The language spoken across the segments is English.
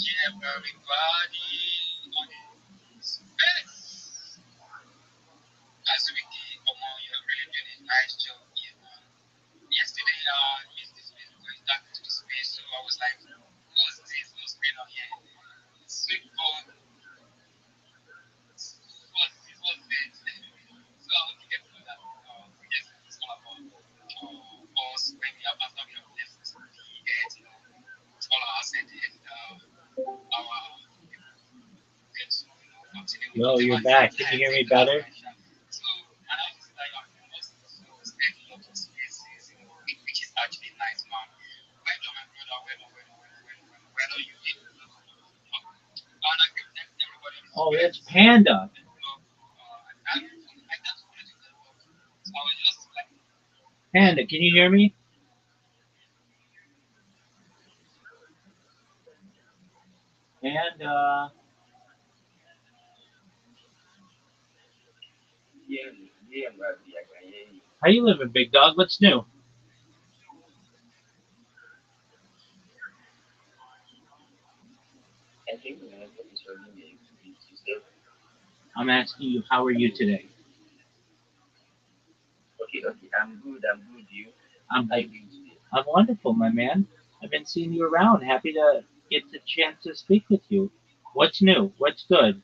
everybody on his face. As we did, Omo, you're really doing a nice job here, man. Yesterday, I missed this space because it's dark into the space, so I was like, what's this? What's going on here? Sweet phone, what's this? What's this? So I was get to know that, yes, it's all about us when we have, after we have left the earth, it's all our asset and our get to, continue with Yo, you're whatever back. Can you life hear me they have better? right now. So, and I was like, I'm lost, so spend a lot of spaces, which is actually nice, man. Well done, my brother. Well done, you did. And I give everybody Oh, respect. that's Panda. I just wanted to get up. So I was just like, Panda, can you hear me? Panda. Yeah, yeah, Rabbi, I can hear you. How you living, big dog? What's new? I think my network is running a bit system. I'm asking you, how are you today? Okay, okay, I'm good. You? I'm How you doing today? I'm wonderful, my man. I've been seeing you around. Happy to get the chance to speak with you. What's new? What's good?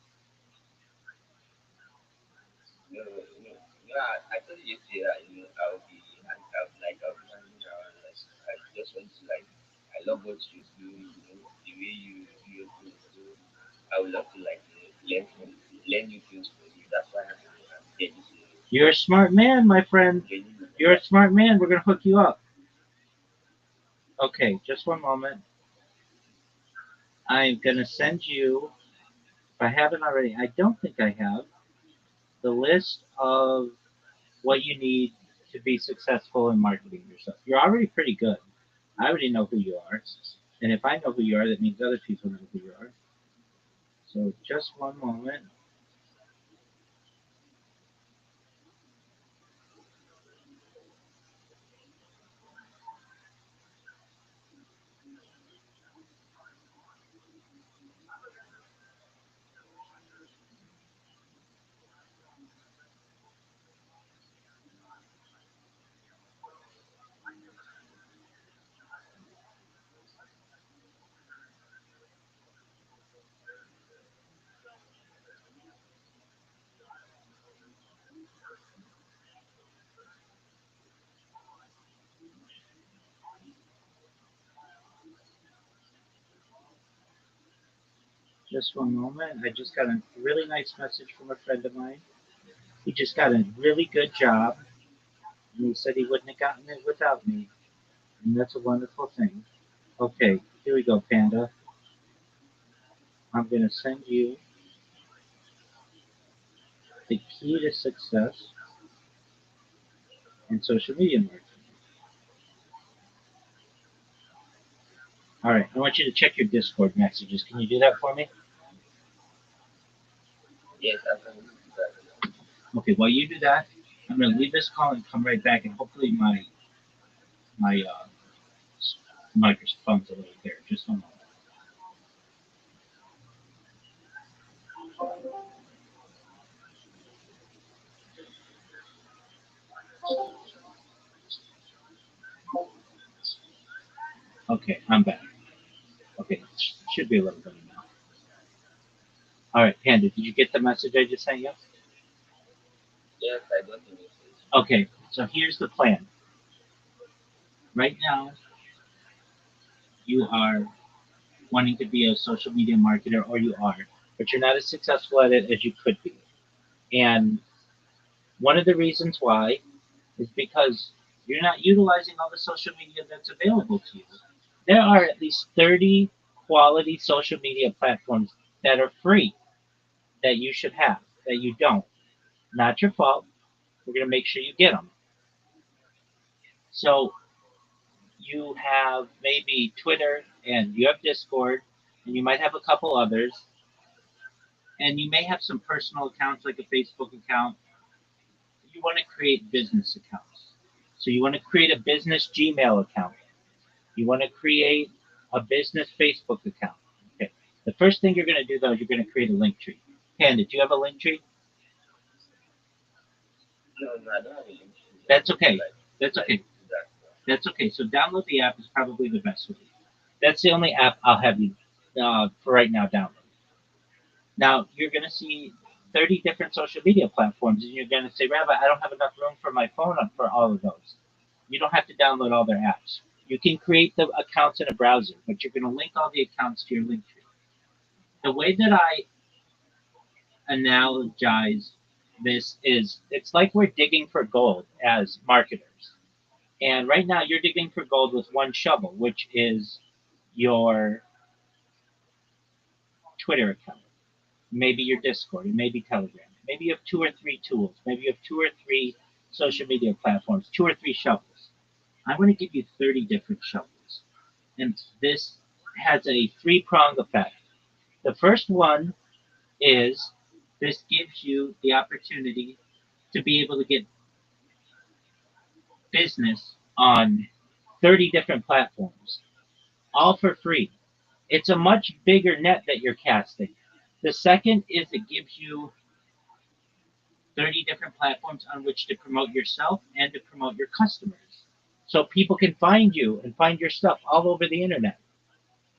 No, no, no. I told you yesterday that I'll be hanging around. Like, I just want to like, I love what you do. The way you do your things. So I would love to like learn new things from you. That's why I'm here this evening. You're a smart man, my friend. Joining you on You're a that. smart man. We're gonna hook you up. Okay, just one moment. I'm gonna send you. If I haven't already, I don't think I have the list of what you need to be successful in marketing yourself. You're already pretty good. I already know who you are. And if I know who you are, that means other people know who you are. So just one moment. Just one moment. I just got a really nice message from a friend of mine. He just got a really good job, and he said he wouldn't have gotten it without me. And that's a wonderful thing. Okay, here we go, Panda. I'm going to send you the key to success in social media marketing. All right, I want you to check your Discord messages. Can you do that for me? Yes, I can do that now. Okay, while you do that, I'm going to leave this call and come right back, and hopefully my microphone's a little clear. Just one moment. Okay, I'm back. Okay, should be a little better now. All right, Panda, did you get the message I just sent you? Yes, I got the message. Okay, so here's the plan. Right now, you are wanting to be a social media marketer, or you are, but you're not as successful at it as you could be. And one of the reasons why is because you're not utilizing all the social media that's available to you. There are at least 30 quality social media platforms that are free that you should have, that you don't. Not your fault. We're going to make sure you get them. So you have maybe Twitter and you have Discord and you might have a couple others and you may have some personal accounts like a Facebook account. You want to create business accounts. So you want to create a business Gmail account. You want to create a business Facebook account. Okay. first thing you're going to do though, you're going to create a link tree. Panda, do you have a link tree? No, no, I don't have a link tree. I That's need to okay. That's like okay. do that now. That's okay. So download the app is probably the best way. That's the only app I'll have you for right now download. Now you're going to see 30 different social media platforms, and you're going to say, Rabbi, I don't have enough room for my phone for all of those. You don't have to download all their apps. You can create the accounts in a browser, but you're going to link all the accounts to your link tree. The way that I analogize this is it's like we're digging for gold as marketers. And right now you're digging for gold with one shovel, which is your Twitter account, maybe your Discord, maybe Telegram. Maybe you have two or three tools. Maybe you have two or three social media platforms, two or three shovels. I want to give you 30 different shovels. And this has a three-pronged effect. The first one is this gives you the opportunity to be able to get business on 30 different platforms, all for free. It's a much bigger net that you're casting. The second is it gives you 30 different platforms on which to promote yourself and to promote your customers. So people can find you and find your stuff all over the internet.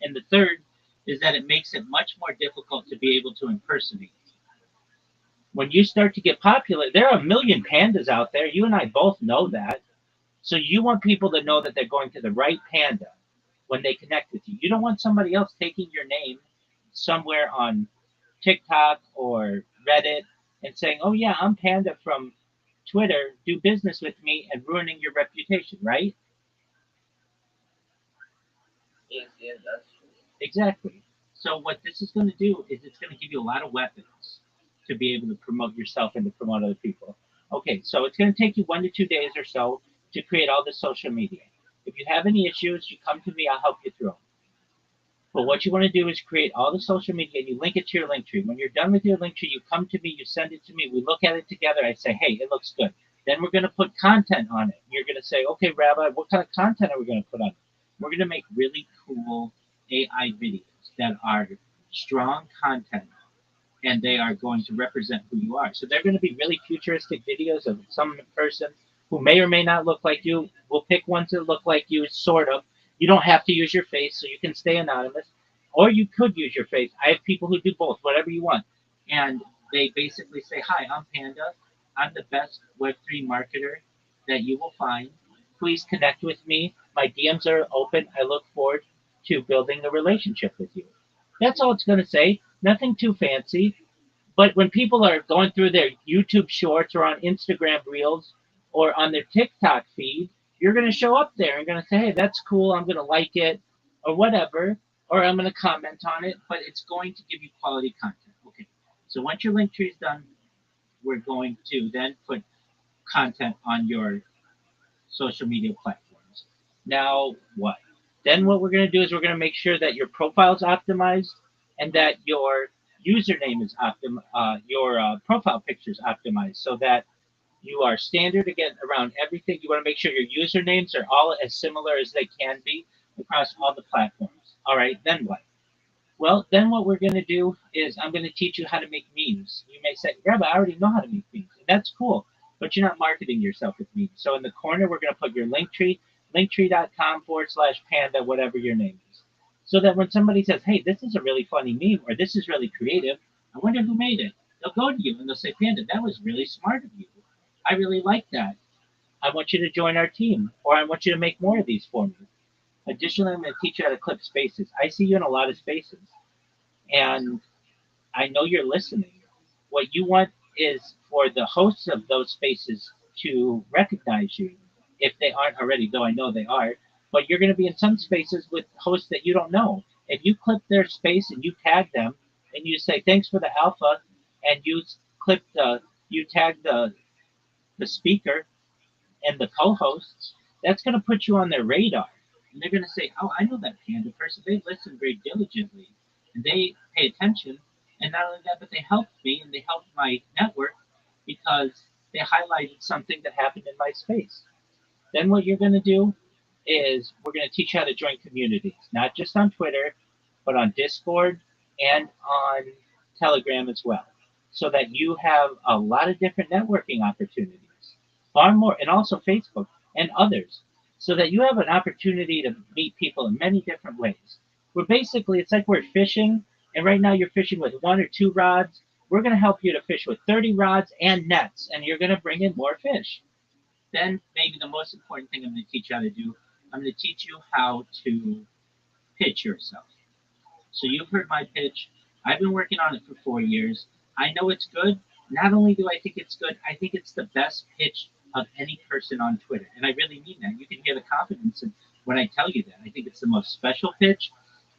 And the third is that it makes it much more difficult to be able to impersonate. When you start to get popular, there are a million pandas out there. You and I both know that. So you want people to know that they're going to the right panda when they connect with you. You don't want somebody else taking your name somewhere on TikTok or Reddit and saying, "Oh yeah, I'm Panda from Twitter. Do business with me," and ruining your reputation, right? Yes, yes, that's true. Exactly. So what this is going to do is it's going to give you a lot of weapons to be able to promote yourself and to promote other people. Okay, so it's going to take you 1 to 2 days or so to create all this social media. If you have any issues, you come to me. I'll help you through them. But what you want to do is create all the social media and you link it to your link tree. When you're done with your link tree, you come to me, you send it to me, we look at it together. I say, hey, it looks good. Then we're going to put content on it. You're going to say, okay, Rabbi, what kind of content are we going to put on it? We're going to make really cool AI videos that are strong content and they are going to represent who you are. So they're going to be really futuristic videos of some person who may or may not look like you. We'll pick ones that look like you, sort of. You don't have to use your face, so you can stay anonymous. Or you could use your face. I have people who do both, whatever you want. And they basically say, hi, I'm Panda. I'm the best Web3 marketer that you will find. Please connect with me. My DMs are open. I look forward to building a relationship with you. That's all it's going to say. Nothing too fancy. But when people are going through their YouTube shorts or on Instagram reels or on their TikTok feed, you're going to show up there and going to say, hey, that's cool. I'm going to like it or whatever. Or I'm going to comment on it. But it's going to give you quality content. Okay. So once your link tree is done, we're going to then put content on your social media platforms. Now, what? Then what we're going to do is we're going to make sure that your profile is optimized and that your username is your profile picture is optimized so that you are standard again around everything. You want to make sure your usernames are all as similar as they can be across all the platforms. All right, then what? Well, then what we're going to do is I'm going to teach you how to make memes. You may say, Rabbi, I already know how to make memes. And that's cool, but you're not marketing yourself with memes. So in the corner, we're going to put your link tree, linktree.com/panda, whatever your name is. So that when somebody says, hey, this is a really funny meme or this is really creative, I wonder who made it. They'll go to you and they'll say, Panda, that was really smart of you. I really like that. I want you to join our team or I want you to make more of these for me. Additionally, I'm going to teach you how to clip spaces. I see you in a lot of spaces and I know you're listening. What you want is for the hosts of those spaces to recognize you if they aren't already, though I know they are. But you're going to be in some spaces with hosts that you don't know. If you clip their space and you tag them and you say thanks for the alpha and clip the you tag the speaker and the co-hosts, that's going to put you on their radar. And they're going to say, oh, I know that Panda person. They listen very diligently and they pay attention. And not only that, but they helped me and they helped my network because they highlighted something that happened in my space. Then what you're going to do is we're going to teach you how to join communities, not just on Twitter, but on Discord. and on Telegram as well, so that you have a lot of different networking opportunities, far more, and also Facebook and others, so that you have an opportunity to meet people in many different ways. We're basically, it's like we're fishing, and right now you're fishing with one or two rods. We're going to help you to fish with 30 rods and nets, and you're going to bring in more fish. Then, maybe the most important thing I'm going to teach you how to do, I'm going to teach you how to pitch yourself. So you've heard my pitch. I've been working on it for 4 years. I know it's good. Not only do I think it's good, I think it's the best pitch of any person on Twitter. And I really mean that. You can hear the confidence in when I tell you that. I think it's the most special pitch.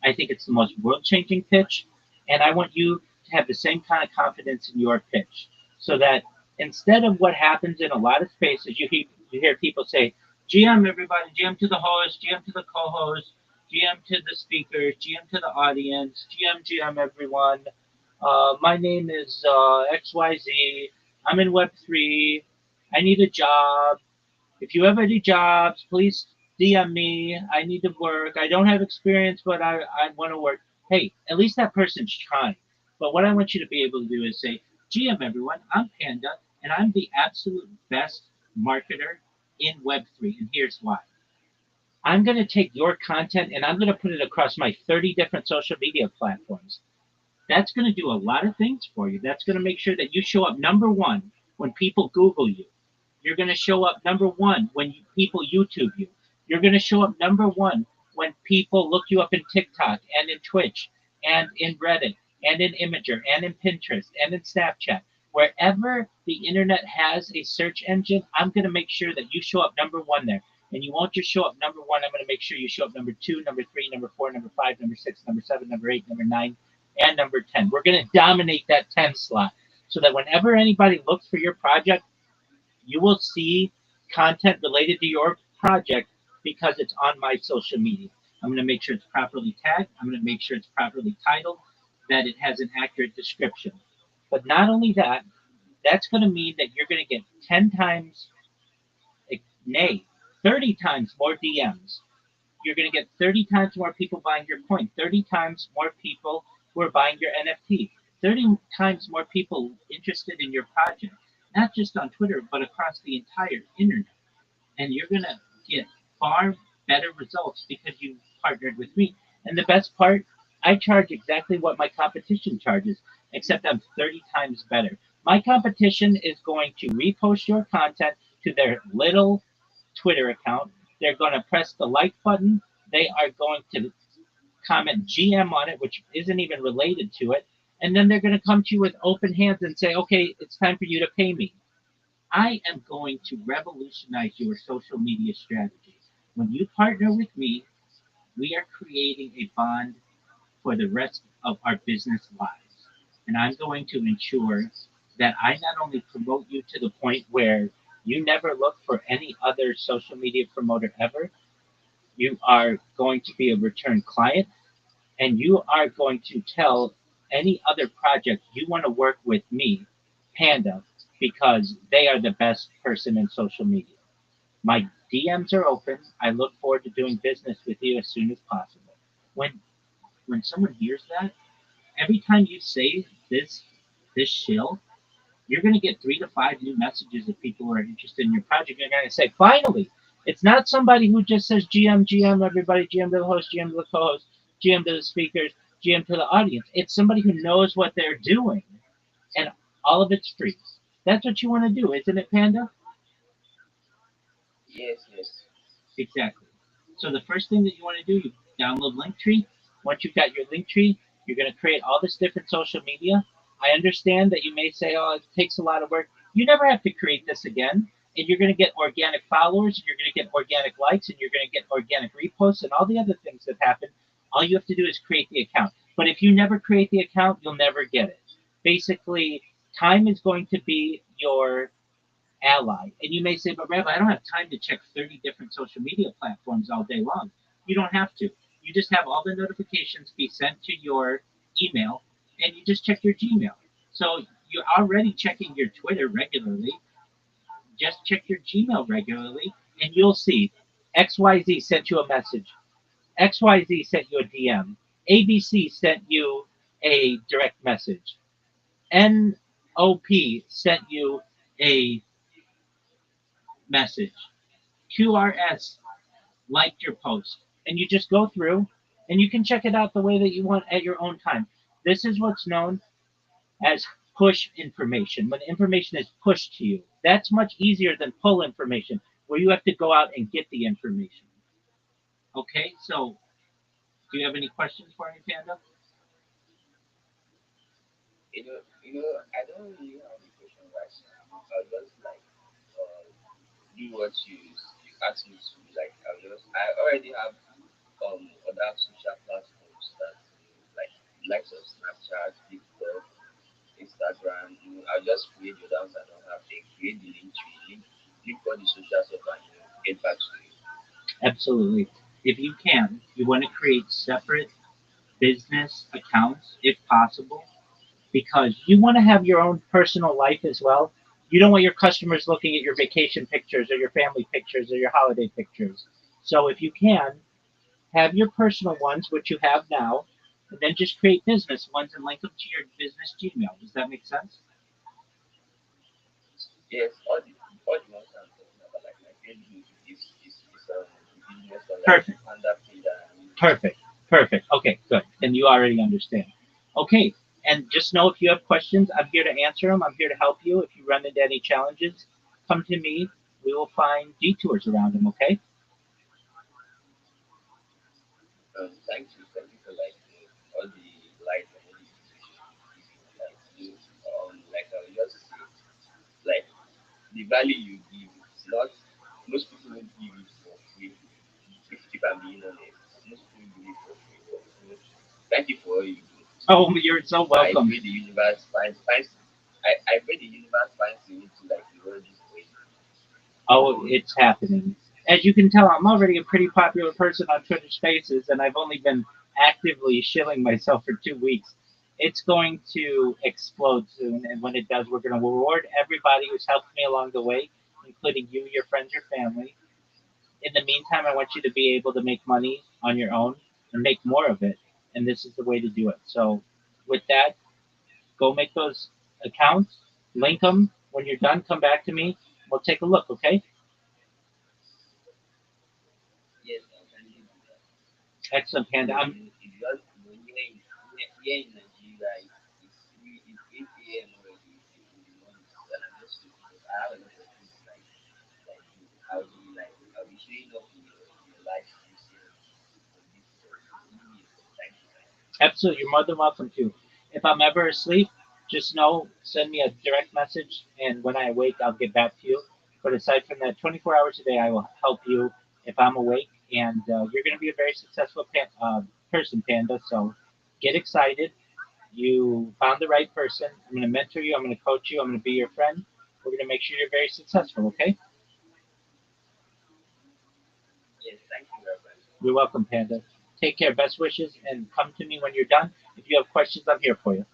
I think it's the most world changing pitch. And I want you to have the same kind of confidence in your pitch. So that instead of what happens in a lot of spaces, you hear people say, GM everybody, GM to the host, GM to the co host, GM to the speakers, GM to the audience, GM everyone. My name is XYZ. I'm in Web3. I need a job. If you have any jobs, please DM me. I need to work. I don't have experience, but I want to work. Hey, at least that person's trying. But what I want you to be able to do is say, GM everyone, I'm Panda, and I'm the absolute best marketer in Web3, and here's why. I'm going to take your content and I'm going to put it across my 30 different social media platforms. That's going to do a lot of things for you. That's going to make sure that you show up number one when people Google you. You're going to show up number one when people YouTube you. You're going to show up number one when people look you up in TikTok and in Twitch and in Reddit and in Imager and in Pinterest and in Snapchat. Wherever the internet has a search engine, I'm going to make sure that you show up number one there. And you won't just show up number one. I'm going to make sure you show up number two, number three, number four, number five, number six, number seven, number eight, number nine, and number 10. We're going to dominate that 10 slot so that whenever anybody looks for your project, you will see content related to your project because it's on my social media. I'm going to make sure it's properly tagged. I'm going to make sure it's properly titled, that it has an accurate description. But not only that, that's going to mean that you're going to get 10 times, nay, 30 times more DMs. You're going to get 30 times more people buying your coin, 30 times more people who are buying your NFT, 30 times more people interested in your project, not just on Twitter, but across the entire internet. And you're going to get far better results because you partnered with me. And the best part, I charge exactly what my competition charges, except I'm 30 times better. My competition is going to repost your content to their little Twitter account. They're going to press the like button. They are going to comment GM on it, which isn't even related to it. And then they're going to come to you with open hands and say, okay, it's time for you to pay me. I am going to revolutionize your social media strategy. When you partner with me, we are creating a bond for the rest of our business lives. And I'm going to ensure that I not only promote you to the point where you never look for any other social media promoter ever, you are going to be a return client, and you are going to tell any other project you want to work with me, Panda, because they are the best person in social media. My DMs are open. I look forward to doing business with you as soon as possible. When when someone hears that, every time you say this shill, you're going to get 3 to 5 new messages of people who are interested in your project. You're going to say, finally, it's not somebody who just says GM, GM, everybody, GM to the host, GM to the co-host, GM to the speakers, GM to the audience. It's somebody who knows what they're doing, and all of it's free. That's what you want to do, isn't it, Panda? Yes, yes. Exactly. So the first thing that you want to do, you download Linktree. Once you've got your Linktree, you're going to create all this different social media. I understand that you may say, oh, it takes a lot of work. You never have to create this again. And you're going to get organic followers, and you're going to get organic likes, and you're going to get organic reposts, and all the other things that happen. All you have to do is create the account. But if you never create the account, you'll never get it. Basically, time is going to be your ally. And you may say, but Rabbi, I don't have time to check 30 different social media platforms all day long. You don't have to. You just have all the notifications be sent to your email, and you just check your Gmail. So you're already checking your Twitter regularly. Just check your Gmail regularly, and you'll see XYZ sent you a message. XYZ sent you a DM. ABC sent you a direct message. NOP sent you a message. QRS liked your post. And you just go through and you can check it out the way that you want at your own time. This is what's known as push information. When information is pushed to you, that's much easier than pull information, where you have to go out and get the information. Okay, so do you have any questions for me, Panda? I don't really have a question right now. I'll just like uh, do what you asked me to. Like I already have other social platforms that like likes of Snapchat, TikTok, Instagram. I'll just create the ones I don't have. Then create the link to it, link all the social stuff and get back to you. Absolutely. If you can, you want to create separate business accounts if possible, because you want to have your own personal life as well. You don't want your customers looking at your vacation pictures or your family pictures or your holiday pictures. So if you can, have your personal ones, which you have now, and then just create business ones and link them to your business Gmail. Does that make sense? Yes, all the ones I'm talking about, like my Facebook is the business one, like Perfect. Panda Page that I'm using. Perfect. Perfect. Okay, good. Then you already understand. Okay, and just know if you have questions, I'm here to answer them. I'm here to help you. If you run into any challenges, come to me. We will find detours around them, okay? Thank you for like all the light and all the information you give me. Like I will just say, like the value you give, not most people won't give it for free. If I'm being honest, most people give it for free. But thank you for all you do. Oh, you're so I welcome. pray the universe finds I pray the universe finds a way to like reward you for it. Oh, it's happening. As you can tell, I'm already a pretty popular person on Twitter Spaces, and I've only been actively shilling myself for 2 weeks. It's going to explode soon, and when it does, we're going to reward everybody who's helped me along the way, including you, your friends, your family. In the meantime, I want you to be able to make money on your own and make more of it, and this is the way to do it. So, with that, go make those accounts, link them. When you're done, come back to me. We'll take a look, okay? Yes, I'll kindly do that. Excellent, Panda. If you want, here in Nigeria, it's 8 a.m. already in the morning, and I'm just waking up. I have a lot of things like do. I'll be showing up in your live streams here on this social media. Thank you. Absolutely, you're more than welcome to. If I'm ever asleep, just know, send me a direct message, and when I awake, I'll get back to you. But aside from that, 24 hours a day, I will help you if I'm awake, and you're going to be a very successful person, Panda. So get excited. You found the right person. I'm going to mentor you. I'm going to coach you. I'm going to be your friend. We're going to make sure you're very successful, okay? Yes, thank you, Rabbi. You're welcome, Panda. Take care. Best wishes, and come to me when you're done. If you have questions, I'm here for you.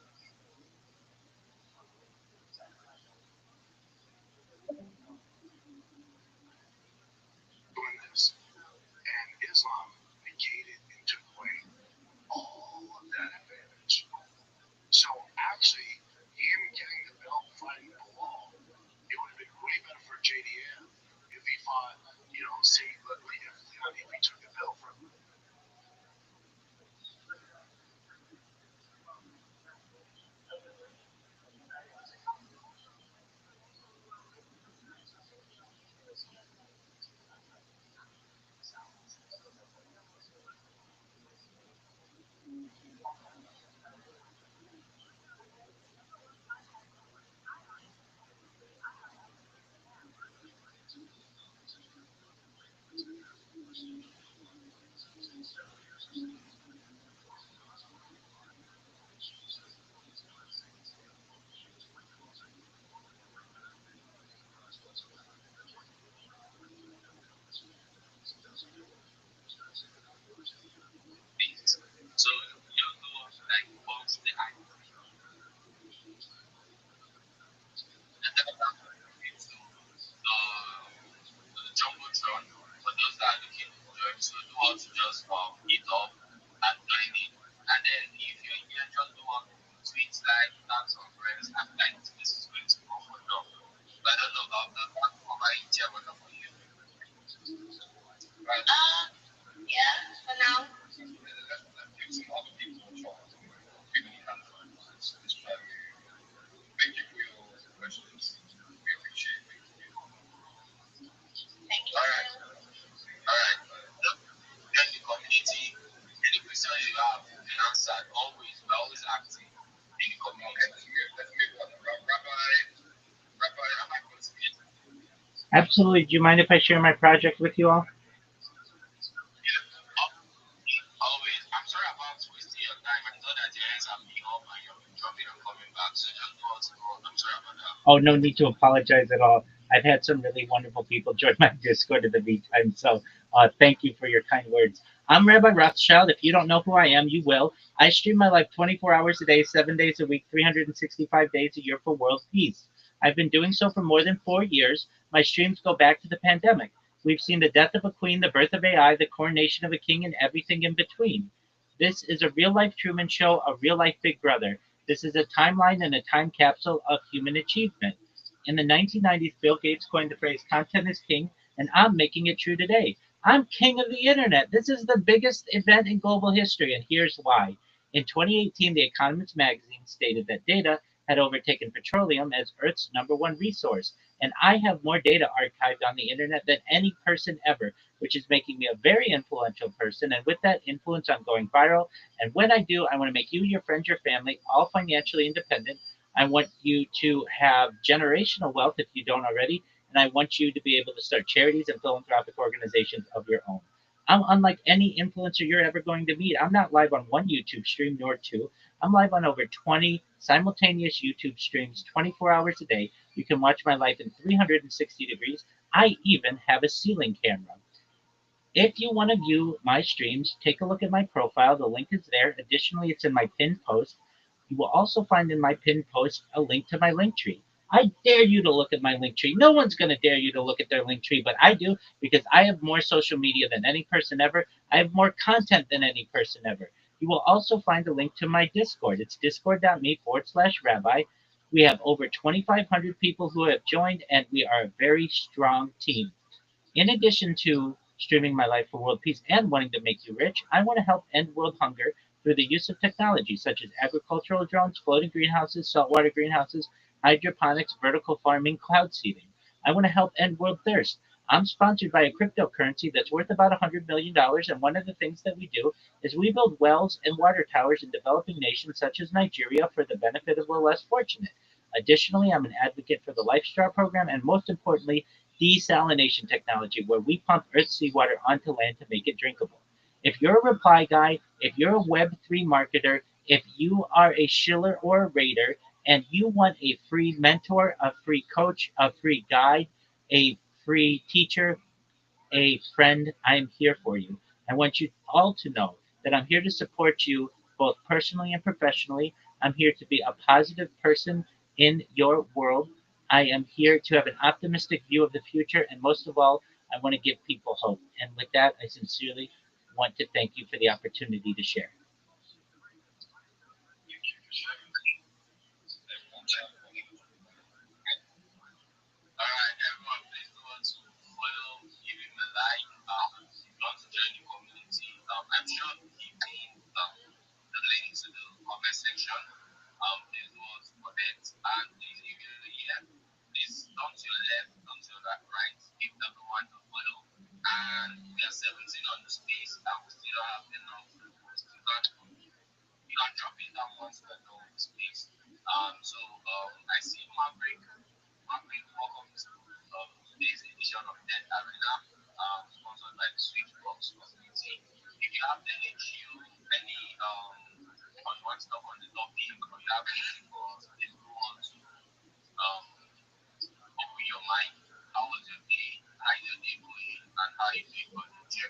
Absolutely. Do you mind if I share my project with you all? Yeah. Always. I'm sorry about wasting your time. I thought that the lines have been up and you've been dropping and coming back. So just go on to go on. I'm sorry about that. Oh, no need to apologize at all. I've had some really wonderful people join my Discord in the meantime, so thank you for your kind words. I'm Rabbi Rothschild. If you don't know who I am, you will. I stream my life 24 hours a day, 7 days a week, 365 days a year for world peace. I've been doing so for more than 4 years. My streams go back to the pandemic. We've seen the death of a queen, the birth of AI, the coronation of a king, and everything in between. This is a real life Truman Show, a real life Big Brother. This is a timeline and a time capsule of human achievement. In the 1990s, Bill Gates coined the phrase content is king, and I'm making it true today. I'm king of the internet. This is the biggest event in global history, and here's why. In 2018, The Economist magazine stated that data had overtaken petroleum as Earth's number one resource, and I have more data archived on the internet than any person ever, which is making me a very influential person. And with that influence, I'm going viral. And when I do, I want to make you, your friends, your family, all financially independent. I want you to have generational wealth if you don't already. And I want you to be able to start charities and philanthropic organizations of your own. I'm unlike any influencer you're ever going to meet. I'm not live on one YouTube stream nor two. I'm live on over 20 simultaneous YouTube streams 24 hours a day. You can watch my life in 360 degrees. I even have a ceiling camera. If you want to view my streams, take a look at my profile. The link is there. Additionally, it's in my pinned post. You will also find in my pinned post a link to my link tree. I dare you to look at my link tree. No one's going to dare you to look at their link tree, but I do because I have more social media than any person ever. I have more content than any person ever. You will also find a link to my Discord. It's discord.me/rabbi. We have over 2,500 people who have joined, and we are a very strong team. In addition to streaming my life for world peace and wanting to make you rich, I want to help end world hunger through the use of technology such as agricultural drones, floating greenhouses, saltwater greenhouses, hydroponics, vertical farming, cloud seeding. I want to help end world thirst. I'm sponsored by a cryptocurrency that's worth about $100 million, and one of the things that we do is we build wells and water towers in developing nations such as Nigeria for the benefit of the less fortunate. Additionally, I'm an advocate for the LifeStar program and, most importantly, desalination technology, where we pump Earth's seawater onto land to make it drinkable. If you're a reply guy, if you're a Web3 marketer, if you are a shiller or a raider, and you want a free mentor, a free coach, a free guide, a free teacher, a friend, I am here for you. I want you all to know that I'm here to support you both personally and professionally. I'm here to be a positive person in your world. I am here to have an optimistic view of the future, and most of all, I want to give people hope. And with that, I sincerely want to thank you for the opportunity to share. Thank you for sharing. Everyone, thank you for sharing. All right, everyone, please do want to follow, give him a like. If you want to join the community, I'm sure he pinned the link to the comment section. Please do want to connect. And please, if you're here, please turn to your left, turn to your right, give everyone a follow. And we are 17 on the space, and we still don't have enough requests. You can drop in that once we're done with the space. I see Maverick. Maverick, welcome to today's edition of Dead Arena, sponsored by the Switchbox community. If you have any on stuff on the topic, or you have anything for us, please go on to open your mic. How was your day? How is your day going? And how you doing for the check?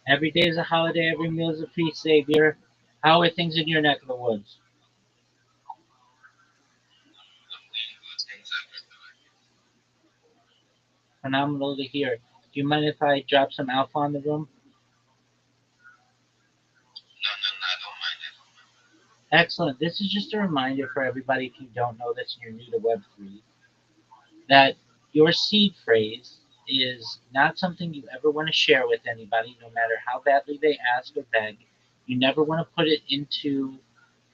Every day is a holiday, every meal is a feast, Savior. How are things in your neck of the woods? I'm doing good. Things are good. How are you? Phenomenal to hear. Do you mind if I drop some alpha on the room? No, no, no, I don't mind. I don't mind. Excellent. This is just a reminder for everybody, if you don't know this and you're new to Web3, that your seed phrase is not something you ever want to share with anybody, no matter how badly they ask or beg. You never want to put it into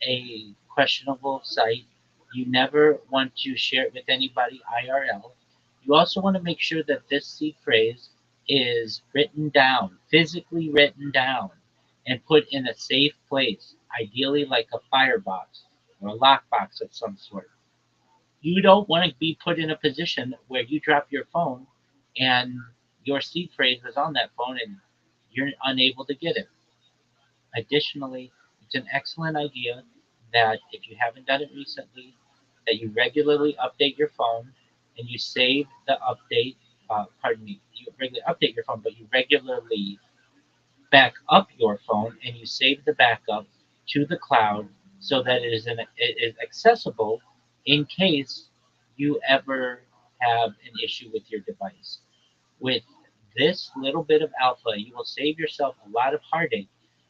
a questionable site. You never want to share it with anybody IRL. You also want to make sure that this seed phrase is written down, physically written down, and put in a safe place, ideally like a firebox or a lockbox of some sort. You don't want to be put in a position where you drop your phone and your seed phrase was on that phone and you're unable to get it. Additionally, it's an excellent idea that if you haven't done it recently, that you regularly update your phone and you save the update. Pardon me, you regularly update your phone, but you regularly back up your phone and you save the backup to the cloud so that it is accessible in case you ever have an issue with your device. With this little bit of alpha, you will save yourself a lot of heartache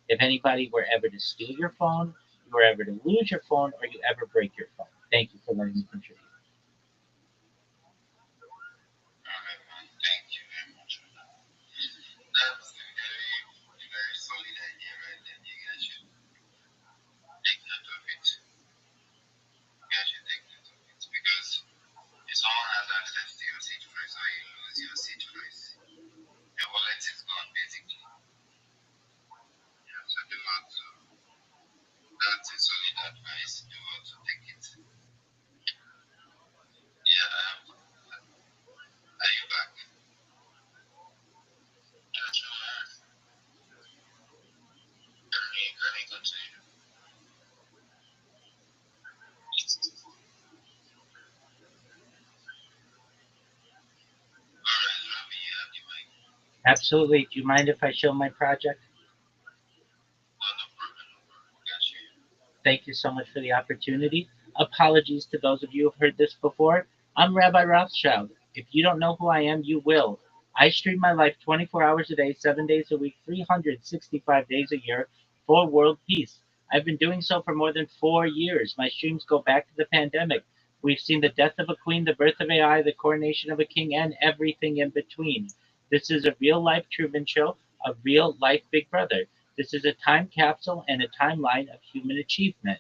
if anybody were ever to steal your phone, you were ever to lose your phone, or you ever break your phone. Thank you for letting me contribute. All right, man. Thank you very much for that. That's a very solid idea right there. You guys should take note of it. You guys should take note of it because if someone has access to your seed phrase or you lose your seed phrase, your wallet is gone basically. Yeah, so do not to. That's a solid advice. Do not to take it. Yeah. Are you back? Joshua, can we continue? All right, Rabbi, you have the mic. Absolutely. Do you mind if I show my project? No, no problem, no problem. Got you. Thank you so much for the opportunity. Apologies to those of you who've heard this before. I'm Rabbi Rothschild. If you don't know who I am, you will. I stream my life 24 hours a day, 7 days a week, 365 days a year for world peace. I've been doing so for more than 4 years. My streams go back to the pandemic. We've seen the death of a queen, the birth of AI, the coronation of a king, and everything in between. This is a real life Truman Show, a real life Big Brother. This is a time capsule and a timeline of human achievement.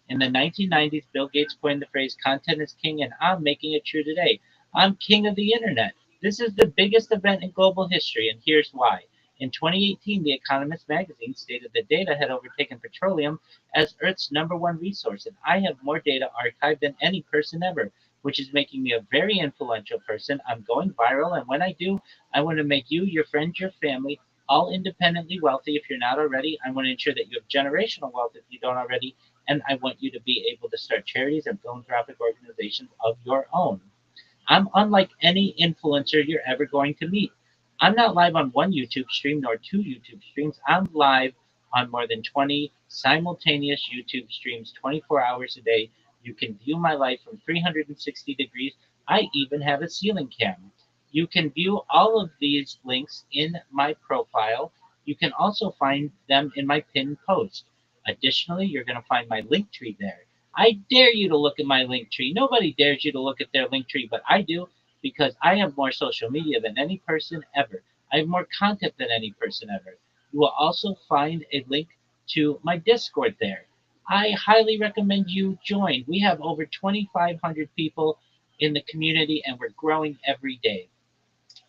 In the 1990s, Bill Gates coined the phrase content is king, and I'm making it true today. I'm king of the internet. This is the biggest event in global history, and here's why. In 2018, The Economist magazine stated that data had overtaken petroleum as Earth's number one resource, and I have more data archived than any person ever, which is making me a very influential person. I'm going viral, and when I do, I want to make you, your friends, your family, all independently wealthy if you're not already. I want to ensure that you have generational wealth if you don't already, and I want you to be able to start charities and philanthropic organizations of your own. I'm unlike any influencer you're ever going to meet. I'm not live on one YouTube stream nor two YouTube streams. I'm live on more than 20 simultaneous YouTube streams 24 hours a day. You can view my life from 360 degrees. I even have a ceiling cam. You can view all of these links in my profile. You can also find them in my pinned post. Additionally, you're going to find my link tree there. I dare you to look at my link tree. Nobody dares you to look at their link tree, but I do because I have more social media than any person ever. I have more content than any person ever. You will also find a link to my Discord there. I highly recommend you join. We have over 2,500 people in the community and we're growing every day.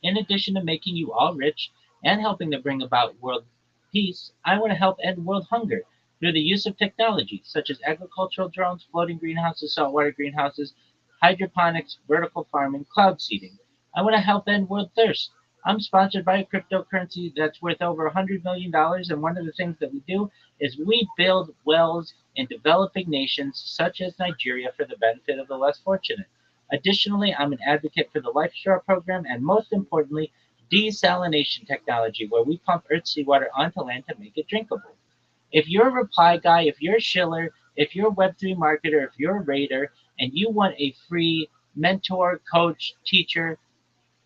In addition to making you all rich and helping to bring about world peace, I want to help end world hunger through the use of technology such as agricultural drones, floating greenhouses, saltwater greenhouses, hydroponics, vertical farming, cloud seeding. I want to help end world thirst. I'm sponsored by a cryptocurrency that's worth over $100 million, and one of the things that we do is we build wells in developing nations such as Nigeria for the benefit of the less fortunate. Additionally, I'm an advocate for the Life Straw program and most importantly, desalination technology, where we pump earth seawater onto land to make it drinkable. If you're a reply guy, if you're a shiller, if you're a Web3 marketer, if you're a raider, and you want a free mentor, coach, teacher,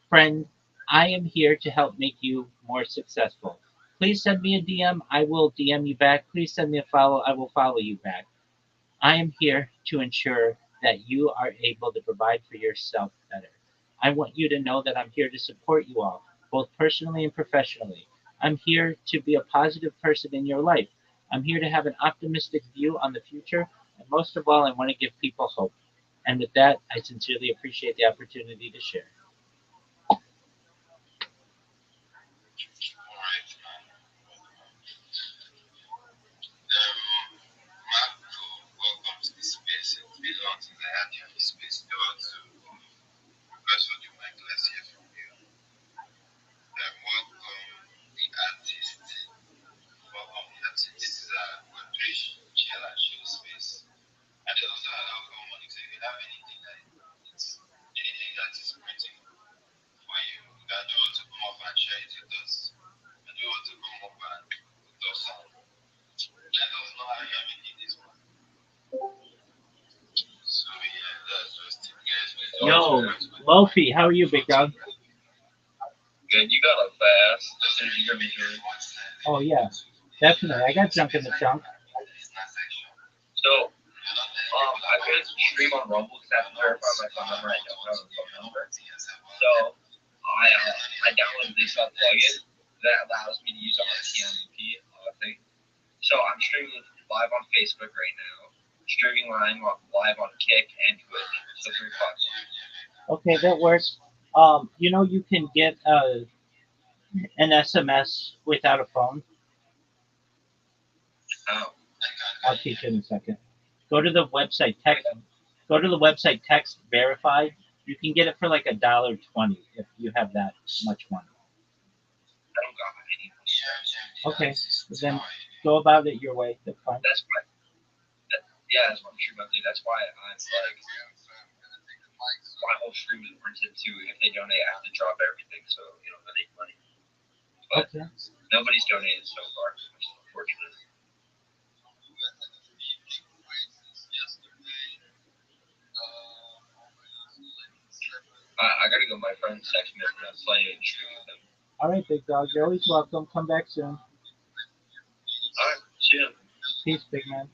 friend, I am here to help make you more successful. Please send me a DM. I will DM you back. Please send me a follow. I will follow you back. I am here to ensure that you are able to provide for yourself better. I want you to know that I'm here to support you all, both personally and professionally. I'm here to be a positive person in your life. I'm here to have an optimistic view on the future. And most of all, I want to give people hope. And with that, I sincerely appreciate the opportunity to share. All right, Marco, welcome to the space. It's been long since I had you on the space. You want to request for the mic? Let's hear from you. Welcome the artist. Welcome the artist. This is a Web3 chill and show space. And there's also an alcohol money. So if you have anything that it's anything that is printing for you, you can do want to come up and share it with us. And do want to come up and put us on. Let us know how you are making this one. So yeah, that's just it, guys. Please don't Yo, forget to Lofi, how are you, big dog? Good, you got a fast. As soon as you give me here. Oh, yeah, definitely. I got junk in the trunk. So, I could stream on Rumble because I have to verify my phone number. I don't have a phone number. So, I downloaded this plugin that allows me to use it on TMP thing. So, I'm streaming live on Facebook right now, streaming live on Kick and Twitch. So, 3 bucks. Okay, that works. You can get an SMS without a phone. Oh, I'll teach you in a second. Go to the website text. Go to the website text verify. You can get it for like $1.20 if you have that much money. I don't got any. Okay, then go about it your way. That's fine. That's why. Yeah, that's what I'm streaming on. That's why I'm like, my whole stream is printed too. If they donate, I have to drop everything, so I make money. But Okay. nobody's donated so far, which is unfortunate. I gotta go. My friend's texting me. I'm gonna play and stream with him. All right, big dog. You're always welcome. Come back soon. Alright, see ya. Peace, big man.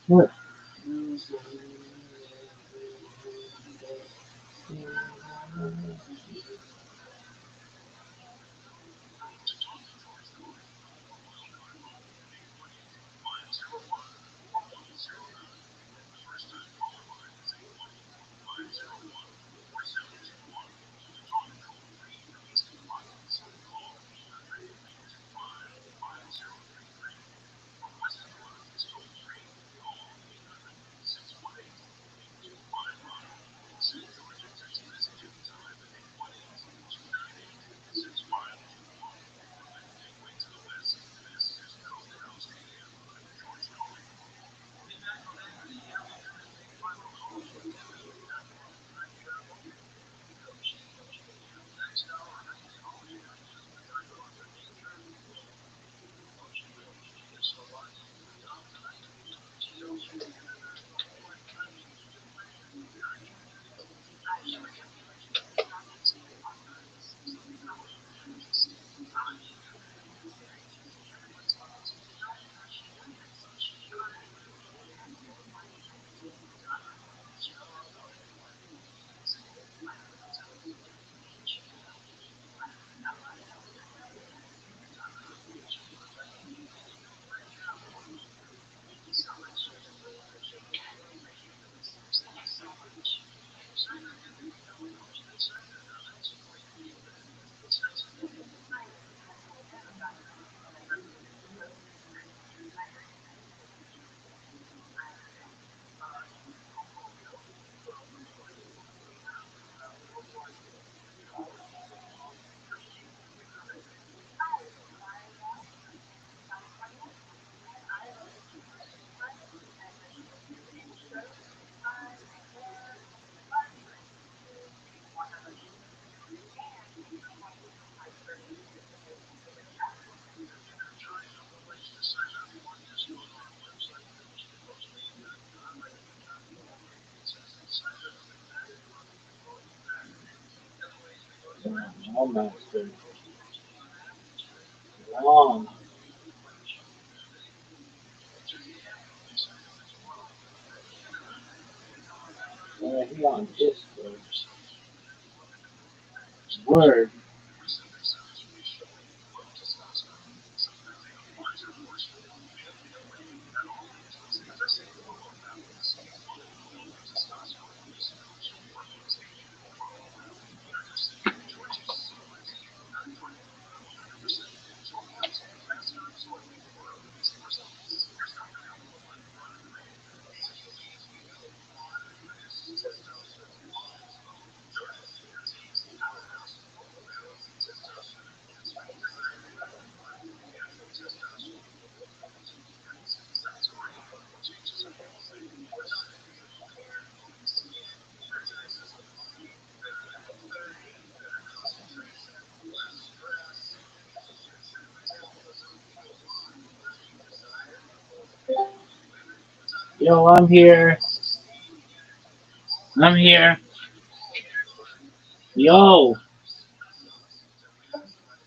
What? I'm not sure. Wrong. He on Discord. Word. Yo, I'm here. I'm here. Yo.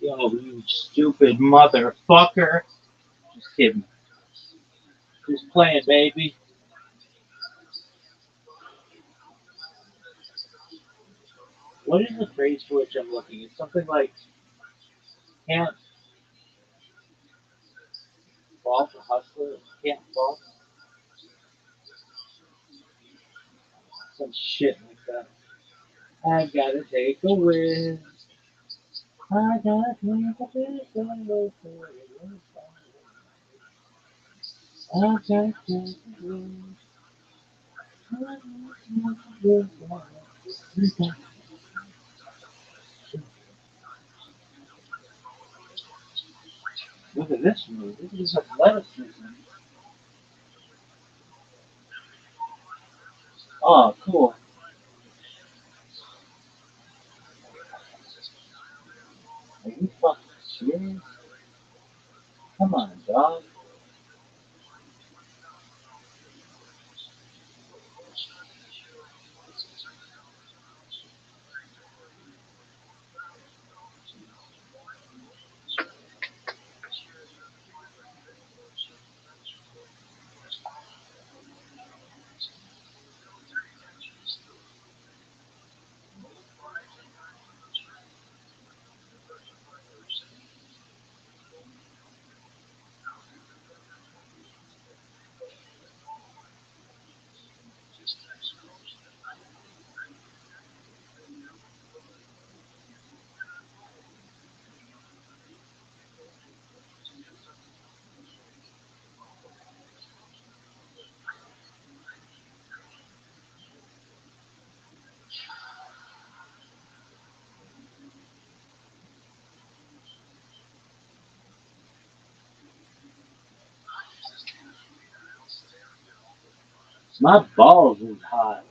Yo, you stupid motherfucker. Just kidding. Just playing, baby. What is the phrase for which I'm looking? It's something like can't fault a hustler. Can't fault some shit like that. I gotta take a whiz. I gotta take a whiz. I gotta take a whiz. Look at this movie. This is athleticism. Oh, cool. Are you fucking serious? Come on, dog. My balls is hot.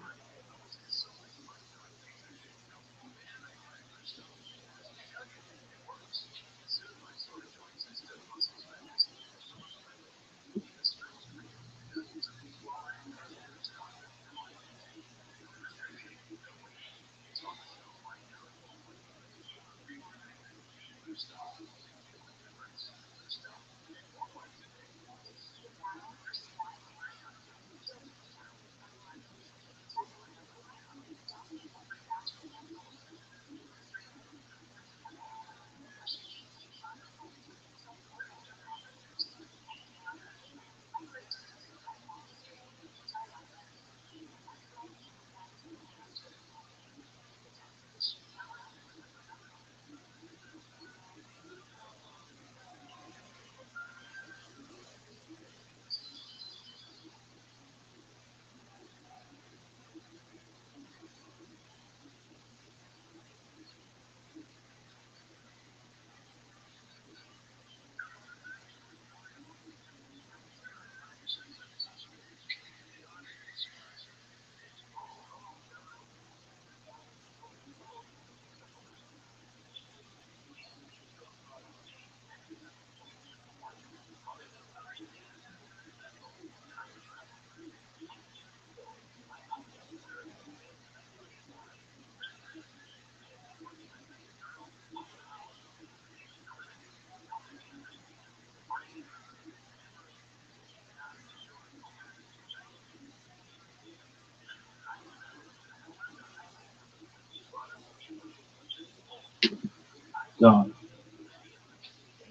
Dog.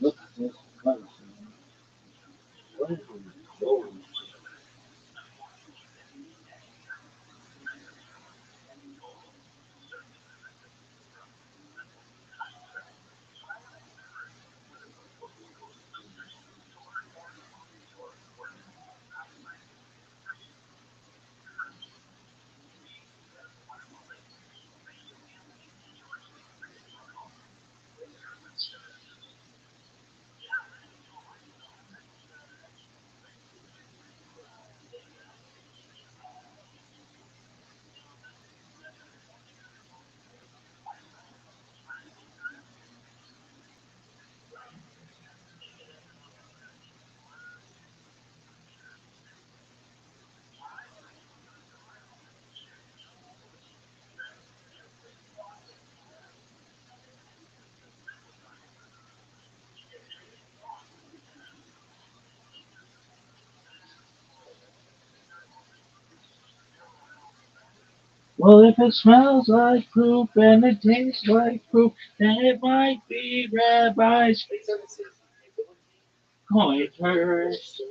Look at this place, man. What is it? Well, if it smells like poop and it tastes like poop, then it might be Rabbi's pointers.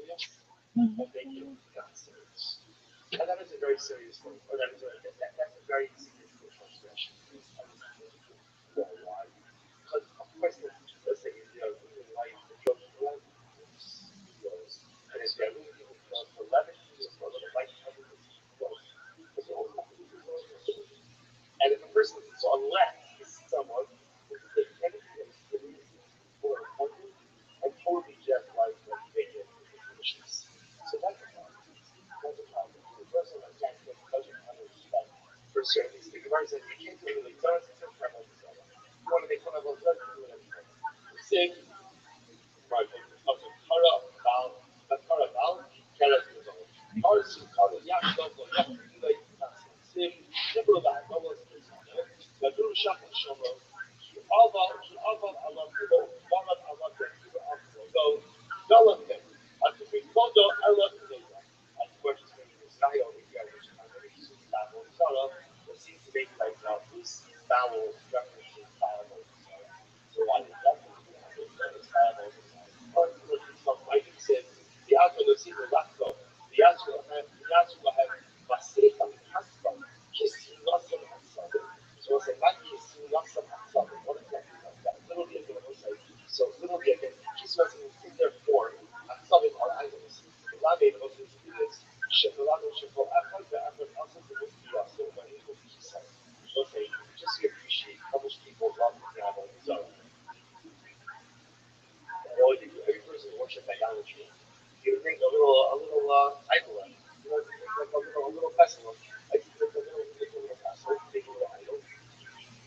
I think that they can look at so they can look at idol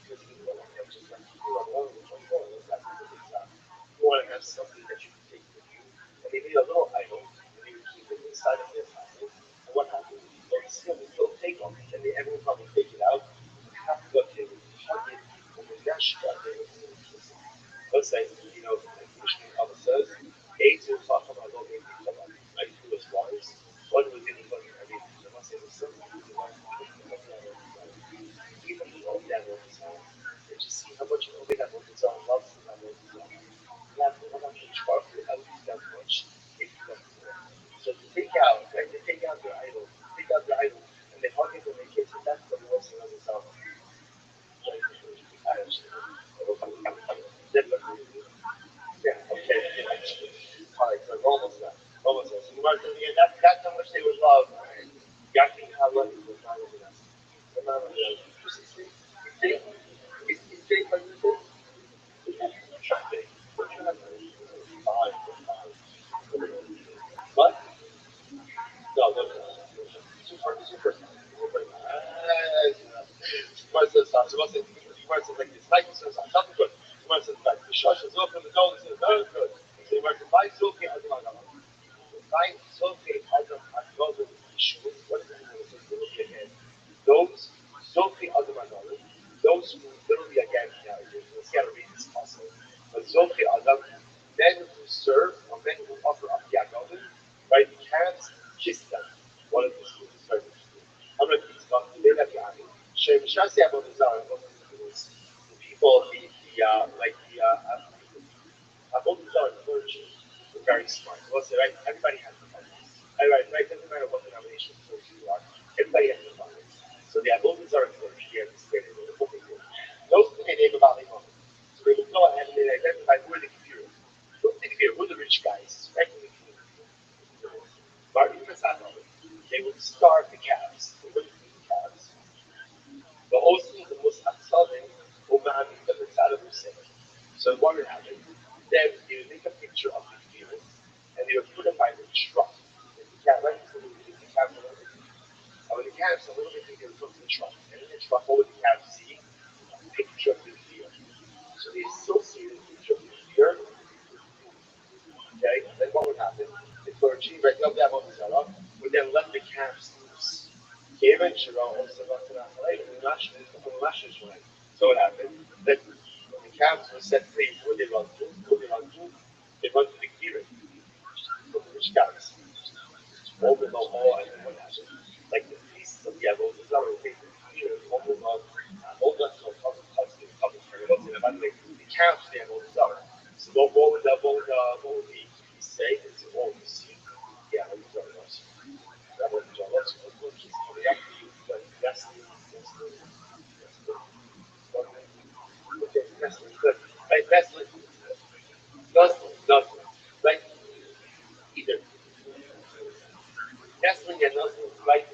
because you know like just like you are one of the 24 of those that because it's you want to have something that you can take with you and they need a little idol and they would keep it inside of their closet and what happens they'll take them and they everyone probably take it out and half of what they would hug it and the nashka they would kiss it. Let's say, you know, like Mishnah Abba says, eight will talk about all the Chabad, right? Two was wives, one was in one, I mean, I'm not saying the son, he was the one who was the one even the old dad was his own. And just see how much of that was his own, loves that was his own. I'm not sure I would use that much if you don't do it. So to take out, right, they take out their idol, take out their idol, and they hug it and they kiss it, that's the most of his own. Like, I understand. Never. Yeah, okay. All right, so we're almost done. Almost done. So you want to again, that's how much they would love. Yakin Hala is the time of the nest. The time of the nest. Is it like this? Shopping. What you have? Fine. But, no, look. Super. Somebody says, like this, like this, something good. Somebody says, like, the shush is open, the door is very good. So you want to buy Sophie as a Right? Sophie Adam Agadol issue. What does it mean? It says literally again. Those Sophie Adam Agadol, those who literally again, yeah, let's get to read this possible. But Sophie Adam, men who serve or men who offer up the Agadol, right? You can't kiss them. One of these two is very interesting. I'm going to read about the Leila Biani. Shem Shasi Abodazar, the people, like Abodazar clergy were very smart. What's it, right? Everybody has the finance. Everybody, right? Doesn't matter what denomination of clergy you are. Everybody has the finance. So the Abodazar clergy here in this area, what they do. Those who they name about Imam. So they would go ahead and they identify who are the Kafirim. Who are the rich guys, right? In the community. They would starve the calves. They would feed the calves. But also the most upselling Umami the Mitzvah Hussein. So what would happen? Then they would make a picture of the appearance and they would put it by the truck. The cat, right? So the calves a little bit. And when the calves a little bit, they would put in the truck. And in the truck, what would the calves see? A picture of the deer. So they associated the picture of the deer with food. Okay? And then what would happen? The clergy, right, they'll have on the Zara, would then let the calves loose. Kevin Shiro also got to that later. So what happened? That when the calves were set free, who they run to? Who they run to? They run to the Kira, to the rich calves. Open the hall and then what happened? Like the priests of the Avodah Zarah would take the Kira, open the hold on to a couple the calves of the Avodah Zarah. So what would the priest say? It's all you see. Yeah, Avodah Zarah. That was the job. Let's just hurry up. Yes, okay, that's good. Right, that's nothing. Right, either Nestle and nothing. Right.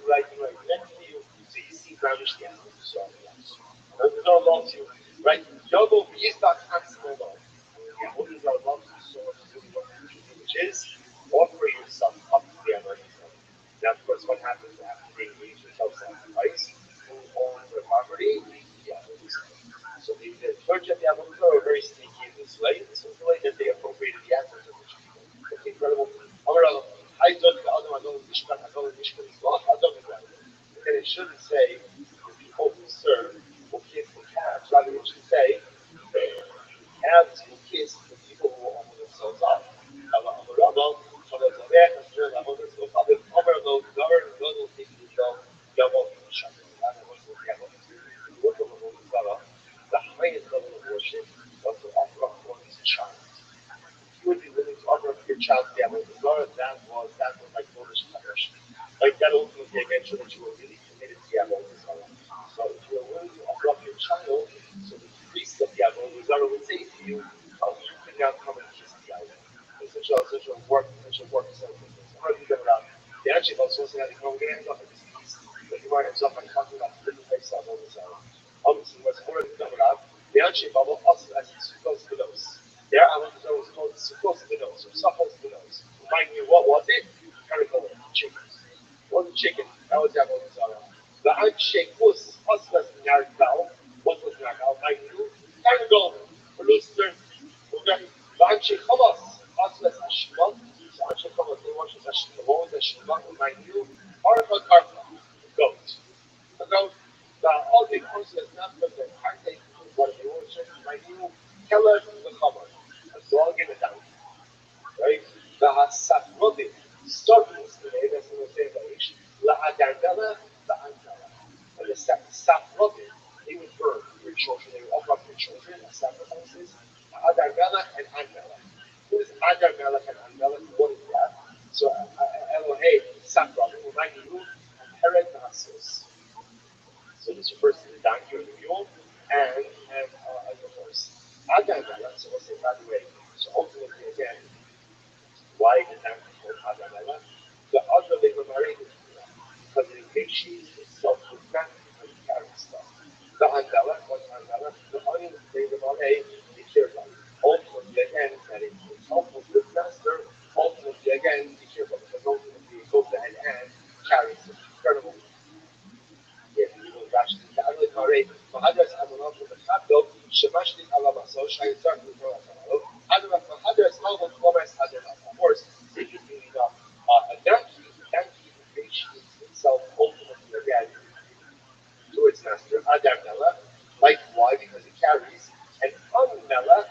Next to you, so you see brownish gas. So yes. There's no long to right. Yogo Yistak Hatzmolo. Yeah, what is our love so much to do what you should do, which is offer yourself up to the Almighty. Now, of course, what happens after they engage in self-sacrifice? Who owns their property? Yeah, so the clergy of the Abu are very sneaky in this way. This was the way that they appropriated the assets of the people. It's incredible. However, I don't the other one, I don't Mishkan is not, I don't know. And it shouldn't say the people who serve will kiss the calves. Rather, it should say the calves will kiss the people who offer themselves up. The highest level of worship was to offer up one's child. If you would be willing to offer up your child to the Avodah Zarah, that was like Mordechai Kadosh. Like that ultimately again showed that you were really committed to the Avodah Zarah. So if you were willing to offer up your child, so the priest of the Avodah Zarah would say to you, "Oh, you can now come and kiss the idol." It's such a work ceremony. So how do you get around? The actually also saying that we're going to end up at this piece, but you might end up by talking about different types of Avodah Zarah. Obviously, what's more than around, the actually bubble also as it's supposed to nose. Their Avodah Zarah was called supposed to nose or supposed to nose. Remind me, what was it? Kind of chickens. It wasn't chicken. That was the Avodah Zarah. Anchekus, Oslas Nargal, what was Nargal? My new Tango, Rooster, Anche Hamas, Oslas Ashima, so Anche Hamas, they watch Ashima, what was Ashima, my new Arba Karpa, goat. A goat, the all the Oslas Nargal, the Karte, what they watch, my new Keller, the Hamas, a dog and a donkey. Right? והספרודים, סודוס, that's what we say באיש, לאדרדלה ואנדלה. And the saffrodim, they would burn their children, they would offer up their children as sacrifices. Adarmelech and Anmelech. Who is Adarmelech and Anmelech? What is that? So Elohim, saffrodim, remind you, and Herod Nasus. So this refers to the donkey or the mule and the horse. Adarmelech, so we'll say, by the way, so ultimately again, why the donkey called Adarmelech? The other labor married because it appreciates itself with not because it carries stuff. The Andala, what's Andala? The onion labor married, it cares about it. Ultimately, again, that it's helpful to the master. Ultimately, again, be careful because ultimately it goes ahead and carries this incredible فحدث أمراض التخبط شمشت على مساج هيزار حدث أول خمس حدث. Of course, if you're doing a donkey ingratiates itself ultimately again to its master, Adar Mela, like why? Because it carries, and Mela,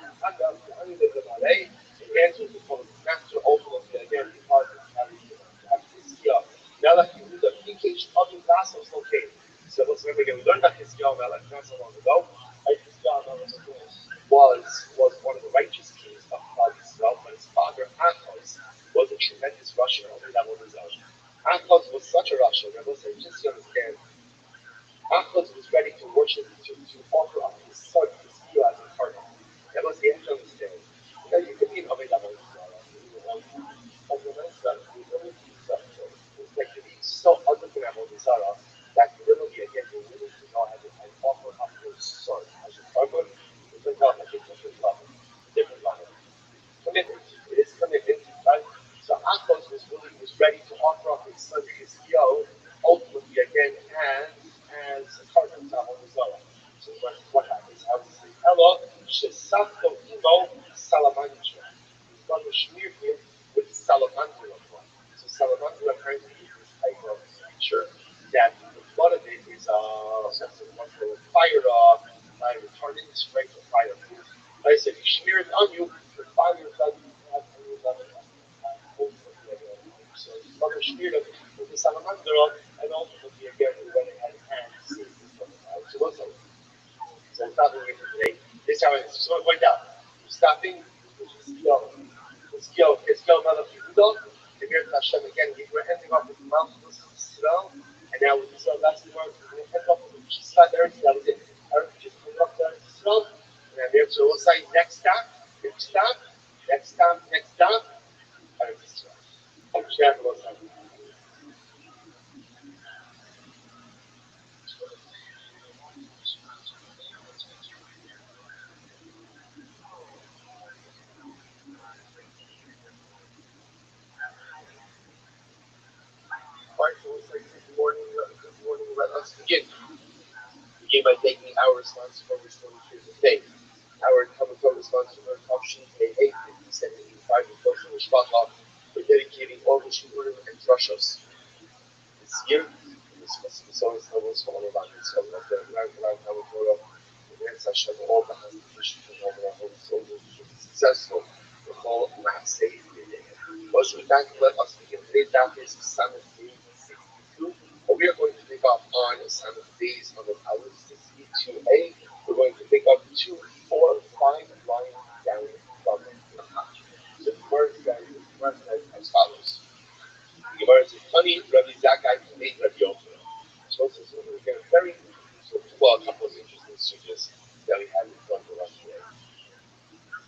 it answers the phone master ultimately again because it carries the Mela Yehuda, Pikesh, Adu Vasos, okay. So let's remember again, we learned about Hiskiah Melech not so long ago. Hiskiah Melech was one of the righteous kings of Israel, but his father Achaz was a tremendous Russian. Only that one was Achaz was such a Russian. Now listen, just to understand, Achaz was ready to worship, to offer up his son Hiskiah as a partner. That was the end to understand. You could be an Avodah it's like to be so undeniable Sarah that literally again you're willing to go ahead and offer up your son as a carbon, it's like a different level. Different level. Commitment. It is commitment, right? So Achaz was ready to offer up his son Hiskiah ultimately again as a carbon level Sarah. So what happens? I would say, Ella, Shesakto Imo Salamandra. His mother smeared him with salamandra blood. So salamandra apparently is this type of creature that the blood of it is what's the fire retardant, right? For fire food. Like I said, he smear it on you, the fire doesn't have any level of so his mother smeared him with the salamandra, and ultimately again he went ahead and saved his mother. So what's up? So it's not moving today. This is how it's just going to point out. Stopping, which is skill. Skill, not a few. Emir Hashem again, we're ending up with Mount Israel, and now with Israel, last word, we're going to end up with Chisra Eretz, that was it. Eretz just ended up to Eretz Israel, and then so we'll say next stop, next stop, Eretz Israel. Share the most time. All right, so we'll say good morning, let us begin. Begin by taking our response for this 23 today. Our Talmud Torah response to Tavshin Pei 5785 in Kosher Mishpacha for dedicating all the Shurim and Drushos this year. This was the song that was for all of us. So that the Ran Talmud Torah, the Ran Sashem, all the Hasidic and all the whole soldiers should be successful. The whole Maaseh Yidei. Most of the time, let us begin. Today's daf is Sabbath day 62. But we are going to pick up on Sabbath days on the Aleph 62a. We're going to pick up 2, 4, 5 lines down from the top. So the Gemara says as follows. The Gemara says, Tani Rabbi Zakkai made Rabbi Yochanan. So we're going to get a very, well, a couple of interesting suggestions that we have in front of us today.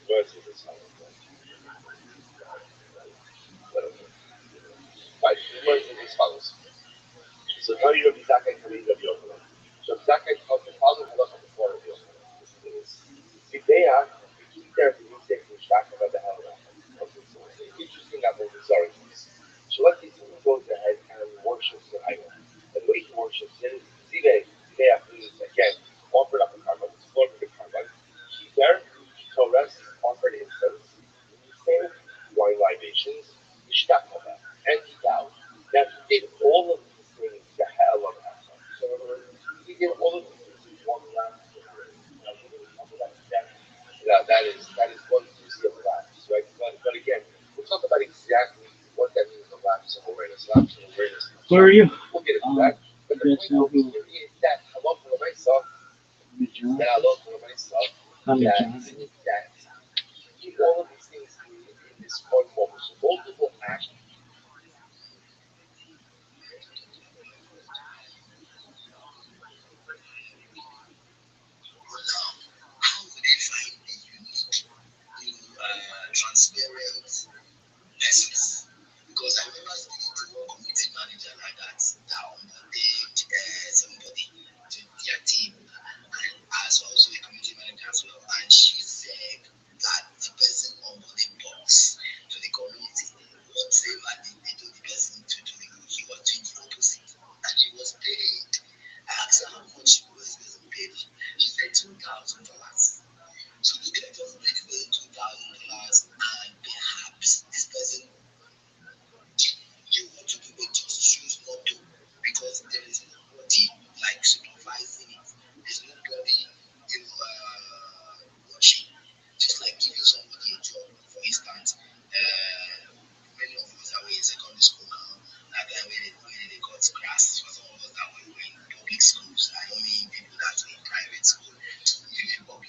The Gemara says as follows. Right. Did they approve again? Offered up a carbon, explored the carbon. He there, Torres offered incense, incense, wine libations, Ishtapava, and he vowed. Now he did all of these things to hell of Asa. So in other words, he did all of these things in one last year. Now we're going to talk about exactly that is one theory of lapse, right? But again, we'll talk about exactly what that means, the lapse of awareness, lapse of awareness. Where are you? We'll get into that. But the point over here is that Allah for myself, that Allah for myself, that he did all of these things in this one moment. So multiple actions. How would they find the unique, transparent lessons? Because I remember speaking to one community manager like that onboarded somebody to their team, and as also a community manager as well. And she said that the person onboarded box to the community, whatever they told the person to do, he was doing the opposite, and he was paid. I asked her how much was this person paid. She said $2,000. So you can just pay the person $2,000, and perhaps this person you want to do it, just choose not to, because there is nobody like supervising it. There's nobody, watching. Just like giving somebody a job, for instance. Many of us are in secondary school now. That time when they got grass, for some of us that were in public schools, I don't mean people that were in private school. If you were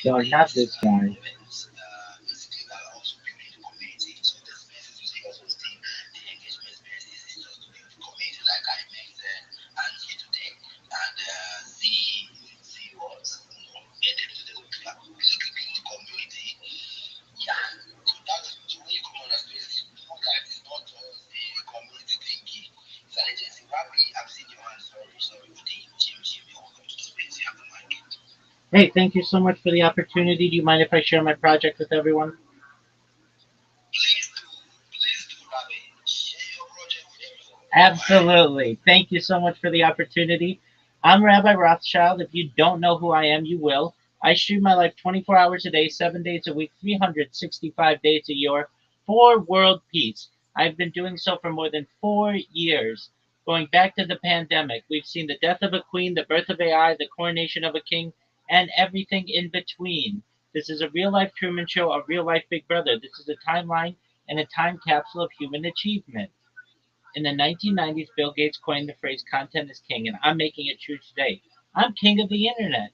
No, not this guy. events, basically also building the community. So the space is to help sustain the engagement space is just to build the community, like I mentioned, and here today, and see what's added to the basically build the community. Yeah. So that's so when you come on a space, you guys it's not just a community thingy. It's an agency. Rabbi, I've seen your hand. Sorry. Good day, Jim. You're welcome to the space. You have the mic. Hey, thank you so much for the opportunity. Do you mind if I share my project with everyone? Please do, Rabbi. Share your project with everyone. Go ahead. Absolutely. Thank you so much for the opportunity. I'm Rabbi Rothschild. If you don't know who I am, you will. I stream my life 24 hours a day, 7 days a week, 365 days a year for world peace. I've been doing so for more than 4 years. Going back to the pandemic, we've seen the death of a queen, the birth of AI, the coronation of a king, and everything in between. This is a real life Truman Show, a real life Big Brother. This is a timeline and a time capsule of human achievement. In the 1990s, Bill Gates coined the phrase content is king, and I'm making it true today. I'm king of the internet.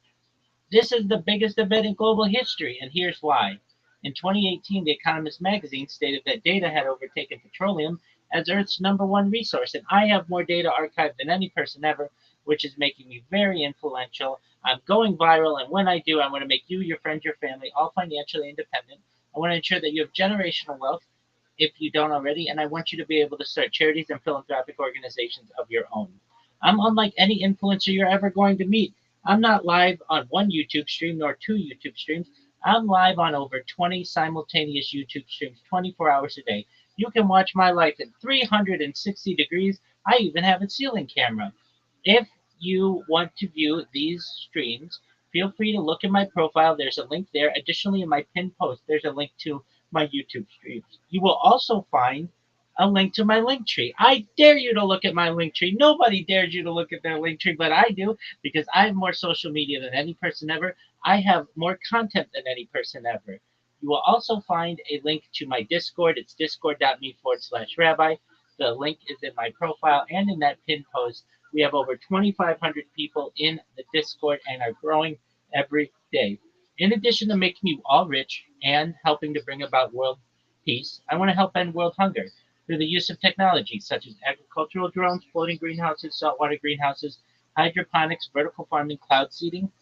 This is the biggest event in global history, and here's why. In 2018, The Economist magazine stated that data had overtaken petroleum as Earth's number one resource, and I have more data archived than any person ever, which is making me very influential. I'm going viral, and when I do, I want to make you, your friends, your family all financially independent. I want to ensure that you have generational wealth if you don't already, and I want you to be able to start charities and philanthropic organizations of your own. I'm unlike any influencer you're ever going to meet. I'm not live on one YouTube stream nor two YouTube streams. I'm live on over 20 simultaneous YouTube streams 24 hours a day. You can watch my life in 360 degrees. I even have a ceiling camera. If you want to view these streams, feel free to look in my profile. There's a link there. Additionally, in my pinned post, there's a link to my YouTube streams. You will also find a link to my link tree. I dare you to look at my link tree. Nobody dares you to look at their link tree, but I do because I have more social media than any person ever. I have more content than any person ever. You will also find a link to my Discord. It's discord.me/rabbi. The link is in my profile and in that pinned post. We have over 2,500 people in the Discord and are growing every day. In addition to making you all rich and helping to bring about world peace, I want to help end world hunger through the use of technology such as agricultural drones, floating greenhouses, saltwater greenhouses, hydroponics, vertical farming, cloud seeding.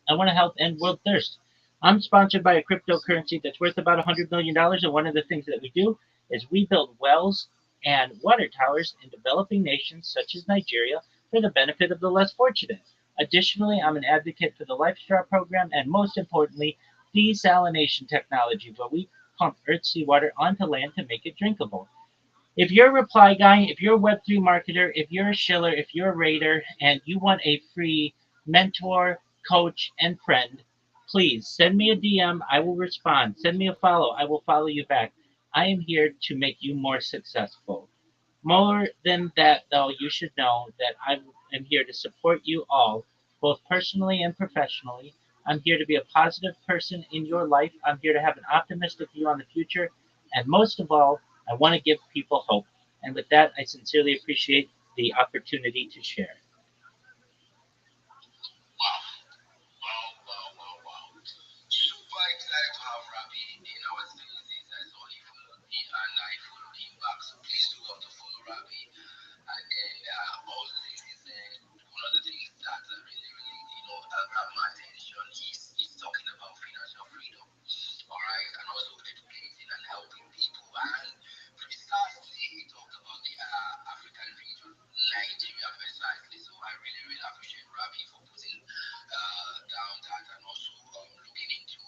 I want to help end world thirst. I'm sponsored by a cryptocurrency that's worth about $100 million, and one of the things that we do is we build wells and water towers in developing nations such as Nigeria for the benefit of the less fortunate. Additionally, I'm an advocate for the LifeStraw program and, most importantly, desalination technology, where we pump earth seawater onto land to make it drinkable. If you're a reply guy, if you're a Web3 marketer, if you're a shiller, if you're a raider, and you want a free mentor, coach, and friend, please send me a DM. I will respond. Send me a follow. I will follow you back. I am here to make you more successful. More than that, though, you should know that I am here to support you all, both personally and professionally. I'm here to be a positive person in your life. I'm here to have an optimistic view on the future. And most of all, I want to give people hope. And with that, I sincerely appreciate the opportunity to share. Wow. Wow. Super excited to have Rabbi in our spaces. I saw he followed me and I followed him back. So please do have to follow Rabbi. And then all the things he said, one of the things that really, grabbed my attention is talking about financial freedom. All right, and also educating and helping people. And precisely, he talked about the African region, Nigeria precisely. So I really appreciate Rabbi for putting down that and also looking into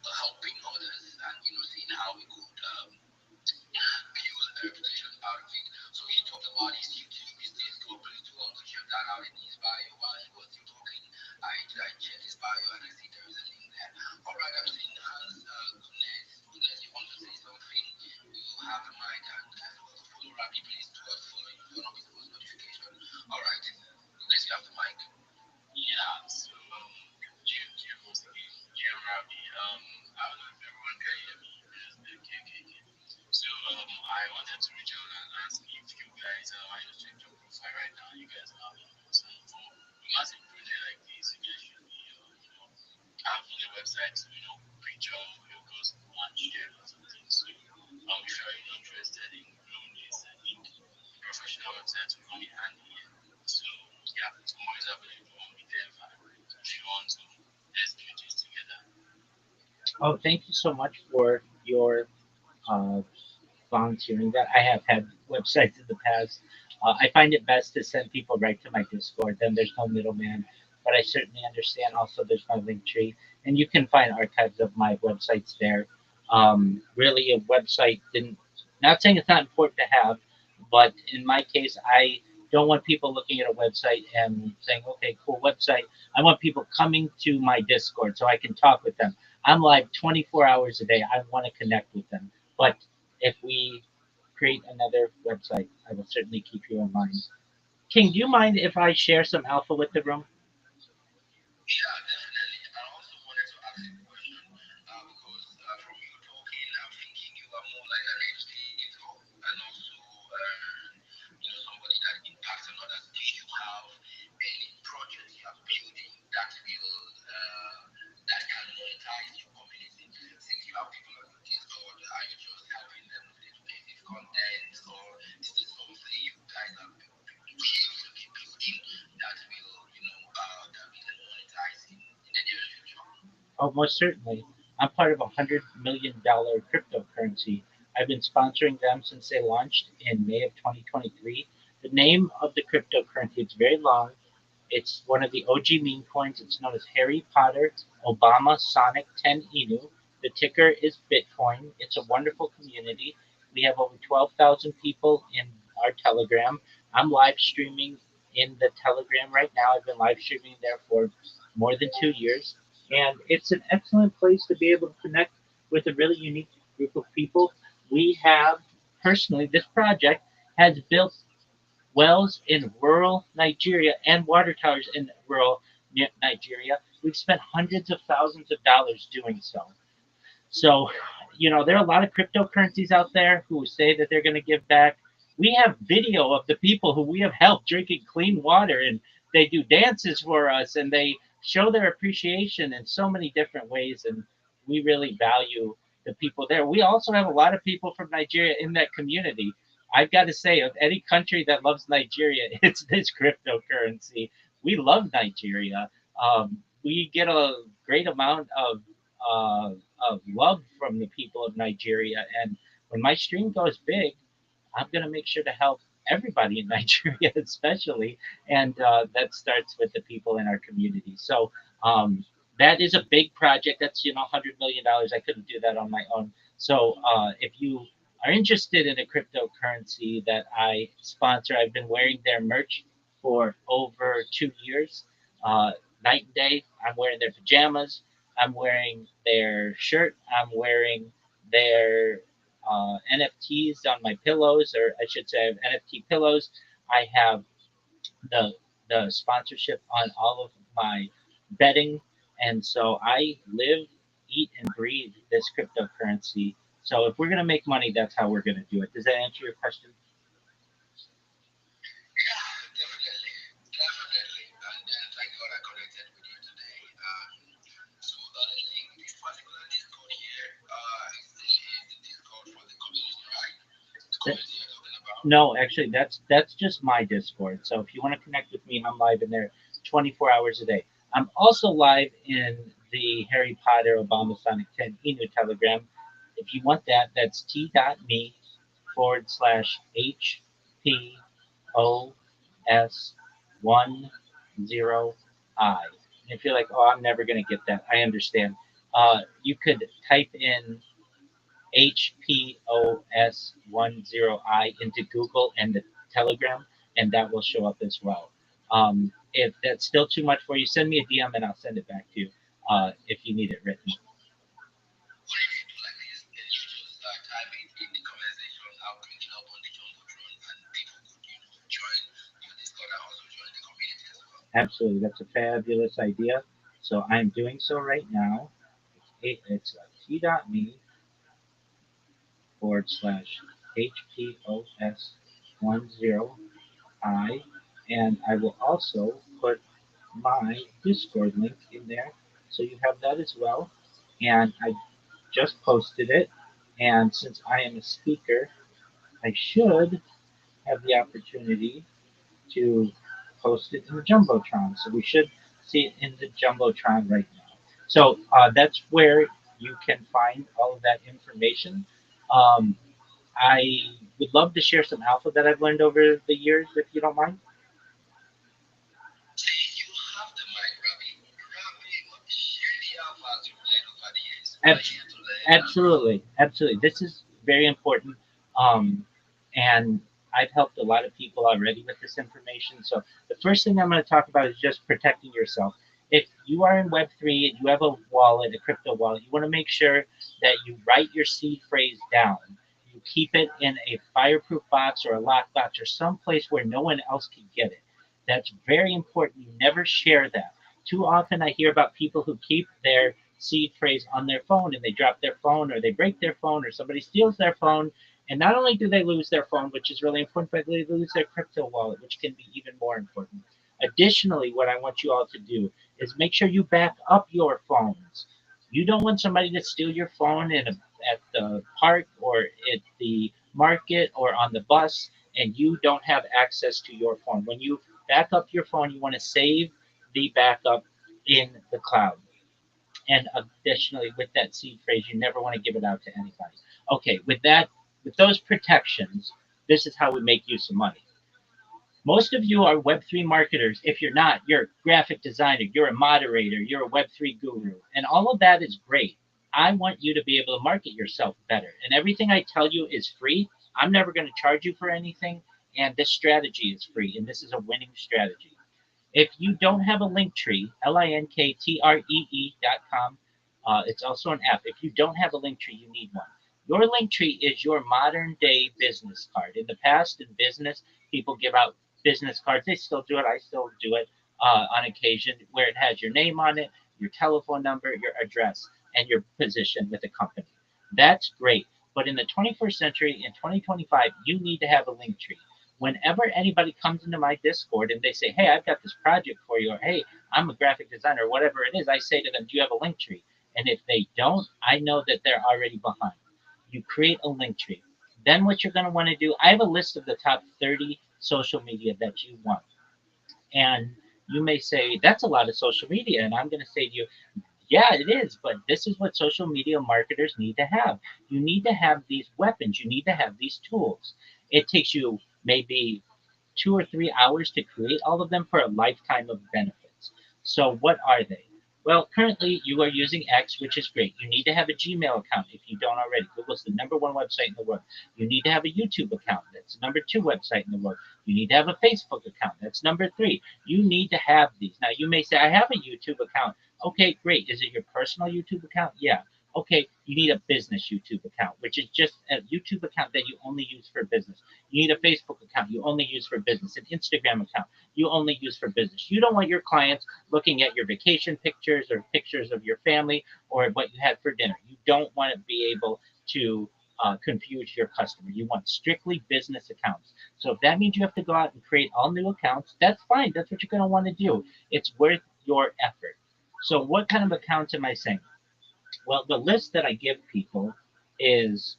helping others and seeing how we could build a reputation out of it. So he talked about his YouTube, his Discord. Please do to check that out in his bio. While he was still talking, I checked his bio and I see there is a link there. All right, I'm seeing Hans Goodness. Goodness, you want to say something? You have the mic and as well to follow Rabbi. Please do follow you, turn on his post notification. All right, Goodness, you have the mic. Yeah, so Jim once again, Jim Rabbi. I don't know if everyone can hear me. Okay. So I wanted to reach out and ask if you guys, I just checked your profile right now. You guys are, for a massive project like this, you guys should be, having a website to picture your gospel and share lots of things. So if you're interested in growing this, I think professional website will come in handy here. So yeah, I'm always available on with them if you want to let's do this together. Oh, thank you so much for your uh, volunteering that. I have had websites in the past. I find it best to send people right to my Discord. Then there's no middleman. But I certainly understand also there's no link tree. And you can find archives of my websites there. Really, a website didn't, not saying it's not important to have, but in my case, I don't want people looking at a website and saying, okay, cool website. I want people coming to my Discord so I can talk with them. I'm live 24 hours a day. I want to connect with them. But if we create another website, I will certainly keep you in mind. King, do you mind if I share some alpha with the room? Yeah, definitely. I also wanted to ask you a question because from you talking, I'm thinking you are more like an educator and also, somebody that impacts on others. Do you have any project you are building that will that can monetize your community? Since you have people on your Discord, are you just helping them with educative content, or is this something you guys are willing to be building that will, that we can monetize in the near future? Oh, most certainly. I'm part of a $100 million cryptocurrency. I've been sponsoring them since they launched in May of 2023. The name of the cryptocurrency, it's very long. It's one of the OG meme coins. It's known as Harry Potter Obama Sonic 10 Inu. The ticker is Bitcoin. It's a wonderful community. We have over 12,000 people in our Telegram. I'm live streaming in the Telegram right now. I've been live streaming there for more than 2 years. And it's an excellent place to be able to connect with a really unique group of people. We have, personally, this project has built wells in rural Nigeria and water towers in rural Nigeria. We've spent hundreds of thousands of dollars doing so. So, there are a lot of cryptocurrencies out there who say that they're going to give back. We have video of the people who we have helped drinking clean water, and they do dances for us, and they show their appreciation in so many different ways. And we really value the people there. We also have a lot of people from Nigeria in that community. I've got to say, of any country that loves Nigeria, it's this cryptocurrency. We love Nigeria. We get a great amount uh, of love from the people of Nigeria. And when my stream goes big, I'm going to make sure to help everybody in Nigeria, especially. And that starts with the people in our community. So that is a big project. That's, $100 million. I couldn't do that on my own. So if you are interested in a cryptocurrency that I sponsor, I've been wearing their merch for over 2 years. Night and day, I'm wearing their pajamas. I'm wearing their shirt. I'm wearing their NFTs on my pillows, or I should say, I have NFT pillows. I have the sponsorship on all of my bedding, and so I live, eat, and breathe this cryptocurrency. So if we're gonna make money, that's how we're gonna do it. Does that answer your question? Yeah, definitely, definitely. And then thank God I connected with you today. So the link, this particular Discord here, is the Discord for the community, right? The That, community you're talking about. no, actually, that's just my Discord. So if you want to connect with me, I'm live in there 24 hours a day. I'm also live in the Harry Potter Obama Sonic 10 Inu Telegram. If you want that, that's t.me/HPOS10I. And if you're like, oh, I'm never going to get that, I understand. You could type in HPOS10I into Google and the Telegram, and that will show up as well. If that's still too much for you, send me a DM and I'll send it back to you if you need it written. What if you do like this? Then you just type it in the comment section. I'll bring it up on the Jumbotron, and people could, join your Discord and also join the community as well. Absolutely, that's a fabulous idea. So I'm doing so right now. It's t.me /HPOS10I, and I will also put my Discord link in there. So you have that as well. And I just posted it. And since I am a speaker, I should have the opportunity to post it in the Jumbotron. So we should see it in the Jumbotron right now. So that's where you can find all of that information. Um, I would love to share some alpha that I've learned over the years, if you don't mind. Say you have the mic, Rabbi. Rabbi, share the alpha as you've learned over the years. We're Ab- here to learn and grow. Absolutely, absolutely. This is very important, um, and I've helped a lot of people already with this information. So the first thing I'm going to talk about is just protecting yourself. If you are in Web3 and you have a wallet, a crypto wallet, you want to make sure that you write your seed phrase down. You keep it in a fireproof box or a locked box or someplace where no one else can get it. That's very important. You never share that. Too often I hear about people who keep their seed phrase on their phone and they drop their phone or they break their phone or somebody steals their phone. And not only do they lose their phone, which is really important, but they lose their crypto wallet, which can be even more important. Additionally, what I want you all to do is make sure you back up your phones. You don't want somebody to steal your phone at the park or at the market or on the bus and you don't have access to your phone. When you back up your phone, you want to save the backup in the cloud. And additionally, with that seed phrase, you never want to give it out to anybody. Okay, with those protections, this is how we make use of money. Most of you are Web3 marketers. If you're not, you're a graphic designer, you're a moderator, you're a Web3 guru, and all of that is great. I want you to be able to market yourself better. And everything I tell you is free. I'm never going to charge you for anything. And this strategy is free. And this is a winning strategy. If you don't have a link tree, linkttree.com, it's also an app. If you don't have a link tree, you need one. Your link tree is your modern day business card. In the past, in business, people give out business cards. They still do it. I still do it on occasion, where it has your name on it, your telephone number, your address, and your position with the company. That's great. But in the 21st century, in 2025, you need to have a link tree. Whenever anybody comes into my Discord and they say, "Hey, I've got this project for you," or "Hey, I'm a graphic designer," or whatever it is, I say to them, "Do you have a link tree?" And if they don't, I know that they're already behind. You create a link tree. Then what you're going to want to do, I have a list of the top 30 social media that you want. And you may say, "That's a lot of social media." And I'm going to say to you, "Yeah, it is, but this is what social media marketers need to have. You need to have these weapons, you need to have these tools." It takes you maybe 2 or 3 hours to create all of them for a lifetime of benefits. So, what are they? Well, currently you are using X, which is great. You need to have a Gmail account if you don't already. Google's the number one website in the world. You need to have a YouTube account. That's the number two website in the world. You need to have a Facebook account. That's number three. You need to have these. Now, you may say, "I have a YouTube account." Okay, great. Is it your personal YouTube account? Yeah. Okay, you need a business YouTube account, which is just a YouTube account that you only use for business. You need a Facebook account you only use for business, an Instagram account you only use for business. You don't want your clients looking at your vacation pictures or pictures of your family or what you had for dinner. You don't want to be able to confuse your customer. You want strictly business accounts. So if that means you have to go out and create all new accounts, that's fine. That's what you're going to want to do. It's worth your effort. So what kind of accounts am I saying? Well, the list that I give people is,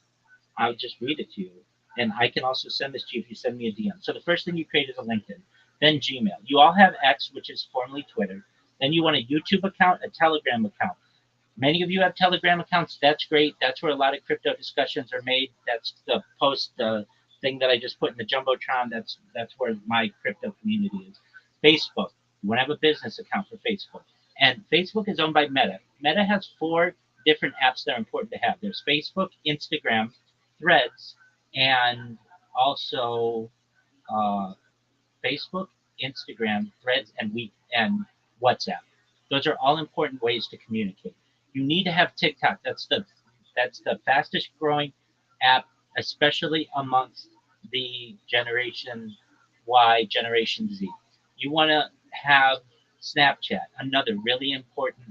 I'll just read it to you. And I can also send this to you if you send me a DM. So the first thing you create is a LinkedIn, then Gmail. You all have X, which is formerly Twitter. Then you want a YouTube account, a Telegram account. Many of you have Telegram accounts. That's great. That's where a lot of crypto discussions are made. That's the post, the thing that I just put in the Jumbotron. That's where my crypto community is. Facebook. You want to have a business account for Facebook. And Facebook is owned by Meta. Meta has four different apps that are important to have. There's Facebook, Instagram, Threads, and also uh, Facebook, Instagram, Threads, and WhatsApp. Those are all important ways to communicate. You need to have TikTok. That's the fastest growing app, especially amongst the Generation Y, Generation Z. You want to have Snapchat, another really important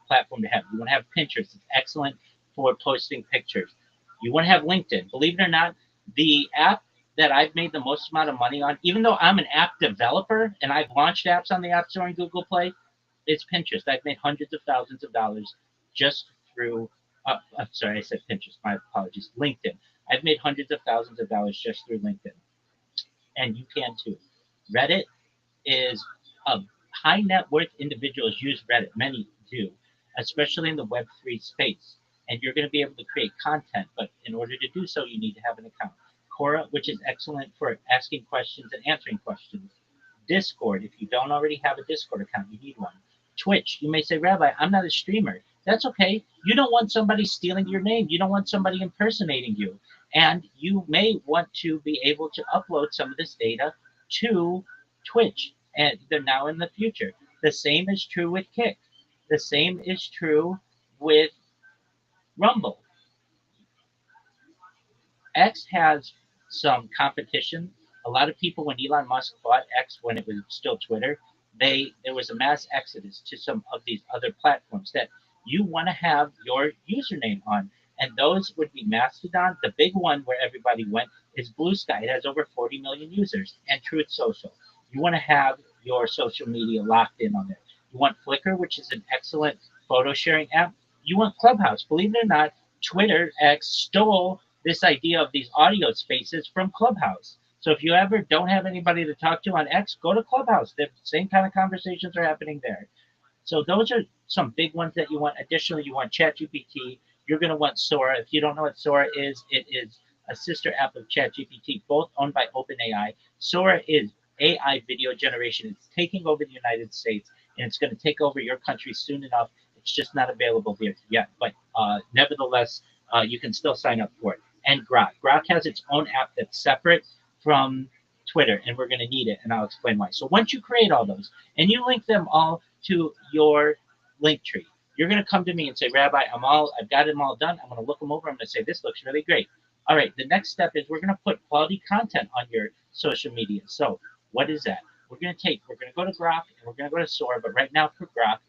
platform to have. You want to have Pinterest. It's excellent for posting pictures. You want to have LinkedIn. Believe it or not, the app that I've made the most amount of money on, even though I'm an app developer and I've launched apps on the App Store and Google Play, It's Pinterest. I've made hundreds of thousands of dollars just through. Sorry, I said Pinterest. My apologies. LinkedIn. I've made hundreds of thousands of dollars just through LinkedIn, and you can too. Reddit is high net worth individuals use Reddit. Many do, especially in the Web3 space. And you're going to be able to create content, but in order to do so, you need to have an account. Quora, which is excellent for asking questions and answering questions. Discord, if you don't already have a Discord account, you need one. Twitch, you may say, Rabbi, I'm not a streamer. That's okay. You don't want somebody stealing your name. You don't want somebody impersonating you. And you may want to be able to upload some of this data to Twitch, and they're now in the future. The same is true with Kick. The same is true with Rumble. X has some competition. A lot of people, when Elon Musk bought X when it was still Twitter, there was a mass exodus to some of these other platforms that you want to have your username on, and those would be Mastodon. The big one where everybody went is Blue Sky. It has over 40 million users, and Truth Social. You want to have your social media locked in on there. You want Flickr, which is an excellent photo sharing app. You want Clubhouse. Believe it or not, Twitter X stole this idea of these audio spaces from Clubhouse. So if you ever don't have anybody to talk to on X, go to Clubhouse. The same kind of conversations are happening there. So those are some big ones that you want. Additionally, you want ChatGPT. You're going to want Sora. If you don't know what Sora is, it is a sister app of ChatGPT, both owned by OpenAI. Sora is AI video generation. It's taking over the United States, and it's going to take over your country soon enough. It's just not available here yet, but nevertheless, you can still sign up for it. And Grok. Grok has its own app that's separate from Twitter, and we're going to need it, and I'll explain why. So once you create all those, and you link them all to your link tree, you're going to come to me and say, Rabbi, I've got them all done. I'm going to look them over. I'm going to say, this looks really great. All right, the next step is we're going to put quality content on your social media. So what is that? We're going to go to Grok, and we're going to go to Sora, but right now for Grok,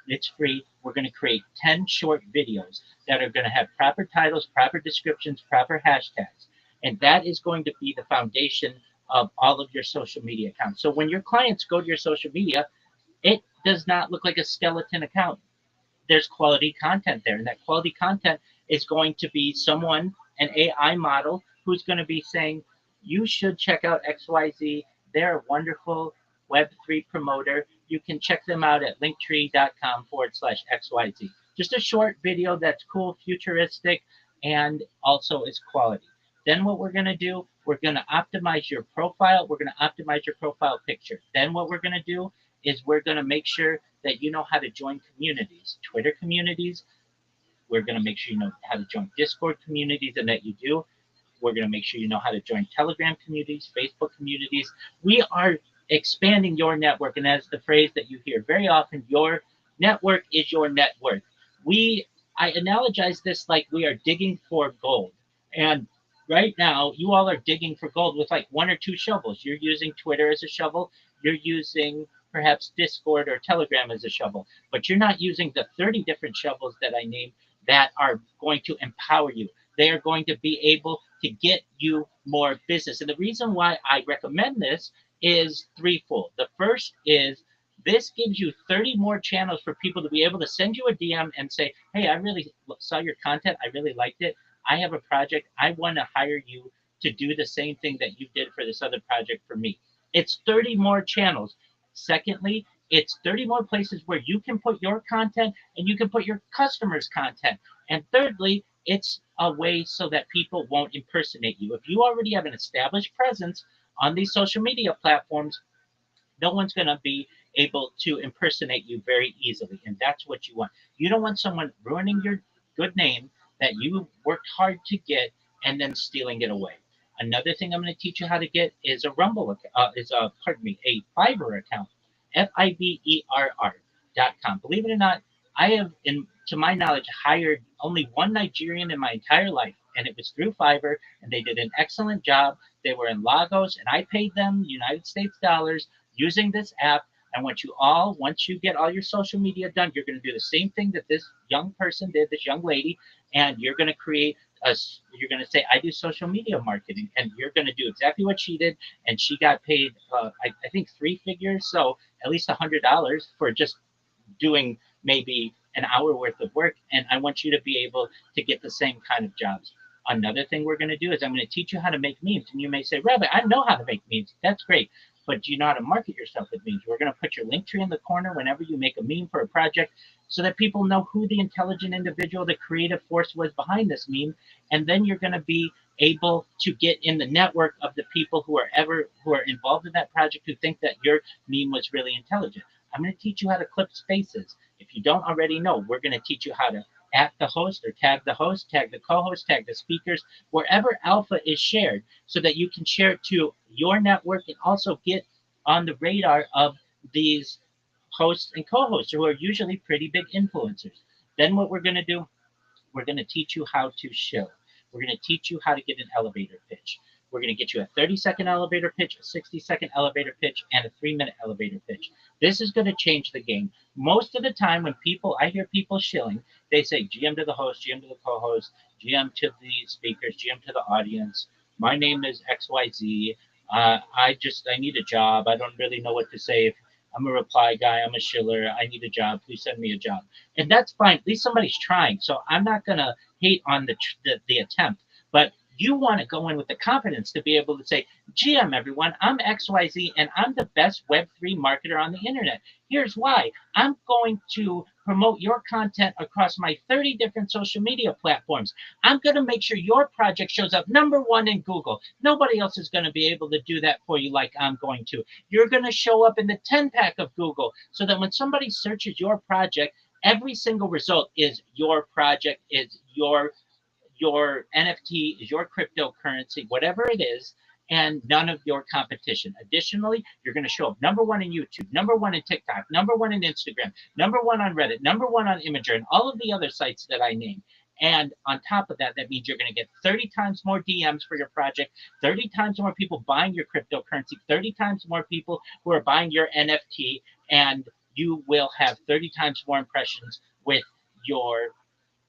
it's free. We're going to create 10 short videos that are going to have proper titles, proper descriptions, proper hashtags. And that is going to be the foundation of all of your social media accounts. So when your clients go to your social media, it does not look like a skeleton account. There's quality content there, and that quality content is going to be someone, an AI model, who's going to be saying, you should check out XYZ. They're a wonderful Web3 promoter. You can check them out at linktree.com/XYZ. Just a short video that's cool, futuristic, and also is quality. Then what we're going to do, we're going to optimize your profile. We're going to optimize your profile picture. Then what we're going to do is we're going to make sure that you know how to join communities, Twitter communities. We're going to make sure you know how to join Discord communities, and that you do. We're going to make sure you know how to join Telegram communities, Facebook communities. We are expanding your network, and that's the phrase that you hear very often. Your network is your net worth. I analogize this like we are digging for gold. And right now, you all are digging for gold with like one or two shovels. You're using Twitter as a shovel. You're using perhaps Discord or Telegram as a shovel, but you're not using the 30 different shovels that I named that are going to empower you. They are going to be able to get you more business. And the reason why I recommend this is threefold. The first is this gives you 30 more channels for people to be able to send you a DM and say, hey, I really saw your content. I really liked it. I have a project. I want to hire you to do the same thing that you did for this other project for me. It's 30 more channels. Secondly, it's 30 more places where you can put your content and you can put your customers' content. And thirdly, it's a way so that people won't impersonate you. If you already have an established presence on these social media platforms, no one's going to be able to impersonate you very easily. And that's what you want. You don't want someone ruining your good name that you worked hard to get and then stealing it away. Another thing I'm going to teach you how to get is a a Fiverr account, Fiverr.com. Believe it or not, I have, to my knowledge, hired only one Nigerian in my entire life, and it was through Fiverr, and they did an excellent job. They were in Lagos, and I paid them United States dollars using this app. I want you all, once you get all your social media done, you're going to do the same thing that this young person did, this young lady, and you're going to you're going to say, I do social media marketing, and you're going to do exactly what she did, and she got paid, I think 3 figures, so at least $100 for just doing maybe an hour worth of work, and I want you to be able to get the same kind of jobs. Another thing we're going to do is I'm going to teach you how to make memes. And you may say, Rabbi, I know how to make memes. That's great. But do you know how to market yourself with memes? We're going to put your link tree in the corner whenever you make a meme for a project so that people know who the intelligent individual, the creative force was behind this meme. And then you're going to be able to get in the network of the people who are involved in that project who think that your meme was really intelligent. I'm going to teach you how to clip spaces. If you don't already know, we're going to teach you how to at the host or tag the host, tag the co-host, tag the speakers, wherever alpha is shared, so that you can share it to your network and also get on the radar of these hosts and co-hosts who are usually pretty big influencers. Then what we're going to do, we're going to teach you how to show. We're going to teach you how to get an elevator pitch. We're going to get you a 30-second elevator pitch, a 60-second elevator pitch, and a 3-minute elevator pitch. This is going to change the game. Most of the time, when I hear people shilling, they say GM to the host, GM to the co host, GM to the speakers, GM to the audience. My name is XYZ. I need a job. I don't really know what to say. If I'm a reply guy, I'm a shiller. I need a job. Please send me a job, and that's fine. At least somebody's trying. So I'm not gonna hate on the attempt, but you want to go in with the confidence to be able to say, GM, everyone, I'm XYZ and I'm the best Web3 marketer on the internet. Here's why. I'm going to promote your content across my 30 different social media platforms. I'm going to make sure your project shows up #1 in Google. Nobody else is going to be able to do that for you like I'm going to. You're going to show up in the 10 pack of Google so that when somebody searches your project, every single result is your project, is your NFT, is your cryptocurrency, whatever it is, and none of your competition. Additionally, you're going to show up #1 in YouTube, #1 in TikTok, #1 in Instagram, #1 on Reddit, #1 on Imager, and all of the other sites that I name. And on top of that, that means you're going to get 30 times more DMs for your project, 30 times more people buying your cryptocurrency, 30 times more people who are buying your NFT, and you will have 30 times more impressions with your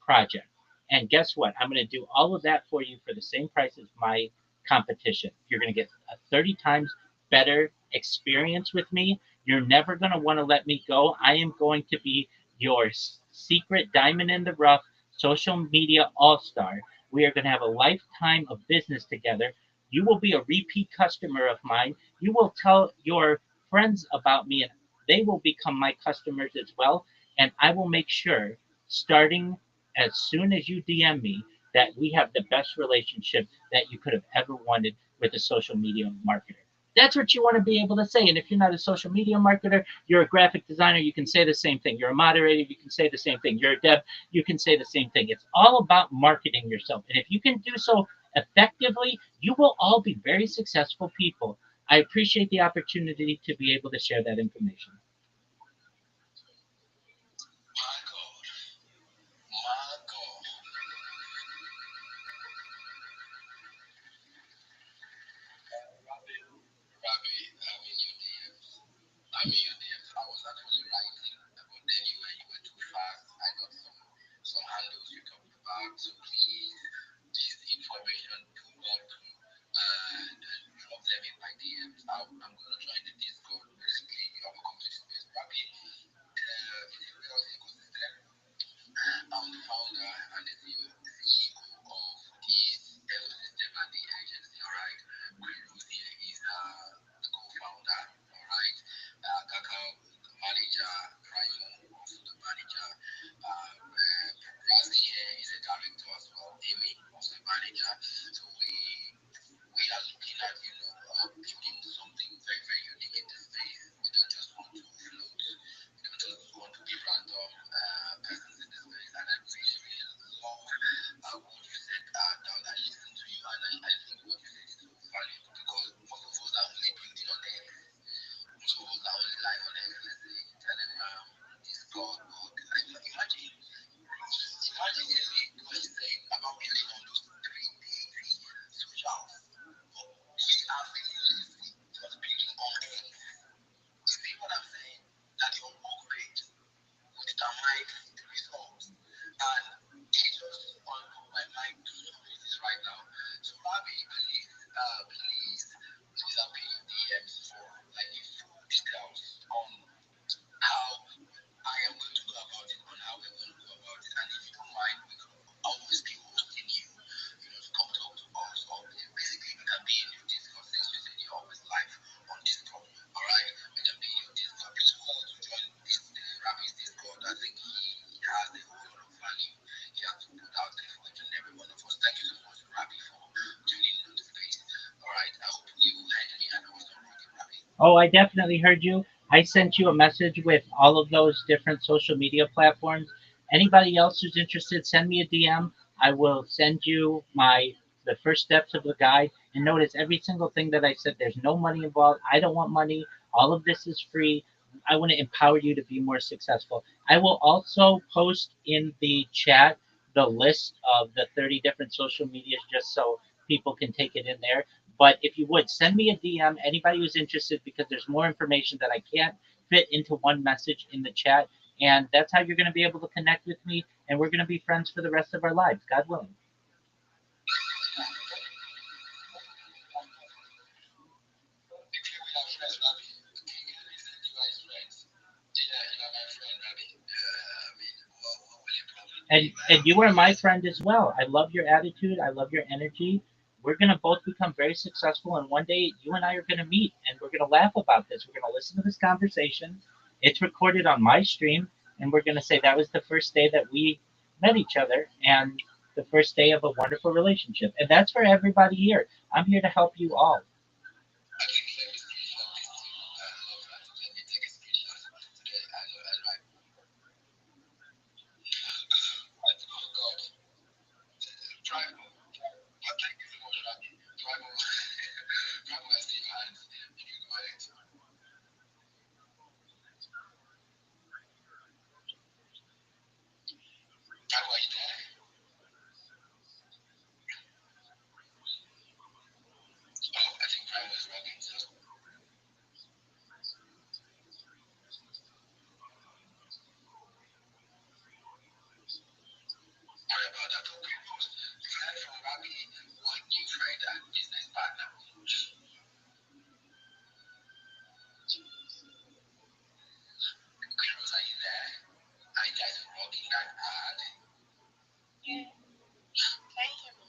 project. And guess what? I'm going to do all of that for you for the same price as my competition. You're going to get a 30 times better experience with me. You're never going to want to let me go. I am going to be your secret diamond in the rough social media all star. We are going to have a lifetime of business together. You will be a repeat customer of mine. You will tell your friends about me, and they will become my customers as well. And I will make sure, starting as soon as you DM me, that we have the best relationship that you could have ever wanted with a social media marketer. That's what you want to be able to say. And if you're not a social media marketer, you're a graphic designer, you can say the same thing. You're a moderator, you can say the same thing. You're a dev, you can say the same thing. It's all about marketing yourself. And if you can do so effectively, you will all be very successful people. I appreciate the opportunity to be able to share that information. My God. My God. Rabbi, I'm in your DMs. I'm in your DMs. I was actually writing, but then you were too fast. I got some handles you talked about. So please, this information, do not drop them in my DMs. I'm going to join the Discord. Basically, you have a conversation Oh, I definitely heard you. I sent you a message with all of those different social media platforms. Anybody else who's interested, send me a DM. I will send you my the first steps of the guide. And notice every single thing that I said. There's no money involved. I don't want money. All of this is free. I want to empower you to be more successful. I will also post in the chat the list of the 30 different social medias just so people can take it in there. But if you would send me a DM, anybody who's interested, because there's more information that I can't fit into one message in the chat. And that's how you're going to be able to connect with me. And we're going to be friends for the rest of our lives, God willing. If you will have friends, Rabbi, okay, you listen, you are his friends. Yeah, you are my friend, Rabbi. I mean, what will your problem be? And you are my friend as well. I love your attitude. I love your energy. We're going to both become very successful. And one day you and I are going to meet and we're going to laugh about this. We're going to listen to this conversation. It's recorded on my stream. And we're going to say that was the first day that we met each other and the first day of a wonderful relationship. And that's for everybody here. I'm here to help you all. Okay, let me screenshot this thing. I love that. Let me take a screenshot. Today, I like, oh God, tribal. But thank you so much, Rabbi. Tribal, tribal, I see your hands. You can go ahead. Tribal, are you there? Oh, I think tribal is working, so sorry about that. Okay, folks. You've heard from Rabbi, one new friend and business partner. Heroes, are you there? Are you guys rocking that hard? Yeah. Can you hear me?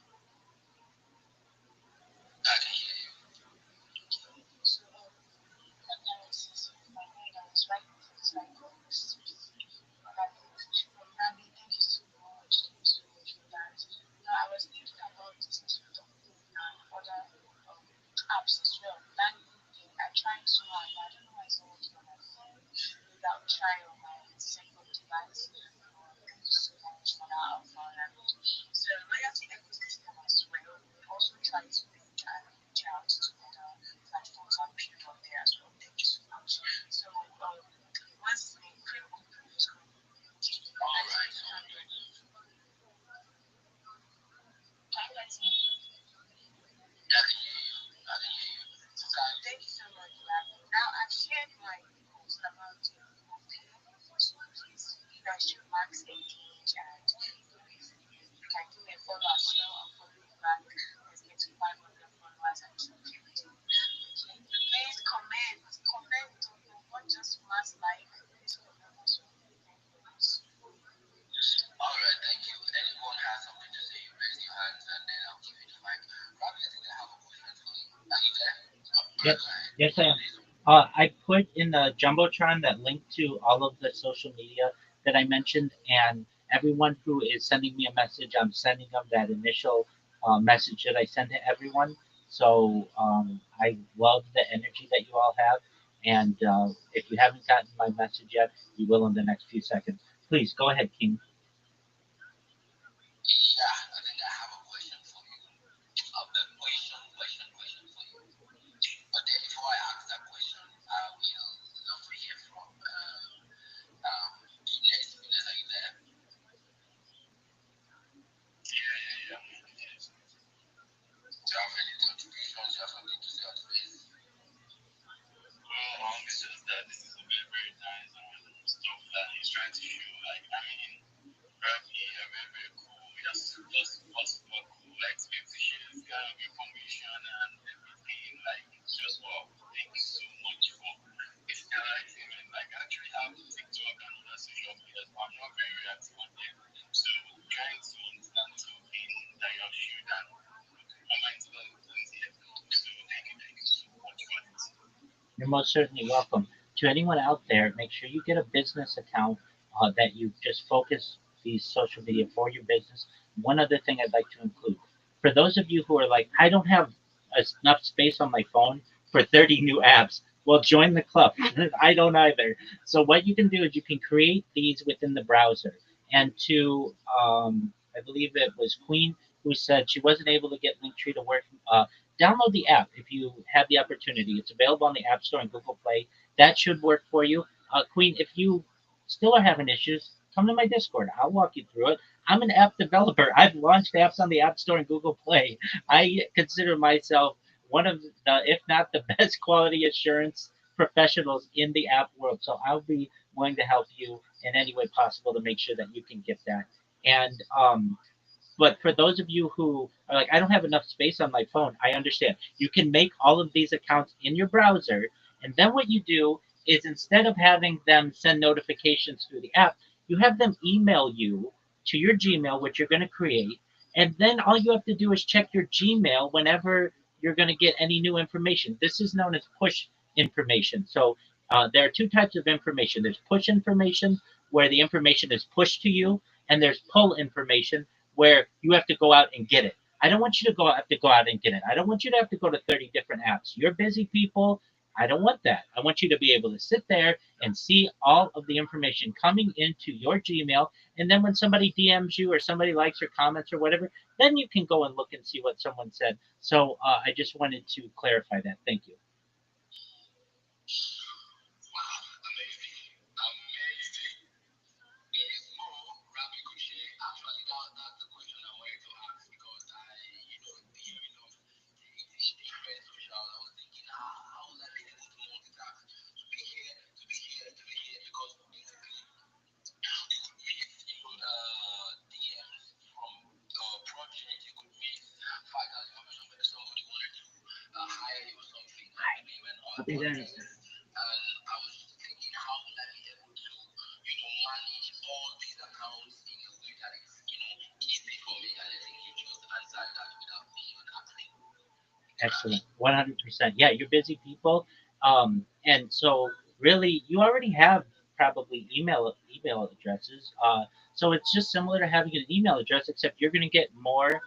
I can hear you. Okay. So, what I was in my mind, I was writing things like, oh, this is Rabbi, Rabbi, thank you so much. Thank you so much for that. I was thinking about this TikTok thing and other apps as well. That new thing, I tried so hard, but I don't know why it's not working on my phone. Maybe I'll try on my second device. Thank you so much for that offer, Rabbi. So, loyalty ecosystem as well. We also try to build and reach out to other platforms and people out there as well. Thank you so much. So, what's the name? Previous group. All right. Can you guys hear me? I can hear you. I can hear you. So, thank you so much, Rabbi. Now, I've shared my post about your profile. So, please, you guys should max engage and please, you can give me a follow as well. I'll follow you back. Let's get to 500 followers and 250. Okay. Please comment, not just mass like. Please comment as well. Thank you guys. All right, thank you. Anyone has something to say, raise your hands and then I'll give you the mic. Rabbi, I think I have a question for you. Are you there? Go Yes, ahead. yes, I am. I put in the jumbotron that link to all of the social media that I mentioned, and everyone who is sending me a message, I'm sending them that initial message that I send to everyone. So I love the energy that you all have, and if you haven't gotten my message yet, you will in the next few seconds. Please go ahead, King. Yeah, I think I have a question for you. Question for you. But then before I ask that question, I will love to hear from Ines. Ines, are you there? Yeah, yeah, yeah. Yes. Do you have any contributions? Do you have something to say on space? It's just that this is a very, very nice stuff that he's trying to show. Like, I mean, Rabbi, very, very cool. Just super cool. Like, expectations, kind of information and everything. Like, it's just wow. Thank you so much for digitalizing and, like, I actually have TikTok and other social media, but I'm not very reactive on them. So, trying to understand something that you have shared and my mind's a little here. So, thank you so much for this. You're most certainly welcome. To anyone out there, make sure you get a business account that you just focus these social media for your business. One other thing I'd like to include for those of you who are like, I don't have enough space on my phone for 30 new apps. Well, join the club. I don't either. So what you can do is you can create these within the browser. And to, I believe it was Queen who said she wasn't able to get Linktree to work. Download the app if you have the opportunity. It's available on the App Store and Google Play. That should work for you. Queen, if you still are having issues, come to my Discord. I'll walk you through it. I'm an app developer. I've launched apps on the App Store and Google Play. I consider myself one of the, if not the best quality assurance professionals in the app world. So I'll be willing to help you in any way possible to make sure that you can get that. And but for those of you who are like, I don't have enough space on my phone, I understand. You can make all of these accounts in your browser. And then what you do is instead of having them send notifications through the app, you have them email you to your Gmail, which you're going to create. And then all you have to do is check your Gmail whenever you're going to get any new information. This is known as push information. So there are two types of information. There's push information, where the information is pushed to you, and there's pull information, where you have to go out and get it. I don't want you to have to go out and get it. I don't want you to have to go to 30 different apps. You're busy people. I don't want that. I want you to be able to sit there and see all of the information coming into your Gmail. And then when somebody DMs you or somebody likes or comments or whatever, then you can go and look and see what someone said. So I just wanted to clarify that. Thank you. Wow, amazing. Amazing. There is more Rabbi could share. Actually, that's the question I wanted to ask because hearing of the different social, I was thinking, how will I be able to multitask? To be here, because basically you could miss, DMs from project. You could miss vital information whether somebody wanted to hire you or something, I believe, and all this. And I was thinking, how will I be able to, manage all these accounts in a way that is, easy for me? And I think you just answered that without me even asking. Excellent. 100%. Yeah, you're busy people. And so really you already have probably email addresses. So it's just similar to having an email address, except you're going to get more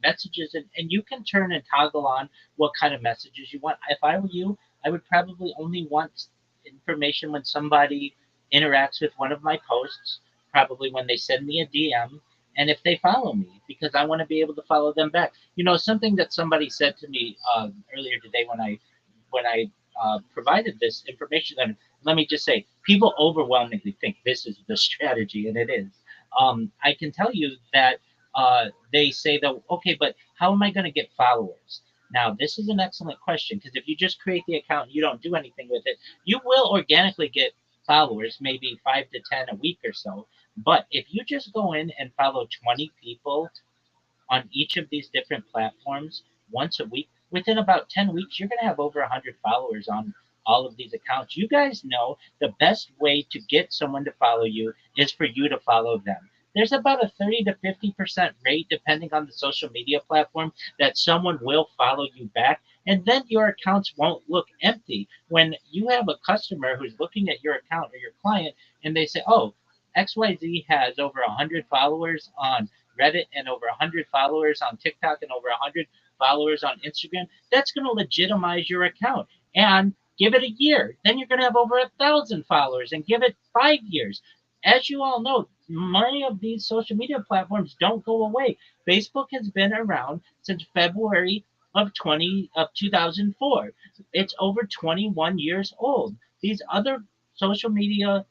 messages, and you can turn and toggle on what kind of messages you want. If I were you, I would probably only want information when somebody interacts with one of my posts, probably when they send me a DM, and if they follow me, because I want to be able to follow them back. Something that somebody said to me earlier today when I provided this information. And let me just say, people overwhelmingly think this is the strategy, and it is. I can tell you that they say that, okay, but how am I going to get followers? Now, this is an excellent question, because if you just create the account and you don't do anything with it, you will organically get followers, maybe 5 to 10 a week or so. But if you just go in and follow 20 people on each of these different platforms once a week, within about 10 weeks, you're going to have over 100 followers on all of these accounts. You guys know the best way to get someone to follow you is for you to follow them. There's about a 30 to 50% rate, depending on the social media platform, that someone will follow you back. And then your accounts won't look empty. When you have a customer who's looking at your account or your client and they say, oh, XYZ has over 100 followers on Reddit and over 100 followers on TikTok and over 100 followers on Instagram, that's going to legitimize your account. And give it a year, then you're going to have over 1,000 followers. And give it 5 years. As you all know, many of these social media platforms don't go away. Facebook has been around since February of 2004. It's over 21 years old. These other social media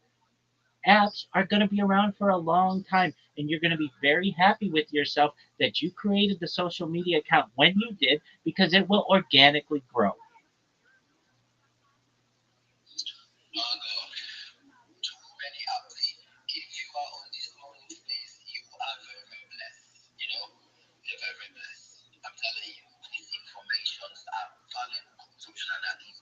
apps are going to be around for a long time, and you're going to be very happy with yourself that you created the social media account when you did, because it will organically grow. My God, too many updates. If you are on this morning space, you are very, very blessed. You're very, very blessed. I'm telling you, these informations are valuable consumption, and that is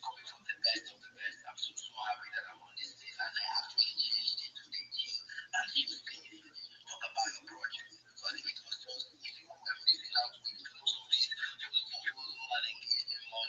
coming from the best of the best. I'm so, so happy that I'm on this space, and I actually changed it to the you and you space. Talk about your project. Because if it was just, if you were missing out with most of these, people who are engaging more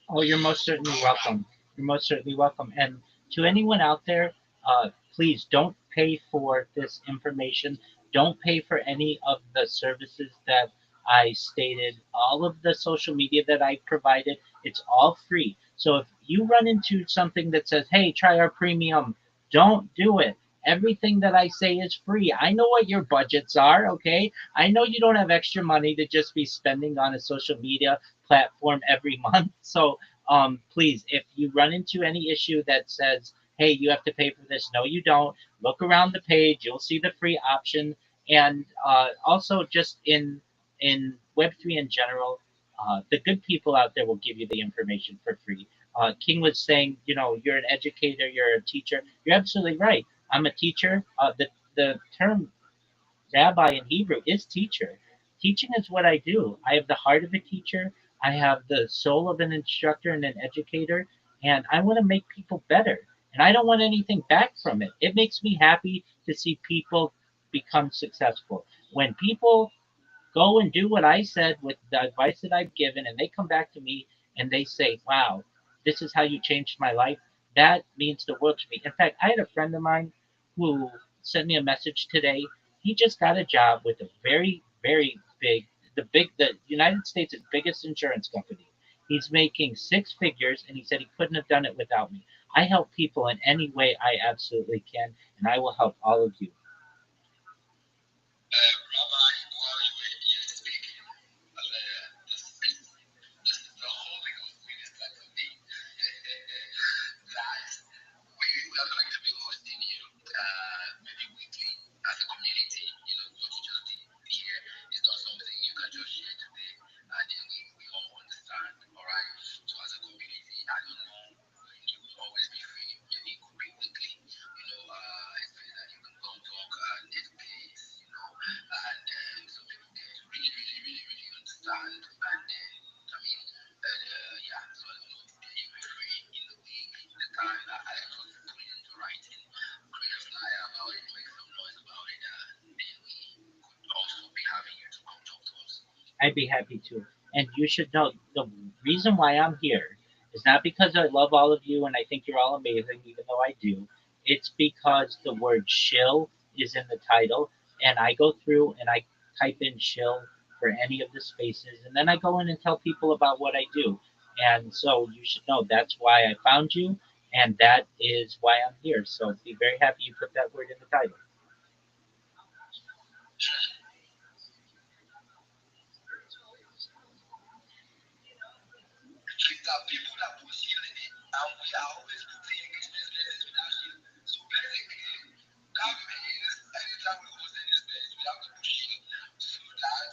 Oh, you're most certainly All right. welcome. You're most certainly welcome. And to anyone out there, please don't pay for this information. Don't pay for any of the services that I stated. All of the social media that I provided, it's all free. So if you run into something that says, hey, try our premium, don't do it. Everything that I say is free. I know what your budgets are, okay? I know you don't have extra money to just be spending on a social media platform every month. So please, if you run into any issue that says, hey, you have to pay for this, no, you don't. Look around the page, you'll see the free option. And also, just in Web3 in general, the good people out there will give you the information for free. King was saying, you're an educator, you're a teacher. You're absolutely right. I'm a teacher. The term rabbi in Hebrew is teacher. Teaching is what I do. I have the heart of a teacher. I have the soul of an instructor and an educator, and I want to make people better. And I don't want anything back from it. It makes me happy to see people become successful. When people go and do what I said with the advice that I've given, and they come back to me and they say, wow, this is how you changed my life, that means the world to me. In fact, I had a friend of mine who sent me a message today. He just got a job with a very, very the United States' biggest insurance company. He's making six figures, and he said he couldn't have done it without me. I help people in any way I absolutely can, and I will help all of you. Rabbi, while you were here speaking, the Holy Ghost ministered to me that we are going to be hosting you maybe weekly as a community. What you just did here is not something you can just share today and then we all understand. All right. So as a community, I don't know when you will always be free. Maybe it could be weekly. A space that you can come talk and take place. And so people get to really, really, really, really understand. And then, I mean, yeah. So I don't know if you were free in the week, the time that I just put it into writing, create a flyer about it, make some noise about it, and then we could also be having you to come talk to us. I'd be happy to. And you should know the reason why I'm here is not because I love all of you and I think you're all amazing, even though I do. It's because the word shill is in the title, and I go through and I type in shill for any of the spaces, and then I go in and tell people about what I do. And so you should know that's why I found you, and that is why I'm here. So be very happy you put that word in the title. These are people that put shield in it, and we are always putting engagement letters without shield. So basically, that means anytime we host any space, we have to put shield so that,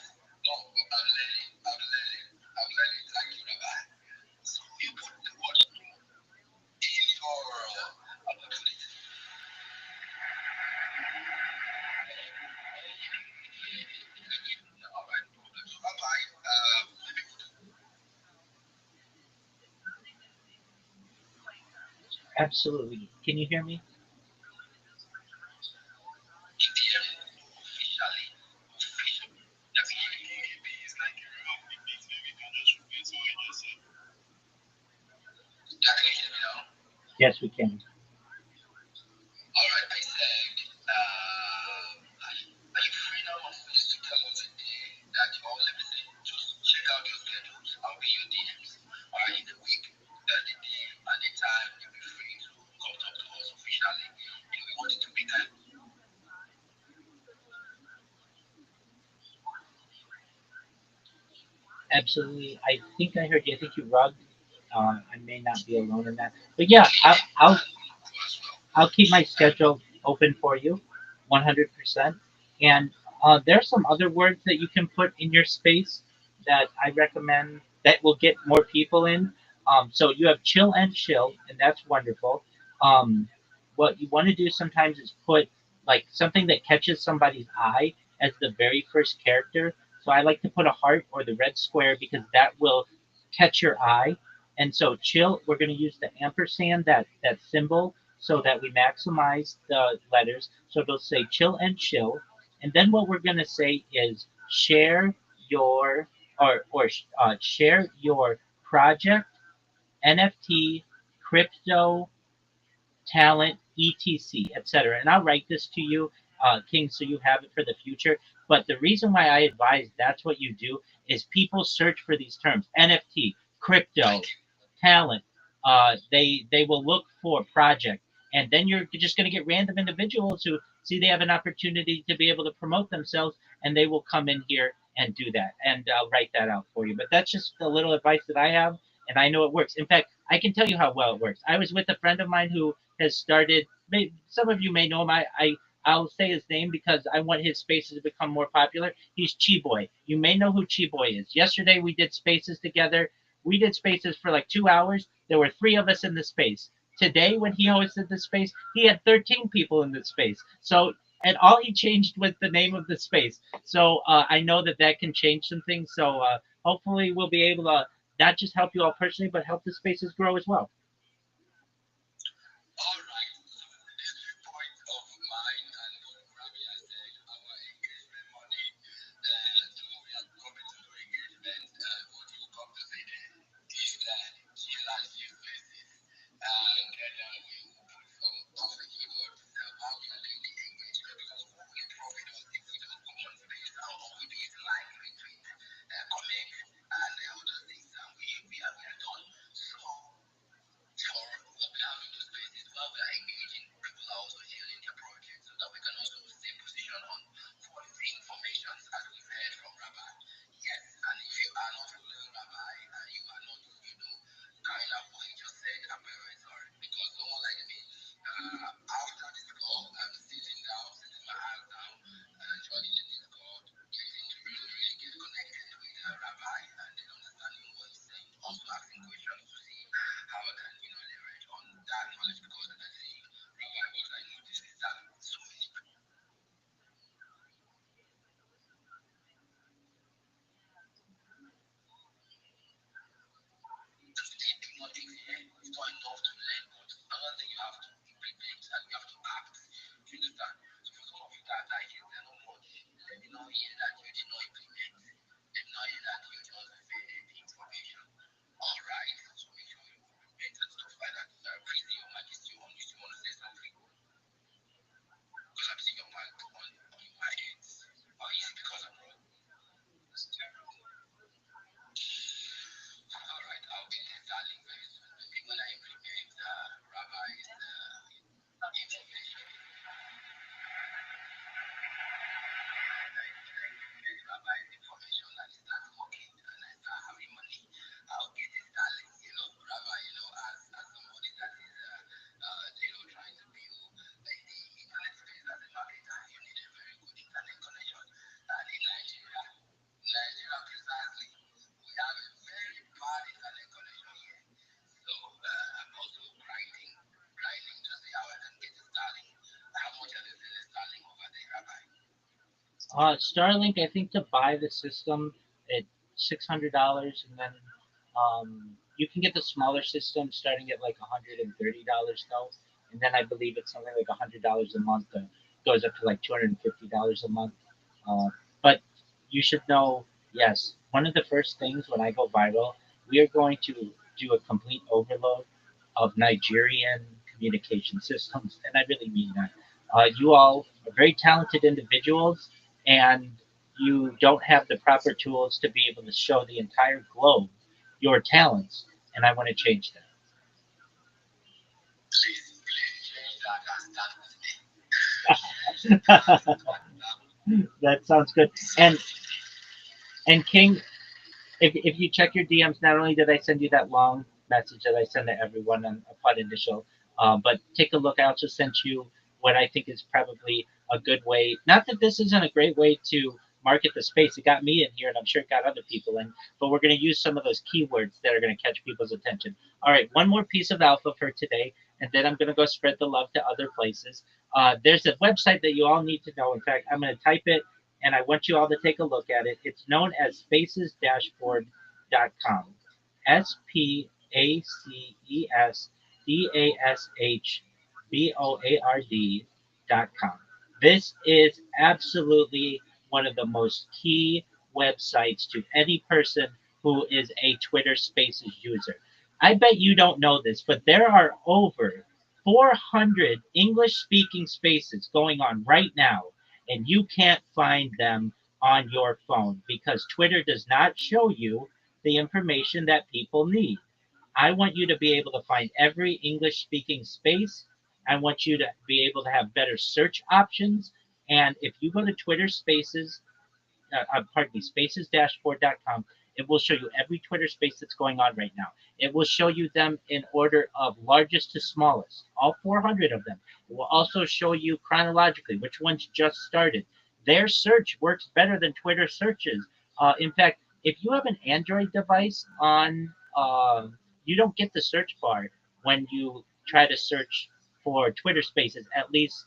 oh, I'm learning, I'm learning, I'm learning. Thank you, Rabbi. So you put the word in your, I'm going to put it, all right, no problem. So, Rabbi, let me put Absolutely. Can you hear me? it here officially, official. That's maybe it's like you have the beats, maybe you can just repeat what you just said. Yeah, can you hear me now? Yes, we can. All right, I said, are you free now on face to tell us a day that you all let me say, just check out your schedules. I'll be your DMs. All right, in the week, the day and the time you'll be free to come talk to us officially. We want it to be time. Absolutely. I think I heard you. I think you rugged. I may not be alone in that. But yeah, You as well. I'll keep my Uh, schedule open for you, 100%. And there's some other words that you can put in your space that I recommend that will get more people in. So you have chill and chill, and that's wonderful. Um, what you want to do sometimes is put like something that catches somebody's eye as the very first character. So I like to put a heart or the red square because that will catch your eye. And so chill, we're going to use the ampersand, that symbol, so that we maximize the letters. So it'll say chill and chill. And then what we're going to say is share your or share your project NFT, crypto, talent, etc., etc. And I'll write this to you, King, so you have it for the future. But the reason why I advise that's what you do is people search for these terms: NFT, crypto, talent. They will look for project, and then you're just going to get random individuals who see they have an opportunity to be able to promote themselves, and they will come in here and do that. And I'll write that out for you. But that's just a little advice that I have, and I know it works. In fact, I can tell you how well it works. I was with a friend of mine who has started. Some of you may know him. I'll say his name because I want his spaces to become more popular. He's Chi Boy. You may know who Chi Boy is. Yesterday we did spaces together. We did spaces for like 2 hours. There were three of us in the space. Today, when he hosted the space, he had 13 people in the space. So, and all he changed was the name of the space. So I know that that can change some things. So hopefully we'll be able to not just help you all personally, but help the spaces grow as well. All right. So this viewpoint of mine and what Rabbi has said, our engagement money. So we are coming to do engagement. What you come to say there is that chill and see faces, and then we will put some of the keywords how we are doing the engagement because who will profit us if we just go on space or we do it like retweet, comment, and other things, and we are done. So for what we have in those spaces while we are engaging, people are also sharing their projects so that we can also stay positioned on quality information as we've heard from Rabbi. Yes, and if you are not following Rabbi and you are not, kind of what he just said, I'm very sorry because someone like me, after this call, I'm sitting down, sitting my eyes down, joining the Discord, getting to really, really get connected with Rabbi and then understanding what he's saying, also asking questions to see how I can, leverage on that knowledge because as I say, Rabbi, what I notice is that so many they do not exist. It's not enough to learn, but another thing you have to implement and you have to act. You understand? So for some of you that are here, they're not much. Let me not hear that you did not implement. Let me not hear that you just fed the information. Alright, so make sure you implement and stuff like that. Praise your majesty on you. You want to say something? Because I'm seeing your mic on my head. Or is it because I'm wrong? Alright, I'll get this darling very soon. Maybe when I implement Rabbi's information. Rabbi's information and it starts working and I start having money, I'll get it darling. Rabbi, as somebody that is, trying to build like the internet space as a marketer, you need a very good internet connection. And in Nigeria precisely, we have a very bad internet connection here. So I'm also grinding to see how I can get it starting. How much are they selling starting over there, Rabbi? Starlink, I think to buy the system at $600, and then you can get the smaller system starting at like $130 though, and then I believe it's something like $100 a month. Goes up to like $250 a month. Uh, but you should know, yes, one of the first things when I go viral, we are going to do a complete overload of Nigerian communication systems, and I really mean that. You all are very talented individuals, and you don't have the proper tools to be able to show the entire globe your talents, and I want to change Please change that and start with me. that. That sounds good. And King, if you check your DMs, not only did I send you that long message that I send to everyone on upon initial, but take a look. I also sent you what I think is probably a good way. Not that this isn't a great way to market the space. It got me in here, and I'm sure it got other people in. But we're going to use some of those keywords that are going to catch people's attention. All right, one more piece of alpha for today, and then I'm going to go spread the love to other places. There's a website that you all need to know. In fact, I'm going to type it and I want you all to take a look at it. It's known as spacesdashboard.com. spacesdashboard.com. This is absolutely one of the most key websites to any person who is a Twitter Spaces user. I bet you don't know this, but there are over 400 English speaking spaces going on right now, and you can't find them on your phone because Twitter does not show you the information that people need. I want you to be able to find every English speaking space. I want you to be able to have better search options. And if you go to Twitter Spaces, pardon me, spaces-4.com, it will show you every Twitter space that's going on right now. It will show you them in order of largest to smallest, all 400 of them. It will also show you chronologically which ones just started. Their search works better than Twitter searches. In fact, if you have an Android device on, you don't get the search bar when you try to search for Twitter Spaces. At least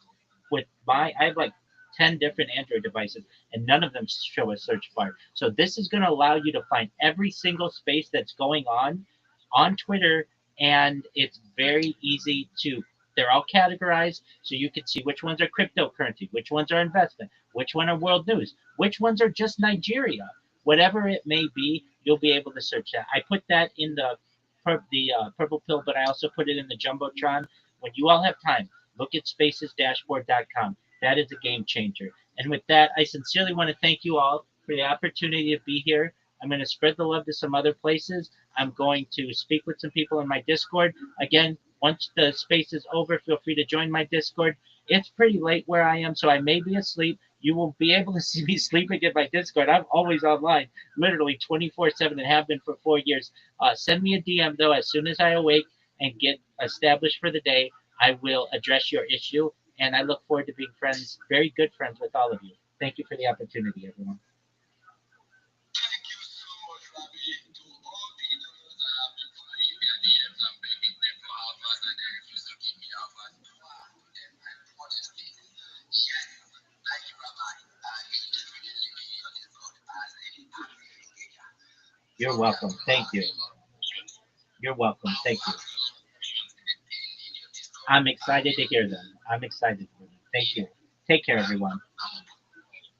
with I have like 10 different Android devices and none of them show a search bar. So this is going to allow you to find every single space that's going on Twitter, and it's very easy to. They're all categorized, so you can see which ones are cryptocurrency, which ones are investment, which one are world news, which ones are just Nigeria. Whatever it may be, you'll be able to search that. I put that in the purple pill, but I also put it in the jumbotron. When you all have time, look at spacesdashboard.com. That is a game changer. And with that, I sincerely want to thank you all for the opportunity to be here. I'm going to spread the love to some other places. I'm going to speak with some people in my Discord. Again, once the space is over, feel free to join my Discord. It's pretty late where I am, so I may be asleep. You will be able to see me sleeping in my Discord. I'm always online, literally 24/7, and have been for 4 years. Send me a DM, though, as soon as I awake and get established for the day. I will address your issue, and I look forward to being friends, very good friends with all of you. Thank you for the opportunity, everyone. Thank you so much, Rabbi, to all the those that have been following me at DMs and begging them for offers and they refuse to give me offers. Wow, them. And honestly, yes, thank you, Rabbi. He definitely be on his own as a happy engager. You're So we are welcome. going to Thank have you. a lot of options. You're welcome. I will Thank you. have a lot of options in your Discord. I'm And excited to hear them. I'm excited for them. Thank you. Take care, everyone. I'm a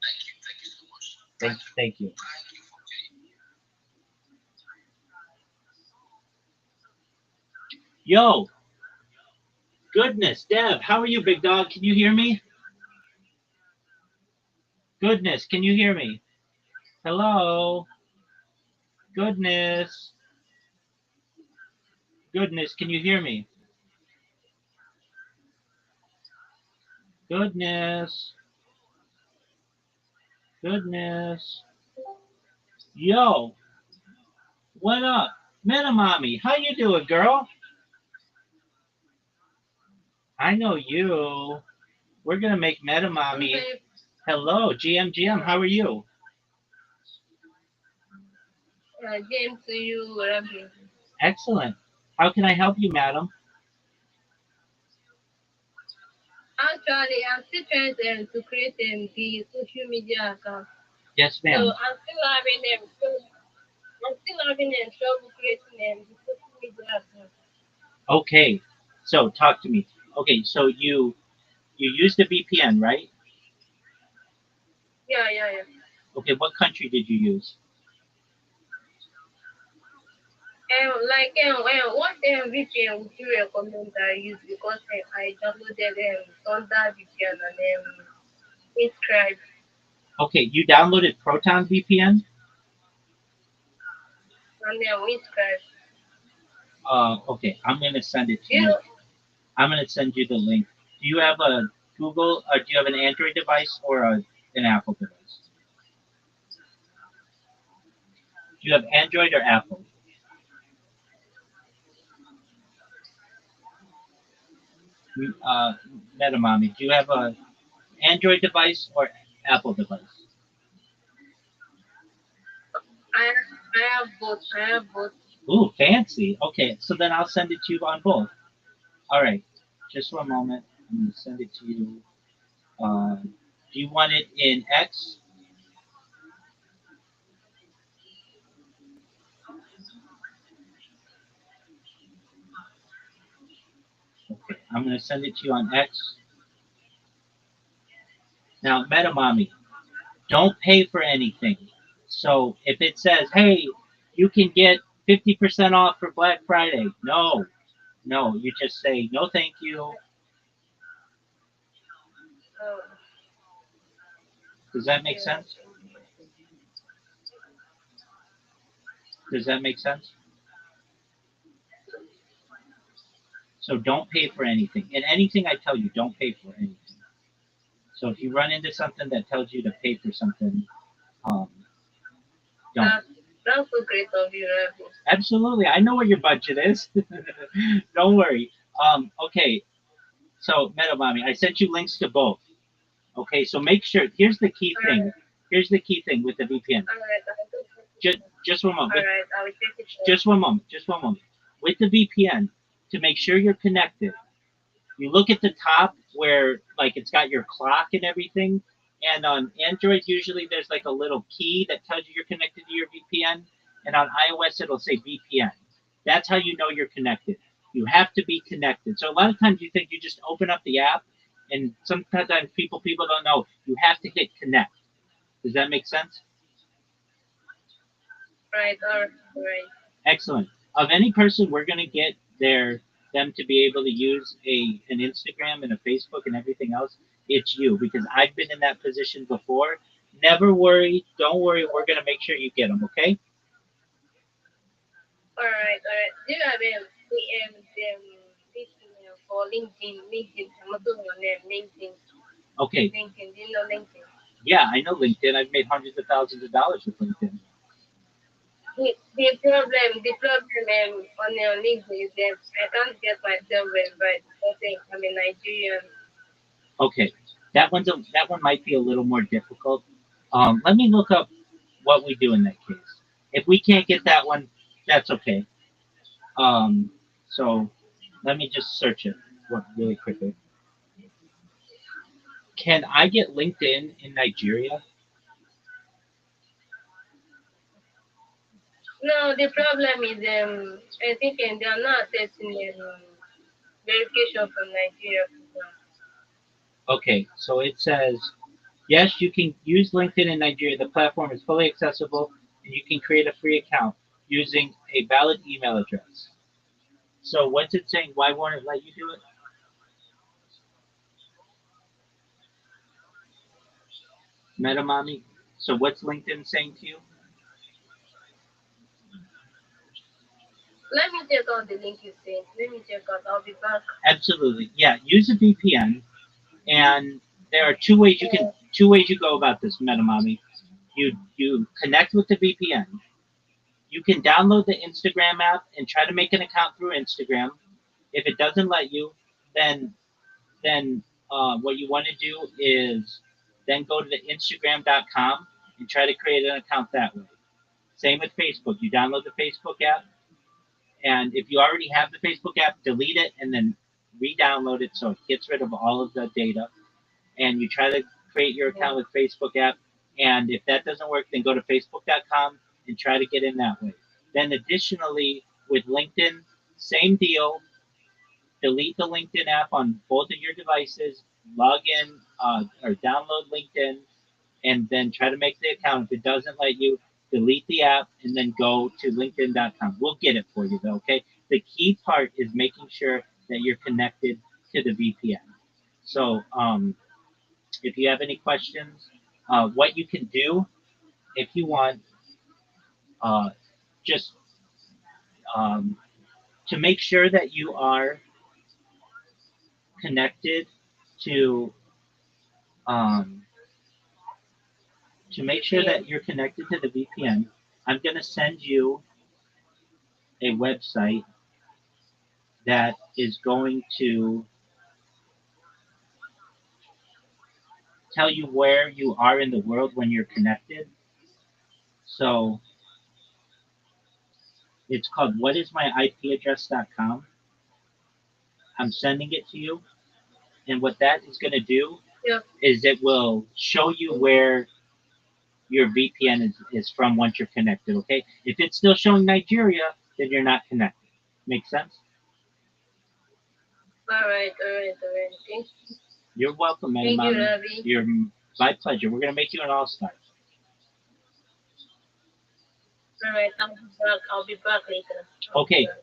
thank you so much. Thank you. Thank you for today. Yo, goodness, Dev, how are you, big dog? Can you hear me? Goodness, can you hear me? Hello. Goodness. Goodness, can you hear me? Goodness. Goodness. Yo, what up? Metamami, how you doing, girl? I know you. We're gonna make Metamami. Hello, GM. How are you? James, to you, Rabbi. Excellent. How can I help you, madam? Actually, I'm still trying to create the social media account. Yes, So ma'am. I'm still having trouble creating the social media account. Okay. So talk to me. Okay, so you used a VPN, right? Yeah. Okay, what country did you use? What VPN would you recommend I use? Because I downloaded Thunder VPN and Inscribe Okay, you downloaded Proton VPN. and Inscribe. Okay, I'm gonna send it to You you. know, I'm gonna send you the link. Do you have a Google? Do you have an Android device or an Apple device? Do you have Android or Apple? Uh, Metamami, do you have a Android device or Apple device? I have both. Ooh, fancy. Okay, so then I'll send it to you on both. All right, just one moment. I'm gonna send it to you. Do you want it in X? Okay, I'm gonna send it to you on X. Now, Metamami, don't pay for anything. So if it says, hey, you can get 50% off for Black Friday. No, no, you just say no, thank you. Oh, Does that make yeah. sense? Does that make sense? So don't pay for anything. And anything I tell you, don't pay for anything. So if you run into something that tells you to pay for something, um, don't. That, that's so great of you, Rabbi. Absolutely, I know what your budget is. Don't worry. Okay, so Metamami, I sent you links to both. Okay, so make sure. Here's the key thing. Alright, Here's the key thing with the VPN. alright, I do. Just one moment. Alright, I will check it out. Just one moment. Just one moment. With the VPN, to make sure you're connected, you look at the top where like it's got your clock and everything. And on Android, usually there's like a little key that tells you you're connected to your VPN. And on iOS, it'll say VPN. That's how you know you're connected. You have to be connected. So a lot of times you think you just open up the app, and sometimes people don't know. You have to hit connect. Does that make sense? Right, alright. Excellent. Of any person, we're going to get them to be able to use an Instagram and a Facebook and everything else. It's you, because I've been in that position before. Never worry. Don't worry. We're going to make sure you get them. Okay. Alright. Do you have this for LinkedIn, I'm not doing your name, LinkedIn. Okay. LinkedIn, do you know LinkedIn? Yeah, I know LinkedIn. I've made hundreds of thousands of dollars with LinkedIn. The problem on your LinkedIn is that I can't get myself verified because I'm a Nigerian. Okay. That one might be a little more difficult. Let me look up what we do in that case. If we can't get that one, that's okay. So let me just search it really quickly. Can I get LinkedIn in Nigeria? No, the problem is I think they are not accepting verification from Nigeria. Okay, so it says yes, you can use LinkedIn in Nigeria. The platform is fully accessible, and you can create a free account using a valid email address. So what's it saying? Why won't it let you do it? Metamami. So what's LinkedIn saying to you? Let me check out the link you sent. Let me check out. I'll be back. Absolutely. Yeah, use a VPN, and there are two ways you go about this, Metamami. You connect with the VPN. You can download the Instagram app and try to make an account through Instagram. If it doesn't let you, then what you want to do is then go to the Instagram.com and try to create an account that way. Same with Facebook. You download the Facebook app, and if you already have the Facebook app, delete it and then re-download it so it gets rid of all of the data. And you try to create your account with Facebook app. And if that doesn't work, then go to Facebook.com and try to get in that way. Then additionally, with LinkedIn, same deal. Delete the LinkedIn app on both of your devices, log in or download LinkedIn, and then try to make the account. If it doesn't let you, delete the app and then go to LinkedIn.com. We'll get it for you though, okay? The key part is making sure that you're connected to the VPN. So if you have any questions, what you can do if you want, uh, just um, to make sure that you are connected to um, make sure Yeah. that you're connected to the VPN, I'm going to send you a website that is going to tell you where you are in the world when you're connected. So it's called whatismyipaddress.com. I'm sending it to you. And what that is going to do Yeah. is it will show you where your VPN is from once you're connected, okay? If it's still showing Nigeria, then you're not connected. Make sense? All right. You're welcome, man, Thank you, mommy. Rabbi. My pleasure. We're going to make you an all-star. Alright, I'll be back. I'll be back later. I'll be Okay. back.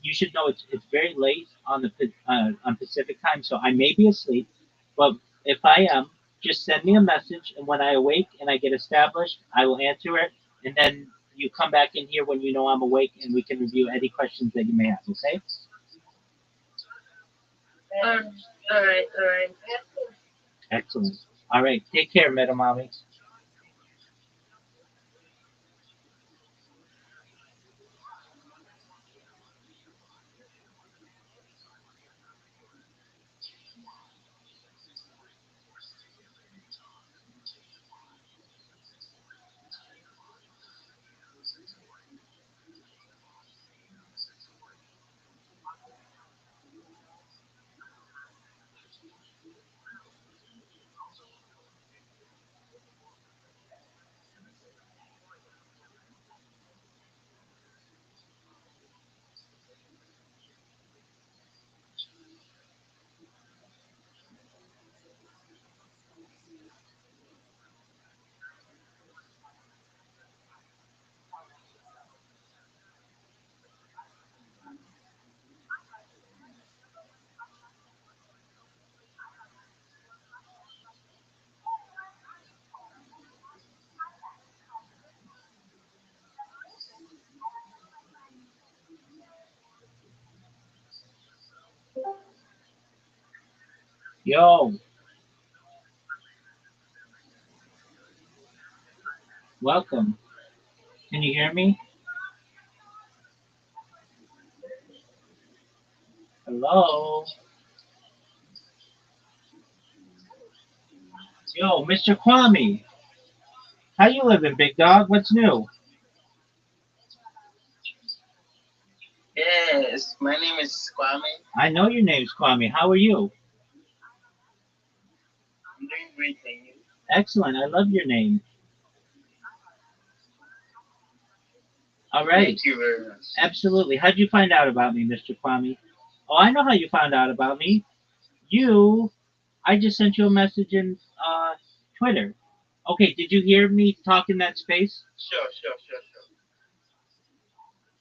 You should know it's very late on the on Pacific time, so I may be asleep. But if I am, just send me a message, and when I awake and I get established, I will answer it, and then you come back in here when you know I'm awake, and we can review any questions that you may have. Okay? Um, alright, alright. Excellent. All right. Take care, Metamami. Yo, welcome. Can you hear me? Hello. Yo, Mr. Kwame. How you living, big dog? What's new? Yes, my name is Kwame. I know your name's Kwame. How are you? I'm doing great, and you? Excellent. I love your name. All right. Thank you very much. Absolutely. How'd you find out about me, Mr. Kwame? Oh, I know how you found out about me. You, I just sent you a message in Twitter. Okay, did you hear me talk in that space? Sure.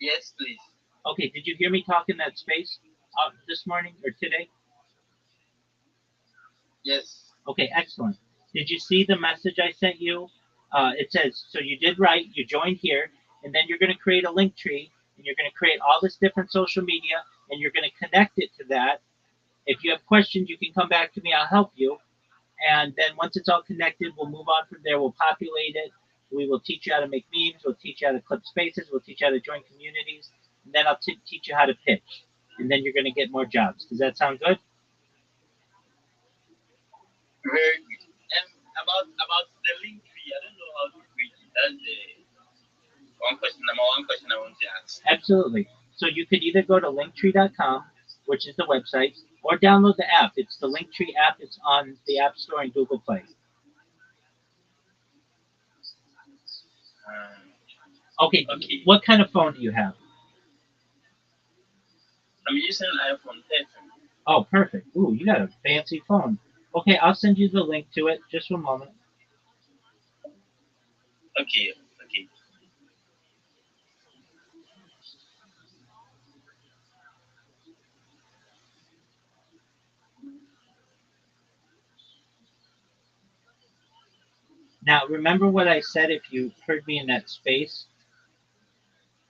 Yes, please. Okay, did you hear me talk in that space this morning or today? Yes. Okay, excellent. Did you see the message I sent you? It says, so you did right, you joined here, and then you're going to create a link tree, and you're going to create all this different social media, and you're going to connect it to that. If you have questions, you can come back to me, I'll help you. And then once it's all connected, we'll move on from there, we'll populate it. We will teach you how to make memes, we'll teach you how to clip spaces, we'll teach you how to join communities, and then I'll teach you how to pitch. And then you're going to get more jobs. Does that sound good? Very good. About the link tree, I don't know how to create it. That's the one question I want to ask. Absolutely. So you could either go to linktree.com, which is the website, or download the app. It's the Linktree app. It's on the App Store and Google Play. Um, Okay. okay. What kind of phone do you have? I'm using iPhone 13. Oh, perfect. Ooh, you got a fancy phone. Okay, I'll send you the link to it. Just one moment. Okay. Now, remember what I said if you heard me in that space?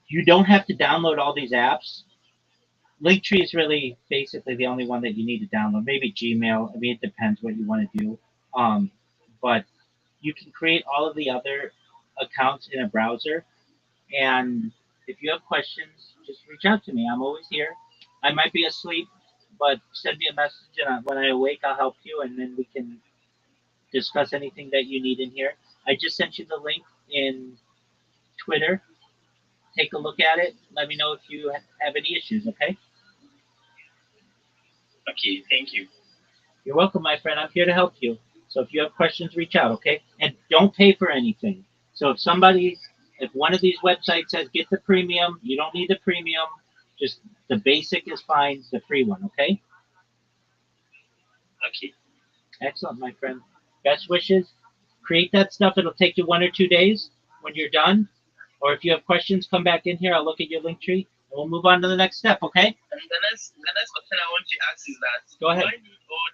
You don't have to download all these apps. Linktree is really basically the only one that you need to download. Maybe Gmail. I mean, it depends what you want to do. But you can create all of the other accounts in a browser. And if you have questions, just reach out to me. I'm always here. I might be asleep, but send me a message, and when I awake, I'll help you, and then we can discuss anything that you need in here. I just sent you the link in Twitter. Take a look at it. Let me know if you have any issues, okay? Okay, thank you. You're welcome, my friend. I'm here to help you. So if you have questions, reach out, okay? And don't pay for anything. So if one of these websites says get the premium, you don't need the premium. Just the basic is fine, the free one, okay? Okay. Excellent, my friend. Best wishes. Create that stuff. It'll take you 1 or 2 days. When you're done, Or if you have questions, come back in here. I'll look at your link tree and we'll move on to the next step, okay? And the next question I want to ask is that Go ahead. do I need all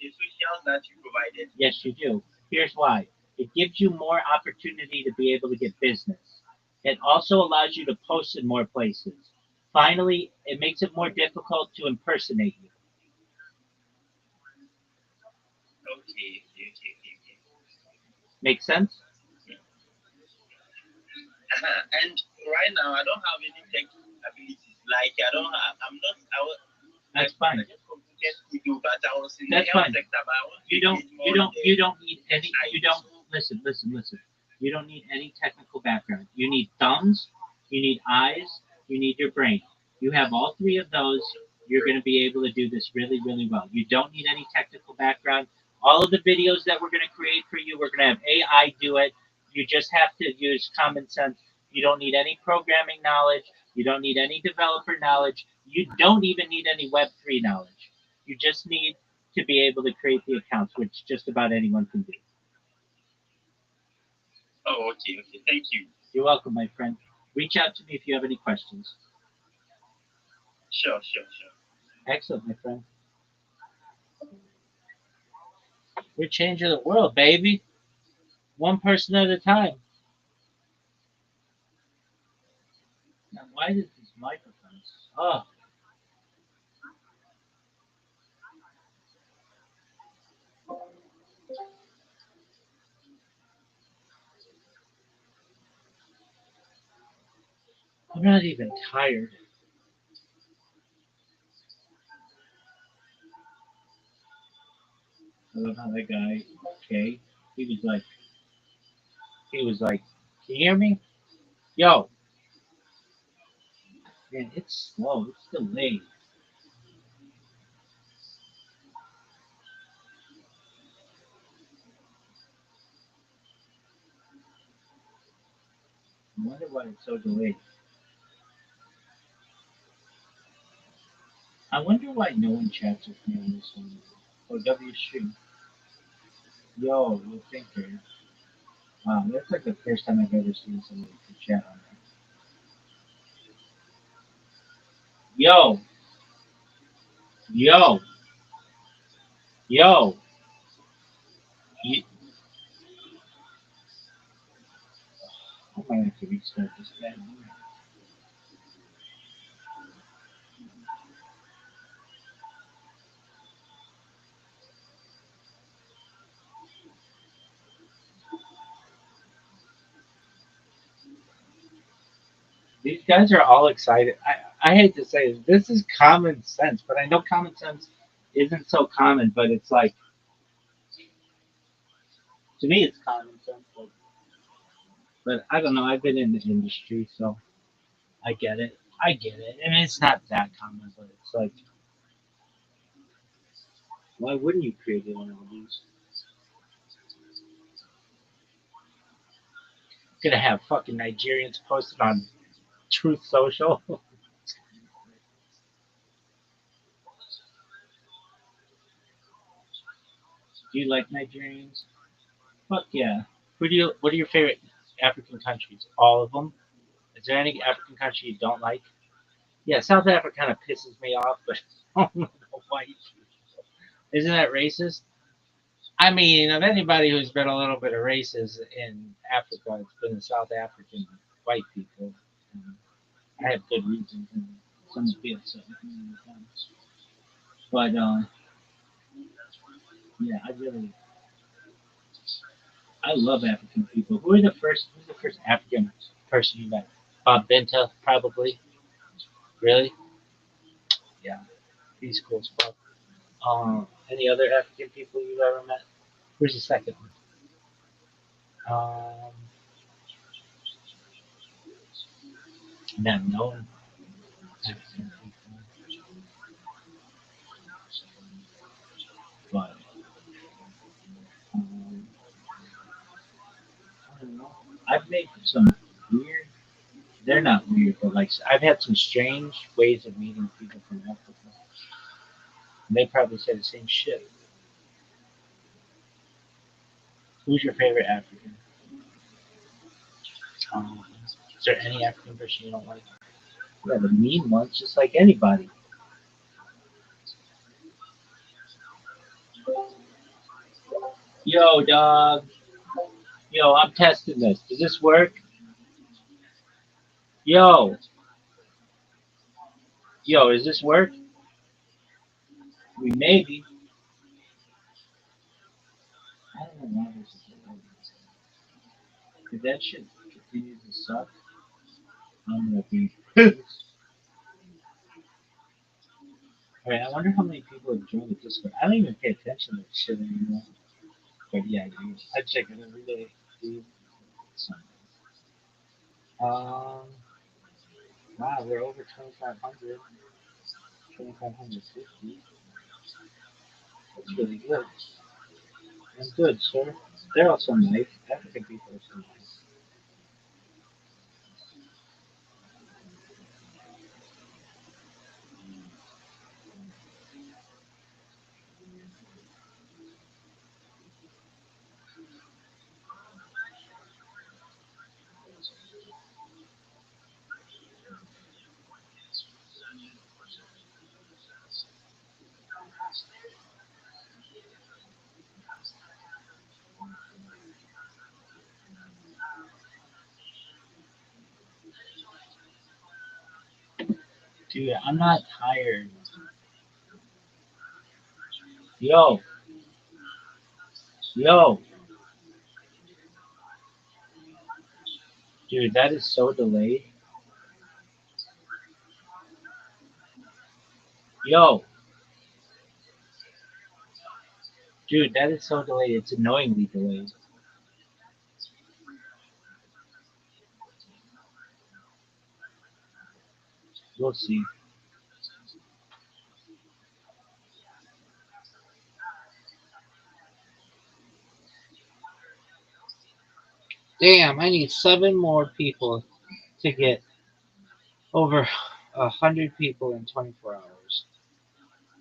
the socials that you provided? Yes, you do. Here's why. It gives you more opportunity to be able to get business. It also allows you to post in more places. Finally, it makes it more difficult to impersonate you. Okay. Make sense? And right now I don't have any tech abilities. Like I don't have. I'm not. That's fine. I just completed school, but I was in That's the health fine. sector. But I want to You don't engage more in you the don't need any you don't listen. You don't need any technical background. You need thumbs, you need eyes, you need your brain. You have all three of those, you're going to be able to do this really, really well. You don't need any technical background. All of the videos that we're going to create for you, we're going to have AI do it. You just have to use common sense. You don't need any programming knowledge. You don't need any developer knowledge. You don't even need any Web3 knowledge. You just need to be able to create the accounts, which just about anyone can do. Oh, okay. Thank you. You're welcome, my friend. Reach out to me if you have any questions. Sure. Excellent, my friend. We're changing the world, baby. One person at a time. Now, why does these microphones? Oh, I'm not even tired. I love how that guy, okay, he was like, can you hear me? Yo, man, it's slow. It's delayed. I wonder why it's so delayed. I wonder why no one chats with me on this one. Oh, W Stream. Yo, you thinker. Wow, that's like the first time I've ever seen somebody chat on that. Yo, yo, yo. You, I might have to restart this bad boy. These guys are all excited. I hate to say this is common sense, but I know common sense isn't so common, but it's like, to me, it's common sense. But I don't know. I've been in the industry, so I get it. I get it. I mean, it's not that common, but it's like, why wouldn't you create one of these? Gonna have fucking Nigerians posted on Truth Social. Do you like Nigerians? Fuck yeah. Who do you? What are your favorite African countries? All of them. Is there any African country you don't like? Yeah, South Africa kind of pisses me off, but I don't know why. Isn't that racist? I mean, of anybody who's been a little bit of racist in Africa, it's been the South African white people. And I have good reasons, and some feel so. But yeah, I love African people. Who's the first African person you met? Bob Benta, probably. Really? Yeah, he's cool as fuck. Any other African people you've ever met? Where's the second one? Not known African people, but um, I don't know. I've made some weird. They're not weird, but like I've had some strange ways of meeting people from Africa. And they probably say the same shit. Who's your favorite African? Um, Is there any African person you don't like? Yeah, the mean ones, just like anybody. Yo, dog. Yo, I'm testing this. Does this work? Yo, yo, does this work? I mean, maybe. I don't know why this is delay. If that shit continues to suck, I'm gonna be pissed. Alright, I wonder how many people have joined the Discord. I don't even pay attention to this shit anymore. But yeah, I do. I check it every day. Dude. So, wow, we're over 2,500. 2,550. That's really good. And good, sir. They're also nice. African people are so nice. Dude, I'm not tired. Yo, yo, dude, that is so delayed. Yo, dude, that is so delayed. It's annoyingly delayed. We'll see. Damn, I need 7 more people to get over 100 people in 24 hours.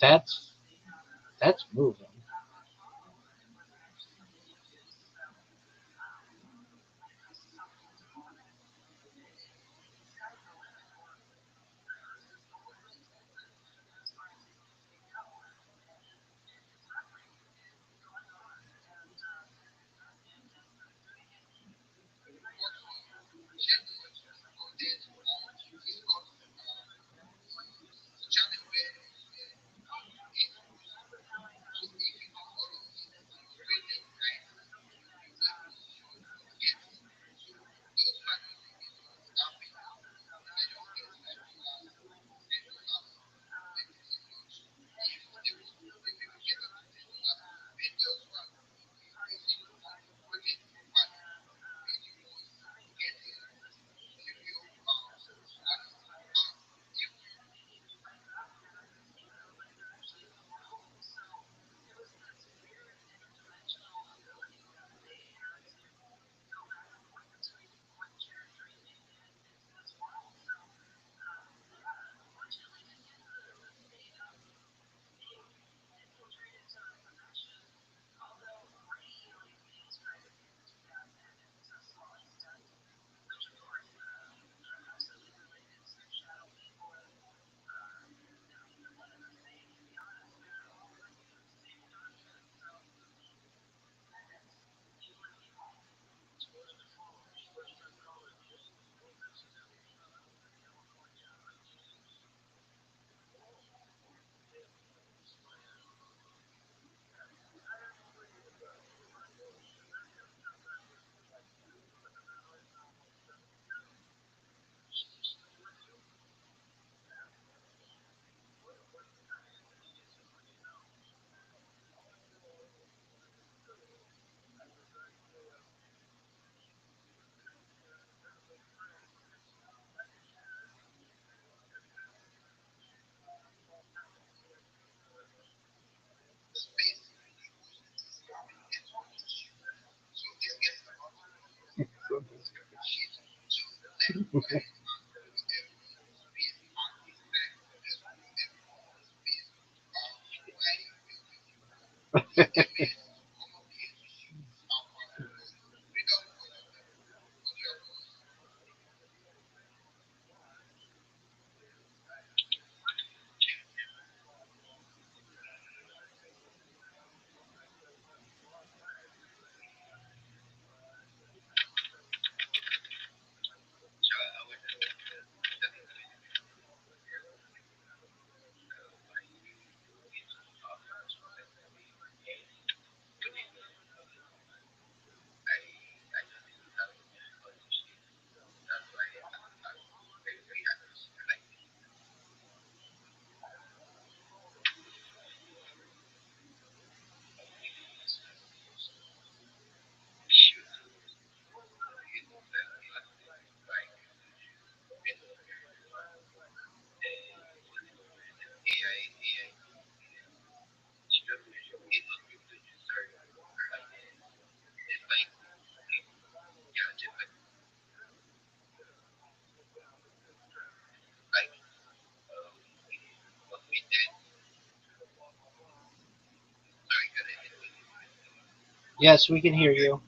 That's that's moving. Yes, we can hear you.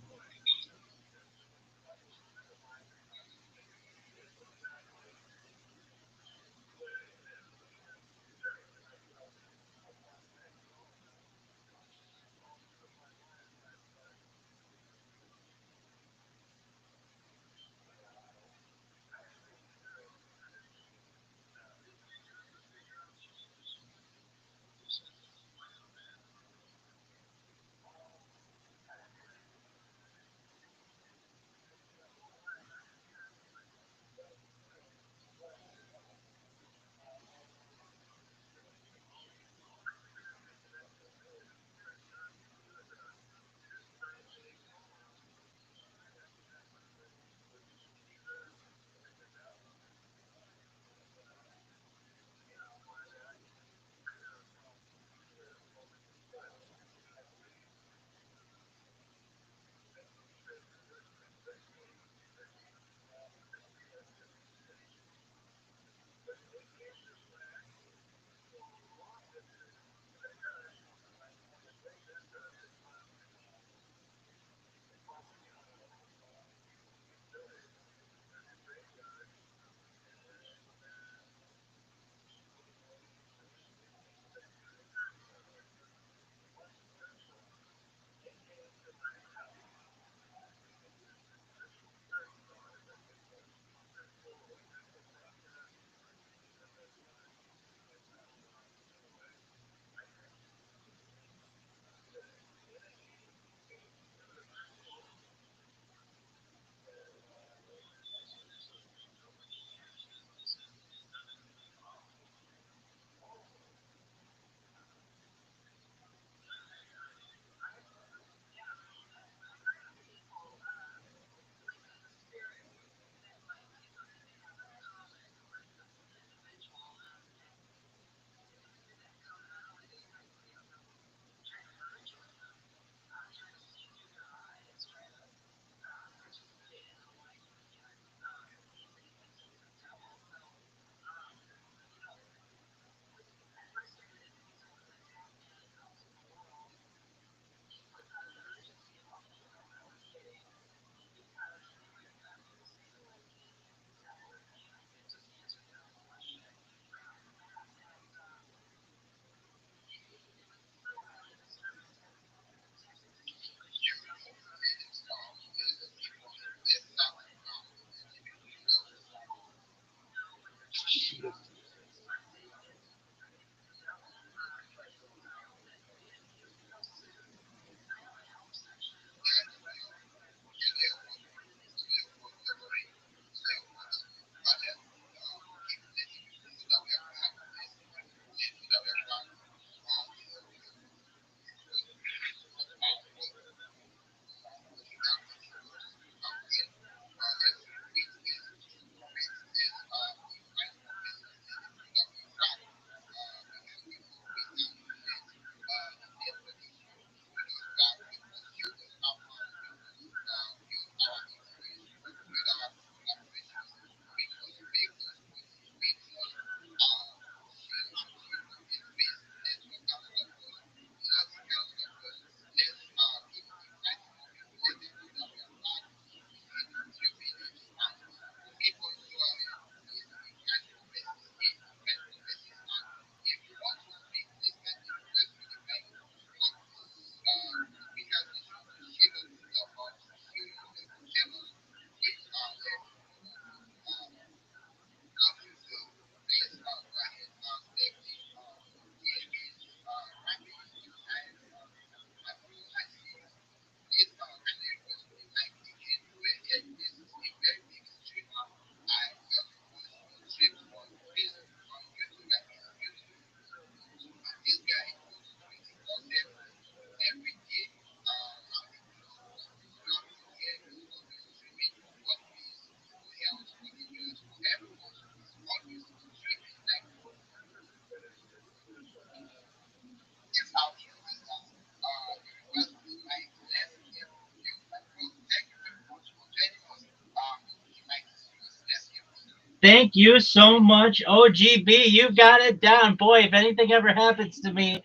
Thank you so much, OGB. You got it down. Boy, if anything ever happens to me,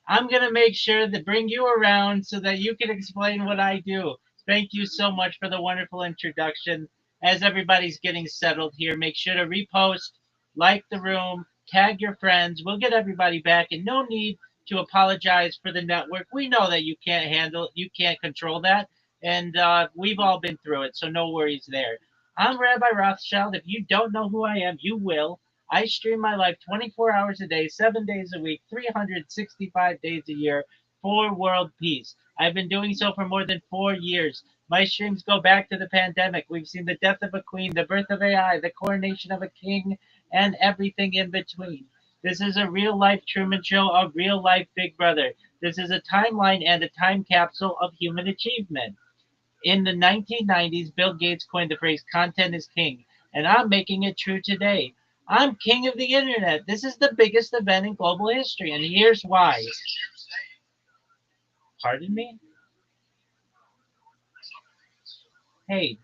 I'm going to make sure to bring you around so that you can explain what I do. Thank you so much for the wonderful introduction. As everybody's getting settled here, make sure to repost, like the room, tag your friends. We'll get everybody back, and no need to apologize for the network. We know that you can't control that, and we've all been through it, so no worries there. I'm Rabbi Rothschild. If you don't know who I am, you will. I stream my life 24 hours a day, 7 days a week, 365 days a year for world peace. I've been doing so for more than 4 years. My streams go back to the pandemic. We've seen the death of a queen, the birth of AI, the coronation of a king, and everything in between. This is a real life Truman Show, a real life Big Brother. This is a timeline and a time capsule of human achievement. In the 1990s, Bill Gates coined the phrase content is king, and I'm making it true today. I'm king of the internet. This is the biggest event in global history, and here's why. Pardon me? Hey,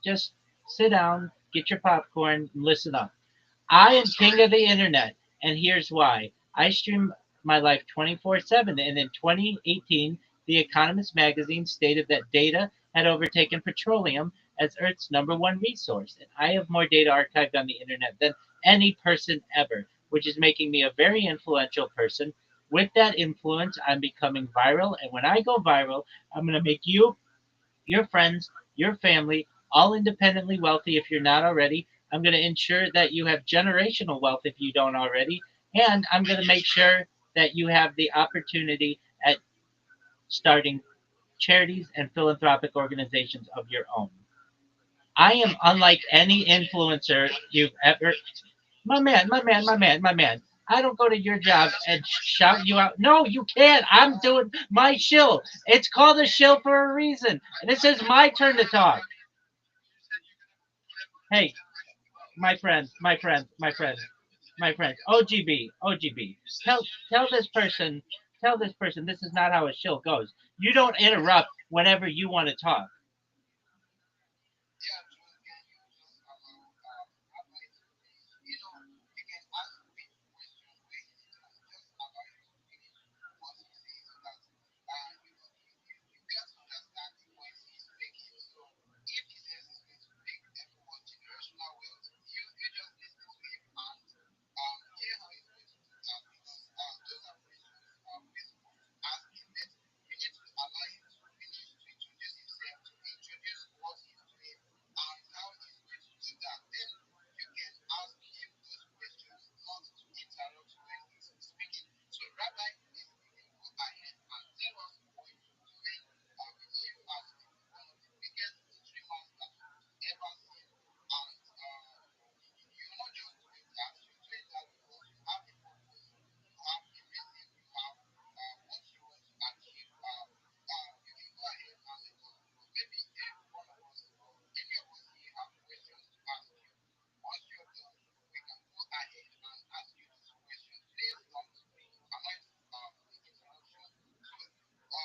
just sit down, get your popcorn, and listen up. I am king of the internet, and here's why. I stream my life 24/7, and in 2018, The Economist magazine stated that data had overtaken petroleum as Earth's number one resource, and I have more data archived on the internet than any person ever, which is making me a very influential person. With that influence, I'm becoming viral, and when I go viral, I'm going to make you, your friends, your family, all independently wealthy if you're not already. I'm going to ensure that you have generational wealth if you don't already. And I'm going to make sure that you have the opportunity at starting charities and philanthropic organizations of your own. I am unlike any influencer you've ever. My man. I don't go to your job and shout you out. No, you can't. I'm doing my shill. It's called a shill for a reason. And it says my turn to talk. Hey, my friend. OGB. Tell this person, this is not how a shill goes. You don't interrupt whenever you want to talk. Yeah, true. Again, you just allow Rabbi to finish. You can ask me question where he need to just allow you to finish what he says so that you get to understand the points he's making. So if he says he's going to make everyone generational wealth, you just listen to him and hear how he's going to do that because those are questions we're supposed to ask him. But you need to allow him to finish to introduce himself, to introduce what he's doing and how he's going to do that. Then you can ask him those questions, not to interrupt when he's speaking. So, Rabbi, please, you can go ahead and tell us what you're doing. We know you as one of the biggest streamers that we've ever seen. And you're not just doing that, you're doing that because you have a purpose, you have a reason, you have what you want to achieve. You can go ahead and let us know. Maybe if one of us or any of us here have questions to ask you. Once you're done, we can go ahead and ask you those questions. Please don't avoid interruption. So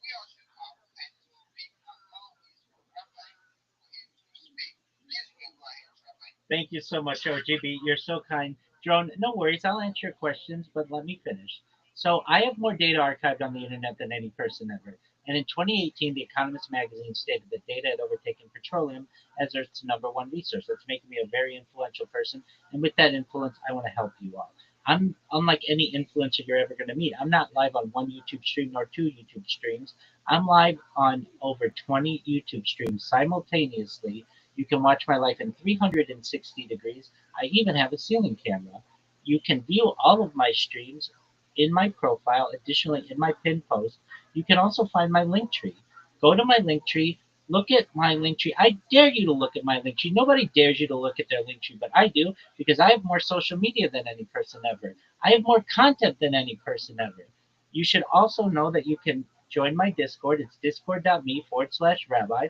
we all should have time to speak, and now is for Rabbi for him to speak. Please, you can go ahead, Rabbi. Thank you so much, OGB. You're so kind. Drone, no worries. I'll answer your questions, but let me finish. So, I have more data archived on the internet than any person ever. And in 2018, The Economist magazine stated that data had overtaken petroleum as Earth's number one resource. That's making me a very influential person. And with that influence, I want to help you all. I'm unlike any influencer you're ever going to meet. I'm not live on one YouTube stream nor two YouTube streams. I'm live on over 20 YouTube streams simultaneously. You can watch my life in 360 degrees. I even have a ceiling camera. You can view all of my streams in my profile. Additionally, in my pin post, you can also find my link tree. Go to my link tree. Look at my link tree. I dare you to look at my link tree. Nobody dares you to look at their link tree, but I do because I have more social media than any person ever. I have more content than any person ever. You should also know that you can join my Discord. It's discord.me/rabbi.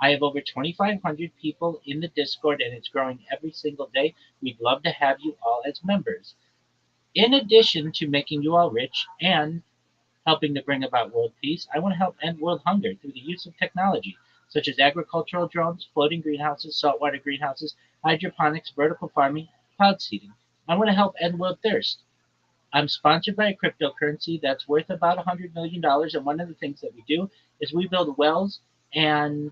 I have over 2,500 people in the Discord and it's growing every single day. We'd love to have you all as members. In addition to making you all rich and helping to bring about world peace, I want to help end world hunger through the use of technology, such as agricultural drones, floating greenhouses, saltwater greenhouses, hydroponics, vertical farming, cloud seeding. I want to help end world thirst. I'm sponsored by a cryptocurrency that's worth about $100 million. And one of the things that we do is we build wells and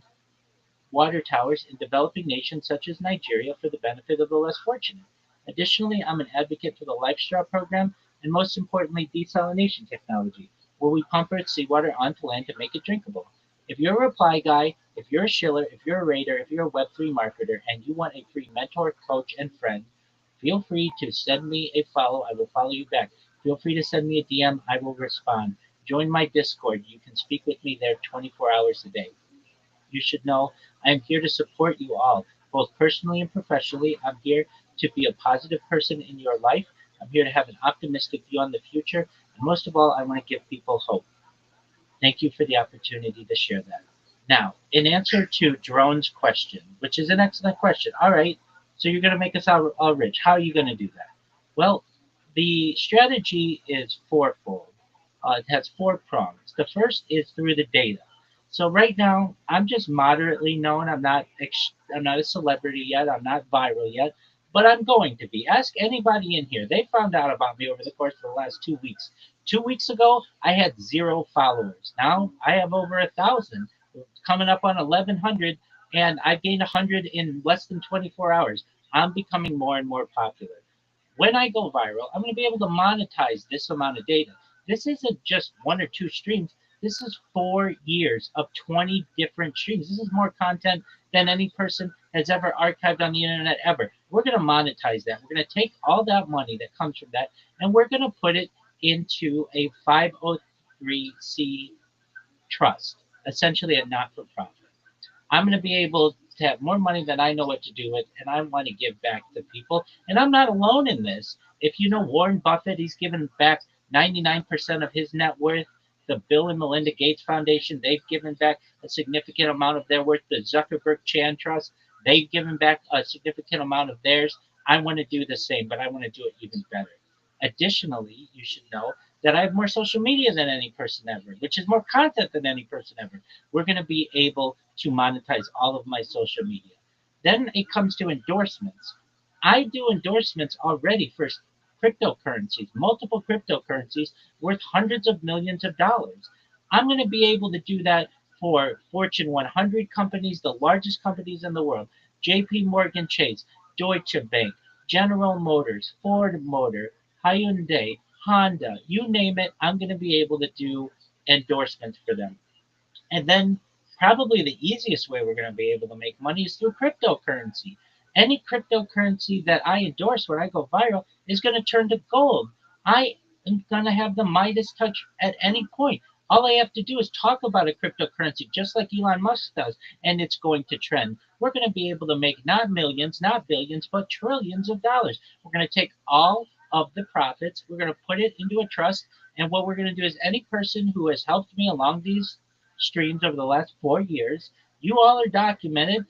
water towers in developing nations such as Nigeria for the benefit of the less fortunate. Additionally, I'm an advocate for the Life Straw program and most importantly, desalination technology, where we pump Earth seawater onto land to make it drinkable. If you're a reply guy, if you're a shiller, if you're a raider, if you're a Web3 marketer, and you want a free mentor, coach, and friend, feel free to send me a follow. I will follow you back. Feel free to send me a DM. I will respond. Join my Discord. You can speak with me there 24 hours a day. You should know I am here to support you all, both personally and professionally. I'm here to be a positive person in your life. I'm here to have an optimistic view on the future. And most of all, I want to give people hope. Thank you for the opportunity to share that. Now, in answer to Drone's question, which is an excellent question. All right, so you're going to make us all rich. How are you going to do that? Well, the strategy is fourfold. It has four prongs. The first is through the data. So right now, I'm just moderately known. I'm not a celebrity yet. I'm not viral yet, but I'm going to be. Ask anybody in here. They found out about me over the course of the last 2 weeks. 2 weeks ago, I had zero followers. Now I have over 1,000, coming up on 1,100, and I've gained 100 in less than 24 hours. I'm becoming more and more popular. When I go viral, I'm going to be able to monetize this amount of data. This isn't just one or two streams. This is 4 years of 20 different streams. This is more content than any person has ever archived on the internet ever. We're going to monetize that. We're going to take all that money that comes from that and we're going to put it into a 503c trust, essentially a not for profit. I'm going to be able to have more money than I know what to do with, and I want to give back to people. And I'm not alone in this. If you know Warren Buffett, he's given back 99% of his net worth. The Bill and Melinda Gates Foundation, they've given back a significant amount of their worth. The Zuckerberg Chan Trust, they've given back a significant amount of theirs. I want to do the same, but I want to do it even better. Additionally, you should know that I have more social media than any person ever, which is more content than any person ever. We're going to be able to monetize all of my social media. Then it comes to endorsements. I do endorsements already for cryptocurrencies, multiple cryptocurrencies worth hundreds of millions of dollars. I'm going to be able to do that for Fortune 100 companies, the largest companies in the world: JP Morgan Chase, Deutsche Bank, General Motors, Ford Motor, Hyundai, Honda, you name it, I'm going to be able to do endorsements for them. And then probably the easiest way we're going to be able to make money is through cryptocurrency. Any cryptocurrency that I endorse when I go viral is going to turn to gold. I am going to have the Midas touch at any point. All I have to do is talk about a cryptocurrency just like Elon Musk does, and it's going to trend. We're going to be able to make not millions, not billions, but trillions of dollars. We're going to take all of the profits, we're going to put it into a trust, and what we're going to do is any person who has helped me along these streams over the last 4 years. You all are documented.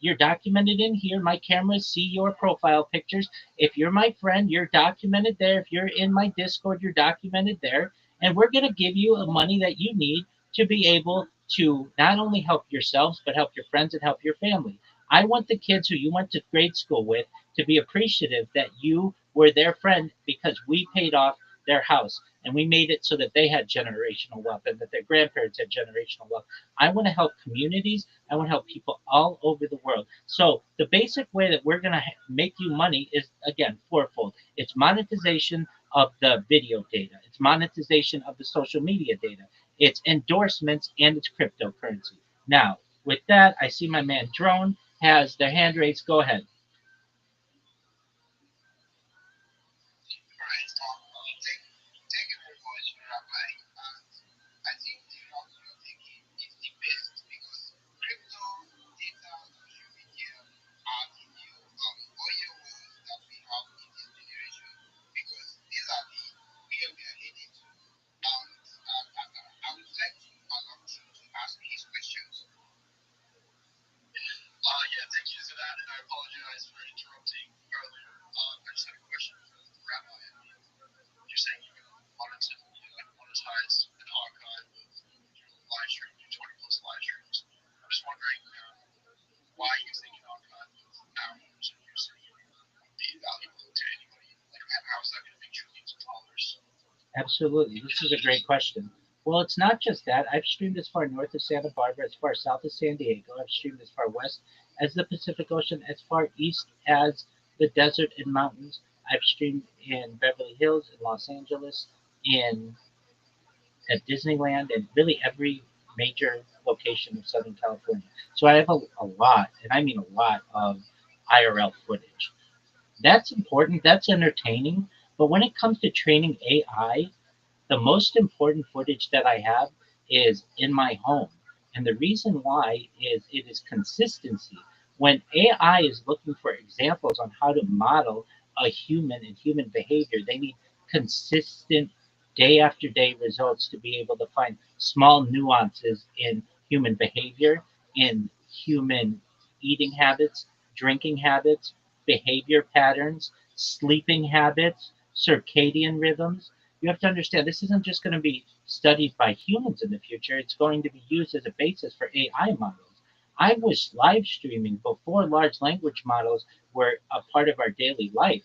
You're documented in here. My cameras see your profile pictures. If you're my friend, you're documented there. If you're in my Discord, you're documented there. And we're going to give you the money that you need to be able to not only help yourselves, but help your friends and help your family. I want the kids who you went to grade school with to be appreciative that you were their friend because we paid off their house and we made it so that they had generational wealth and that their grandparents had generational wealth. I want to help communities. I want to help people all over the world. So the basic way that we're going to make you money is, again, fourfold. It's monetization of the video data. It's monetization of the social media data. It's endorsements and it's cryptocurrency. Now, with that, I see my man Drone has their hand raised. Go ahead. Right. Thank you very much, Rabbi. I think the route you're taking is the best because crypto, data, social media are the new oil wells that we have in this generation because these are the where we are heading to. And I would like to allow Drew to ask his questions. Yeah, thank you for that, and I apologize for interrupting earlier. I just had a question for the rabbi. I mean, you're saying you're going to monetize an archive of Absolutely. This is a great question. Well, it's not just that. I've streamed as far north of Santa Barbara, as far south as San Diego. I've streamed as far west as the Pacific Ocean, as far east as the desert and mountains. I've streamed in Beverly Hills, in Los Angeles, in at Disneyland, and really every major location of Southern California. So I have a lot, and I mean a lot, of IRL footage. That's important. That's entertaining. But when it comes to training AI, the most important footage that I have is in my home. And the reason why is it is consistency. When AI is looking for examples on how to model a human and human behavior, they need consistent day after day results to be able to find small nuances in human behavior, in human eating habits, drinking habits, behavior patterns, sleeping habits, circadian rhythms. You have to understand this isn't just going to be studied by humans in the future, it's going to be used as a basis for AI models. I was live streaming before large language models were a part of our daily life.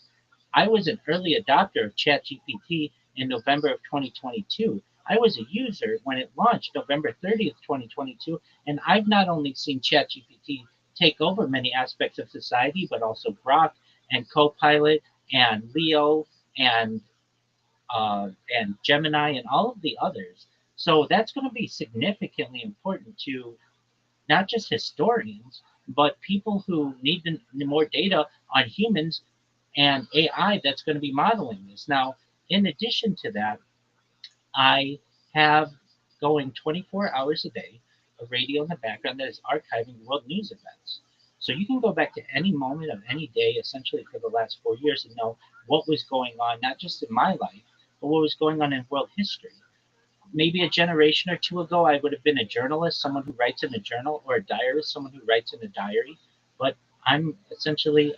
I was an early adopter of ChatGPT in November of 2022. I was a user when it launched November 30th, 2022, and I've not only seen ChatGPT take over many aspects of society, but also Grok and Copilot and Leo and and Gemini and all of the others. So that's going to be significantly important to not just historians, but people who need more data on humans and AI that's going to be modeling this. Now, in addition to that, I have going 24 hours a day a radio in the background that is archiving world news events. So you can go back to any moment of any day, essentially for the last 4 years, and know what was going on, not just in my life, but what was going on in world history. Maybe a generation or two ago, I would have been a journalist, someone who writes in a journal, or a diarist, someone who writes in a diary. But I'm essentially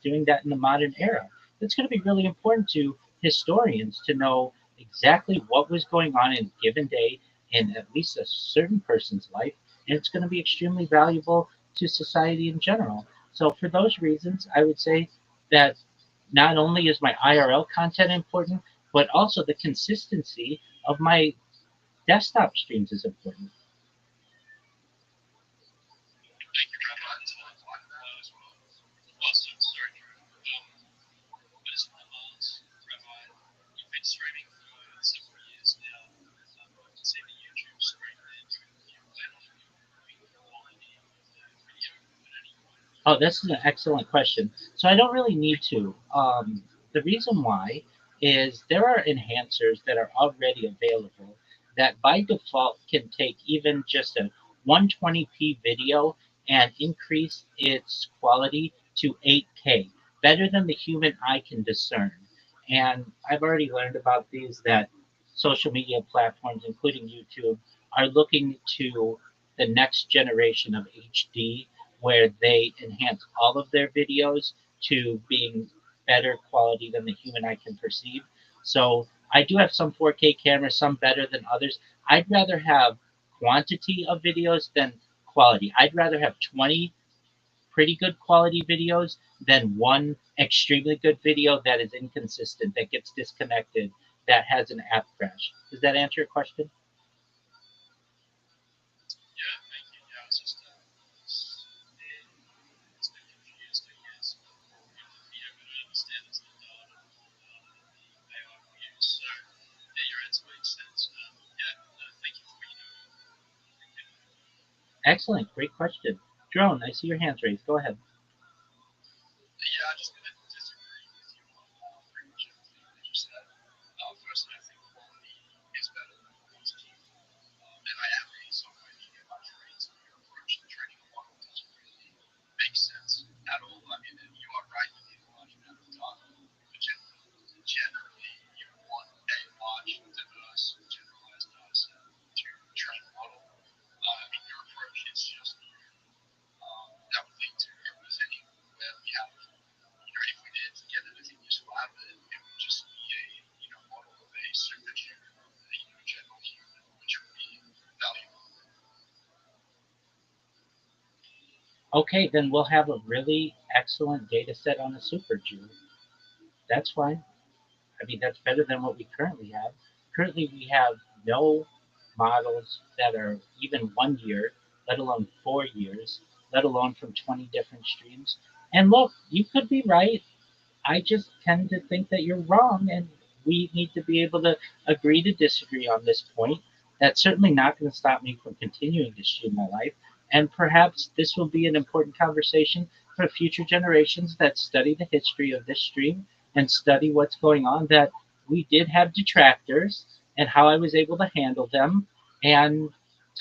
doing that in the modern era. It's going to be really important to historians to know exactly what was going on in a given day in at least a certain person's life, and it's going to be extremely valuable to society in general. So, for those reasons, I would say that not only is my IRL content important, but also the consistency of my desktop streams is important. Thank you, Rabbi. That's what I thought about as well. Also, sorry, Drew. But as well as Rabbi, you've been streaming for several years now. I can see the YouTube screen there. Do you plan on improving the quality of the video at any point? Oh, this is an excellent question. So I don't really need to. The reason why is there are enhancers that are already available that by default can take even just a 120p video and increase its quality to 8K, better than the human eye can discern. And I've already learned about these that social media platforms, including YouTube, are looking to the next generation of HD where they enhance all of their videos to being better quality than the human eye can perceive. So I do have some 4K cameras, some better than others. I'd rather have quantity of videos than quality. I'd rather have 20 pretty good quality videos than one extremely good video that is inconsistent, that gets disconnected, that has an app crash. Does that answer your question? Yeah, thank you. Yeah, it's just it's been confused, I guess, with the video, but I understand it's the data, the AI we use. So, yeah, your answer makes sense. Yeah, thank you for Excellent. Great question. Drone, I see your hands raised. Go ahead. yeah, I'm just gonna disagree with you on pretty much everything that you said. Firstly, I think quality is better than quantity, and I am a software engineer by trade, so your approach to training a model doesn't really make sense at all. I mean, you are right, you need a large amount of data, but generally you want a large, diverse, generalized data set to train a model. I mean, your approach is just that would lead to overfitting, where we have, if we did get anything useful out of it, it would just be a, model of a superhuman or a, general human, which would be valuable. Okay, then we'll have a really excellent data set on a super Jew. That's fine. I mean, that's better than what we currently have. Currently, we have no models that are even 1 year, let alone 4 years, let alone from 20 different streams. And look, you could be right. I just tend to think that you're wrong, and we need to be able to agree to disagree on this point. That's certainly not going to stop me from continuing to stream my life, and perhaps this will be an important conversation for future generations that study the history of this stream and study what's going on. That we did have detractors and how I was able to handle them, and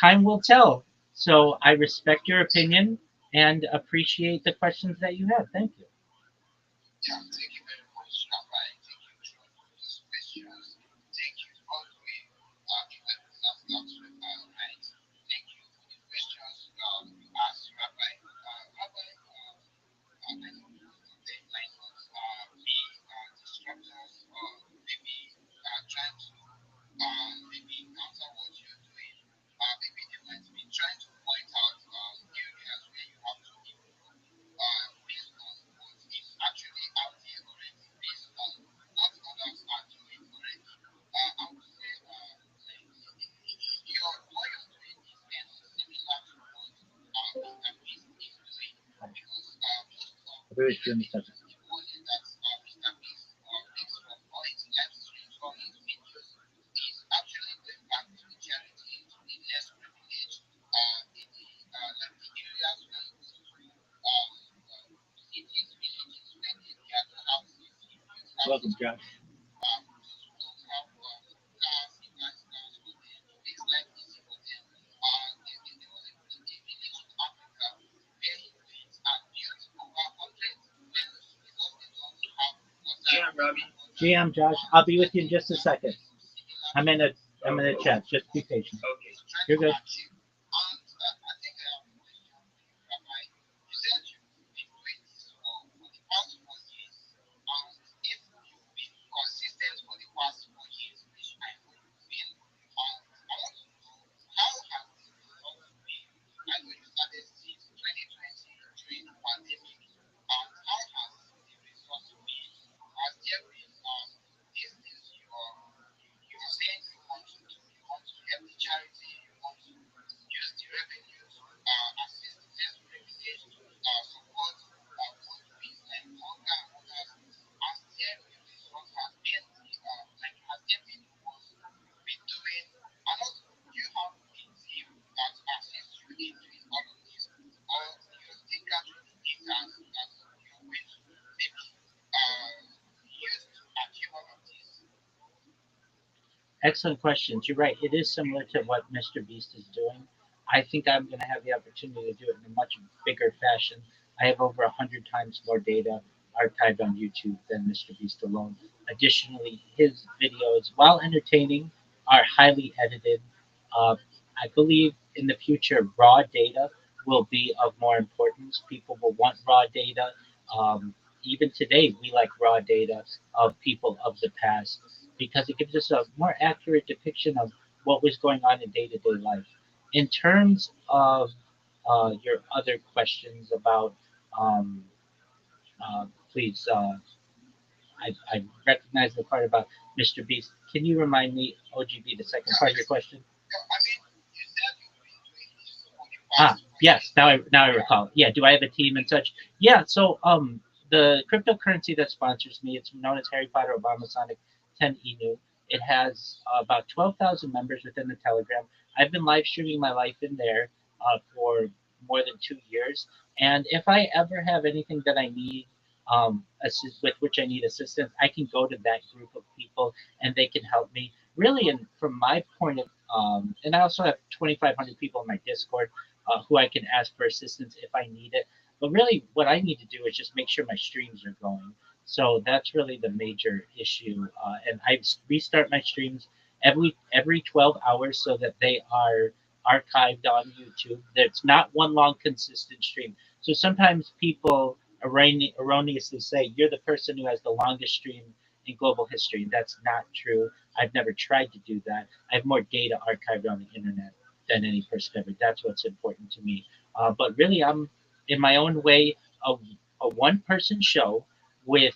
time will tell. So I respect your opinion and appreciate the questions that you have. Thank you. Yeah, thank you very much, Rabbi. Thank you John, for those questions. Thank you all the way, even that's right. Thank you for the questions you asked, Rabbi. Rabbi, I know most of them might not be disruptors or maybe trying to maybe counter what you're doing. Maybe they might be trying to point out areas where you have to improve based on what is actually out there already, based on what others are doing already. I would say what you're doing is kind of similar to what Mr. Beast is doing because most of Agree with you in a second. the money that Mr. Beast makes from all his live streams or his videos is actually going back to the charity, to the less privileged, in the like the areas where he goes to, cities, villages where they have no houses, he builds Welcome, houses for Josh. them. Those who don't have cars, he buys cars for them. He makes life easy for them. There was a village in Africa where he went and built over 100 wells because they don't have water, Yeah, Rabbi. clean water. GM Josh, I'll So be with trying you to in do just a second. something similar I'm to in a what I'm in a Okay. chat. Just be patient. Okay. he's trying You're to good. achieve. And I think I have a question for you, Rabbi. You said you've been doing this for the past 4 years. And if you've been consistent for the past 4 years, which I know you've been, I want to know how has the results been? I know you started since 2020 during the pandemic. And how has the results been? Has there been these things you're saying you want to do? You want to help the charity, you want to use the revenue to assist the less privileged, to support both like hunger and others. Has there been results? Has been has there been what you've been doing? And also, do you have a team that assists you in doing all of this? Or you're still gathering the data that you're going to maybe use to achieve all of this? Excellent questions. You're right. It is similar to what Mr. Beast is doing. I think I'm going to have the opportunity to do it in a much bigger fashion. I have over 100 times more data archived on YouTube than Mr. Beast alone. Additionally, his videos, while entertaining, are highly edited. Uh, I believe in the future, raw data will be of more importance. People will want raw data. Um, Even today, we like raw data of people of the past because it gives us a more accurate depiction of what was going on in day to day life. In terms of your other questions about, um, please, I recognize the part about Mr. Beast. Can you remind me, OGB, the second Yeah, part of your question? yeah, I mean, you said you've been doing this for the Ah, past four yes. years. Now I Yeah. recall. Yeah. Do I have a team and such? Yeah. So the cryptocurrency that sponsors me, it's known as Harry Potter Obama Sonic 10 Inu. It has about 12,000 members within the Telegram. I've been live streaming my life in there for more than 2 years. And if I ever have anything that I need, with which I need assistance, I can go to that group of people and they can help me. Really, and from my point of, and I also have 2,500 people in my Discord who I can ask for assistance if I need it. But really, what I need to do is just make sure my streams are going. So that's really the major issue. And I restart my streams every 12 hours so that they are archived on YouTube. That's not one long consistent stream. So sometimes people erroneously say you're the person who has the longest stream in global history. That's not true. I've never tried to do that. I have more data archived on the internet than any person ever. That's what's important to me. But really, I'm in my own way a one person show with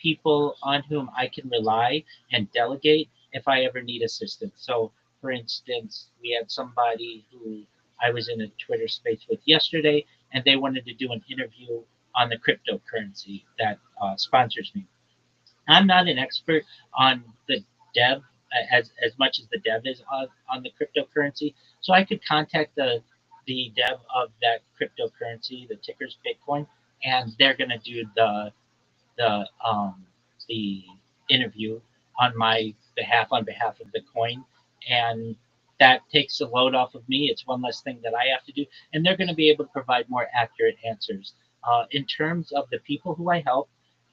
people on whom I can rely and delegate. if I ever need assistance. So, for instance, we had somebody who I was in a Twitter space with yesterday, and they wanted to do an interview on the cryptocurrency that sponsors me. I'm not an expert on the dev as much as the dev is on the cryptocurrency, so I could contact the dev of that cryptocurrency, the ticker's Bitcoin, and they're going to do the the interview on my behalf, on behalf of the coin, and that takes the load off of me. It's one less thing that I have to do, and they're going to be able to provide more accurate answers. In terms of the people who I help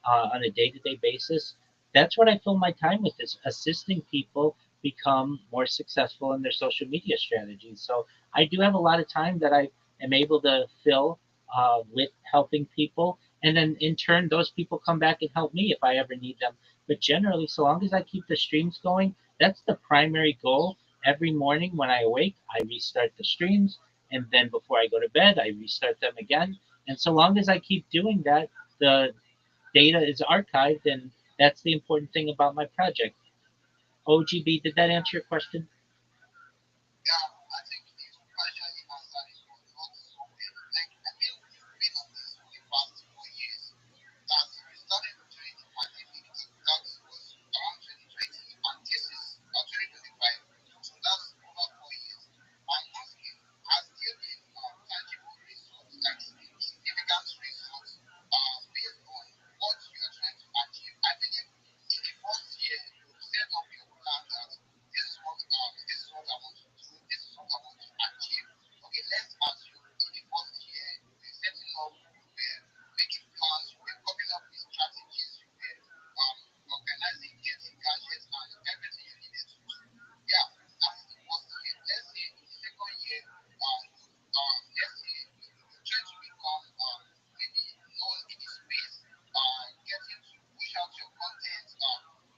on a day-to-day basis, that's what I fill my time with, is assisting people become more successful in their social media strategies. So I do have a lot of time that I am able to fill with helping people, and then in turn those people come back and help me if I ever need them. But generally, so long as I keep the streams going, that's the primary goal. Every morning when I awake, I restart the streams, and then before I go to bed, I restart them again. And so long as I keep doing that, the data is archived, and that's the important thing about my project. OGB, did that answer your question? Yeah, I think you've partially answered it, but not so well. Like, I mean, you've been on this for the past 4 years. That you started during the pandemic. That was around 2020, and this is 2025. So that's over 4 years. I'm asking, has there been tangible results, like significant results, based on what you are trying to achieve? I believe in the first year you set up your plan that this is what I want to do, this is what I want to achieve. Okay, let's assume in the first year you were setting up, you were making plans, you were coming up with strategies, you were organizing, getting gadgets and everything you needed to do. Yeah, that's the first year. Let's say in the second year, let's say you try to become maybe known in the space, getting to push out your content.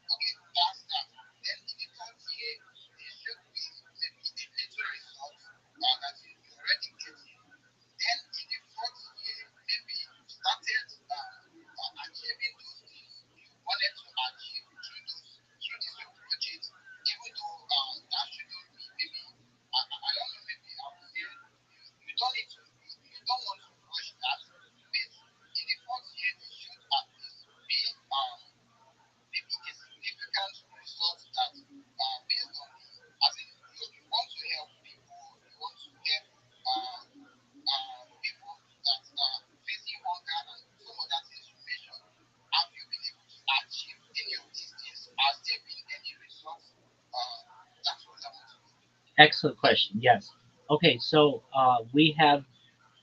Okay, that's that. Then in the third year, there should be maybe a little results that you're already getting. Then in the fourth year, maybe you started achieving those things you wanted to achieve through this your project, even though that shouldn't be maybe I don't know, maybe I would say you don't need to you don't want to rush that, but in the fourth year it should at least be maybe a significant result that based on the as in you want to help people, you want to help people that are facing hunger and some other things you mentioned. Have you been able to achieve any of these things? Has there been any results? That's what I want to know. Excellent question. Yes. Okay, so we have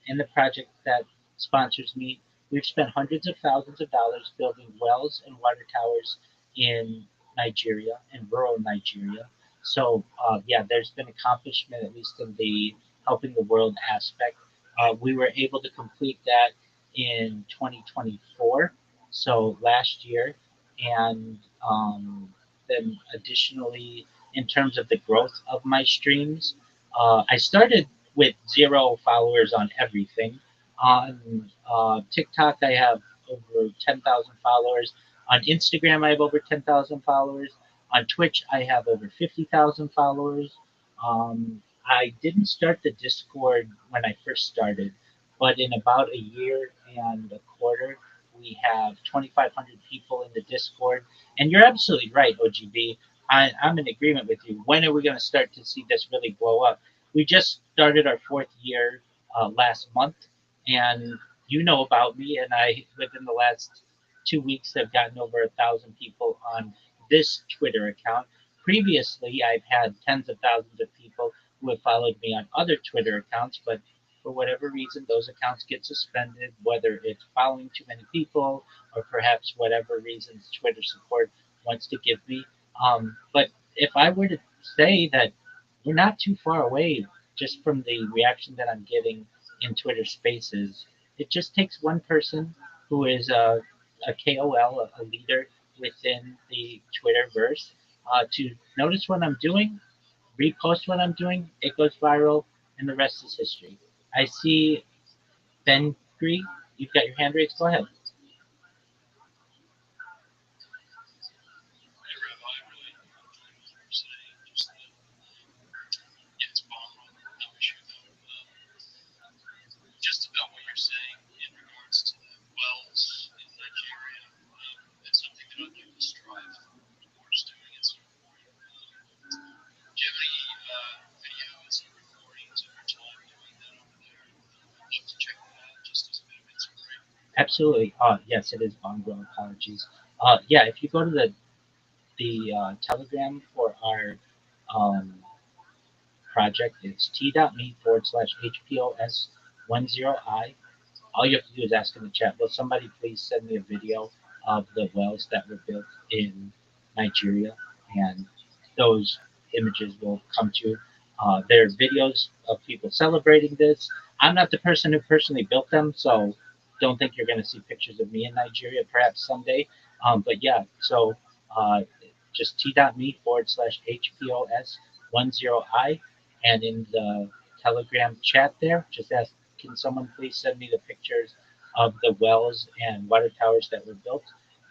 in the project that sponsors me, we've spent hundreds of thousands of dollars building wells and water towers in Nigeria, in rural Nigeria. So, yeah, there's been accomplishment, at least in the helping the world aspect. We were able to complete that in 2024, so last year. And then additionally, in terms of the growth of my streams, I started with 0 followers on everything. On TikTok, I have over 10,000 followers. On Instagram, I have over 10,000 followers. On Twitch, I have over 50,000 followers. I didn't start the Discord when I first started, but in about a year and a quarter, we have 2,500 people in the Discord. And you're absolutely right, OGB. I'm in agreement with you. When are we going to start to see this really blow up? We just started our fourth year last month, and you know about me, and I within the last 2 weeks have gotten over 1,000 people on this Twitter account. Previously, I've had tens of thousands of people who have followed me on other Twitter accounts, but for whatever reason, those accounts get suspended, whether it's following too many people or perhaps whatever reasons Twitter support wants to give me. But if I were to say that we're not too far away just from the reaction that I'm getting in Twitter Spaces. It just takes one person who is a KOL, a leader within the Twitterverse, to notice what I'm doing, repost what I'm doing, it goes viral, and the rest is history. I see Ben Gree, you've got your hand raised. Go ahead. Absolutely. Yes, it is Bongo. Apologies. Yeah, if you go to the Telegram for our um, project, it's t.me/HPOS10I. All you have to do is ask in the chat, will somebody please send me a video of the wells that were built in Nigeria? And those images will come to you. There are videos of people celebrating this. I'm not the person who personally built them, so don't think you're going to see pictures of me in Nigeria, perhaps someday. But yeah, so uh, just t.me/HPOS10I. And in the Telegram chat there, just ask, can someone please send me the pictures of the wells and water towers that were built?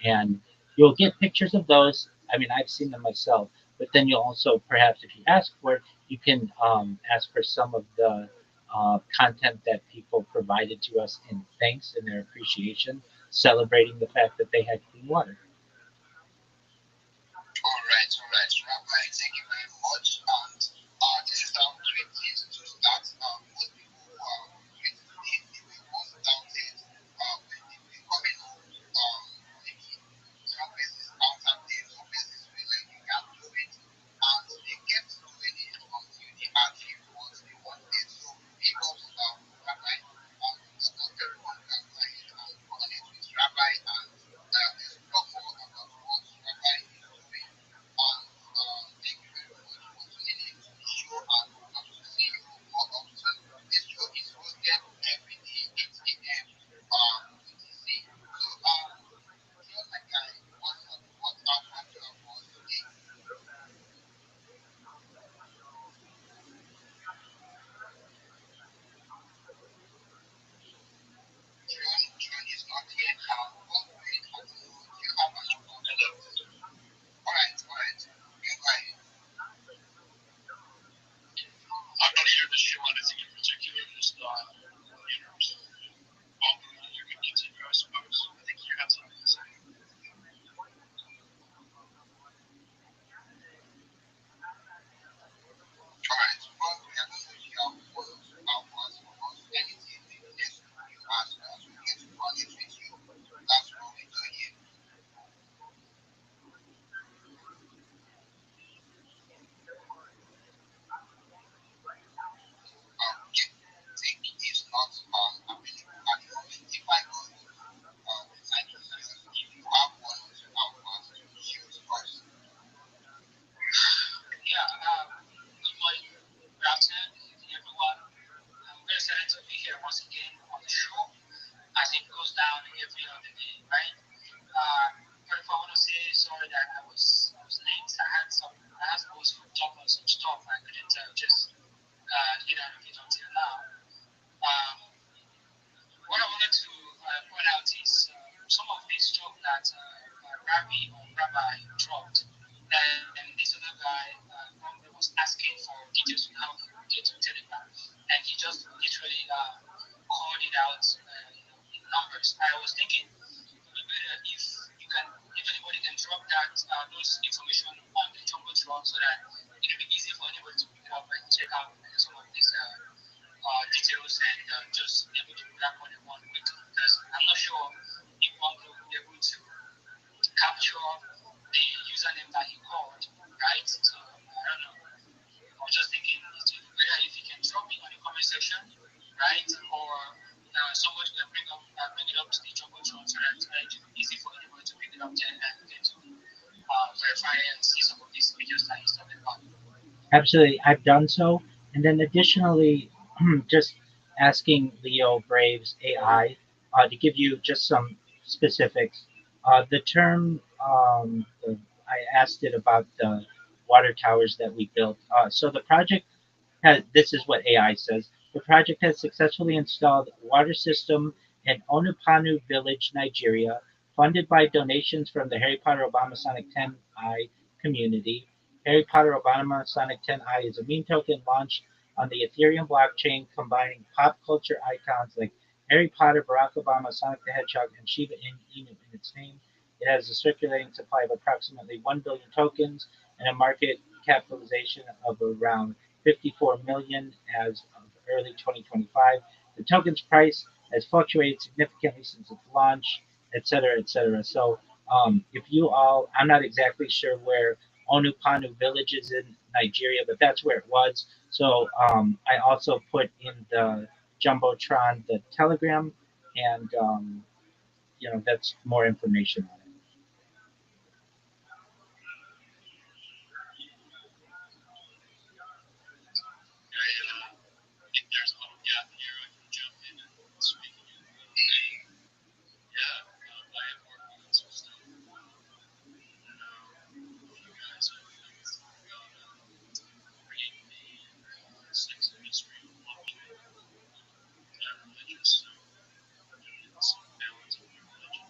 And you'll get pictures of those. I mean, I've seen them myself, but then you'll also, perhaps if you ask for it, you can ask for some of the content that people provided to us in thanks and their appreciation, celebrating the fact that they had clean water. All right, Rabbi, thank you very much. And this is a great place to start. Most people who are creating today, they were once doubted when they were coming up. Maybe some places counted them, some places were like you can't do it. And they kept doing it until they achieved what they wanted. So big ups Rabbi. It's not everyone can go ahead and connect with Rabbi and explore more about what Rabbi is doing. And thank you very much for tuning in to the show. And we hope to see you more often. This show is hosted every day, 8 a.m. UTC. So, tell my guy what's up, what you have for us today. John is not here now. But wait, I don't know. Do you have an input? All right. You can go ahead. I'm not here to show anything in particular, just you can continue, I suppose. I think you had something to say. All right. Well, I don't know if you have one or two hours for us. Anything maybe next week you ask us, we get to connect with you. That's what we do here. Okay. Think is not available at the moment. If I go to the Nigerians, if you have one or two hours to shoot us. Yeah, good morning, good afternoon, good evening, everyone. I'm very excited to be here once again on the show as it goes down every other day, right? First of all, I want to say sorry that I was late. I was hooked up on some stuff. I couldn't just get out of it until now. Um, what I wanted to point out is some of the stuff that Rabbi dropped. Then this other guy, Congress, was asking for details on how he would get to Telegram, and he just literally called it out, in numbers. I was thinking it would be better if anybody can drop those information on the jumbotron so that it will be easy for anybody to pick it up and check out some of these details and just be able to grab what they want quickly. Because I'm not sure if one group will be able to capture the username that he called, right? So I don't know. I was just thinking it would be better if you can drop it on the comment section, right? Or somebody can bring it up to the jumbotron so that it will be easy for anybody to pick it up there and get to verify and see some of these videos that he's talking about. Absolutely, I've done so. And then additionally, just asking Leo Braves AI to give you just some specifics. The term, I asked it about the water towers that we built. So the project this is what AI says. The project has successfully installed a water system in Onupanu Village, Nigeria, funded by donations from the Harry Potter Obama Sonic 10i community. Harry Potter Obama Sonic 10i is a meme token launched on the Ethereum blockchain, combining pop culture icons like Harry Potter, Barack Obama, Sonic the Hedgehog, and Shiba Inu in its name. It has a circulating supply of approximately 1 billion tokens and a market capitalization of around 54 million as of early 2025. The token's price has fluctuated significantly since its launch, et cetera, et cetera. So if you all, I'm not exactly sure where Onupanu village is in Nigeria, but that's where it was. So I also put in the Jumbotron the Telegram, and that's more information on it. If there's a little gap here, I can jump in and speak a little bit. Yeah, I am working on some stuff. And you guys are doing about creating the sex industry of blockchain. Not religious, so we're doing some balance of my religion.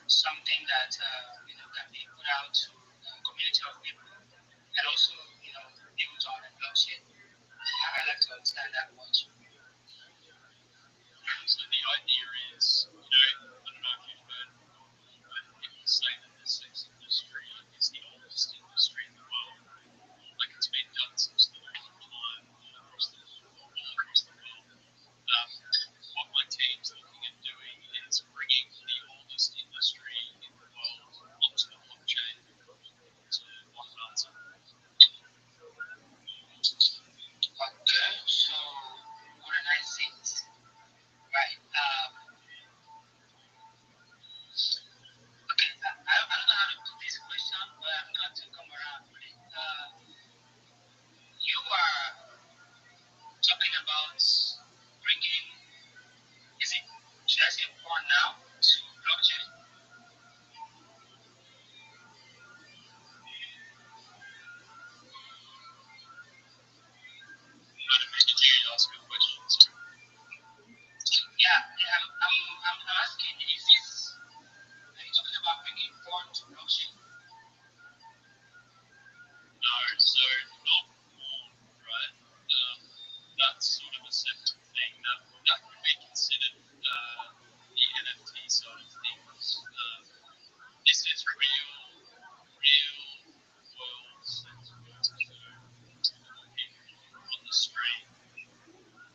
something that can be put out to a community of people and also built on a blockchain. I like to understand that much. So the idea is, I don't know if you've heard before, but people say that the sex industry is the oldest industry in the world. Like it's been done since the dawn of time all across the world. Um, what my team's looking at doing is bringing the oldest industry in the world onto the blockchain to modernize it. Okay, so what a nice thing, right? Okay, I don't know how to put this question, but I'm going to come around with it. You are talking about bringing, is it, should I say porn now to blockchain? Could you ask a question? Sorry. Yeah, I'm asking, is this, are you talking about bringing porn to blockchain? No, so not porn, right? That's sort of a separate thing. That would be considered the NFT side of things. This is real world sex work. So people on the street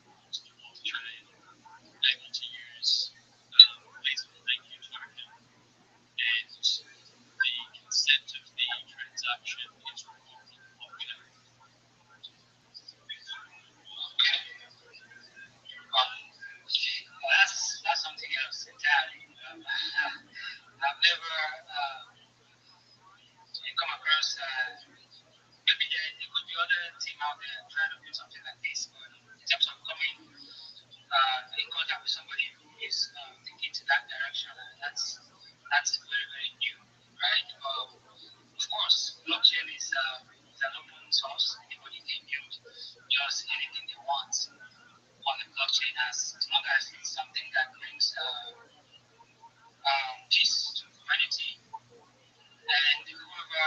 onto the blockchain, able to use Visa Thank You token, and the consent of the transaction is recorded on the blockchain. Okay. That's something else entirely. I've never come across. Maybe there could be other team out there trying to do something like this, but in terms of coming in contact with somebody who is thinking to that direction, that's very very new, right? Of course, blockchain is an open source. Anybody can build just anything they want on the blockchain as long as it's something that brings peace to humanity and whoever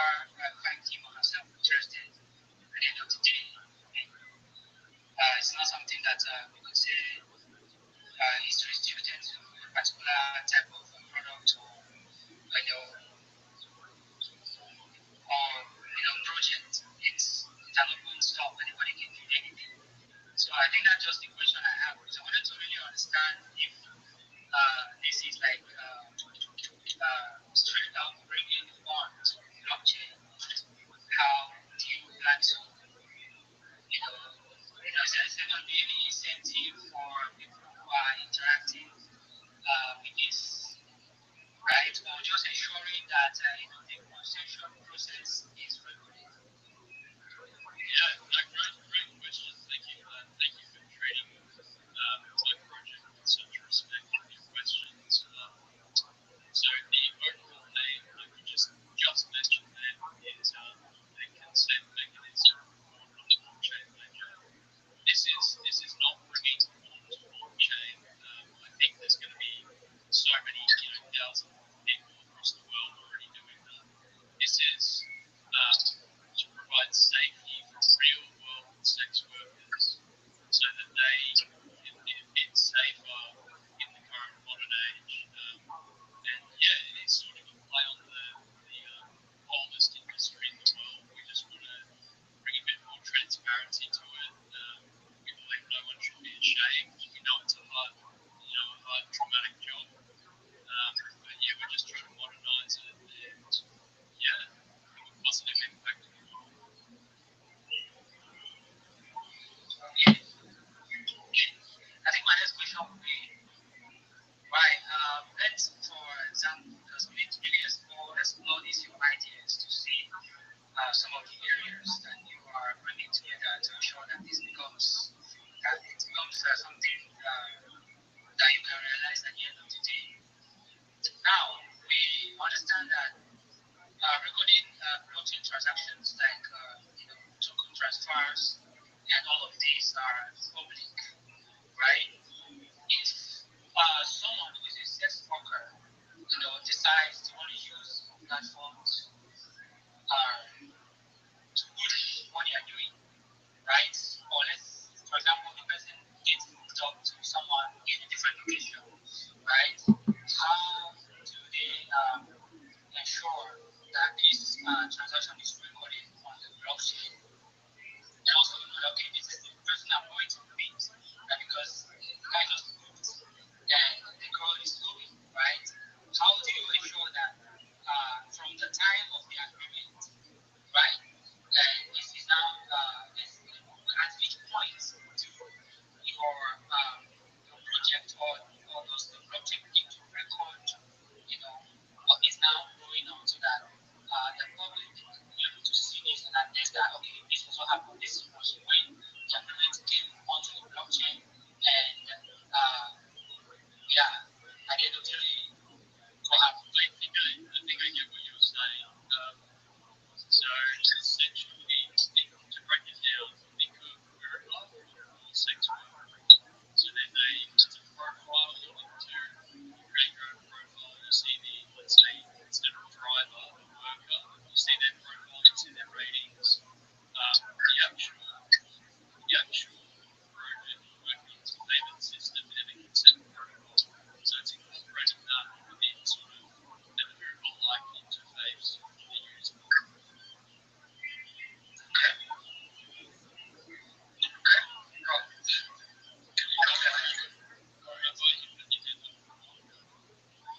finds him or herself interested at the end of the day. It's not something that we could say is restricted to a particular type of product or project. It's an open store. Anybody can do anything. So I think that's just the question I have because I wanted to really understand if this is like straight out bringing fun to blockchain. How do you plan to, is there going to be any incentive for people who are interacting with this, right? Or just ensuring that the consensual process is regulated? Yeah, no, great question. Thank you for that. Thank you for treating my project with such respect with your questions. So the overall aim, like you just mentioned there, is a consent mechanism recorded on the blockchain ledger. This is not bringing porn to blockchain. I think there's going to be so many, thousands of people across the world already doing that. This is to provide safety for real world sex workers so that it's safer in the current modern age. And yeah, it is sort of a play on the oldest industry in the world. We just want to bring a bit more transparency to it. We believe no one should be ashamed. We know it's a hard traumatic job. But yeah, we're just trying to modernize it and yeah, have a positive impact in the world. Okay. I think my next question would be, right, let's, for example, because we need to really explore these your ideas to see some of the areas that you are bringing together to ensure that it becomes something that you can realize at the end of the day. Now, we understand that recording blockchain transactions like token transfers and all of these are public, right? If someone who is a sex worker, decides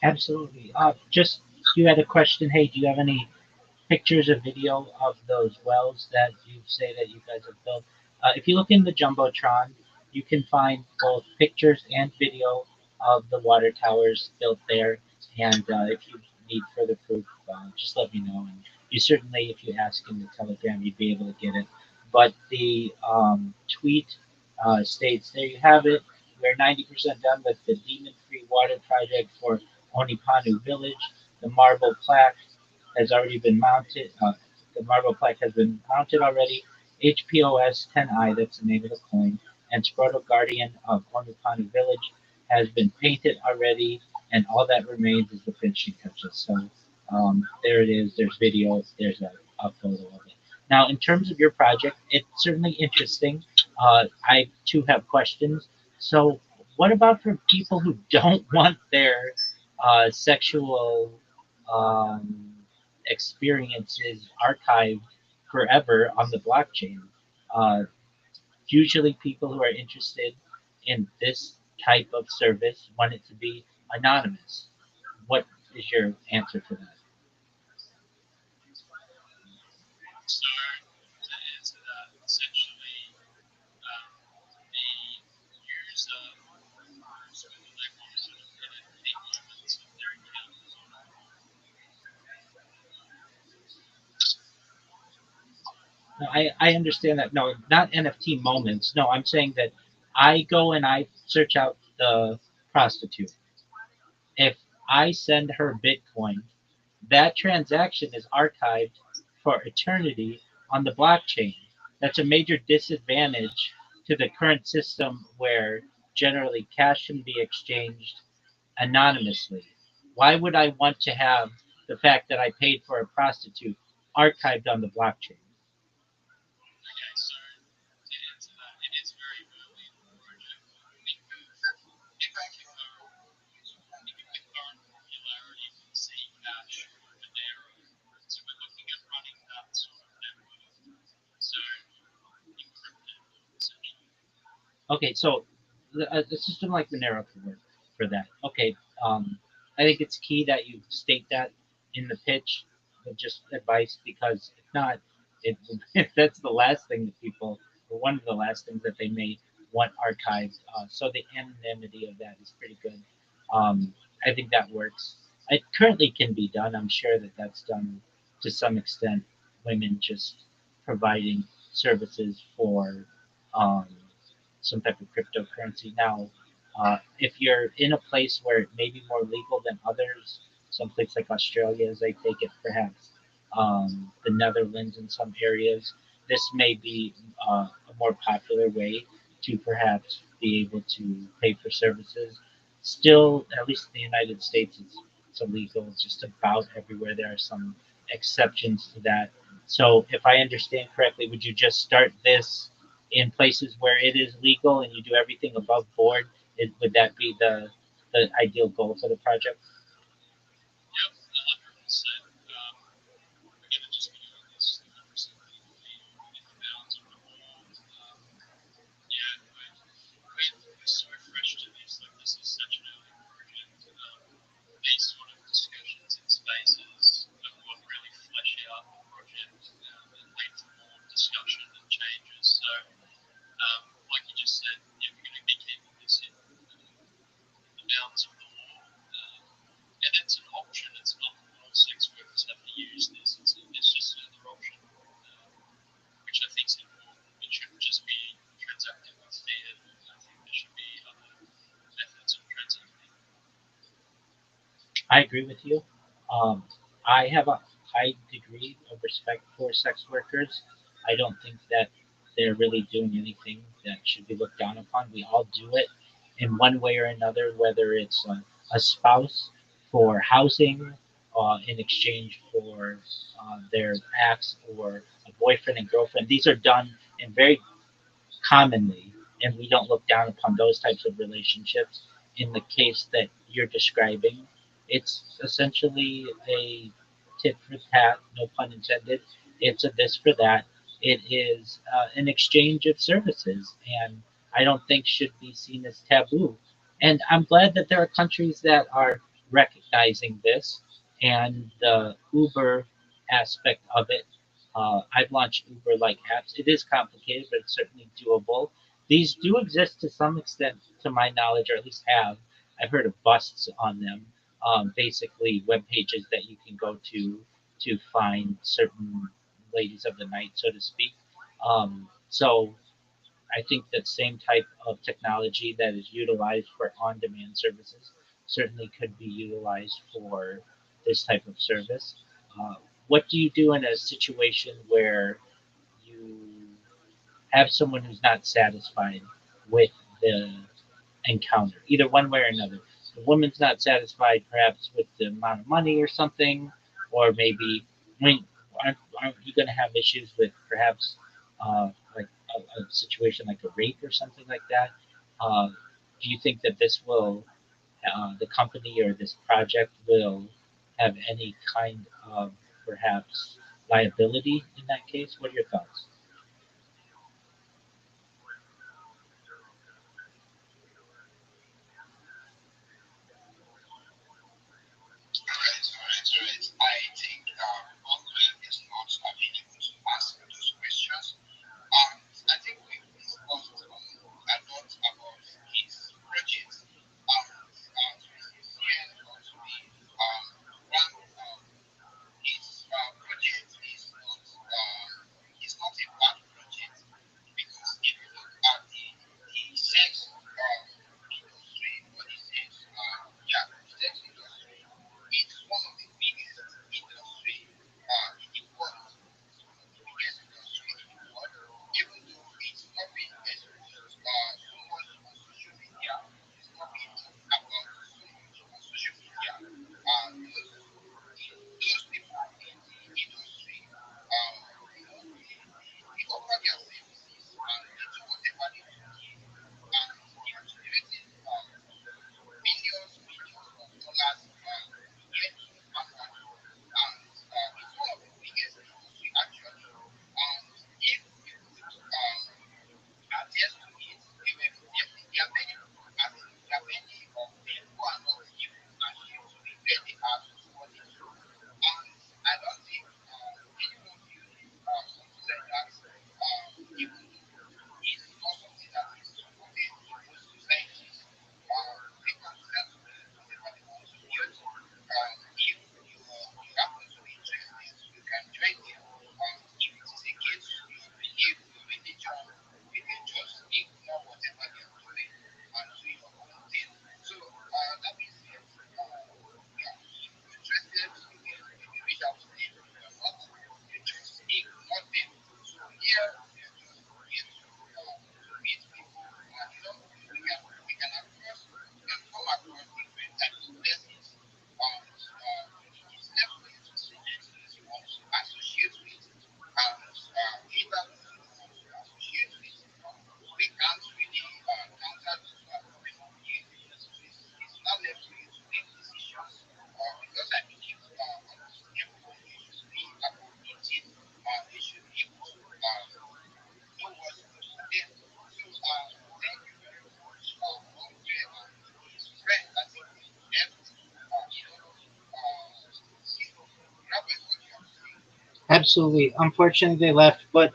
Absolutely. Just you had a question. Hey, do you have any pictures or video of those wells that you say that you guys have built? If you look in the jumbotron, you can find both pictures and video of the water towers built there. And if you need further proof, just let me know. And you certainly, if you ask in the telegram, you'd be able to get it. But the tweet states, there you have it. We're 90% done with the demon-free water project for Onipanu Village. The marble plaque has already been mounted. The marble plaque has been mounted already. HPOS 10I, that's the name of the coin, and Scrotal Guardian of Onupanu Village has been painted already, and all that remains is the finishing touches. So there it is. There's video. There's a photo of it. Now, in terms of your project, it's certainly interesting. I too have questions. So, what about for people who don't want their sexual um, experiences archived forever on the blockchain? Uh, Usually, people who are interested in this type of service want it to be anonymous. What is your answer to that? So to answer that, essentially, the user knows whether they want to sort of edit any moments of their encounters or not. No, I understand that. No, not NFT moments. No, I'm saying that I go and I search out the prostitute. If I send her Bitcoin, that transaction is archived for eternity on the blockchain. That's a major disadvantage to the current system where generally cash can be exchanged anonymously. Why would I want to have the fact that I paid for a prostitute archived on the blockchain? Okay, so to answer that, it is very early in the project, but think of think of the current popularity for Zcash or Monero. So we're looking at running that sort of network. So encrypted, essentially. Okay, so a system like Monero could work for that. Okay, I think it's key that you state that in the pitch, with just advice, because if not, it that's the last thing that people, or one of the last things that they may want archived. So the anonymity of that is pretty good. I think that works. It currently can be done. I'm sure that that's done to some extent. Women just providing services for um, some type of cryptocurrency. Now, if you're in a place where it may be more legal than others, some place like Australia, as I take it, perhaps the Netherlands in some areas, this may be a more popular way to perhaps be able to pay for services. Still, at least in the United States, it's illegal just about everywhere. There are some exceptions to that. So, if I understand correctly, would you just start this in places where it is legal and you do everything above board? Would that be the ideal goal for the project? Yep, 100%. We're going to just be doing this 100% legally within the bounds of the law. Yeah, we're so fresh to this. Like, this is such an early project. These sort of discussions in spaces are what really flesh out the project and lead to more discussion and changes. So, like you just said, yeah, we're going to be keeping this in the bounds of the law. And it's an option. It's not all sex workers have to use this. It's just another option, which I think is important. It shouldn't just be transacting with fiat. I think there should be other methods of transacting. I agree with you. Um, I have a high degree of respect for sex workers. I don't think that they're really doing anything that should be looked down upon. We all do it in one way or another, whether it's a spouse for housing in exchange for their acts, or a boyfriend and girlfriend. These are done in very commonly, and we don't look down upon those types of relationships. In the case that you're describing, it's essentially a tit for tat, no pun intended. It's a this for that. It is an exchange of services, and I don't think should be seen as taboo. And I'm glad that there are countries that are recognizing this and the Uber aspect of it. I've launched Uber like apps. It is complicated, but it's certainly doable. These do exist to some extent, to my knowledge, or at least have. I've heard of busts on them. Basically, web pages that you can go to find certain ladies of the night, so to speak. So I think that same type of technology that is utilized for on-demand services certainly could be utilized for this type of service. Uh, what do you do in a situation where you have someone who's not satisfied with the encounter, either one way or another? The woman's not satisfied, perhaps with the amount of money or something, or maybe, I mean, aren't you going to have issues with perhaps like a situation like a rape or something like that? Uh, do you think that this will, the company or this project will have any kind of perhaps liability in that case? What are your thoughts? Alright. I think Boswell is not available to ask those questions. I think we've discussed a lot about his projects. To be sincere or to be frank, his project is not a bad project because if you look at the sex industry or the sex the sex industry, it's one of the biggest industry in the world. It's one of the biggest industry in the world, even though it's not being exposed so much on social media. It's not being talked about so much on social media. Those people in the industry, they offer their services and they do whatever they do give, and they are generating millions of dollars yearly, annually, and it's one of the biggest industry actually. And if you could attest to it, there are many, as in, there are many of them who are not even ashamed to be where they are to do what they do. And I don't think anyone feels something like that, even though it's not something that is supported in most societies. They can decide to build whatever they want to build. If you happen to be interested, you can join them. If it is against your belief, your religion, you can just ignore whatever they are doing and do your own thing. So that means that yeah, if you're interested, you can maybe reach out to them. If you're not, you just ignore them. So here we are just here to meet people, and we can of course we can come across different types of persons, and it's left for you to select those you want to associate with, and either those you don't want to associate with. We can't really counter those who are coming up here. So it's not left for you to make decisions, because I believe almost everyone here should be above 18. They should be able to know what's good for them. So thank you very much, Bonke and his friend. I think we left Rabbi, what do you have to say? Absolutely. Unfortunately, they left, but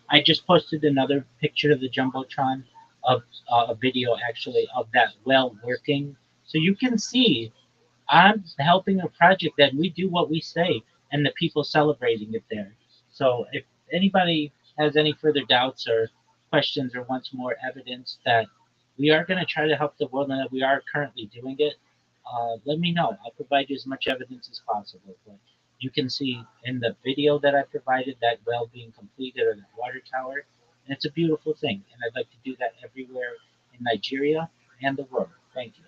I just posted another picture of the jumbotron of a video actually of that well working, so you can see I'm helping a project that we do what we say, and the people celebrating it there. So if anybody has any further doubts or questions or wants more evidence that we are going to try to help the world and that we are currently doing it, let me know. I'll provide you as much evidence as possible. But you can see in the video that I provided that well being completed or that water tower, and it's a beautiful thing. And I'd like to do that everywhere in Nigeria and the world. Thank you.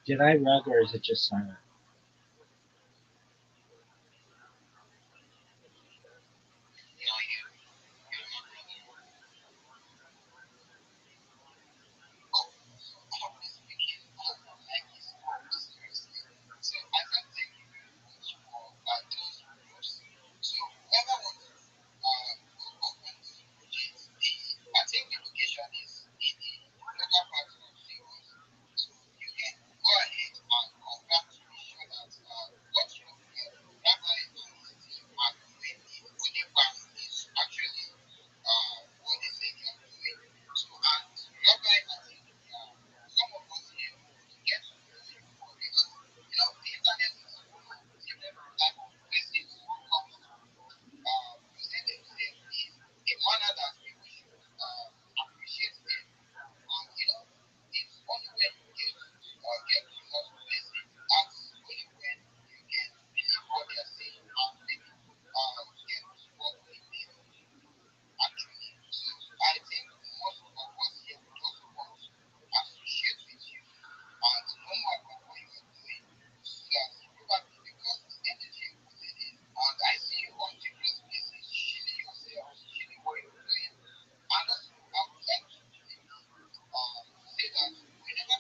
Did I rug or is it just silent? No, you're not wrong. Honestly speaking, I like this work seriously. So I can thank you very much for those words. So whoever wants to look up on this project, I think the location is in the local part of Lagos. So you can go ahead and congratulate that what your Rabbi and his team are doing in Onipam is actually what they say they are doing. So and Rabbi, I think some of us here would get to know you more because the internet is full of different type of persons who comes to present themselves in a manner that people should appreciate them. And it's only when you get to know persons, that's only when you can believe what they are saying and maybe get to work with them actually. So I think most of us here would also want to associate with you and know more about what you are doing. So that probably because the energy you put in it, and I see you on different places, shilling yourself, shilling what you're doing. And also, I would like to maybe say that whenever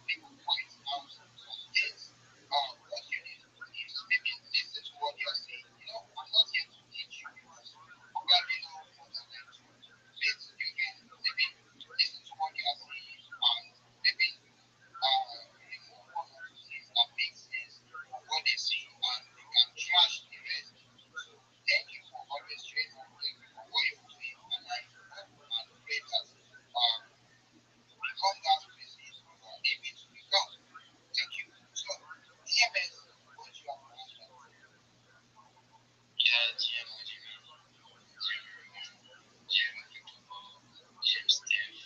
people point out some things, what you need to do is maybe listen to what they are saying. I'm not here to teach you because probably know more than I do. But you can maybe listen to what they are saying and maybe remove one or two things that make sense from what they say and you can trash the rest. So thank you for always showing up for what you're doing and I hope and pray that you become that person you are aiming to become. Thank you. So DMS, what do you have for us right now? Yeah, GM, good evening. GM everyone. GM Victor Paul, GM Steph,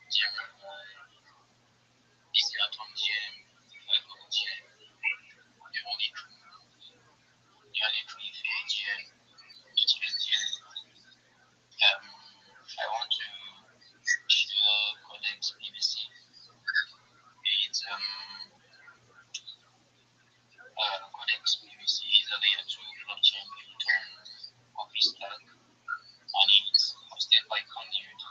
GM Rabbi, Easy Atom GM, Michael GM, Yoni True, Yoni True GM, GM GM. I want to share Codex BBC. It's Codex BBC is a layer 2 blockchain built on Office Stack and it's hosted by Conduit.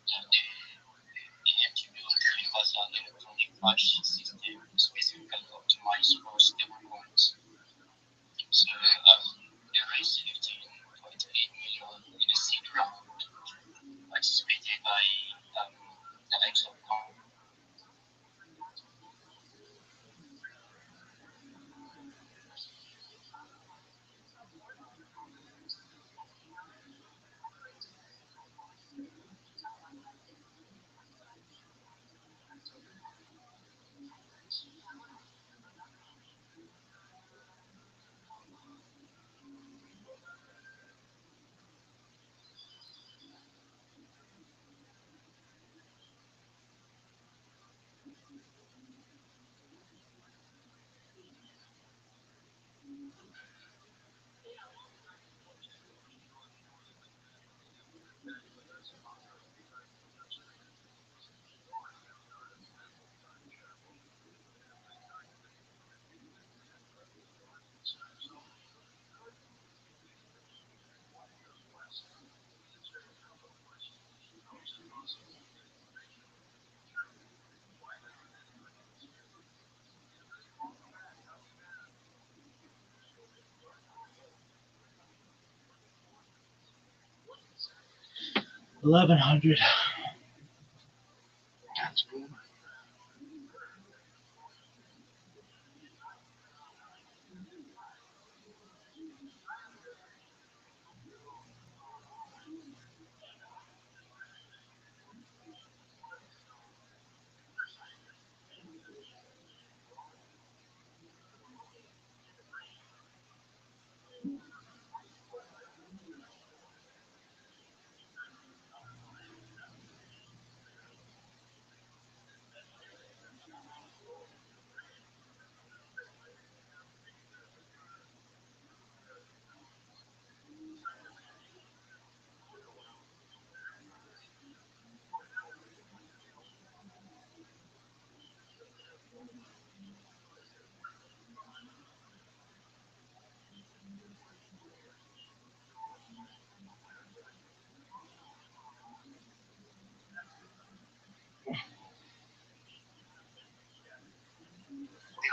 The aim to build a universal electronic cash system specifically optimized for stablecoins. So they raised 15.8 million in a seed round, participated by the likes of Conduit, $1,100. That's good.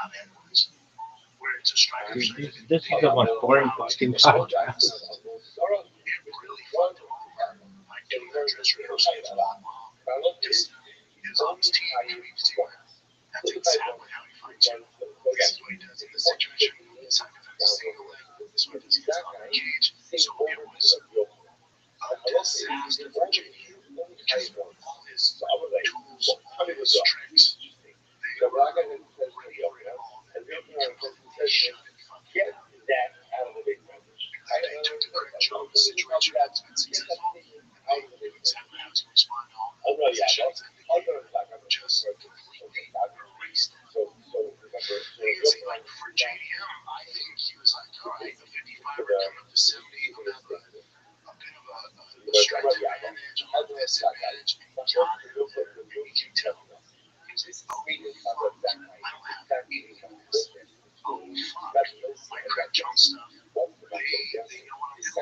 how that works. Where it's a striker Dude, strike. this is the most boring fucking podcast. It was really fun to watch. Like in the dress rehearsal, it was a lot long. His on his team, Khabib's team. That's exactly how he fights you. This is what he does in this situation. This is how he defends a single leg. This is what he does against the cage. So it was a disaster for JD because all his tools, all his tricks, they were really overhauled and completely shifted from him. And they took the courage out of the situation that's been successful, and they knew exactly how to respond to all the positions in the game. Just completely erased it. And see, like for JDM, I think he was like, all right, the 55 are coming up to 70, I'm gonna have a bit of a strength advantage, I'll have this advantage, and he got it. And you can tell he was like, oh fuck, I don't have any of this. Oh fuck, my crack jump stuff. They know what I'm doing.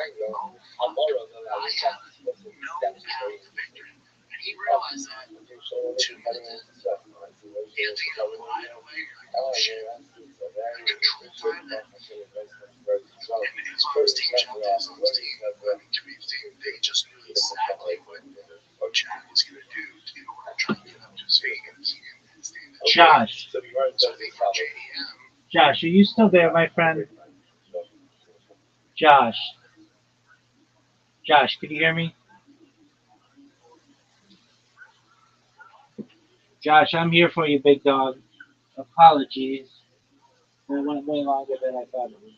Oh fuck, I have no path to victory. And he realized that 2 minutes in, you think I'm wide awake, like, oh shit, the control finally. And his mom's team jumped in his mom's team. I mean, Khabib's team, they just knew exactly what Chad was going to do in order to try and get up to his feet and keep him and stand a chance. Josh, So I think for JDM, Josh, are you still there, my friend? Josh, Josh, can you hear me? Josh, I'm here for you, big dog. Apologies. It went way longer than I thought it would.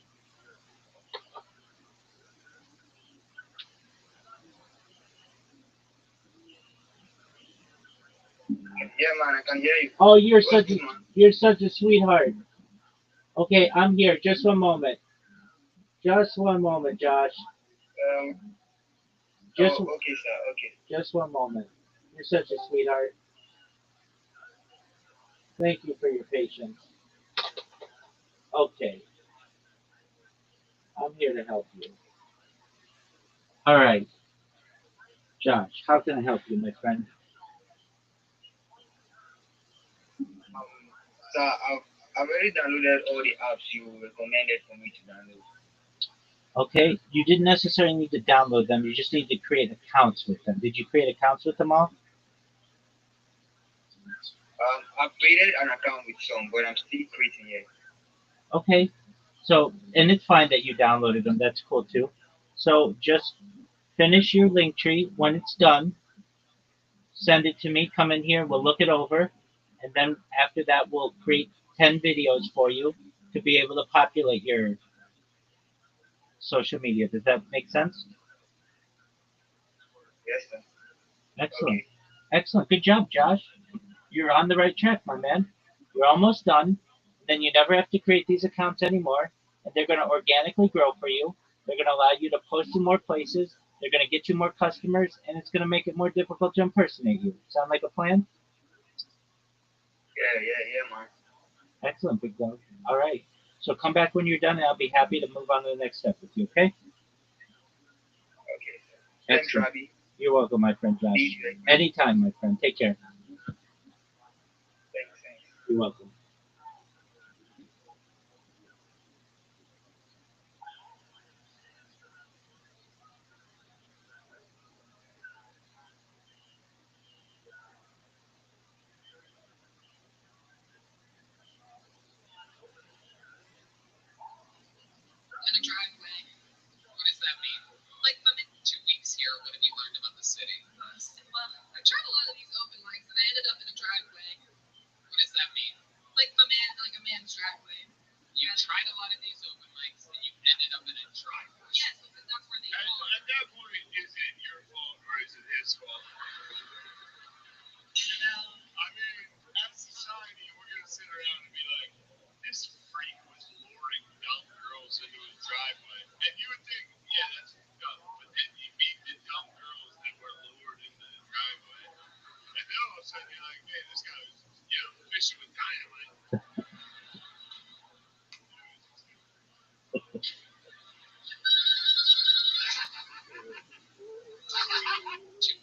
Yeah, man, I can hear you. Oh, What's good, man? you're such a sweetheart. Okay, I'm here. Just one moment. Just one moment, Josh. Um, Just okay, sir. Okay. just one moment. You're such a sweetheart. Thank you for your patience. Okay, I'm here to help you. All right, Josh, how can I help you, my friend? Sir, I've already downloaded all the apps you recommended for me to download. Okay, you didn't necessarily need to download them. You just need to create accounts with them. Did you create accounts with them all? I've created an account with some, but I'm still creating it. Okay, so and it's fine that you downloaded them. That's cool too. So just finish your link tree. When it's done, send it to me. Come in here. We'll look it over, and then after that, we'll create 10 videos for you to be able to populate your social media. Does that make sense? Yes, sir. Excellent. Okay. Excellent. Good job, Josh. You're on the right track, my man. You're almost done. Then you never have to create these accounts anymore, and they're going to organically grow for you. They're going to allow you to post in more places. They're going to get you more customers, and it's going to make it more difficult to impersonate you. Sound like a plan? Yeah, man. Excellent, big dog. All right. So come back when you're done, and I'll be happy to move on to the next step with you, okay? Okay, sir. Thanks, Excellent. Rabbi. You're welcome, my friend Josh. Anytime, my friend. Take care. Thanks. You're welcome. In a driveway. What does that mean? Like, I'm in 2 weeks here. What have you learned about the city? Well, I tried a lot of these open mics, and I ended up in a driveway. What does that mean? Like a man's driveway. You tried a lot of these open mics, and you ended up in a driveway. Yes, because that's where they are. At that point, is it your fault or is it his fault? I mean, as a society, we're gonna sit around and be like, this freak was luring dumb girls into his driveway. And you would think, yeah, that's dumb. But then you meet the dumb girls that were lured into the driveway. And then all of a sudden you're like, man, this guy was, fishing with dynamite. 2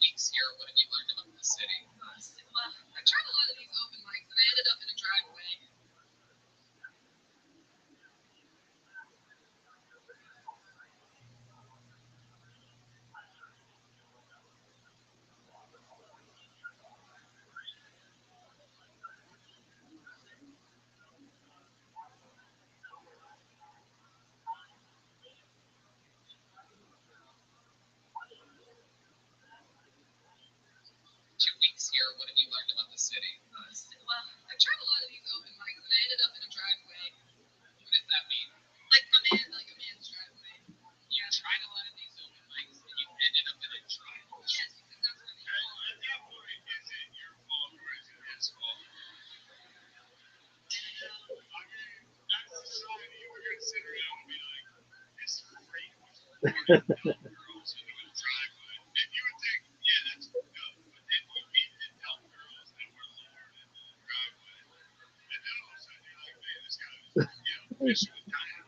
weeks here, what have you learned about the city? Well, I tried a lot of these open mics, and I ended up in a driveway. city. Well, I tried a lot of these open mics, and I ended up in a driveway. What does that mean? Like a man's driveway. You tried a lot of these open mics, and you ended up in a driveway. Yes, because that's where they are. At that point, is it your fault or is it his fault? I mean, as a society, we're gonna sit around and be like, this freak was recording dumb girls into his driveway. And you would think, yeah, that's fucked up. But then we meet the dumb girls that were lured into the driveway. And then all of a sudden you're like, man, this guy was, fishing with dynamite.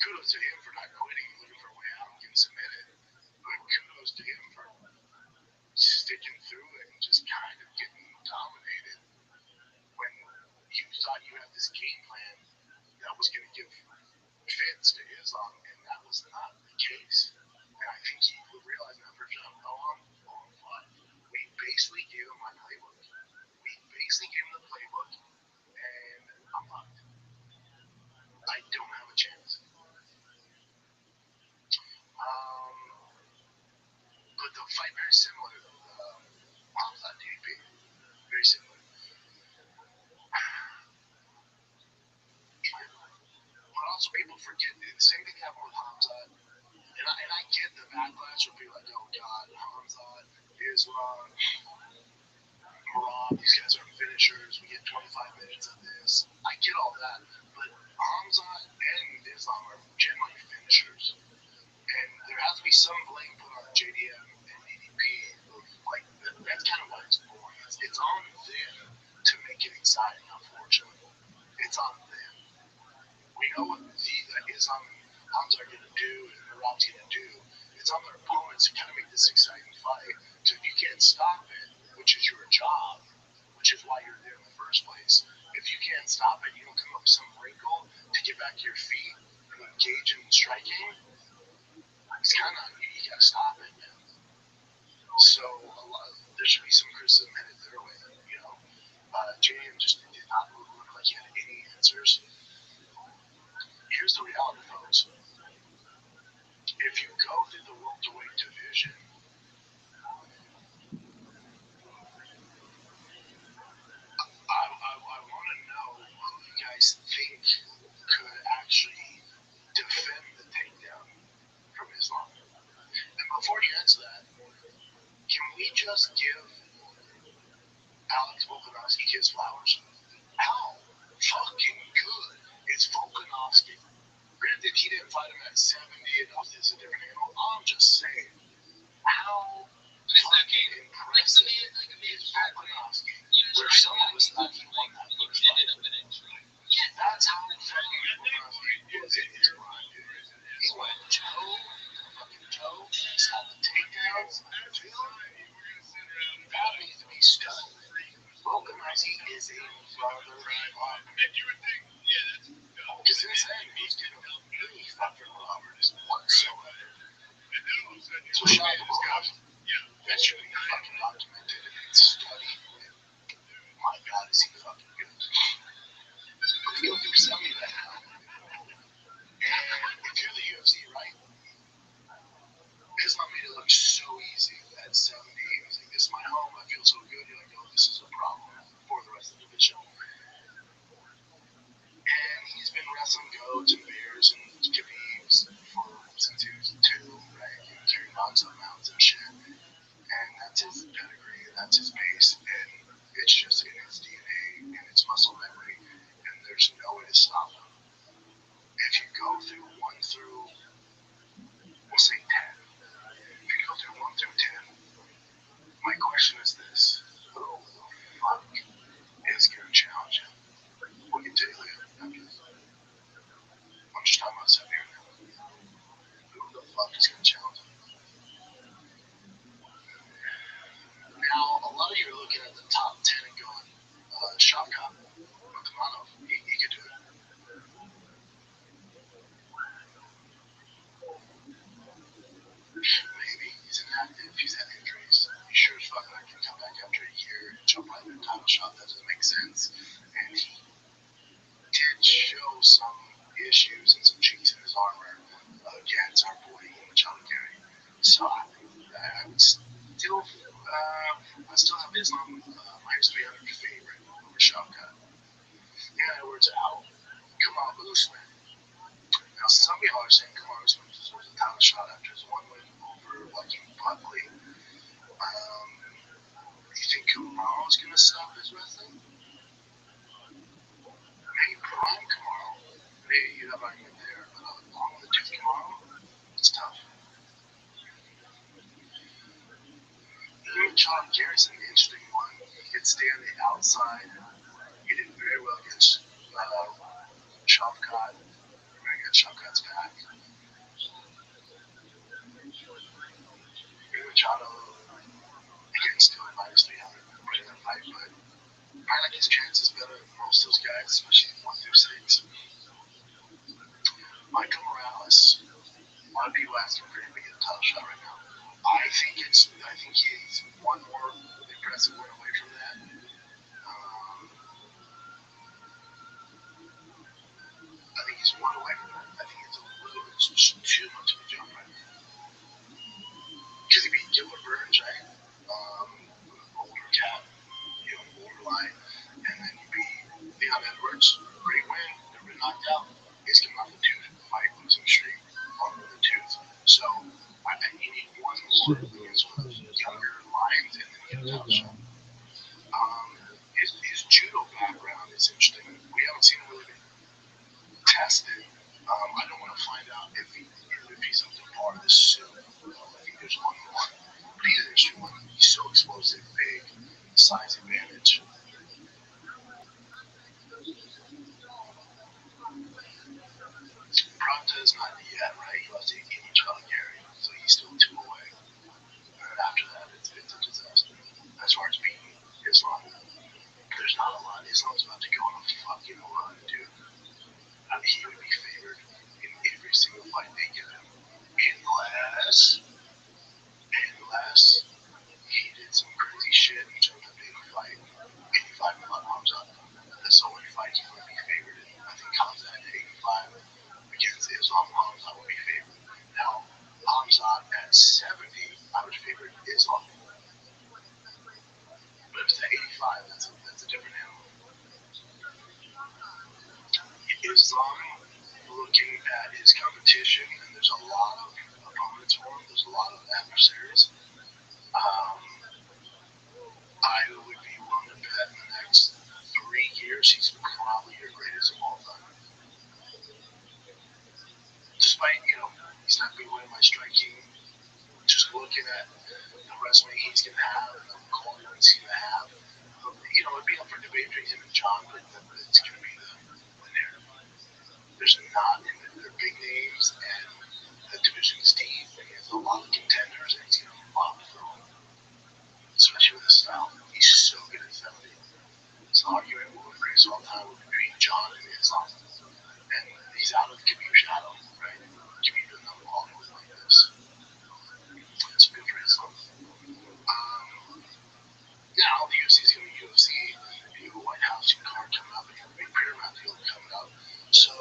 Kudos to him for not quitting and looking for a way out and getting submitted. But kudos to him for sticking through it and just kind of getting dominated when you thought you had this game plan that was going to give fans to Islam, and that was not the case. And I think he realized that for John Bowen, we basically gave him my playbook. We basically gave him the playbook, and I'm fucked. I don't have a chance. But the fight very similar. Hamza DDP, very similar. But also people forget the same thing happened with Hamza. And I get the backlash where people are like, oh God, Hamza, Islam, Marab, these guys are finishers. We get 25 minutes of this. I get all that. But Hamza and Islam are generally finishers. And there has to be some blame put on JDM and DDP. Like, that's kind of what it's for. It's on them to make it exciting, unfortunately. It's on them. We know what Islam and Hamza are going to do and Marab's going to do. It's on their opponents to kind of make this exciting fight. So if you can't stop it, which is your job, which is why you're there in the first place, if you can't stop it, you don't come up with some wrinkle to get back to your feet and engage in striking, it's kind of, you got to stop it, man. So there should be some criticism headed their way, JDM just did not look like he had any answers. Here's the reality, folks. If you go through the welterweight division, I want to know who you guys think could actually defend the takedown from Islam. And before you answer that, can we just give Alex Volkanovski his flowers? How fucking good is Volkanovski? Granted, he didn't fight him at 70, and this is a different animal. I'm just saying, how fucking impressive is Volkanovski? Where some of us thought he won that first fight. That's how fucking Volkanovski is in his prime, dude. He went toe to fucking toe. He's got the takedowns. That needs to be studied. Volkanovski is a brother. And you would think, yeah, that's because in his head, he's doing really fucking Roberts whatsoever. So shout out to Volkanovski. That should be fucking documented and studied. My God, is he fucking good. But he goes through 70 that now. And if you're the UFC, right? Islam made it look so easy at 70. He was like, this is my home. I feel so good. You're like, oh, this is a problem for the rest of the division. And he's been wrestling goats and bears and Khabibs since he was 2, right? He was carrying on some mountains and shit. And that's his pedigree, and that's his base, and it's just in his DNA and it's muscle memory, and there's no way to stop him. If you go through 1 through, we'll say 10, if you go through 1 through 10, my question is this: who the fuck is going to challenge him? We can tell you. I'm just talking about 7 here now. Who the fuck is going to challenge him? Now, a lot of you are looking at the top 10 and going, Shavkat, Rukmanov, he could do it. Maybe he's inactive, he's had injuries. He sure as fuck not can come back after a year and jump right in a title shot. That doesn't make sense. And he issues and some chinks in his armor against our boy John Gary. So I would still, I still have Islam minus 300 favorite over Shavkat. Yeah, Edwards out. Kamal Usman. Now some people are saying Kamal Usman deserves a title shot after his one win over Joaquin Buckley. You think Kamal's gonna stop his wrestling? Maybe prime Kamal. Maybe you have argument there, but along with the tooth Kamal, it's tough. John Garrison, the interesting one. He could stay on the outside. He did very well against Shavkat. We're going to get Shavkat's back. Machado, again, still at minus 300 in that fight, but I like his chances better than most of those guys, especially 1 through 6. Michael Morales. A lot of people asking for him to get a title shot right now. I think he's one more impressive win away from that. I think he's one away from that. I think it's a little bit too much of a jump right now. Because he beat Gilbert Burns, right? Older cat, borderline. And then you beat Leon Edwards. Great win. Never been knocked out. He's coming off the tooth fight, losing streak on the tooth. So I think you need one more against one of those younger lions and then get a title shot. His judo background is interesting. We haven't seen him really tested. I don't want to find out if he's up to par this soon. I think there's one more. But he's an interesting one. He's so explosive, big, size advantage. Pronta is not yet, right? He lost 18 each on Gary, so he's still 2 away. And after that, it's a disaster. As far as beating Islam, there's not a lot. Islam's about to go on a fucking run, dude. I mean, he would be favored in every single fight they give him. Unless he did some crazy shit and jumped up to 85 and let Hamzat. That's the only fight he would be favored in. I think Hamzat at 85 against Islam, Hamzat would be favored. Now, Hamzat at 70, I would favor Islam. But if it's at 85, that's a different animal. Islam, looking at his competition, and there's a lot of opponents for him, there's a lot of adversaries. I would be willing to bet in the next 3 years he's probably your greatest of all time. Despite, he's not being winning by striking, just looking at the resume he's going to have and the qualities he's going to have, it'd be up for debate between him and John, but it's going to be the narrative. There's not, they're big names, and the division is deep, and he has a lot of contenders, and he's going to have a lot to throw, especially with his style. He's so good at 70. It's an argument with the greatest of all time between John and Islam, and he's out of the Khabib shadow, right? Khabib doesn't have a quality win like this. It's good for Islam. Now the UFC is going to be UFC, you have a White House card coming up, and you have a big Paramount deal coming up. So,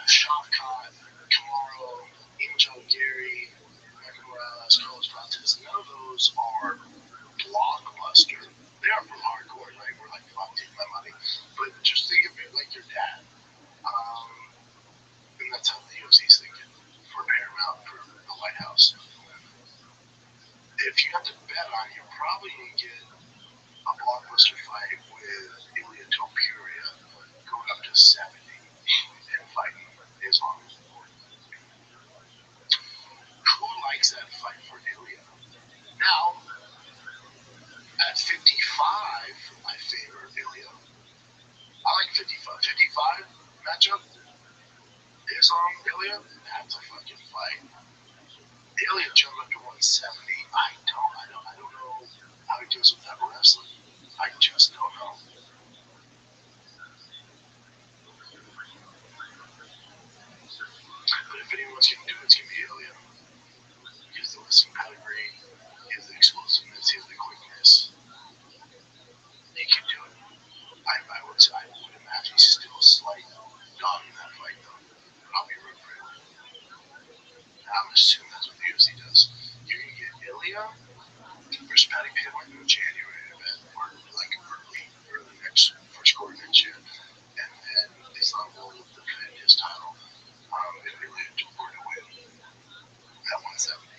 Shavkat, Kamaru, Angel Gary, Michael Morales, Carlos Prates, none of those are blockbuster. They are from hardcore, right? We're like, fuck, take my money. But just think of it like your dad. And that's how the UFC is thinking for Paramount, for the White House. If you have to bet on it, you're probably going to get a blockbuster fight with Ilya Topuria going up to 70 and fighting Islam. Who likes that fight for Ilya? Now, at 55, I favor Ilya. I like 55. 55 matchup, Islam, Ilya, that's a fucking fight. Ilya jumped up to 170. I don't know how he deals with that wrestling. I just don't know. But if anyone's going to do it, it's going to be Ilya. He has the wrestling pedigree, he has the explosiveness, he has the quickness. He can do it. I would imagine he's still a slight I'm gonna assume that's what the UFC does. You're gonna get Ilya versus Patty Pittman in January, or like early next first quarter next year, and then Islam will defend his title. And Ilya were to win at 170.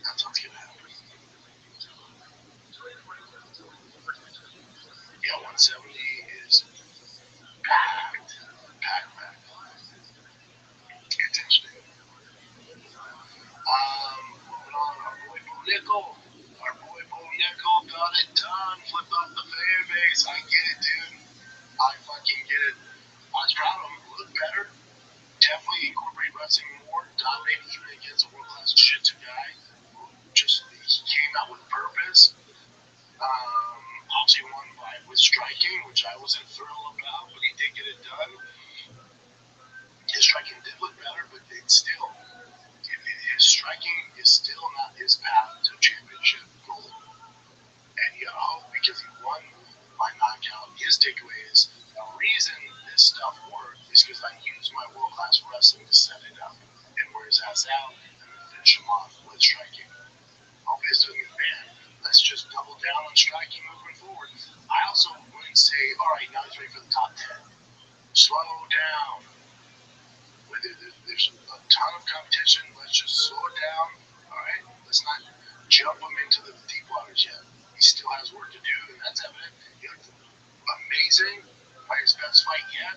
That's what's gonna happen. Yeah, 170 is packed, packed. It's interesting. Moving on, our boy Bo Nickel. Our boy Bo Nickel got it done. Flipped off the fan base. I get it, dude. I fucking get it. I was proud of him. Looked better. Definitely incorporate wrestling more. Dominated even against a world class Jiu Jitsu guy. Just he came out with purpose. Obviously won by with striking, which I wasn't thrilled about, but he did get it done. His striking did look better, but it's still his striking is still not his path to championship goal. And you gotta hope because he won by knockout. His takeaway is the reason this stuff worked is because I used my world class wrestling to set it up and wear his ass out and then finish him off with striking. Okay, so man, let's just double down on striking moving forward. I also wouldn't say, all right, now he's ready for the top 10. Slow down. There's a ton of competition. Let's just slow it down. All right, let's not jump him into the deep waters yet. He still has work to do, and that's evident. He looked amazing, by his best fight yet.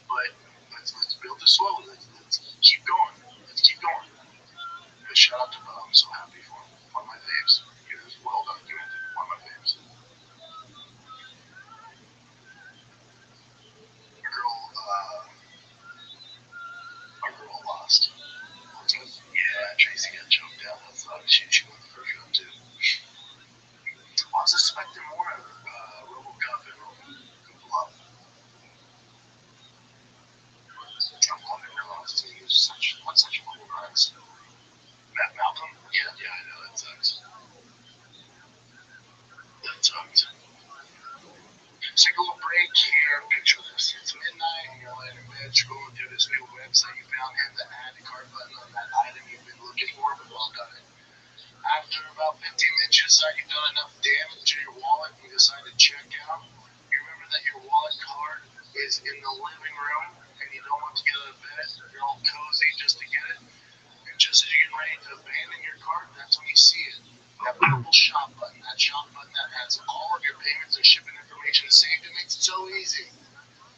But let's build this slowly. Let's keep going. Let's keep going. But shout out to Bo. I'm so happy for him. One of my faves. He was well documented. One of my faves. Our girl lost. Yeah, Tracy got choked out. That's she won the first round too. I was expecting more of RoboCop and Love. I'm loving her lost. He was such a cool guys. Matt Malcolm? Yeah, I know that sucks. That sucks. Take a little break here. Picture this. It's midnight and you're laying in bed scrolling through this new website you found. Hit the add to cart button on that item you've been looking for, but well done it. After about 15 minutes, you decide you've done enough damage to your wallet and you decide to check out. You remember that your wallet card is in the living room and you don't want to get out of bed. You're all cozy just to get it. And just as you're getting ready to abandon your cart, that's when you see it. That purple shop button, that shop button that has all of your payments and shipping information saved. It makes it so easy.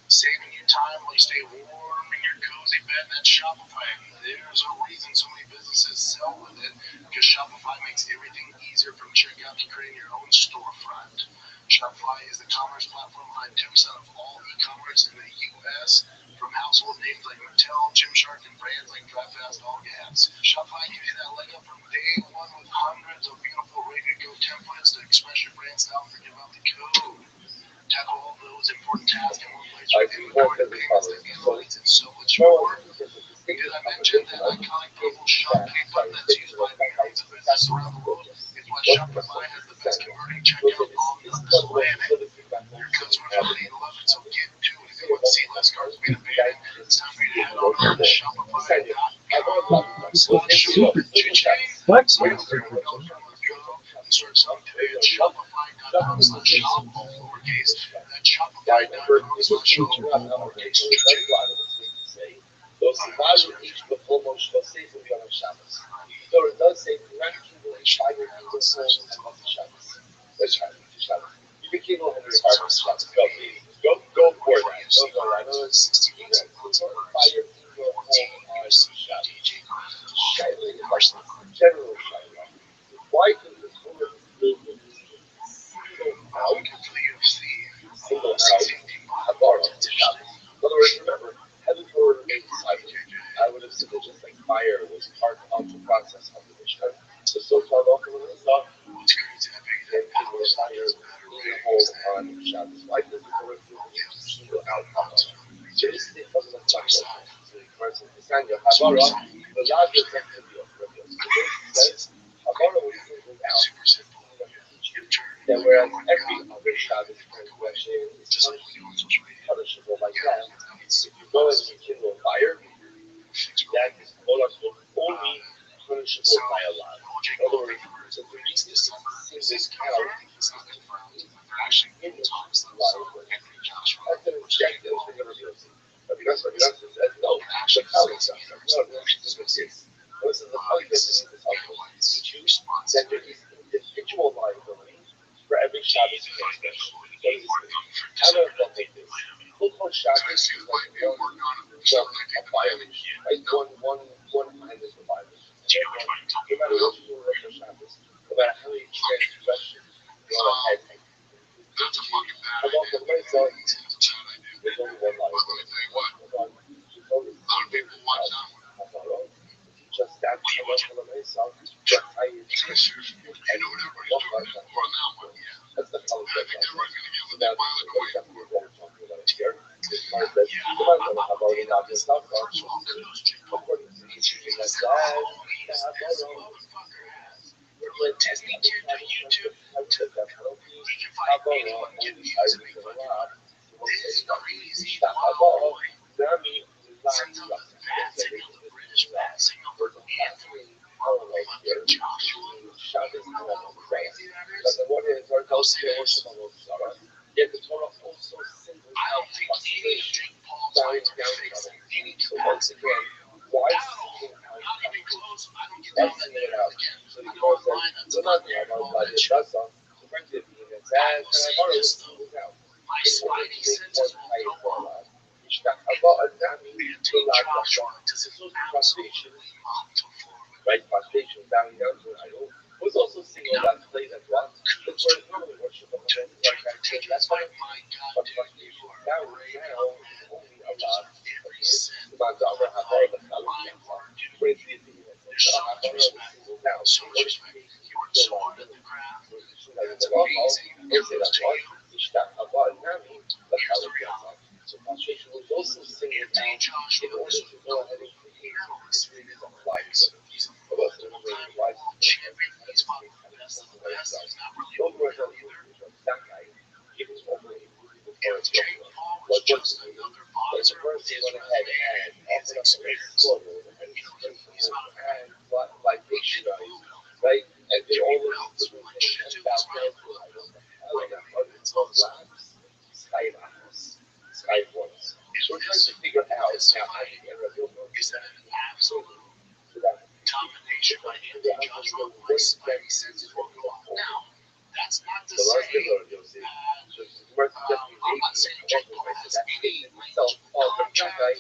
Saving you time while you stay warm in your cozy bed. That's Shopify. There's a reason so many businesses sell with it because Shopify makes everything easier from checkout to creating your own storefront. Shopify is the commerce platform behind 2% of all e-commerce in the U.S. from household names like Mattel, Gymshark, and brands like DriveFast, All Gas. Shopify gives you that leg up from day one with hundreds of beautiful ready-to-go templates to express your brand style and forget about the code. Tackle all those important tasks in one place with inventory, payments, and analytics, and so much more. Did I mention that iconic purple shop pay button that's used by millions of businesses around the world? It's why Shopify has the best converting checkout on this planet. Your customers already love it, so get to it. If you want to see less cards being abandoned, it's time for you to head on over to Shopify.com/super. What? And start selling today at Shopify.com/shop, all lowercase. That's Shopify.com/shop, all lowercase. Los imagens do almost vocês enviam as chaves. Então, does say ranking will inspire people to about the chaves. Let's try the chaves. You became one of the hardest chaves. Go for it. Go. I know it's 16 minutes. Fire your whole heart general chaves. Why do the total movement single out? Single out. In other words, remember, heaven forward remains silent. I would have said that just like fire was part of the process of the mission. The so-called ultimate stuff and people of fire being a hold on Shabbos. Why does the Torah single out of this is the puzzle of Shabbos. So the person is saying, Havara, the larger text of the says, Havara was singled out. That whereas every other Shabbos transgression is punishable by death, if you go and you kindle a fire, that that is only punishable by Allah. In other words, the religious single count is infinitely liable. That's an objective thing of reveals. Rabbi says, no, the count is not. No, this is this. This is the point that we need to talk about. Teach that there is individual liability for every Shabbos transgression. What does this mean? How do I take this? Local Shabbos is like a violation, right? One time is a violation. No matter what you do on local Shabbos, no matter how many transgressions you want to head. How about the myself? There's only one liability. There's only people watch that one. Teach us that the myself. That's how you teach. And walk like that. That's the color that so now what exactly is what we're talking about here? This part that you might want to have already not been talked about. According to the teaching like that, when testing to YouTube to that penalty, anyone can be used to make money. This is crazy. Oh, Nami sends out a bad signal to British, bad signal for Anthony. Oh, fucking Joshua. You know how crazy that is? But the one is our those yet the Torah also singles out frustration down any so once again, why single out why single it out? So the Torah says, so not the about the Shasa, so frankly being that sad, and I borrow singles out. My spidey senses will go on. About that means to frustration, right? Frustration down to an idol. Was also single that played as well. That's where normally worship of the like I said, that's why but frustration now is only allowed about the other half of the Halloween. Where is the thing? So I'm going to single down. So what is the so frustration was also singled down in order to go ahead and create this series of lives. About the lives of those were that guy gives over a what was the first he went ahead and offered up a quote and like right? And they all look and bow down to idols. It's called Sky Voice. So we're trying to figure out now how to get rid of is that an absolute domination by anti-Joshua my spidey senses will go off. Now, that's not to say I'm not saying Jake Paul has any non-child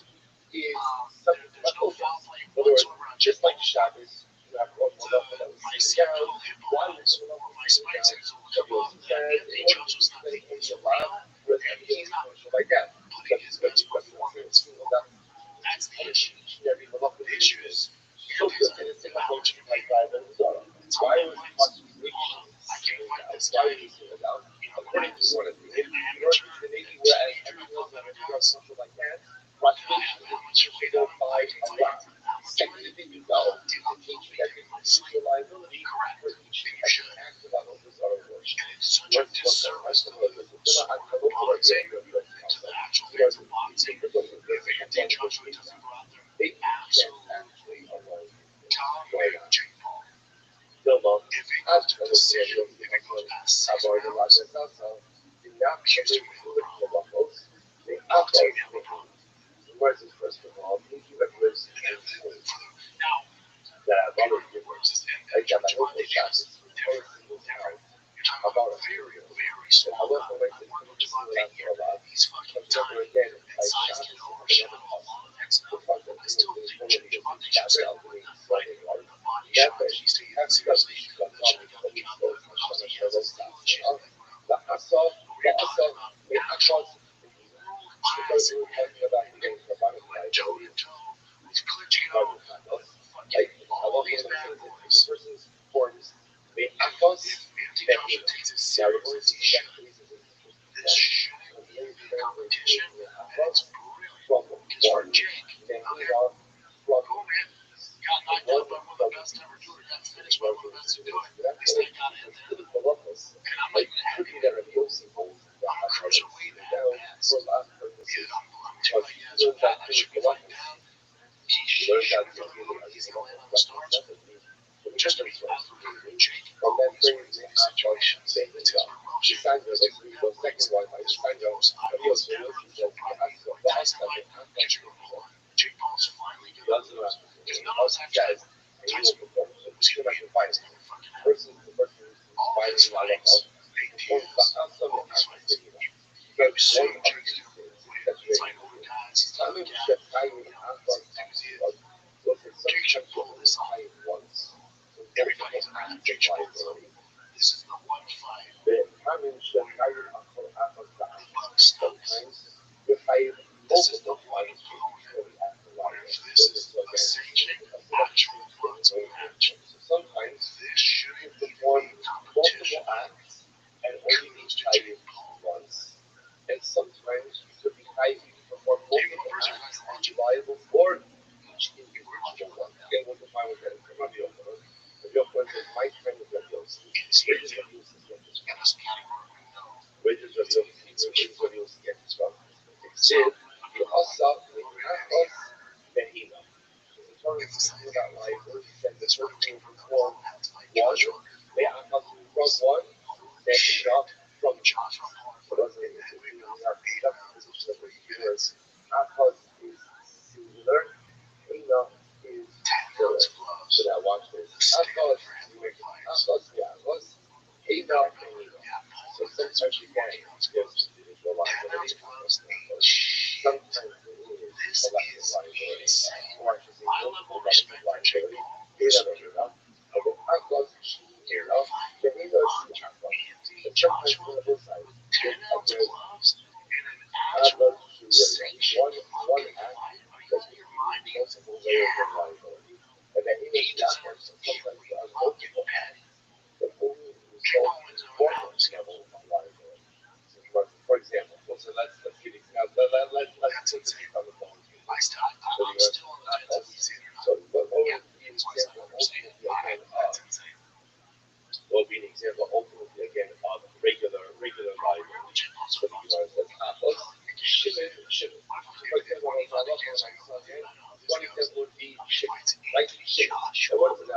is something there's no foul play whatsoever on just like Shabbos. My schedule, why would someone my spidey senses will come off that anti-Joshua's not taking so well, and he's not like that. Putting his best performance forward. That's the issue. The issue is so good at it, approaching like that. It's why was I can't find this guy. According to one of the amateur, whereas everyone that does something like that, frustration is figured by Allah. Second thing you know, to teach that it's your liability for each act of all this other words. What the rest of it is, it's not a local saying that you're boxing. If Joshua doesn't go out there, they absolutely dominate Jake Paul. If it goes to decision, if it goes past 6 rounds, Houston may have a problem. Team have a problem. Where's his first of all? Now, where's this end? Like that, my local shots. Different. You're talking about a very, very small amount. One of Javante here, he's fucking tiny, and size can overshadow a lot of excellence. I still think Javante should still win that fight. The body shot, he's taking it seriously. Should have got the job done because he has a skill and shit. But we're talking about actual classic like Joey and Joe, with Klitschko, fucking all these bad boys. If Anti-Joshua takes it seriously as he should, this shouldn't even be a competition, and it's brilliant. Because for Jake, okay, cool man, got knocked out by one of the best ever do it, got finished by one of the best to do it. At least I got in there. And I'm not even that really as a lot of recklessness and being for the difference was from that very name Asphalt saying he signed the second wife, I signed her, and he was jealous, he said, the Asphalt, the Asphalt, he doesn't know what he says, and he will perform. So he's going to fight. The person who's fighting in our house, performs the Asphalt and Asphalt. But one of the things that's very I mean, the time in Asphalt was that sometimes you only fight once. So everybody's not liability. This is the one fight. The having Shakari sometimes you hire multiple clients to usually after life. This is a sanctioned actual quantum action. So sometimes This shouldn't you even perform be multiple competition. acts and only be hired once. And sometimes you could be hired to perform multiple acts and be liable for each individual one. Again, we'll define what that is. Rabbi, my friend is Rabbi. Wages Rabbi is In this category, we know wages Rabbi is get this from. Exceed the Asa, the Achos, Behina. So the Torah is speaking about liability, said the person who performed one, the Achos who from one, Behina from Joshua. So that's what it is. We are position of the viewers. Achos is singular, Behina is plural. So now watch this. Achos, yeah, Achos, Behina, Behina. So sometimes you can just individual liability. Sometimes it is collective liability. Or I should say multiple collective liability. And the Achos, the Behina is the Achos. But sometimes one of those sides, Achos one act that you can multiple layers of liability. And that is the Achos. So sometimes you have multiple acts that only result in one level of liability. For example, so let's give an example. Let's put the on the phone. I'm still on the fence if he's in or not. So what would be an That's why it's example not understanding. ultimately again That's of insane. what would be an example ultimately again of regular liability? So the Gemara says Achos, Shimon. For example, one example would be Shimon, right? Shimon. And what is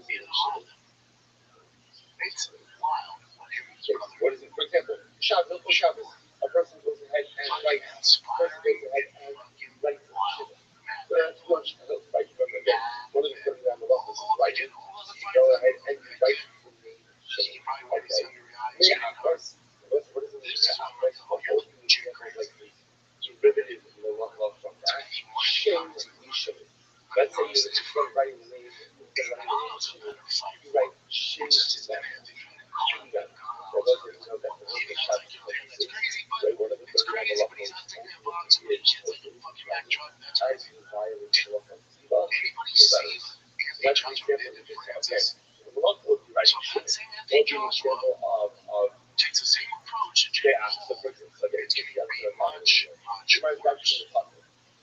it? Shimon? It's wild. What is it? For example, Shabbos. A person goes ahead and writes. A person goes ahead and writes Shimon. So that's one Shabbos, right? Again, one of the things on the left is writing. You go ahead and you write the name Shimon. Okay. Maybe Achos. What is it? Like derivative in the love from that. Shame Shimon. Let's say you're writing the name. You write Shimon. For those of you who know that the name is Shabbos, right? One of the things on the left is as you violate the law of Ziva, that's an example of just okay. The law would be right. Would be an example of takes the same approach. they ask the person, so they give you the knowledge.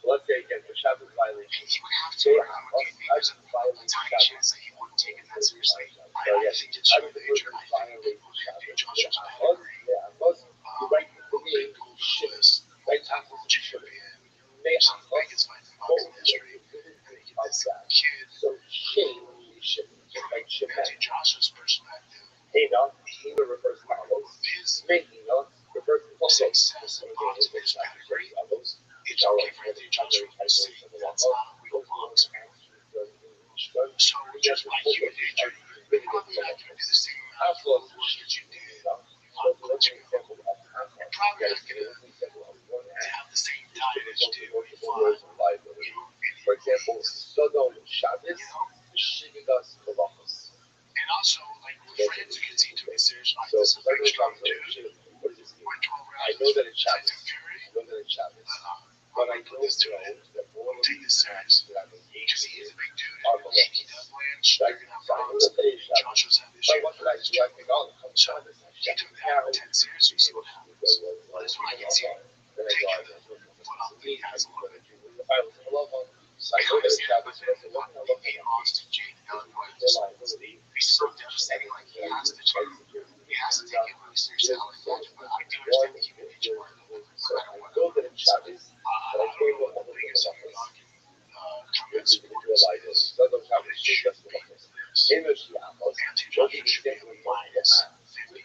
Let's say again, the Shabbos violation. They ask us, as you violate Shabbos. He wouldn't take it that seriously. So yes, as the person violates Shabbos, they ask us, you write the name Shimon. Right after the Shimon. They ask us, what was the divinity of that? So shame Shimon, just like Shimon. Joshua's perspective. Hina refers to Avos. Hina refers to Avos. It's our primary categories of the law. So just like you did, you're probably not going to do the same amount of work that you did. So let's take an example of You're probably not going to have the same diet as you did when you fought. For example, Sodom Shabbos, Shividas Malachos. And also, like, for him to continue to research, like, So this is very strong, dude. what does this mean? I know that it's Shabbos. But I know that all of these acts that I'm engaged in are malachos. Right? So I know that they is Shabbos. But what did I do? I think, oh, come Shabbos. He took that 10 seriously, see what happens. Well, this one I can see. Then I go out and me, I'm going to do the Bible to love on. So I know that it's Shabbos. So what can I look at? Austin, Jane, Reliability. he's so devastating. Like, he has to take it really seriously. I would imagine, but I do understand the human nature part of it. So I know that it's Shabbos, but I can't look at the things of comments. Sucas Locos. Energy Apples, what you get with minus 50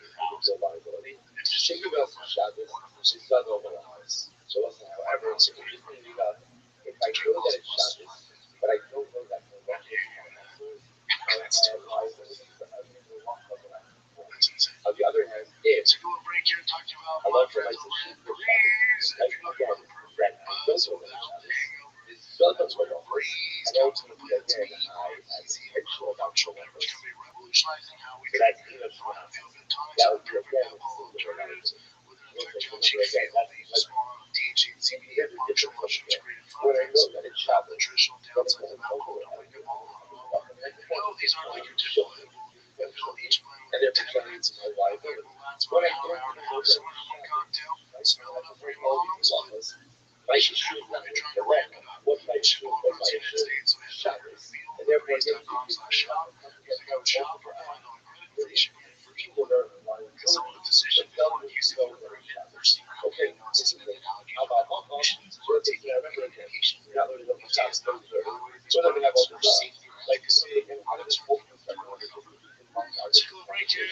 liability. Sucas Shabbos is not normalized. So listen, however, it's interesting because if I know that it's Shabbos, but I don't know that the Locos I have liability for every Locos that I perform. On the other hand, if I love for my sister for Shabbos, I again, that I don't know that it's Shabbos, so that's what offers. And ultimately, again, I have intentional about Shabbos. So that's even fun. That would be again, similar to again, that's you have a different one here. When I know that it's Shabbos, then it doesn't hold it. I do all the next point is one show me. And they're presenting to my liability. When I don't know that it's Shabbos, right? I prefer all these laws. My issue is not with the land. What my issue is my issue is Shabbos. And therefore, again, you can come together multiple people that are relying on but tell me you know that it's Shabbos. Okay, interesting. How about Hong Kong? So let's take that remember again. You're not learning about Shabbos. So they're going to have all the safety. Like you say again, how does this open second one? But it's not much of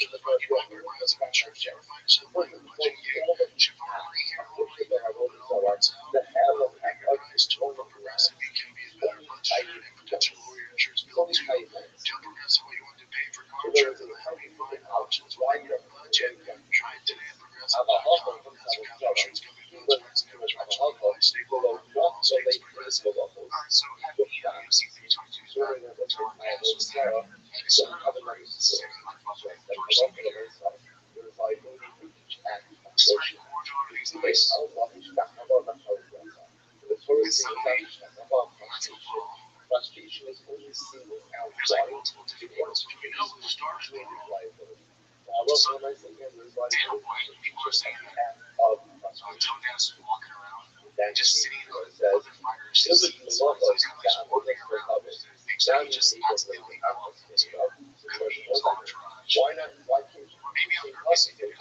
the first one. We're going to back our share. All the unfortunately, there are moments that have a pack of this total progressive. Only tiny potential lawyers. Only tiny things. So there is a company moving out why you have budget alcohol comes out of Java. But alcohol below not so late principal levels. So during the time of Sarah, so other members of there is liability for each act of abortion. Based on what is not about the the Torah is not about prostitution. Prostitution is only single out right to force liability. Now, when I say again, there's liability for each act of prostitution. That just sitting where it says, "This is the law of God, the public." Now you see what the why not? Why can't you say prostitute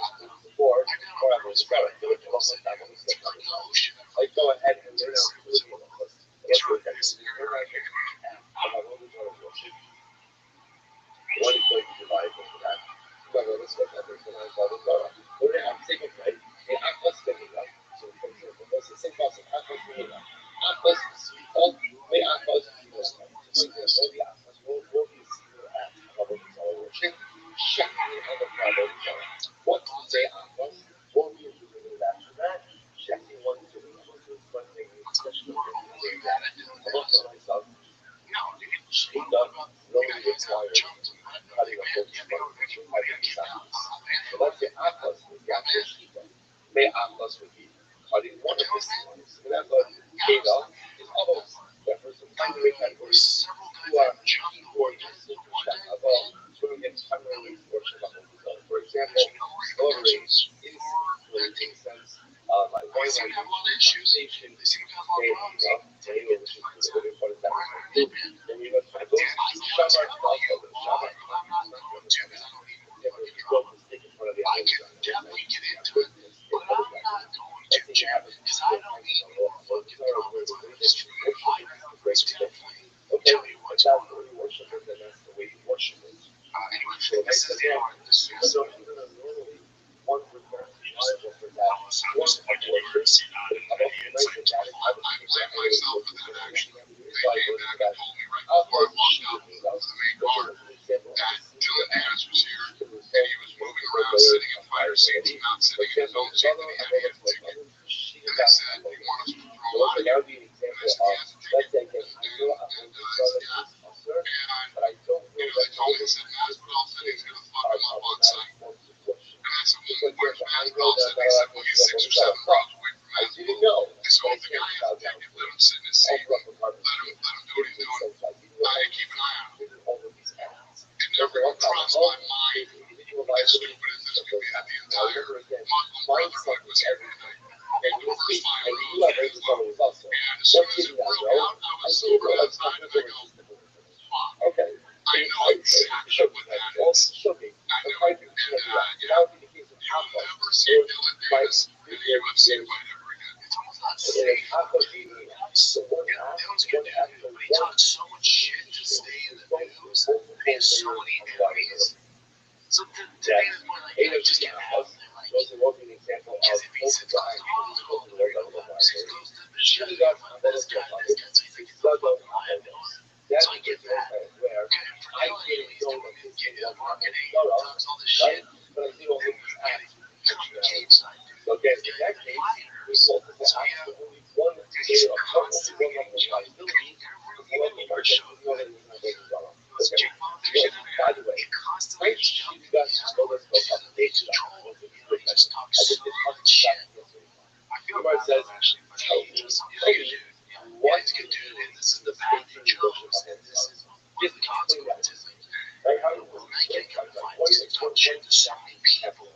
before I was growing? Like go ahead and learn out the Guess what? One is going to provide for that. But let's look at this. I'm thinking, right? Atlas Benita. So, for example, let's say Atlas Benita. Atlas Svita, may Atlas Venus. For example, the Atlas will be seen at Rabbi checking on the Rabbi. What to say Atlas will be doing after that? Checking one to the one thing, especially when that. I want to myself. Shita really requires cutting a whole structure, cutting sounds. So let's say Atlas is the actual Shita. May Atlas would be cutting one of the seams. So that's what Keda is almost for some primary categories who are keyboard who get primary portion of the result. For example, slaughtering is really makes sense. Like going on conversation, Daniel, which is the living part of that. Then you have those Shabbat also, the Shabbat scope is taken front of the other side. Definitely get into it, but I'm not going to, because I don't need fucking problems with history. I know it's definitely okay. What's out there? You worship it, then that's the way you worship it. Anyway, so this is the one. So even though normally one would not be liable for that, one abortion, but about the night that I blame myself for that action. They came back and told me right before I walked out to the main guard that Dylan Diaz was here and he was moving around sitting in fire seats and not sitting in his own seat that he had to get a ticket. And they said they want us to throw out of here. And I said, he has a ticket. And his dad, and they told me, they said, Masvidal said he's going to fuck him up on site. And I said, well, where's Masvidal? They said, well, he's 6 or 7 rounds away from Masvidal. And so if the guy has a ticket, let him sit in his seat. Let him do what he's doing. I keep an eye on him. It never crossed my mind, as stupid as this could be, that the entire Muslim Brotherhood was here tonight. The first 5 rows, and as soon as it broke out, I was sober outside, and I go, fuck. I know exactly what that is. I know it. And you'll never see Dylan Davis in a UFC fight ever again. It's almost not safe. Dylan's good to have, but he one, so much shit to you know, stay in there's the going to be news. multiple They have so layers many of enemies. liability. So to That me, this point, like, AWS just get out of there. Like, was will be an example of because if he multiple sits goes to actions hospital, with there you low go, level of 6 liability. goes to the Should shit, have got this guy, buckets. so he's like, It's not going fucking to happen. liability. That's So I the get case that. where Okay, for I now, didn't he's know doing that this get thing was going to marketing, startup, does all this right? shit. But I did all And these getting apps. communicate side, dude. So again, in that case, with multiple So apps, yeah, with only one he's layer of constantly one level getting of jumped. liability, Even the in your market, show, you know that it was going to go to startup. let's Okay. check out the shit in By there. the way, He constantly Frank, gets jumped. you got He's just all this going stuff to up the to date troll. stuff. You know, he just talks I so did this much shit. I feel bad says, though, actually, but tell he's me, a tell good me dude. Yeah, what he's a good dude, and this is the the bad state he of chose, and this is one of the explain that. consequences. Like, how When does I this get work? find What these is top shit to so many people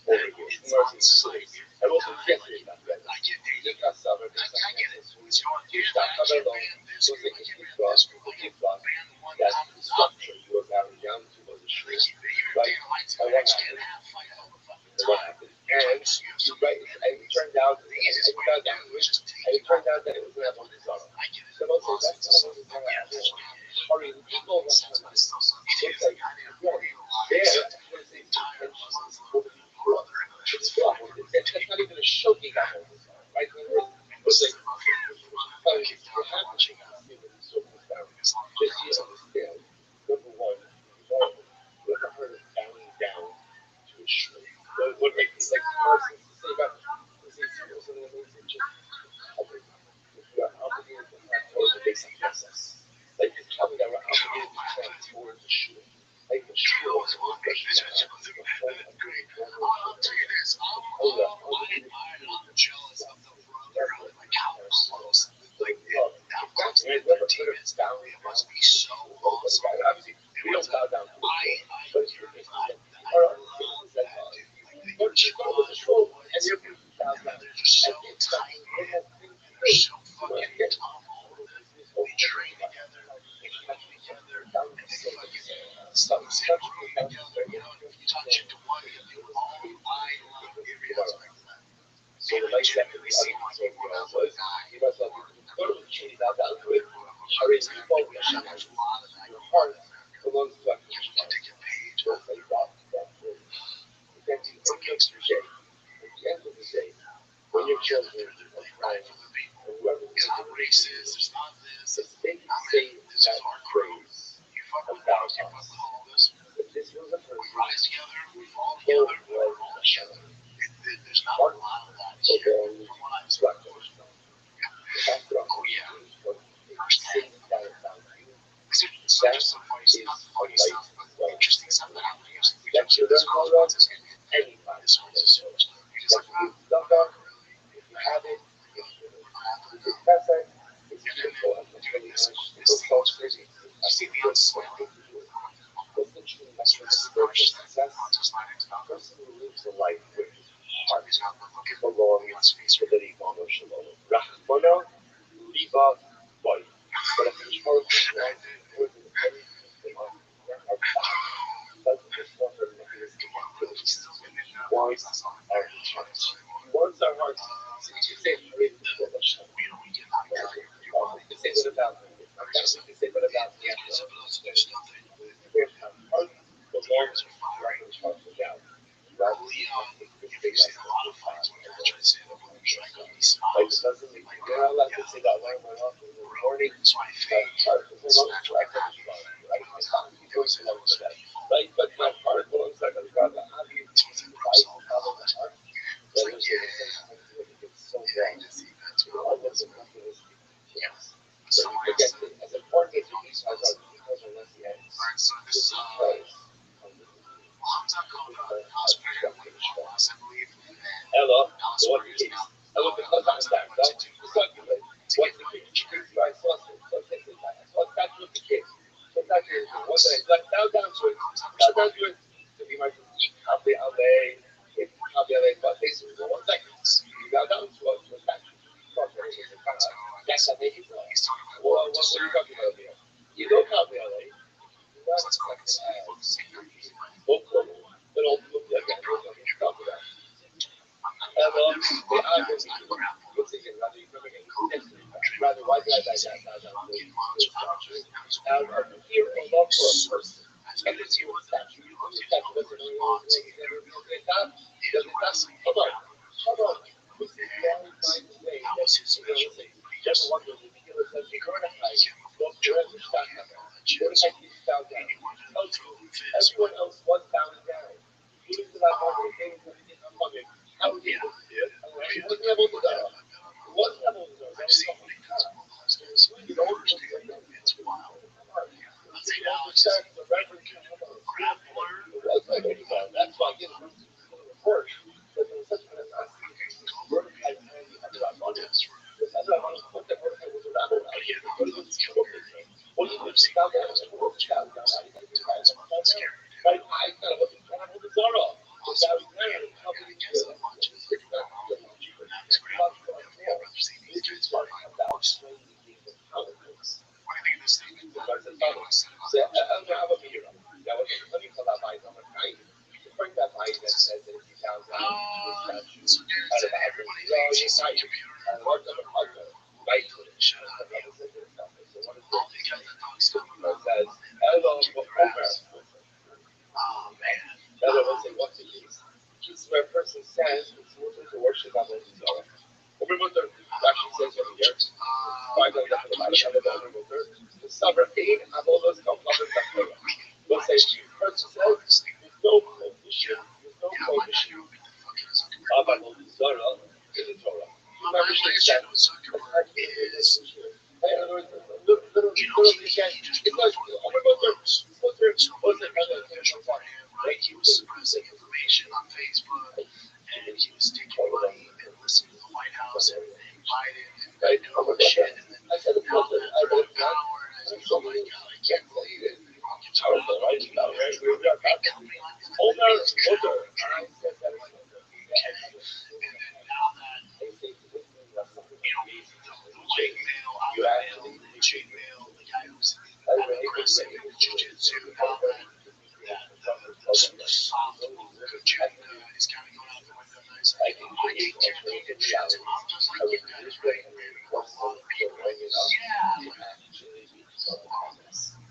over that here? it's on site. And also, yes, Like, it's not I bad. get paid. You got stuff, and I get it. it's It's your you here's stop that. I coming can't along. ban this So group. it's I like a can't keep ban this loss, group. a I keep can loss. ban the one That's common the denominator. structure you are bound down to was a Like, shit. even if Right? Dan likes it, And I what just happened? can't have fight all the fucking And what time. happened? And you right, and it turned out, The easiest way to do it is just take and it it turned out. out that it was going to have one result. I get it. So don't say Lawsuits that's and not stuff. what Yeah, it's that's hurry the people. makes sense, but it's still something. It's It's like, like I didn't yeah, realize there, I'm going to say entire intentions Muslim over the brother. it's fun. That's not even a showcase at all, right? It's like, you're happy to see what he's so profound. Just so you understand, number one, you ever heard of bowing down to a shrew? What like, it's like Parsons to say about, to say something amazing, just cover. If you are obligated to have towards the basic justice. Like, it's cover that we're obligated to have towards the shrew. Like, the shrew is one thing, I'll tell you this. I'm jealous of the brotherhood. Like how close, like how close the team is. It must be so awesome. obviously, we don't bow down to it. I But I love that, dude. Like they just and you're going to bow down. they're just so tight, man. They're so fucking tough. All of them. They train together. They fight together. And they fucking celebrate together. You know, if you touch it to one, you do it all. I love every aspect of that. So It the lights that legitimately seemed like he would have was, you must have totally cheated out that way. Hurry, people, there's a lot of that your going heart on. belongs to God. You can take a page Just out of like that. At the end of the day, at the end of the day, when your children are crying, for the people. or whoever It's not racist. There's not this. if they Not say this is that our crew. phrase You fuck with about us. You fuck us, with all of us. if this was a We person rise together. We fall who together. We was roll each other. There's not a lot of that so here. then From what I've seen. black that's what Oh yeah. what Firsthand. that about you. It's not just some funny stuff, but interesting stuff that happened. We That jumped you to this learn girl's how once. anybody. This one's a superstar. You're just like, If you love that, if you have it, if you pass that, it's beautiful. I'm really honest. It's so crazy. I see the unsmiling. What's the true measure of spiritual success? A person who lives a life with his heart belongs to the Rimano Shalom. Rahmana Liba Boy. But if his heart is right, more than anything on our back, doesn't just want our materialistic activities. He wants our hearts. He wants our hearts. So you can say, we can say that about me. We can say that about me. Where our heart belongs to right heart down. Rather than You've seen a lot of fights where they're trying to say that when you strike him, he like smiles. it doesn't make you're not allowed to say that alarm went off in the morning. So I think Heart is it's belongs to natural. God. Right? It's not you don't belong to that. Right? But my heart belongs to God. How do you fight follow the heart? It's like, It's so yeah, wrong. you just see that too. All this is nothing is Yes. so So we forget that as important as we are, because unless the ends. Alright, so this is Hamza called Osprey when he won last, I believe, and then Hello. Osprey is now I look at Hamza what to do. What's the kid? I saw it. So I saw it back with the kid. So back here, one day, like bow down to it. Bow down to it. To be my copy of a but basically, one second. You bow down to us. Yes, I think it's what are you talking about here? You don't copy LA. You not expect but ultimately, again, we're talking about. Hello, the other. What's again? Rather, you remember getting Rather, why did I buy that? Now that I'm going to a statue. Out of fear or love for a person. And this here was statue. The statue doesn't know come on. Come on. This is very nice way that never wonder the killer says Mordecai, look, where is the statue? Mordecai is found down. Tells you everyone else was bound down. Even to that moment, they were coming. How was he able to do it? He wasn't able to go. He wasn't able to go. That was the only time. You know, it's wild. Let's say now it's the reverend grab water. It was able to go. That's why I get a report that there was such an atrocity against Mordecai and the other Rabbanim. The other Rabbanim thought that Mordecai was a rabbi. What did he kill him? What did he found out? It was a child. Right? I kind of wasn't trying to hold the Zara. So that was there. How could he do it? It's not good. It's not about explaining the game of politics. What do you think of this statement? So, I'm have a mirror. Now, let me tell that by number 9. You bring that by that says that if you down to the statue, out of everybody, you're right. And what of a partner, right? Shut up. So, what is All these guys that talk stuff it? about Says, hello, oh man. Another one say, what's it is? This is where a person stands and to worship God in his own. Remember what the actually says over here? Find out that the sovereign aid and all those components of Torah. What says the person says, there's no prohibition, about the Zara in the Torah. Right? He was suppressing information on Facebook, and he was taking money and listening to the White House and Biden and doing all this shit. And then now that they're in power, and I oh my god, I can't believe it. Powerful, right? A company like that, and then now that the white male, alpha male, the chain male, the guy who's aggressive in jiu-jitsu, now the soft agenda is kind of going out the window. And I can't take it shit. I'm just like you guys, right? All the people, yeah,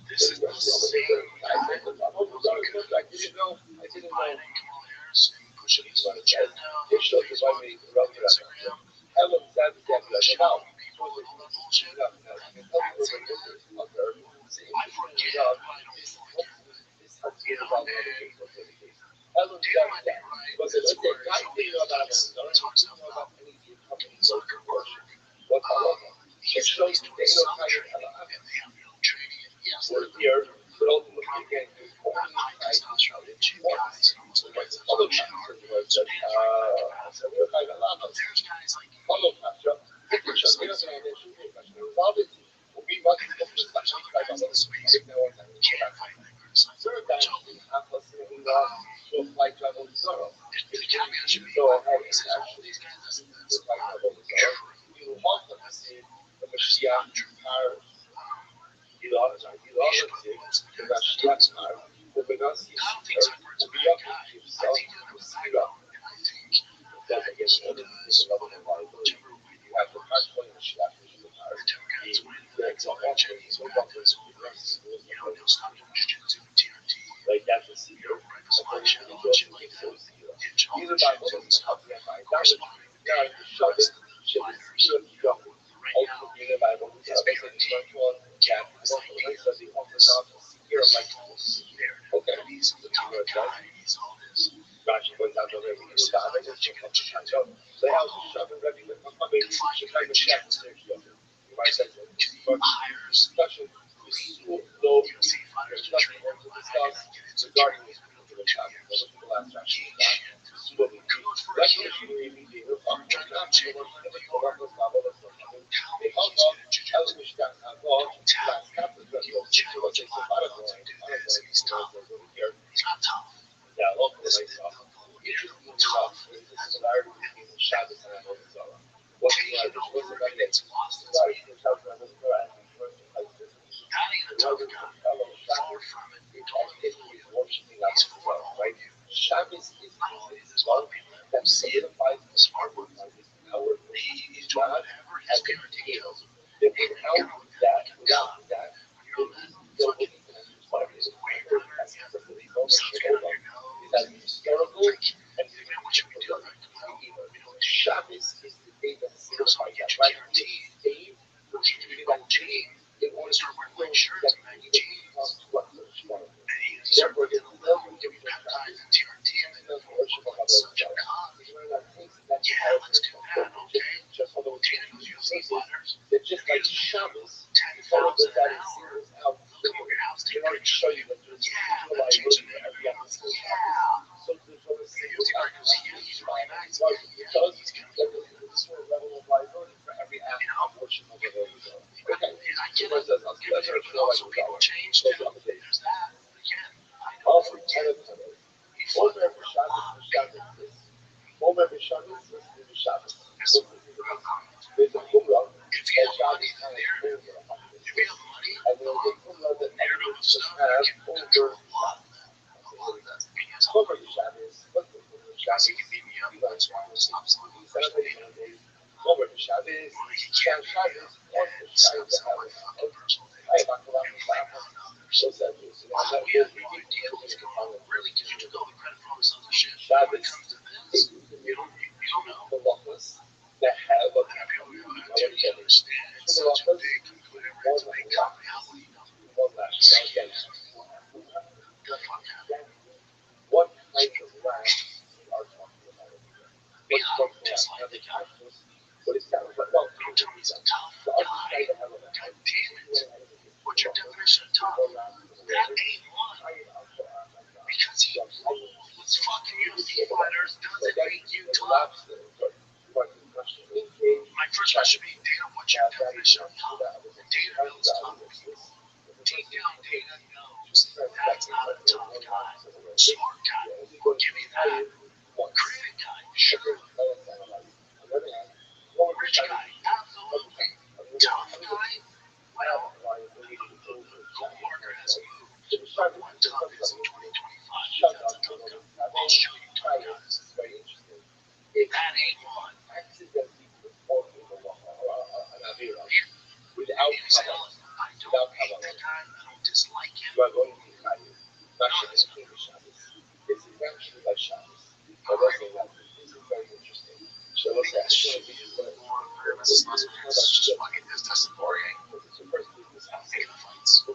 this is the same guy who's fighting Kamala Harris and pushing his agenda on Instagram. Showing people and all that bullshit. I forget, but I don't forget. You know, and damn, I think right. That's where talks about Zuckerberg. He's doing some training, and they have no training. And yes, they're probably not high testosterone and gym guys, and also guys that don't shower. So they have training capacity. But there's guys like can't fight that criticize. The caveat should be all these guys that's not true. He should put most of the guys that talks about it. I don't think Zuckerberg's a bad guy. I think he's a backbone, and I think that he does whichever way the Democrats win the next election, he's going to have this he'll stop doing jiu-jitsu and TRT, breakfast lunch and all that shit like that. Ditch all the jiu-jitsu and stuff. Corresponding with Dave, flyers. Right now, his favorite team, Cowboys, like he's the top guy, he's all this. Hires UFC fighters to train them. I gotta get into regarding these middle 2 years. Kudos for a kid for trying to change New York. Colleges get a jiu-jitsu. Talent. People check what's in line to do this, and he's tough. He's not tough. This is tough. That's what I really taking over against Boston. Not even a tough guy. Far from it. Don't let me fool you. He's for all of you. Not only is this a lot of people that see it, the smart ones, he's doing whatever his parenting tells him. shirts and baggy jeans. And he started looking a little, get me baptized in TRT, and then you look like such a cunt. Yeah, let's do that, okay? Tina goes, you have some fighters. He just charges 10,000 an hour. They'll come over your house, take pictures. Yeah, they'll change the name of your house. Yeah. And he goes, yeah, he's really nice. Yeah, he's gonna be really nice. You know? I get it. But also people change too. There's that. Again, I don't forget. He fought there for a lot. That's a real comment. If you have money, the narrative. If you have money, the narrative of stuff, you can control a lot of that. A lot of that. He has money. Guys, he can beat me up. That's why I was stop selling on the first day. He can't beat me up. And stop selling my fucking personal data. And blame it on others. We have no idea what's going on. Really, because you took all the credit for all this other shit. When it comes to this, you don't know. And people go, dude, you understand. It's such a big, whatever, it's a big company. How will you know? Say it. Good fuck out. Yeah, I don't dislike the guy. Don't tell me he's a tough guy. God damn it. What's your definition of tough? That ain't one. Because he was fucking UFC fighters doesn't make you tough. My first question would be, Dana, what's your definition of tough? Dana knows tough people. Deep down, Dana knows that's not a tough guy. Smart guy, give me that. Creative guy, sure. Rich guy, absolutely. Tough guy, well, the gold marker has moved. What tough is in 2025? That's a tough guy. I'll show you tough guys. That ain't one. You say, oh, I don't hate that guy, I don't dislike him. No, that's not true. This shit is more this last one is just fucking this boring. I'm taking the fights.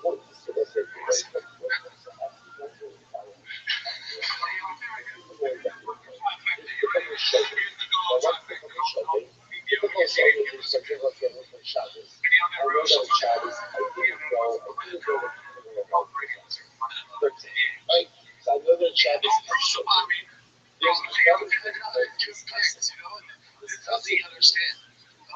Does he understand?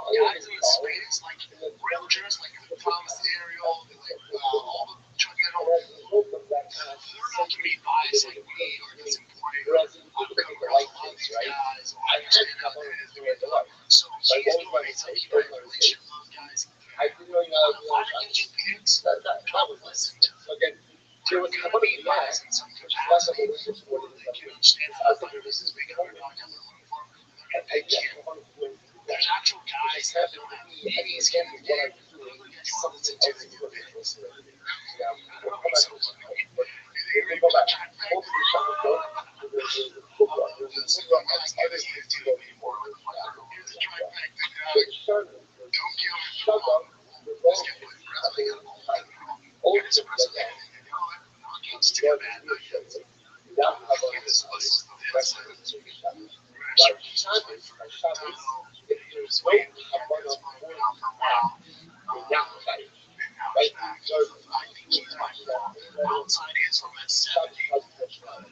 Guys in the space, like realtors, like Thomas Ariel, like all the they're not gonna be biased like we are disappointed. I've come across a lot of these guys. I understand how it is doing it. So he's doing it. So he regulation those guys. Why don't you picks? Don't listen to them. They're gonna be biased in some capacity. They can understand how the fighter business big underdog that they're looking for. They can't. There's actual guys that don't have babies getting big. Other guys you want to listen to than your bigs. I don't know what's so funny. You're gonna try to back here's a trifecta, guys. Don't kill him for long. This guy put wrestling on all the It is a wrestling. And you know what? Knockouts take a bad night. This was the inside of this week. We're gonna start using this fight for a title. He was waiting to get this fight out for a while. And now it's back. I think he's by far outside his from at 70 at 55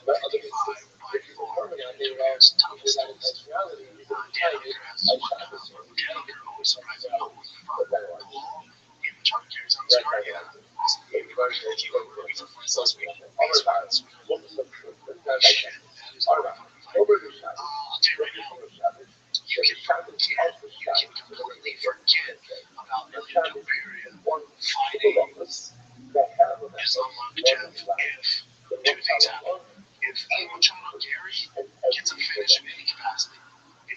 by far Dana's toughest test. Danaher has one down. Danaher always surprises me. Paul, even John carries on his card. Yeah. If you were rooting for fights last week, he's fighting this week. Shit, that is not a fucking fight. I'll tell you right now. You can completely forget about Ilya Topuria fighting Islam Makhachev if two things happen. If Ian Machado Gary gets a finish in any capacity,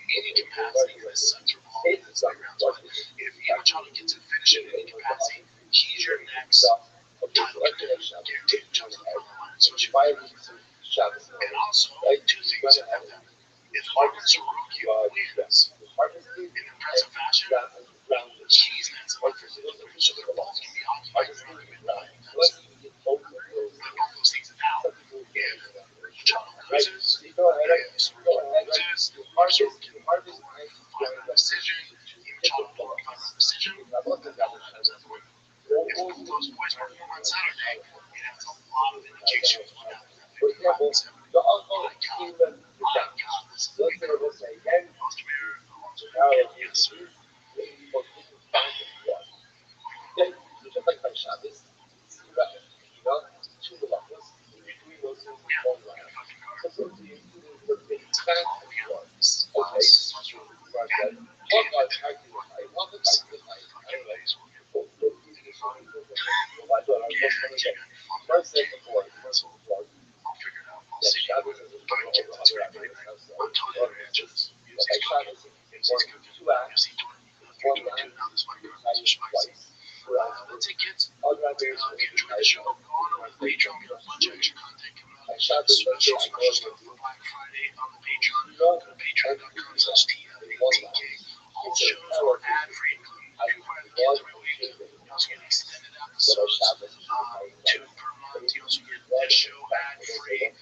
in this center ball, in this background spot, if Ian Machado gets a finish in any capacity, he's your next title contender. Guaranteed jumps on the front line, especially and also, two things that have happened. If Marvin Sarukian wins in impressive fashion, he's next month for the so they're both going to be are the same in life. So let's get both of those things. Some people get right. So you go ahead, right? You harvest nice young vegetables. You pick the bugs. I love the guy that has all those boys perform on Saturday. It has a lot of indications. For example, the alcohol in the dance. So let's say we'll say again, now yes, maybe most people find the blood. Okay, so just like by Shabbos, Sira and Tehillah, two malachos, you're doing those things in one line. Supposed to be including the Beitzat and blood. Okay, so the Gemara said, Hagad Kagid Chai, Hagad Kagid Chai. Anyway, both these people, I thought I was going to get. First said the blood, first the blood. Then Shabbos is a blood over other activities. But by Shabbos, it's important two acts. One line, twice. Whereas other activities, by Shabbos, let's say I go to Tefillah and Tehillah, one line. It's a parallel to I was shaping. So by Shabbos, it's my two per month. You also get that show ad free.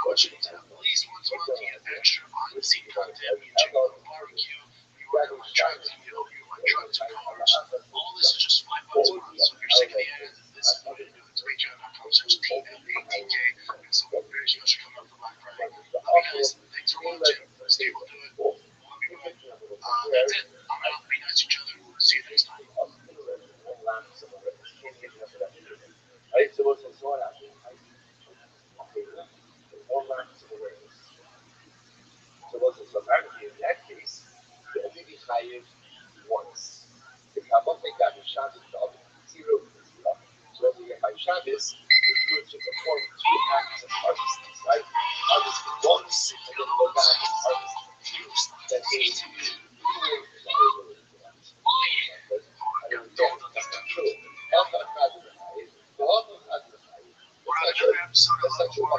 Question at least once a month. You get extra behind the scene content. You check out the barbecue. You work on trucks. You know, you want trucks and cars. All this is just $5 a month. So if you're sick of the ads, this is what it do. It's patreon.com/TMATK. And so we're very special coming up for Black Friday. Love you guys. Thanks for watching. Stay well, do it. That's it. I'm out. Be nice to each other. See you next time. Right? So what's what happened? One lack of awareness. So what's apparently in that case, you only be chayiv once. The Kabbalah make that Shabbos job, zero for zero. So when you get by Shabbos, you do it to perform two acts of harvesting, right? Harvest once and then go back and harvest two. That means variability for that. I don't know, that's not true. That's not true.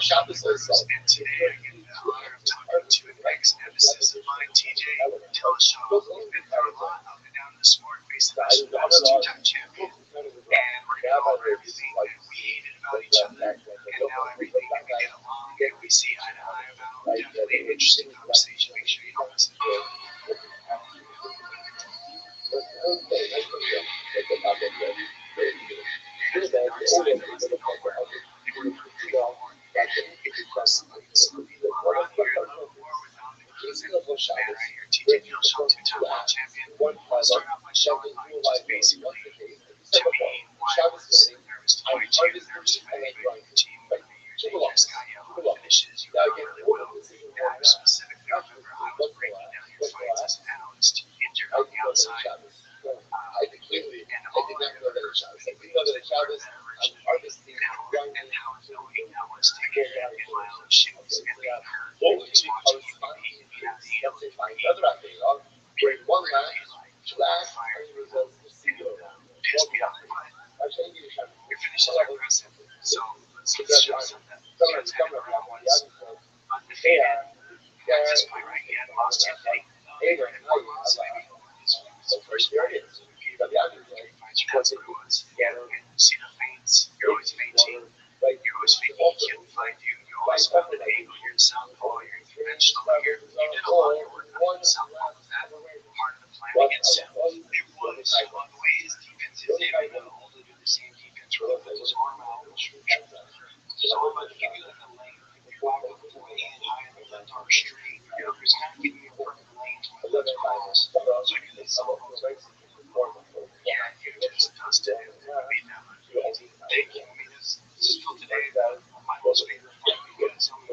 Shabbos also. And today I get the honor of talking to an ex-nemesis of mine, TJ Dillashaw. We've been through a lot up and down the sport, facing the best two-time champion. And we're going over everything that we hated about each other. And now everything that we get along and we see eye to eye about. Definitely an interesting conversation. Make sure you don't miss it. One start off my show just basically to me why I was nervous to fight you, nervous to fight your team. You just got finishes, you know really well. And I specifically remember I was breaking down your fights as an analyst, injured on the outside. I completely, and all I did not know that it Shabbos. I didn't know that it Shabbos. I'm harvesting and how annoying that was to get in my own shoes and being hurt. What was corresponding to my other acting on where one last, two last, and results in singular round. Pissed me off. You're finishing so aggressive. So let's show some that. Undefeated. At this point, right, he had lost 10 days. So first experience. That's what it was. And see the feints. You're always feinting. You're always feinting. He can't find you. You're always found an angle. You're in southpaw. You're in conventional. You did a lot of work on the southpaw. Was that part of the plan against him? It was. On the way his defense is able to do the same defense with his arm out. It's all about giving you like a lane. If you walk with the right hand high and the left arm straight, your upper's kind of giving you a perfect lane to my left cross. So I can just yeah, you just dusted him. I mean, thank you. I mean, this is still today my most favorite fight because we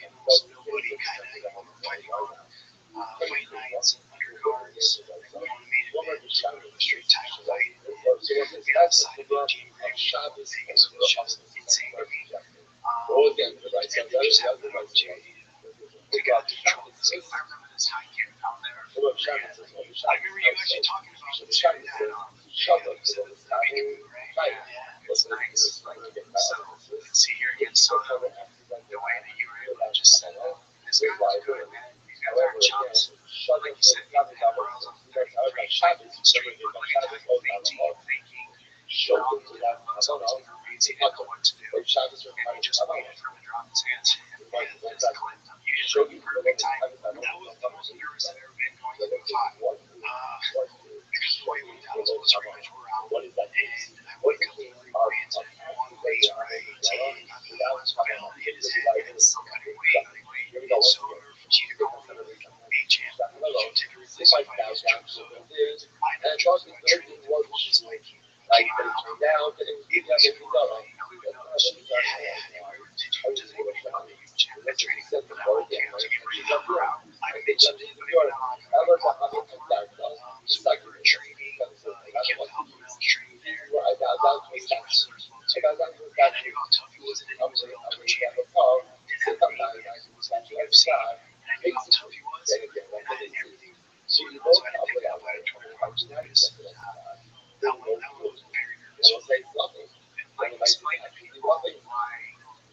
had almost nobody kind of fighting on fight nights and undercards. We only made it to a straight title fight. We decided to do Shabbos Vegas was just insane to me. And we just had the opportunity to get to control this. I remember this high kick out there. I remember you actually talking about this guy that you said it's the big right? Yeah, it's nice. So you can see here against Soto the way that you were able to just set up. This guy's good, man. These guys aren't chops. Like you said, you have the elbows off the 33 shot. You can straight look like a 18. showed him to that. I don't know. He didn't know what to do. And he just waited for him to drop his hands. And physically, you just showed me perfect time. That was the most nervous I've ever been going into a fight. Because the way we went down, those scrimmage were out. And I wake up in the morning and one face right, and I was fell, hit his head, and some kind of weight. And so for you to call me a champ, you take a this fight as Joe Soto. I know Joe's going to train for this fight. Like, down, even if you know, does anybody know that you champ that training for that whole camp to get ready to go out? I mentioned it, but for training, you can't help him else training there. He's got wrestlers well too. And I knew how tough he was, and then he was able to champ. Didn't have any guys who was at the UFC. And I knew how tough he was, and I did everything. So I didn't think that way. I was nervous. That one was very nervous. And like explain to people why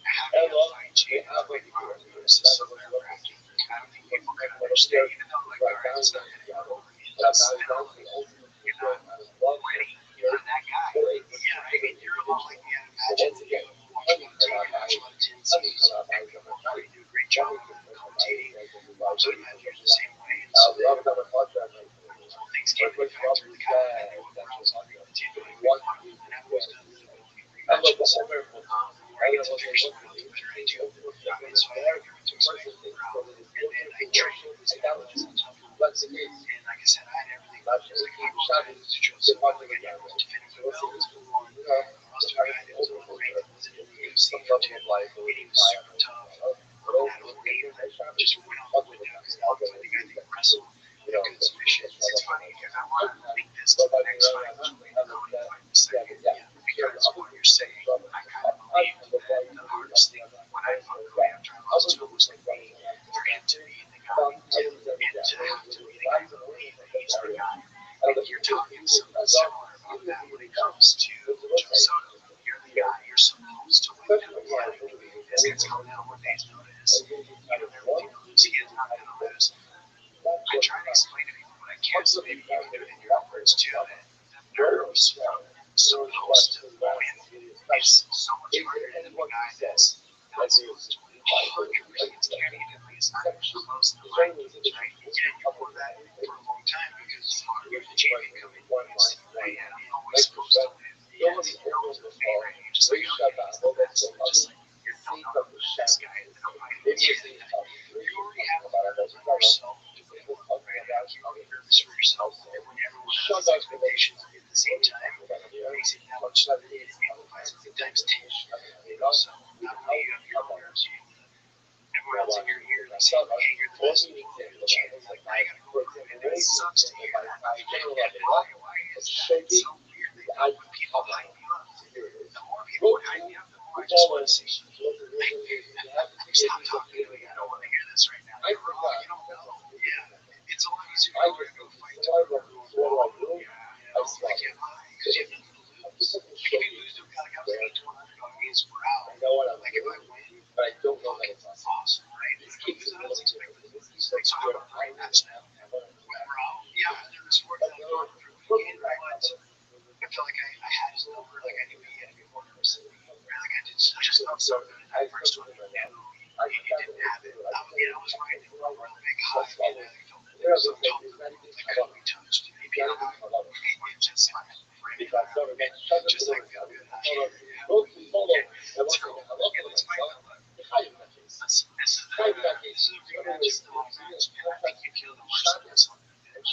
having a fight champ is so nerve-wracking. I don't think people can understand, even though like, all right, it's not going to go over me. It's still, you're not ready for that guy. Yeah, I mean, you're a lot like me. I imagine you watching on TV, watch a lot of tendencies, and people really do a great job commentating. So I imagine you're the same way. And so things came to the factor, the guy I knew what I was on the team, and I've always done really well in green matches. I get to figure something out, the better I do. So I have everything to explain to the crowd. And then I trained with this guy, and like I said, I had everything. Like I lose to Joe Soto, like I never was defending the belt. I lost to a guy that was overranked, wasn't in the UFC for 10, and he was super tough. And had a whole game that just went on the window because now I think I can wrestle. Good submission. It's funny because I want to link this to the next fight, which we'll go into in a second. Because what you're saying, I kind of believe that the hardest thing when I fought Korea after I lost to him was going to be for him to be the guy and to have to be the guy to believe that he's the guy. And you're talking something similar about that when it comes to Joe Soto. You're the guy. You're supposed to win that fight. This gets coming out one day's notice. You know everything to lose. He is not going to lose. I try to explain to people, but I can't. So maybe you can do it in your words too. That the nerves from supposed to win is so much harder than the guy that's supposed to win. It's can't even be. It's not even close to the line, right? Yeah, you wore that for a long time because you're the champion coming once, right? And you're always supposed to win. Yes, you're always the favorite. You just like, okay, he's the best. Just like you don't know who this guy is. You already have a fear of yourself. You already nervous for yourself, and when everyone has expectations at the same time, it makes it that much amplifies it times 10. So not only you have your own nerves, you have everyone else in your ear saying, hey, you're the best, you're the champion. Like, I gotta go through, and it sucks to hear that. Why is that so weird that when people hype you up, the more people hype you up, the more I just want to say, stop talking to me. I don't want to hear this right now. You're wrong. You don't know. Yeah. It's a lot easier to go fight tomorrow. Yeah, I can't lie because you have nothing to lose. Like if you lose to a guy who's 8-1 on games per hour, like if I win, it's awesome, right? If I lose, I was expecting to lose. So how do I match now? We're out. Yeah, there was more than I thought again, but I felt like I had his number. Like I knew he had a good one. Like I just felt so good in that first one. He didn't have it. I was right. They were really big high. And I felt that there was some top that couldn't be touched. He beat him just like just like feel good. So let's fight out. This is a rematch. This is the long match, man. I think you killed him worse than this one. I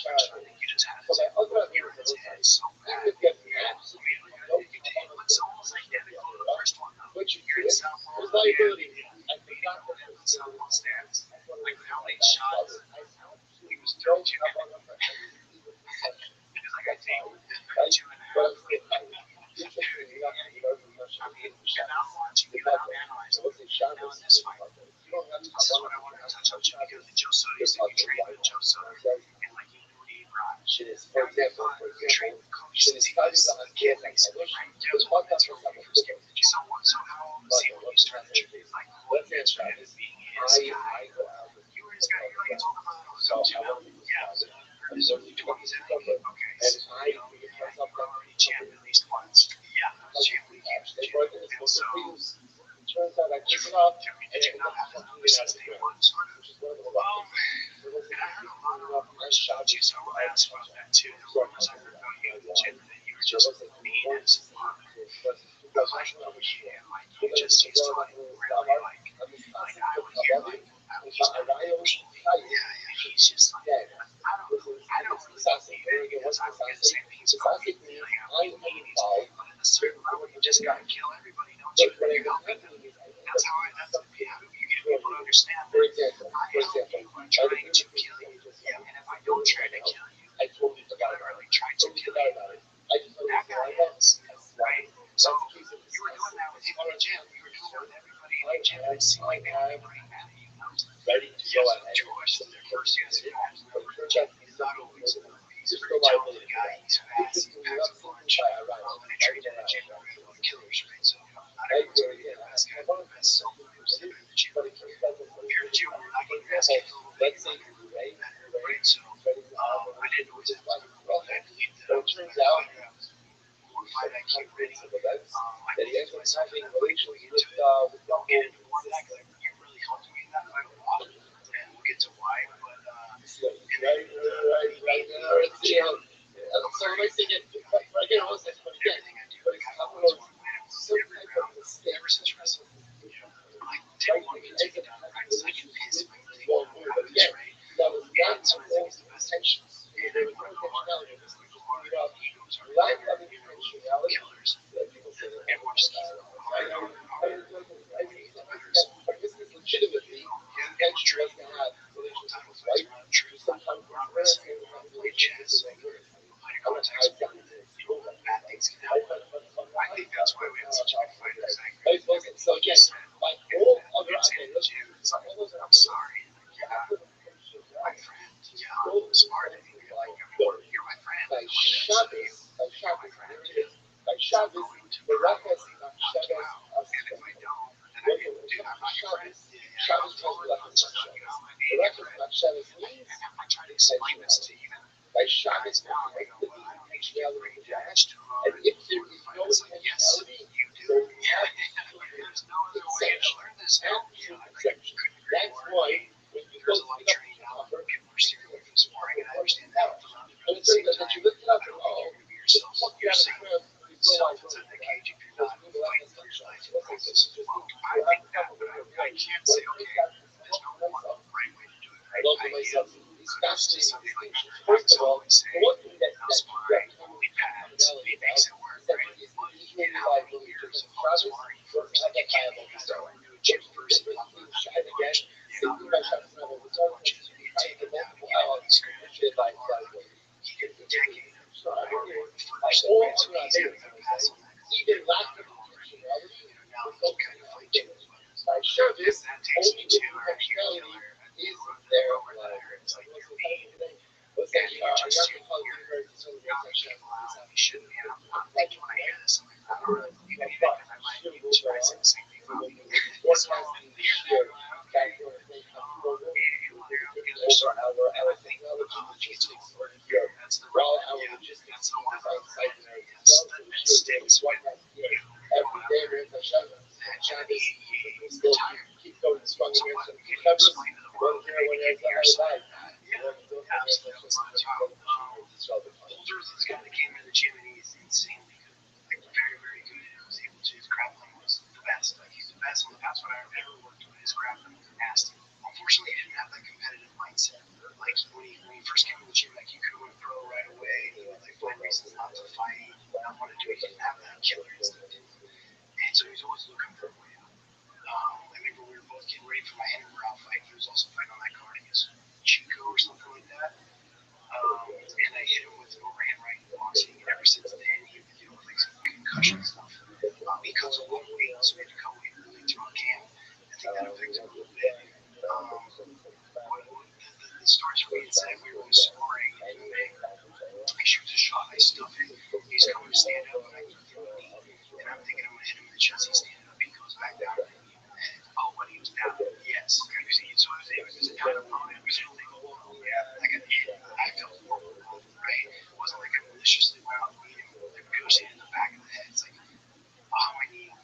think you just had to you're in his head so bad. I mean, it's almost identical to the first one, though. You're in Southpaw. Southpaw stands. Like, how many shots he was throwing to him? Because, like, I think 2.5. I mean, and I'm watching you out analyze now in this fight. This is what I wanted to touch on too, because the Joe Soto, you said you trained with Joe Soto, and like you knew what he brought. Now you trained with Kobe since he was a kid, basically, right? That's where we first came. So how old was he when you started training? Like, what did you being his guy? You were his guy. You're like, it's all about yeah. His early 20s, I think. Okay, so you're already champ at least once. Yeah, And so you did you not have to know since day one, sort of? And I heard a lot of rumors about you, so I want to ask about that too. The rumors I heard about you in the gym that you were just mean as fuck. Like, you just used to like really like I would hear like he's not emotionally. Yeah, he's just like I don't really believe it because I would get the same things about me. Like I would mean he's but at a certain level you just gotta kill everybody, don't you? You're helping them. That's how you get people to understand that I help you by trying to kill you. And if I don't try to kill you, literally try to kill you, that guy is, right? So you were doing that with people in the gym. You were doing it with everybody in the gym. It seemed like they were getting mad at you. Yes, two questions there. First, yes, he's not always. He's a very talented guy. He's fast. He packs a punch. When I trained in the gym, we were both killers, right? So not everyone's going to be the best guy, the best self-moves in the gym. If you're in the gym, we're not getting your ass kicked a little bit. Right? So I didn't know what to do. I believed that I was going to more fight IQ ready. I believed myself in that fight going into it. Don't get into more of that because you really helped me in that fight a lot. And we'll get to why. But everything I do, like I always want to win. Ever since wrestling. Like, didn't want to get taken down in practice. I get pissed if I get taken down in practice, right? And so I think it's the best tension. And I want to go hard. Egos are killers. Everyone just keeps going harder and harder and harder. And when you get the better of someone, legitimately, it's true. Long time with fights around the truth. We're not wrestling. We're playing chess. We're playing context. Bad things can happen. I think that's why we have such a good fight. Because everything you said, like, it's like, I'm sorry. Yeah, my friend. Yeah, I'm smart. Like, you're my friend. Like, you're my friend. So I'm going to probably knock you out. And if I don't, then I go, dude, I'm not your friend. Yeah, I'm totally not telling you how I made your friend. I try to explain this to even guys now. I go, well, I don't need to get brain damage to before the fight. It's like, yes, you do. Yeah, there's no other way to learn this, man. Yeah, I couldn't agree more. There's a lot of training now. People are steering away from sparring, and I understand that. But at the same time, I don't think you're going to be yourself. You're safe inside the cage if you're not fighting for your life in practice. Well, I think that, but I can't say, okay, there's no one right way to do it, right? I give kudos to somebody like Rabbi always say, no sparring, only pads. He makes it work, right? Well, he did how many years of hard sparring first? You can't be throw into a gym first and pop him that punch. You know, punches. You need to take him down and get him on the scratch. He did the decade of first, right? So he's having to pass on that. He did not already. Now he can kind of fight too. If that takes me to a killer, over there, it's like you're mean. And you're just you're knocking people out. You shouldn't be. I'm thinking when I hear this, I'm like, I don't really believe it because I might be expressing the same thing about me. This one, hear that, okay. The other side, and I think apology is important. That's the right. Yeah, that's the one. Yes, that sticks with you. And he's retired. So what? Can you explain to the world? Maybe give me your side of that. Yeah, absolutely. Holder is this guy that came into the gym and he's insanely good. Like, very, very good. And I was able to, his grappling was the best. Like, he's the best in the past what I've ever worked with. His grappling was nasty. Unfortunately, he didn't have that competitive mindset. Like, when he first came to the gym, like, he could have went pro right away. He would, like, find reasons not to fight, not want to do it. He didn't have that killer instinct. And so he was always looking for a way out. I remember we were both getting ready for my Henry fight. He was also fighting on that card against Chico or something like that. And I hit him with an overhand right in boxing. And ever since then, he would deal with like some concussion stuff. He cuts a long weight, so we had to cut weight early throughout camp. I think that affected him a little bit. The starts for me and said we were scoring, and he shoots a shot, I stuff it. He's coming to stand up, and I throw a knee. And I'm thinking I'm going to hit him in the chest. He's standing up, he goes back down. Oh, when he was down, yes. Because so it was a down opponent. It was an illegal blow. Yeah. Like I felt horrible about it, right? It wasn't like I maliciously went out and beat him. Like, negotiated in the back of the head. It's like, oh, my knee.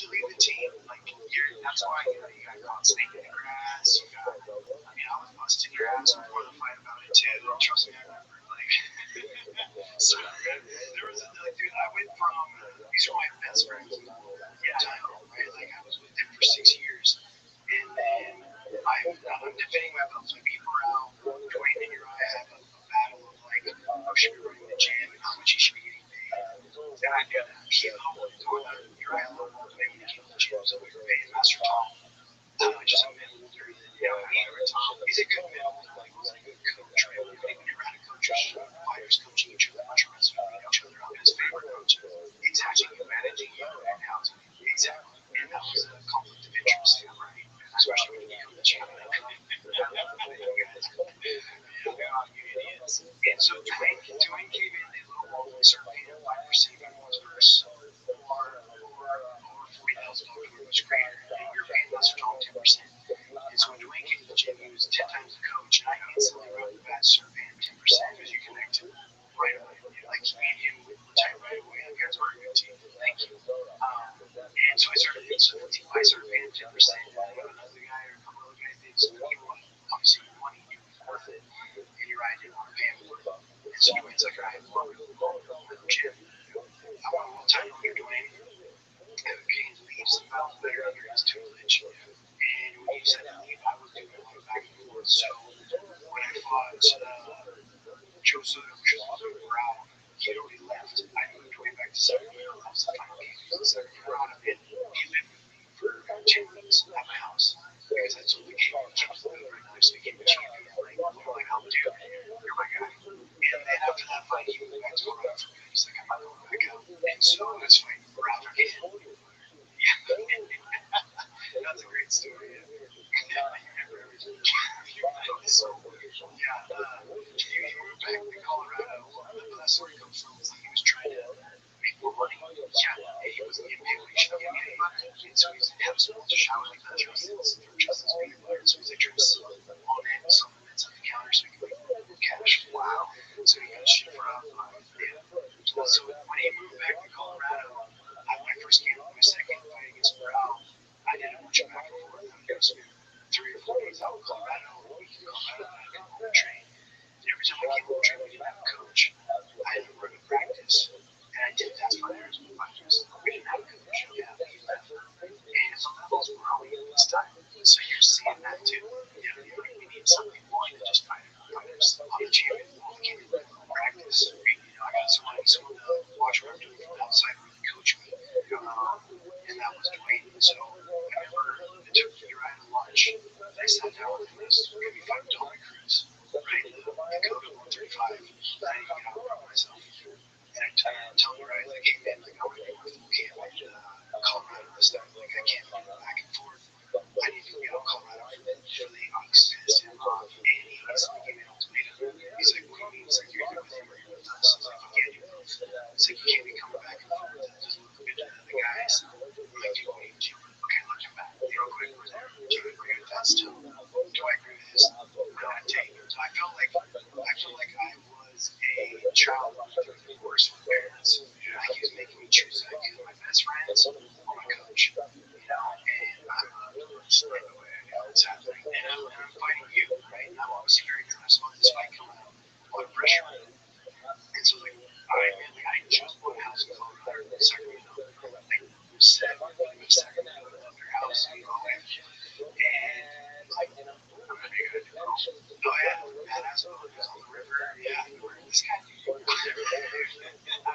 to leave the team, like that's why you got caught snake in the grass. You got, I mean, I was busting your ass before the fight about it too. Trust me, I remember. Like, so there was a like, dude. I went from these are my best friends in the whole time, right? Like I was with them for 6 years, and then I'm defending my belts. My people are out. Dwayne and Uriah have a battle of like who should be running the gym and how much he should be getting paid. Then I did that. He Uriah low ball when he came to the gym, so we were paying Master Tom. Just a middle older than me or Tom. He's a good middle older. Like he's a good coach, right? Like, we never had a coach who's fighters coaching each other, much less beat each other up. His favorite coach is actually managing you and how to exactly. And that was a conflict of interest too, right? Especially when you become the champion. And so Dwayne came in, they lowballed and started paying him 5% of everyone's purse, or $40,000 for each greater. And you're paying Master Tom 10%. And so when Dwayne came to the gym, he was 10 times the coach, and I instantly right off the bat started paying him 10% because you connected right away. Like me and him would retire right away. You guys are a good team. Thank you. And so the team I started paying him 10%. And then another guy or a couple other guys did. So he won. Obviously, he won. He knew he was worth it. And you're right, I didn't want to pay him more. And so Dwayne's like, all right, well, I'm Jim. I want a little title under Dwayne. King leaves the battle better under his tutelage. And when he said to leave, I was doing a lot of back and forth. So when I fought Joe Soto, which was also Brown, he had already left. I moved way back to Sacramento. That was the final game. He was in Sacramento, and he lived with me for 2 weeks at my house because I told the game, keeps living right now, so he became a champion. Like, I'll do it. You're my guy. And then after that fight, he moved back to Colorado for good. He's like, I'm not going back out. And so I was fighting Brown again. Yeah, that's a great story. Yeah, you remember everything. So, yeah, he moved back to Colorado. Where that story comes from is he was trying to make more money. Yeah, he wasn't getting paid what he should have getting paid. And so he's had a small shower like that, Justin's peanut butter. So he's like trying to sell on end supplements at the counter so he can make more cash. Wow. So he got shit for so when he moved back to Colorado, my first game, my second fight against Morale, I did a bunch of back and forth. I would go spend 3 or 4 days out in Colorado, a week in Colorado, and I'd get home train. And every time I came home train, we didn't have a coach. I had to run a practice. And I did that for years with fighters. We didn't have a coach. Yeah, he left. And some levels were all this time. So you're seeing that too. Like we need something more than just fighters. I'm the champion. Well, we can't practice. I got someone to watch what I'm doing from outside, really coach me. And that was Dwayne. So I remember it took Uriah to lunch. And I sat down with him. This is going to be fighting Tommy Cruz, right? The code of 135. I didn't get out of myself. And I tell Uriah, like, hey man, like, I want to go with full camp like Colorado and stuff. Like, I can't go back and forth. I need to get out of Colorado for the Ox pissed him off. And he instantly gave me an ultimatum. He's like, what do you mean? He's like, you're either with him or you're with us. He's like, you can't do both. It's like, you can't be coming back and forth. It doesn't look good to the guys. I'm like, do you want me to? Okay, look him back. Real quick, we're there. Do you agree with that still? Do I agree with this? I'm not taking it. I felt like I was a child with divorce with parents. Like he was making me choose like either my best friends or my coach. And I'm just like the way I know it's happening. And I'm fighting you, right? And I'm obviously very nervous about this fight coming out. A lot of pressure. And so like I just bought a house in Colorado, Sacramento. Like Sacramento, I love their house, and like I'm gonna make it a new home. Oh yeah, badass buildings on the river. Yeah, where this guy do? I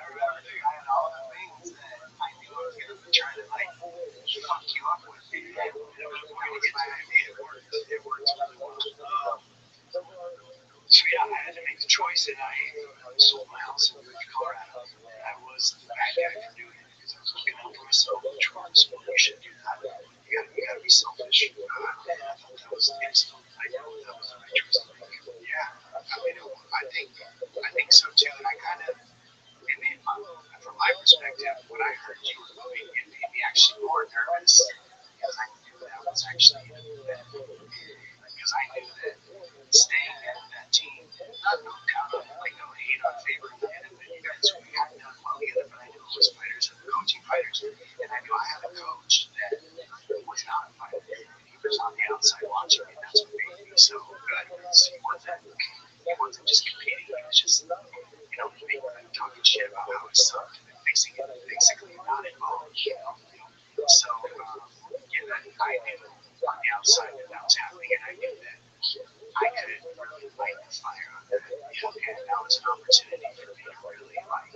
remember the guy had all the things that I knew I was gonna try to like fuck you up with. And it was going to get my idea. It worked. It worked really well. So yeah, I had to make the choice, and I sold my house and moved to Colorado. And I was the bad guy for doing it because I was looking out for myself, which was you should do that. You gotta be selfish. And I thought that was instant. I know that was the right choice to make. Yeah, I mean, I think so too. And I kind of, and then from my perspective, when I heard you were moving, it made me actually more nervous because I knew that was actually because I knew that staying at that team, not no down on it, like no hate on favor of the you guys we had done well together, but I knew it was fighters and coaching fighters, and I knew I had a coach sucked, and the fixing it basically not involved. So yeah, I knew on the outside that that was happening, and I knew that I could really light the fire on that. And that was an opportunity for me to really like.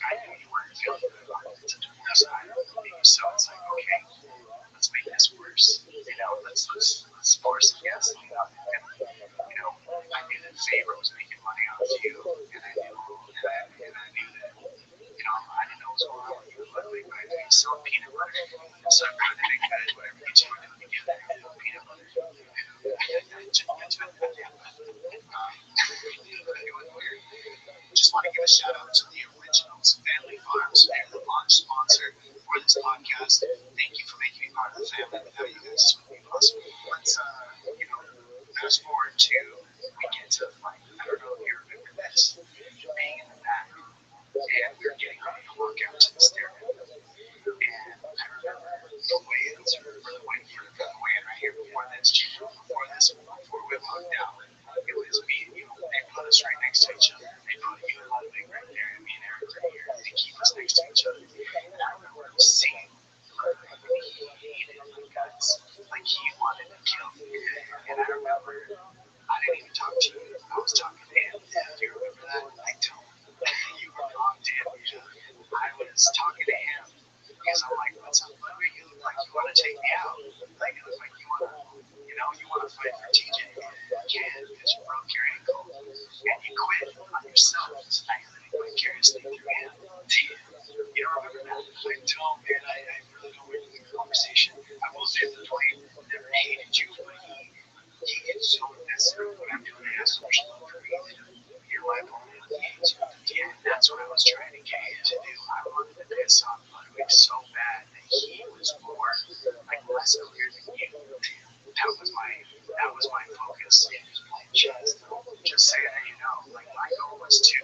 I knew you weren't feeling good about it to the side of me, so it's like, okay, let's make this worse. Let's pour some gasoline on it. And I knew that Faber was making money off you, and I knew that I didn't know what was going on with you, but like I saw peanut butter, so I brought the big bed, whatever you two were doing together, peanut butter. It was weird. Just want to give a shout out to the Originals Family Farms. They're the launch sponsor for this podcast. Thank you for making me part of the family. Without you guys, this wouldn't be possible. Let's, fast forward to we get to like I don't know if you remember this, being in the back, and we were getting ready to walk out to the stairwell, and I remember the weigh-ins. We were waiting for the weigh-in right here before we walked out. It was me and you. They put us right next to each other. They put you and Ludwig right there, and me and Eric right here. They keep us next to each other. And I remember seeing Ludwig, he hated my guts. Like he wanted to kill me. And I remember I didn't even talk to you. I was talking to him. Do you remember that? I don't. You were wrong, Dan. I was talking to him because I'm like, what's up, Ludwig? You look like you want to take me out. Like, you look like you want to fight for TJ. You can because you broke your ankle and you quit on yourself. So now you're living vicariously through him. You don't remember that? I don't, man. I really don't remember the conversation. I will say that Dwayne never hated you, but he gets so invested in what I'm doing. He has so much love for me. You're my opponent on the YouTube. Yeah, and that's what I was trying to get him to do. I wanted to piss off Ludwig so bad that he was more like less clear than you. That was my focus. Just playing chess. Just saying that like my goal was to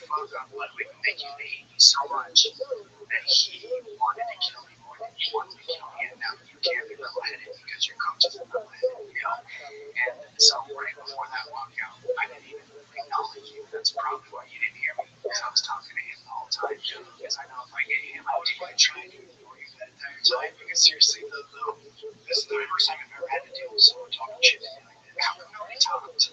fuck up Ludwig and make him hate me so much that he wanted to kill me more than you wanted to kill me. And now you can't be level-headed because your coach is level-headed. And so right before that walkout, I didn't even acknowledge you. That's probably why you didn't hear me because I was talking to him the whole time. Because I know if I get him, I was probably trying to ignore you that entire time. Because seriously, this is the first time I've ever had to deal with someone talking shit to me like that. How come nobody talked?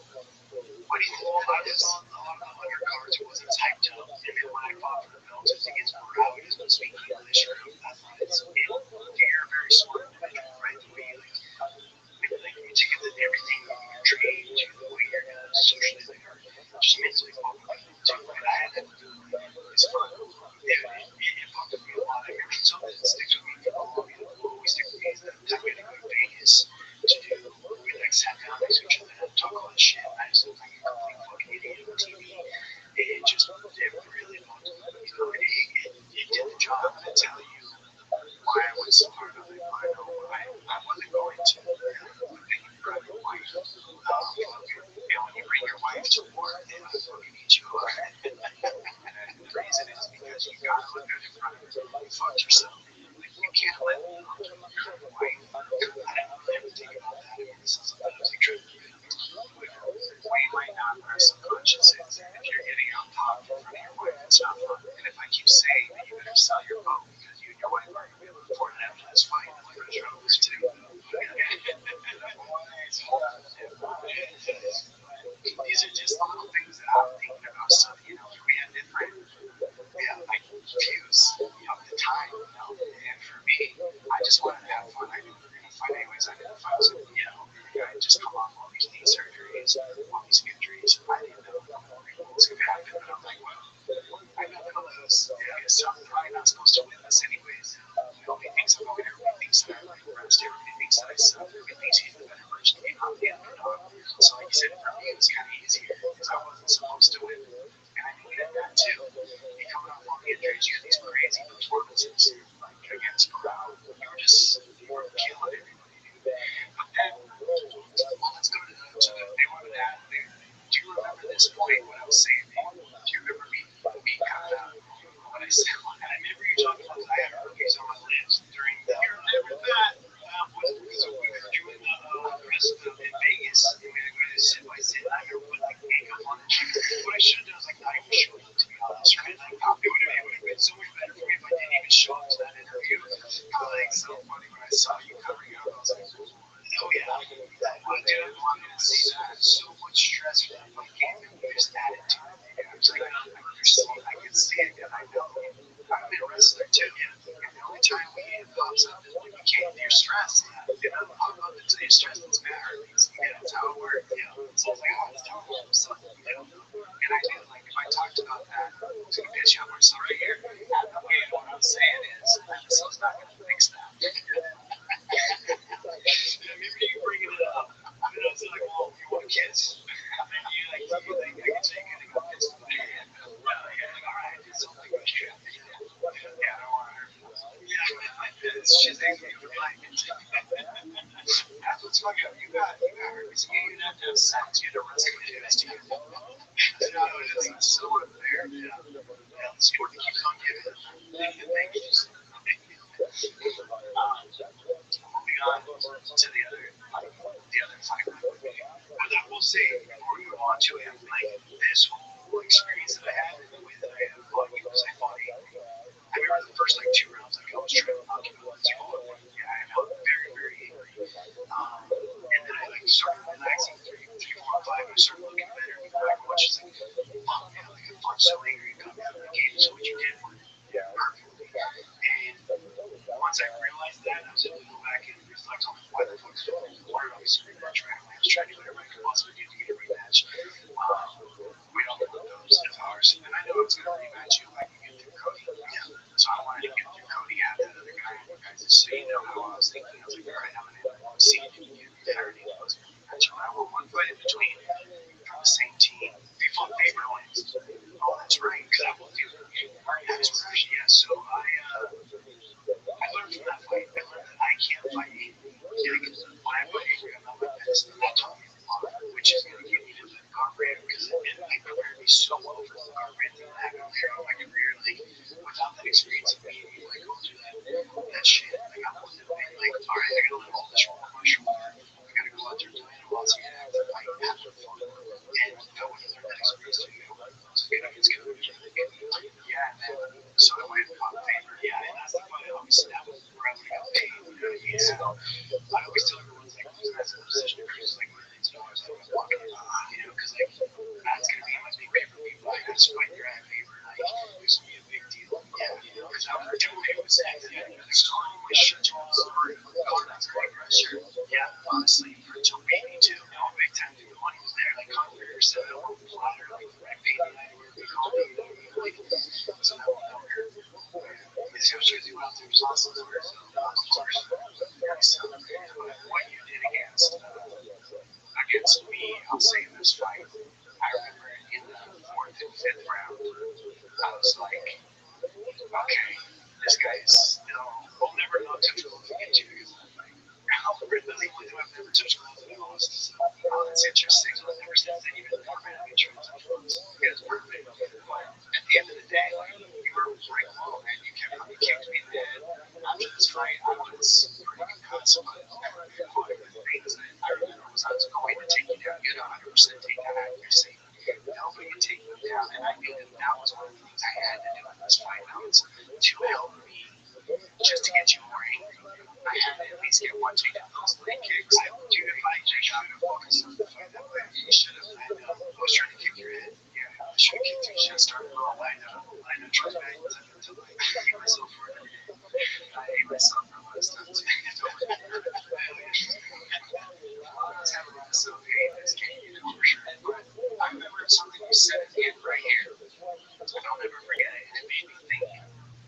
What do you think? I was on the undercards. It wasn't as hyped up. And then when I fought for the belt, it was against Morales, who was speaking English or athletics. And you're a very smart individual, right? The way you take it that everything you're trained to, the way you're socially there, just mentally focused too. And I had that with it's fun. It fucked with me a lot. I remember something that sticks with me for long and will always stick with me is that time we had to go to Vegas to do, we like sat down next to each other and talk all this shit. And I just looked like a complete fucking idiot on TV. It really bugged me. It did the job to tell you why I went so hard on it. I wasn't going to pick your private wife. When you bring your wife to work, they don't fucking eat you up. And the reason is because you gotta look good in front of her. You fucked yourself. Like, you can't let your wife. I didn't really ever think about that. This is something I was like trying to do. Wayne might not, but our subconscious is if you're getting out top in front of your wife, it's not fun. And if I keep saying that you better sell your boat because you and your wife aren't going to be able to afford it after this fight, I'm like, I'm sure this too. These are just little things that I'm thinking about. So, we have different like views of the time, and for me, I just wanted to have fun. I knew we were going to fight anyways. I knew if I was, I just come off all these knee surgeries, all these injuries. I didn't know what was going to happen, but I'm like, well, I'm not going to lose because I'm probably not supposed to win this anyways. Nobody thinks I'm going to. Everybody thinks that I like rest. Everybody thinks that I suck. Everybody thinks he's the better version of me. I'm the underdog. So like you said, for me, it was kind of easier because I wasn't supposed to win. And I needed that too. You coming off all the injuries, you had these crazy performances like against Brown. You were killing everybody, dude. But then, well, let's go to the they wanted to add there. Do you remember this point when I was saying, man? Do you remember me coming out when I said, and I remember you talking about that I had herpes on my lips during the. You remember that? So we were doing the rest of in Vegas. We were going to sit by sit. I remember putting like makeup on it. What I should have done was like not even showed up to be pops up is when you came to your stress. I'll go into your stress, it's bad, or it's, it's how it works. So it's like, oh, it's down here. So, and I do, like, if I talked about that, it's going to piss you off. So right here, what I'm saying is, episode's not going to fix that. Maybe you bringing it up. It's like, well, you want to kiss? And you like, do you think I can take it and go kiss the man? Like, all right, it's something good. Yeah, I don't want to hurt you. Yeah, it's just things you would like. That's what's fucked up. You got herpes. You didn't have to have sex. You had to risk it. It's too good. It's so unfair. It's important to keep on giving. Thank you. Moving on to the other fiber. But I will say, before we move on to it, like this whole experience that I had, the way that I fought you was I fought angry. I remember the first like 2 rounds, like I was trying to knock him out. I felt very, very angry. And then I like started relaxing 3, 4, 5. I started looking better. I watched like, wow, man, like I fought so angry, it got me out of the game. So what you did worked perfectly. And once I realized that, I was able to go back and reflect on why the fuck I was screwed that track. I was trying to do whatever I could possibly do to get a rematch. We all know those of ours. And I know I was going to rematch you if I could get through Cody. So I wanted to get through Cody and that other guy. So you know how I was thinking. I was like, all right, I'm going to see if you can get through. I already know I was going to rematch you. I want one fight in between from the same team. They fought Favorite wins. Oh, that's right. Because I will do it. Yeah, so I learned from that fight. I learned that I can't fight angry. Because when I fight angry, I'm not my best. And that taught me a lot, which is going to get me to the guardrail because it prepared me so well for the guardrail that I have here in my career. Like, without that experience of being able to go through that shit, like, I wouldn't have been like, all right, I got to let all this roll on my shoulder. I got to go out there doing it while it's going to have to fight and have fun. And I would have learned that experience too. So, it's going to be really good. Yeah, and then, so I went and fought Favor. Yeah, and that's the fight. Obviously, that was where I would have got paid. So I always tell everyone, like, that's a position of privilege, like, $1 million. Like, I'm walking around, because, like, that's going to be my big pay-per-view fight. That's fight you're at Favor. Like, it's going to be a big deal. Yeah, because I was doing it with Zach. My shirt was already that's great pressure. Yeah, honestly, Joe paid me too. Big time. The money was there. Like, Conqueror said, I don't flatter. Like, I paid me. I where we called me. Like, so that won't hurt. This was usually what I was awesome. So, of course, so, what you did against me, I'll say in this fight, I remember in the 4th and 5th round, I was like, okay, this guy's, we'll never know touch gloves against you because I'm really with him. I've never touched gloves and I lost. So, it's interesting. So I've never since then even formatted me trying to touch gloves. It's perfect. But at the end of the day, like, you were right along, man. You kicked me in the head. After this fight, I was pretty concussed, but one of the things that I remember was I was going to take you down. You had 100% take that accuracy. Nobody could take them down, and I knew that was one of the things I had to do in this fight. That was to help me just to get you more angry. I had to at least get one take of those leg kicks. Dude, if I just should have focused on the fight that way, you should have. I was trying to kick your head. Yeah, I should have kicked you. Should have started all I know trust me, until I hate myself for it. I hate myself for a lot of stuff too. I was having a lot of self-hate in this game, for sure. But I remember something you said at the end right here. I'll never forget it. It made me think.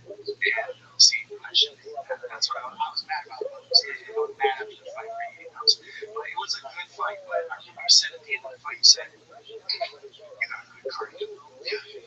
Yeah, see, I should. That's what I was mad about. I was mad after the fight for you. But it was a good fight. But I remember you said at the end of the fight, you said, you got a good cardio.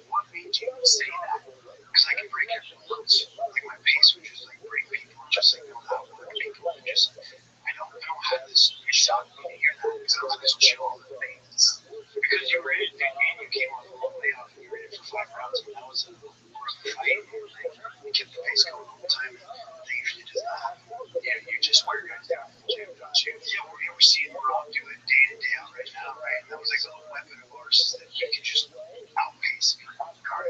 What made you say that? Because I can break your bones. Like, my pace would just like break people, just like without work people. Just I don't have this. It shocked me to hear that because I was just chill on the things. Because you were in the game, you came off a long layoff, and you were in it for 5 rounds, and that was more of a fight. Like, you kept the pace going all the time. That usually does not happen. Yeah, you just wear guys down in the gym, don't you? Yeah, we're seeing Rob do it day in and day out right now, right? That was like a little weapon of ours is that you can just outpace me.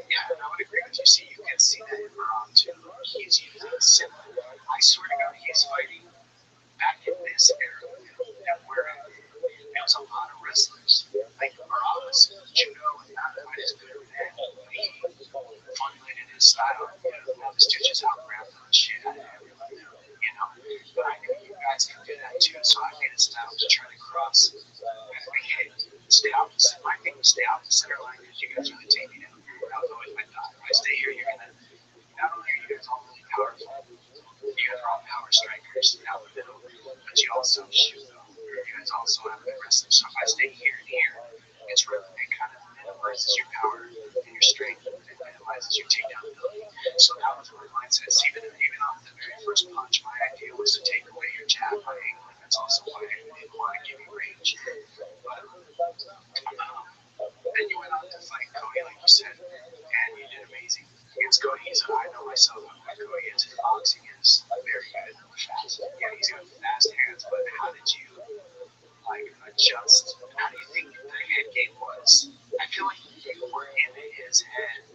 Yeah, and I would agree with you. See, you can see that in Rob too. He's using it simple. I swear to God, he's fighting back in this era that we're in. There was a lot of wrestlers like Morales, judo, and not quite as good then. He formulated his style. Now this dude just out grabbed the shit out of everyone. also shoot though. You guys also have the aggressive. So if I stay here and here, it's really it kind of minimizes your power and your strength. It minimizes your takedown ability. So that was my mindset. Even off the very first punch, my idea was to take away your jab, my angle, and that's also why I didn't want to give you range. But then you went on to fight Cody, like you said, and you did amazing against Cody. I know myself what Cody is. His boxing is very good, fast. Yeah, he's got fast hands. But how did you like adjust? How do you think the head game was? I feel like you were in his head.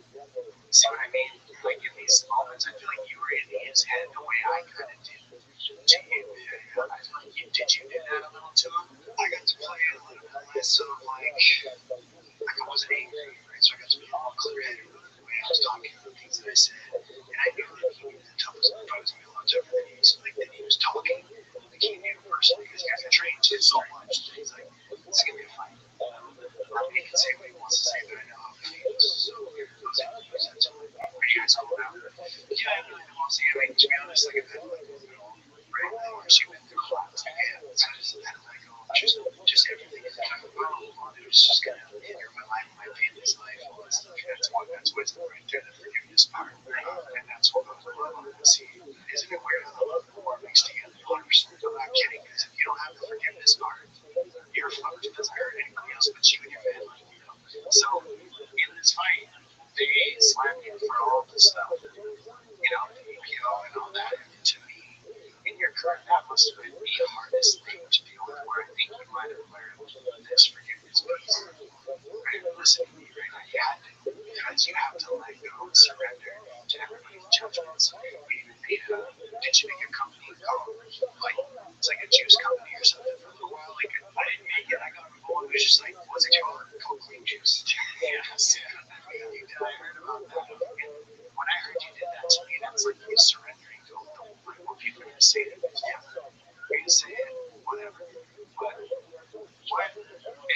See what I mean? Like in these moments, I feel like you were in his head the way I kind of did to you. I feel like did you do that a little to him? I got to play a little bit less of like I wasn't angry, right? So I got to be a little clear-headed with the way I was talking, the things that I said, and I knew that he knew the toughest if I was going to be a lot tougher than he was talking. Like he knew personally because guys are trained to so much. He's like, it's gonna be a fight. He can say what he wants to say, but I know how he feels. So I was able to use that to him. Are you guys cool now? Yeah, I really don't want to say. I mean, to be honest, like I've had like right now, you've been through a lot. And so I just had to let go of just everything. It was just gonna hinder my life, my family's life, all that stuff. That's what's right there, the forgiveness part. And that's what I wanted to see. Isn't it weird how the love and war mixed together? 100%. I'm not kidding, because if you don't have the forgiveness part, you're fucked. It doesn't hurt anybody else but you and your family. So in this fight, they slammed you for all this stuff, the EPO and all that. And to me, in your career, that must have been the hardest thing to deal with. Where I think you might have learned this forgiveness piece. Right? Listen to me right now. You had to, because you have to let go and surrender to everybody's judgments. We even made did you make a company called, like, it's like a juice company or something for a little while? Like, I didn't make it. I got involved. It was just like, what's it called? Called Clean Juice. Yes. I heard about that. And when I heard you did that to me, that's like you surrendering to like what people are going to say to me. Yeah. You're going to say it, whatever. But what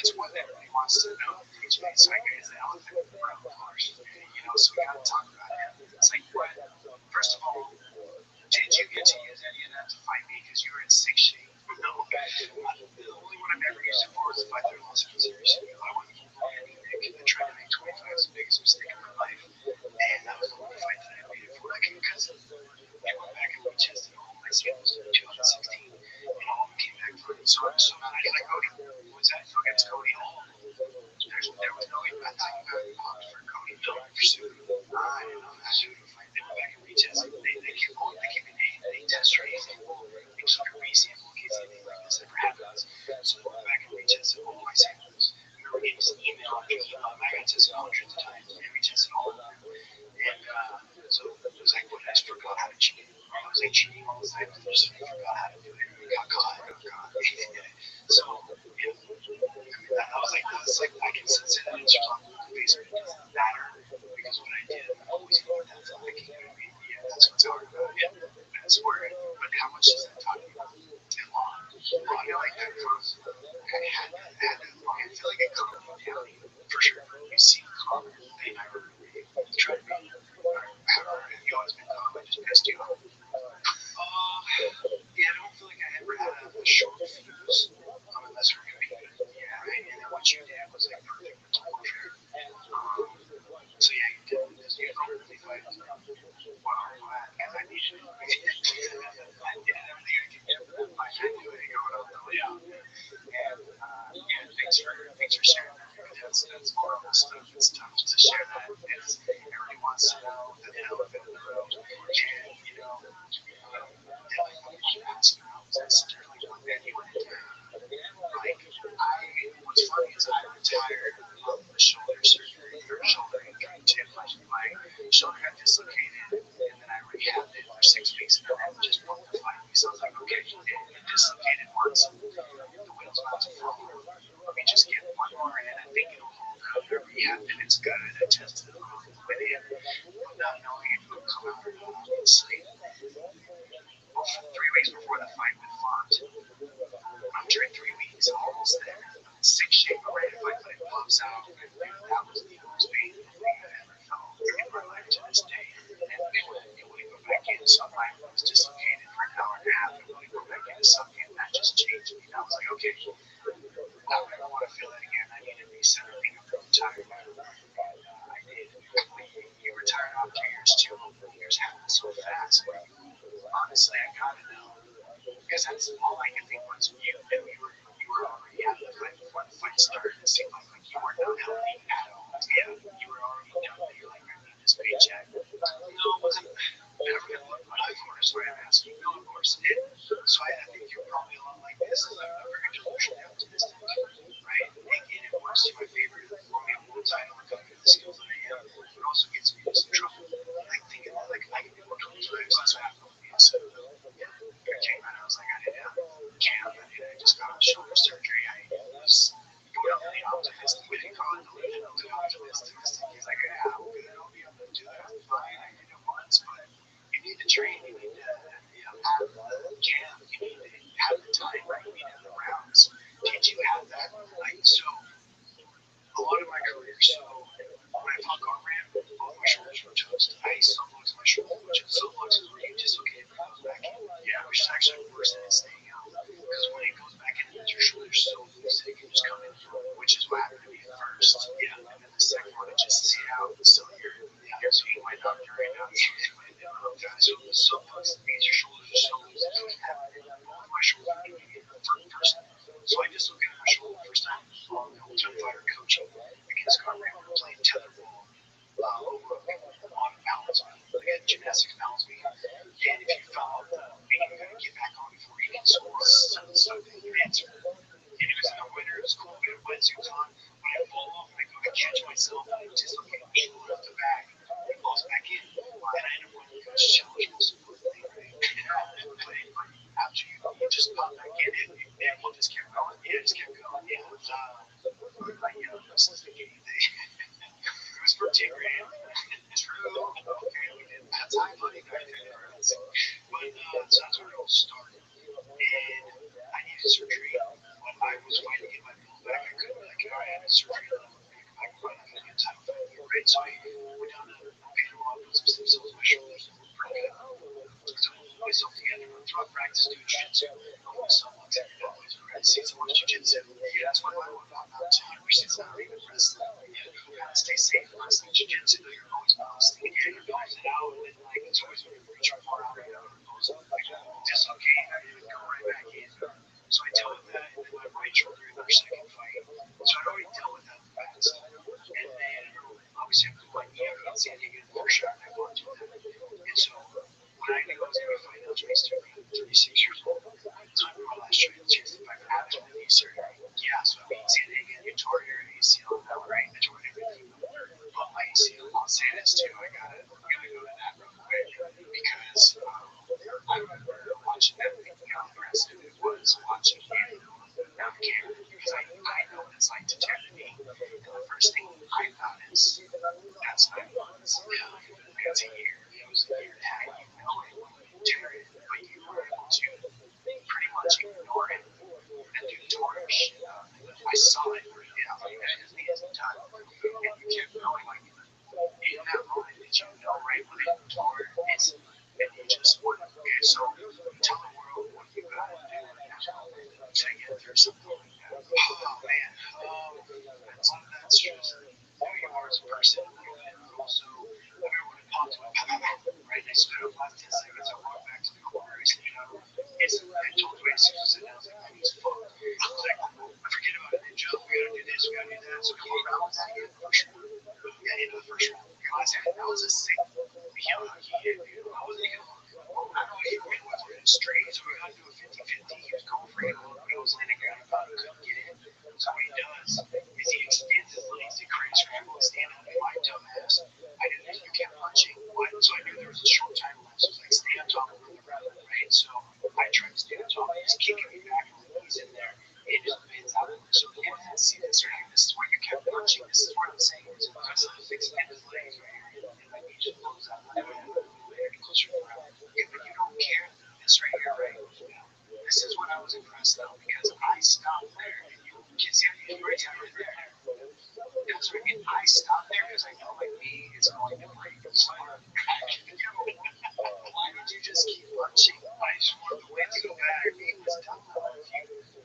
it's what everybody wants to know. TJ Swagger is the elephant in the room, of course. So we gotta talk about him. It's like what first of all, did you get to use any of that to fight me because you were in sick shape? No. The only one I've ever used it for was the fight that I lost in series. I went full Nick and tried to make 25 was the biggest mistake of my life. And that was the only fight that I made it for. Like because I went back and retested all my skills in 2016 and all of them came back fine. So I'm so mad I Cody. Was that against Cody Hall? There was no I thought you got popped for Cody. No, for Suda. I didn't know that Suda fight. They went back and retested. They kept going. They kept they test raised. They keep erasing in case anything like this ever happens. So they went back and retested all my samples. I remember getting this email after email. I got tested hundreds of times and retested all of them. And so it was like, what I just forgot how to cheat. I was like cheating all the time. I just forgot how to do it. I got caught. So yeah. I was like, I can sense it in your face, but it doesn't matter because what I did, I'm always going that's all I can do. Yeah, that's what's hard about it. That's where, but how much does that talk about? A lot. I feel like that comes, I feel like it calmed me down for sure. You seem calmer than I remember you. You try to be, however, you always been calm. I just pissed you off. Yeah, I don't feel like I ever had a short fuse unless we're competing. Yeah, right. And then what you did was like perfect mental warfare. So yeah, you did this. You don't really fight. Wow, because I needed it. I did everything I could get for that fight. I knew it going on the way out. And yeah, thanks for sharing that. That's horrible stuff. It's tough to share that. Everybody wants to know the elephant in the room. And ask you how was that Sterling one that you went what's funny is I retired from the shoulder surgery or shoulder injury too. My shoulder got dislocated and then I rehabbed it for 6 weeks and then it just wanted to fight me. So I was like, okay, it dislocated once. The wheel's about to fall. Let me just get one more in. I think it'll hold up. I rehabbed it. It's good. I tested it all the way in without knowing if it'll come out or not. Obviously, 3 weeks before the fight with Font, after 3 weeks, almost there, I'm in sick shape, I'm ready to fight, but it pops out. And that was the most painful thing I've ever felt in my life to this day. And it wouldn't go back in, so my was dislocated for an hour and a half. It wouldn't go back in, so that just changed retired off 2 years too. Years happened so fast, but honestly, I gotta know because that's all I could think was you were already out of the fight before the fight started. It seemed like you were not healthy at all. Yeah, you were already done. You're like, I need this paycheck. No, it wasn't never gonna look money for us. Why I'm asking. No, of course it did. So I think you're probably a lot like this. I'm very delusionally optimistic, right? Thinking it works to my favor to throw me a world title and come the skills that I am, but also gets me into some trouble. Like thinking that like I can do more times. That's what happened with me. So yeah, I came out. I was like, I didn't have camp. I just got shoulder surgery. I was going really optimistic. We didn't call it delusionally optimistic. He's like, yeah, I'm good. I'll be able to do that. I'm fine. I did it once, but you need to train. You need to have the camp. You need to have the time, right? You need to have the rounds. Did you have that? Like, so a lot of my career, so when I fought Garbrandt, both my shoulders were toast. I still looked my shoulder, which is so much where you dislocate it goes back in. Yeah, which is actually worse than it staying out. Because when it goes back in, your shoulder's so loose, it can just come in, which is what happened to me at first. Yeah, and then the second one, it just see out. So so you might not be right now. So the suplex means your shoulders are so loose. It doesn't happen. Both my shoulders are doing it first. So I just looked at my shoulder the first time on the ultimate fighter coaching against Garbrandt. We were playing tetherball over on a balance beam, like a gymnastics balance beam. And if you fell off the beam, you gotta get back on before you can score something you answer. And it was in the winter, it was cool, we had wetsuits on. When I fall off and I go to catch myself, and I just look at me off the back, it falls back in. And I end up winning the coach's challenge most importantly, right? But after you just pop back in it, and we'll just keep going. Yeah, just kept going. Yeah, it was like, it was for Tigray. True. Okay, we did. That's high money back then. But so that's where it all started. And I needed surgery. When I was fighting to get my build back, I couldn't. Like, I had surgery on my fight. I couldn't get title fight, right? So I went down to Panama, put some stem cells in my shoulders, and pretty good. So I put myself together, went throughout practice doing jiu-jitsu. I was so much always practicing so much jiu-jitsu. Yeah, that's what I love about mountain climbers. It's not even wrestling. You gotta stay safe wrestling jiu-jitsu. You're always balancing. Yeah, you're balancing out, and like it's always when you're reaching far out, you know, like dislocate, I didn't go right back in. So I dealt with that, and then my right shoulder in our second fight. So I'd already dealt with that in the past. And then obviously I blew my knee out in San Diego in the first shot, and I wanted to do that. And so when I knew I was going to fight Elgin Stewart, I'm 36 years old. At the time of my last chance to fight after the knee surgery. Yeah, so I mean, San Diego, you tore your ACL now, right? I tore everything. But my ACL, I'll say this too, I gotta go to that real quick because I remember watching that thing, how impressive it was watching him on camera because I know what it's like to tear the knee. And the first thing I thought is, that's 9 months. Yeah, that's a year. It was a year and a half. You know it when you tear it, but you were able to pretty much ignore it. And dude tore the shit out of it. I saw it. Yeah, like that his knee isn't done. And you kept going like in that moment that you know right when it tore it's and you just wouldn't. Okay, so tell the world what you gotta do in that moment to get through something like that. Oh man. And some of that's just who you are as a person a little bit, but also everyone it popped up, right? I stood up last 10 seconds, I walked back to the corner, I said, I told Dwayne as soon as I said that, I was like, he's fucked. I was like, I forget about it, ninja, we gotta do this, we gotta do that. So come on, round that in the first round. Yeah, into the first round. That was a sick heel hook he hit, dude. I wasn't even, I don't know if he went with it straight, so we gotta do a 50-50. He was going for it, but he was landing ground about it, couldn't get in. So what he does is he extends his legs to create scramble and stand up. My dumbass, I didn't think you kept punching, so I knew there was a short time left. So I was like, stay on top of the brother, right? So I tried to stay on top. He's kicking me back, and he's in there. It just pins out. So the internet see this right here. This is where you kept punching. This is what I'm saying. Because of the fixing his legs right here, and my knee just blows out. I don't have a closer to the ground. Yeah, but you don't care. This right here, right? This is what I was impressed of because I stopped there. And you can see how you right there. That's what I mean. I stopped there because I know my knee is going to break. So I'm why did you just keep punching? I just wanted the way to go back. Your knee was done.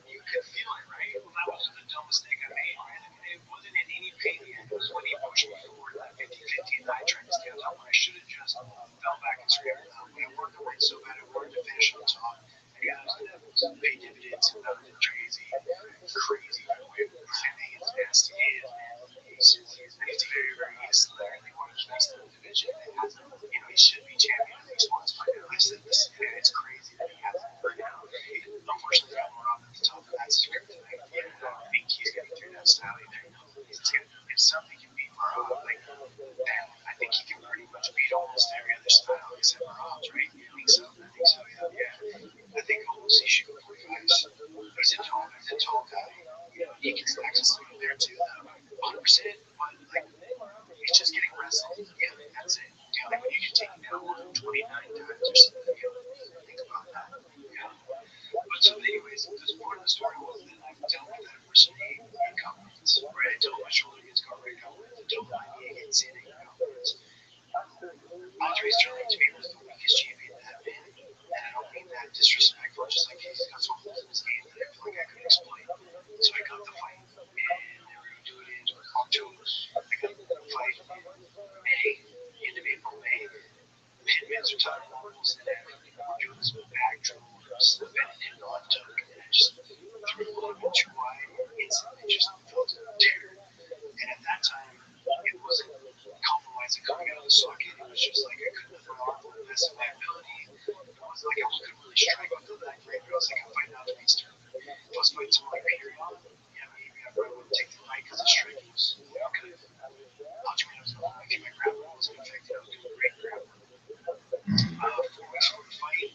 You could feel it, right? Well, that was the dumb mistake I made, right? I mean, it wasn't in any pain yet. It was when he pushed me forward that 50-50 and I tried to stay on top of almost every other style except for Rob's, right? You think so? I think so. Yeah. Yeah. I think almost he should go 45s. He's a tall guy. He can access a little there too, though. 100%. But like, he's just getting wrestled. Yeah, that's it. Like when you can take him down 29 times or something. Think about that. Yeah. But so, anyways, this part of the story was that I dealt with that personally in confidence. Right? I dealt with my shoulder against Carver in confidence. I dealt with my knee against Santa in confidence. Andre Sterling to me was the weakest champion that been. And I don't mean that disrespectful, just like he's got some holes in his game that I feel like I could exploit. So I got the fight, and they were going to do it in October. I got the fight in May, end of April, May. Hitman's are talking almost, and we're doing this back dribble, slipping and not dunk, and I just threw a little bit too wide, instantly just felt a tear. And at that time, it wasn't compromising coming out of the socket. It was just like I couldn't throw off the best of my ability. It was like I couldn't really strike out that great, but I was like, I'm fighting out to beat Sterling. Plus, fight someone like Peter Young. Yeah, maybe I probably wouldn't take the fight because the striking was kind of. Ultimately, I was going to my grappling wasn't affected. I was doing great grappling. 4 weeks before the fight,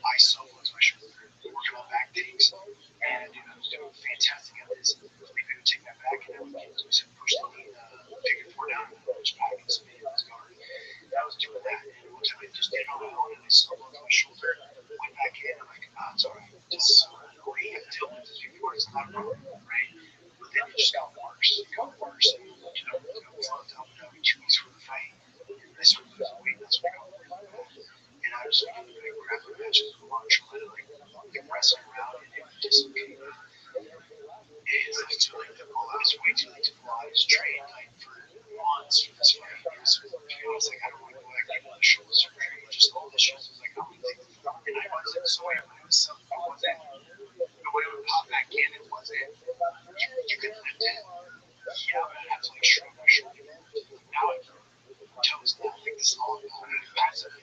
I soloed my shoulder, working on back takes, and I was doing fantastic at this. Felipe would take my back, and I would push the knee, figure four down, and push back and spin in his guard. And I was doing that, and one time I just did it on my own, and I soloed my shoulder, went back in, I'm like, oh, it's alright. Just the way I've dealt with this before, it's not a problem, right? But then it just got worse. It got worse, and I was on top of 2 weeks for the fight, and I started losing weight, and that's when I got really bad. And I was doing like grappling matches with Marshall, and like wrestling around, and it dislocated. And I feel like the ball, I was way too late to pull out his train like for months for this fight. And so I was like, I don't want to go back to the shoulder surgery, just all the shows. I was like, I'm gonna take the fight. And I wasn't so it was something, it wasn't, the way it would pop back in, it wasn't, you could lift it. Yeah, but I'd have to like shrug my shoulder. Now I toes now, like this all passive.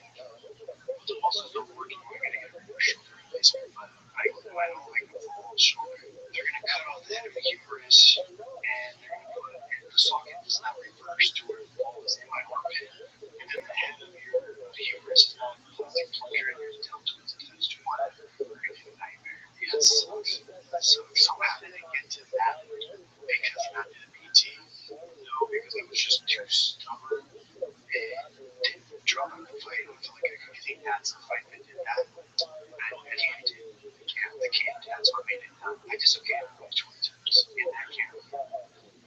The muscles don't work anymore. I gotta get a reverse shoulder replacement, but I don't like the full shoulder. They're gonna cut off the head of the humerus, and they're gonna put the socket is not reversed to where it falls in my armpit, and then the head of the humerus is not a plastic plunger, and there's deltoids attached to it. It's a nightmare. Yeah, it sucks. It sucks. So how did it get to that? Because I did a PT? No, because I was just too stubborn and didn't drop in the fight. I feel like I think that's the fight that did that. I can't do. The camp, that's what made it. I dislocated my like 20 times in that camp.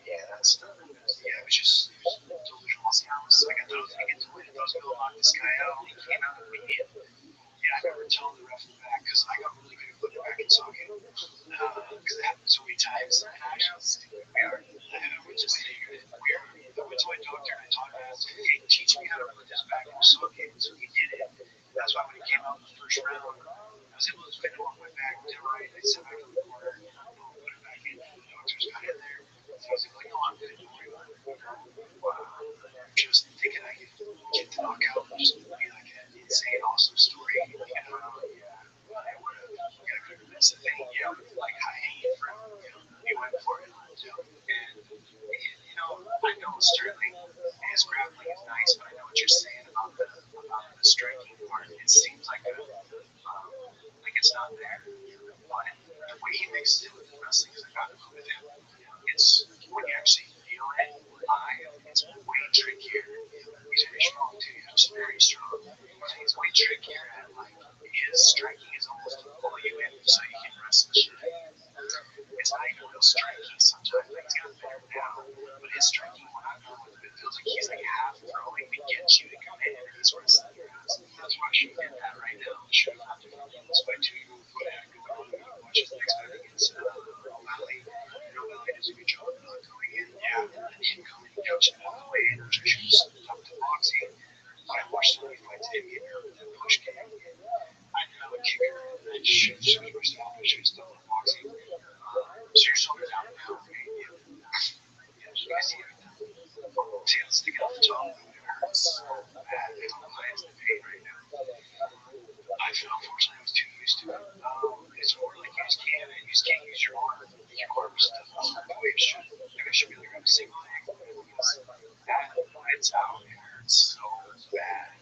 Yeah, that's yeah, it was just delusional. See, I was like, I thought I was gonna get delayed. I thought I was gonna knock this guy out, and he came out and beat me. Yeah, I remember telling the ref in the back because I got really good at putting it back in socket because it happened so many times. And I was stupid. And I would just say it weird. I went to my doctor and I taught him, I was like, hey, teach me how to put this back in socket. So he did it. That's why when he came out in the first round, I was able to spin him on my back. Did it right. I sat back in the corner, put it back in. The doctors got in there. So I was like, no, I'm good. Don't worry about it. Wow. Just thinking I could get the knockout and just be like an insane, awesome story. Yeah, it would have. Yeah, that's the thing. Yeah, like high hanging fruit. He went for it. And I know Sterling, his grappling is nice, but I know what you're saying about the striking part. It seems like it's not there. But the way he mixes it with the wrestling is I got to go with him. It's when you actually feel it live, it's way trickier. He's very strong too. He's very strong. He's way trickier at like his striking is almost to pull you in so you can wrestle shit. It's not even real striking sometimes. Like he's gotten better now, but his striking when I'm going with it feels like he's like half throwing to get you to come in, and he's wrestling your ass. That's why I should get that right now. I should have to come in this fight too. You will put it because I'm going to watch his next fight against O'Malley. And O'Malley does a good job of not going in. Yeah, and him coming and coaching all the way in, which I should have stopped the boxing. But I watched so many fights him get hurt with that push kick. I knew I would kick her, and I just should have switched my style. I should have stopped the boxing. So your shoulder's out now, right? Yeah, you guys see it. Tail sticking off the top. It hurts so bad. I don't know why it's the pain right now. I feel unfortunately I was too used to it. It's more like you just can't use your arm. Your arm just doesn't work the way it should. Maybe I should be like a single leg. It's out. It hurts so bad.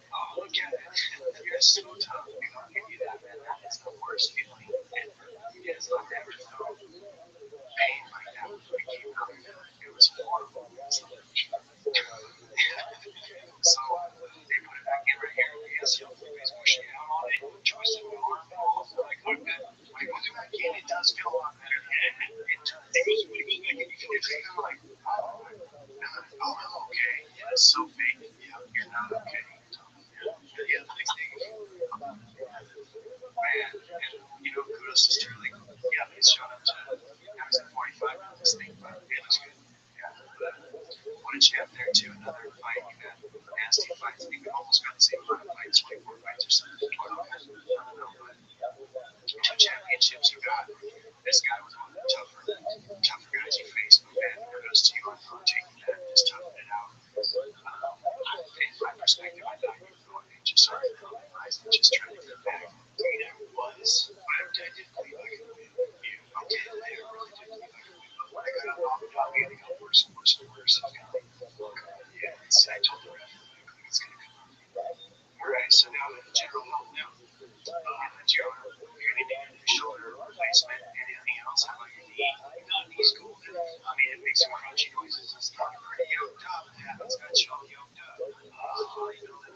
yeah, the next day, man, and kudos to Sterling. Yeah, he's shown up to. Now he's at 45 now. This thing, but it looks good. Yeah, but what a champ there too. Another fight. We've had nasty fights. I think we've almost got the same amount of fights, 24 fights or something. 12. I don't know, but two championships you got. This guy was one of the tougher guys you faced. But man, kudos to you on taking that and just toughing it out. In my perspective, I thought you were going to just sort of compromise and just try to get back. I mean, I was, but I did believe I could win. I did. I really did believe I could win. But when I got knocked out, it got worse and worse and worse. I was kind of like, yeah. I told the ref, it's going to come out. All right, so now the general health now. Joe, you're going to need a shoulder replacement. Anything else? How about your knee? Knee's golden. I mean, it makes some crunchy noises. It's not pretty yoked up. It happens, got you all yoked up. They're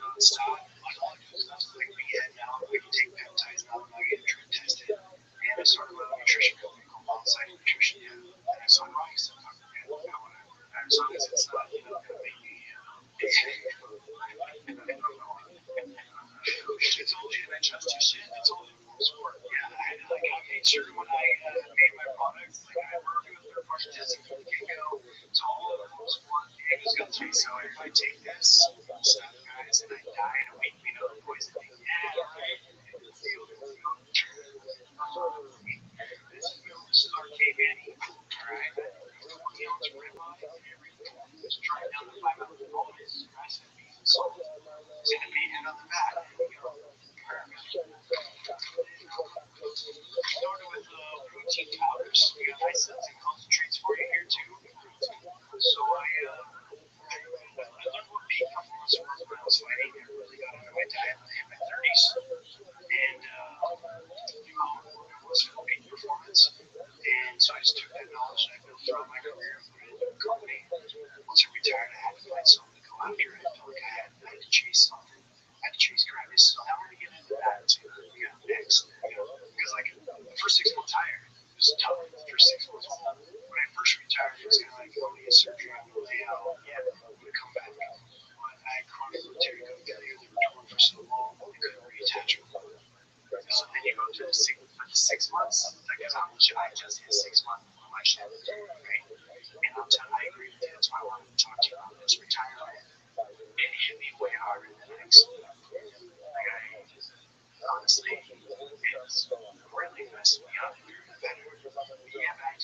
non-stop. Like all the good stuff like we get now. We can take peptides now. I'm not getting drug tested. And it's sort of a nutrition company called Onside Nutrition. Yeah. And so I'm wrong. So as long as it's not, going to make me, it's only, and I trust your shit. It's only for sport. Yeah, I made sure when I made my products, like I worked with third party testing from the get go. So all of the sport, Diego's got 3. So if I take this stuff, guys, and I die in a week, poisoning. Yeah, right. This is our caveman eagle. All right. 20 ounce ribeye, every just try down to 5 ounce bonus. Grass fed beef and salt. It's gonna be head on the back. Perfect. Started with protein powders. We got isolates and concentrates for you here too. So I learned what peak performance was when I was fighting. I really got into my diet in my 30s, and was for peak performance. And so I just took that knowledge and I built throughout my career and put it into a company. Once I retired, I had to find something to go after. I felt like I had to chase something. I had to chase greatness. So now we're gonna get into that too. Next. Because like the first 6 months hired, it was tough. The first 6 months home. When I first retired, it was kind of like, I'm gonna get surgery, I'm gonna lay out, yeah, I'm gonna come back. But I had chronic rotator cuff failure. They were torn for so long, they couldn't reattach them. So then you go to the 6 months, like I just hit 6 months before my shit, right? And I agree with you. That's why I wanted to talk to you about this retirement. It hit me way harder than I expected. Like honestly, it's really messed me up for the better. Yeah, but I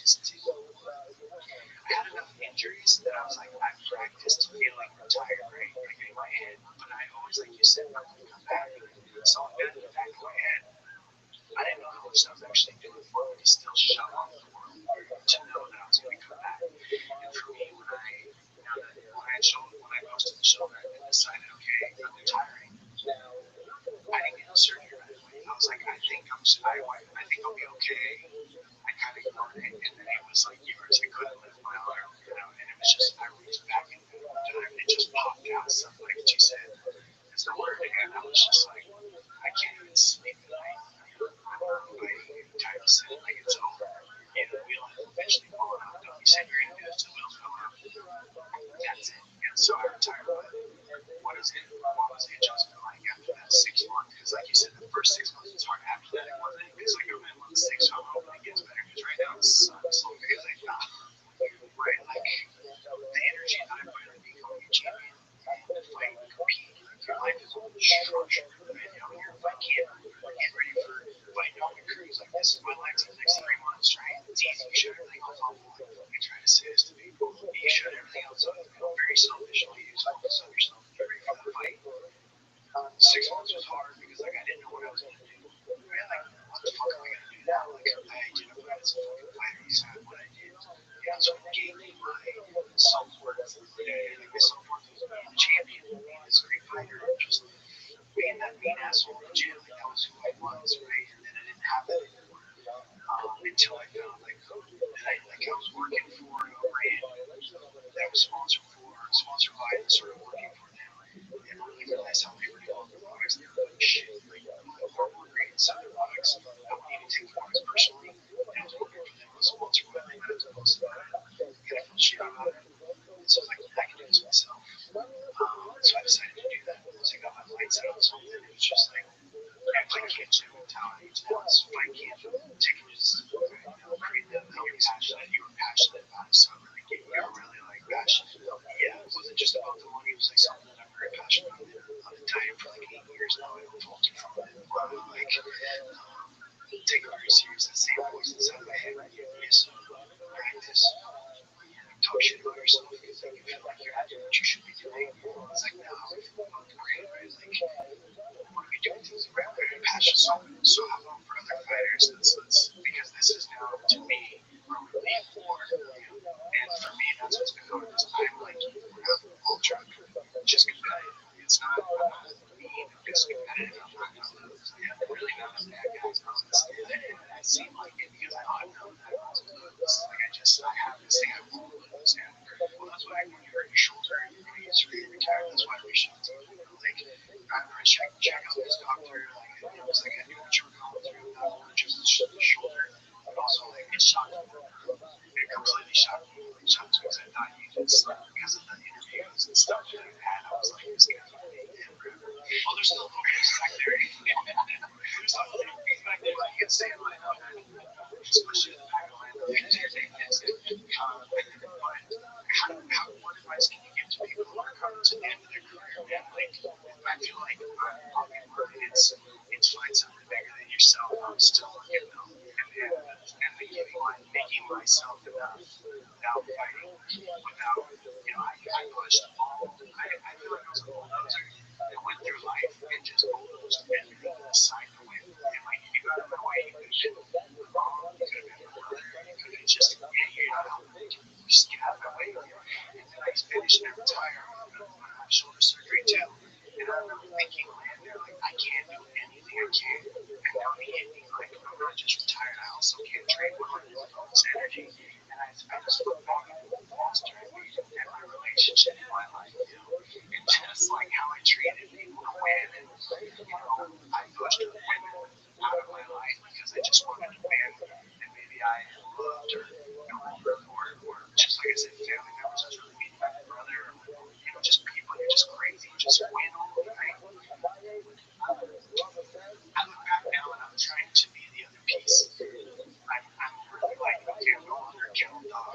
had enough injuries that I was like, I practiced feeling retired, right? Like in my head, but I always, like you said, I'm gonna come back. So in the back of my head, I didn't know how much I was actually doing for me to still show up for to know that I was going to come back. And for me, when I posted the shoulder and decided, okay, I'm retiring, I didn't get the surgery right away. I was like, I think I'll be okay. I kind of ignored it, and then it was like years. I couldn't lift my arm, and it was just I reached back in time and it just popped out. Something like what you said, it's the word, and I was just like, I can't even sleep at night. I'm fighting title set like it's over. We'll eventually pull it out. Don't be saying you're gonna do this till wheels come out. That's it. And so I retired. But what is it? What was the adjustment like after that 6 months? Because like you said, the first 6 months was hard. After that, it wasn't. Because like I'm in month 6, so I'm hoping it gets better. Because right now it sucks. Because like right, like the energy that I put into becoming a champion, to fight and compete, like your life is all structured. And you're fight camp, you're getting ready for fighting on your cruise. Like this is my life for the next 3 months, right? It's easy. You shut everything else off. I try to say this to people. You shut everything else off. Very selfishly, you just focus on yourself. You're ready for the fight. 6 months was hard because like I didn't know what I was gonna do. Right? Like what the fuck am I gonna do now? Like I identified as a fucking fighter. You said what I did. Yeah, so it gave me my self worth. Like my self worth was being the champion, being this great fighter, and just being that mean asshole in the gym. Like that was who I was, right? And then I didn't have that anymore until I found like I was working for a brand that was sponsored by, and sort of working for them, and really realized how they were developing products. They were putting shit, like really horrible ingredients in their products. I wouldn't even take the products personally. And I was working for them, I was sponsored by them. I had to post about it, kind of feel shitty about it. And so I was like, I can do this myself. So I decided to do that. Once I got my mindset on something, fighters now, I don't falter from it. Take it very serious. That same voice inside my head when you miss practice, you talk shit about yourself because like, you feel like you're not doing what you should be doing. It's like, no, I'm great, right? Like, want to be doing things around it and passion. So how about for other fighters? Let's because this is now to me a relief war, and for me that's what's been going this time. Like we're not ultra just competitive. It's not. I'm not mean. I'm just competitive. I'm not gonna lose. I'm really not a bad guy. I seem like it because I know I'm not that I won't lose. Like I have this thing I won't lose, and well that's why when you hurt your shoulder and you're going to get retired. That's why I reached out to you. Like I remember check out this doctor. Like it was like I knew what you were going through, not only just the shoulder, but also like it shocked me. It completely shocked me. It shocked me because I thought you just because of the interviews and stuff that I've had, I was like, this guy's gonna be dead forever. Well, there's still a little piece back there. There's still a little piece back there. Like you can say it like especially in the back of my mind. But what advice can you give to people who are coming to the end of their career, man? Like I feel like it's find something bigger than yourself. I'm still looking though, and making myself enough without fighting, without I pushed all. I feel like I was a bulldozer that went through life and just bulldozed everything aside from it. And like if you got in my way, you could have been my mom, you could have been my brother, you could have just you're not helping me. Just get out of my way. And then I finished and I retired. I have shoulder surgery too. And I remember thinking, man, they're like, I can't do anything I can. And now they hit me like, I'm not just retired, I also can't train well and with all this energy. And I just look back at the master I made and my relationship in my life, and just like how I treated people to win. And, I pushed women out of my life because I just wanted to win. And maybe I loved or just like I said, family members. I was really meeting my brother, just people. You're just crazy. You just win all the night. I look back now and I'm trying to be the other piece. I'm really like, okay, I'm no longer a kennel dog.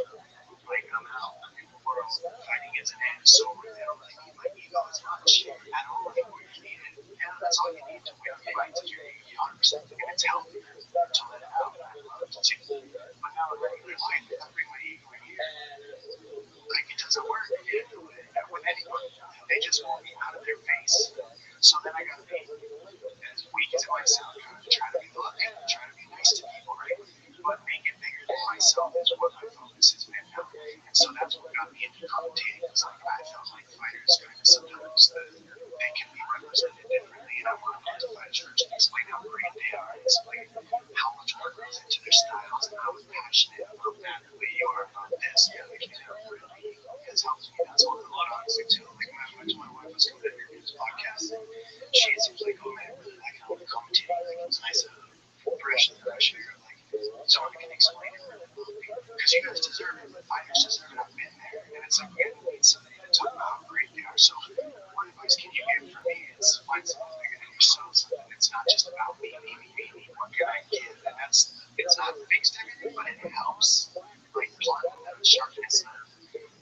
Like, I'm out in the world. Fighting isn't it. So really, I'm like, my ego is much. I don't really what you need. And that's all you need to win fights is your ego 100%. And it's healthy to let it out. I love to take it. But now in regular life, I bring my ego in here. Like, it doesn't work with anyone. They just want me out of their face. So then I gotta be as weak as it might sound, try to be loving, try to be nice to people, right? But make it bigger than myself is what my focus has been now. And so that's what got me into commentating. It's like I felt like fighters kind of sometimes they can be represented differently, and I want to go to fighters first and explain how great they are, and explain how much work goes into their styles, and how passionate about that the way you are about this. Yeah, like really has helped me. That's one of the lot honestly too. Like when I went to my wife was going to interview this podcast, and she seems like, oh man, really like how we're commentating. Like it was nice fresh air. Like so I can explain it really well because you guys deserve it. The fighters deserve it. I've been there, and it's like we need somebody to talk about how great they are. So what advice can you give for me? It's find something bigger than yourself. Something that's not just about me. What can I give? And it's not fixed everything, but it helps. Like plot the sharpness of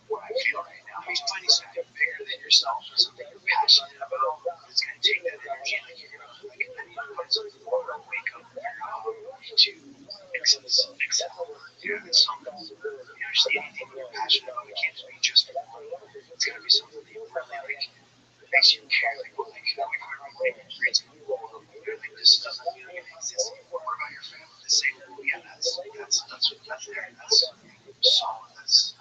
what I feel right now. He's finding something bigger than yourself, something you're passionate about. It's going to take that energy, like you're going to, like, I need to find something more to wake up to excel. Yeah, it's something. Just anything you're passionate about, it can't just be one. It's got to be something that you really like. Makes you care, like, well, like, if I really like creates a goal, like, this doesn't feel like it exists anymore. What about your family? The same, yeah, that's there, that's solid, that's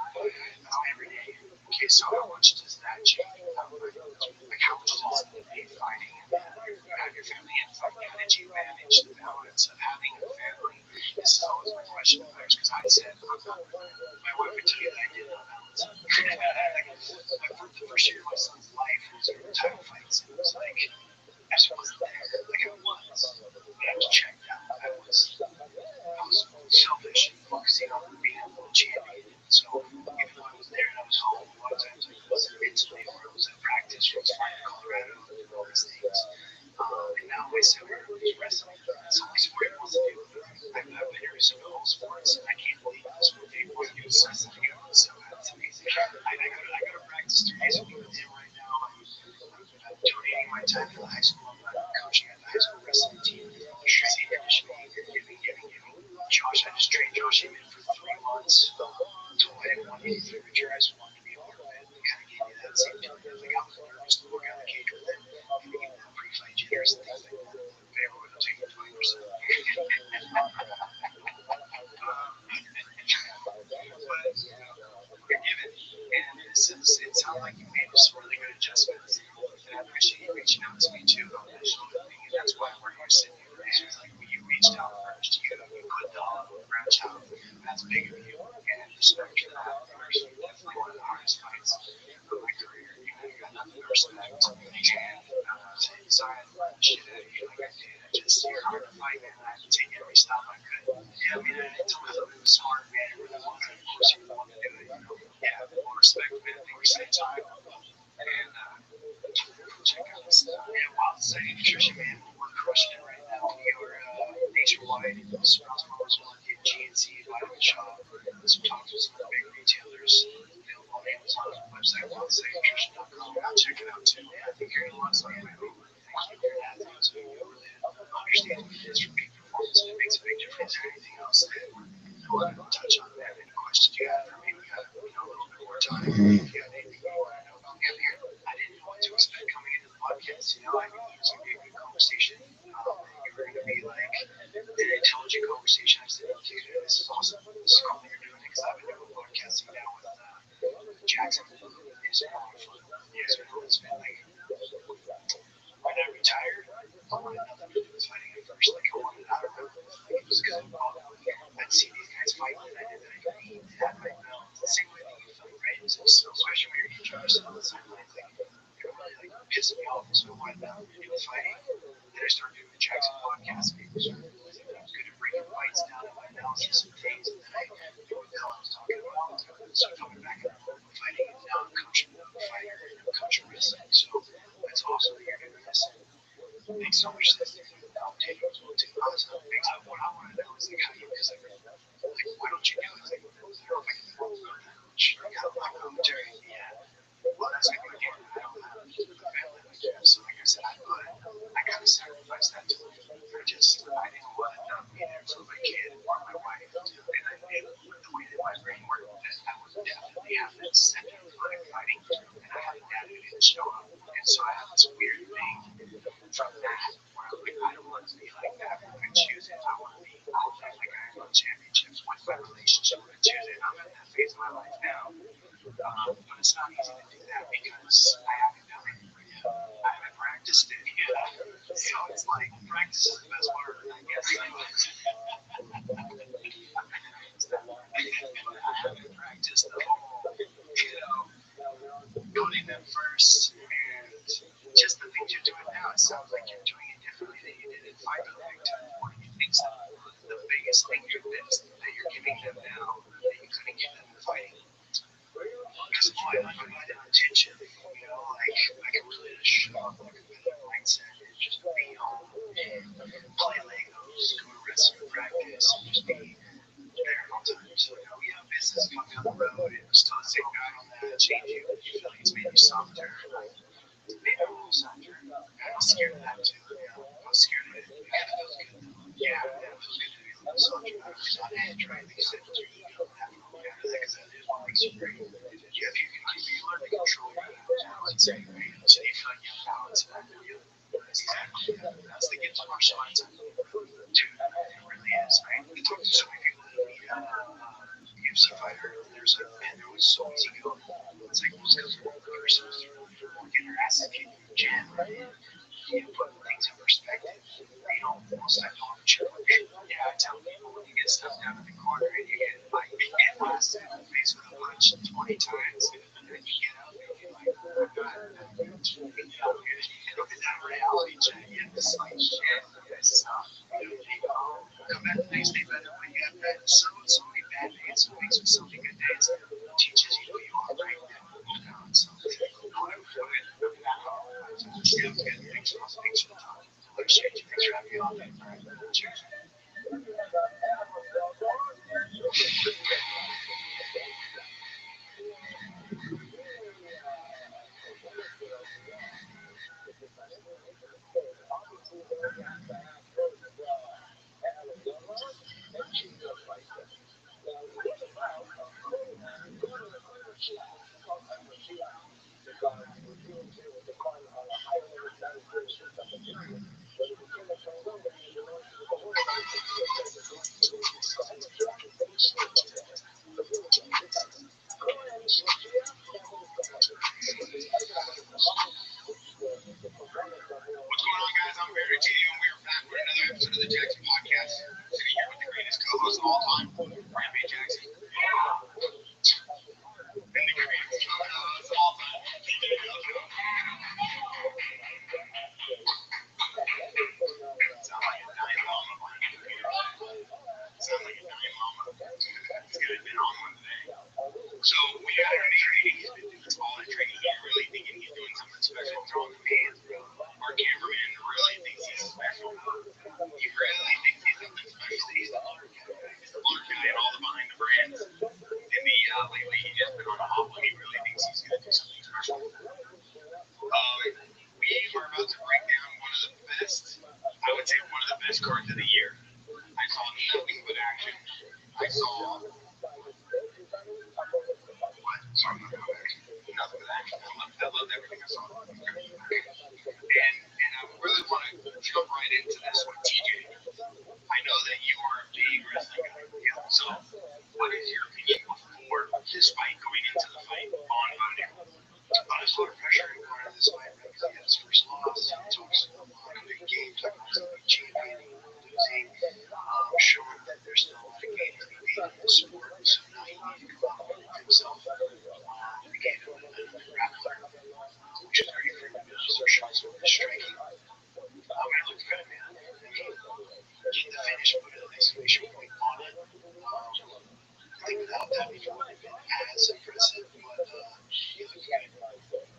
every day. Okay, so how much does that change? Like, how much does it make fighting and have your family and fighting? How did you manage the balance of having a family? This is always my question to others, because I said, my wife would tell you that I did not balance it. The first year of my son's life was title fights. It was like, I just wasn't there. Like, I was. But I was checked out. I was selfish and focusing on being a world champion. So even though I was there and I was home, a lot of times I wasn't mentally, or I was at practice, or I was flying to Colorado and all these things. And now my 7-year-old is wrestling. That's the only sport he wants to do. I've been introduced to all sports, and I can't believe this one day boy he was wrestling again. So that's amazing. I got the high school. I'm coaching at the high school wrestling team. Same conditioning, giving. Josh, I just trained Josh Heyman for 3 months. Told I didn't want any furniture. I just wanted to be a part of it. It kind of gave me that same feeling. Like I was nervous to work out the cage with it. Giving him that pre-fight jitters and things like that. But everyone will take the fighters. But you're given. And it sounds like you made some really good adjustments. And I appreciate you reaching out to me too on that shoulder thing. And that's why we're here sitting here. Right? It's like when you reached out first, you put the branch out. That's big of you. And respect for that. First, definitely one of the hardest fights of my career. You got nothing to respect. And sorry I let the shit out of you like I did. You're hard to fight, man. I had to take every stop I could. Yeah, I mean, I told myself it was smart, man. It really was. Of course, you want to do it. Yeah, well, respect, man. Thank you for your time. And check out this stuff. Yeah, Wild Study Nutrition, man. We're crushing it right now. We are nationwide. Sprouts Farmers Market, GNC, Vitamin Shop. Some talks with some of the big retailers. Available on Amazon website, wildstudynutrition.com. Check it out too. Man, I think you're going to love something. Thank you for that. So you really understand what it is for peak performance, and it makes a big difference. Is there anything else that you want to touch on, man? Any questions you have for me? We got a little bit more time. If you have anything you want to know about me, I'm here. I didn't know what to expect coming into the podcast. I knew it was going to be a good conversation. You were going to be like an intelligent conversation. I said, dude, this is awesome. This is cool that you're doing it because I've been doing podcasting now with Jackson. It's a lot of fun. It's been like when I retired, I wanted nothing to do with fighting at first. Like I wanted out of it. Like it was because I'd see these guys fight and I did that. I hated that right now. It's the same way that you felt, right? So especially when you're introduced to the sidelines, like it really like pissed me off. So I wanted nothing to do with fighting. Then I started doing the Jackson podcast. People started realizing that I was good at breaking fights down and my analysis of things. And then I knew what the hell I was talking about. So coming back and forth with fighting, and now I'm coaching the fighter and I'm coaching wrestling. So that's awesome that you're doing this. Makes so much sense to me. I'll take it to awesome. What I want to know is like how you because why don't you do it? Like, I don't think the world's not that much. Like how my commentary, yeah. Well, that's like again, I don't have a family like you. So like I said, I kind of sacrificed that to me. I didn't want to not be there for my kid or my wife, and I knew the way that my brain worked that I would definitely have that second line fighting, and I had a dad who didn't show up, and so I have this weird thing from that where I'm like, I don't want to be like that. If I choose it, I want to be all that like I won championships with my relationship. If I choose it, I'm at that phase of my life now. But it's not easy to do that because I haven't done it. I haven't practiced it. So it's like practice is the best word, I guess. I haven't practiced the whole, putting them first and just the things you're doing now. It sounds like you're doing it differently than you did in fighting. What do you think's the biggest thing that you're giving them now that you couldn't give them in fighting? Because boy, if I got attention, like I can really just show up like a better mindset and just be home and play Legos, go to wrestling practice, and just be there all the time. So we have business come down the road and we're still the same guy on that. Change you. You feel like it's made you softer, like maybe a little softer. I was scared of that too. I was scared of it. Yeah, it feels good though. Yeah, it feels good to be a little softer. I was on edge, right? Like you said, with your ego, that because that is what makes you great. Yeah, if you learn to control your ego, I would say, right? So you feel like you have balance in that. That's exactly it. That's the gift of martial arts. Dude, it really is, right? We talk to so many people that we had UFC fighter. There's like, man, there was so easy going. It's like, well, because one person was getting her ass kicked in the gym, right? Put things in perspective. They don't most have no challenge. Yeah, I tell people when you get stuff down in the corner and you get like blasted in the face with a punch 20 times, and then you get up and you're like, I'm not that good. In that reality check, it's like shit. This sucks. You go home, come back the next day better when you have bad. So many bad days, so it makes for so many good days. It teaches you who you are, right? So, no, I'm good. Yeah, good. Thanks for the time. Appreciate you. Thanks for having me on. All right. Cheers. all time. Rampage Jackson. And the Creeds. It's all time. Sound like a dying llama behind the computer. Sound like a dying llama. He's gonna been on one today. So we got him in training. He's been doing all that training. He's really thinking he's doing something special. Throwing the hands, bro. Our cameraman really thinks he's special. He really thinks he's something special. He's the art guy. He's the art guy and all the behind the brands. And lately he's just been on a hop. He really thinks he's gonna do something special. We are about to break down one of the best, I would say one of the best cards of the year. I saw nothing but action. I saw what? Sorry, nothing but action. I loved everything I saw. And I really want to jump right into this with TJ. I know that you are a big wrestling guy. So, what is your opinion before this fight, going into the fight on Monday? There's a lot of pressure in going into this fight because he had his first loss. He talks a lot of big games, like he's a big champion, losing, showing that there's still a lot of games to be made in the sport. So now he needs to come out and prove himself. We gave him another grappler, which is very frequent. So shots with the striking. It looked good, man. Get the finish, put an exclamation point on it. I think without that, he wouldn't have been as impressive, but he looked good.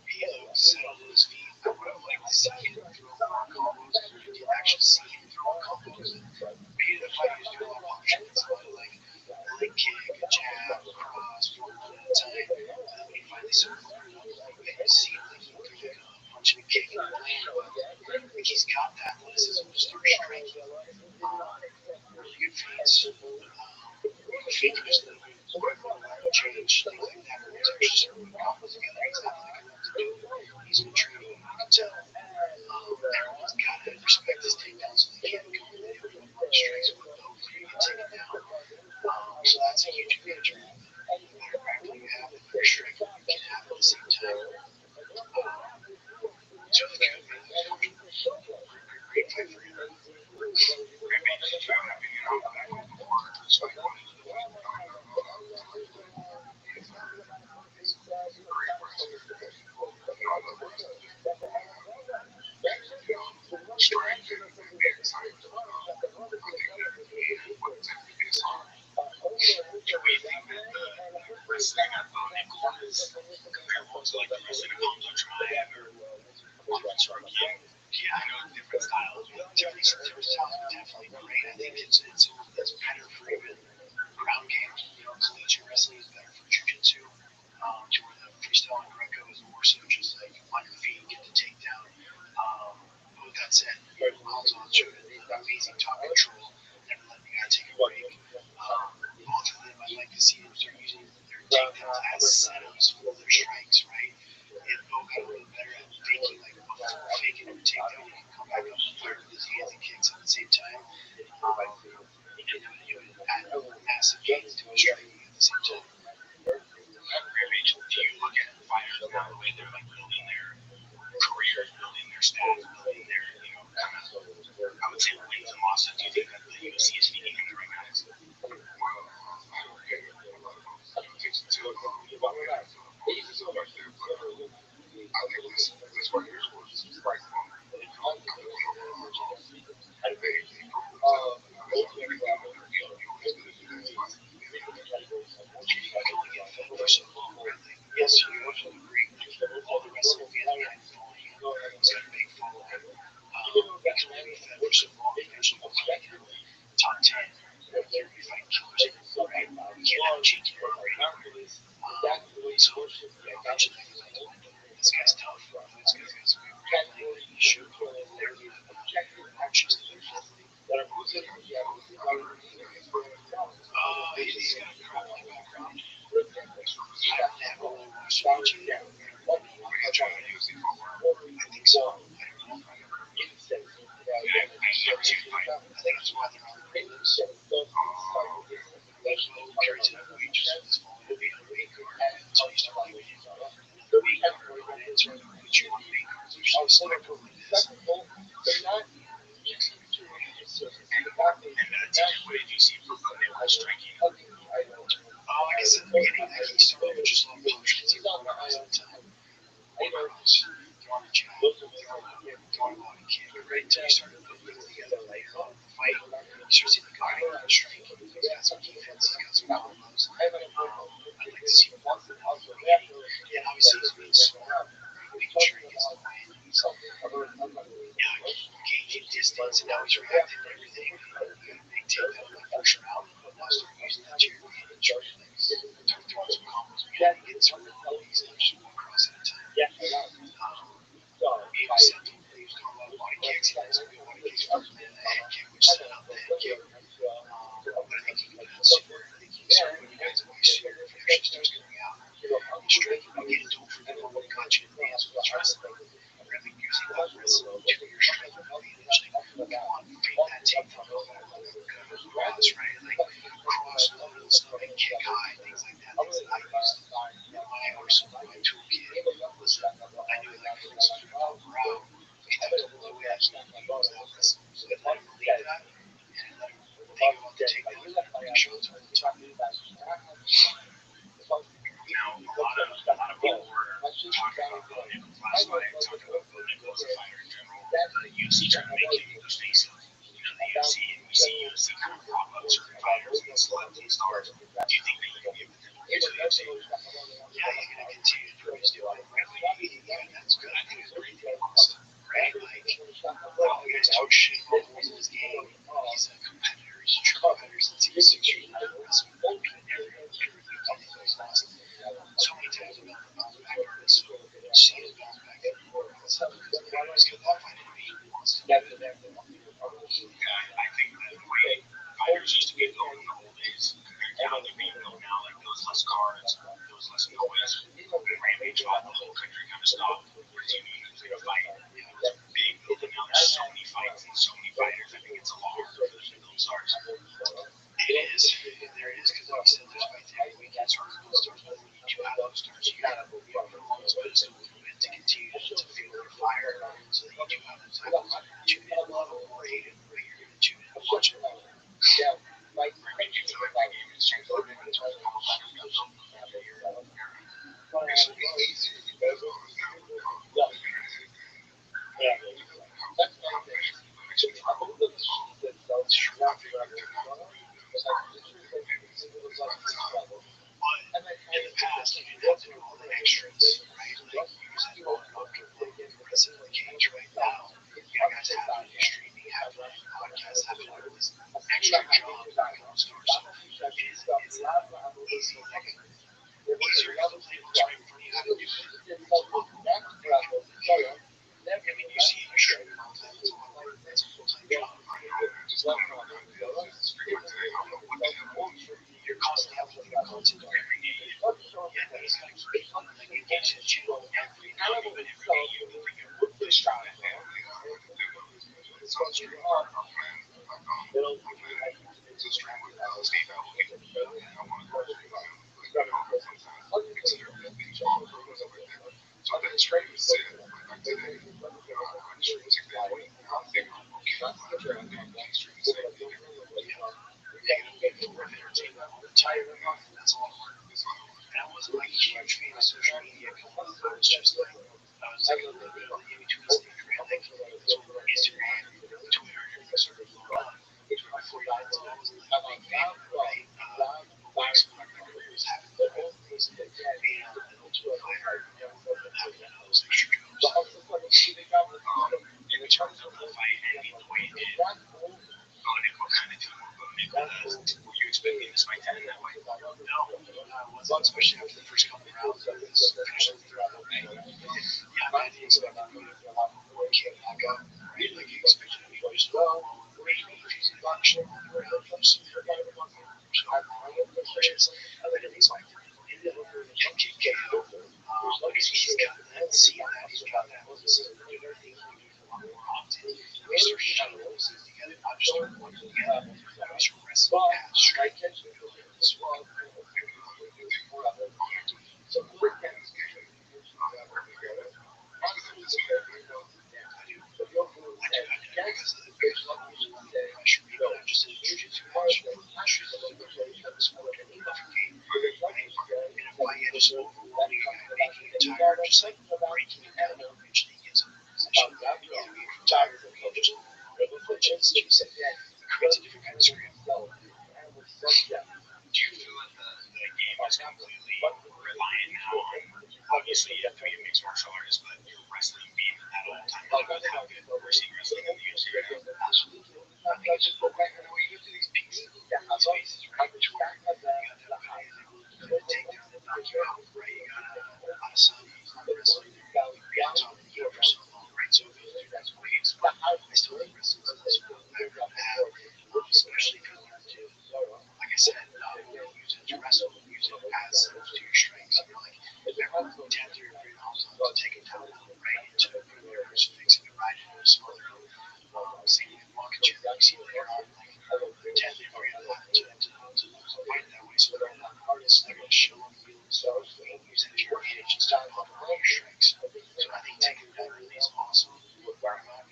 He looked settled on his feet. I would have liked to see him throw more combos because we did actually see him throw combos. Maybe the fight he was doing a lot of options, a lot of like a leg kick, a jab, a cross, one at a time. And then when he finally circled it, it seemed like he threw like a punch and a kick in the lane, but I think he's got that athleticism to start striking. Really good feints. Fake just a quick little lateral change, things like that. Where he's actually starting to put combos together. He's not like enough to do. He's been training, you can tell. Everyone's got to respect his takedowns so they can't come in there with a bunch of strikes with no for you to take it down. So that's a huge advantage. The better grappling you have, the better striking you can have at the same time. It's really good, man. Great fight for him. Rabbi, did you have an opinion on what happened before this fight going into the fight? Strength and excitement. Do we think that the wrestling at Nickel is comparable to like the wrestling at Hamza Chimaev or Muhammad Sarkisian? Yeah, I know it's different styles, different styles, but definitely great. I think it's better for even ground games. Collegiate wrestling is better for jiu-jitsu, to where the freestyle and Greco is more so just like on your feet, get the takedown. But with that said, Hamza showed amazing top control, never let the guy take a break. Both of them, I'd like to see them start using their takedowns as setups for their strikes, right? And Bo got a little better at faking, like before faking your takedown, he can come back up and fire with his hands and kicks at the same time. And it would add massive gains to his striking at the same time. Rampage, do you look at fighters now the way they're like building their careers, building their stats, building their, kind of, I would say wins and losses? Do you think that the UFC is feeding them the right guys? You can only get fed for so long, right? Like, yes, you agree. Like, all the wrestling fans behind the following you. It's got a big following. You can only be fed for so long. Eventually, you'll fight top 10. You're fighting killers anymore, right? You can't have a cheeky burger anymore. So, eventually, this guy's tough. This guy's got some good grappling. He showed their actions that they're filming. He's got a grappling background. I don't have a little watched it. I think so. I don't know. I think that's why they're on the prelims. Carries it up wages for this fall. It'll be on the main card until you start leaving it. The main card on it, so they'll put you on the main card. There's no select like this. And TJ, what did you see from Sunday? striking. Like I said in the beginning, like he started with just love potions. He learned at the time. Throwing a jab, throwing a body kick, right until he started putting things together later on in the fight. He starts hitting guarding and striking. He's got some defense, he's got some combos. I'd like to see more from him. And obviously he's being smart, making sure he gets the win. He's gauging distance and how he's reacting to everything. You got a big takedown in that first round. Now start using that to your advantage. Start throwing some combos. He gets some real easy. Just go across at a time. He was set to he was throwing a lot of body kicks. He has a good body kicks first, and then the head kick, which set up the head kick. But I think he can do that sooner. I think he can start putting guys away sooner if he actually starts coming out. And striking again, don't forget about what got you in the dance with wrestling. Really using that wrestling to your strength advantage. Like, come on, feed that takedown off that good cross, right? Like, cross load, stomach kick high, things like that. Things that I used in my arsenal, my toolkit. Listen, I knew that was going to help her out. He took the low edge, he used that wrestling. So I let him believe that, and let him think about the takedown and make sure it's over the top. Now, a lot of people were talking about Bo Nichols last night, talking about Bo Nichols, a fighter in general. The UFC trying to make him the face of the UFC, and we see UFC kind of prop up certain fighters and celebrity stars. Do you think that he can get within the UFC? Yeah, he's going to continue to do what he's doing. Yeah, that's good. I think it's a great thing also, right? Like, all the guys talk shit about holes in his game. He's a competitor. He's a true competitor since he was 6 years old. He's beaten every he's lost so many times about the bounce back artist. See his bounce back every quarter. He's got that fight in him. He wants to do it. Yeah, I think that the way fighters used to be going in the old days compared to how they're being built now, like there was less cards, there was less noise, rampage on the whole country kind of stopped because you knew you was going to fight. Yeah, it was big building. Now there's so many fights and so many fighters. I think it's a lot harder for them to build stars. It is. There it is, because like I said, there's fights every weekend, stars and stars, but when you do have those stars, you gotta put on those pedestal a little bit to continue to feel their fire, so that you do have those titles that you're gonna tune in and love or hate it, but you're gonna tune in and watch it. Like, you feel like that game is changed a little bit in terms of how fighters got built in the year. It's easy to get better now. Yeah. But in the past, you didn't have to do all the extras, right? Like, you just had to go up to the president of the cage right now. You guys have it streaming, have it on podcasts, have it on this extra job that comes to our stuff. It's easy, like, easier because the playbook's right in front of you how to do it. It's a lot more difficult. I mean, you see your streaming all the time. It's a full-time job. You're constantly having to do content every day. Yeah, he's got to keep it on, like, engage his channel every day. Even every day, you bring your this drive. It's going to be hard. Just trying to stay that way. I want to go to so that straight was said, like today, I'm sure it's exactly how they were looking at the extreme say, negative for entertainment all the time. That's all it was. And I wasn't like a huge fan of social media coming up. I was just like, I was like a little bit in between stage, right? Like, so Instagram, Twitter, and everything started blowing up. Before you got into it, I wasn't like a big fan of it, right? Like, so my career was having the whole things that being an ultimate fighter, having those extra jobs. In terms of the fight ending the way it did, Bo Nickal kind of doing what Bo Nickal does. Were you expecting this fight to end that way? No, I wasn't, especially after the first couple rounds. It was finished in the third round, right? Yeah, I didn't expect Bo Nickal a lot more came back up, right? Like, you expected him to just go, maybe if he's in boxing on the ground, from severe punches, and then he's like, head kick KO. He's got that, see that, he's got that. So we're doing everything he can do a lot more often. We start shutting those things together, not just our one together. That was your wrestling, strike, as well. So quick things. I do, because of the pressure, maybe not just in jiu-jitsu match, just punches, just creates a different kind of scram. Do you feel like the game is completely reliant now on, obviously you have to be a mixed martial artist, but your wrestling being at all time level with how good we're seeing wrestling in the UFC right now? Absolutely. I think it's just the way you go through these peaks, these phases, right? Which where you got that guy that can take down and knock you out, right? You got Adesanya, he's not wrestling there. We've been on top of the game for so long, right? So it goes through these waves, but I still think wrestling's the best sport I've ever had, especially if you learn to, like I said, use it to wrestle, use it as to your strengths. You know, like remember 10 3 or 3 rounds to take it down, right? And to put your crucifix and you ride it into some other singing and walking chair that you see later on, like 10 3 3 on that to lose a fight that way. So they're not artists, they're going to show up feeling so use it to your advantage instead of all your strengths. So I think taking it down really is awesome. Where I'm not,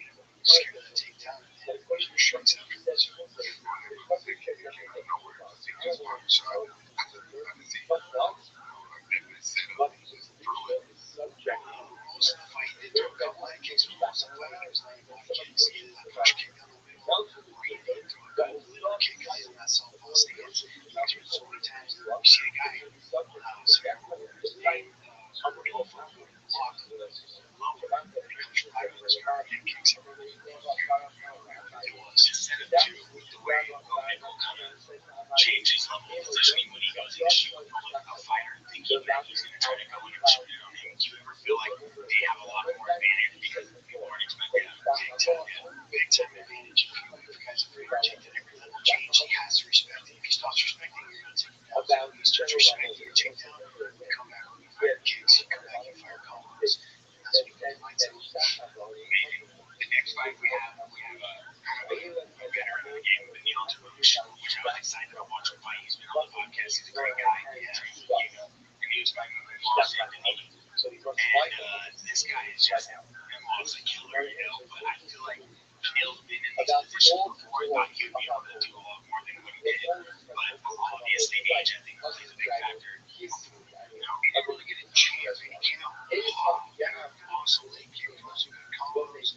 scared of the takedown and then use your strengths afterwards. I think you came out of nowhere. I think that's why I'm sorry. I can see most of the fight did throw a couple leg kicks, but most of the fight was landing body kicks. Either that push kick down the middle, or he did throw a couple little kick in that southpaw stance. He threw it so many times. You see the guy, his name, block, love it. And he comes right with his car and kicks him. It was instead of two, the way Nickel kind of changed his level of positioning when he goes in to shoot a fighter thinking that he's going to try to go in and shoot it on him. Do you ever feel like they have a lot more advantage because people aren't expecting big time advantage? If guys are afraid to take that every level change, he has to respect it. If he stops respecting, you're going to take him down. He starts respecting your takedown, you come back with fire kicks, you come back and fire combos. That's what he mindset. The next fight we have a veteran in the game with Neil Tamush, which I was excited to watch him fight. He's been on the podcast. He's a great guy. And he was fighting with Anthony. And this guy is just a killer, But I feel like Neil's been in these positions before. I thought he would be able to do a lot more than what he did. But obviously, age, I think, plays a big factor. He didn't really get a chance. He came out awesome leg kick, some good combos. He's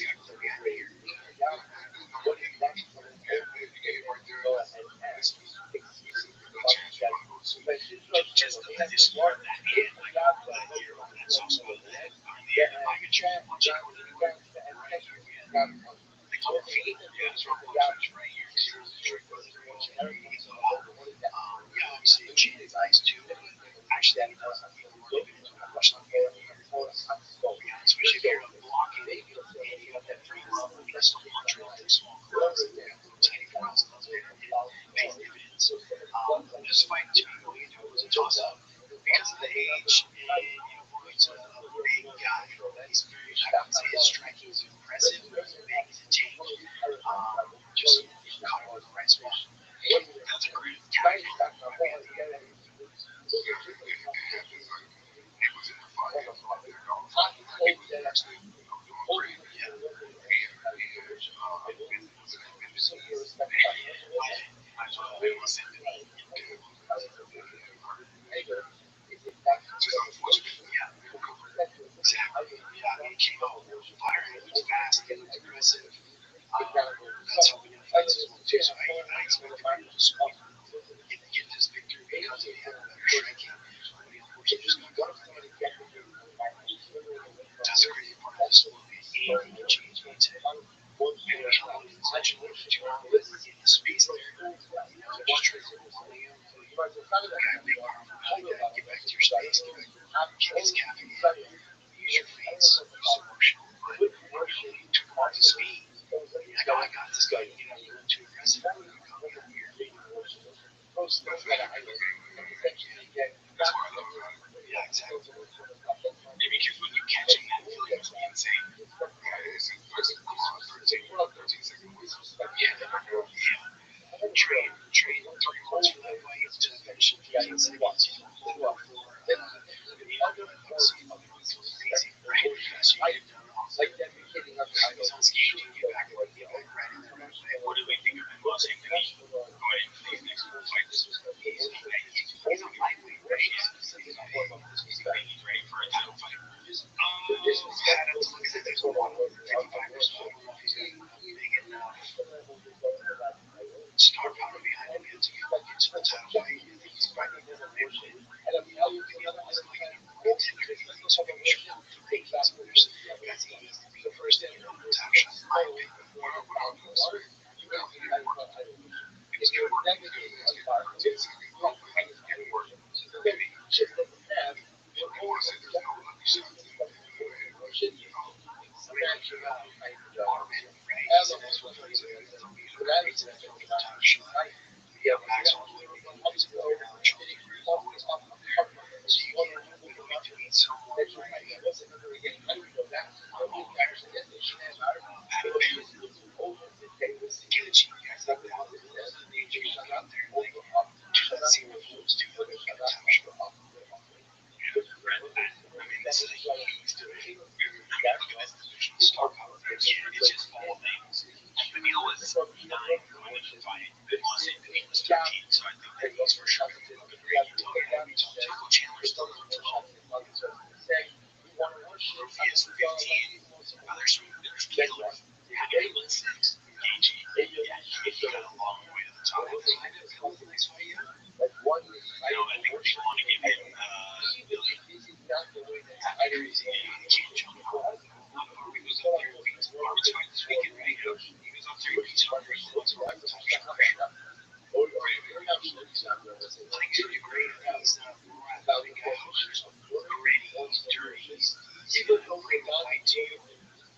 got a clear guy right here. Just the position of that hand, like that's also a leg on the end. I could try and watch it right here, man. Like your feet, that's what I'm watching right here. Obviously, Gene is nice too. Actually, that doesn't mean we're looking into a question. Especially if you're blocking and you have that free level, you can still punch right through small crowds. Tiny crowds, and those pays dividends. This fight, to me, going into it was a toss up because of the age and Floyd's a big guy. He's very, I would say his striking is impressive. He's big, he's a tank. Just caught him in the right spot. That's a great guy. Exactly. He came out firing. He was fast. He was aggressive. That's how we know fights as well too. So I expect him to score. Get this victory because he had a better striking. But he unfortunately just got caught. That's the crazy part of this sport. Anything can change. Maybe how it is actually too long with in the space there. Just try to hold him. Got a big arm like that. Get back to your space. Get back. Kick his calf again. Use your feints. Use the motion. But you took him off his feet. Like, oh, I got this guy. You're too aggressive. I'm going to come here. That's why I love yeah, exactly. Maybe because when you catch him, that feeling must be insane. Yeah, it's in 13 seconds. Yeah. Train 3 months for that fight to finish in 15 seconds. Amazing, right? So you get done off. He's unscathed. You get back right in there. What do we think of him losing? Going into these next four fights? He's a lightweight, right? He's ready for a title fight. I'd have to look at it. There's a lot of 55 or so. I don't know if he's got what I'll do is you got me to work because you work with it's gonna be wrong and work maybe and I want to say there's no ugly sounds that you go ahead and imagine automated phrase and that's what plays it as a leader creates an effect for the time shot. Maxwell's way to go is figured out Chelsea is always up there. So you can't need to meet someone right at a pin to get a cheap guys like that. You just get out there and like do that scene with Holmes too, like get a time shot. I mean, this is a huge division. That's the division of star power. It's just all things. Vanille was 9 going into the fight. I want to say Vanille was 13, so I think that he's for sure. But Taco Chandler still on top. He is 15. There's Kilo. Having won 6. KG. Yeah, he got a long way to the top. I think the next fight, yeah. I think people want to give him Billy. That's crazy. He can't jump. Harvey goes up there and beats Harvey's fight this weekend, right? He goes up there and beats Harvey. He looks like a top shot. I think he's going to do great. He's more athletic guy. He's gritty. He's dirty. He's going to bring the fight to you.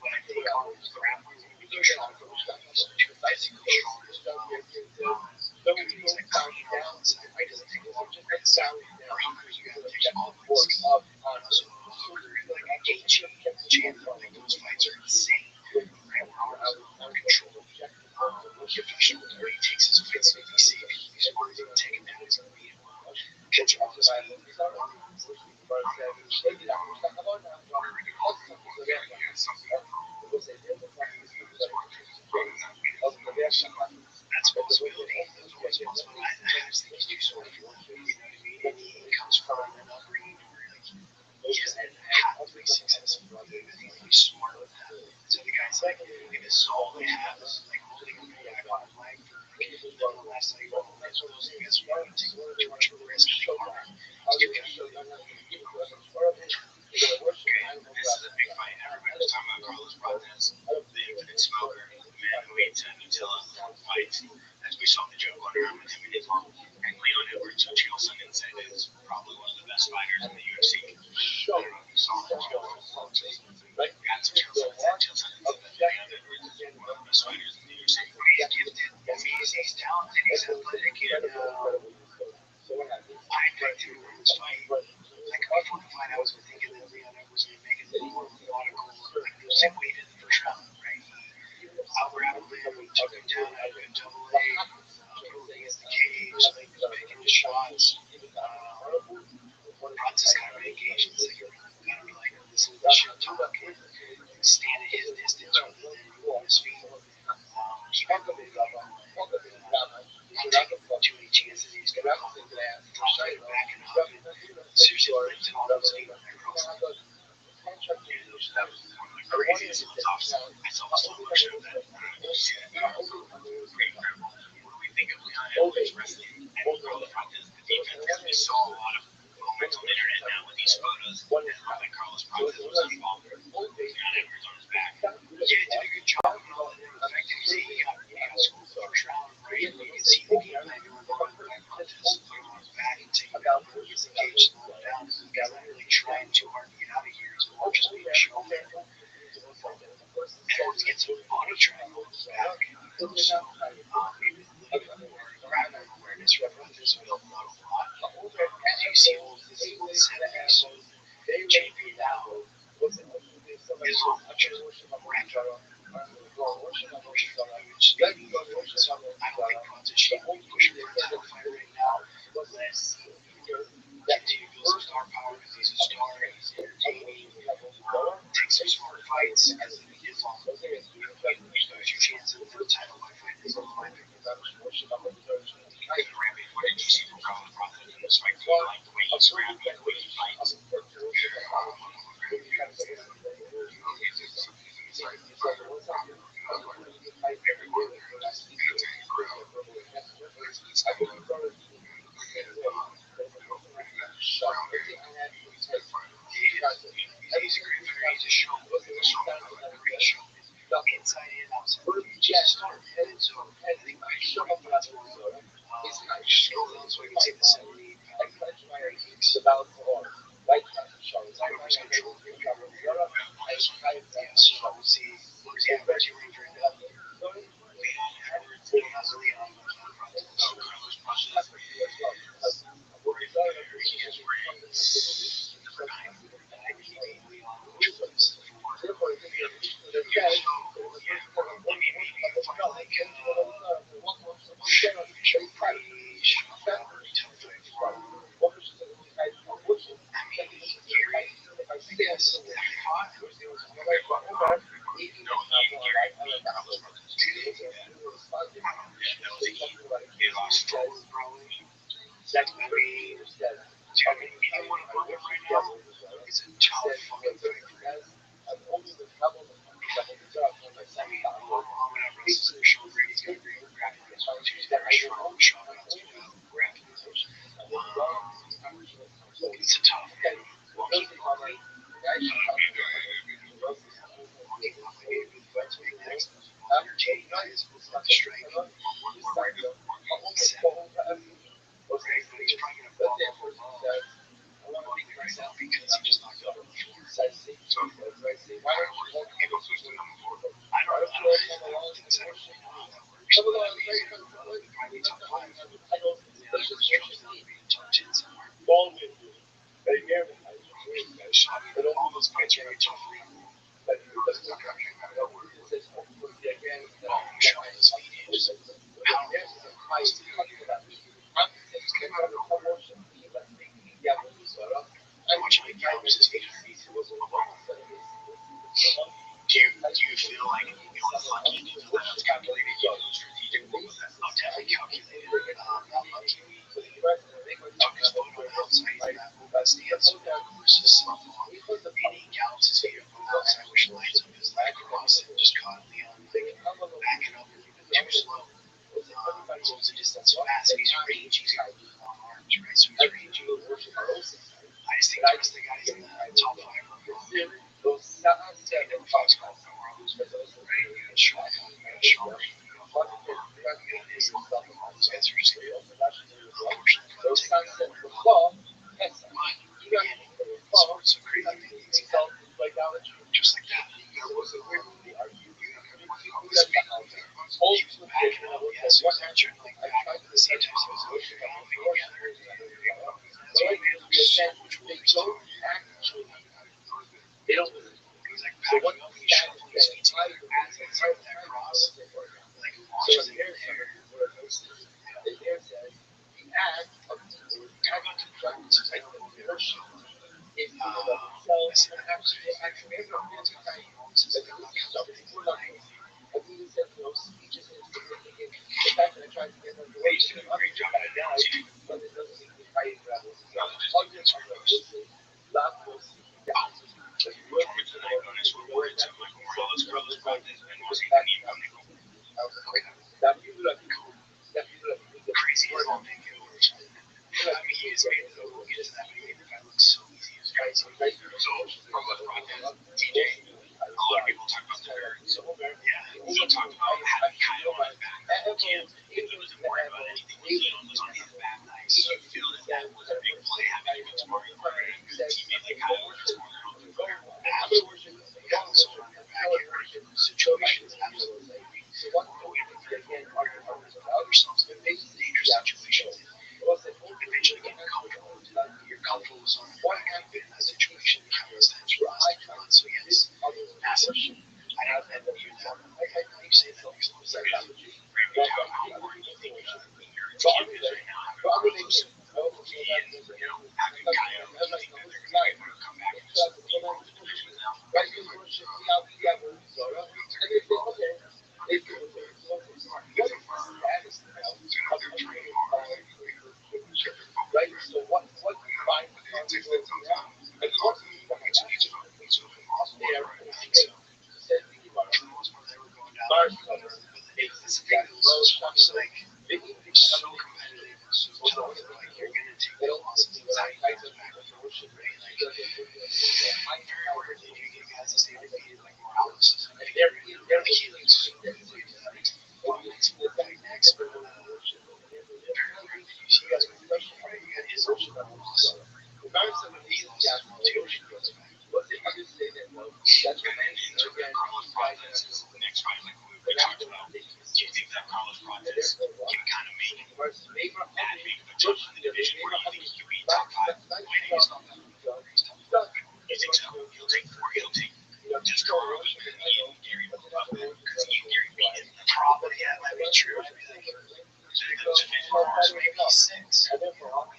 But I think Harvey's grappling is going to be too strong for him. He's too physically strong as well. He's like coming down inside. He doesn't take a lot of risks. For Hunger, you got to take all the risks. So Hunger, like I gauge Chandler, like those fights are insane. Right? We're always under control. Professional where he takes his fights to be safe. He's worried about taking down his own beat. Catch him off his feet. That's a possibility. That's always a possibility. I just think he's too smart for one. You know what I mean? And he comes from an upbringing where like he hasn't had big success. I think he's smart with that. So the guy's like, if this is all they have is like holding a back on a flag for the last night, well, that's what those guys are going to take too much of a risk. Okay, this is a big fight. Everybody was talking about Carlos Broadbent's the infinite smoker, the man who eats Nutella fights, as we saw the joke on around with him and Islam. And Leon Edwards, who Chael Sonnen said is probably one of the best fighters in the UFC. I don't know if you saw that joke. That's what Chael Sonnen said. Chael Sonnen said that Leon Edwards is one of the best fighters in the UFC. He's gifted. He's talented. He's athletic. And I picked him to win this fight. Like before the fight, I was thinking that Leon Edwards would make it more methodical, like losing weight in the first round, right? He out-grappled him, took him down at a good double leg, put him against the cage, like picking his shots. Brought this guy right engaged. It's like you gotta be like, listen to the shit talk and stand at his distance rather than on his feet. Keep him moving up. Not taking too many chances. He's gonna call him that. Fight back and up. Seriously, lifting all those feet across the field. That was one of the craziest ones off. I saw the slow motion of that. Great grip. What do we think of Leon Edwards wrestling and Carlos Broadbent's defense? Because we saw a lot of moments on the internet now with these photos that look like Carlos Broadbent was involved with Leon Edwards on his back. Yeah, did a good job and all that. The fact that he got schooled the first round, right? And you can see the game plan going on in that contest. Put him on his back and take him down. He's engaged, slow him down. The guy's not really trying too hard to get out of here. It's more just being a showman. Edwards gets a body triangle on his back. So maybe a little bit more ground awareness for Brothers built not a lot. As you see old physical 70s champion now is so much as wrapped up. So I don't think Bronze is pushing for a title fight right now. Let's continue to build some star power because he's a star. He's entertaining. Take some smart fights as Islam. There's no two chances for a title fight. Islam. Rabbi, what did you see from Carlos Broadbent in this fight? Do you like the way he's scrappy, the way he fights? He's a great fighter. He's a showman. He's a great showman. Inside and outside. start. And so I think by showing up that's where it's not just scroll down so I can see the 78 graphics. I always control the computer yeah, so I would say, yeah, what's your favorite Leon Edwards, he has Leon from the Carlos Process. He has raised number 9, and he made Leon, which was for yeah, so yeah, I mean, maybe if I like show pretty top 5 for I mean, Gary, yes, hot. No, Gary, Carlos Process. Yeah, that was a he lost 4 probably. I mean, dude, anyone above him right now is a tough fucking fight for him. I mean, Muhammad Abbas is Sean Brady's got a great grappling game. He's very strong. Sean Brady grappling. It's a tough one. Walking Buckley. Walking Buckley maybe the fight to make next. Entertaining guys with the strike. More set. Right, but he's probably gonna fall off Buckley right now because he just knocked out him before. So I don't know where he's gonna go first and number 4. I don't think so. I don't know how that works. But I mean, probably top 5. Yeah, that just drops down to being top 10 somewhere. So, I mean, all those fights are very tough for him. Oh, Sean is powerful. How much height counts is 8 feet alone? Do you feel like it was lucky? Do you feel that was calculated? You know, strategic? What was that? Oh, definitely calculated. Not lucky. Took his foot on the outside of that stance versus and he counts his feet on the outside, which lines up his leg across and just caught Leon like backing up and even too slow. He holds the distance fast. He's range. He's got long arms, right? So he's rangy. I just think the rest of the guys in the top 5 are wrong. Number 5's called the world. Right? You got Sean, you got Sean, you got Paul, you got his all those guys are just going to unfortunately going to take another one. But again, sports so crazy things just like that. You got one on the speed limit. He was backing up, yes, he was trying to like back up at the same time. So he was moving together. That's why they look so much older. So he's like backing up and he's shuffling his feet together as he's with that cross. Like launches in the air. Talk about the performances. I don't know if they're so listen, I was multiple performances that got something like he's doing a great job at it now too. That's where it goes. Performance tonight, bonus reward to Michael Morales, Carlos Cortez, and Jose Canino. Cool. Crazy as all they get over. I mean, he is made it though. We'll get to that, but he made the guy look so easy. It was crazy. So, Carlos Cortez, TJ, a lot of people talk about their. Yeah, he talked about having Kyle on his back the whole camp, and he wasn't worried about anything when Leon was on his back. So you feel that was a big play having him with Mario Carter and a good teammate like Kyle was more than open player. Absolutely. Yeah, so on your back here, situations, absolutely. We're going to get ourselves in dangerous situations. Eventually getting comfortable. You're comfortable with someone back. I've been in that situation countless times for the last 2 months. So yes, massive. I have had to use that. You say that makes a lot of sense. Randy, how important do you think your team is right now? Having Carlos and having Kyle, do you think that they're going to be able to come back and just be one of the divisions now? That's the thing, those sports like so competitive and so tough. Like you're gonna take those losses. It's how you bounce back from it, right? Like very rarely do you get guys to stay undefeated like Morales is undefeated. Like he looks so good. projects can kind of make that big of a jump in the division where you think you can be top five. Maybe it's not that it's top five. You think so? He'll take four. He'll take just Carl Weekman and Ian Gary above them because Ian Gary beat him. Probably yeah, that might be true. I'd be like those division wars, maybe six. Maybe four and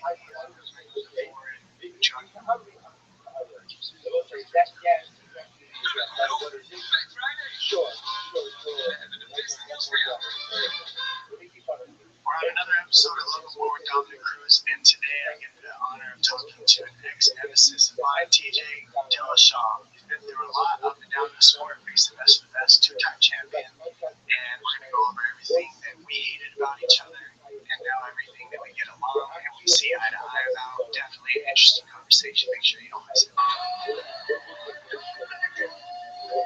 Chuck. We're on another episode of Logan War with Dominic Cruz, and today I get the honor of talking to an ex-nemesis of mine, TJ Dillashaw. He's been through a lot up and down the sport, faced the best of the best, two-time champion, and we're going to go over everything that we hated about each other, and now everything that we get along and we see eye to eye about. Definitely an interesting conversation. Make sure you don't miss it. The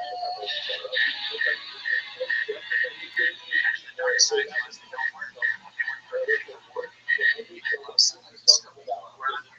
dark side ones that don't work, they work perfect in war, and you can love someone and still be around you.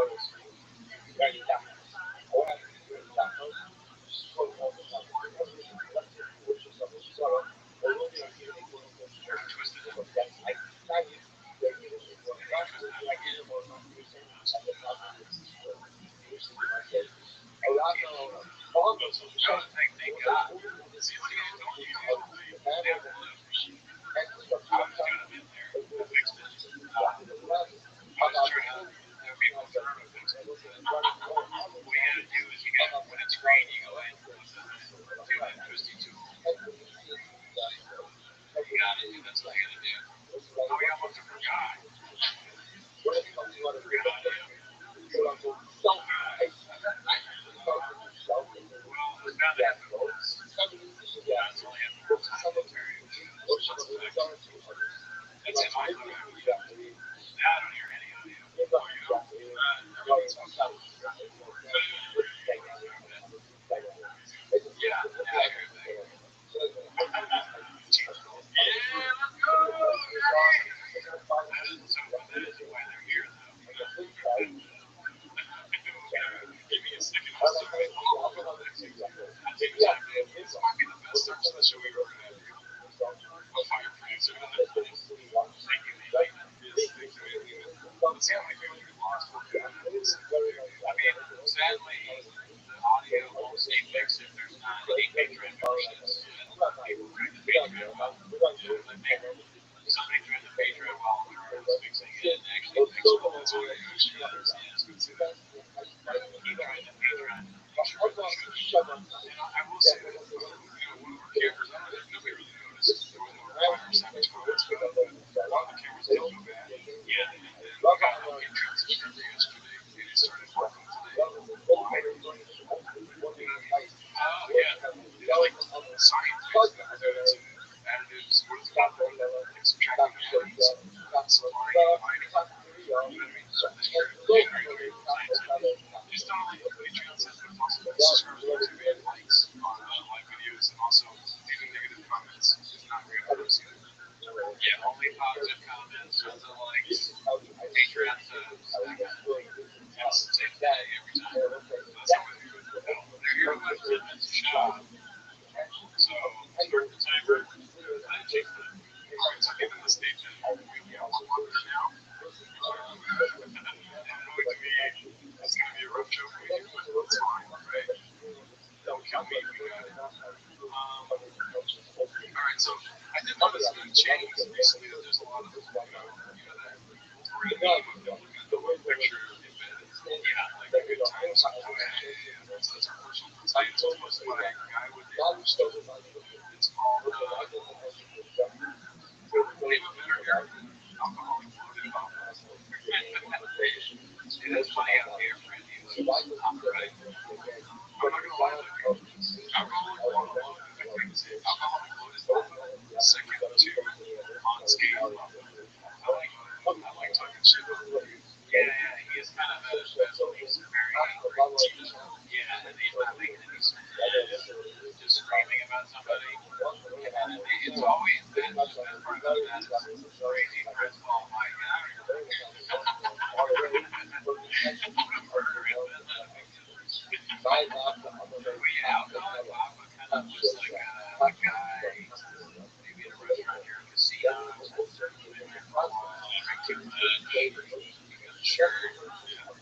writing down. All I have to do is down. Just go all the time. Let's say which is something. So, although they are here, they go to church. That's I try to they're here to work. I get them on my music. I get out of the music in my head. A lot of all those things. Thank God. See, look at it. Don't you know? The man They has have a a machine. and stuff I was sometimes. doing them in there. I fixed it. I I was trying to have people through and fix it. What you gotta do is you got when it's green, you go in with do that twisty tool. You gotta do that's what you gotta do. Oh, you almost forgot. Well, it's bound to happen once. That's only happened one time in That's in my car. Now I don't hear any audio. Oh, you know? Everything's fine. Yeah, I hear everything. Yeah, let's go! That isn't why they're here, though. Give me a second. I'll start with I take the time. This might be the best start to the show we've ever had. A fire producer. Thank you, Lee. Yes, thank you. Let's see how many people we lost. I mean, sadly, the audio won't stay fixed if there's not any Patreon memberships. People join the Patreon while somebody joined the Patreon while we were fixing it and actually fixed all this audio issues. Yes, we see that. He joined the Patreon. I will say that one of our cameras, nobody really noticed. There was no fire savage comments about it, but one of the cameras did go bad. Yeah, and then we got a Patreon subscriber yesterday, and it started working today. Why? Oh, yeah. It's like science based additives, what is it called? Like subtracting atoms, supplying dividing. You know what I mean? So this year, science. Just not only the Patreon says, but it's also the subscribers to and likes on live videos, and also leaving negative comments is not going to hurt us either. Yeah, only positive comments, tons of likes, Patreon subs, that kind of thing. It's the same thing every time. That's how we do it. They're here about 10 minutes a shot. So start the timer. Alright, so given the stage that we almost won this now, and knowing to me that's going to be a rough show for you, but it's fine, right? Don't kill me, we got it. Alright, so I did notice a change recently that there's a lot of, that we're going to look at the one picture embedded. Yeah, like a good time. So that's our personal science was by a guy with a it's called name of better here. Alcoholic loaded off. See, that's funny out here, friend. You live on the right. I'm not gonna lie to you. Alcoholic loaded second to on scale level. I like talking shit about him. Yeah, he is kind of at his best when he's very angry. Yeah, and he's not making any sense. Just screaming about somebody. And it's always been the best part about that is crazy friends fall my God. Murder him. Well, yeah, Alcoholic Papa kind of was like a guy, maybe in a restaurant here in casinos, been there for a while, drink too much, he got a shirt,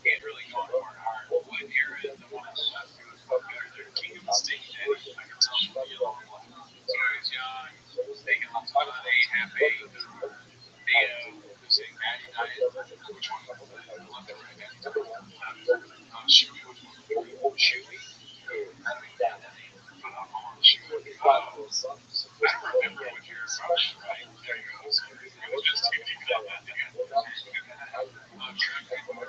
can't really go anywhere hard. One here is the one on the left who was the king of the steak daddy. I can tell from the yellow and black. So he was young, taking lots of money, happy. The same daddy diet. Which one? The left or right daddy diet? Chewy, which one? Chewy? I don't even know that name. Put alcohol on Chewy. Oh, I don't remember what you're right. There you go. So it was just TV on that again. Track record or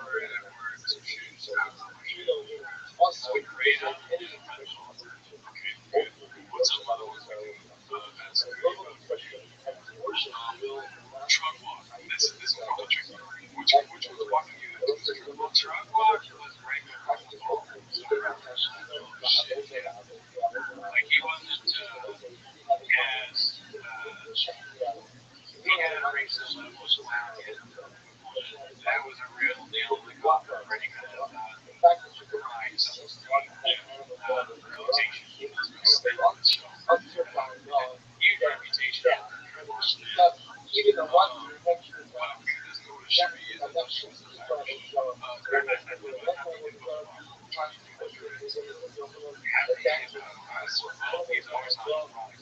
some shoes. So great. Okay, good. What's up, other ones we do? That's good. Truck walk. This is called a tricky. Which was walking you into the truck walk. Truck walk was regular alcohol. So shit, yeah. Like he wasn't as he had racism was allowed in. That was a real deal in the golf for any kind You have to eat it well before time products.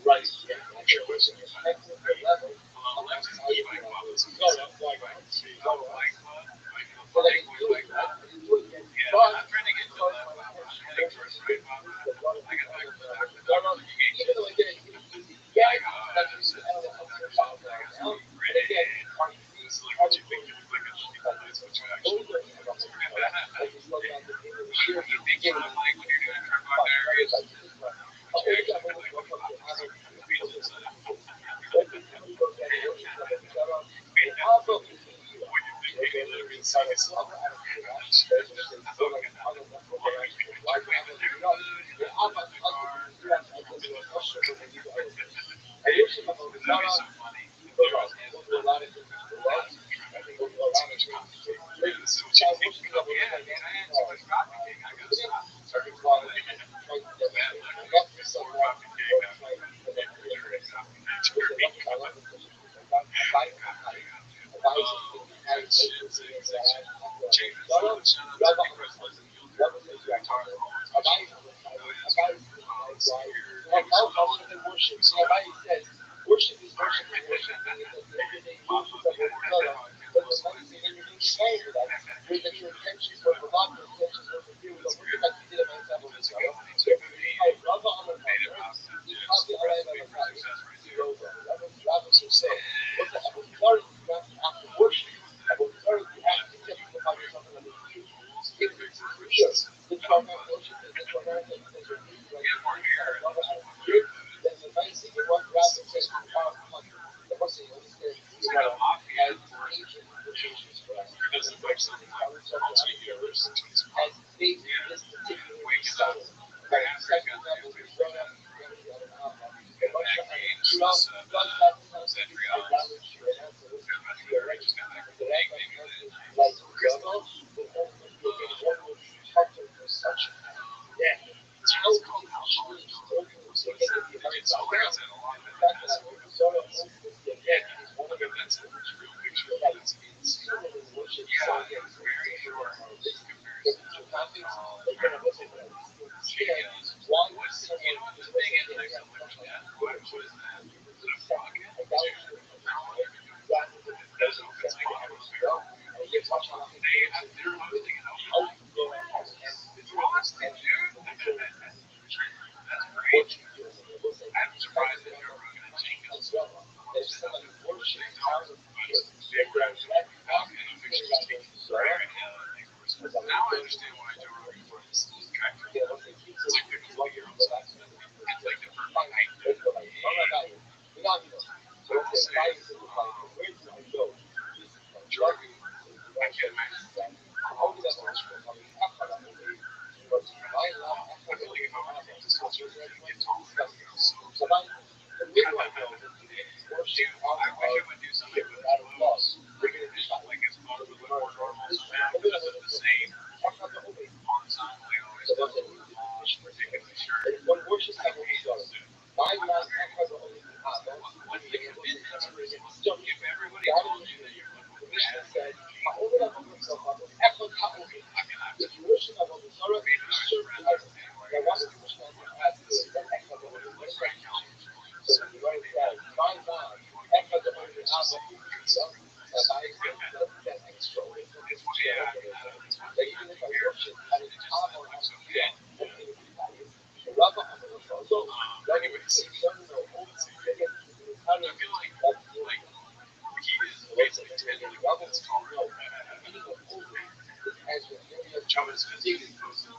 Right, yeah, Which yeah. was And your technical level, Alexis how you Fight feel Club about was it. a No, no, concept like, fight. no, no. Fight Club, like a But I fight can with do it, like I that. can do it again. Yeah, But I'm trying to get to because that my level. I'm attention heading towards right Baba. is a lot of I got back from Dr. no, Doctor. He gave even though I me did it easy, yeah, like, like you said said, I don't know, Dr. how Doctor, I got now. something And ready. again, my feet, It's like how what do you you think feel? is like a shitty Like, place, what you those actually are like. about like you slow down the beginning of the year, You think what I'm like when you're doing turbo but diaries? like this one. But you actually feel like when you pop the stuff in your feet inside. Every time you go down the ocean, like a shut up, Being and that also when it's you think you literally so see it's yourself. not out of curiosity, That's all I got now. why do I have to know? Yeah, I'm a husband, you have to do a question when they do other things. I wish them about the That'd be so shut up, funny. you If go there was out, go hands to a lot of things, right? I think go to a lot of too much things. coffee cake. So what you think? You go, yeah, man, I had too much coffee cake. I gotta stop. Sorry. Bad luck. Before coffee cake, after during coffee cake, during coffee shit, James, shut up because listen, you'll do guitar for all time. Oh yeah, so here, so Somebody said, worship is worship is worship. Everything worship of one another. But the nice thing, and you didn't say for that, was that your intentions were for God, your intentions were for you. Don't look like you did it myself with this, right? So if you say, Rabbi, I'm a made a father, positive you tips, probably are recipe a for father. success right You there. know, Rabbi should say, what's the apple starting? You have to act the worship. Apple starting, you have to testify yourself in the future. Give it to you. Sure. This one, that worship, this one, that worship, Get more hair and lose more then food. the nice thing is what Rabbi says, the first thing you understand, See, the mafia as enforcer ancient implications for us. doesn't know something like multi-universe between As big yeah, this particular waking up style. Right, Africa, second level, we show up, got that game, you know, this, Zendrian, good much better. I just got back from the egg, maybe like, Crystal, yeah. How it's do called you alcohol. choose So to it's, get to the it's all like I said, a lot the better fact than that I acid. was sort of again, is one of Okay, the that's a real picture of like, that's means. certainly worship Yeah, song it's very short the comparison to topics, all they're gonna listen to videos. why What's you know the thing is next to living death? What is that? Is it a fucking dude? I don't want to do it. That's what it's like I'm a bear. They're hosting it over. It's awesome, dude. That's great. I'm surprised that Joe Rogan and Jenkins posted those things over, but they were actually asking them to take right now. Now I understand why Joe Rogan finds these attractive. It's like the 20-year-old stuff. It's like the perfect height. I will say, Jordan, I can't imagine all of this culture. I feel like if I went into this culture, I'd get taller. I would go so dude, I wish I would do something with the clothes. Like it's clothes with like more normal stuff. Because it's the same on time. I always do with a long, ridiculous shirt. I hate it. What's the convincing reason? If everybody told you that you're looking bad in jeans, I mean, I'm just maybe I was friends with anyway. Like Frank Kelly was going to say, maybe that's you want to go to the fight. It's just like because it's funny. Yeah, I mean, it's one thing not to care. It's just that I'm so bad. Anyways, let's see. So I feel like the key is basically 10 like that's taller than that. Joe is physically posted.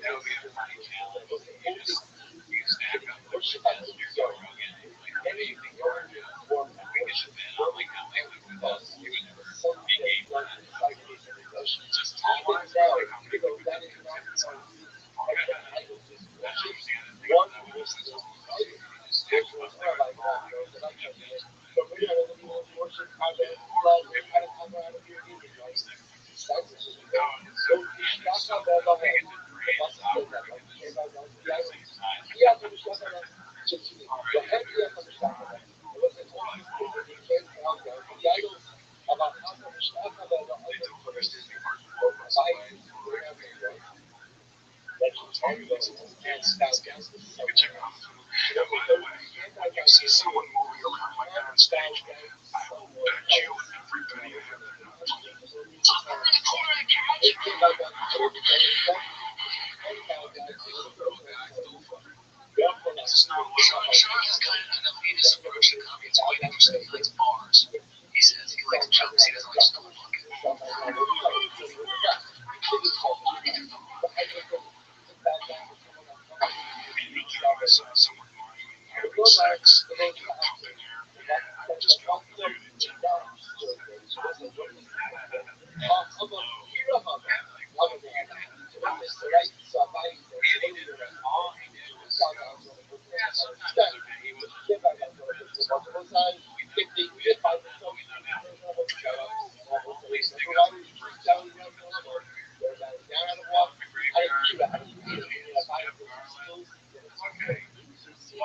That would be a funny challenge. You stack up like this. You're Joe Rogan. And you're like, how do you think you are, Joe? And we get the bet on like how they live with us. You would never be game for that. Just tall lines. Like how many would you do 50 pounds? That's interesting. I didn't think of that when you said tall lines. You just stack them up there and fall like this. And you get or maybe stack them like this. No, so the thing is, the brain is operating at the same time. All right, Andrew. Probably follow. They don't understand And now this is You can someone check it out. you know, And by the because way, when you anti-gun see people, someone moving around like that on stage, I will bet you everybody have that knowledge. Up in the corner of the couch. they feel like that because anti-gun people, therefore not This is not what Sean has kind of an elitist approach to comedy. It's quite interesting. He likes bars. He says he likes jokes. He doesn't like school bucket. I saw someone having sex, pumping air, and I just felt weird in general. And all he did was go, yeah, sometimes it was okay. He wasn't tremendous. We know now. Go, all the ways they go for himself. Walk the graveyard, step garland. It's okay. Plus,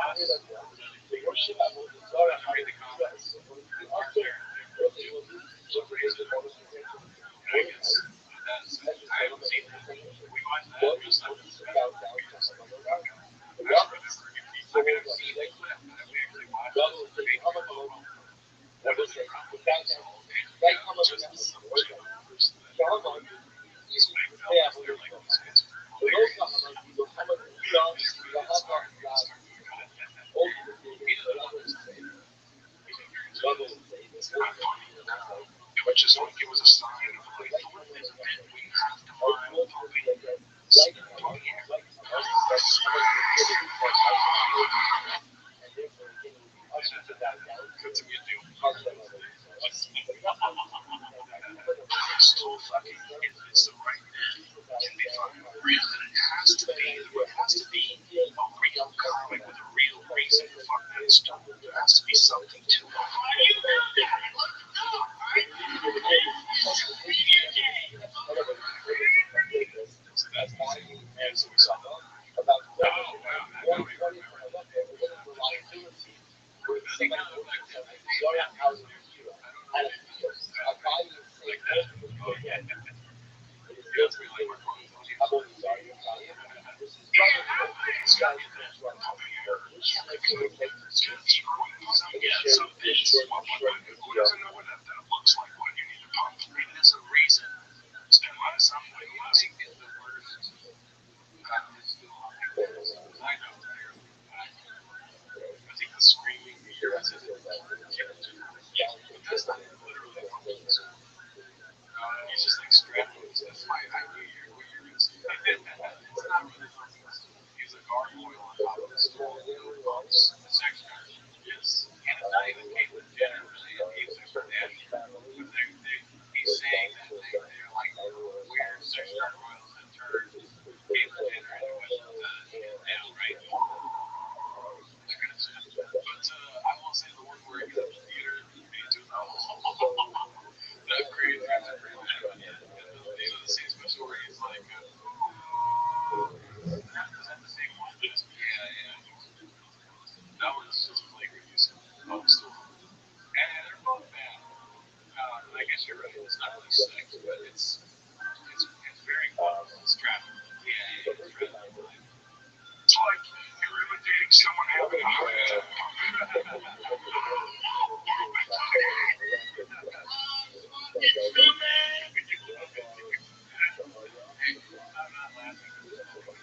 read the comments. They're doing some crazy things. I guess that's, I haven't seen that. We watched that. It was like the best movies. I don't remember if he, I mean, I've seen the clip, but have we actually watched it? Maybe a little. That was probably all. And just some channel numbers that he's made films. They're like these kids are hilarious. We just really smart. We gotta start doing content. He doesn't want us to. He's ignorant to it. It's not funny. It was just like it was a sign of like the world is a bit we have to mind pumping air. Good to meet you. So fucking if it's the right can be fucking real and it has to be it has to be a real comic with a real reason to fuck that story. There has to be something to it. So that's the same as we saw. Oh wow, that now we remember. Does he kind of like that? I don't know if he does that like that. Oh yeah. He does me like Mark Ronson. It's got to get that pumping air. It's got to screw yeah, some bitch. Who doesn't know what that looks like when you need to pump? I mean, there's a reason. Spend money something. I think is the worst. I know. I think the screaming irritates it. Yeah, that's not literally what it is. He's just like strapping. That's why I knew what you're going to say. It's not really funny. He's a gargoyle on top of the stool. The sex drive. Yes. And it's not even Caitlyn Jenner really. He's a Kardashian. But he's saying that they're like weird sex gargoyles that turn Caitlyn Jenner into a now, right? But I won't say the one where he goes to the theater and me too. That crazy. The same special where he's like, is that the same one? Yeah. That one's just flagrant use of still. And they're both bad. I guess you're right. It's not really sex, but it's very close. It's traffic. Yeah, it's traffic. It's like you're imitating someone having a heart attack. I'm not laughing because it's funny.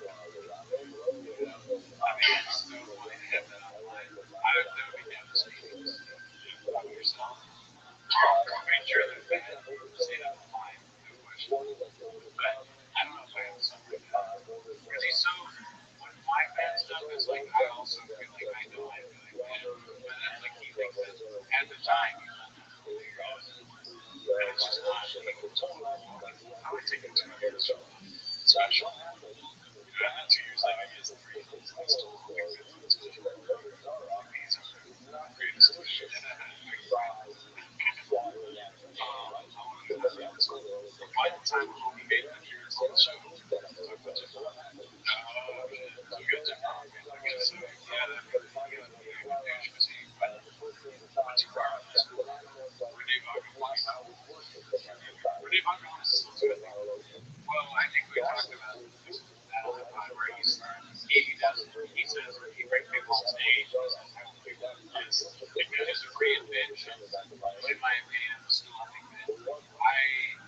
I mean, it's so funny to have that online. That would be devastating. Of yourself. I'm pretty sure there's been say that online, no question. But I don't know if I have something like that. Really, so when my bad stuff is like, I also feel like I know I'm doing bad. But that's like he thinks that at the time he's not necessarily and it's just not I would take it 2 years special. And then 2 years later, he has 3 I still don't think that's what's good. These are the greatest tweets. I want to know that. So by the time Kobe made an appearance on the show, I put Jim on. So we got Jim on. I guess, yeah, that'd be good. Was he, what's he part of this? Renee Vaughan. Renee Vaughan is still good. Well, I think we talked about this that where he's If it is a reinvention, in my opinion, of the school thing, man, I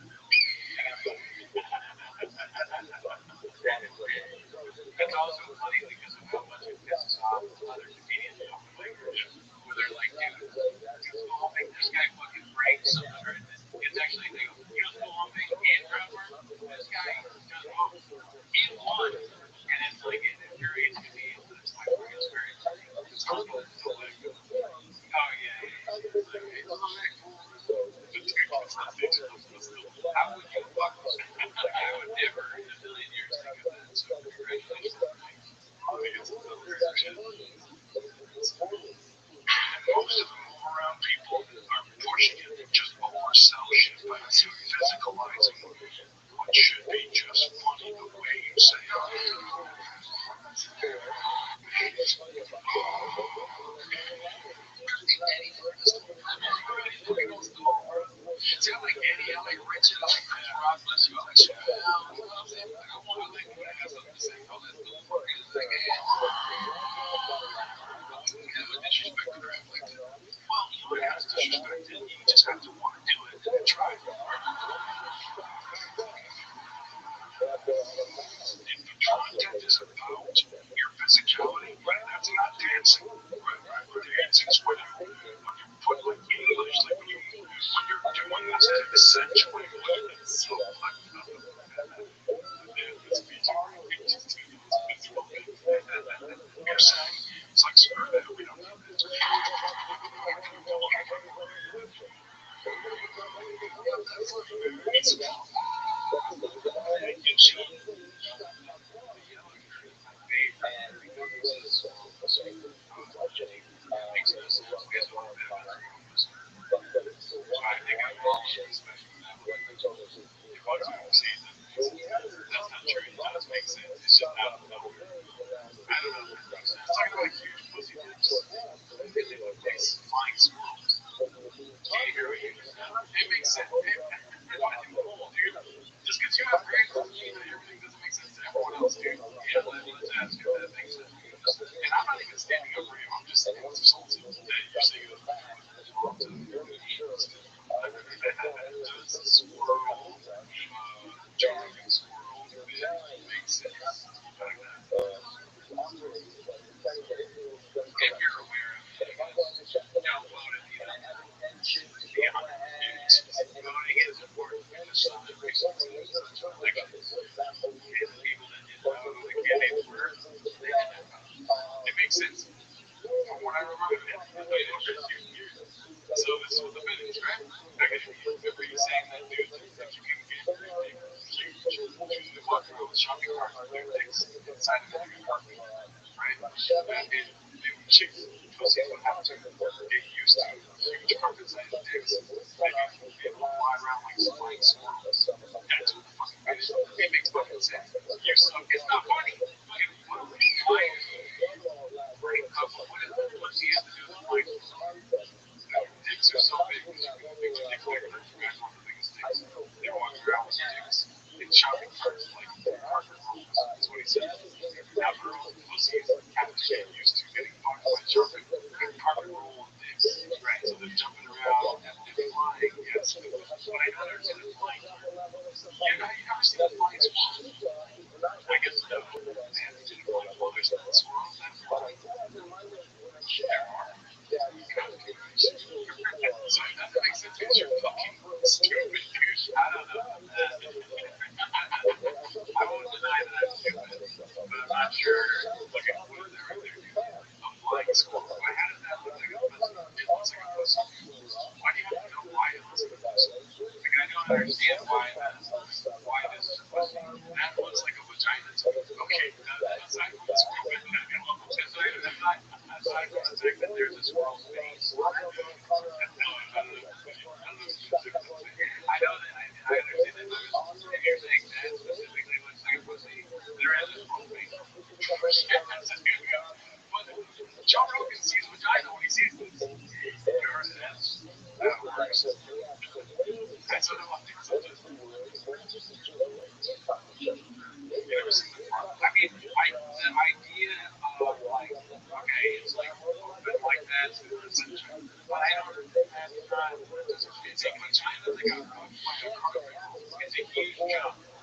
and it's also funny because of how much it pisses off other comedians in open mic groups, where they're like, dude, school hopping, this guy fucking breaks something, right? It's actually, they go, school hopping and crowd work, this guy does both in one. And it's like, it infuriates me to the point where it's very entertaining. It's hard to like, oh yeah, it's like, how would you fuck with I would never in a million years think of that. So congratulations to Mike. I think it's another shit. And most of the move around people are pushing it to just oversell shit by physicalizing what should be just funny the way you say, oh, it's not like Eddie, I like Richard, I like Chris Rock, bless you, I like Chappelle, you know what I'm saying? Like, I want to like when I have something to say, oh, let's do it. It's like, hey, you have a disrespect the crap like that. Well, you don't have to disrespect it, you just have to want to do it and try it. If the content is about your physicality, right, that's not dancing. Right? Dancing's when you put like English, like when you're doing this to accentuate what it's so fucked up. You're saying it's like screw that, we don't need this. It's about makes no sense. We have one bit of it. So I think I'm wrong, especially with that one. If I don't see it, that's not true. It does make sense. It's just out of nowhere. I don't know. It's talking about huge pussy dicks. It's flying squirrels. Can you hear what you just said? It makes sense. Dude, just because you have great pussy, everything doesn't make sense to everyone else, dude. Yeah, let's ask if that makes sense. And I'm not even standing up for you. I'm just insulted that you're saying it. Does the squirrel, jogging squirrel, makes sense? Like that. If you're aware of it, don't vote at the end. Beyond it. Voting is important because some reasons it's such a election. And the people that did vote, who the candidates were, they didn't vote. It makes sense. From what I remember, I played it for 2 years. So this was the finish, right? Okay, remember you saying that dude that you can get choose to walk around with shopping carts with their dicks inside of the parking lot, right? And chicks, pussies would have to get used to huge carpet-sized dicks and be able to fly around like flying squirrels. That's what the fucking finish is. It makes fucking sense. You suck. It's not funny. Why? Right? What does the pussy have to do with flying squirrels? Dicks are so big, you can make your dick bigger. You guys want the biggest dicks. They're walking around with dicks in shopping carts like carpet rolls. That's what he said. Now girls and pussies have to get used to getting fucked by shopping carpet roll dicks. Right, so they're jumping around and flying. Yes, but I don't understand the flying. You never seen a flying squirrel? I guess no. Man, they didn't fly. Well, there's not squirrels that fly. There are. So it doesn't make sense because you're fucking stupid, dude. I don't know. I won't deny that I'm stupid, but I'm not sure. Look at what is it right there, dude? A flying squirrel. Why? How does that look like a pussy? It looks like a pussy. Why do you have to know why it looks like a pussy? Like I don't understand why this pussy that looks like a vagina. Okay, aside from the squirrel, aside from the fact that there's a squirrel's face. I know that I understand that, but if you're saying that specifically looks like a pussy, there is a squirrel face.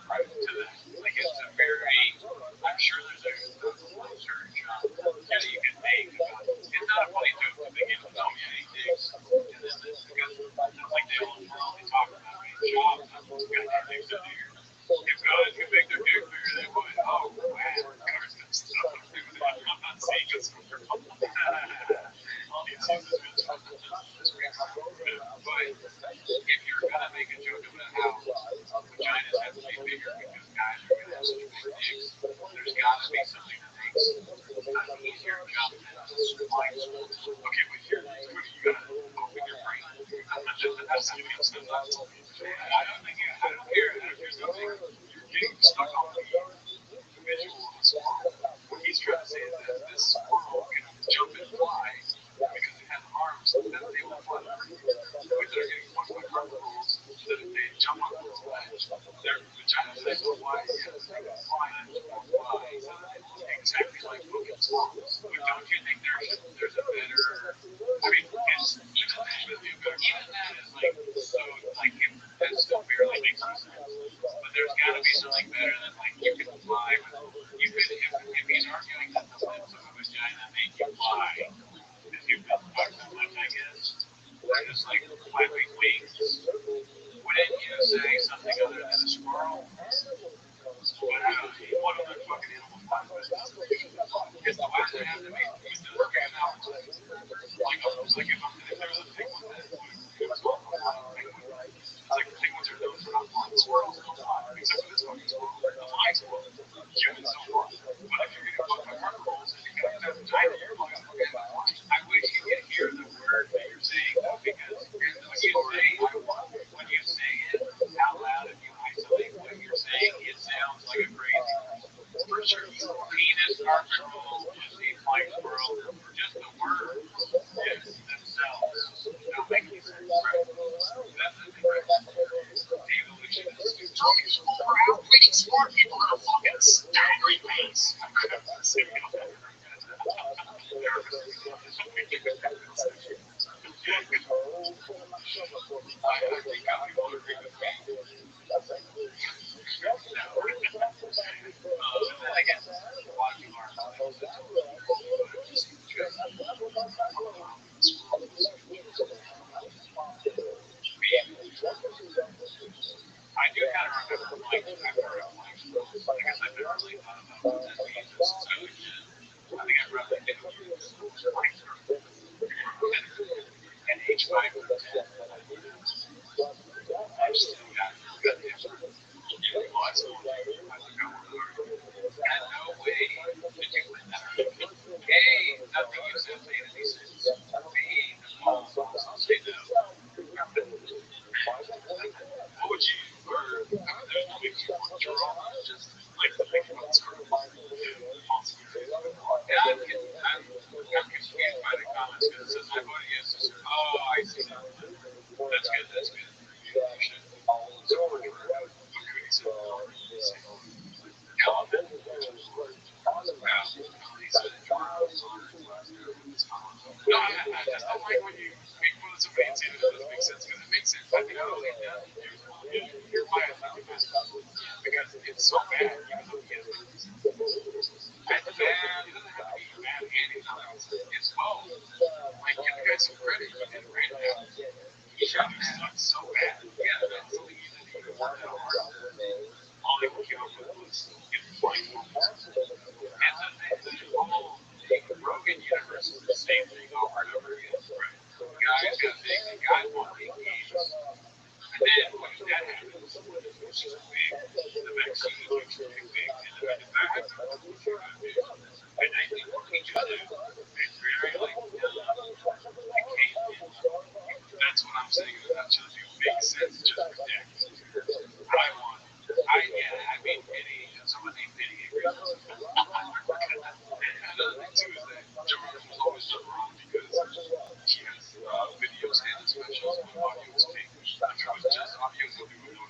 to that. Like it's a very, I'm sure there's a research that you can make about. It's not a funny joke to begin with. Oh yeah, he digs, and then this because like they all normally talk about right? Jobs. That's what guys things to do. If guys could make their dick bigger, they would. Oh wow, cars and stuff. I'm not saying it's all these uses it's for this week's but if you're gonna make a joke about how vaginas have to be bigger because guys are gonna have such big dicks, there's gotta be something that makes an easier job than flying squirrels. Okay, but here, what are you gonna open your brain? That's not possible. I don't care. Here's the thing. You're getting stuck on the visual of a squirrel. What he's trying to say is that this squirrel can jump and fly because it has arms that they will fly. But they're getting one with arm rules that if they jump on the ledge, their vaginas are so wide, yeah, they can fly and won't fly. Exactly like fucking squirrels. But don't you think there's a better? I mean, it's even that is like so like that still barely makes any sense. But there's got to be something better than like you can fly with you could if he's arguing that the lips of a vagina make you fly if you could fuck so much, I guess. Or just like flapping wings. Wouldn't you say something other than a squirrel? But what other fucking animal flies better? Because the why does it have to be? Because the fucking opportunity. Like almost like if there was a penguin that it was called a flying penguin. It's like penguins are known for not flying. Squirrels don't fly, except for this fucking squirrel. The flying squirrel. Humans don't fly. But if you're getting fucked by carnivores and you got that vagina, you're fucking fucking flying. I wish you could hear the word that you're saying though, because when you say it out loud and you isolate what you're saying, it sounds like a crazy person. For sure. Penis, carpet roll, pussy, flying squirrel, just the words themselves don't make any sense. Right. That's the thing, right? The evolutionists we're outwitting smart people in a fucking staggering pace. I'm sitting up there. I think people agree with me. No. And then again, a lot of people aren't really sensible people, but just I do kind of remember flying. I've heard of flying squirrels. I guess I've never really thought about what that means since I was a kid. I think I've read like video games. Flying squirrels. And H5 or 10. I've still got different. Yeah, well, I still want to. I think I work hard. And no way did you win that argument. A, nothing you said made any sense. B, the polls also say no. What would you, or, I mean, there's no big you're all just like the big ones are false theories. Yeah, I'm confused by the comments because it says I voted yes this year. Oh, I see now. That's good, that's good. You should support your cookies and element. Well, he said Jordan's on his last year. No, I just don't like when you make fun of somebody and say that it doesn't make sense because it makes sense. I think it really does. Here's why I think it does. Because it's so bad, even though he has good reasons. It's bad. It doesn't have to be bad and it's both. Like, give the guy some credit. He did great at that. He shot sucked so bad. Yeah, mentally, he didn't even work that hard. All they came up with was get the flying squirrels. And the whole Rogan universe is the same thing over and over again. Right. Guys got big, the guys want big games. And then when that happens, which is big, the vaccine gets really big, and the manufacturer gets really big. And I think what we just do is very like caveman. That's what I'm saying. It's not just you make sense just for dicks. I want, I mean, Eddie, someone named Eddie agrees with me. Another thing too is that Joe Rogan was always so wrong because he has videos and specials, but audio was fake. If it was just audio, he'll do a no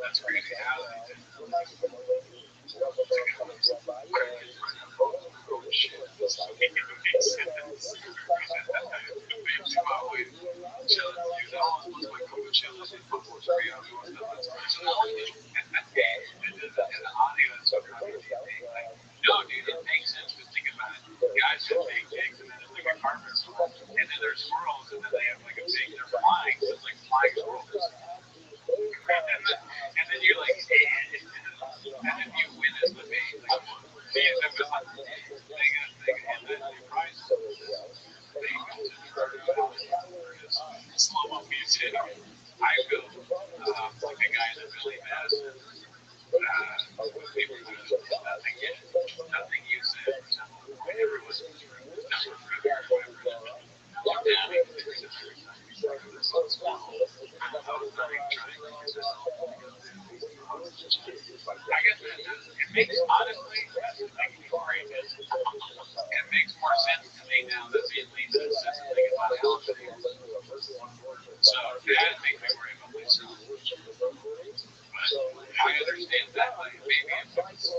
That's crazy. How they did quite a bit right now. Holy shit. It makes sense. Babe Zimbabwe chilling. Dude, that was supposed to like Coachella in Buffalo, Korea. Everyone thought that's crazy. And the audio is so crazy. Like, no, dude, it makes sense because think about it. Guys have big dicks, and then there's like a carpet swirl, and then there's squirrels, and then they have like a big, they're flying, so it's like flying squirrels. And then you're like, and then you witness the baby, like, see if it was like, and then you probably they go to Toronto, slow mo music. I feel like a guy in a Billy Madison neighborhood. Nothing you said resembled everyone's number of whatever. Look down and consider every time you think of this on small. I was not even trying to make yourself I guess it makes honestly it makes more it makes more sense to me now that me and Lisa says something about Alan Figures. So that makes me worry about myself. But I understand that like maybe if it was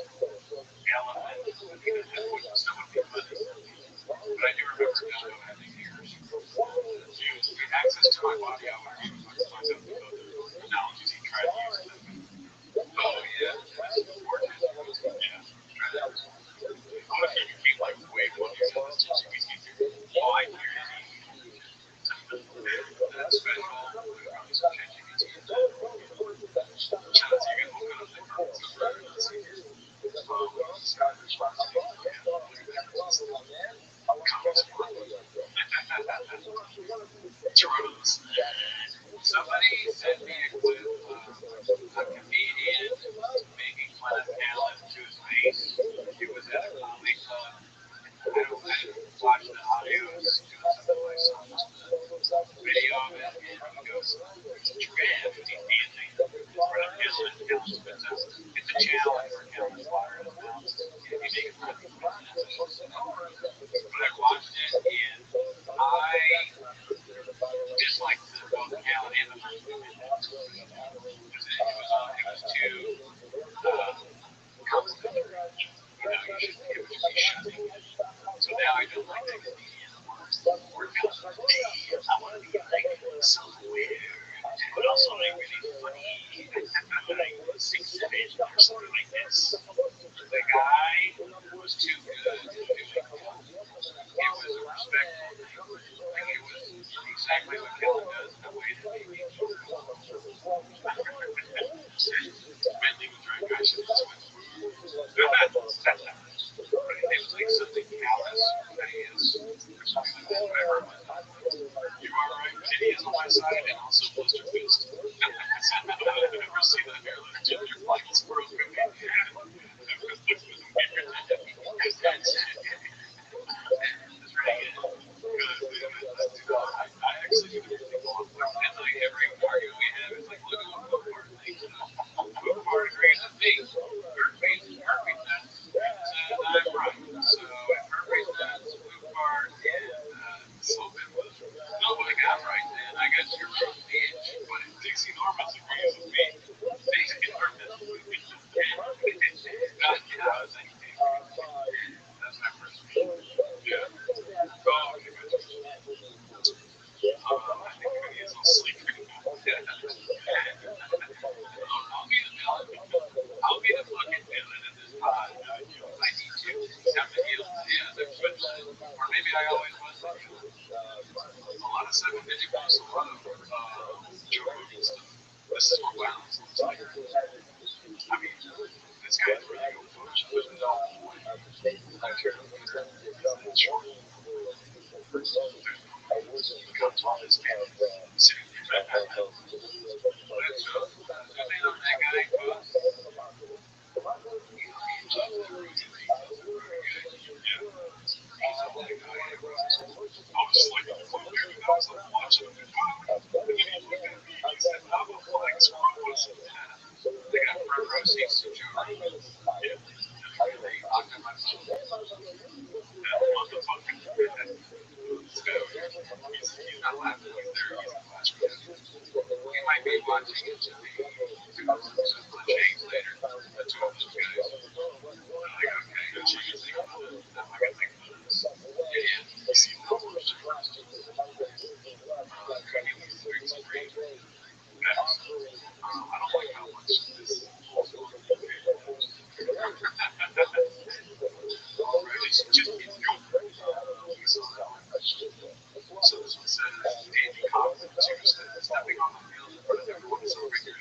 Alan that would still would be funny. But I do remember Dodo having ears. With access to my body, I would read myself about the analogies he tried to use in that movie. Oh yeah, that's important. Yeah, try that. Oh, if you feel like wait, what is this ChatGPT? Oh, I guarantee that special probably some ChatGPT in that. Chance you can open up the carpets of resiliency. Toronto's. Somebody sent me a clip of a comedian making fun of Alan to his face. It was at a comedy club. I didn't watch the audio. It was doing something like saw just the video of it, and he goes, "Draft, he's dancing in front of Alan. Alan spits out. It's a challenge where Alan water in his mouth. If you make it fun, you can but I watched it, and I disliked both Alan and the first movie because it was too complimentary. It would just be shunning. So now I don't like that comedian or Alan. Hey, I want to be like self-aware, but also like really funny, like 6'7" or something like this. The guy was too good at doing comedy. It was a respectful thing. Like it was exactly what Kellen does in a way that made me feel comfortable. Bentley was drunk. I should have just went boo. It was like something callous or hideous or something like that. Whatever it was. You are right. Titty is on my side and also blister fist. I've never seen a hairless ginger flying squirrel cookie. Because that's pretty good. Let's do that. I actually do everything going for it. And like every argument we have, it's like, look at what Book Part thinks. Book Part agrees with me. Murphy's nuts. And I'm right. So if Murphy's nuts, Book Part, and Slogan was, no, I got right then. I got your wrong bitch. But if Dixie Norman's agrees with me, Dixie Norman's I was like, that's my first meeting. Yeah. Oh, okay, gotcha. I think maybe he's on sleep right now. I'll be the villain. I'll be the fucking villain in this pod. I need to. Except for you. Yeah, they're switched. Or maybe I always was the villain. A lot of 7-digit books, a lot of Joe Rogan stuff. This is what violence looks like. I mean, this guy's really go coach. There's no point. I care to lose that. It's short. There's no point. Look how tall this man is. Sitting there. But it's good thing on that guy, because he's all that guy. I was just like, oh, dude, I was like watching him. And then he looked at me and he said, I'm a flying squirrel. They got front row seats to Joe Rogan. Yeah. And they looked at my phone. That motherfucker. Let's go. He's not laughing like there. He's not watching it. He might be watching it to the two of them change later. The two of those guys. Like, okay, I should think about it. Now I gotta think about this. Yeah, you see no bullshit. He needs to drink some green. Facts. I don't like how much this falls on the paper. Right, just keeps going. We saw that one. So this one says, Andy Kaufman Tuesday, stepping on the field in front of everyone to celebrate your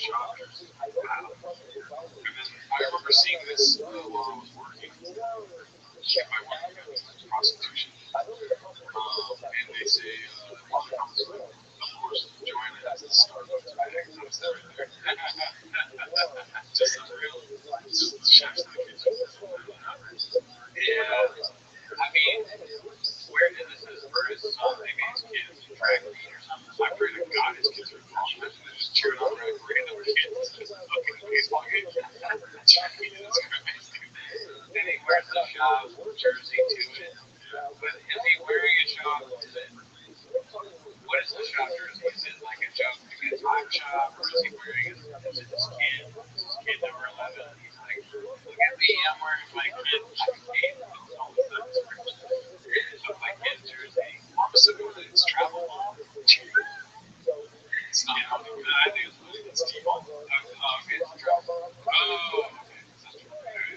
shot jersey. Wow. And then I remember seeing this while I was working. My work against prostitution. And they say, Father comes with, of course, join it as a Starbucks bag. Notice that right there. Just unreal. Just chefs in the kitchen. Yeah. I mean, where did this is for his son? Maybe his kids track meet or something. I pray to God his kids are involved. Imagine they're just cheering on random kids just looking at baseball games. Track meet is amazing. And he wears the shop jersey to it. But is he wearing a shop? What is the shop jersey? Is it like a joke, like a time shop, or is he wearing it? Is it his kid? Is his kid number 11? He's like, look at me, I'm wearing my kid 8 all the subscriptions of my kid's jersey. I'm assuming it's travel ball. It's not. I think it's funny. It's T-ball. Okay, it's travel. Oh, okay.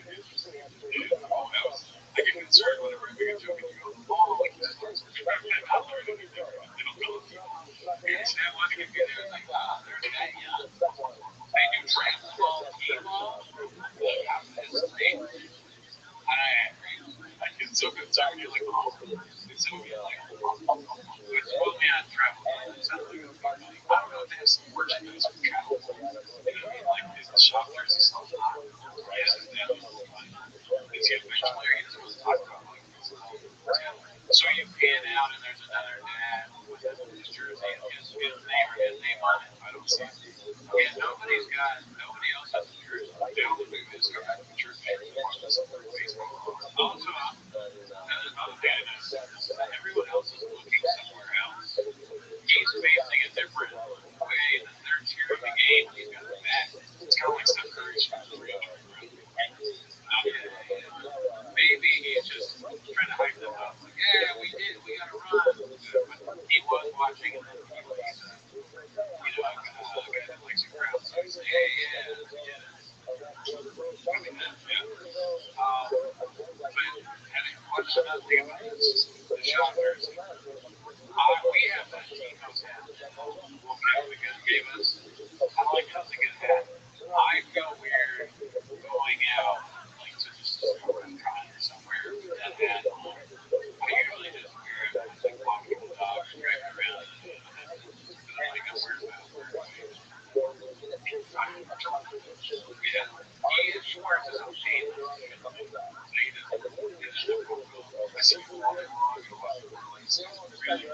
Interesting. Yeah. Oh, I get concerned whenever I make a joke and you go, oh, like this one's I learned anything from it. They don't call it T-ball. You say I want to get there. It's like, ah, they're that young. They do travel ball, T-ball. It's great. I get so concerned. You're like, oh, it's so good. Like, it's well me on travel. It sounds like it's good money. I don't know if they have some merchandise for travel. You know what I mean? Like, is the shop jersey still hot? Yes, it's definitely fun. Is he a bench player? He doesn't really talk about like this. So you pan out and there's another dad with his jersey and his name or his name on it. I don't see it. Yeah, nobody else has a jersey. The only thing is go back to the church and watch some baseball. Also, another thing I noticed is everyone else is looking somewhere else. He's facing a different way than they're cheering the game. He's got the bat. It's kind of like Steph Curry shooting the real maybe he's just trying to hype them up. Like, yeah, we did. We got to run. But he was watching, and then he was, a guy that likes to crowd. So he's like, hey, yeah, yeah. I mean, yeah. And what's another thing about this? The shot jersey. We have that Chico's hat. Okay, the guy gave us. I like how it's a good hat. I feel weird going out, like to just a store restaurant or somewhere with that hat on. I usually just wear it when I'm like walking the dog or driving around. Like I'm wearing my yeah. He wears his own shade. So he doesn't I see people all day long who walk the world like this. Really?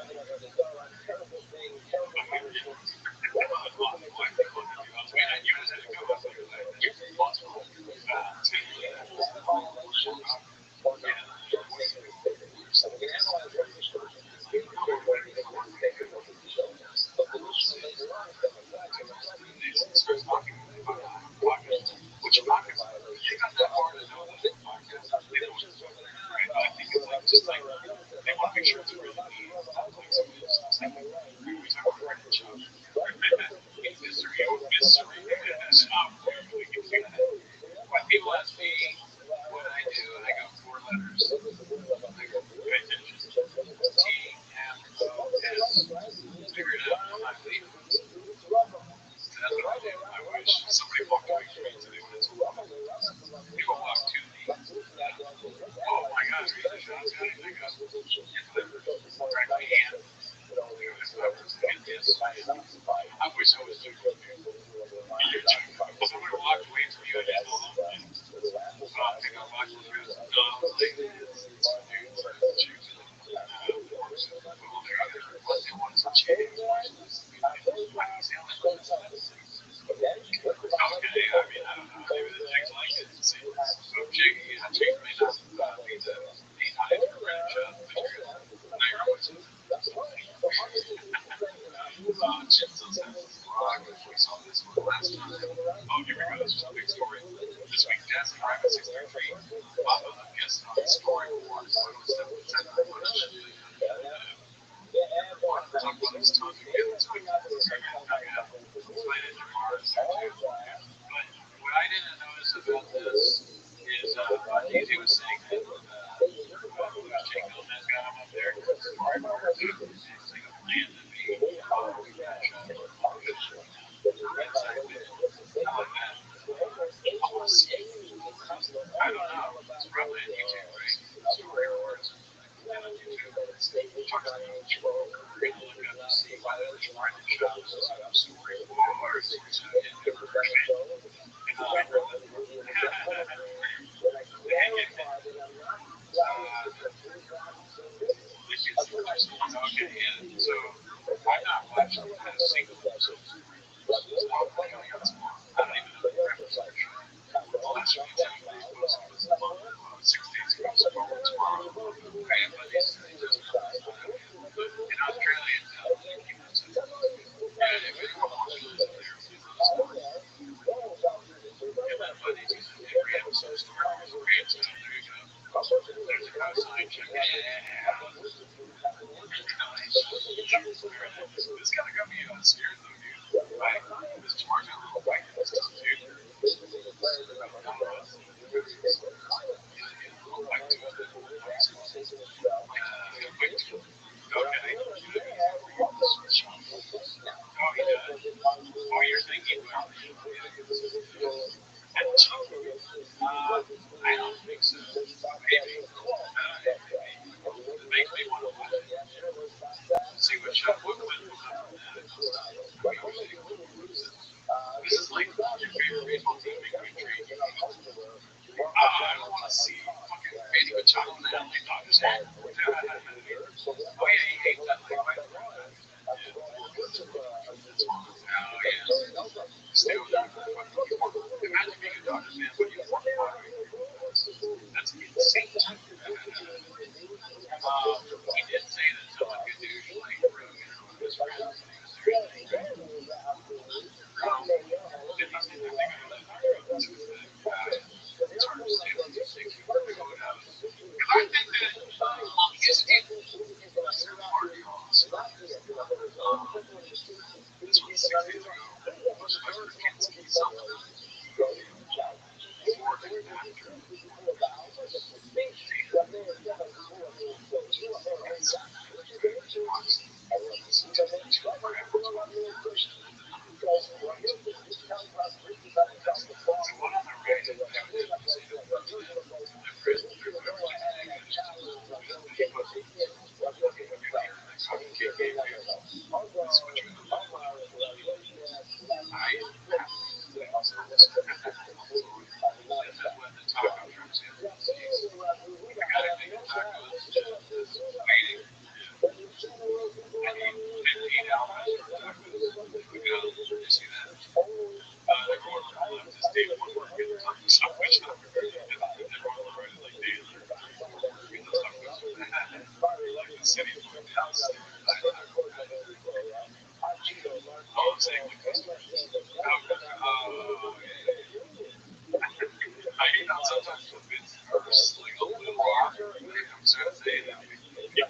Which podcast? You got that far to know which podcast? They know what it's about, right? But I think it's like just like they want to make sure it's really neat. So it's like we talk about record shop. Mystery. Shop. When people ask me what I do, and I go 4 letters. I go, pay attention. TMOS. Figure it out. I'm not leaving. That's what I do. I wish somebody walked away from me today when I told them people walk to me. Oh my gosh, are you the shots guy? I go, yes, practically am. If I was yes. I wish I was doing it. Somebody walked away from you, I just told them, I think I watched this guy. No, like this. It's dudes or chicks. Well, they're other ones who want some chicken. Why do you say all that? Okay, I mean, I don't know. Maybe the chicks like it. So chicks may not be the not into red shot, but you're not your voice. Chips those houses. Oh, we saw this one last time. Oh, here we go. This was a big story. This week, Jazz and Rabbit 633. Guest on Storyboard. Photo set by footage. Want to talk about this topic again this week. Explain it to Mars there too. But what I didn't notice about this is Daisy was saying that Jake Gomez got him up there because it's like a plan to be matchup or inside bit. I like that. I want to see it. I don't know. It's probably on YouTube, right? Story reports. And on YouTube, talks about it. We're gonna look up to see whether there's market shops. Story wars. It never been. And I remember okay, yeah. So I'm not watching a single episode. It's not coming out tomorrow. I don't even know the premise for sure. The last one they posted was a month, 6 days ago. So tomorrow, I have buddies that just released that. But in Australia, it's out like a few months ago. And if anyone wants to listen there, please let us know. And then buddies, every episode starts. Okay, so there you go. There's a cosign check. Yeah. This kind of got me scared though, dude. Right? This Tarzan little white stuff, dude. Okay. Oh, he does. Oh, you're thinking about I don't think so. Maybe. It makes me want to watch it. See what show, what clip will come from that. This is like your favorite baseball team making a trade. I don't want to see fucking Manny Machado in the LA Dodgers hat. Oh yeah, he hates that like white crowd. Oh yeah. Still, imagine being a Dodgers fan, but you want to watch it. That's insane. He did say that someone could do like Rogan or one of his friends, and he was seriously did he say that they got that Rogan to his it's hard to say what these things are going to go down. Because I think that his third party also, this was 6 days ago, was Westbrook Kinski, something else. Before and after. The one on the right is evidently saying that whoever Kinski is, because when he posted this, you hear the KK wave, switch with the left. I have also this is when the taco trucks in from the States. The guy making tacos is waiting, and he didn't eat Almas for tacos. We go, did you see that? Everyone on the left is Dave Woodward getting tacos off my shop. And everyone on the right is like, Dave, get the tacos. Like the city of my house. Oh, I'm saying the customers. Oh, yeah. I hate how sometimes the bits are just like a little off. I'm trying to say that. Yeah,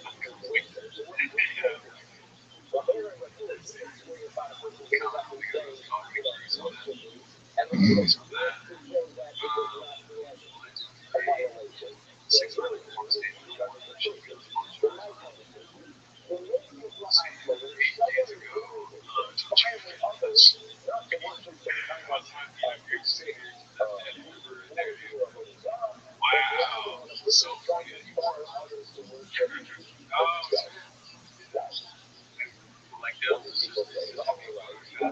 six really wants to say 8 days ago, that's wow, so funny. Oh, like they'll just probably not. Yeah,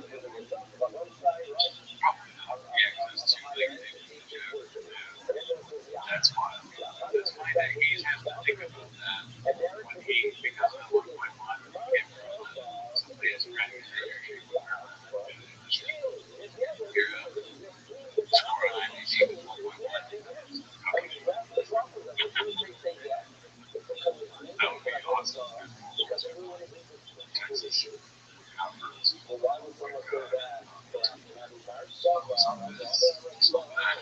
because it's too late to do the joke. Yeah, that's wild. That's funny that he's had to think about that when he, because at 1.1 when he came from somebody has cracked his energy with Maryland and been in the industry. You're score on IMDb with 1.1. How can you? That would be awesome. Texas. outbursts. Some of this, some of that.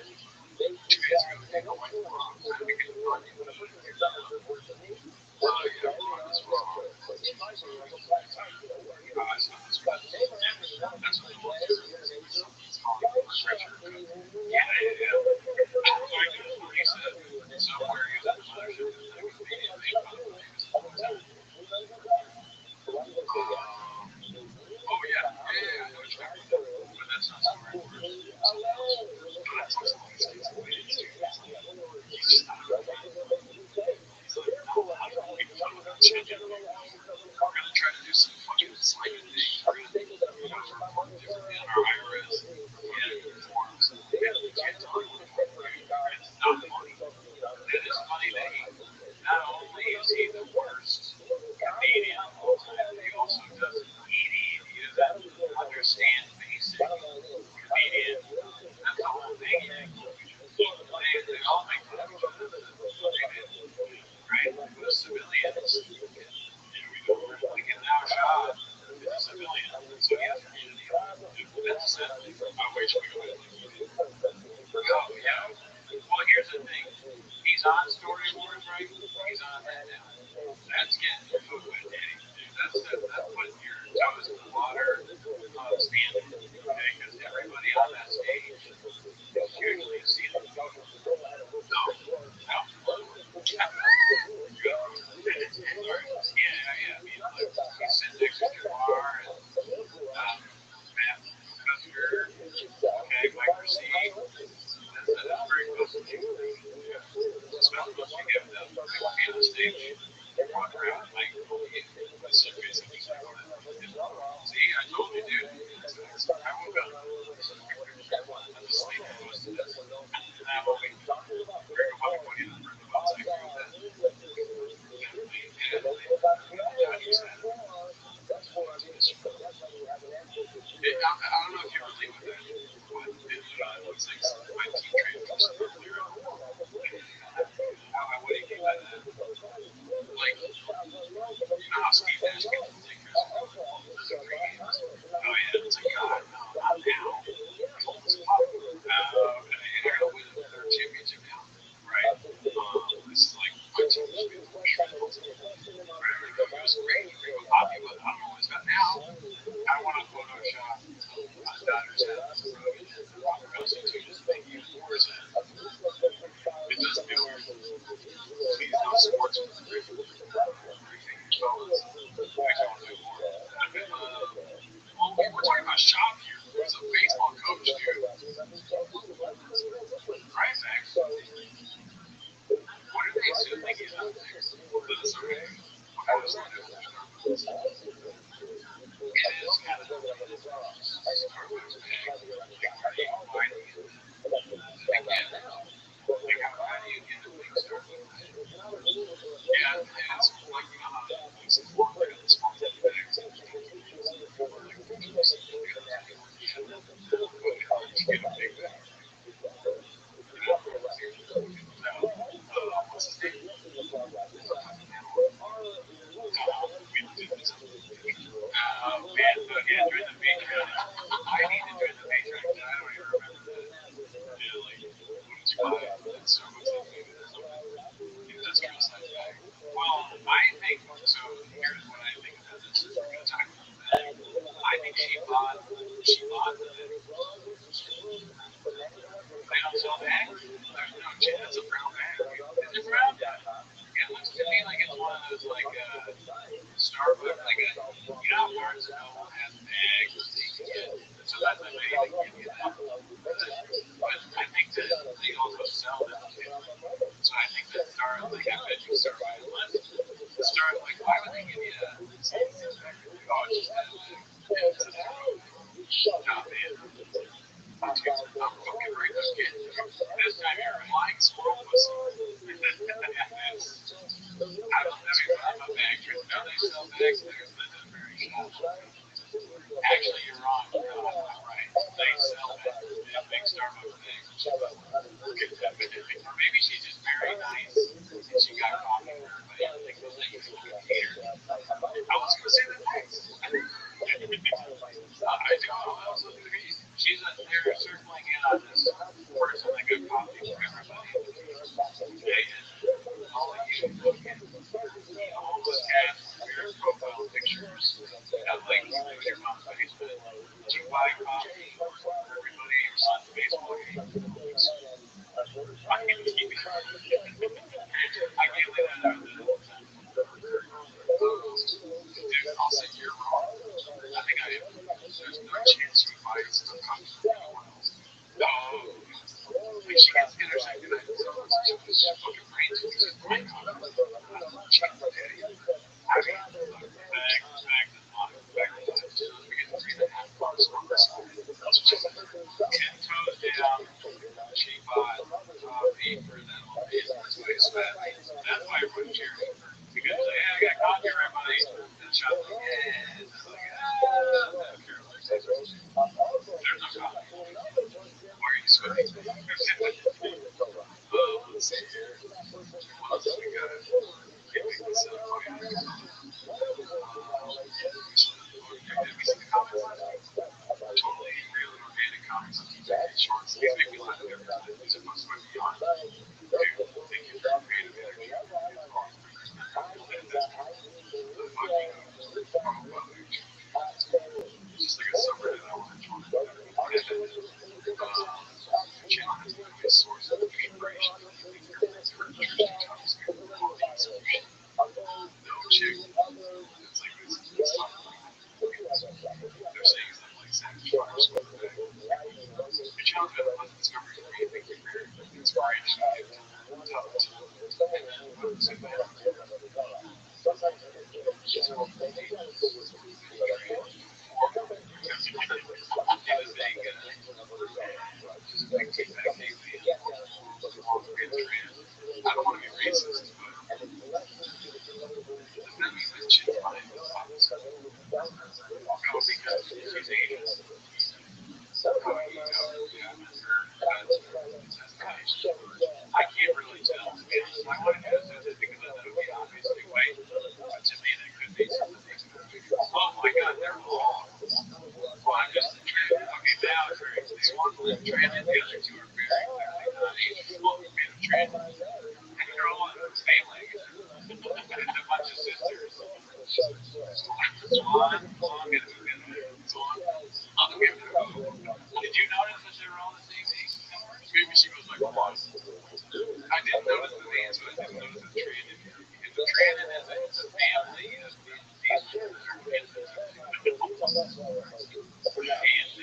2 days ago, they go like, wrong. I think it's funny. This wrong. I saw this one. That's what they want to do. Something's calling for a stretcher. Yeah, yeah. Like that's what he said. Somewhere he was at the mothership and they would be and they found him as a lieutenant. Oh yeah, yeah, I know what you're talking about. But that's not story wars. Something else. But that's like some of these things that we didn't do. It's like he's just not a fan. He's like, no, how do we talk about changing people? We're gonna try to do some fucking assignment things. We're gonna, report differently on our IRS forms. And you can't tell him what to do. And it's not funny. It is funny that he not only is he the worst comedian of all time, but he also doesn't eat. He doesn't understand basic comedian. That's the whole thing. They all make fun of each other. Right? The civilians. Like in our shop is a civilian. So he has immunity. That's it. I wish we would have like oh yeah. Well here's the thing. He's on storyboards, right? He's on that now. That's getting your foot wet, Danny. That's putting your toes in the water standing. Okay, because everybody on that stage is usually seen it before. No. No. Yeah. I mean, like, he's sitting next to Jamar and Matt Custer. Okay, Mike Rasee. That's very close to me. Yeah. Especially once you get them like being on stage, you're walking around with Mike and it's so basically exactly that. See, I told you, dude. I woke up. I was sleeping most of this. And I woke up. Very about 20 on the website group that I don't know if you relate with that, but it literally looks like my teen train piece of earlier. What do you mean by that? Like, you know how Steve Nash gets the stickers and goes, oh, those are dreams. Oh, yeah. It's like, God, no, not now. He's old as fuck. And I gotta win another championship now. Right. This is like my team should be shredded. Whatever. It was great. Great with Bobby, but I don't know what it's got now. I want to Photoshop my daughter's head on the road and walk around so to just make you wars at. It doesn't do weird. Please, no sports briefing. Fellas, we don't do more. Well, we were talking about shop here. There's a baseball coach, dude. Right back. What are they assuming he's out there? That it's okay. What kind of stuff is Starbucks? It is kind of Starbucks bag. Like, why do you, again, like, how do you get a big Starbucks bag? Yeah, and it's like, you know how like some long, they got the small teddy bags and there's no kids. Or like the big ones, they got those big ones. Yeah. But just get a big bag. You know, seriously. No. What's his name? We did this on the page. Man, yeah, join the Patreon. I need to join the Patreon because I don't even remember that. Yeah, like, what did you buy? That Starbucks like maybe or something. Industrial size bag. Well, I think so. Here's what I think about this. If we're gonna talk about the bag, I think she bought the bag. They don't sell bags. There's no chance. It's a brown bag. Is it brown? It looks to me like it's one of those like Starbucks, like a you know Barnes and Noble has bags that you can get. So that's why they give you that. But I think that they also sell them too. So I think that like I bet you Starbucks unless like why would they give you a six-pack? Oh, it's just that bag. Yeah, it's a Starbucks bag. Oh man. I'm fucking right there, kid. This time you're flying squirrel pussy. I don't know if I'm a bag trick. No, they sell bags there. This is very shop. Actually, you're wrong. No, I'm right. They sell bags. They have big Starbucks bags. Or maybe she's just very nice and she got coffee for everybody. I think those ladies want to hate her. I was going to say that next. Let's see here. What else we got? Can't make this up. Oh, yeah, there's something. Did we see the comments last week? Totally real and organic comics on Tuesday shorts. These make me laugh every time. These are books by Beyond. Dude, thank you for your creative energy. It's awesome. I'll edit that too. The fucking it's just like a subreddit I want to join. What is it? Your channel has become a source of inspiration for the elite airplanes for interesting topics and quality execution. No chick. It's like this talk like they're saying stuff like Savage Fire Squad back. Your channel's been a pleasant discovery for me. Thank you for your inspiration and talent. And then what was it that? She's well, he was saying, like, take back Haley and all the real trans. I don't want to be racist, but does that mean this chick's fine? I'll go because she's Asian. Oh, you know, yeah, I met her. That's destination. I can't really tell, to be honest. I want to do this because I know the obvious big way, but to me, that could be something they can do. Oh my God, they're all. Well, I'm just a trans. Okay, now it's very clear. One is trans, and the other two are very clearly not Asian. Well, made of trans. And they're all in the same language. It's a bunch of sisters. Swan, Swan, get a move in there. Swan, I'll give it a move. Did you notice that they were all the same name? Maybe she goes like Swan. I didn't notice the names, but I did notice the Trannon. And the Trannon is a family of these people that are in the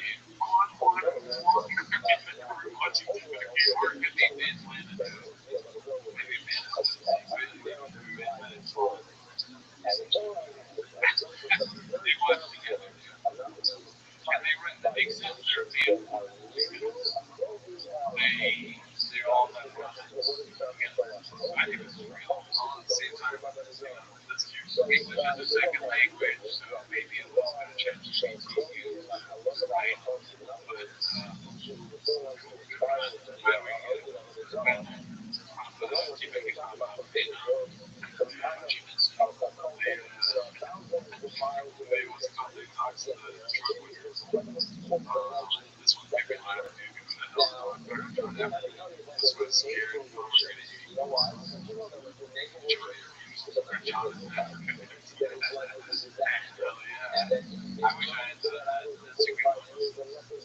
and Quan Quan Wong in Washington, but it can't work because he Vince landed too. Maybe Vin is his name. Maybe Vin landed Swan. They watch together too. And they run, that makes sense. They're a family because they're all left behind together. I think this is real. All at the same time, that's cute. English is a second language, so maybe a little bit of ChatGPT used, right? But cool, good for them. Why don't we get it? See if I can talk about Vietnam. What you missed. They what's it called? They talked to the truck with this one made me laugh, dude. Who the hell is John Better John F? This was scared no longer gonna eat. Enjoy your views. John is Africa. Hell yeah. I wish I had that. That's a good one.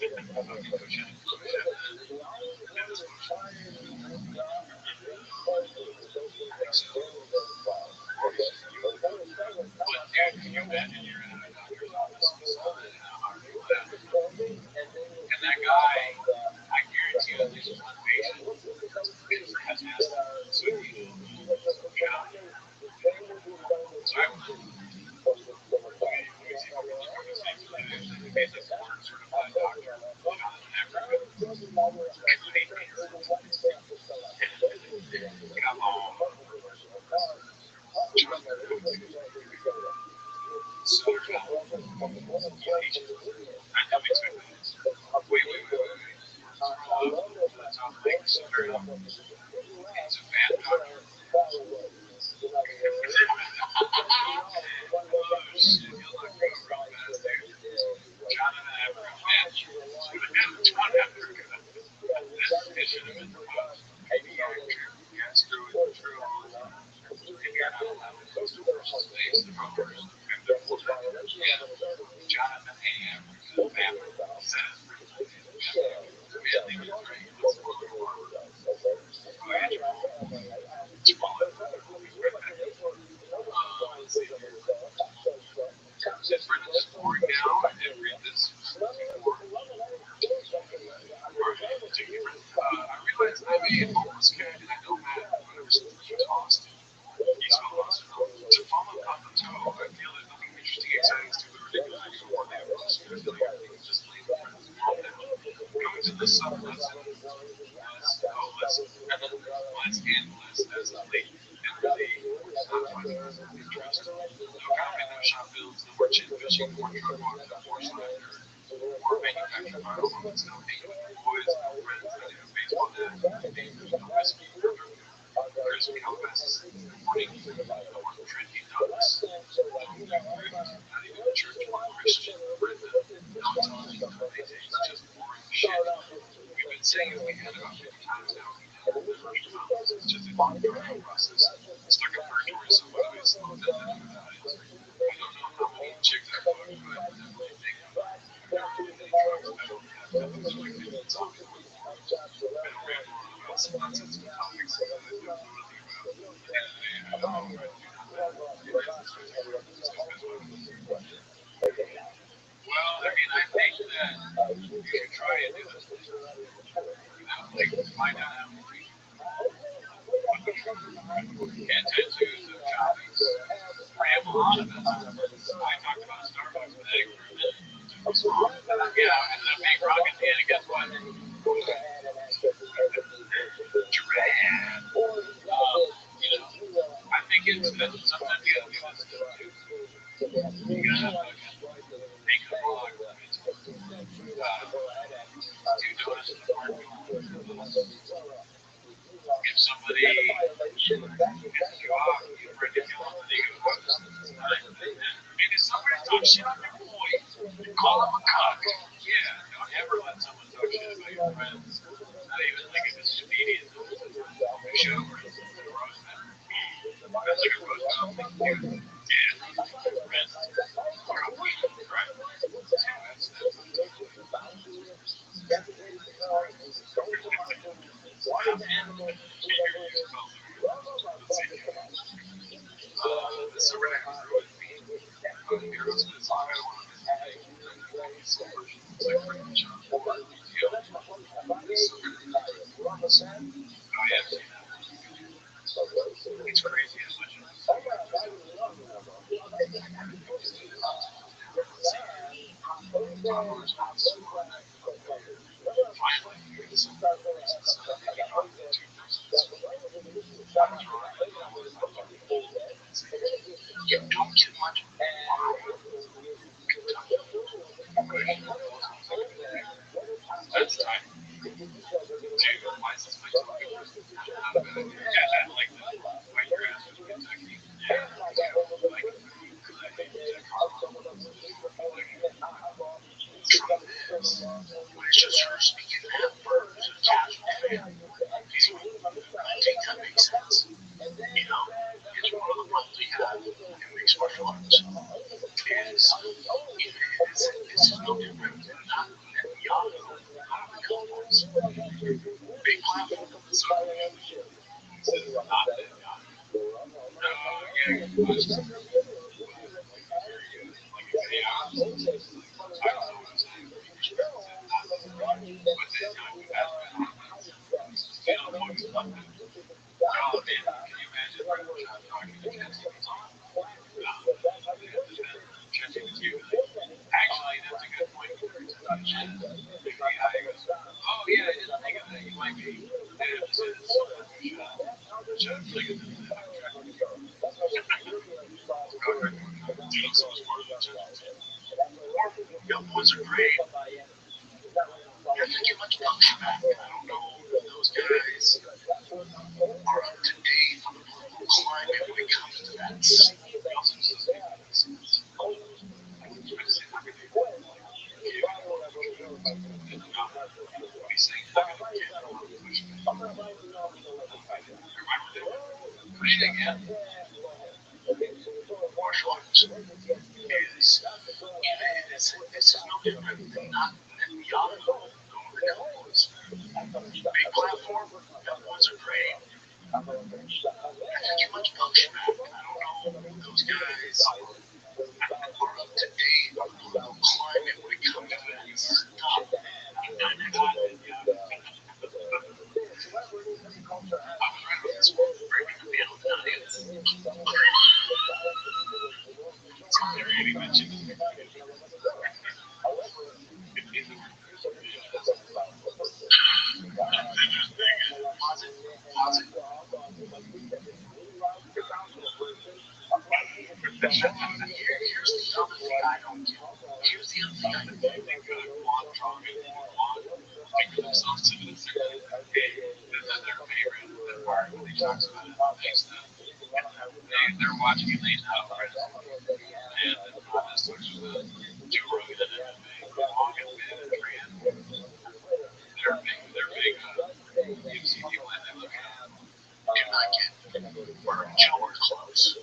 Fucking wish I had that. Yeah, this motion. I think so. But dude, can you imagine you're in a doctor's office and you saw that and how hard people laugh? And that guy, I guarantee you at least one patient has asked him, so do you get on here? So I went, let me see if I can look up his name really quickly. He's a board certified doctor, Jonathan Africa. Come on. Jonathan Africa. Southern California. I didn't expect that. Wait. Scroll up to the top link. Southern. He's a fan doctor. Oh shit, you'll look real fast, dude. Jonathan Africa fan. John Africa. It should have been the most pediatric gastroenterologist. If you're not allowed to host a personal space, the wrong person. And the full-time members, yeah. Jonathan A. Africa, family. Says original name. Man, leave it great. Let's go to one. Go ahead, Jamal. Jamal Africa. We'll be right back in. Let's see here. Since we're just pouring now, I did read this before. I realized I'm a homeless cat and I know Matt, whatever since he tossed. He's well lost. To follow on the toe, I feel there's nothing interesting, exciting, stupid, ridiculous, extraordinary, or just leave the friends and calm down. Coming to this sub lesson, and then there's less and less as of late, and really not finding this of interest. No coffee, no shop bills, no more chin fishing, more truck walks, no more slaughter. more manufactured vinyl and stuff, hanging with the boys, no friends, not even a baseball net. There's no whiskey or no crisp Calabasas in the morning, no more trendy ducks, no brick, not even a church or Christian Brenda. No time, no maydays, just boring shit. We've been saying it in my head about 50 times now. We haven't been rushed to mountains. It's just a dry out process. Stuck in purgatory, so what do we slow down to do about it? I don't know how many chicks I fucked, but I definitely think I've never did any drugs. I don't have feelings for like 50 zombies on the floor. I don't ramble on about some nonsensical topics that I don't know nothing about. At the end of the day, I know I do not matter. It is the truth, however. So that's my opinion. Well, I mean, I think that you should try and do this. Like, find out how many people what they're trying to do, right? And tattoos of copies. Ramble on about nonsense. I talked about Starbucks with egg for a minute. Took me so long. Yeah, I ended up being wrong at the end, and guess what? Giraffe. You know, I think it's that sometimes you gotta do this stuff too. You gotta fucking make a blog, basically. Do donuts in the parking lot. If somebody pisses you off, you threaten to kill them, and they go ghost. And if somebody talks shit on your boy, call him a cuck. Yeah, don't ever let someone talk shit about your friends. Not even like if it's a comedian doing it on your show or you do a roast battle. That's like a roast battle thing to do. Yeah, roast my friends. Right? So that's my take on it. Wow, man. Can't hear you spell through. Let's see. This already was ruined me. Aerosmith's I Don't Want to Miss a Thing. The full version. It's like pretty much on BTO. So good at that. Oh, yeah, I've seen that one. It's crazy how much of this thing I just don't let's see here. Toddler's not smart. Finally, we get some reasons hanging on to two persons. I was wrong, but I was not fucking old. Let's see. You don't get much. Wow. Kentucky. Kush. Also Kentucky today. That's tight. Dude, why is this my topic? Not a bad idea. Yeah, I like that. White grass from Kentucky. Yeah, yeah. Like good carbohydrates. Like truth is, when it's just her speaking that word as a casual fan, anyway, I think that makes sense. You know, it's one of the problems we have in mixed martial arts is, you know, this is no different than not Netanyahu out of the Cowboys. Big platform, so this is not Netanyahu. No, yeah, but very good. Like I say, honestly, I don't know what I'm saying. English accent, not really. But Netanyahu has been on my you know, the point is left. Oh man, can you imagine Brendan Schaub talking to ChatGPT? And then ChatGPT would be like, actually, that's a good point. You're attempting to shit. And the AI goes, oh yeah, I didn't think of that. You might be. I have to say this so much for Schaub. Schaub's like, I'm tracking with you. God, right there. Dude, so smarter than ChatGPT. Your boys are great. You're thinking much pushback. I don't know if those guys are up to date on the political climate when it comes to that. He also just doesn't make any sense. I just say everything. Like, giving a lot of pushback. And not what he's saying, not going to get a lot of pushback. You're right with it. But then again, martial arts is, you know, this is no different than not Netanyahu going to the Cowboys. Big platform, young boys are great. I think you much pushback. I don't know if those guys are up to date on the political climate when it comes to that stuff. You know, not Netanyahu. I was right about this one. Breaking the piano giants. It's hilarious he mentioned it. That's interesting. Pause it. Pause it. Here's the other thing I don't get. Here's the other thing I do. They've got a quad driving quad figure themselves to this game. Their favorite part when he talks about it, makes them, they're watching it laid out right and this talks about Joe Rogan and MMA, long and Van and Tran. They're big UFC people and they look at do not get we're nowhere close.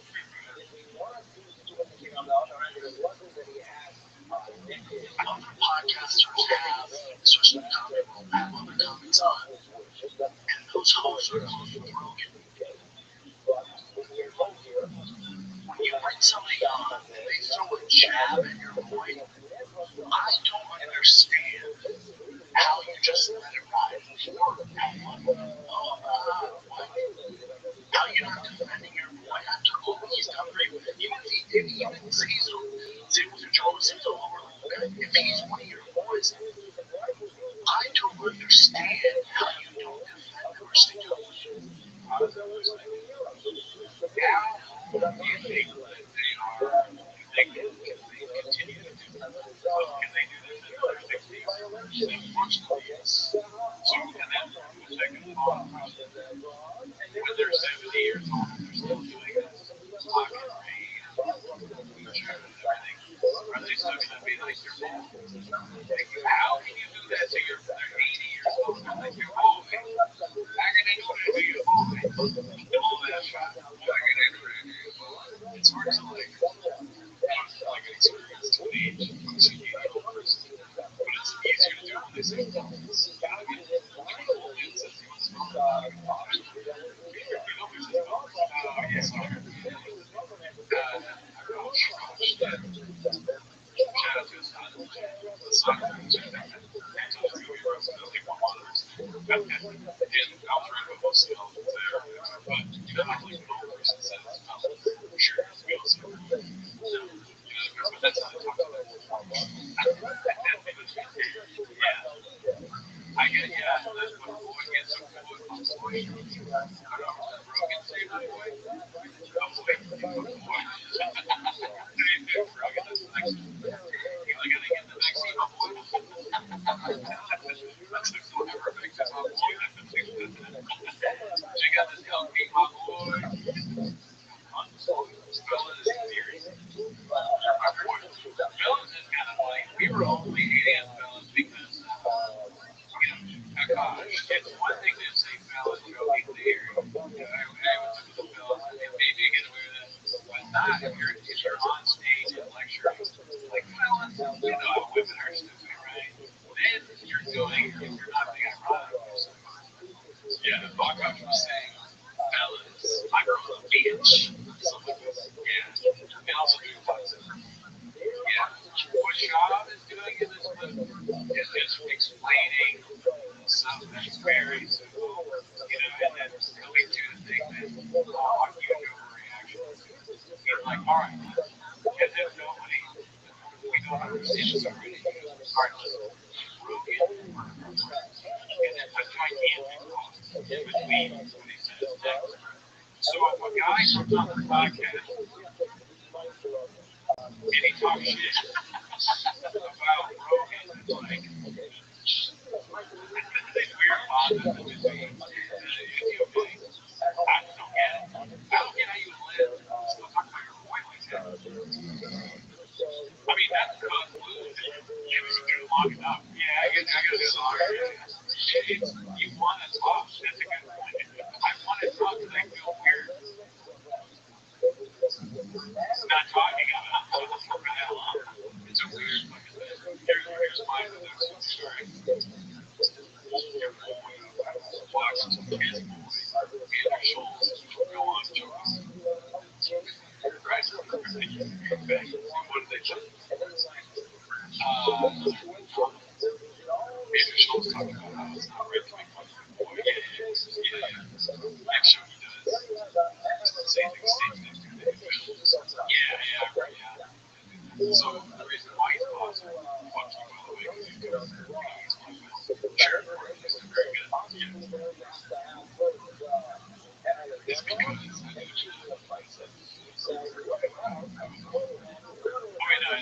Other podcasters have, especially the comedy world, have other comics on, and those hosts are close with Rogan. When you bring somebody on, they throw a jab at your point. I don't understand how you just let it ride. Or what? How you're not defending your boy after all he's done for you. Even Caesar, same with Joe Caesar, if he's one of your boys, I don't understand how you don't defend him or stick up with him. How do you think that they are, they can continue to do that? Can they do this in their 60s? Unfortunately, yes. So, and then we'll take it on when they're 70 years old, they're still doing this. Lock and read, future and everything. Are they still going to be like their dad? How can you do that to your, they're 80 years old, they're like your boy? How can they do that to your boy? All that shot. How can they do that to your boy? It's hard to like experience to an age. So you get old person. But it's easier to do when they say, no, it's gotta be old dude says he wants to smoke. That's how I talk to them. I get, yeah, that's what boy gets a boy. I don't know what Rogan say, my boy. We were only hating on fellas because it's one thing to say fellas joking there. I would some of the fellas and maybe get away with it. But not if you're on stage and lecturing. Like fellas, you know how women are stupid, right? Then you're not being ironic. Yeah, Bogart was saying, fellas, my girl's a bitch. Something like this. Yeah. And also do toxic. Yeah. What Shab is doing in this book is just explaining stuff that's very simple, and then coming to the thing that a huge overreaction. It's like, all right, as if nobody, we don't understand this already. All right, listen, Rogan is a gigantic cost between what he says next. So if a guy comes on the podcast and he talks shit about Rogan, it's like, this weird bond in between. Okay, I just don't get it. I don't get how you live still talk about your boy like that. I mean, that's convoluted. You listen to it long enough. Yeah, I gotta do it longer. You want to talk. That's a good point. I want to talk because I feel weird not talking about it for that long. It's a weird fucking thing. Here's my story. Your boy watches his boy, Andrew Schultz, go on Joe's. Right? Okay. What did they say? Andrew Schultz talking about how it's not right to make fun of your boy. Yeah. Next show he does. Same thing Steve did. Yeah. So the reason why he's awesome, fuck you by the way, because he's good. He's my best. Sure. He's very good. Yeah. It's because I do shit.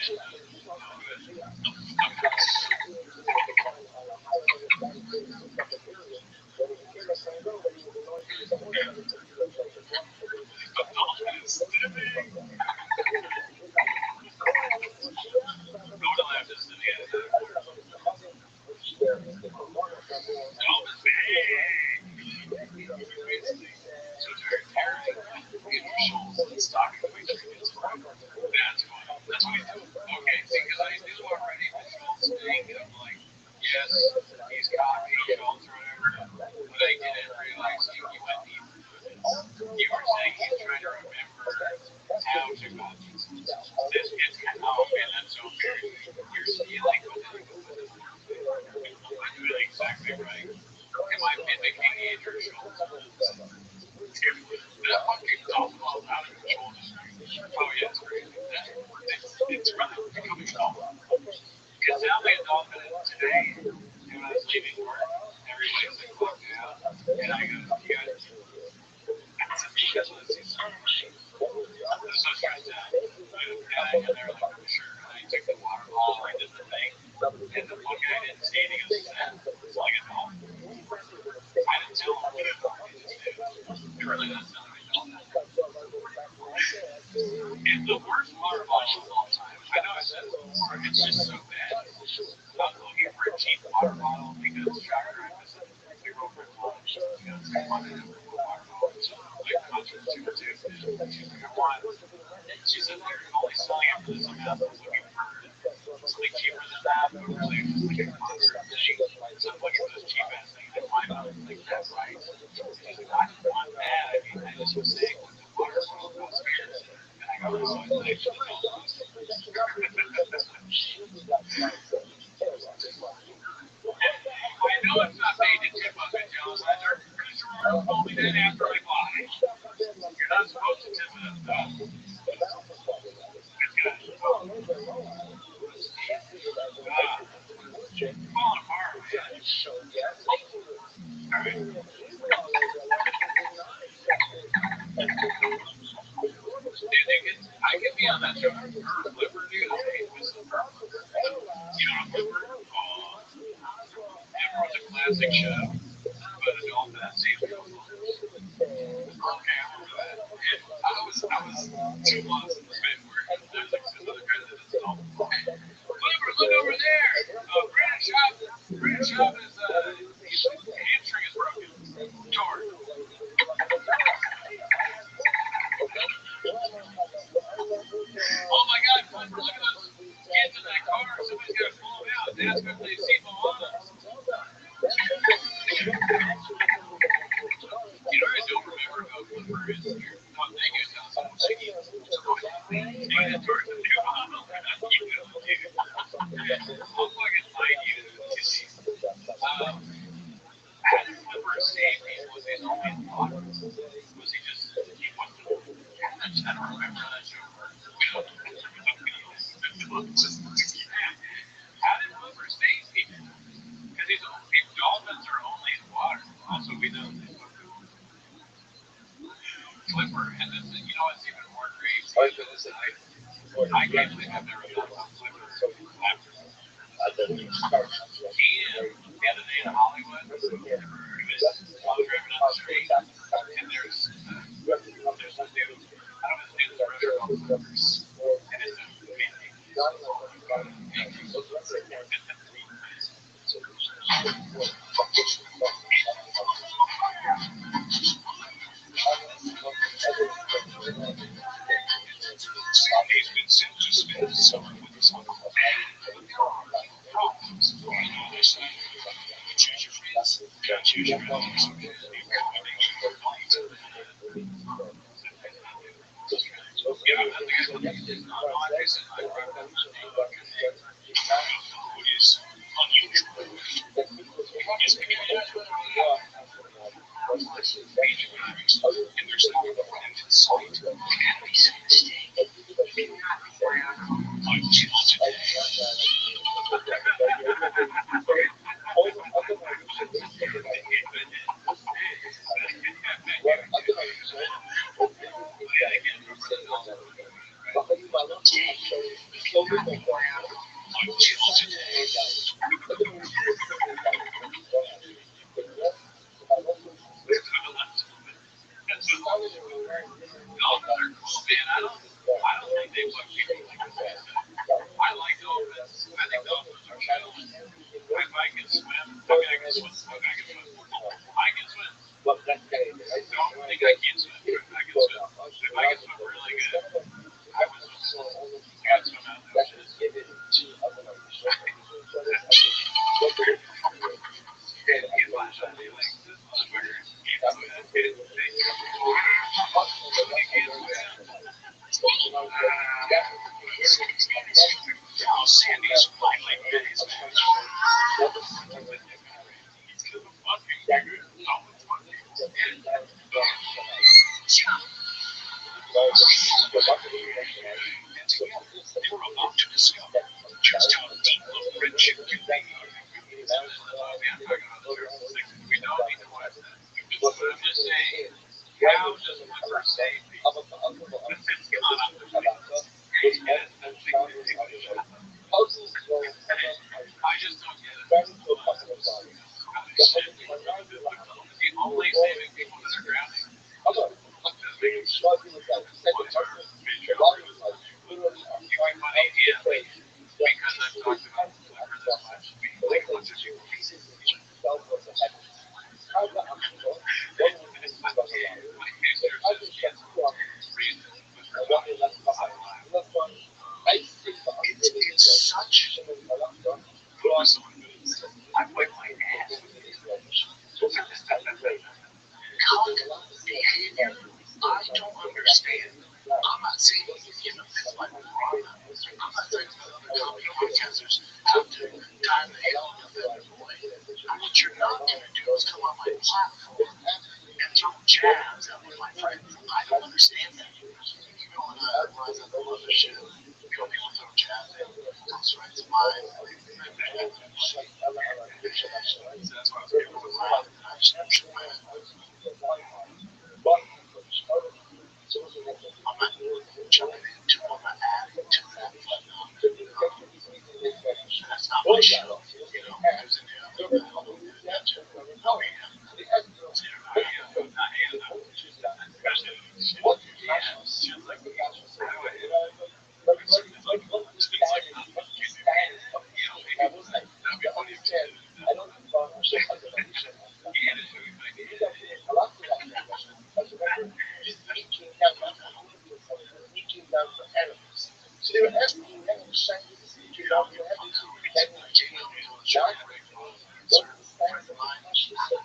I mean, Chill today. But the movie is simply about it. Don't have to. But yes, if I want to switch, solid and relying differently No, on that they're cool, man. I don't. is that I don't they're think they just put people shaped like for this. that. Right. I like Consider that dolphins. I since think my weapons dolphins are are not chill. inherently in your If I can community, swim, I mean, further I can swim. evidence Okay, I can swim. continues to point. I can swim. But that day, the right Don't decision think I was can't swim. if I can for swim. the If I can swim archaeological, really good, instead of I would swim. so almost I gotta swim out in the that ocean. could give it to other like instructors or each other. I think what the difference is And and he's what like, each other like is. this motherfucker can't That's swim. what Hey, it is. Ultimately, that's how learning that in life. So, you know, that was the beginning of love. oh, Sandy's flying like this, A man. friendship that was never It's because I'm fucking, that dude. unique I'm fucking. that that brought to life. Right? The bucket list that And together, the they were simple about things to discover that come just started how from deep that a early friendship can be. that eating So out this to is the God, movie I'm talking about, the slow Church down, of Six. listen We to don't need to God. watch that. But But I'm just saying, one how of does the one Habakkuk, save people? Habakkuk, This is kind of Habakkuk crazy, was man. multiple That's traveling big. underway. Puzzles grow ever I just don't get it. ran into a couple of problems. The Habakkuk laughed. Is he You were only born saving in people that this are drowning? Although, being struggling with that second husband, the body was like literally I'm You trying make to money, help yeah, the like, faith. The because I've pieces talked about had to liver this express it. much, being The like way a bunch of two people. pieces of each felt of the heavens. How the Akiva, one was missing from the life. My The exorcist presence of can't two Akiva, reason, but and what they left behind. In the front, I used to take the unlimited such Shimon Malakta, who brought was someone who I went my ass. so this is how you rate. Behavior, I don't understand. I'm not saying he's getting offended by Rana. I'm not saying other comedy podcasters have to die the hell with that boy. What you're not going to do is come on my platform and throw jabs at one of my friends. I don't understand that. You know, when I was at the mothership, you know, people throw jabs at close friends of mine. So that's why I was people would laugh and I just shook my head. I'm not jumping into, I'm not adding to that, but that's not my show, you know. There's an oh yeah, What yeah, shit like the that. passion so understand I was like to understand I don't so understand you end up doing a lot of that because remember he came down not for human people he came down for animals so they were asking animals shiny he came down for animals animals came not what's the status of the passion so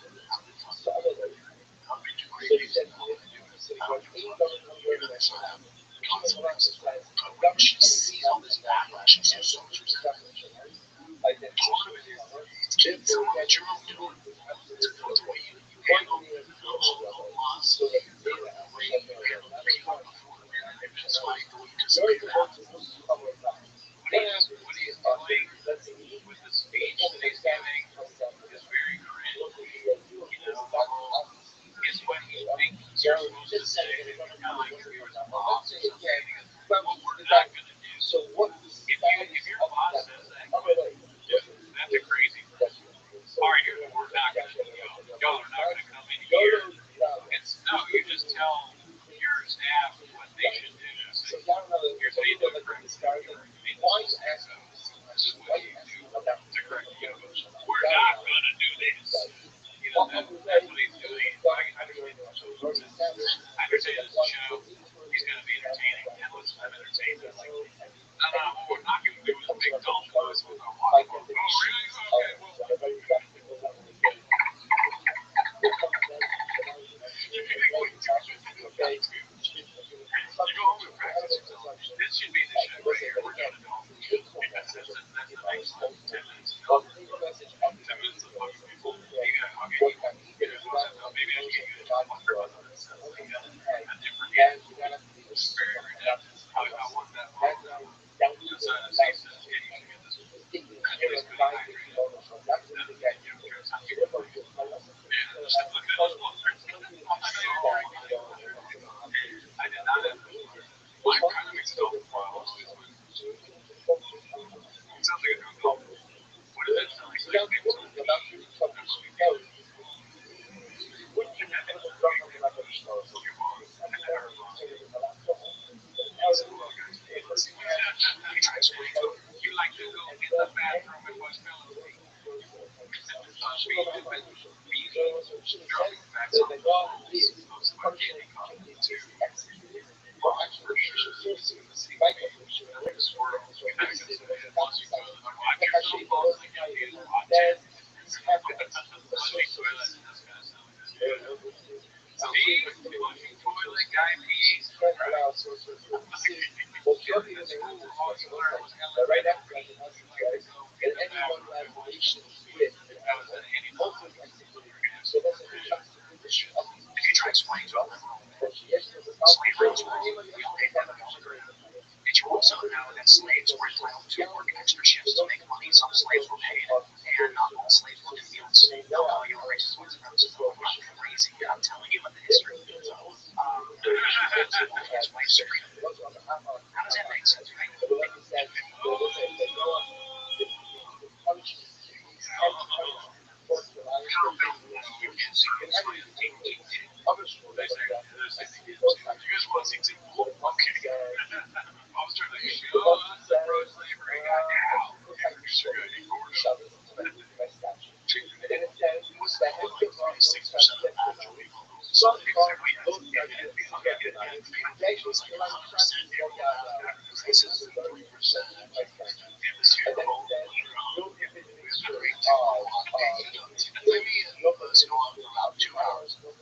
so other way so he said so he went in government under the next one government Sees all this backlash and sees so much resentment. like that Part of it is it's all that you're own doing. It's the way you handle the whole loss, the way you handle people before the marriage. That's why you disagree with that. What he's doing with the speech that he's giving is very cringe. You know, the whole, it's what he thinks you're supposed to say. Kind of like if you're the boss or something. What we're not going to do. so what If your boss says that, that's a crazy person. All right, here's in the bathroom in West Philadelphia. Beating, dropping facts on the walls of spaghetti coming to crucial sequence of this world. Connected and once you go, watch your cell phone like I do, watch it. Flushing toilet, that's gonna sound good. Steve, flushing toilet, guy peeing. Right? In school, all you learn was elementary. You like to go in the bathroom and wash those feet. That was at any time. If you try to explain to a liberal that slavery was wrong, you'll get that counter. Did you also know that slaves were entitled to work extra shifts to make money? Some slaves were paid, and not all slaves worked in fields. No, you're racist white supremacist. I'm crazy. I'm telling you what the history is. It's white supremacy. How does that make sense, right?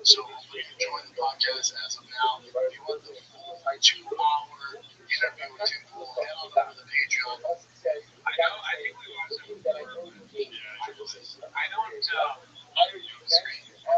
So hopefully you enjoy the podcast as of now. If you want the full 2 hour interview with Tim Pool, head on over to the Patreon. I know, I think we watched it before. I don't, yeah, I mean, listen,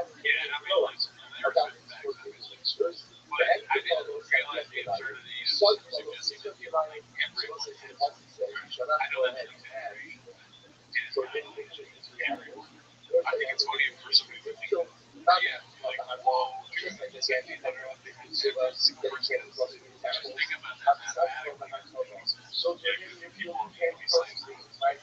there are certain facts I missed. But I didn't realize the absurdity of suggesting that everyone has, I know that the information is everyone. I think it's funny for some people to think, yeah, like, whoa, you're going to say that are out there and say that single person is think about that mathematically. So if people can be slaves, right?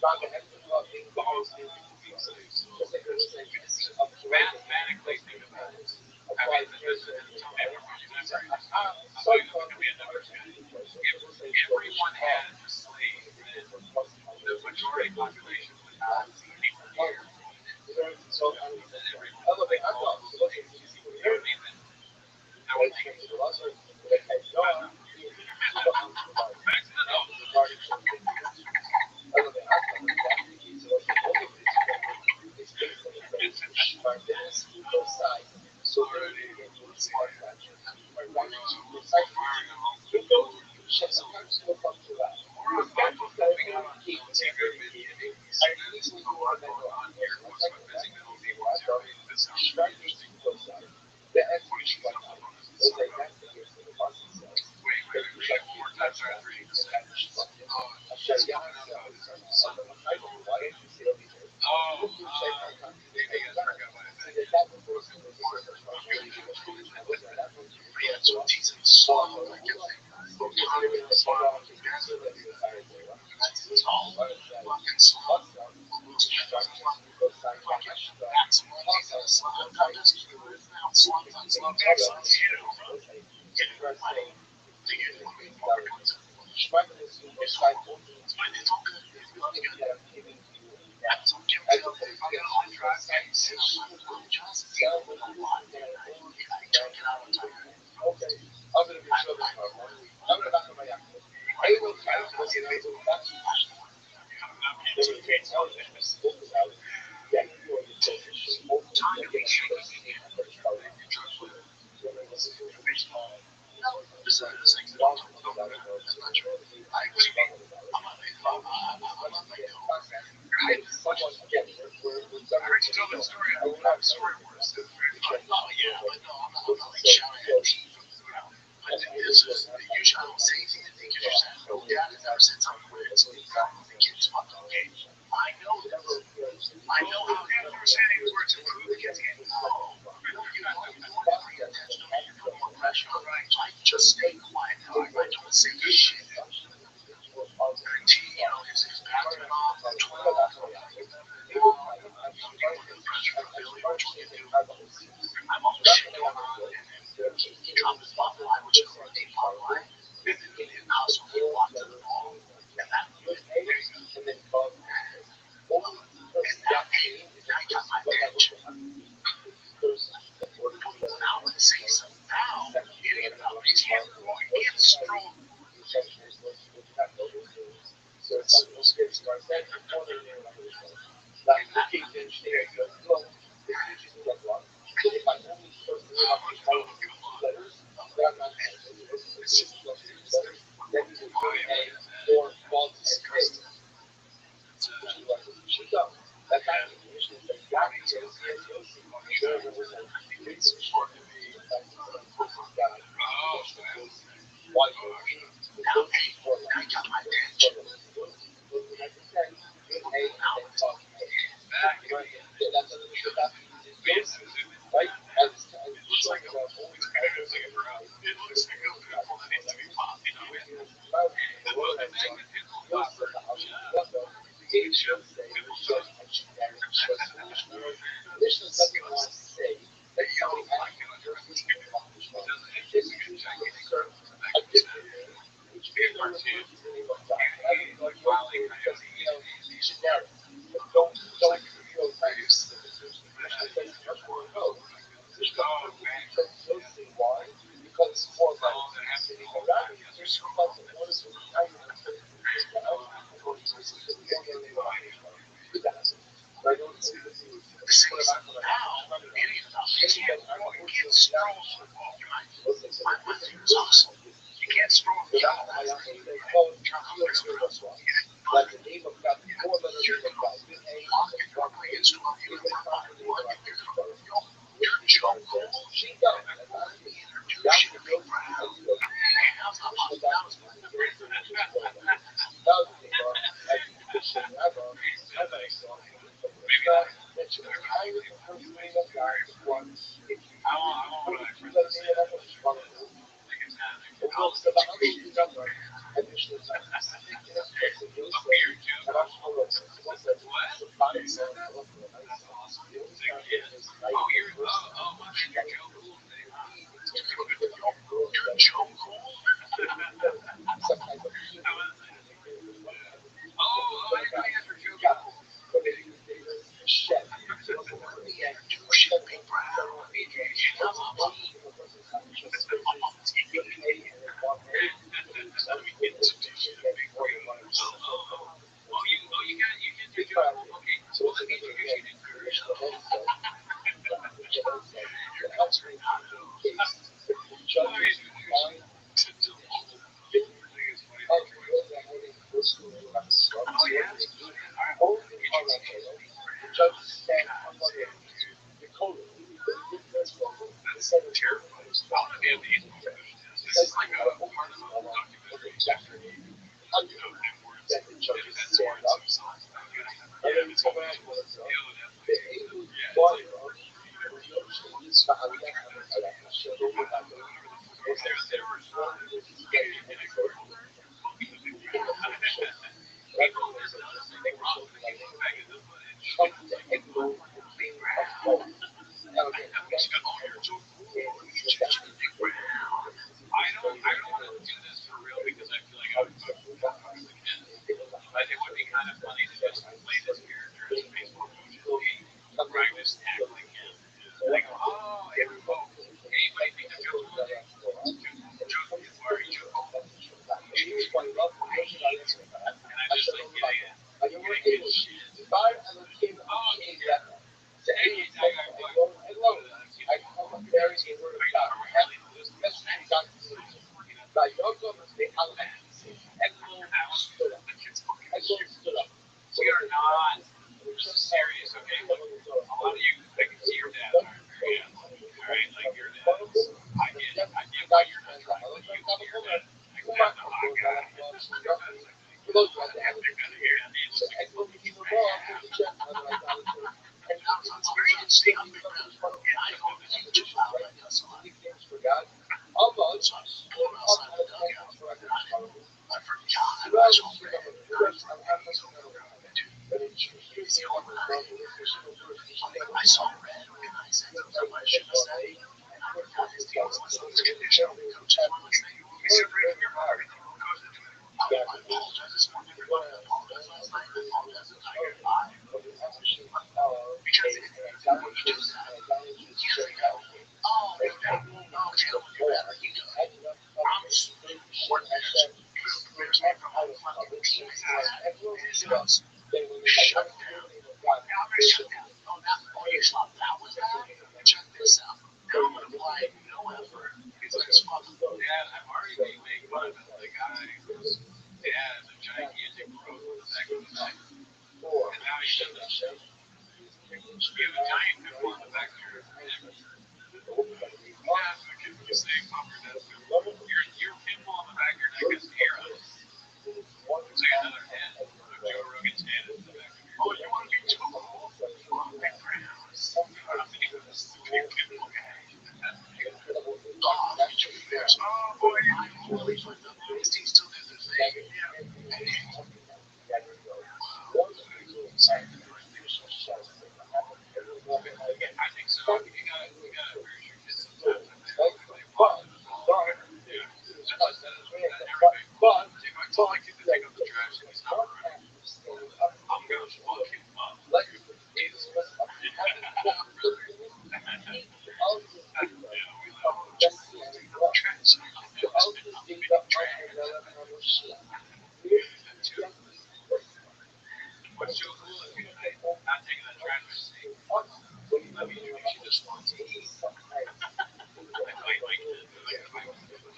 Mathematically, think about it. I mean, this is some everybody. I'm going to be a numbers guy. If everyone had a slave, then the majority population would not be anywhere near that everyone would be called slaves. You know what I mean? Then I would think so. Back to the right? That's one of the name of the show. Like the case engineer goes, look, this usually get wrong. So if I only start to name up the column with two letters, then I'm not happy. If it's just plus two letters, then either good A or false A. Which is what she does. That's how the commission is exactly as CSOC. Sure, there was a big short to be sometimes it's an implicit guy. Commission goes, why you the those before that. Those like I said, good A and then false A. Right? So that's another short that is right? As the short of always has a Mishnah doesn't want to say that somebody actually just became accomplishment. This chooses to assert a different name, which may not refer to the name of God. I don't know, Yosef is just, generic. But don't, try to specific. Mishnah says much more no. Mishnah purposely chose Yosef. Why? Because it's more letters. The Rabbi is just because in order to retire the person who is the elder, or the person who is the younger than the accomplishment. With that. Right? Don't say this is what about the like the name of God, the four letters of God, good A, and one A, is the proper name of God. She does. That's the name of God. house. Shut down. Now I'm ready to shut down. Oh, now, oh, you thought that was bad? Check this out. Now I'm gonna apply no effort. He's like, Dad, I'm already being made fun of the guy whose dad has a gigantic growth on the back of his neck. And now he's shut up. You have a giant pimple on the back of your neck. Yeah, you say covered that your pimple on the back of your neck is hair on it. It's like another head. Joe Rogan's head is the back of your neck. Oh, you want to be too cool? Oh, big rounds. I'm the big pimple guy. Oh, let me show you this. Oh, boy, I'm really fun. This thing still does the thing. Yeah. Sorry. I think so. You gotta embarrass your kids sometimes. I told my kid to take out the trash and he's not running. I'm gonna fuck him up. What's Joe cool if you tonight? Not taking the trash and saying, let me introduce you to Swansea. Let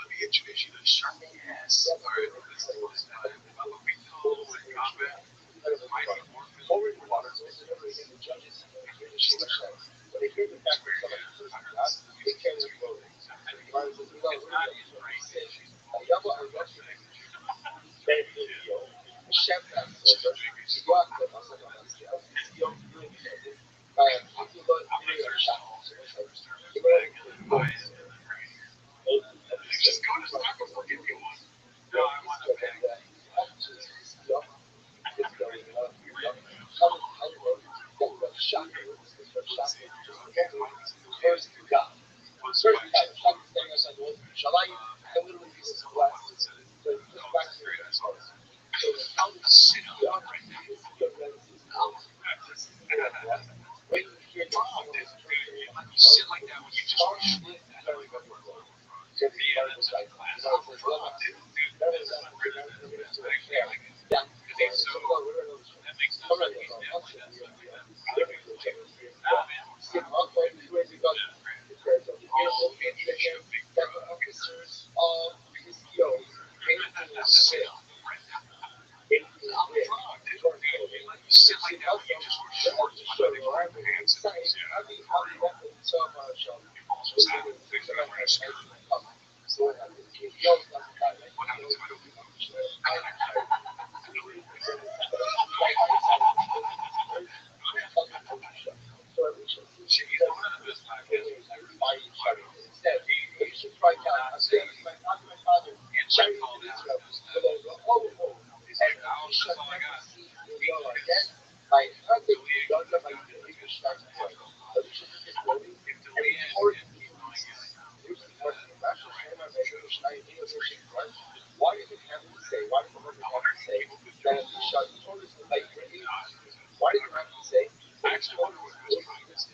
me introduce you to Sharky Ass. Alright, this time, what we call in combat, mighty morphin water. Just go to Taco Bell, give me one. No, I want a bag. Sit up right now. Let me sit like that when you just want to yeah, that's like class. I'm from, dude. This is my brother. Actually, I like it. Because he's so, that makes no sense. He's definitely does stuff like that. Other people like, nah, man. Oh, man, you should big bro. Sit up right now. I'm from, dude. You let me sit like that when you just wear shorts with nothing on your pants. Yeah. Also, having things that I wear a skirt. What happens if I don't do See, he's one of the best podcasters ever. He will not say, and check called out. He's like, oh, that's all I got. I actually wonder what it was.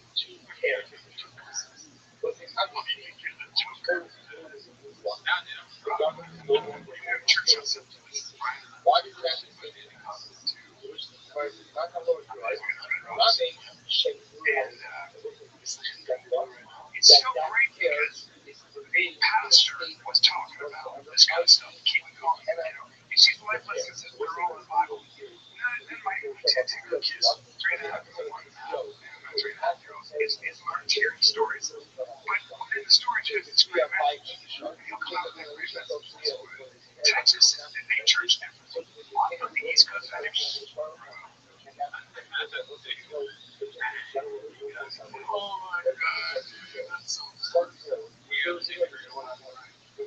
It's so great because the pastor was talking about this kind of stuff, keep it going. You see, my place that says we're all in the Bible. Then my 10-year-old kids, 3.5-year-old, my 3.5-year-old is learning hearing stories. But in the story too, it's great. He'll come out with great messages. Texas and the church different. On the East Coast, I think. Oh my God, dude, that's so fun. You was here going on right. I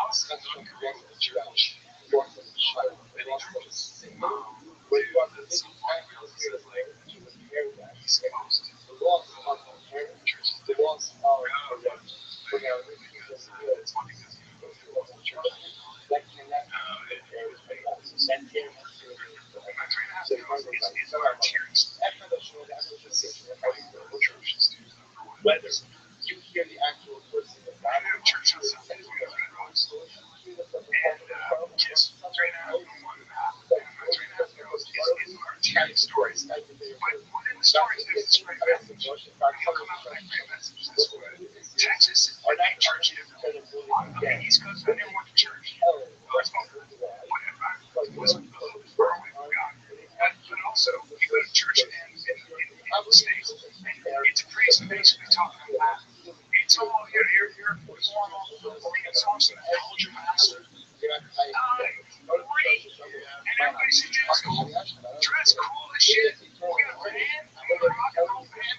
was in the church. Many churches. Dude, that's so funny. It's like East Coast. Churches different. Because it's funny because you go through local churches. My 3.5-year-old is our cheering. Churches do for what? Church on Sundays, we go to Rothschild'S. And kids, 3.5 and 1.5. And my 3.5-year-old But within the stories, there's this great message. He'll come out with a great message. This way. Texas, the night church, on the East Coast, I never went to church. I smoked, whatever. I was far away from God. But also, you go to church in the States, and it's a priest basically talking about it's all you're formal, it's also an culture master. Great. And everybody should dress cool. Dress cool as shit. We got a band. I mean, a rock and roll band.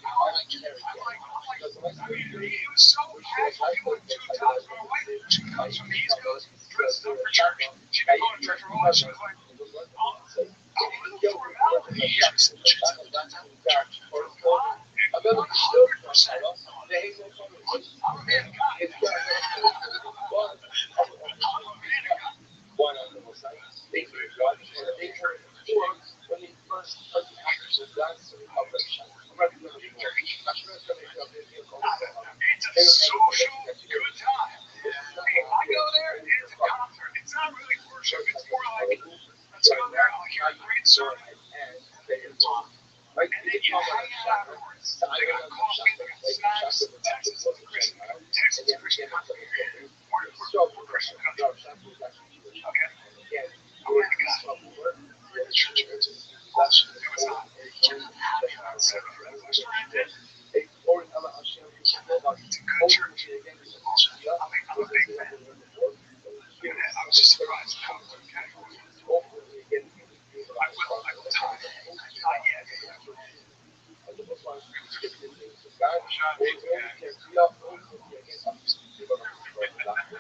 I mean, it was so casual. People with two tops. My wife, she comes from the East Coast, dresses up for church. She'd been going to church for a while. She was like, oh, a little formality. She said, church. 100%. I'm a man of God. I'm a man of God. One of the most they were when they first started the actors of that It's a social good time. If I go there, it's a concert. It's not really worship. It's more like, let's go there. I'll hear a great sermon. And talk. And then you hang out afterwards. They got coffee, they got snacks. Texas is a Christian country. Texas is a Christian country. We're Christian country. Okay. I'm in the God. We're in the church. It was not happy about 7 Western End. It's a good church. I'm a big fan. I was just surprised how okay. I will tell you. Not yet.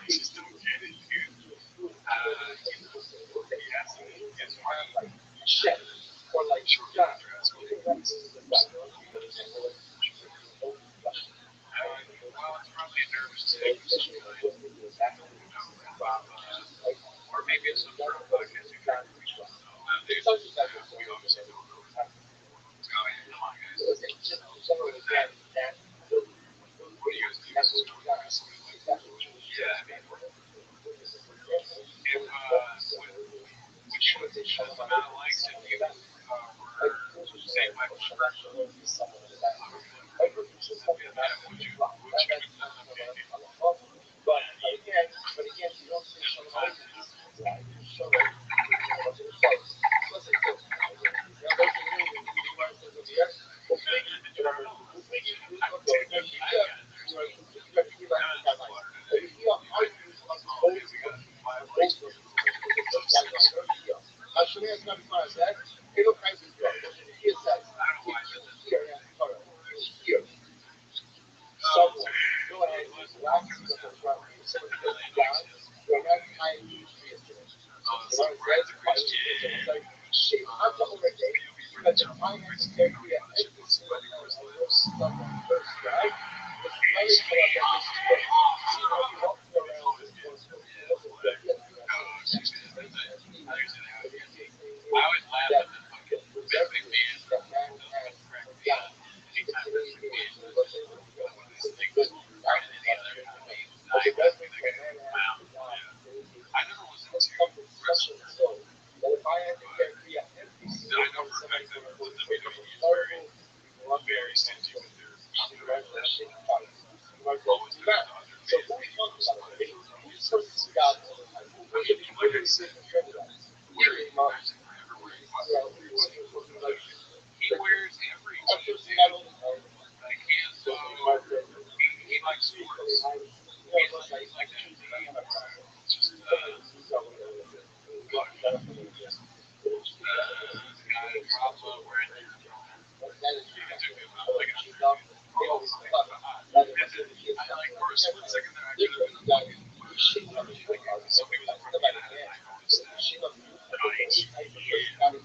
Just don't get it, dude. chef or like chef. Well, it's probably a nervous tick or something like that. Or maybe it's some sort of podcast. We obviously don't know. Come on, guys. What do you guys do? Yeah, I mean, if would you shut them out likes if you were saved by progression? Would you But again, you don't say show right. You show it. I always laugh at the fucking big man. Anytime there's a big man, one of these things right in any other movie, I think they get wow. I never was into wrestling. I know for a fact that the WWE is very stingy with their always been So who we talking about? Like I said, he wears every t-shirt. Like he likes sports. He's like that. It's just the guy in Rabbi wearing it took me about like I like for a split second there I could have been like somebody was in front of me and I noticed that. But on HGTV, I was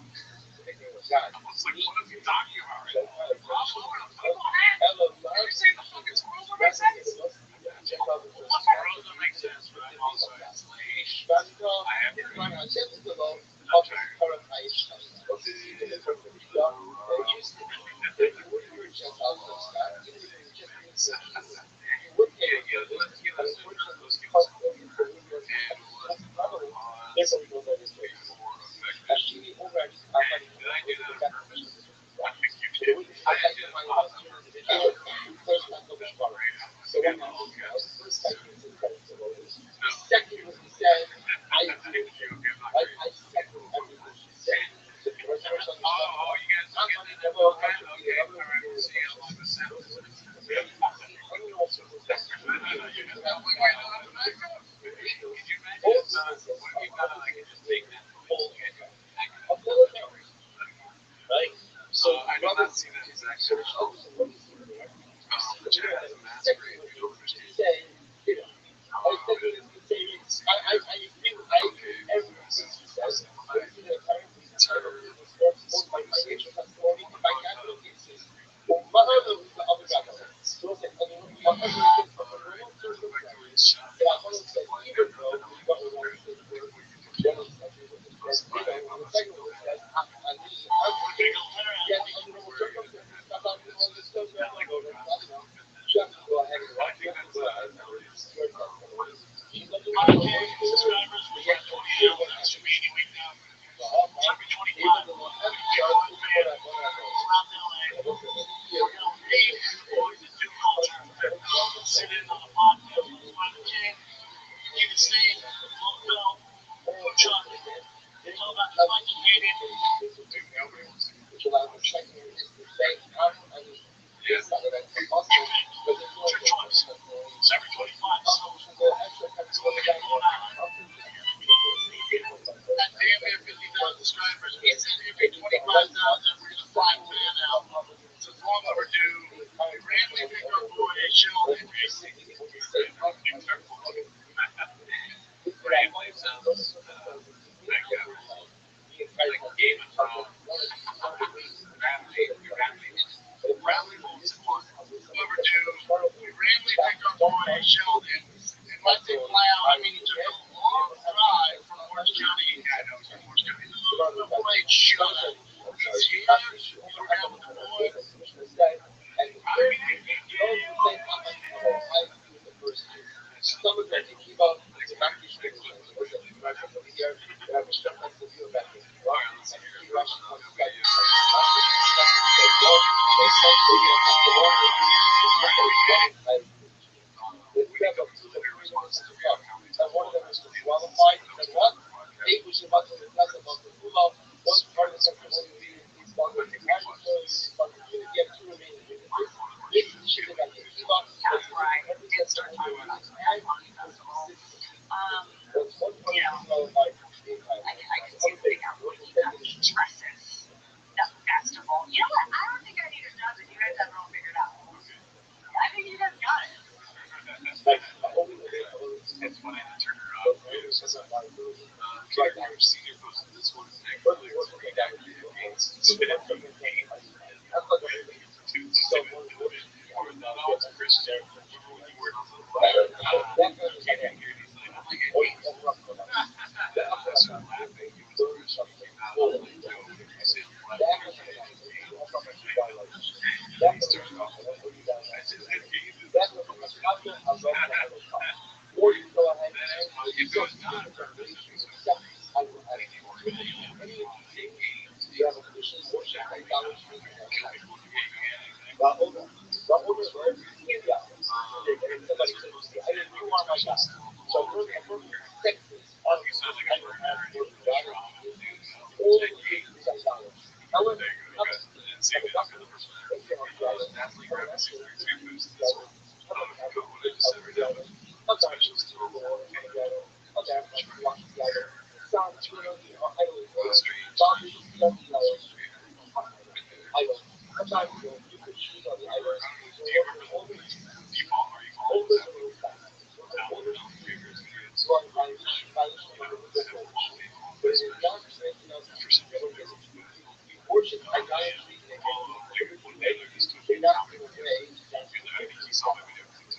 like, what is he talking about right now? Rob Lowe, come on, man. You're saying the fucking squirrels don't make sense? Squirrels don't make sense, but I'm also a slave. I have to I'm let's give us a and let's be more effective. Did I do that on purpose? Okay, okay, all right. We'll see how long this sounds. Now, wait, no, I'm back up. Could you imagine if, what if you kind of like just take that voice and act it out with guitars? Right? I did not see that exact sort of show. The chat has a masquerade. We don't understand. Okay, so it's simplified. Terms, usage, context. Effectively shot multiply everything on the grid. What you do specify on the signal path. Not like the process of definition. But I think that's nowadays what is 5K subscribers was like 20 hours. That's your meeting week now. Every 25. People in fan around LA. We're gonna leave the boys in new culture. Sit in on a podcast. Let's find a kid. Keep it safe. Don't go. Chuck. It's all about fighting, baby. Nobody wants to go. Yeah. Your choice. It's every 25. So when they get blown out. That damn near 50,000 subscribers. He said every 25,000 we're gonna fly a fan out. So it's long overdue. We randomly pick our boy Sheldon. Randomly sounds like Game of Thrones. Randomly moves in one. Overdue. We randomly picked our boy Sheldon. And once they fly out, I mean, he took a long drive from Orange County. Yeah, I know he's from Orange County. The boy Sheldon. He's here. We're down with the boy. I mean, it's funny to turn her on. Your senior posted this one. Thankfully, it's pretty games. Or not all it's Christian. Laughing. He was a Christian. He came out of the joke. He said, "What?" He started off with it. I said, "I gave you this."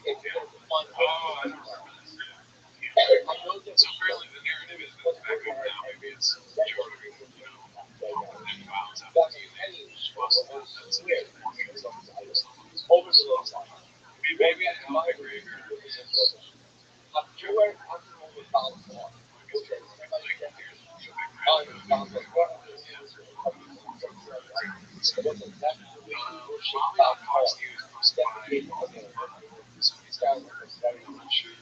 If it was not for business, so apparently the narrative is that it's back up now. Maybe it's Jordan, and Miles out of the DNA. That's maybe Al McGregor is Fox News posted by somebody's I'm not sure.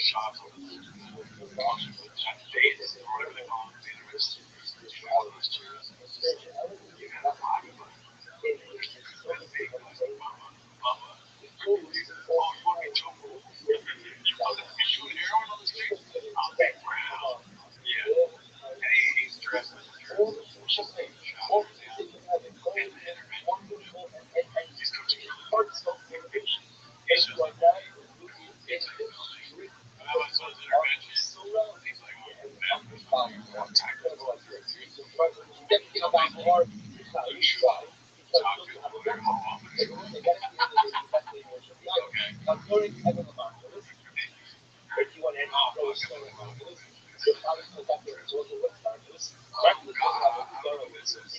shops with days or whatever they call them, the spiritualities chairs. You had a lot of money. And a big like Bubba. Oh, you want to be Joker? You shooting heroin on the street? I'll be proud. Yeah. And he's dressed as a jersey. Shot down. And the intervention. He's coaching he's just like that. He's like, when I was his intervention, he's like, oh, man, one tiger. You shoot him. Talk to him. They're home office. Oh, God. I don't know this is.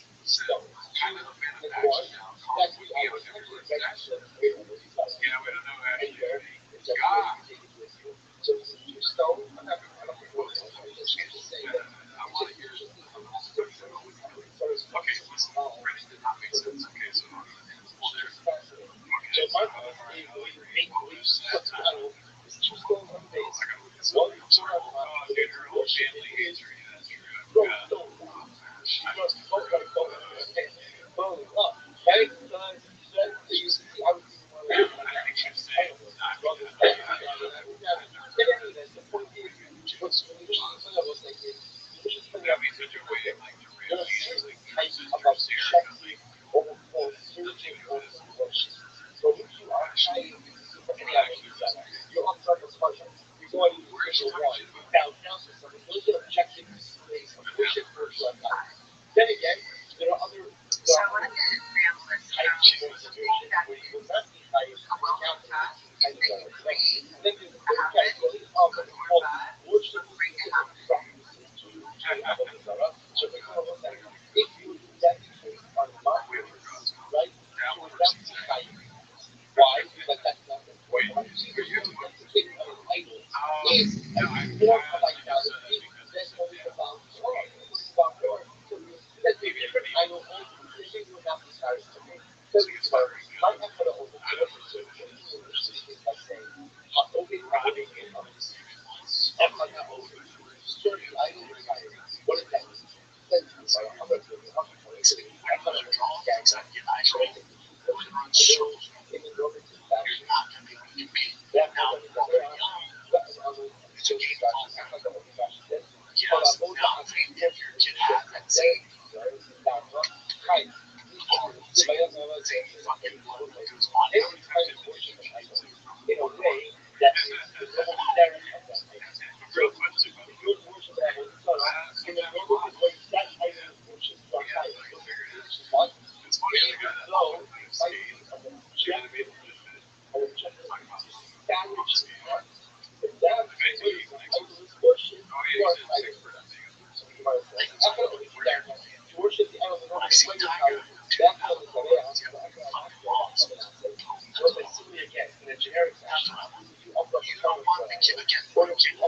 Kind of a benefaction now. Call me a benefaction. Yeah, we don't know actually. God. I want to hear. Okay, listen. Ready did not make sense. Okay, so well, there. Okay, so all right. What was that time? I gotta look this up. I'm sorry. Oh, dude, her whole family hates her. Yeah, that's true. I forgot. Oh, man. I think she was saying, not because that'd be such a way of like differentiating like true sisters here. Like, the thing is, actually, where is she talking shit about? She was a wait for girls. That one person said, wait, are you talking? No, I just said it because I said, yeah, maybe everybody else gets fired. I don't know. Robbie came up to see me once. I put a draw things I get ice cream. Really runs shows. You're not going to be able to compete. Now, while they're young, it's okay to fall back. Yes, now, if your kid has that same same fucking blow into his body, how many times did you cheese? Real question, by the way. Sometimes you lost. Yeah, I can figure it out. It's funny, the guy that offered me a skate, she had to be able to admit, talking about off skate. If anything, he's like, oh, yeah, he's in sixth grade, I think. It's like, oh, where are you? When I see Tiger, dude, I don't know what he's got fucking balls. You don't want the kid again. You don't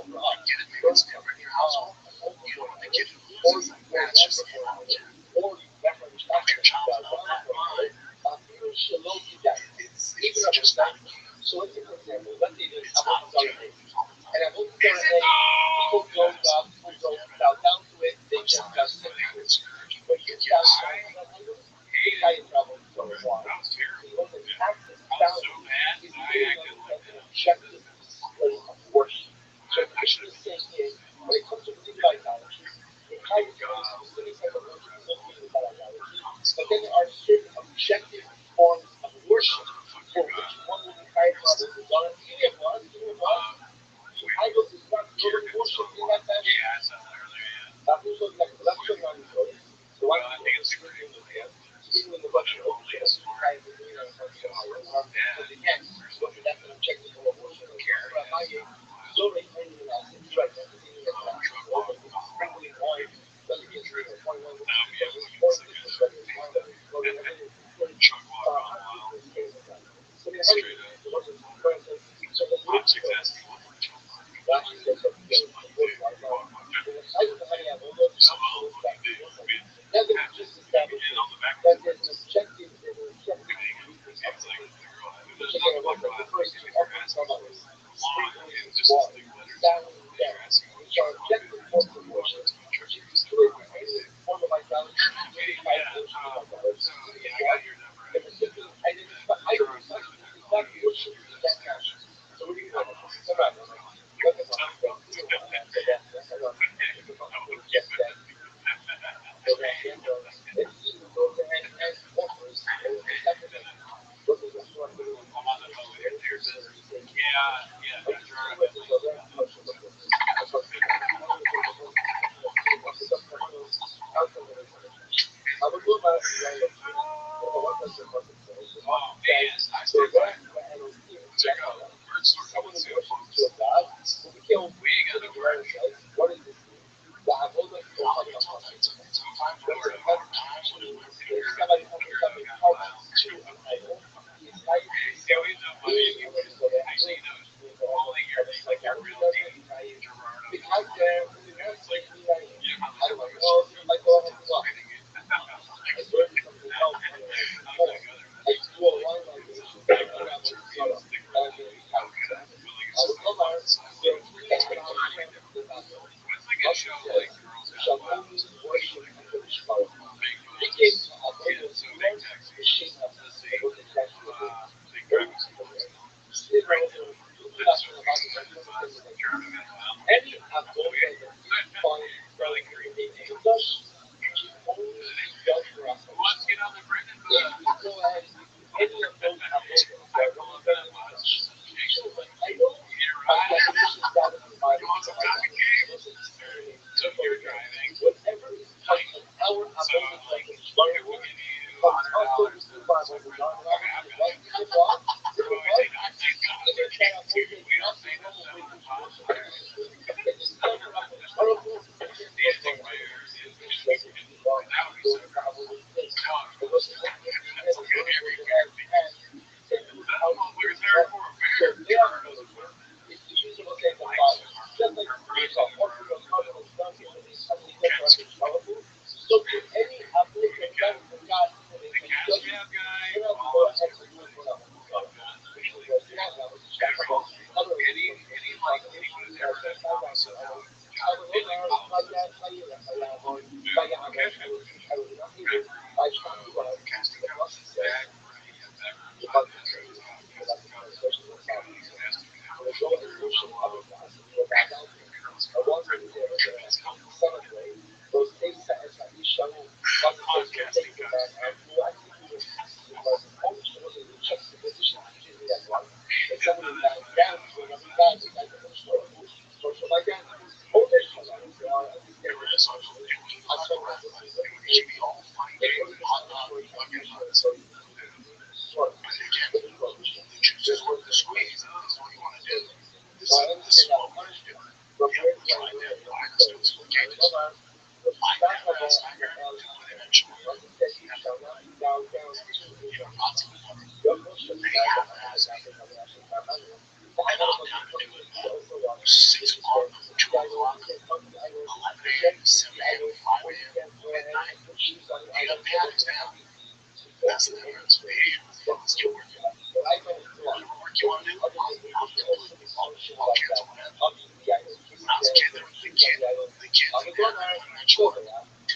want the kid that maybe it's never in your household. You don't want the kid who loses. Like, that's just the wrong kid. If your child's not that fine, it's just not a kid. It's not a kid. Is it though? I'm sorry, that's what happened, spiritual. Yes, I hated it. I was terrible. Yeah. I was so bad. I acted like that. I should have been just thank God for constant. Motherfucker got arrested. Um, wait, Jared didn't tell me. Yeah, I said that earlier. Yeah. Wait. Well, I think it's super illegal. But it only is smart because dad carries truck walk trip. That'll be it. We can stick it truck walk on wild. Straight up. Hot chicks asking what for truck walk. So I'm like, dude, walk on Jeffries. So what do you do? I mean, get on the back of the he was like, the girl, there's nothing like that. If your ass was long, it was just a stick letter. Right, like, nothing wrong with that. You know, so that's what it's supposed to do. Just that the agenda, and he goes ahead and offers a sacrifice. What does the Torah do? Very specifically say, I just do what is over, how to look at it. How to look at it. How to look at it. What is the purpose? How to look at it. I would go back to the idea. What does the purpose say? So that Elohim, Yahweh, someone who worships to a God, who became what does this mean? The avodah to what the Rebbe means if somebody offers something close to an idol, he's like being able to go there, which means like every other because in the United States, we like, I don't know, well, like, oh, I swear to something else anyway. I do a line like this, I put out with Sodom, and I mean, I would go there, there are three economic camps in Israel. Russia says, you shall only worship under the Shema. He came to avoid the Lord, the Shema, that was exactly what it is. Very simple there. Israel, any avodah that we find relative to English can only be done for us. If we go ahead and we do any of those avodas that are only done in English, children, idol, by definition, that is the Bible. Whatever is part of our avodah like a Shema, comes also with the Bible. The Bible is right in the law. Even that avodah is not the normal way we worship. It is never up a horrible so to any avodah done for God, even if it doesn't, you have to go ahead and do it for that one. Because you have to check about other those things that as I shalom, God says, will take the man and will actually do this because only someone in the juxtaposition teaches me that one. If someone who bows down to another God, it's like a social identity. Only shalom, so I understand what this is. I saw that this is a just worth the squeeze. So I understand that punishment, but where do I live? Like I said, you shall not be bowed down to your worship. That's the difference. But I don't know. Other than you also function like that. Up to the idol, kissing the idol. On the door, sure.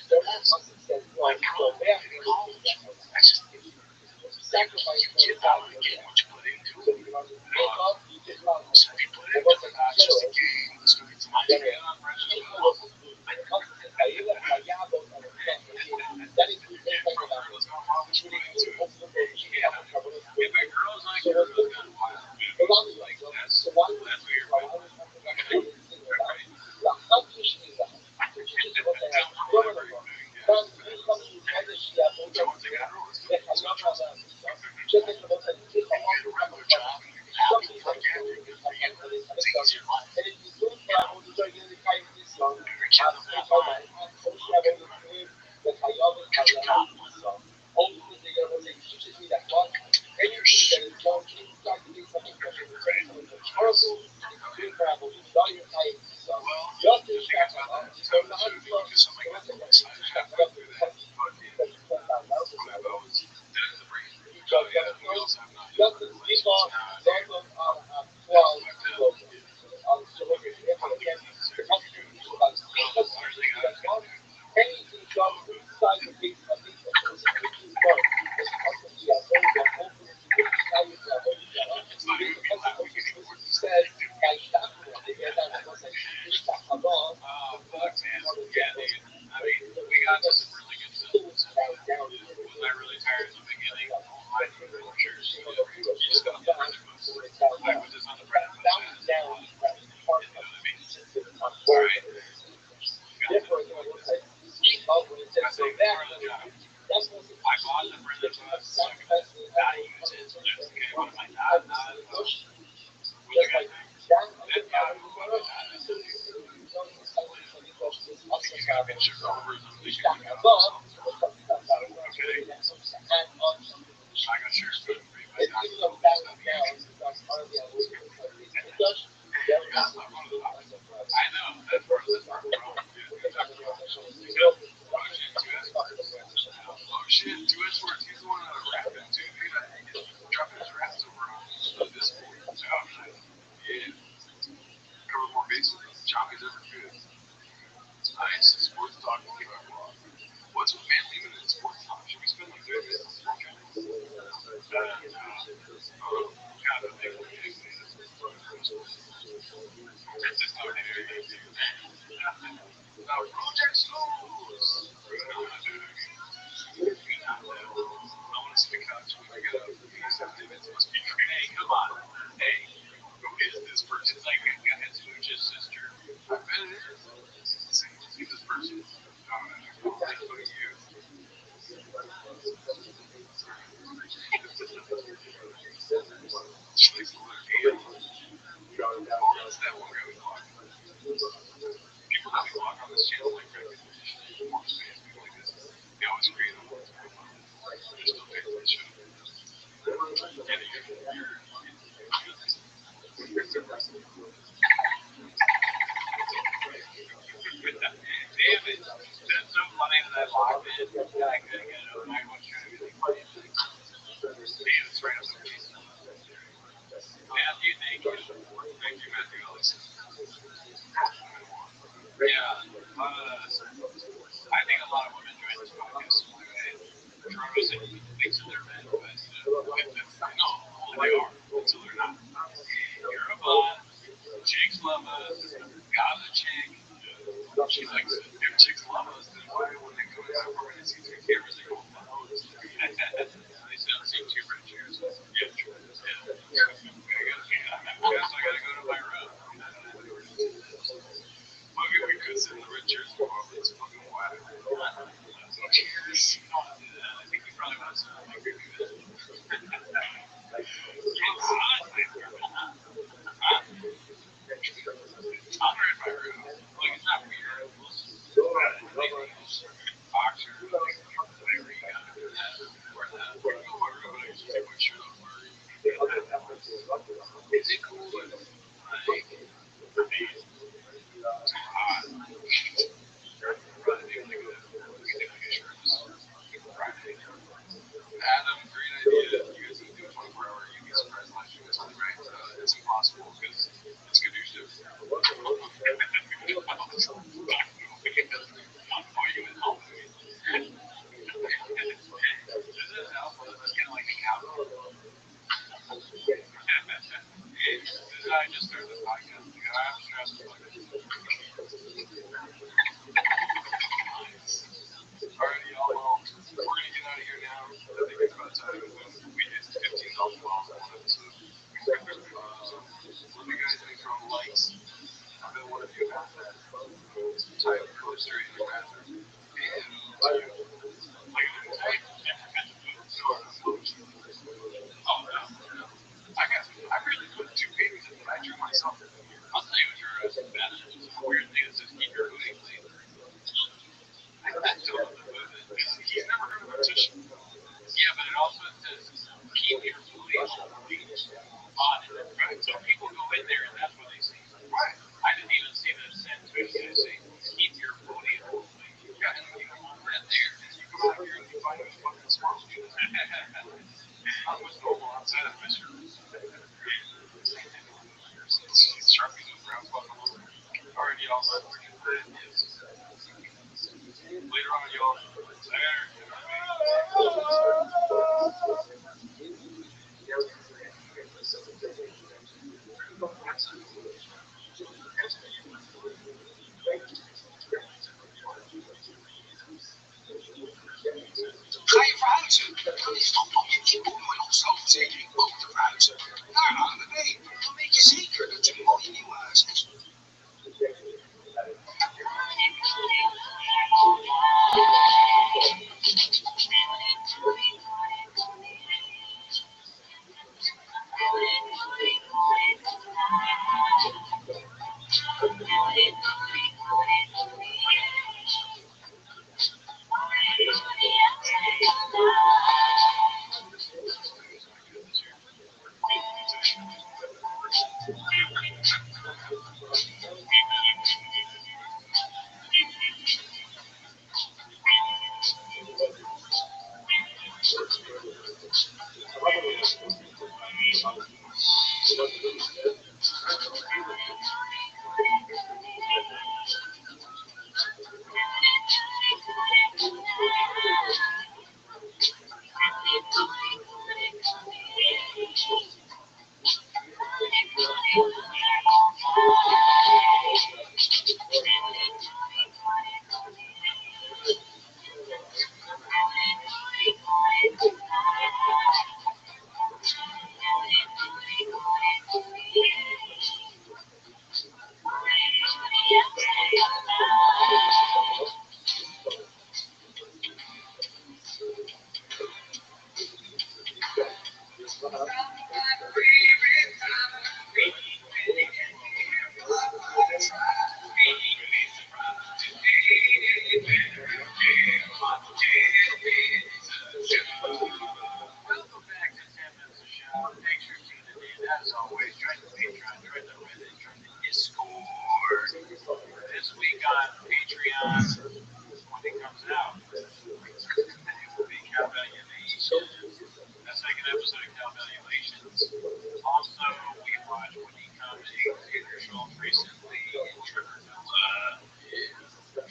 There must have said, well, you go back and if you sacrifice for God, you're there. So you must make up, you did not. It wasn't general. When it comes to Kaila, Kayabo, and that includes anything about it. Which would include also the so what's good? So why would teaches me that one, anything that is done inside the base of the question is something horrible, it's good for Apple, it's not your type, so just to strap it up, so not to anything done inside the base of the anything done as part of the avodah, open to the said, But okay, I got sure it's good for you. My it's doctor giving them told me back it's not and the down usual. because honestly, I was because You gotta stop going to the doctor. I know. That's part of the problem. Yeah, you talked about Rothschild, two S words. Oh shit, two S words. He's the one that rapped him too. He's dropping his raps over on Discord. Oh, nice. Yeah. Cover more bases than Choppy's ever could. Nice. Sports talk. What's with Van Lehman and sports talk? Should we spend like 30 minutes on sports talk? God, that makes me Texas talk. Project Schools. I want to see the couch when I get up. It must be great. Hey, come on. Hey, who is this person? It's like it's Lucha's sister. I bet it is. See this person? Look at you. She likes the letter A. Oh, that's that one guy we blocked. People that we block on this channel like recognition, more space, people like this. They always create them. They're still paying for the show. Damn it. That's so funny that I logged in. Yeah, I couldn't get it. I was trying to be like funny things. Damn, it's right up the piece. Matthew, thank you. Thank you, Matthew Ellis. Yeah. I think a lot of women join this podcast. Toronto said thinks that they're men, but no, they are until they're not. You're a bot. Chicks love us. God's a chick. She's like, if chicks love us, then why when they come in our apartment and see three cameras, they go, oh, they seem too rich here. So, yeah, true. Yeah. I gotta go to my room. Maybe we could sit in the red chairs for a while, but it's fucking wide. No chairs. You don't want to do that. I think we probably want to like do that. It's hot. I'm in my room. Like, it's not weird. Boxer. Whatever you gotta do that. Wear that. I go to my room and I just take my shirt off. Is it cool? Like, it's hot. Adam, great idea. You guys can do a 24-hour. You'd be surprised last year. That's only right. It's impossible because it's conducive. I just started the podcast. I'm stressed. Alright, y'all. Well, we're gonna get out of here now. I think it's about time. We did 15,000 miles in one episode. Love you guys. Thanks for all the likes. I've been one of you about that. Type closer in your bathroom. And oh no. I really put two babies in that I drew myself. I'll tell you what your bad weird thing is just keep your booty clean. I don't know the movement. He's never heard of a tissue. Yeah, but it also says keep your booty on it. Right? So people go in there and that's what they see. Right. I didn't even see the sentence where you say keep your booty on. Yeah, and you come over in there and you come out here and you find a fucking small dude. Not much normal outside of Fisher. Sharpies with brown fucking over. Alright, y'all. Later on, y'all. Later. Ga je verhuizen? Dan is toch nog je inkomen en opslagverzekering ook te verhuizen. Naar ANWB. Dan weet je zeker dat je mooie nieuwe huis is.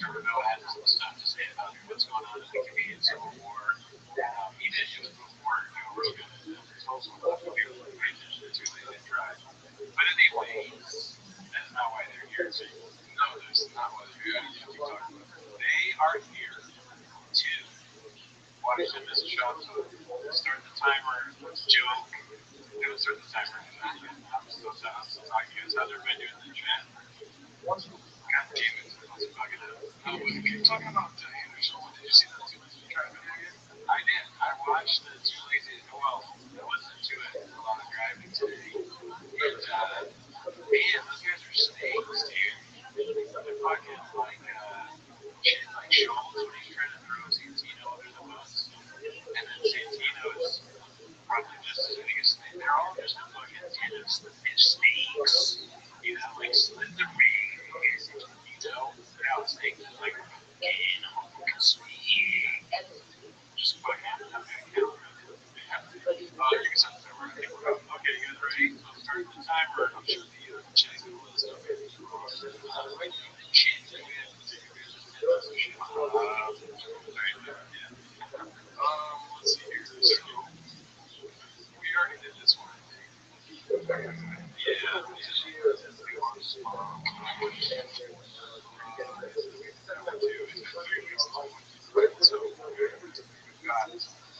Trevor Noah had some stuff to say about what's going on in the Canadian Civil War. It was before Joe Rogan, and there's also a lot of people who pay attention to it and tried. But anyways, that's not why they're here. No, that's not why they're here. They are here to watch them as a shot to start the timer, joke. They would start the timer. I'm still talking against how they're doing in the chat. God damn it, let's fuck it up. We keep talking about Anderson. Did you see that Too Lazy to Try video? I did. I watched the Too Lazy to, well, I listened to it a lot of driving today. And, man, those guys are snakes, dude. They're fucking like Schultz when he's trying to throw Santino under the bus. And then Santino's probably just as big a snake. They're all just fucking snakes. You know, like Slenderman. You know, they're all snakes. Like, and I'm a fucking snake. Just fucking, I'm gonna count around. You can set the timer. I think we're about, okay, you guys ready? So I'll start the timer. I'm sure the chat is going to let us know if you're shit. Let's see here. So, we already did this one, I think. Yeah. So, we've got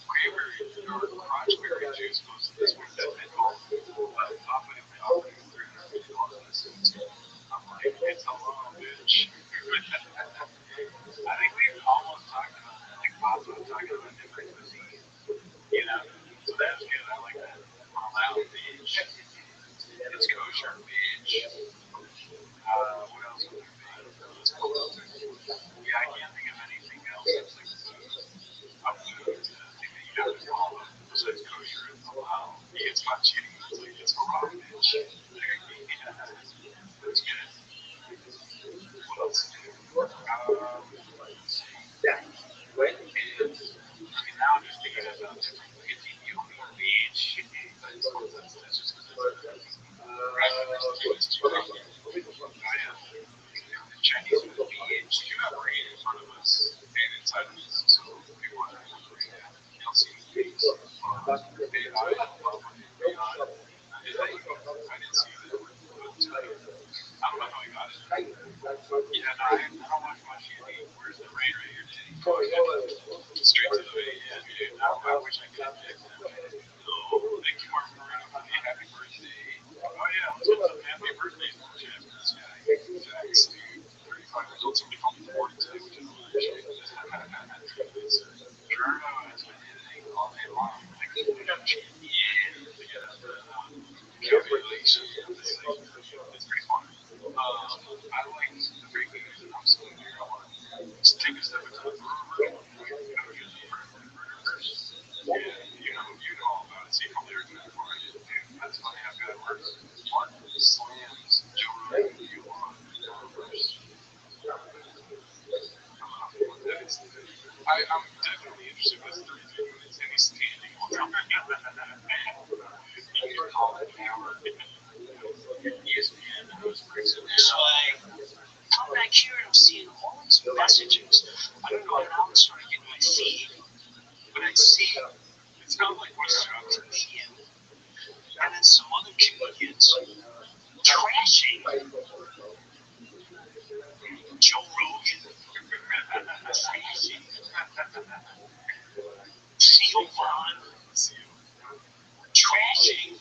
cranberry or crotchberry juice goes to this one. It's all top of the milk. I'm like, it's a little bitch. I think we've almost talked about that, like Papa talking about different cuisine. You know? So that's good. I like that. Halal bitch. It's kosher bitch. What else would there be? Yeah, I can't think of anything else that's like up to the thing that you have to follow besides kosher and halal. It's not cheating. It's like, it's halal bitch. Yeah. That's good. What else? Let's see. Now I'm just thinking about different Ethiopian beach. That's just because it's too rough. Chinese food beach. You have rain in front of us and inside of us, so people are not going to they'll see the face. I didn't see that. I don't know how I got it. Yeah, no, I don't watch much TV. Where's the rain right here today? Straight to the bay. Yeah, dude. I wish I could have picked that way. Oh, thank you, Mark Moreno, for the happy birthday. Oh, yeah, let's put some happy birthdays in the chat for this guy. Jax, dude. 35 years old. Somebody called me 40 today, which I don't appreciate. Journal has been editing all day long. Like, yeah, to get up the calculation. It's pretty fun. I like the break news, and I'm still here. I want to take a step into the brewery. Yeah, you know all about it. See, from there to before I did. Dude, that's funny how good it works. Mark slams Joe Rogan video on first. I'm definitely interested in this 33 minutes, and he's standing on top of me. You can call it an hour. ESPN host breaks it down. So I'm back here and I'm seeing all these messages. I'm going out and starting to get my feed, but I see it's not like what's up to PM, and then some other comedians trashing Joe Rogan, trashing Theo Vaughn, trashing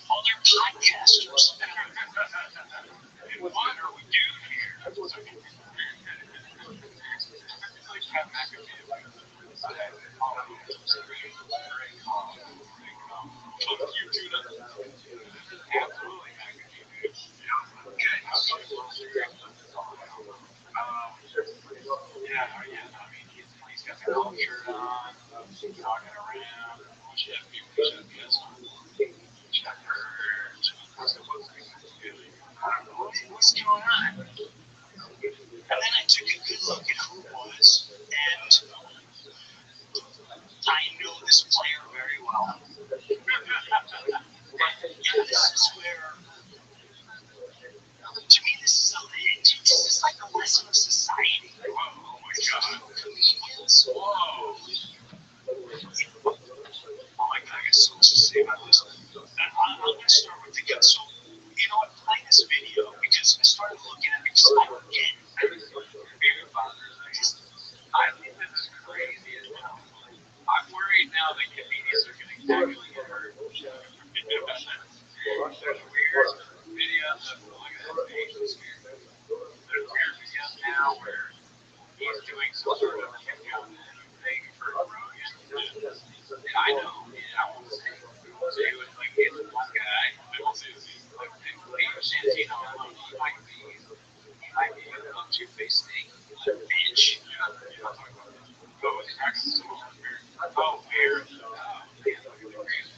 other podcasters. What are we doing here? It's like Pat McAfee. You do that. Absolutely McAfee, dude. Okay. Yeah, I mean, he's got the golf shirt on, talking around, Chef Yes. Chef Hurt. What's going on? And then I took a good look at who it was, and I know this player very well. there's weird videos of look at that face. There's weird videos now where he's doing some sort of countdown thing for Rogan. And I know, man, I won't say. So he was like, he's one guy. I won't say his name. Like, he was saying, you know, he might be a two-faced snake, bitch. You know, I'm talking about. Oh, it's not going to oh, Bear. Oh, man, look at the crazy.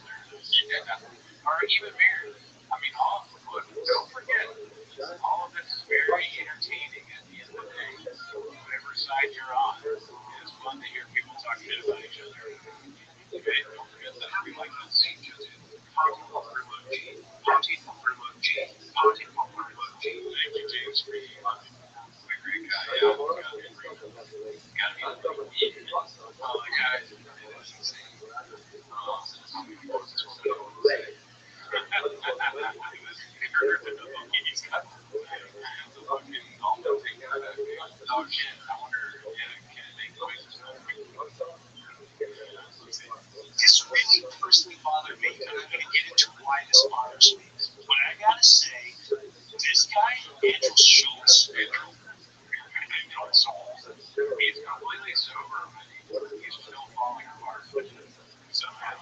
Yeah. Or even Bear. I mean, don't forget, all of this is very entertaining at the end of the day. Whatever side you're on, it's fun to hear people talk shit about each other. Okay, don't forget that we like to see each other. Party for Love G. Party for Love G. Party for Love G. Thank you, James, for being a great guy. Yeah, gotta be all the guys. It's insane. How many quotes this woman always say? He's got the fucking almond thing out of it. Oh shit, I wonder, can it make noises? This really personally bothered me, and I'm going to get into why this bothers me. But I gotta say, this guy, Rothschild'S, he's completely sober, but he's still falling apart somehow.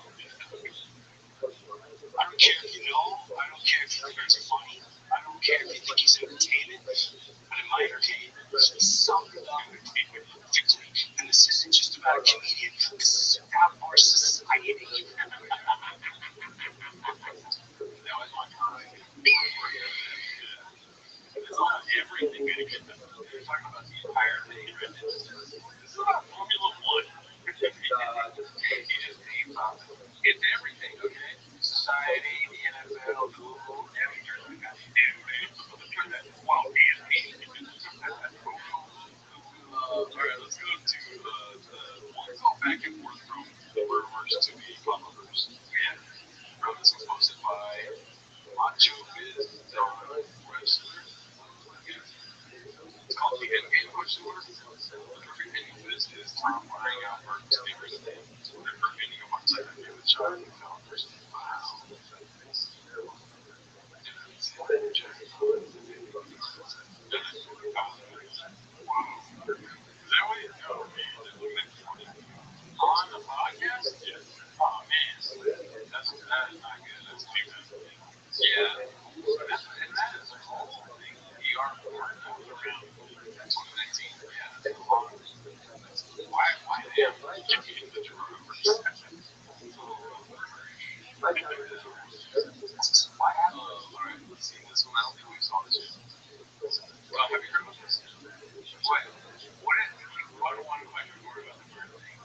I don't care if you know, I don't care if you think it's funny, I don't care if you think he's entertaining, but in my opinion, there's something about entertainment, particularly, and this isn't just about a comedian, this is about our society. That was my comment. It's not everything gonna get done. We're talking about the entire thing, right? This is about Formula One. He just names off. It's everything, okay? Society, the NFL, Google, every jersey we got. Wow, ESPN. All right, let's go to we'll go back and forth from the rumors to the followers. Yeah, Roth's hosted by Macho Biz, wrestler. It's called the NBA question mark. The perfect ending to this is Tom running out for his favorite thing. The perfect ending of my life with Charlie Calvert. Wow. Is that what you know? On the podcast? Yeah. Oh man, that's not good. That's too good. Yeah. That is a whole thing. ER4 that was around 2019. Yeah, that's a long. Why them? Give me the Toronto first. Alright, let's see this one. I don't think we saw this yet. Have you heard about this? What? What do want to find more about the bird thing?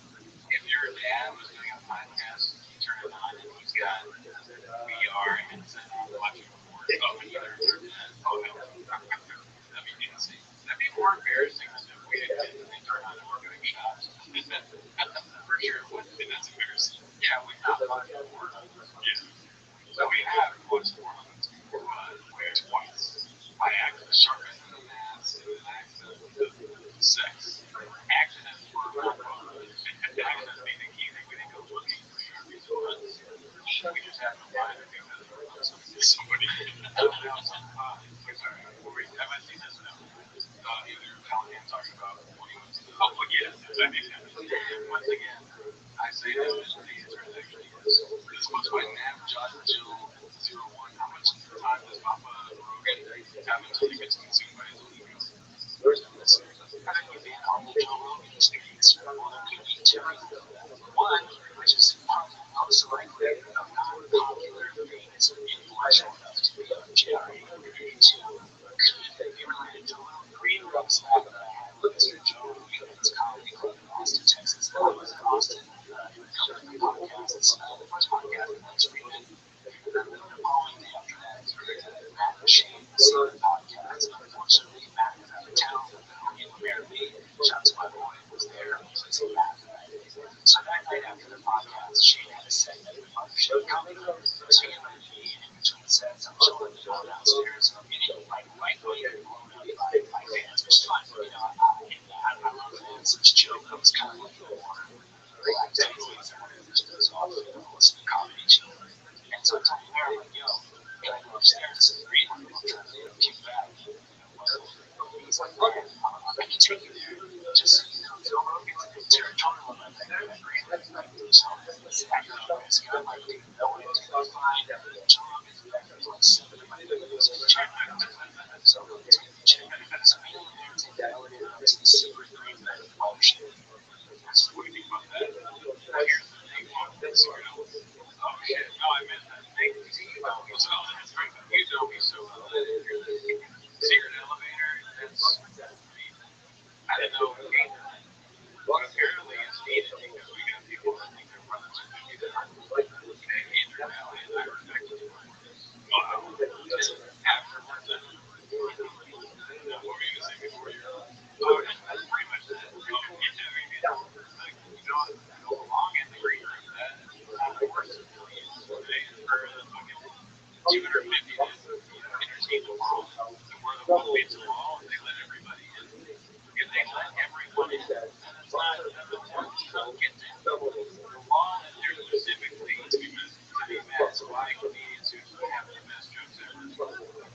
If your dad was doing a podcast, you turn it on and he's got VR headset on watching porn. Oh, and you heard that? Oh, no. That'd be insane. That'd be more embarrassing than if we had kids and they turn on and we're doing shots. For sure it would, and that's embarrassing. Yeah, we've not watched porn. Yeah. So we have watched porn on this before, twice. I acted sharpened in the mask, and then accident sex. Accidents were accidents being the key thing. We didn't go looking for sure reason once. We just had to find it because somebody else on wait, sorry, have I seen this? No. Either Callahan talking about what he wants to do. Oh, yes, that makes sense. Once again, I say this mystery is actually this was by Nav John Jill 01. How much time does Papa Rogan have until he gets consumed by his own ego? I think he's in all the Joe Rogan experience. Well, there could be two. One, which is probably most likely a non-popular famous intellectual enough to be on Jerry. Two, could be related to little green rooms that had with Mr. Joe Rogan and his comedy club in Austin, Texas. I was in Austin doing podcasts. The first podcast with Lex Friedman. And then the following day after that, Matt Shane, the same podcast. Unfortunately, Matt was out of town. He prepared me. Shout out to my boy who was there. Please see Matt. So that night after the podcast, Shane had a segment on the show coming. So he invited me in between sets. I'm chilling downstairs. And I'm getting like right later blown up by fans, which is fine. You know, I love fans. This joke that was kind of like more relaxed. Everyone just goes off, listen to comedy chill. And so I told Mary, like, yo, can I So it's going to be checking. So anyone there take the elevator up to the super green bed of ocean. So what do you think about that? Well, here's the thing. What? Secret elevator. Oh shit! No, I meant that. You know me so well. You know me so well. Secret elevator. That's. I didn't know. But apparently it's needed because we got people that think their brothers are going to do that. Okay, Andrew Valley and I were connected to it. After we're done, what were you going to say before you? Oh, that's pretty much that. Like, go along in the green room. That for civilians, right? For the fucking 250 to entertain the world. So we're the one beats the wall, and they let everybody in. If they let everyone in, then it's not you don't get to. The law is there specifically to be met. So why comedians who have the best jokes ever?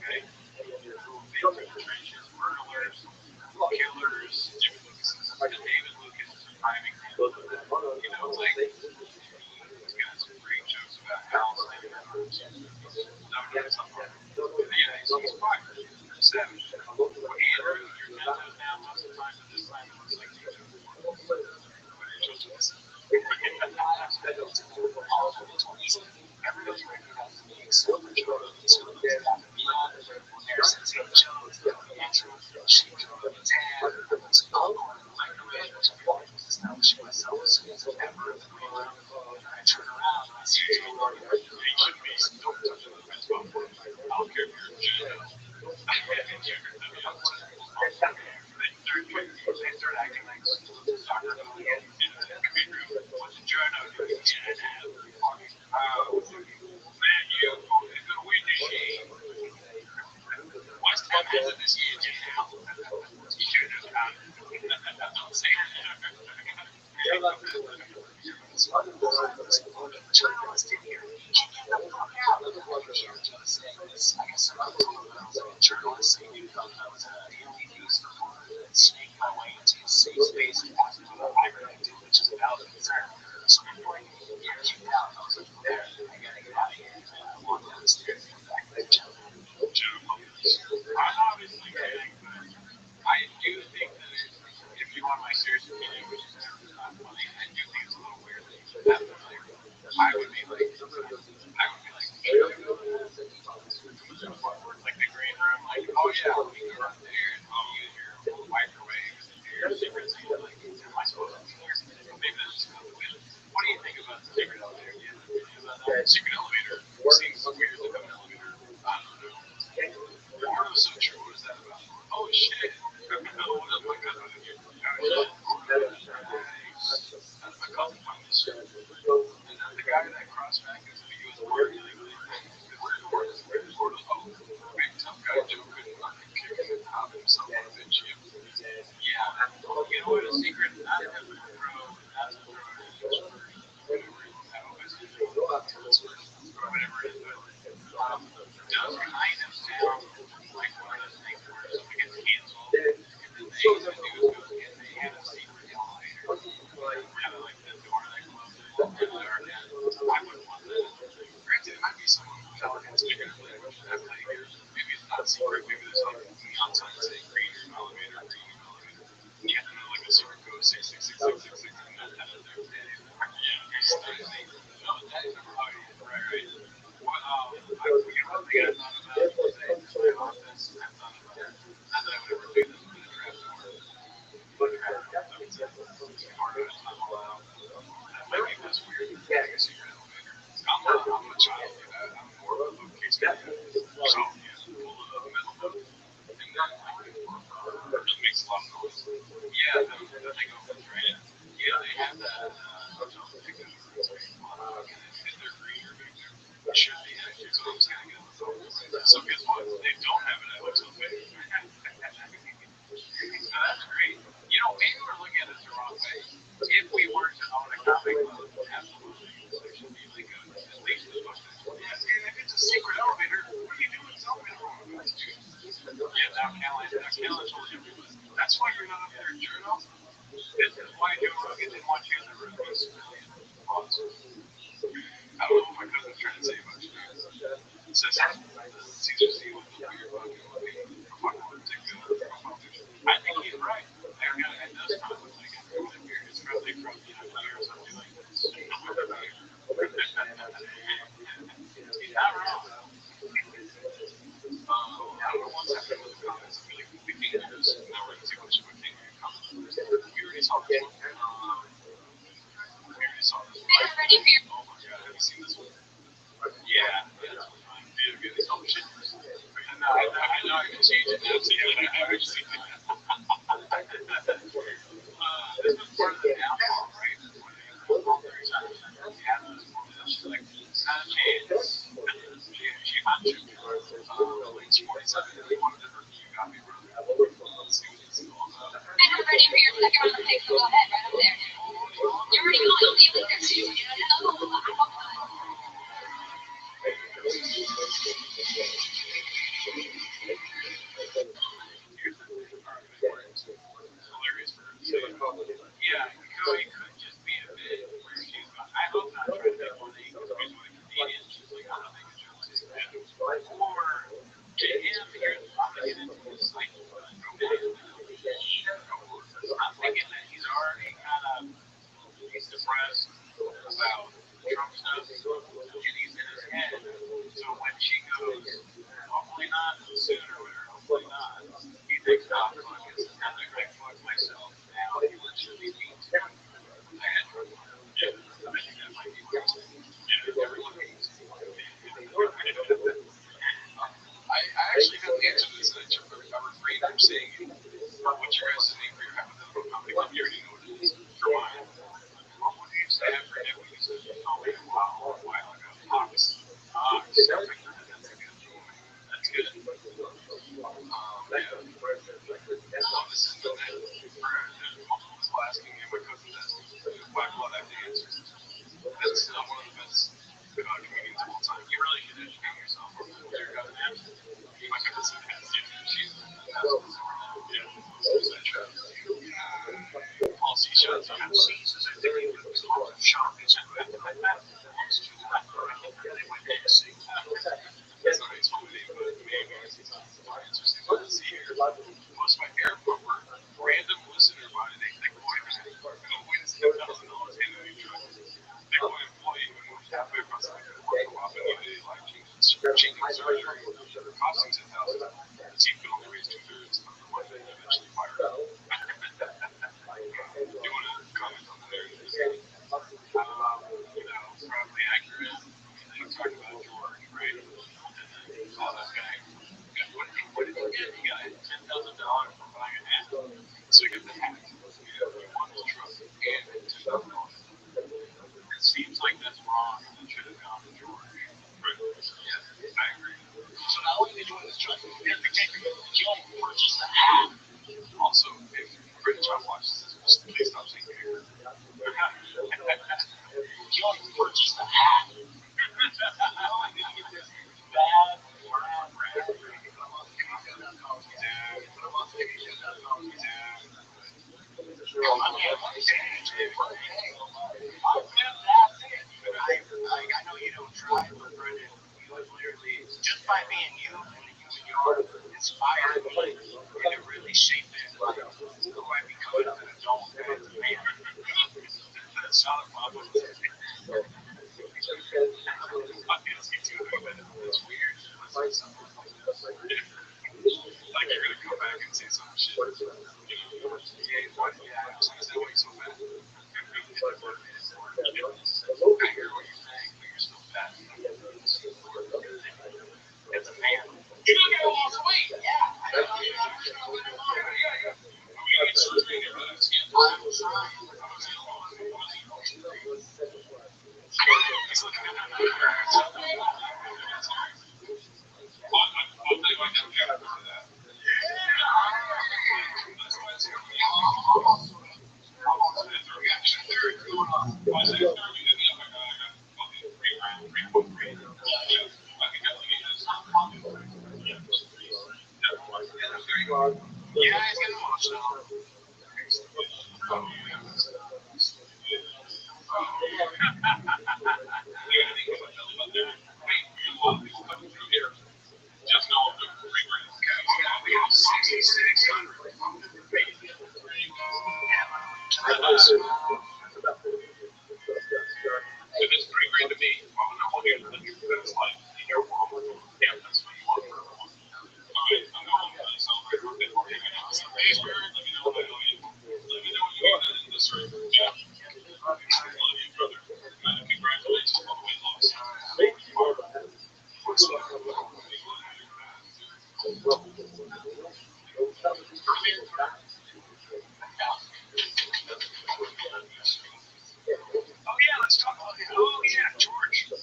Okay? Who've been through the trenches, murderers, killers, different Lucases. And David Lucas is a prime example of that. It's like he's got some great jokes about Palestine and arms. Never done something wrong. Yeah, he's fire. He's savage. Well, Andrew, your Mentos now, most of the time at this time, it looks like you do. Everybody's recognizing me except for Joe Rogan. So it's got to be on there since Hey Joe, it's got the intro, she drove a tab, it's popcorn in the microwave, which I feel like was establishing myself as soon as I ever in the green room. And I turn around and I see Joe Rogan. He shouldn't be, don't touch the fence popcorn. I don't care if you're a Joe. They start acting like soccer hooligans in the green room. What's a journal doing? Man, you is a wind machine. What's the matter this year, now? You should have come. Don't say that. Journalist in here. Can you get the fuck out? Saying this, I guess I'm a journalist, so you thought I was a daily news reporter and snake my way into a safe space and asked me what I predicted, which is a valid concern. So before I can get kicked out, I was like, there, I gotta get out of here. And I walked down the stairs and back to the gym. I'm obviously kidding, but I do think that if you want my serious opinion, which is never not funny, I do think it's a little weird that you have to like, I would be like, like the green room, like, oh yeah, we can run there and I'll use your microwave and do your secret thing. Like, am I supposed to be here? Maybe that's just not the way. What do you think about the secret elevator? Do you have an opinion about that? Secret elevator seems weird to have an elevator. I don't know. What was so true? What is that about? Oh shit. What is my cousin in here? That's my cousin on this show. And then the guy that crossed back into the US Mark, like, where's the portal? Oh, big tough guy Joe couldn't fucking kick it and hop himself on a bench. Yeah. You know what? A secret, not as a pro, not as a pro, whatever it is, I always do whatever it is, but does kind of sound like one of those things where something gets canceled, and then they, the news goes, and they had a secret elevator, kind of like the door that closes in the dark end. I wouldn't want that. Granted, it might be someone who's elegant secret elevator, which would have layers. Maybe it's not secret, maybe there's like neon signs saying green elevator, green elevator. You have to know like a secret code 66666, and that's their daddy. No, daddy number, oh yeah, right. What, you know, one thing I thought about today, because my office, I thought about, not that I would ever do this, but a trap door. But a trap door, that means that part of it's not allowed. That might be less weird than having a secret elevator. I'm a child, dude. I'm more of a bookcase guy. So, yeah, pull the metal book, and then, like, it makes a lot of noise. Yeah, the thing opens, right? Yeah, they have that, hotel ticket, and they're greener back there. It should be, actually, so I'm saying it. So guess what? They don't have it at Hotel Bay. So that's great. You know, maybe we're looking at it the wrong way. If we were to own a comic club, absolutely, there should be like at least as much as, yeah, and if it's a secret elevator, what are you doing something wrong with this, dude? Yeah, now Callan told everybody. That's why you're not up there in journal. This is why Joe Rogan didn't want you in the room. He's civilian. Awesome. I don't know what my cousin's trying to say about you guys. It says Caesar C was the weird fucking movie. now I can change it now so you know I actually this was part of the downfall, right? That's one of the things I told her times. We had those moments. She's like, it's not a chance. She hunted when she 47 and they wanted her to got me brother. Let's see what this is all about. And we're ready for your second round of picks. So go ahead, right up there. You're already going. I'll be with there too. Here's the thing. All right, it's hilarious for her to say, yeah, it could just be a bit where she's going, I hope not trying to make money because he's with a Canadian. She's like, I'm not making jokes. Or to him, here's, I'm going to get into his cycle. I'm thinking that he's already kind of, he's depressed about Trump stuff, and he's in his head. So when she goes, hopefully not soon or whatever, hopefully not, he thinks, oh, fuck, this is kind of like fuck myself. Now he literally needs to. I had Trump. Yeah, I think that might be one thing. Yeah, everyone needs to. I actually have the answer to this, and I'm refrain from saying it. What's your guys' name for your hypothetical company? You already know what it is. For mine. What would you say after it? We used to call me a while ago. Hawks. Something like that. That's a good one. That's good. Yeah. Oh, this is the net. Multiple people asking me, my cousin's asking me, why blood I have the answer. That's one of the best comedians of all time. You really should educate yourself. What's your cousin name? My cousin has. She's Paul C. Shots. Paul C. says, I think it was called Shop. It's a good one. They went to see. That's not his full name, but maybe it's interesting. Let's see here. Most of my airport work, random listener bought an Bitcoin and wins $10,000 in a new truck. Bitcoin employee who moved halfway across the country to work co-op and needed a life-changing surgery costing $10,000. The team could only raise two-thirds of the money and eventually fired up. You want to comment on that? Probably accurate. They talk about George, right? And then this guy, what did he get? He got $10,000 for buying a hat. So he got the hat. He won his truck and $10,000. It seems like that's wrong and it should have gone to George. Right? Yeah, I agree. So not only did he win his truck, he only purchased the hat. Also, if British Trump watches this, please stop saying here. He only purchased the hat. How am I going to get this bad brown rat? I know you don't try, but Brendan, you have literally, just by being you and the human you are, inspired me and it really shaped it who I become as an adult and as a man. That's not a problem. It's weird. Like you're gonna come back and say some shit. Yeah, what? Yeah, is that why you're so fat? I hear what you're saying, but you're still fat. It's a man. You don't get lost weight. Yeah. We get surgery and everything. He's looking at that. Yeah, he's getting emotional. Just know the pre-grade caps. We have 6,600. If it's pre-grade to me, I'm not here to you. That's like in your world. Yeah, that's what you want for everyone. Okay, I'm going to celebrate birthday party. Hey, Spirit, let me know when I know you. Let me know when you got it in this room. Yeah. I love you, brother. Oh yeah, let's talk about it. Oh yeah, George.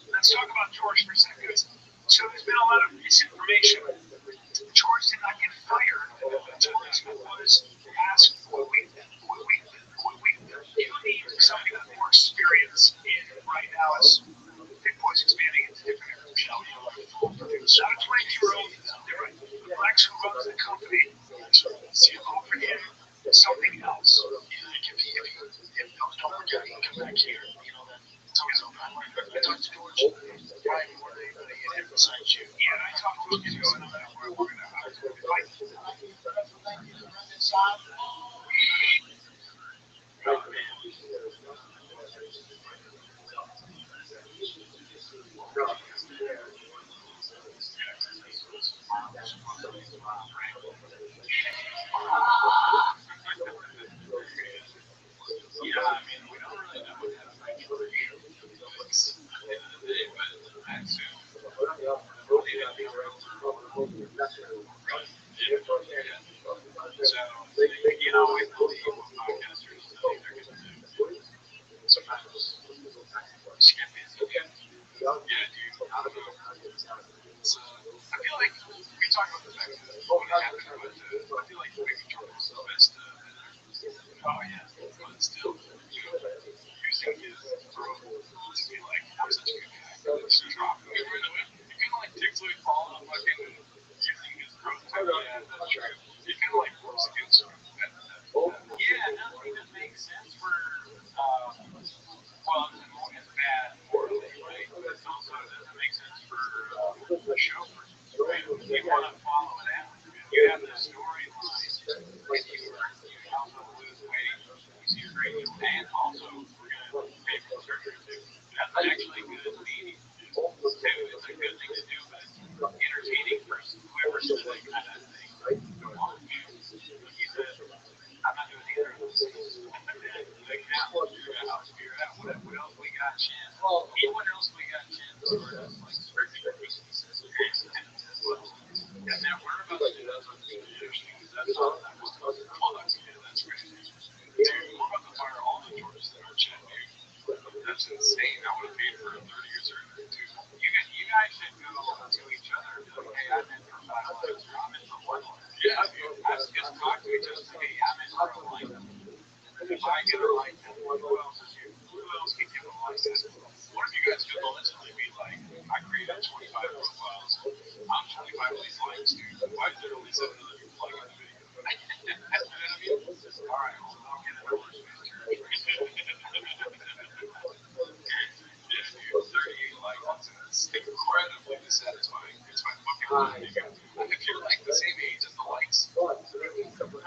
Let's talk about George for a second. So there's been a lot of misinformation. George did not get fired. The punishment was asked for you need somebody with more experience in right now as Bitcoin's expanding into different areas. So a 22-year-old, the Lex who runs the company, see offered him something else. Like if those don't work out, he can come back here. It's always open. I talked to George probably more than anybody in him besides you. Yeah, I talked to him too, and we're going to invite him. Yeah, I mean, we don't really know what happened at the end of the day, but I assume they didn't get so, we believe what podcasters tell you they're going to do. Sometimes just get busy. Yeah, dude. I don't know. I feel like we talk about the fact that what happened, but I feel like maybe Jordan was the best. Oh yeah, but still, using his growth to be like, I'm such a good guy. Let's drop him. You kind of like Dix Louis Paul and fucking using his growth to yeah, that's true. It kind of like works against him. Yeah, nothing that makes sense for well, it's bad morally, right? But it also doesn't make sense for a show person, right? You want to follow it out. You have the storyline, and you help them lose weight. You see a great deal, and also we're going to pay for the surgery too. That's actually good media too. It's a good thing to do, but it's entertaining for whoever said that kind of thing. He said, I'm not doing either of those things. Like now, figure it out. What else we got, Chin? What else we got, Chin? Like scripture, pieces, and their whereabouts do those ones interesting because that's all that was. Oh, that's crazy. Dude, we're about to fire all the Georges in our chat, dude. That's insane. I would have paid for a 30-year surgery, too. You guys should go to each other and be like, hey, I'm in for 5 lives, or I'm in for 1 life. Yeah, dude. Just talk to each other and say, hey, I'm in for a life. If I get a life, who else is here? Who else can give a life? What if you guys could legitimately be like, I created 25 profiles. I'm 25 of these likes, dude. Why is there only 7 other people liking the video? You know what I mean? All right, well, I'll get it over. Yeah, dude, 38 likes. It's incredibly dissatisfying. It's my fucking life. If you're like the same age as the likes, you're in trouble.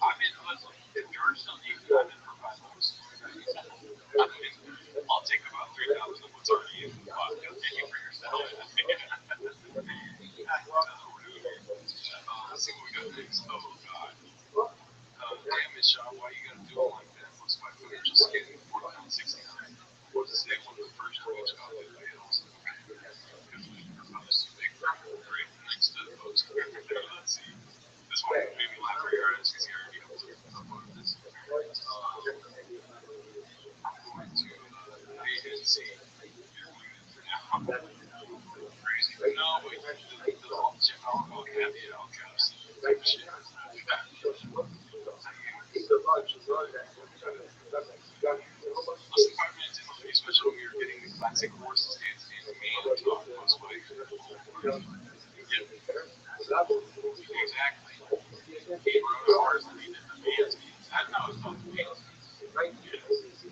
I'm in, listen, if George still needs it, I'm in for 5 bucks. I'll take about 3,000 of what's already in the pot. You'll take it for yourself. Let's see what we got next. Oh, God. Damn it, Sean, why you gotta do it like that? Looks like we were just getting 4.69. Today, one of the first weeks got it fails. This is big right next to the post. Let's see. This one made me laugh pretty hard. It's easier to get up on this. I'm going to wait and see. For now. Crazy. No, but the whole shit, I'll go have the outcasts. Shit. Less than 5 minutes into the special, we are getting the classic horse stance and main talk post fight. Yep. Exactly. He rode horse and he did the man stance. I don't know it's called the man stance.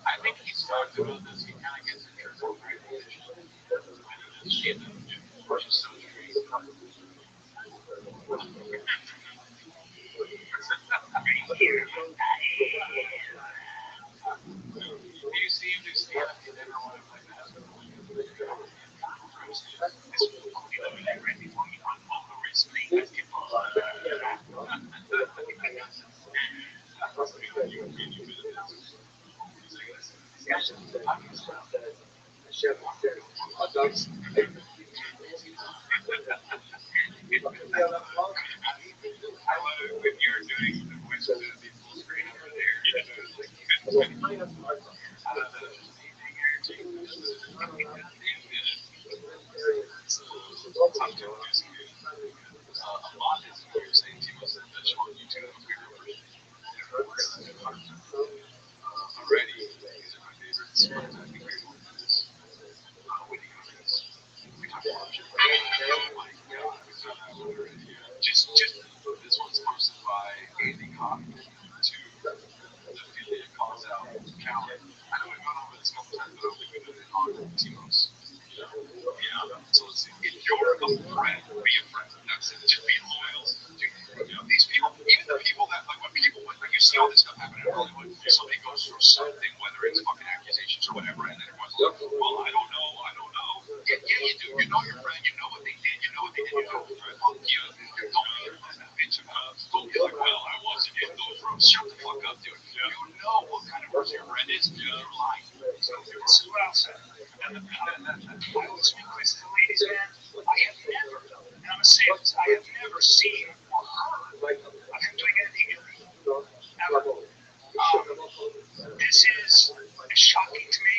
I think he's talked about this. He kind of gets into a great position. And this shit, which is so strange. You seem to stand up. You never want to play basketball. When you're doing the voice of the full screen over there, you know, like you couldn't I don't know, tough to do some a lot is what you're saying too is that short YouTube already. These are my favorites. I think you're going to this. When you go to this, we talked about it. Oh my god, we saw that one already. Yeah. Just this one's hosted by Andy Coffey to the affiliate calls out Calvin. I know we've gone over this a couple times, but I don't think we've done it on Timos. Yeah. So let's see. If you're a friend, be a friend. That's it. Just be loyal. These people, even the people that like when you see all this stuff happen in Hollywood, somebody goes through something, whether it's fucking accusations or whatever, and then everyone's like, well, I don't know. Yeah, you do. You know your friend. You know what they did. You know what they did. You know what they fuck you. Don't be that bitch about. Don't be like, well, I wasn't in those rooms. Shut the fuck up, dude. You know what kind of person your friend is. You're lying. So this is what I'll say. And I always speak this to the ladies, man. I have never, and I'm gonna say this, I have never seen or heard of him doing anything illegal. Ever. This is shocking to me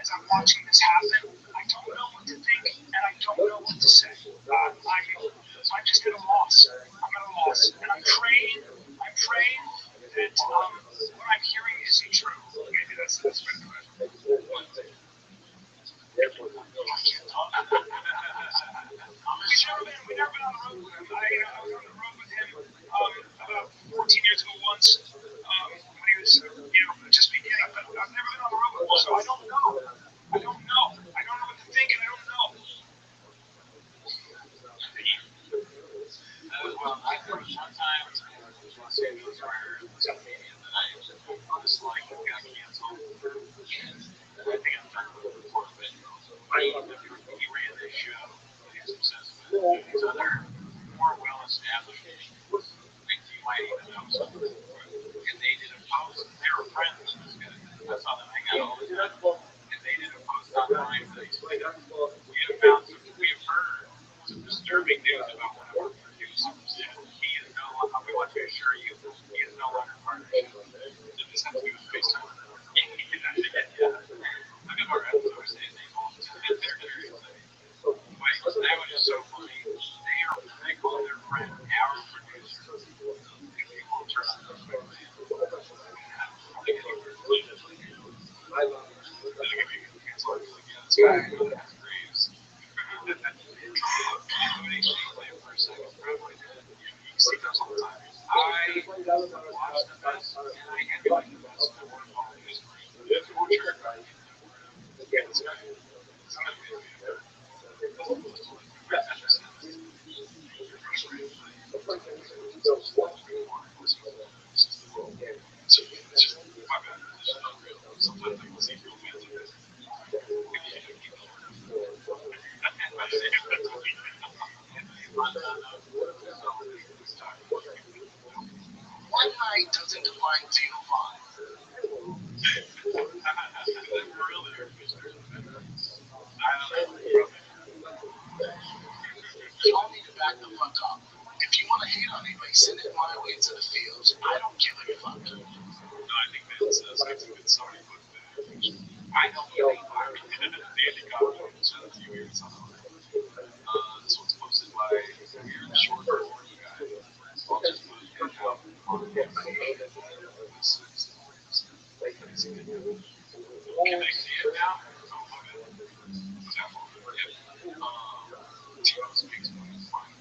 as I'm watching this happen. I don't know what to think and I don't know what to say. I'm just at a loss. I'm at a loss. And I'm praying that what I'm hearing isn't true. Maybe that's better. We've never been on the road with him. I was on the road with him about 14 years ago once when he was, just beginning. But I've never been on the road with him, so I don't know. I don't know what to think, and I don't know. Well, I there was one time in Los Angeles where this comedian that I disliked got canceled, and I think I've talked about it before, but he ran this show that he was obsessed with these other more well-established comedians. Like you might even know some of them. And they did a post. They were friends with this guy. I saw them hang out all the time. And they did a post online that explained we have heard some disturbing news about one of our producers. He is no longer, we want to assure you, he is no longer part of the show. Did this have to do with FaceTime? Yeah. Look at our episodes, they all they're very exciting. But that one is so funny. They call their friend our producer. If you will turn on their quickly, I think this guy has graves. Nobody can play it for a second. You see those all the time. I watch the best and I enjoy the best. I want to follow his career. It's torture. It's not my bad. Sometimes I can see real fans of it. One night doesn't define xenophile. Y'all need to back the fuck up. If you want to hate on anybody, send it my way into the fields. I don't give a fuck. No, I think that's a good story. I know who they are. Andy Coffey said a few years ago. This one's posted by Aaron Short, guy. I'll just put it out on the this is can they see it now? Timo speaks when it's fine.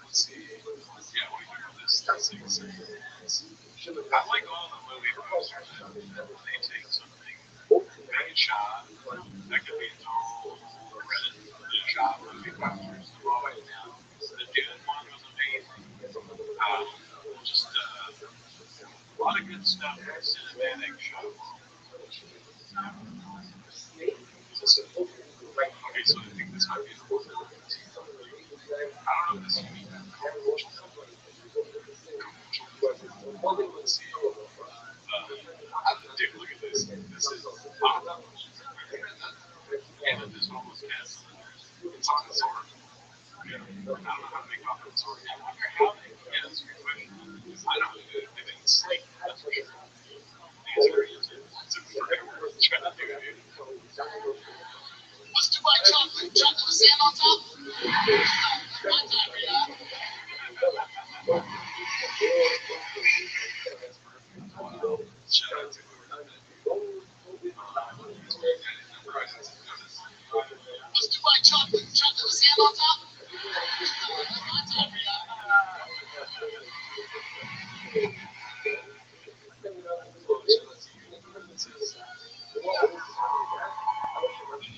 Let's see. Yeah, we have this thing. I like all the movie posters that they take something big shot. That could be a total Reddit shot movie posters. They're all right now. The Dune one was amazing. Just a lot of good stuff in the cinematic show. Okay, so I think this might be the one. I don't know if this is going to be that commercial. Let's see. Dude, look at this. talking sword. I don't know how to make talking sword. I wonder how they. Yeah, that's a good question. I know how to do it. Maybe it's like that's for sure. It's very easy. It took forever to try to do it. What's Dubai chocolate? Chocolate with sand on top? My time, yeah. Shout out to whoever did that. What's Dubai chocolate? Chocolate with sand on top? My time, yeah.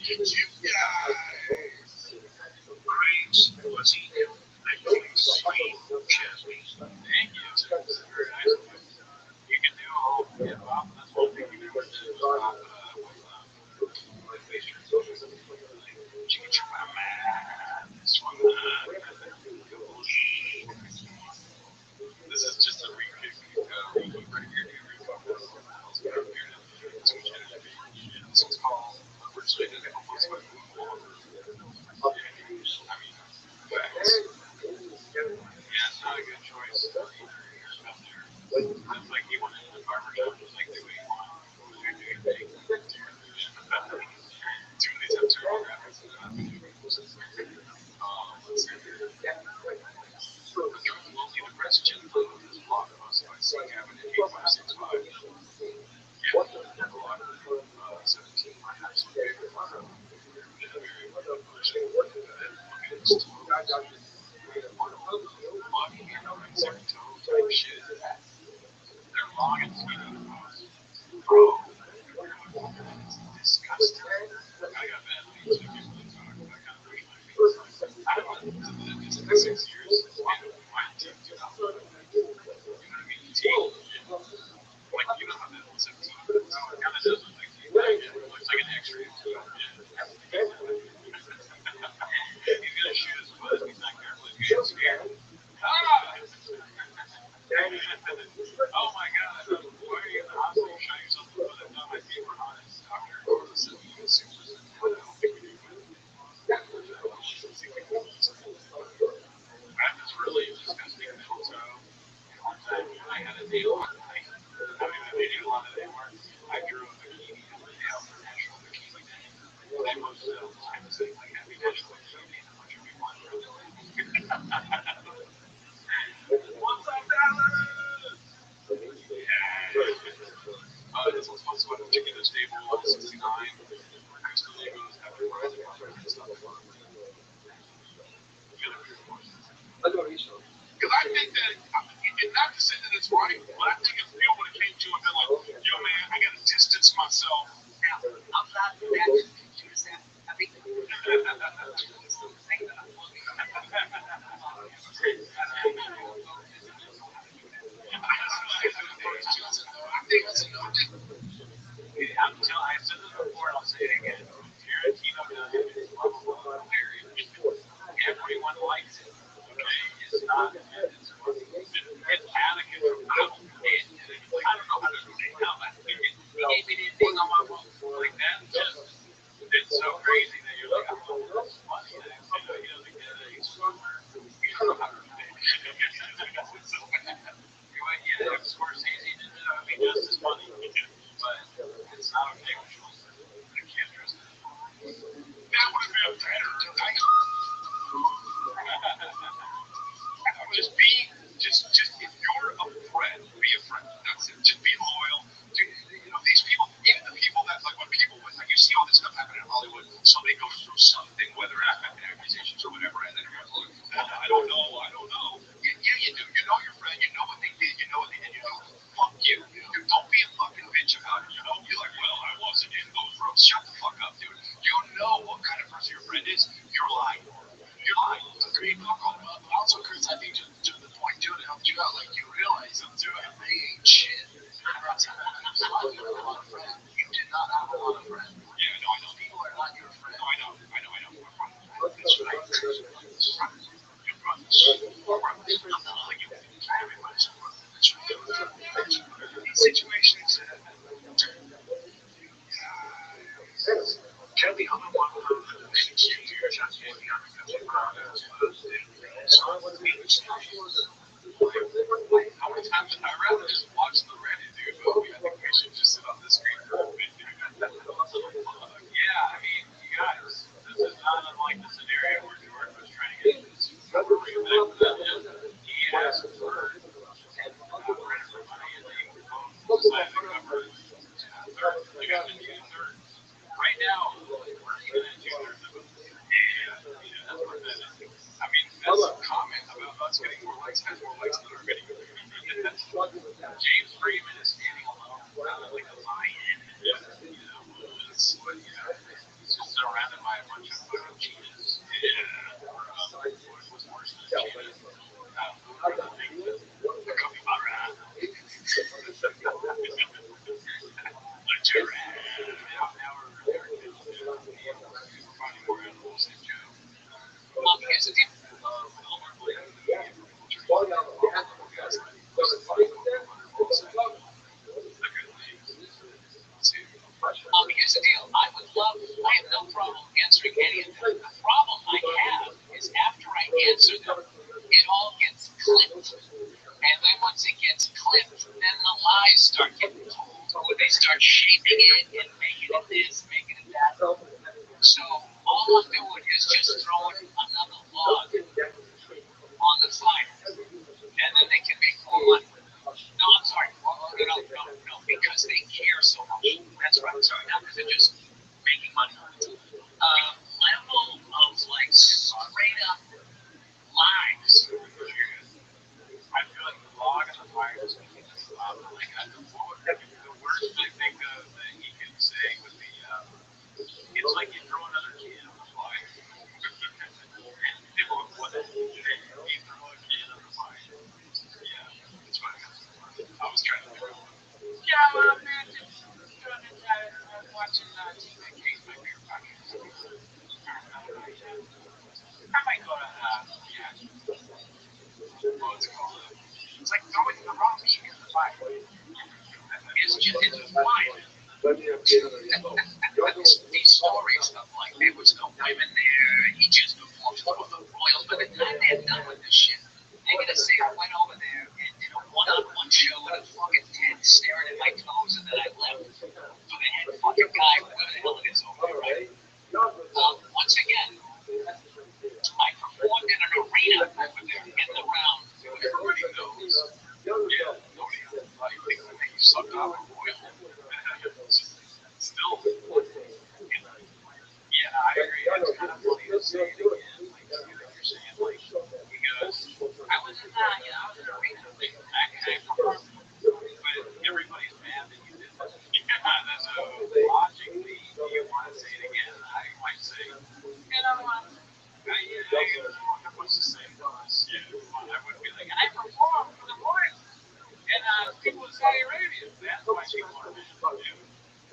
You guys. Great pussy. Thank you, sweet Jasmine. Thank you. It's very nice of you. You can do all. Yeah, Bob. That's one thing we never did was Bob with pastry. She can check my man. This one. This is just a re-kick right here. Let's get up here to this is called originally almost like I mean, facts. Yeah, it's not a good choice either. Up there. It's like he went into the barber shop, just like the way he wanted. Two of these have terrible graphics. Let's see here. The truth will leave the press agenda on this blog post by C. Cabin at 8565. Yeah, a lot of 17. My absolute favorite. Very pushing. Against lucky, second toe type shit. They're long and smooth. Bro, it's disgusting. I got bad feet, so I can't really talk. I kind of brush my feet. I don't know. It's been 6 years. My teeth do not look. You know what I mean? Teeth. Like, you know how that looks like teeth. No, it kind of does look like teeth. It looks like an x-ray of teeth. He's going to shoot his foot if he's not careful. He's going to get scared. Ah! Oh my god. Why are you in the hospital? You shot yourself in the foot. I thought my feet were honest. Doctor Gordo said you get 6%. I don't think we do, but I have this really disgusting middle toe. And one time I had a nail on the night. I don't even have any on it anymore. I drew a bikini on the nail for National Bikini Day. They posted it online saying like Happy National Bikini Day, and a bunch of people had really What's up, Dallas? Yeah. This one's supposed to chicken the stable 69. Next to Legos after rising and stuff. Because I think that, and not to say that it's right, but I think if people would have came to it and been like, yo, man, I got to distance myself. Now, I'm not that confused that. I think it's a no. I said this before, and I'll say it again. Tarantino does it. It's lovable, hilarious. Everyone likes it. Okay, it's not. It's out of control. I don't know how to do it now. He gave me the thing on my phone like that. It's so crazy that you're like, oh, that's funny. He doesn't get it. He's smart. You don't know how to do it. It's so bad. Yeah, if Scorsese did it, it would be just as funny. But it's not okay with Schultz. I can't trust it. That would have been better. Just if you're a friend, be a friend. That's it. Just be loyal. These people, even the people that like when people like you see all this stuff happen in Hollywood, somebody goes through something, whether it's accusations or whatever, and then everyone's like, I don't know. Yeah, you do. You know your friend. You know what they did. You know what they did. You know, fuck you. Dude, don't be a fucking bitch about it. You're like, well, I wasn't in those rooms. Shut the fuck up, dude. You know what kind of person your friend is. You're lying. Agreed. Also, Chris, I think to the point too, it helped you out. Like you realize them too, and they ain't shit. That's a lot of friends. You did not have a lot of friends. Yeah, no, I know. People are not your friends. No, I know. That's right. Your brothers. I'm not like you. Everybody's a brother. That's right. These situations. Kelly, I'm on 6 years. How many times I'd rather just watch the Reddit, dude, but I think we should just sit on the screen for a bit, dude. Yeah, I mean, you guys, this is not unlike the scenario where George was trying to get his recovery back then. He asked for credit for money, and they both decided to cover thirds. You guys been two thirds. Right now, we're even at two thirds of it. Yeah, that's pathetic. I mean, that's a comment about us getting more likes has more likes than our video. James Freeman is standing alone, like a lion. He's just surrounded by a bunch of fucking cheetahs. Yeah. What's worse than cheetahs? What are the things that the capybara? A giraffe. Now we're really we're finding more animals in Joe. Here's the deal. Here's the deal. I have no problem answering any of them. The problem I have is after I answer them, it all gets clipped. And then once it gets clipped, then the lies start getting told. Or they start shaping it and making it this, making it that. So all I'm doing is just throwing another log on the fire. And then they can make more money. No, I'm sorry. No, because they care so much. That's right. Sorry, not because they're just making money. Level of like straight up lies. I feel like the log and the fire is making us laugh. Like the worst I think of that he can say would be, it's like you throw another kid on the fire. What you throw a kid on the fire. Yeah, that's what I was trying to figure out. Yeah, well, man, just doing it. I'm watching TV Case, my favorite podcast. I might go to, what's it called? It's like throwing the wrong meat in the fire. It's fine. These stories of like there was no women there, he just performed for the Royals. By the time they're done with this shit, they're gonna say I went over there and did a one-on-one show in a fucking tent, staring at my toes, and then I left for the head fucking guy, whoever the hell it is over there, right? Once again, I performed in an arena over there in the round. Everybody knows. Yeah, nobody thinks that you sucked off a Royal. Still, yeah, I agree. It's kind of funny to say it again, like you're saying, like because I was in an arena. I performed, but everybody's mad that you did that. Yeah, so logically, you want to say it again? I might say, what? I'm supposed to say this. Yeah, I would be like, I performed for the Royals and people in Saudi Arabia. That's why people are mad.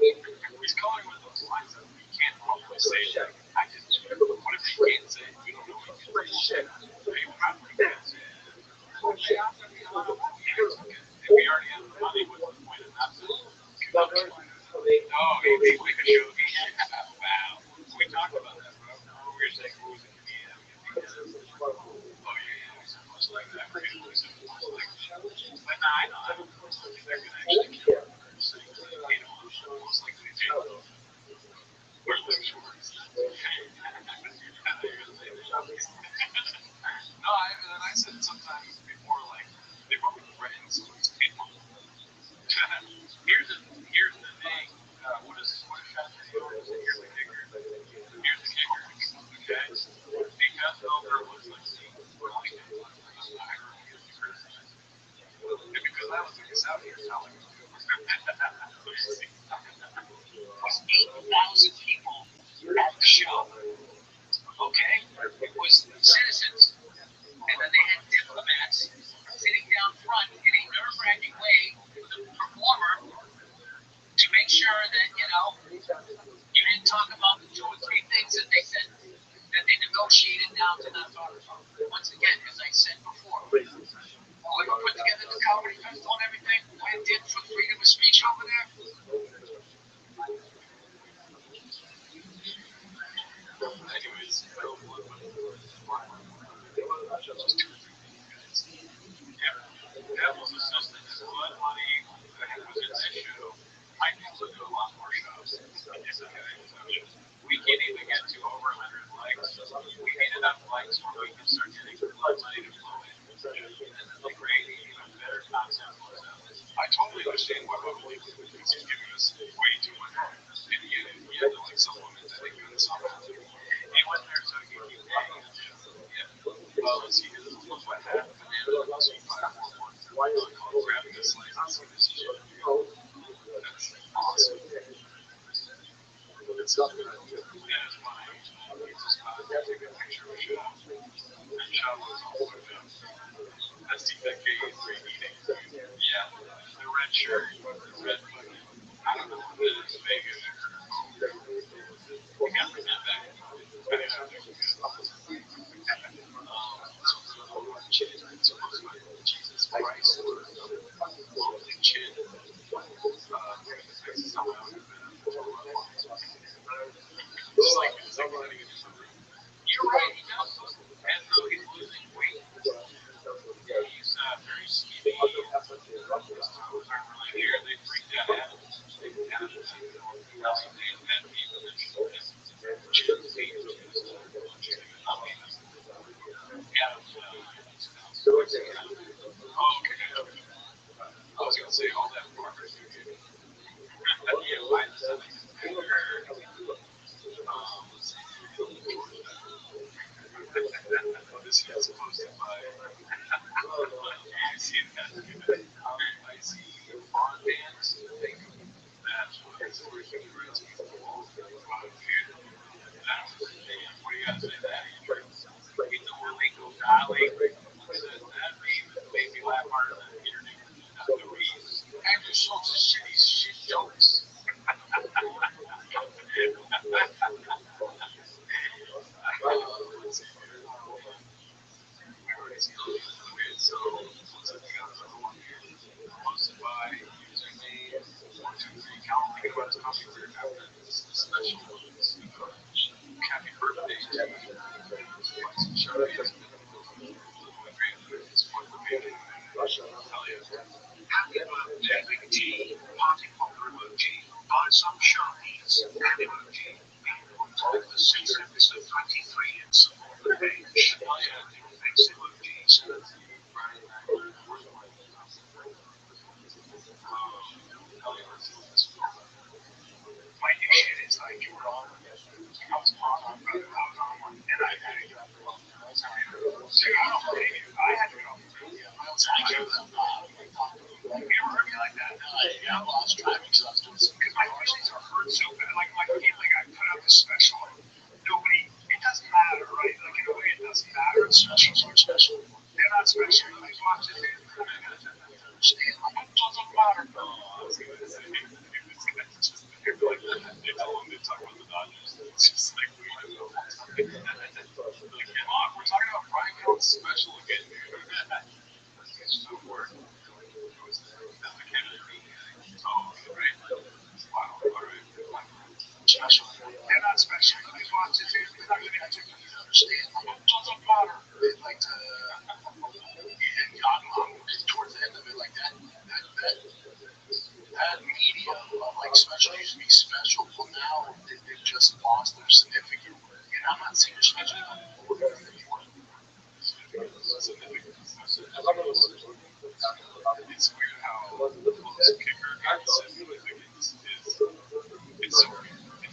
He's calling with those lines that you can't probably say that. I just, what if you can't say it? You don't know what you can say. You probably can't say it. If we already have the money, what's the point of not saying it? Oh, maybe we could show me. Wow. We talked about that, bro. We were saying who was a comedian. Oh, yeah, much like that. Much like that. But no, I know. I don't think they're going to actually kill her. Most likely they do. Or they're short. No, I said sometimes before, like, they probably threaten someone's people. Here's the thing. What is Shaq say? Here's the kicker. Here's the kicker. Okay? Because Velcro looks like me, I refuse to criticize it. And because I was like, out here telling you. Was 8,000 people at the show. Okay? It was citizens. And then they had diplomats sitting down front in a nerve-wracking way with the performer to make sure that, you didn't talk about the 2 or 3 things that they said, that they negotiated down to not talk about. Once again, as I said before, whoever put together the comedy festival and everything, what it did for freedom of speech over there. Anyways, might be able to do a lot more shows. Okay, so we can't even get to over 100 likes. We need enough likes where we can start getting money to flow in, and then the creating even better content flows out. I totally understand why Rob believes it because he's giving us way too much. And you have to like supplement that income somehow. He went there so he could keep paying. Yeah. Well, let's see, this is what happened. Banana, so you buy grab this license, this shit. That's awesome. It's something that is funny. He just take a picture of a shop. That shop was all the way down. That's TKK eating. Yeah. The red shirt, the red fucking, I don't know what it is, Vegas. We got to get back. I didn't have to get Jesus Christ, lonely chin. Just like running into the room. You're right, he does look, as though he's losing weight. He's very skinny. His toes aren't really here. They freaked out. I was gonna say all that farmers do. Yeah, why is that? This is supposed to buy. I see that. I see broadbands. That's what it's worth. What do you gotta say that? In the Orlando Valley. That made me laugh harder than Peter the Reeves. Andrew Schultz is shit jokes. So, looks like we got another one here. Hosted by username 123. Cal, think about the coffee we're after this special. Happy birthday to you. Shout out to you. It's for the baby. Hell yeah. Happy birthday, Big T. Party popper emoji. Buy some shinies. And emoji. Take the 6th episode 23 and support the page. Hell yeah. Thanks emojis. My new shit is like you were on. I was on, and I had to get off the phone. So I had to get off the phone. You ever heard me like that? Yeah, well, I was driving, so I was doing something. Because my voices are hurt so bad. Like I put out this special. Nobody, it doesn't matter, right? Like in a way, it doesn't matter. It's specials are special. They're not special. Like watch it. Understand? Like it doesn't matter. I was gonna say, they tell them to talk about the Dodgers. It's just like we don't know. Like, come on, we're talking about Brian Hill special again, dude. It's so weird. That's the Kennedy. Oh, right. Wow. All right. Special. They're not special. They watch it. They're not going to have to understand. It doesn't matter. Like towards the end of it, like that medium of like special used to be special. Well, now they've just lost their significance. And I'm not saying they're special anymore. It's weird how the close kicker got significance is. It's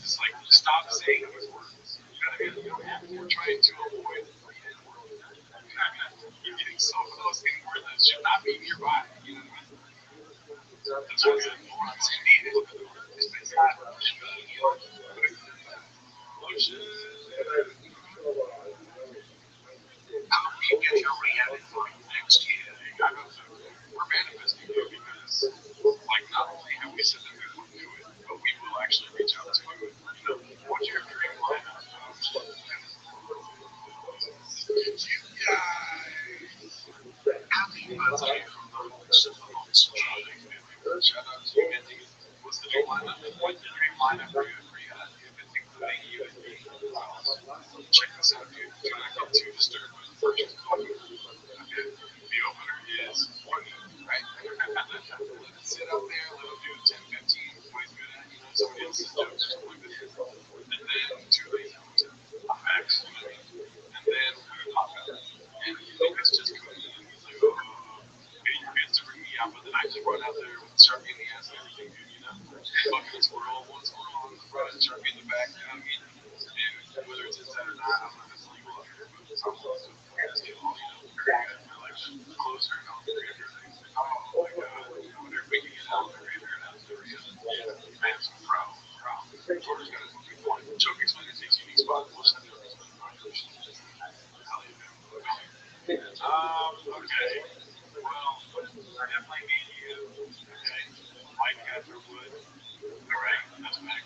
just like stop saying those words. You know what I mean? You don't have to. We're trying to avoid you're getting so close to word that should not be nearby. You know what I mean? That's why morons indeed look at the word. It's not how do you get your reality for next year? We're manifesting it because, like, not only have we said that we will do it, but we will actually reach out to it. What's your dream lineup? You guys, happy birthday from the most shout out to you, Mindy. What's the dream lineup? What's the dream lineup for you? Including you and me. Check this out, dude. Do not get too disturbed with the first coffee. Okay. The opener is 1, right? Let it sit up there, let it do 10, 15, 20 racist jokes or something like this. And then too lazy to put facts, you know what I mean? And then we would pop out. And you think it's just Cody, and he's like, oh, hey, your fans to bring me out, but then I just run out there with Sharpie in the ass and everything, dude, you know? Fucking a squirrel, one squirrel on the front, Sharpie in the back, you know what I mean? And whether it's inside or not, I don't know if it's legal out here, but I'm also that's it all, you know? Very good. I like that. Closer, you know, very good. Oh my god, you know, they're making it out there, and that's the real. Yeah, man, so proud, proud. Jordan's got a fucking point. Choke explainer takes unique spot. We'll send it over to the hell yeah, man. Okay. Well, definitely me and you. Okay. Mike Catherwood. All right. That's Max.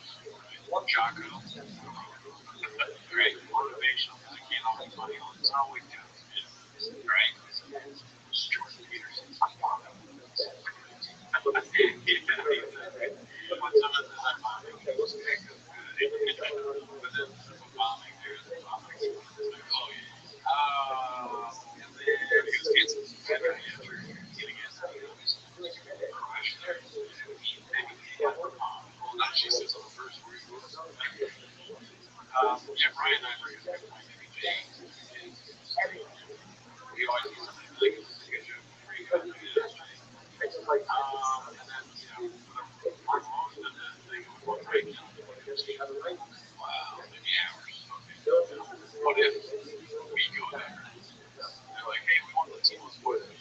Jocko. Great. Motivational. I can't always money on. It's not always down. All right. Jordan Peterson. When someone says I'm bombing, but then bombing, there's bombing. Oh yeah. And then because Kansas is better after getting it, professional. Well, not she sits on the first word. Yeah, Brian and I bring a good point. Maybe James we always do something like this to get you free. And then, for most of the thing, it was right now. Wow, maybe hours. Okay. What if we go there? They're like, hey, we want the team on board. I don't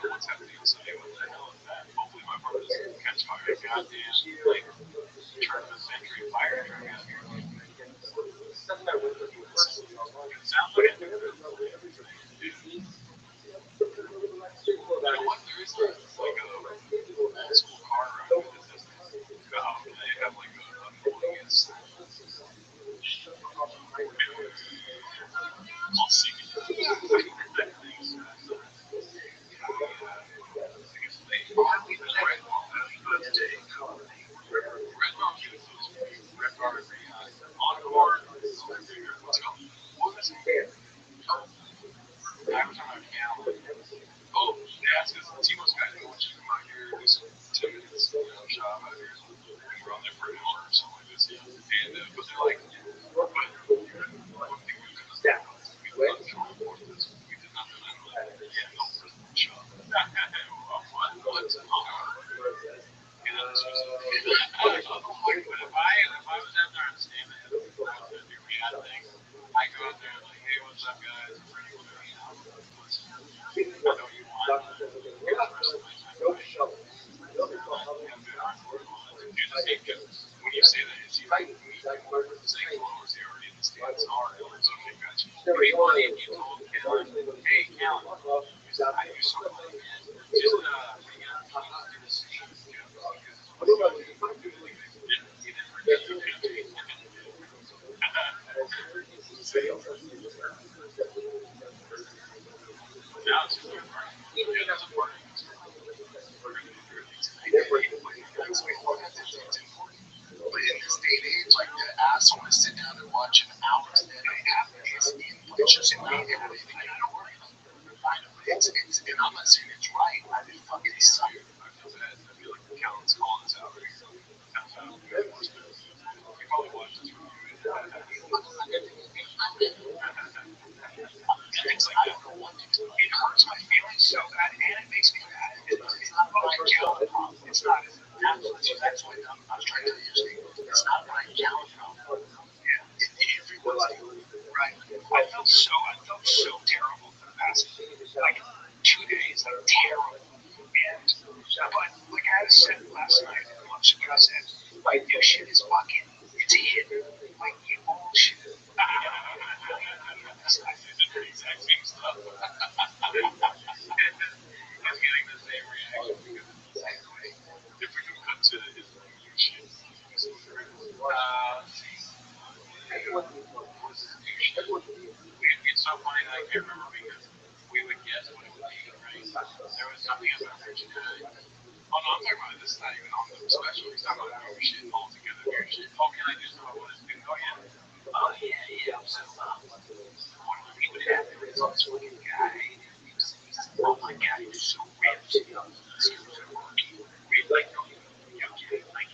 know what's happening on Sunday. What the hell is that? Hopefully my brother doesn't catch fire. Goddamn, like, turn of the century fire truck out here. It sounds like a good thing. You know what? There is like a old school car around here that does this. They have like a noise. I'll see it. That thing's I guess they Red Ball. That's Red Ball gives those Red Bar Encore. What's it called? What was it? I was on a gallon. Oh, yeah, it's because Timo's guys, I want you to come out here, do some 10 minutes, job out here. And we're on there for an hour or something like this. And, but they're like, but one thing we couldn't stand we love to report this. We did not do that. Yeah, no prison shop. What's an hour? You know, but if I was out there on stand and I was going to do rehab things, I go out there like, hey, what's up, guys? I'm ready to go. Listen, I know you want the rest of my time. When you say that, it's either saying hello or is he already in the stands? All right, it's okay, gotcha. It'd be funny if you told Kellen, hey, Kellen, I do something like that. Just, hang out, do the same. You never get to do now it's just a party. Yeah, that's a party. We're going to do things. But in this day and age, like the ass want to sit down and watch an hour and a half is just in everything. I don't worry about it. And I'm not saying it's right. I mean, fucking suck. I feel bad. I feel like the accountant's calling us out right here. You probably watched this review. Things like that. It hurts my feelings so bad, and it makes me mad. It's not about my count problem. It's not. That's what I'm trying to tell you. It's not about my count problem. Yeah, everyone's right. I felt so terrible for the past like 2 days. Like terrible. And but like I said last night, what I said, like this shit is fucking. It's hidden. Like you bullshit. I did the exact same stuff. He's getting the same reaction because it's the same way. If we can cut to his new shit, let's see. What's his new shit? It's so funny that I can't remember because we would guess what it would be, right? There was something about Rich Guy. Oh no, I'm talking about this. Not even on the special. He's talking about new shit altogether. New shit. Oh, can I do something? What is it? Oh yeah. Oh yeah. So he would have the results with a guy. Oh my god, he was so ripped. He was like, like,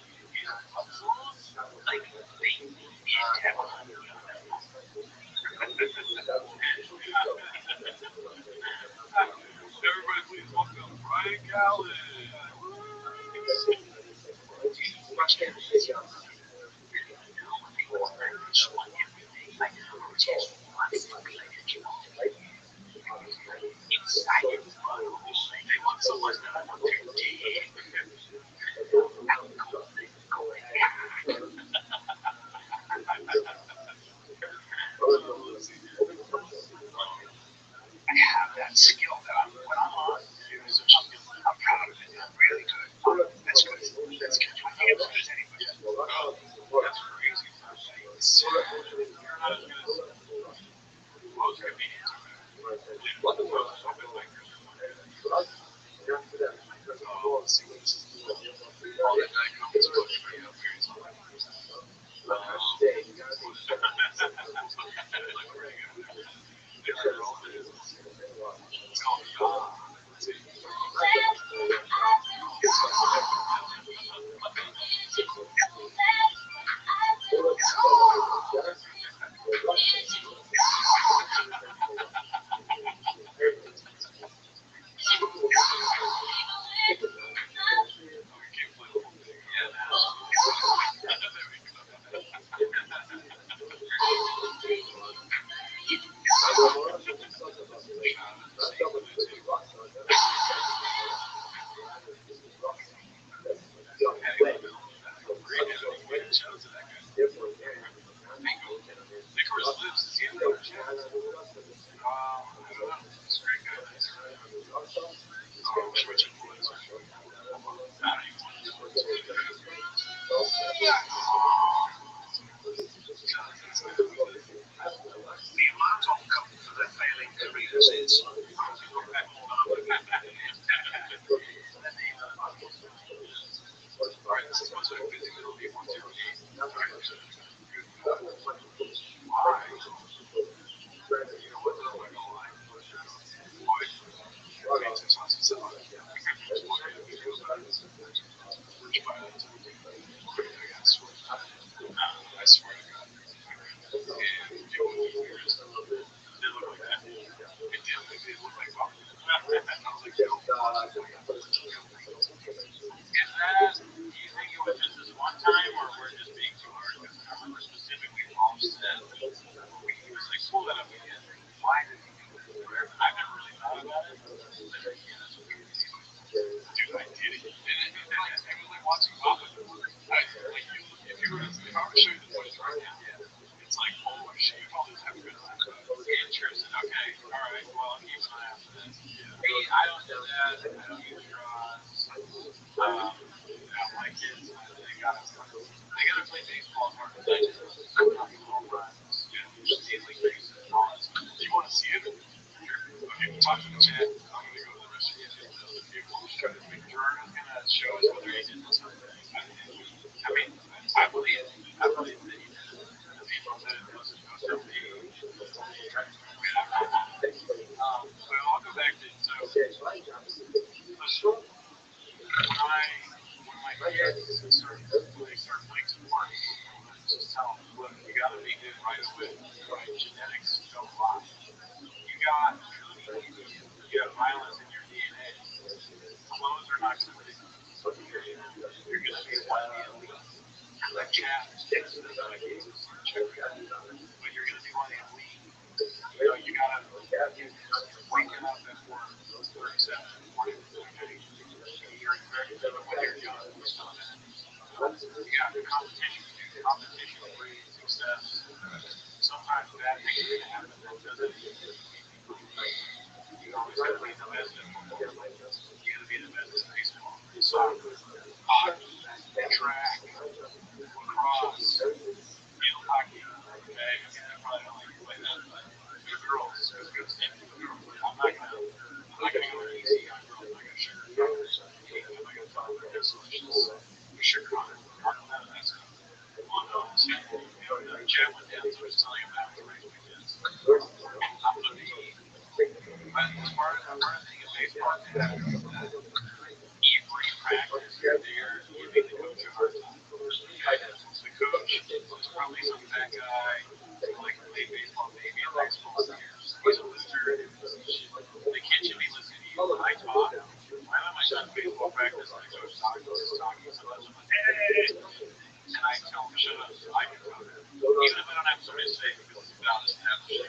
and I tell them shut up so I can talk. Even if I don't have somebody to say because it's about establishing,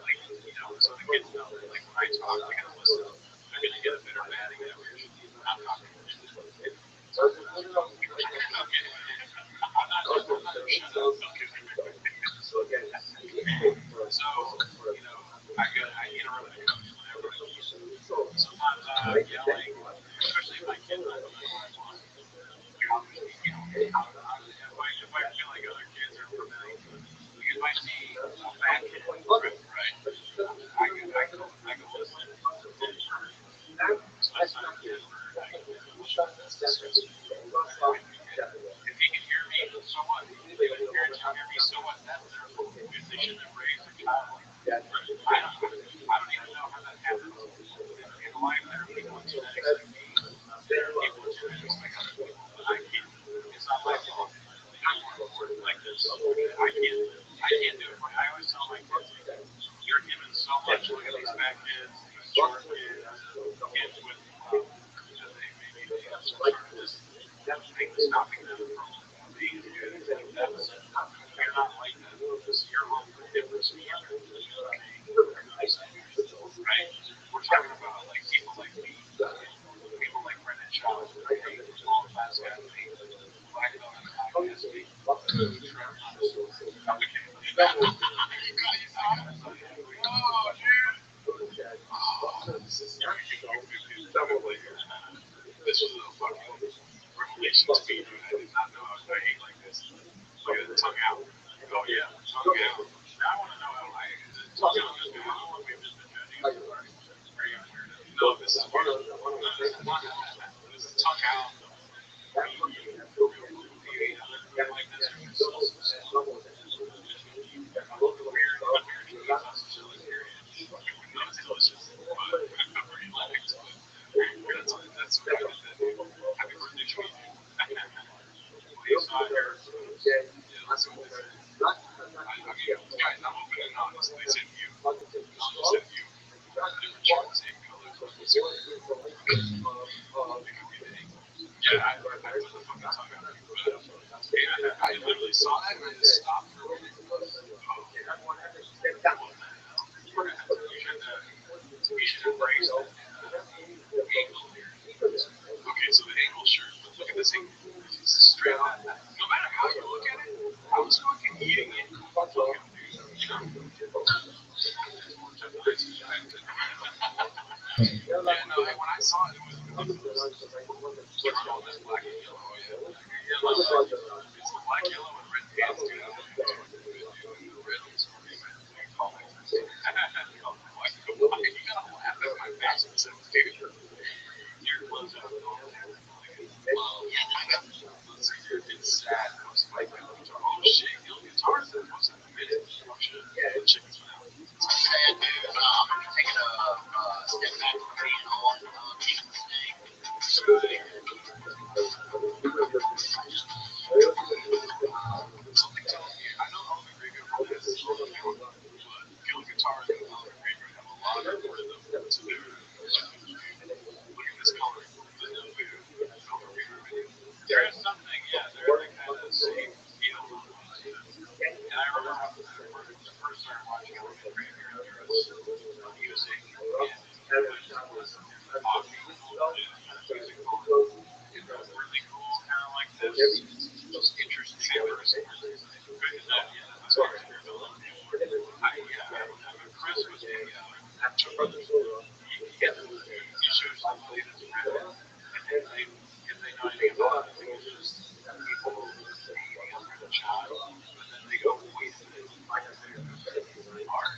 like, so the kids know that, like, when I talk, they're going to listen. They're going to get a better batting average. I'm talking. So, okay. I'm not shut up. So, I get a really coach whenever I keep. Sometimes I'm yelling, especially if my kids are doing what I want. If I feel like other kids are preventing, you might see a fat kid, right? I go listen. So that's not a kid. If he can hear me, so what? If parents can hear me, so what? That's their fault. If they shouldn't have raised a child. I don't even know how that happens. In life, there are people with genetics like me. There are people with genetics like other people. But I can't. It's not my fault. Like this. I can't do it. I always tell my kids, you're given so much. Look at these fat kids, these short kids, kids with maybe they have some sort of this thing stopping them from being good. You're not like that. You're a little bit different standard. Right? We're talking about like people like me, people like Brendan Shaw, world class athlete, black belt in podcasting. This was a fucking revelation to me. I did not know I was going to hate like this. Look at the tongue out. Oh yeah, tongue out. Now I want to know how tongue out is good. I don't know if we've just been judging. Are you weird? No, this is weird. This is tongue out. Guys, I'm open and honest. They said you. Said you. Different shirts, same color. Yeah, I put the fucking tongue out. But I literally saw that and I just stopped for a minute. You should embrace that angle here. Okay, so the angle shirt, but look at this angle. This is straight on. No matter how you look at it, I was fucking eating it. Yeah, no, when I saw it, it was all this black and yellow. Oh, yeah. Yellow. It's the black, yellow, and red pants, dude. The red ones. You gotta laugh at my face and say, dude, your clothes are all there. It's sad. I was like, oh shit, guitars. What's in the minute? Oh shit. Chicken's out. And taking a step back from being on, making a mistake. Something tells me, I know all the Graveyard has a slow down, but Kill Guitars and all the Graveyard have a lot of rhythm to their. Look at this color. There is something, yeah, there is that kind of same feel. And I remember when I first started watching it with the Graveyard, there was music and it was offbeat, music really cool, kind of like this, just interesting. That's what I hear. Chris was a, he shows the latest trend, and if they know anything about it, they just people the child, but then they go, wait a minute, art.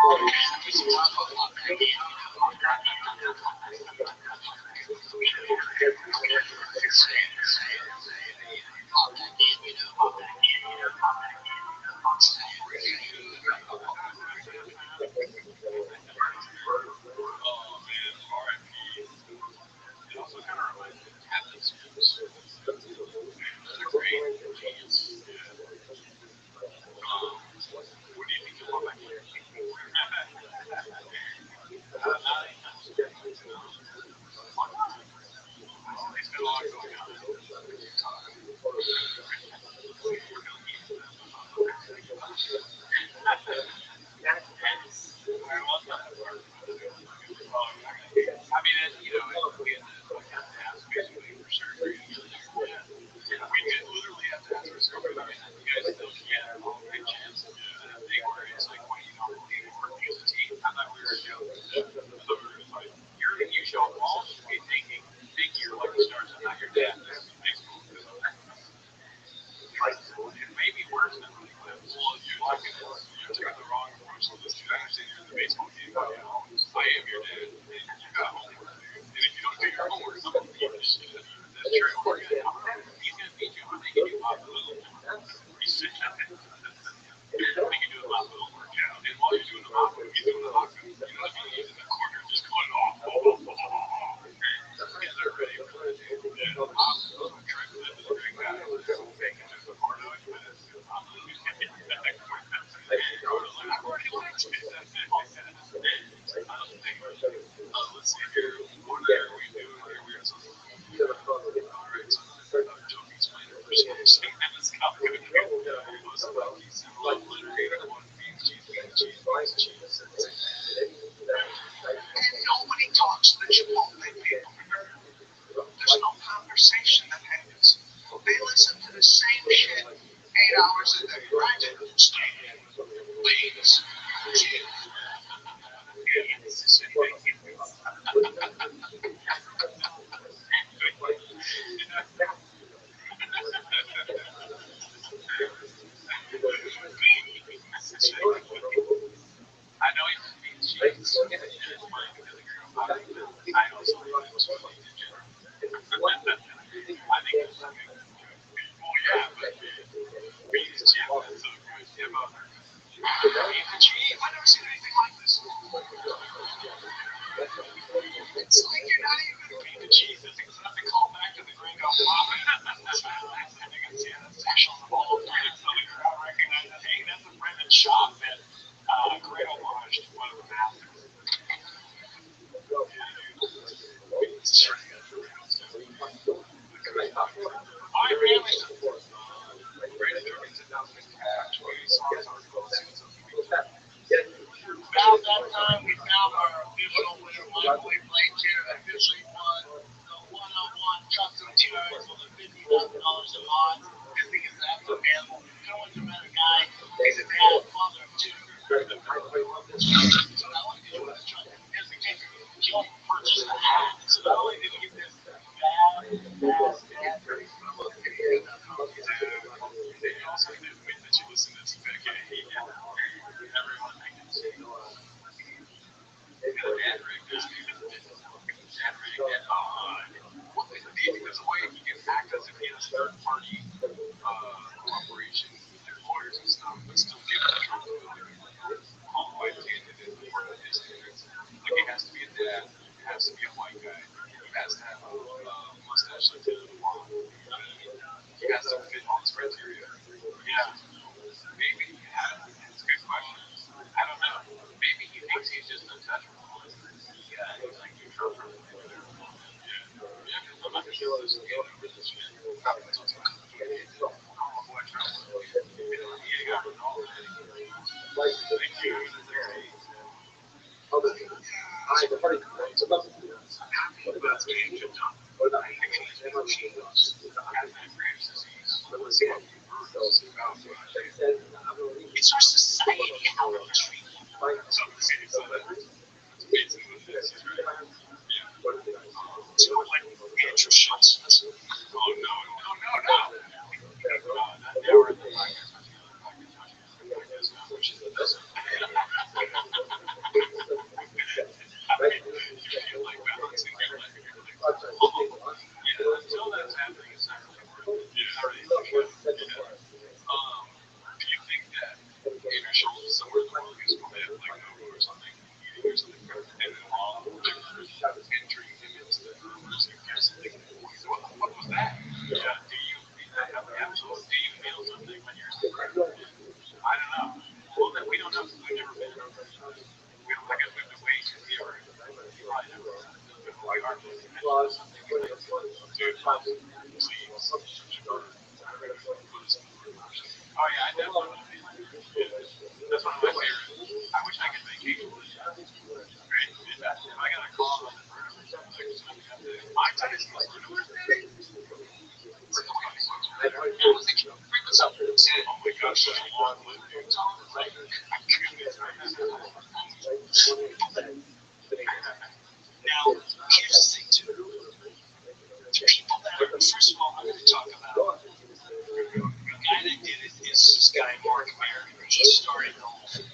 It also kind of reminds me of Catholic schools. They're great. Genius. Yeah. What do you think about my player? He's got a lot going on. I mean, we had to ask basically for surgery. Yeah. We did literally have to ask for surgery. You guys still can't. All great chance. They were. It's like, why you don't believe we're working as a team? I thought we were a joke. I thought we were just like, you show up all should be thinking you're lucky stars and not your dad. It may be worse than running limbs. Well, you took the wrong approach to this. You understand you're in the baseball game. I am your dad. You got homework. And if you don't do your homework, I'm going to beat the shit out of you. That's true. He's going to beat you. I'm making you Bob Little. He's sick. We can do a Bob Little workout. And while you're doing the Bob Little, you're doing the Bob Little. You know, he's in the corner just going off. Guys are ready for it. Yeah. Bob Little tried to live with a great guy. Fake it to the corner. Let's see here. What are we doing here? We're so alright, so Joe explained it for saying that it's complicated. It was like he's literally one cheese. And nobody talks to the Chipotle people. There's no conversation that happens. They listen to the same shit 8 hours a day, right? Please. I know he means cheese. I also love him so much. I think it's well, yeah, but beans and cheese is so good. Yeah, but beans and cheese, I've never seen anything like this. It's like you're not even beans and cheese. It's a call back to the Gringo Pop. That's actually the whole thing. So the crowd recognizes, hey, that's a Brendan shop that great homage to one of the masters. My family's about that time we found our official winner. My boy Blake here officially won the one-on-one custom t-shirts with the $50,000 a month. This thing is absolute animal. No one's a better guy. He's a dad, father of two. So not only did you win the truck, here's the kicker. You purchased the hat. So not only did you get this badass dad, but you also get the way that you listen to TPK. Everyone I can see. Dad rig. Dad rig. Well, there's a way he can act as if he has third-party cooperation with their lawyers and stuff, but still give the accountability. Qualified candidate for his standards. Like, it has to be a dad, it has to be a white guy, he has to have a mustache like the law. He has to fit all these criteria. Yeah. Maybe, it's a good question. I don't know. Maybe he thinks he's just untouchable. Yeah, he's like, you trust him. Yeah, because I'm not sure this is it's our society how we treat people. So it's basically what it is. It's not like interests. Oh, no. They were in the podcast, which is the best. I guess we have to wait because he probably never doesn't know who we are, but he mentioned it's something we might do it leave Buddhism. Oh yeah, I definitely want to be like that. Yeah. That's one of my favorite. I wish I could vacation like that. Right? If I got a call on the room or something, like something I have to, my time is like, oh my gosh, such a long lived dude. Like, goodness gracious. Now, here's the thing too. The people that are, first of all, I'm going to talk about the guy that did it is this guy, Mark Maron. He started the whole thing.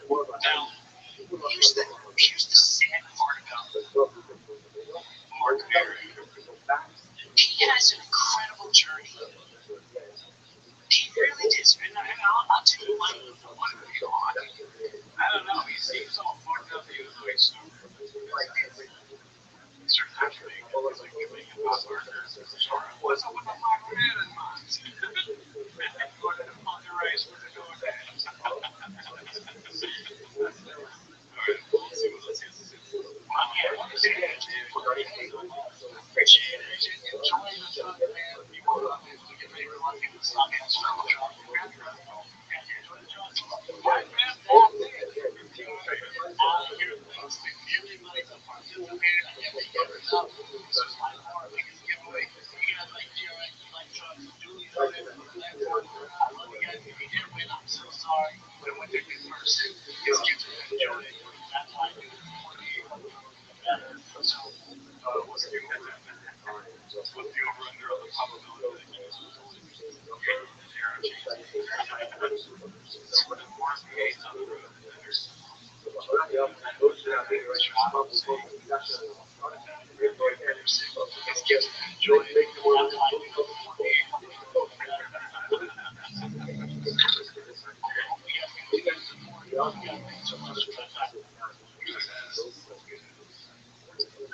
Now, here's the sad part about Mark Maron. He has an incredible journey. He really did. And I'll tell you what I don't know. He seems all fucked up even though he's sober. He started actually like doing about burgers. What's up with the Mark Maron mods? Going to the Funky Rice with the door dash. Alright, let's see what else he has to say. Appreciate it. Enjoy the time, man. People love it. We get maybe a lot of people stop in and start with John. Enjoy the John. Right, man. That's it. Everybody's a participant. Everybody gets up. This is my part. We can give away. You guys like DRX, you like trucks, Julie's on it. I love you guys. If you didn't win, I'm so sorry. But when they're good person, just give them that joy. That's why I do this. So, what's the over-under on the probability that you guys will go in? Zero chance. Worst case on the road. It's just enjoy it.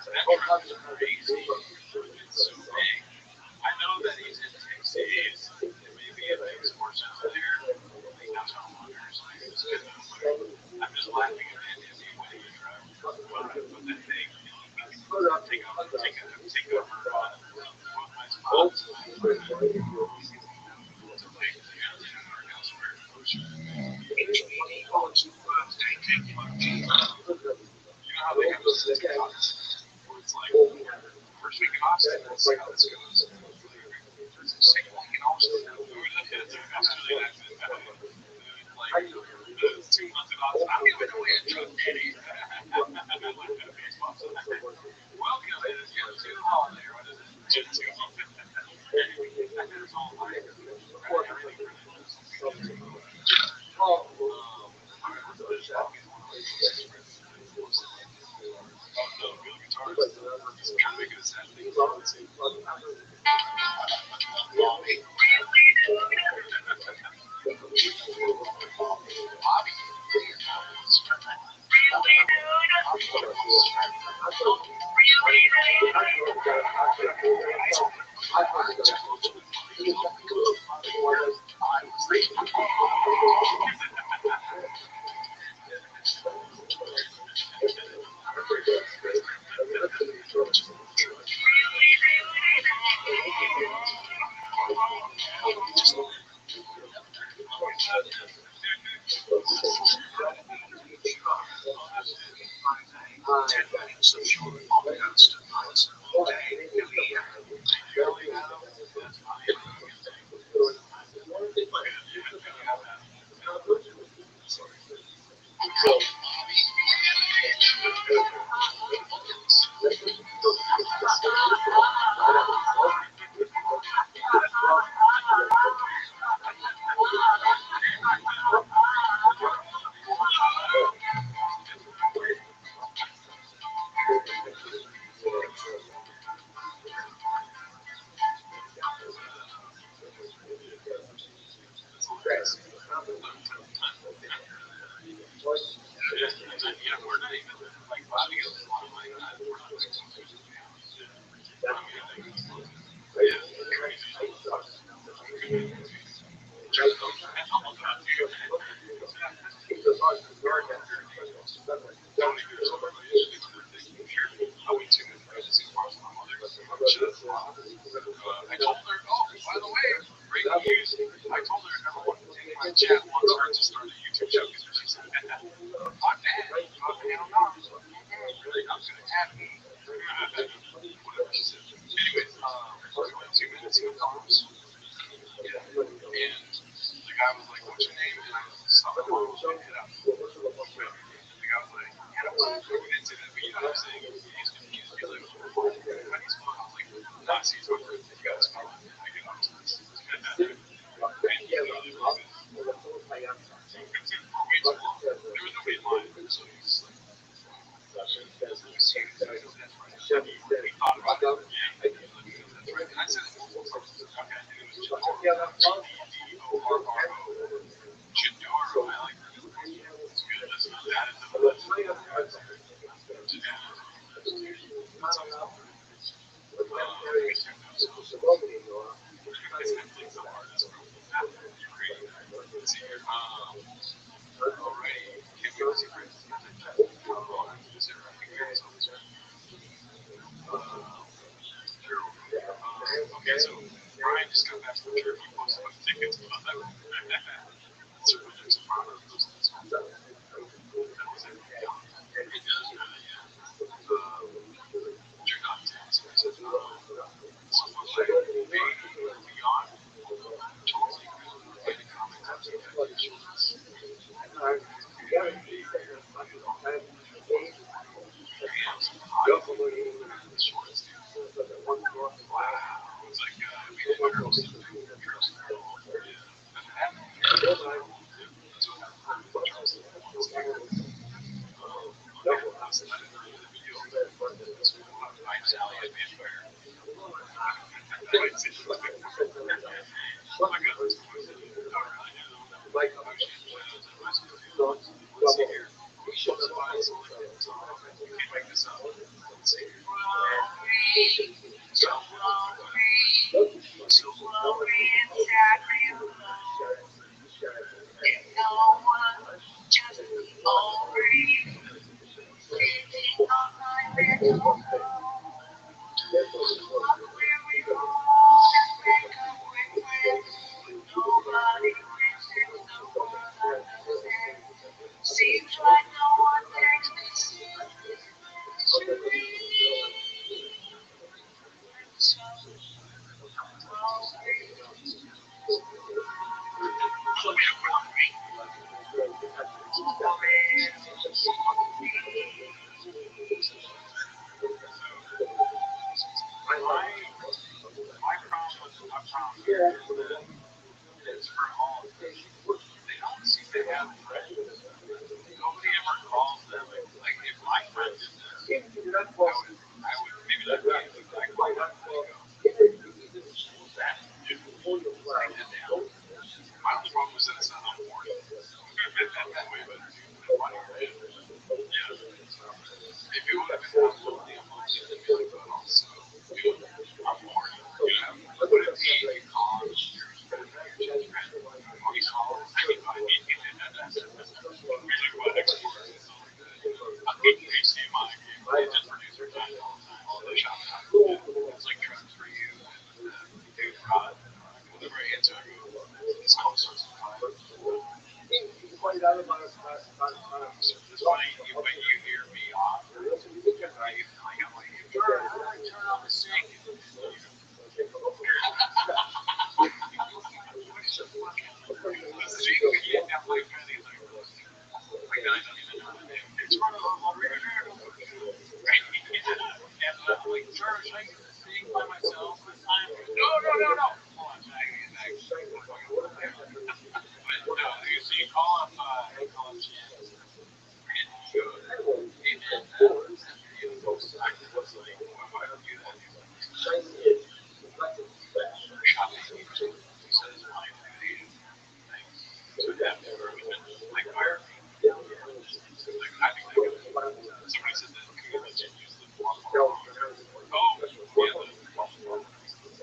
That truck is crazy. It's so big. I know that he's in Texas. Maybe it makes more sense there. Like that's how long it's good. I'm just laughing at the idea of being winning a truck. But that thing, take over both my spots. You know how they have those spots where it's like first week in Austin, let's see how this goes. Second week in Austin, that's really nice. Like 2 months in Austin, I'm giving away a truck, Danny. Welcome to the Gen 2 holiday. What is it? Gen 2 holiday. It's all right. Oh no, real guitars. He's trying to make it a sad thing. Bobby. Don't even tell everybody it's a birthday for sure. I went to an emergency department with my mother. She doesn't know. I told her, oh, by the way, breaking news. I told her everyone in my chat wants her to start a YouTube show because she said, I'm dad. Oh, hell no. Really, I was going to add me. Whatever she said. Anyways, we went to Minnesota Farms. Yeah. And the guy was like, what's your name? And I saw my mom was like, hit up. The guy was like, you know what? We didn't say that, but you know what I'm saying? He's confused. He's like, how do you spell it? I was like, Nazi is my birthday. You gotta spell it. I get on to this. And he thought it was way too long. There was nobody in line, so he was just like, he thought about it. Yeah, he was like, that's right. And I said it multiple times. Okay, and it was Jadoro. G-D-O-R-R-O. Jadoro. I like that. It's good. That's not bad. It's not bad. That's awesome. It's so hard. That's you're crazy. Let's see here. Alrighty. Can't wait to see Francis get that chat. Oh, I have to do zero. I think we already saw this one. Zero. Okay, so Brian just got back from Turkey. Posted about tickets. That's a really nice part of those things. That was it. Yeah. It does really, yeah. You're not dancing. I said, someone like, hey, Leon, totally good in the comments. I think that is shorts. Damn, some hot shorts, dude. Wow. It's like, we did girls. Yeah. That's what happened with Charleston. Last night I did a video. So we want to find Sally at Vampire. Oh my god, that's cool. Oh, really? Oh, let's see here. Who shows up on solar panels? You can't make this up. Let's see here. So worry exactly alone. If no one just already living on my mental home. Look where we go and make up with friends. Nobody listens, no one understands. Seems like no one takes me seriously. So my problem with Uptown here is that it's for all of them. They don't seem to have friends. Nobody ever calls them. Like if my friend did this, I would maybe not be, but I call them and I go, what's that? Dude, write that down. My only problem is that it's not on board. That's way better, dude. That's funny, right? Yeah. If it would have been absolutely emotion, it'd be like, but also, dude, I'm bored. You know, put an A in college, you're your chest friend. All these followers, we talk about exports and stuff like that. HDMI, they just produce their time all the time. All the shop time. It's like drugs for you and Dave Rod. Whenever I answer, I go, it's all sorts of time. It's funny when you hear me off, right? Like I'm like, turn on the sync. The sync, yeah, I'm like, really like, I don't even know the name. It's running on right here. Right? And I'm like, sure, should I get the sync by myself this time? No. Hold on, I gotta get back. But no, so you call up Chance, and he goes, hey man, I was like, why don't you do that? He's like, shopping. He says, my dude, like, to adapt to her, like, fire me. Like, I think they could. Somebody said that, can you let you use the waffle? Oh, yeah,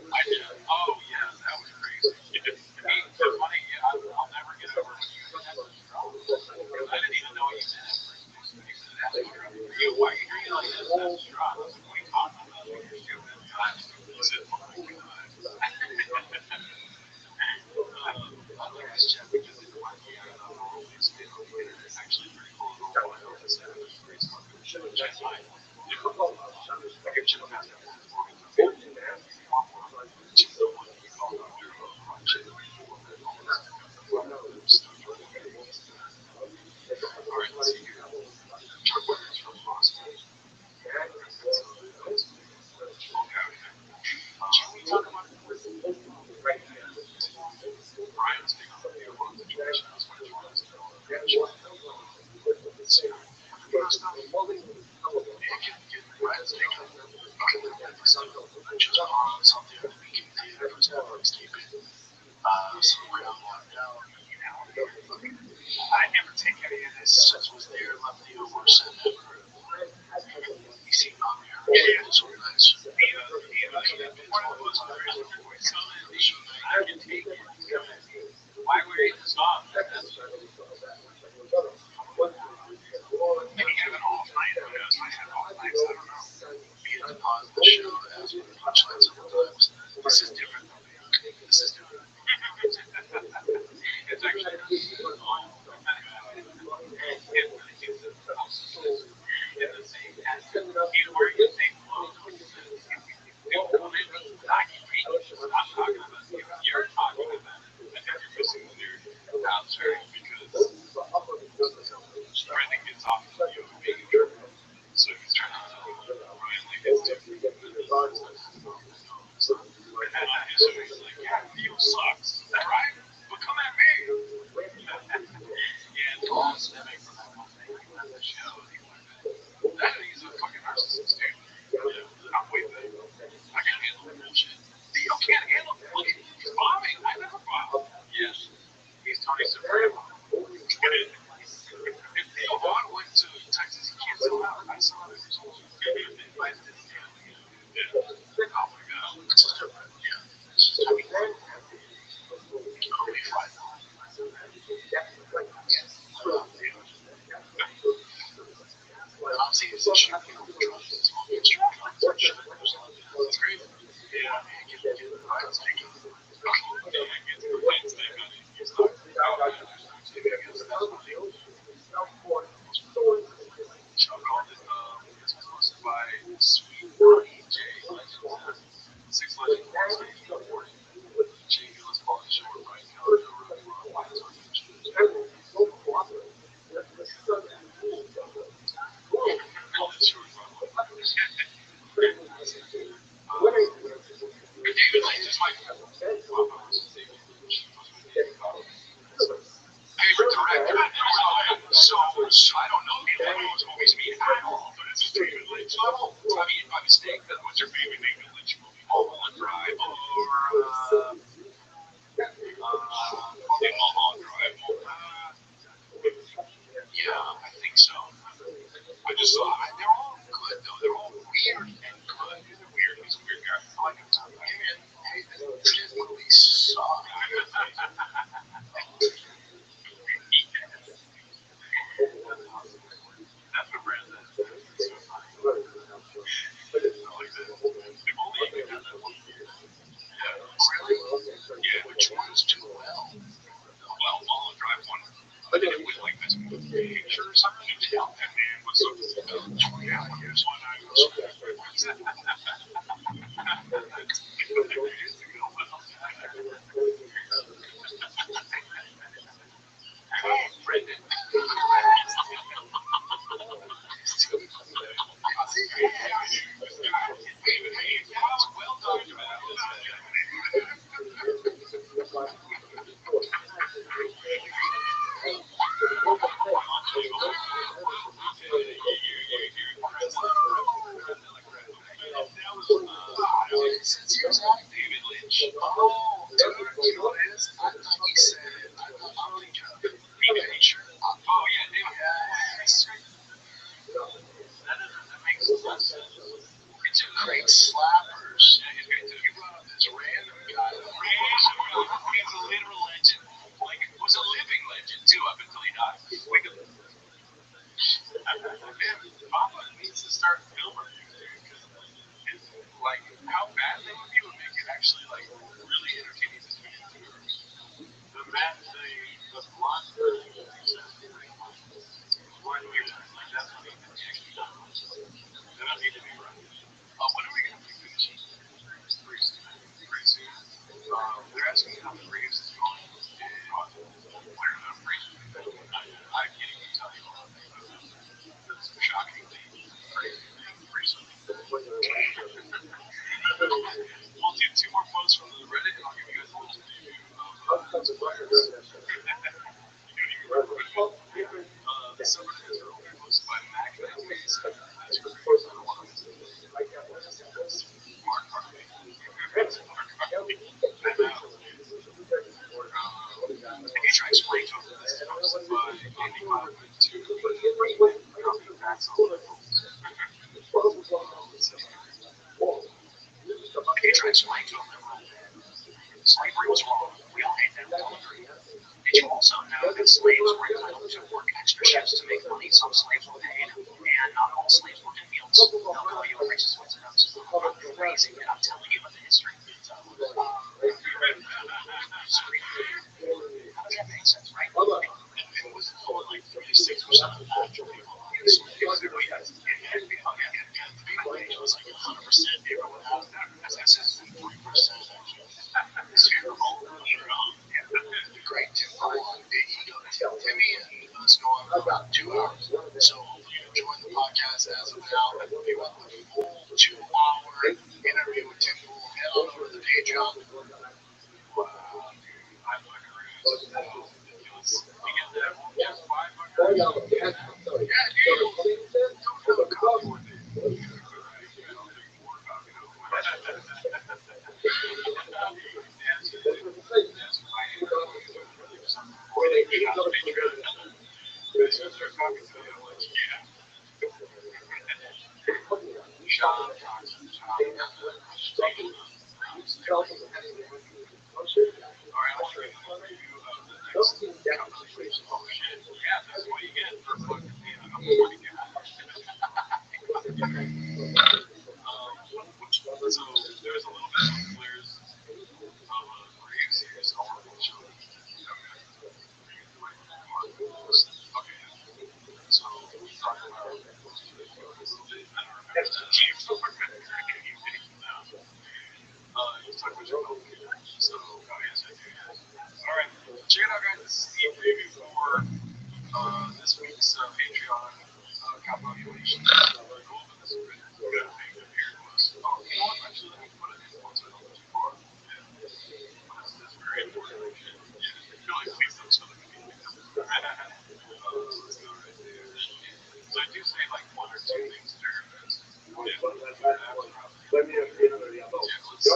I did. Oh, yeah, that was crazy. For money, yeah, I'll never get over when you had those drums. needs to start filming these, dude. Because like how bad they would make it actually like really entertaining to tune into. The blonde version of the says pretty much one year time. Like that's what needs to be actually done. That doesn't need to be right. When are we gonna be finishing? Pretty soon. Pretty soon. They're asking how the Braves is going, and where the Braves will be back. I can't even tell you all the things about them. That's shockingly crazy thing recently. We'll do two more posts from the Reddit, and I'll give you guys a little preview of the players. You don't even remember what it is. The subreddit is open posted by Mac 1987. That's crazy. I don't want to miss it. Mark Harvey. Mark Harvey. I know. If you try to explain to them, this is posted by Andy Kaufman to copy facts on the rules. If you try to explain to them that slavery was wrong, we all hate that, we all agree. Did you also know that slaves were entitled to work extra shifts to make money? Some slaves were paid, and not all slaves worked in fields. They'll call you a racist once it knows. I'm crazy, and I'm telling you about the history. How does that make sense, right? It was like 36% of the natural people. It was like 100%. Everyone has that. That's 40%. It's terrible. Great. Timmy and us going for about 2 hours. So hopefully you enjoyed the podcast as of now. If you want the full 2 hour interview with Tim, head on over to the day job. Wow, dude. I fucking ridiculous. You get that one, just $500. Yeah, dude. Don't have a copy with it. I'll take 4 copies. That's why so there's a little bit of players Braves here, so I'll watch them. Okay. So we talked about a little bit. I don't remember that. You talked about your so yes, I do. All right, check it out, guys. This is the preview for this week's Patreon calculation. Go over this good thing that here was. Oh, you know what? Actually, let me put it in once I don't go too far. That's very important. Yeah, I feel like please don't show the community. Let's go right there. So I do say like one or two things there. Let's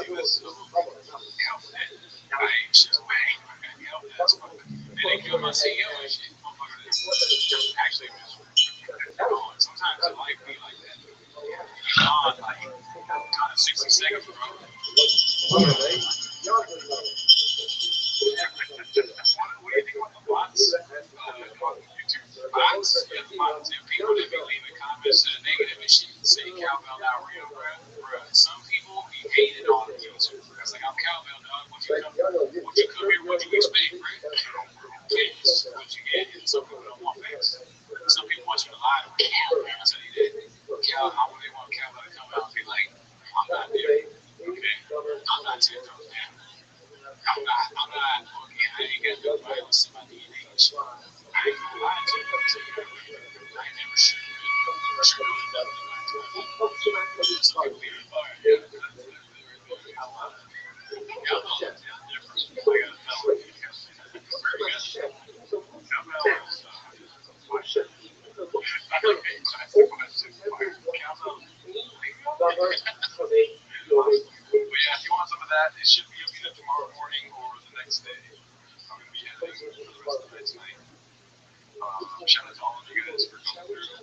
see this. Actually, sometimes I like me like that. Like kind of 60 seconds, bro. What do you think about the bots? YouTube bots? Yeah, the bots. And people that be leaving comments that are negative and shit and say cowbell not real, bro. Some people be hating on YouTube. It's like, I'm cowbell, dog. What you come here, what you expect, right? Kids, what you get. And some people don't want facts. Some people want you to lie to them. I'll tell you that. They want cowbell to come out and be like, I'm not there. Okay? I'm not 10 toes down. I'm not fucking, I ain't got no violence in my DNA. I ain't gonna lie to you. I ain't never shoot nothing in my time. Some people be like, all right, yeah, that's different. I love it. Y'all know that's different. I got a felony. But yeah, if you want some of that, it should be either tomorrow morning or the next day. I'm going to be editing for the rest of the tonight. Shout out to all of you guys for coming through.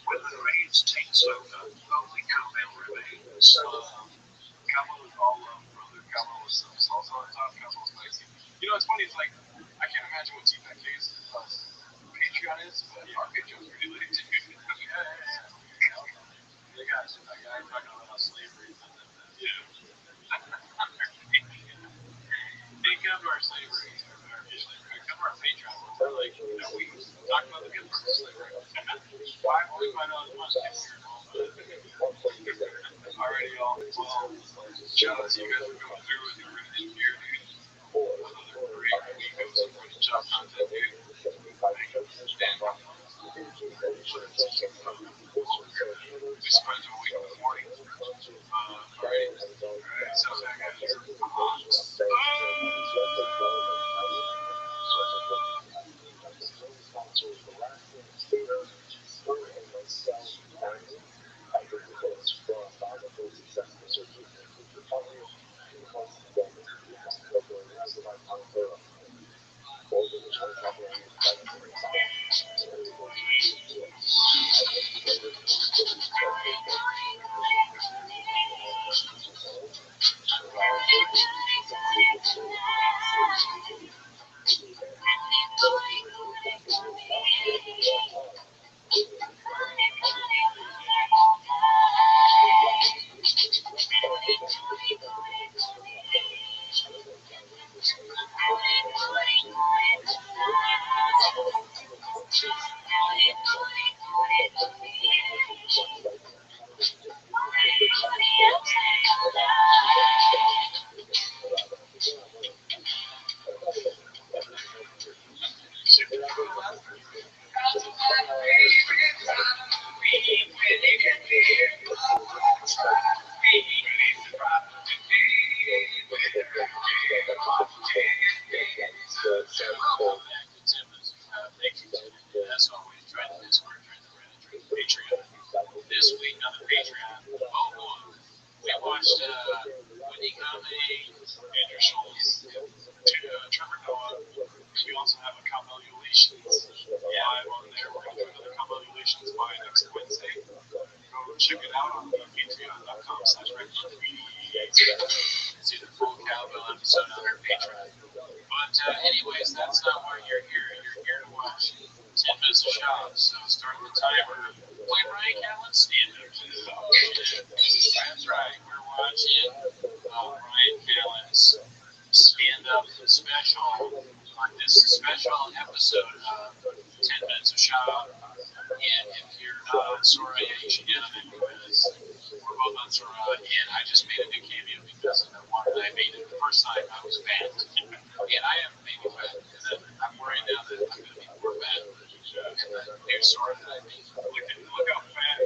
When the Braves take over, only cowbell remains. Cowbell is all love, brother. Cowbell is also on top. Cowbell's nice. You know, it's funny. everybody's like, I can't imagine what TPK's Patreon is, but our Patreon's pretty lit too. Yeah. They got a guy talking about slavery. Yeah. They come to our slavery, come to our Patreon. We're like, we talk about the good parts of slavery. $5 a month. Already all shout out to you guys for coming through with your written here, dude. Another great week of some good job content, dude. We spent a week in the morning. Alright, so that guys. As always, join the Discord, join the Reddit, join the Patreon. This week on the Patreon, we watched Wendy Comedy, Andrew Schultz, Trevor Noah. We also have a Combobulations live on there. We're going to do another Combobulations by next Wednesday. Go check it out on patreon.com/regularfeed. See the full cowbell episode on our Patreon. But anyways, that's not why you're here. You're here to watch 10 minutes of shop. So start the timer. Play Ryan Callen's stand-up. That's right. We're watching Ryan Callen's stand-up special on this special episode of 10 minutes of shop. And if you're not on Sora yet, you should get on it because we're both on Sora. And I just made a new cameo because of the one that I made it the first time I was banned. And I am maybe fat, and then I'm worried now that I'm going to be more fat. And the new Sora that I made, look how fat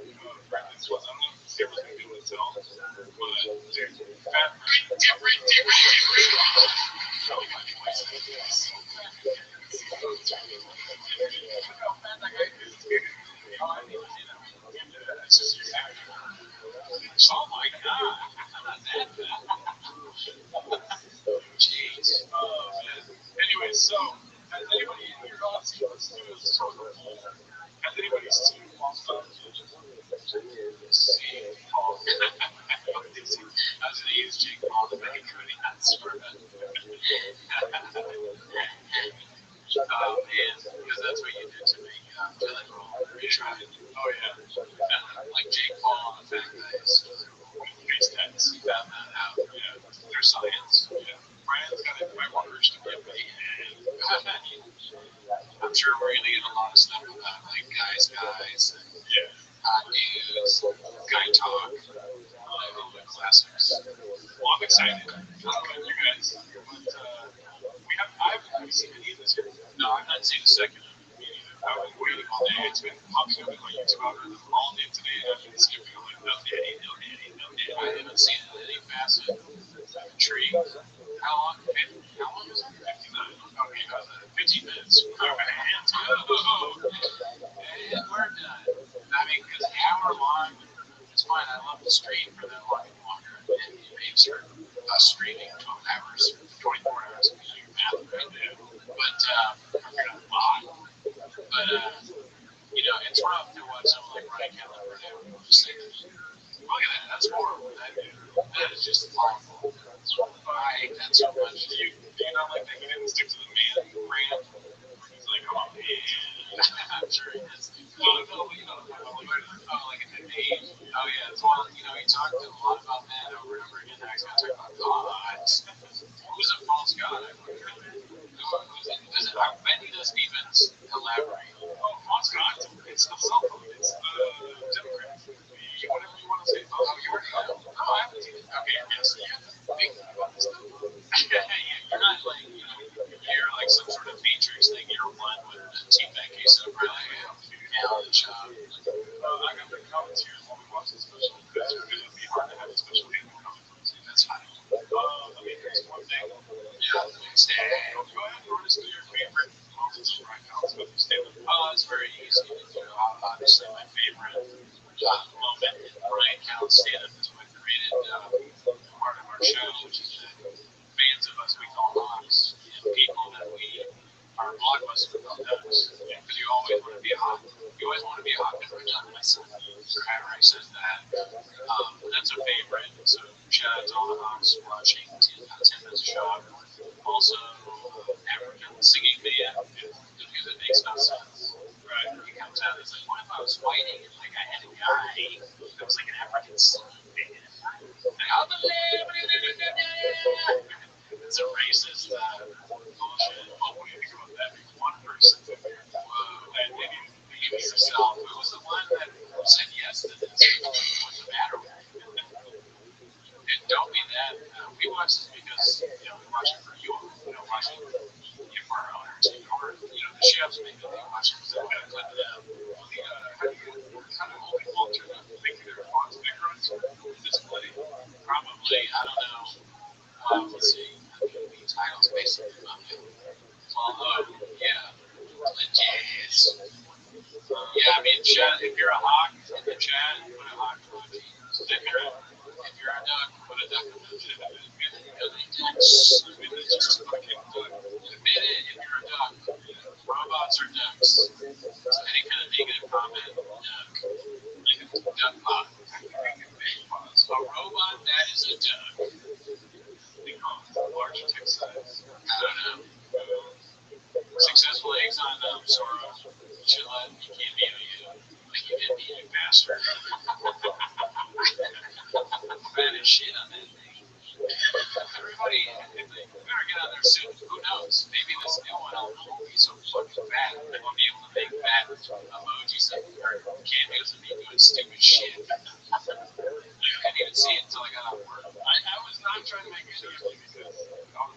Brendan's was. I don't know if it's different than doing it all, but fat different. Probably my voice. Look how fat that guy is. Oh, I need to see that. It's just your actor. Oh my god, I'm not that fat. Jeez. Oh man. Anyway, so has anybody in your audience seen has anybody seen Lost on seen Paul? I was gonna use Jake Paul to make a good answer. Oh man, because that's what you did to me. Jelly roll. You tried. Oh yeah. Like Jake Paul on the fat guys. Face tats. You found that out. Yeah. There's science. Yeah. Brian's got it. My orders to be a big. I'm sure we're gonna get a lot of stuff about like guys, and dudes, guy talk, all the classics. Well, I'm excited. I don't know about you guys, but I haven't seen any of this yet. No, I've not seen a second of it. I've been waiting all day. It's been popping up in my YouTube algorithm all day today. I've been skipping. I'm like, no daddy. I haven't seen any facet. I'm intrigued. How long is it? 59. Okay, 15 minutes. All right, and we're done. I mean, because an hour long, it's fine. I love to stream for that long and longer. And it makes your streaming 12 hours, 24 hours. You math right there. But it's rough to watch someone like Ryan Callen for an hour. Just like, look at that. That's horrible. That is just awful. I hate that so much. Do you not like that? You didn't stick to the I bet he doesn't even elaborate. Oh, Fox Cotton. It's the cell phone. It's the Democrat. Whatever you want to say. Oh, you already know. No, I haven't seen it. Okay, yes, you have to think about this stuff. You're not like, you're like some sort of matrix thing. You're one with the team that case of really now the job. I got the comments here while we watch the special. Because it would be hard to have a special game coming from the That's fine. Let me fix one thing. Yeah, stand. Go ahead and notice your favorite moments of Ryan Counts with the stand up. It's very easy to do. Obviously, my favorite moment in Ryan Counts stand up is when I created part of our show, which is that fans of us we call hawks, and people that we are blockbusters we call ducks. Because you always want to be a hawk. You always want to be a hawk. Never done my son. Right says that. That's a favorite. So shout out to all the hawks watching 10 minutes of show. Also, African singing band, because it makes no sense. Right. He comes out and is like, what if I was fighting and like I had a guy that was like an African singing band? Like, I believe it's a racist bullshit. Oh, what do you think about that? One person, whoa, and maybe yourself. Who was the one that said yes to this? What's the matter with you? And don't be that. We watch this because we watch it for you. Watch it for our own entertainment, or the chefs maybe they watch it because they're going to cut it out. How do old people turn out to think they're font big runs in this play? Probably, I don't know. Let's see. The title's basically about it. Well, yeah, legit. Yeah, I mean, chat. If you're a hawk in the chat, put a hawk emoji. If you're a duck, put a duck emoji. Ducks. Just fucking duck. Admit it. If you're a duck, robots are ducks. So any kind of negative comment, duck pod. A robot that is a duck. They call it large tick size. I don't know. Successful eggs on Sora. Chillette, you can't be you. Like you didn't be you bastard. Bad as shit on that thing. Everybody, if they better get on there soon. Who knows? Maybe this new one won't be so fucking bad. They won't be able to make bad emojis or cameos of me doing stupid shit. I didn't even see it until I got out of work. I was not trying to make it easy because I was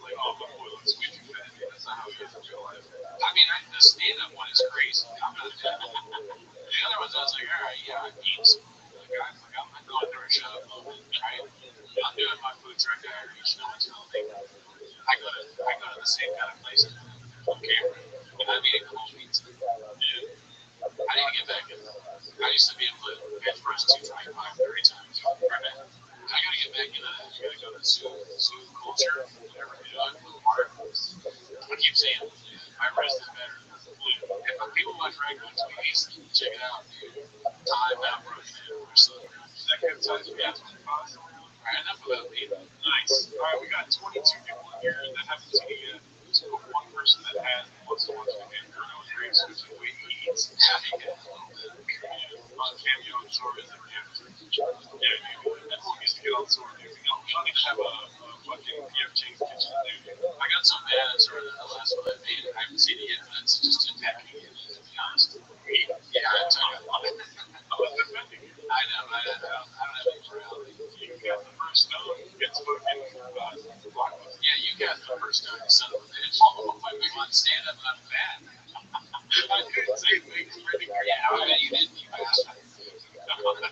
like, oh, my boy looks way too fat. That's not how he is in real life. I mean, the stand-up one is crazy. I'm not the other ones, I was like, all right, yeah, I need some. I'm going through a show moment, right? I'm doing my food truck outreach. No one's helping. I go to the same kind of place on camera, and I'm eating cold pizza. Yeah. I need to get back in. I used to be able to get first 225 every time. Right? I gotta get back into that. I gotta go to zoo culture, whatever. I keep saying my rest is better. If people watch regular TVs, check it out, dude. Time out broken or something. Is that good size? Yeah, 25. Alright, enough about me. Nice. Alright, we got 22 people in here that haven't seen it yet. So one person that has wants to watch it again. Bruno Graves, who's the way he eats. On Cameo and Sora is a gift. Yeah, everyone needs to get on Sora, dude. We don't need to have a fucking PF Chang's kitchen, dude. I got so mad at Sora the last one I made. I haven't seen it yet, but it's just attacking me, to be honest. Yeah, I'm talking about it. I was defending it. I know, I don't have any morality. You got the first stone, it's fucking yeah, you got the first stone, you son of a bitch. My big one stand up and I'm fat. I couldn't say things really great. Yeah, I bet you didn't, you bastard. Look, can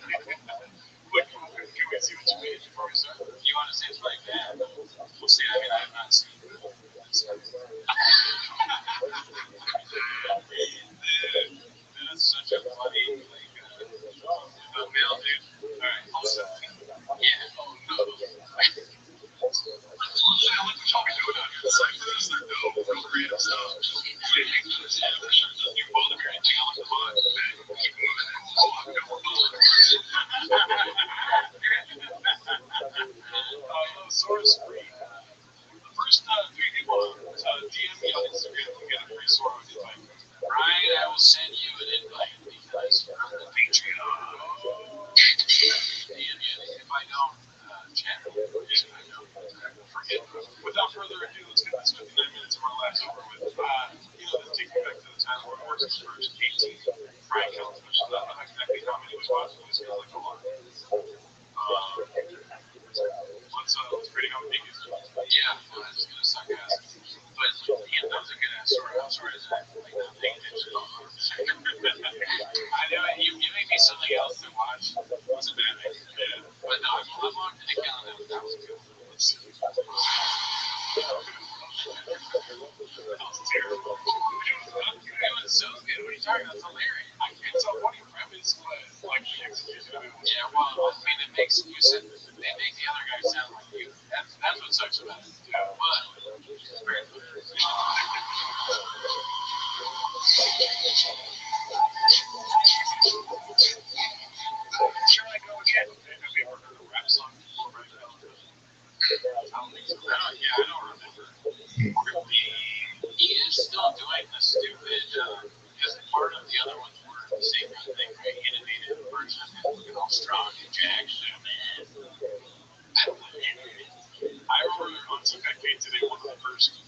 we see what you made before we start? You want to say it's really bad? We'll see. I mean, I have not seen it. That's such a funny, like, male dude. Alright, also, yeah, oh no. I like what y'all be doing out here. It's like, this is dope, real creative stuff. You bother me or anything, I like the vibe. Oh, I'm going Source free. The first 3 people DM me on Instagram to get a free Source invite. Ryan, I will send you an invite because you're on the Patreon. DM you if I don't chat. If I don't forget. Without further ado, let's get this 59 minutes of our lives over with. this takes me back to the time where Oregon's first 18 Frank Hill specials. I don't know exactly how many was watching. This feels like a lot. Let's pretty how big is it? Yeah, well, that's gonna suck ass. But yeah, that was a good ass story. How short is that? Like not paying attention. I know you make me something else to watch. Wasn't bad idea. Yeah. But no, I'm locked in the calendar. That was good. Let's see. That was terrible. It was so good. What are you talking about? It's hilarious. It's a funny premise, but like the execution of it was. Yeah, well, I mean, it makes you said they make the other guy sound like you. That's what sucks about it. Yeah. But it's very hilarious. Here I go again. Have you ever heard a rap song before, right? I don't think so. I don't remember. He is still doing the stupid, because part of the other ones were the same kind of thing, right? Innovative version of him looking all strong and jacked. I don't know. I remember on TPK today, one of the first things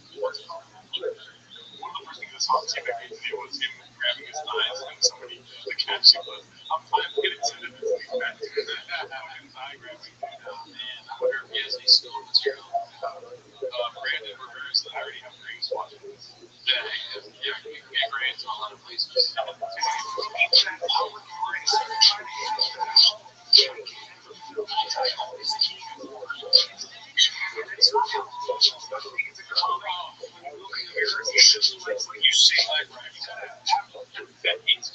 I saw on TPK today was him grabbing his thighs and somebody, the caption was, I'm getting sent it to these back. Thigh grabbing. Oh, man. I wonder if he has any skill material. Brandon Rivera's, I already have Grace watching this. Yeah, you can get grades in a lot of places. You say like right, that he's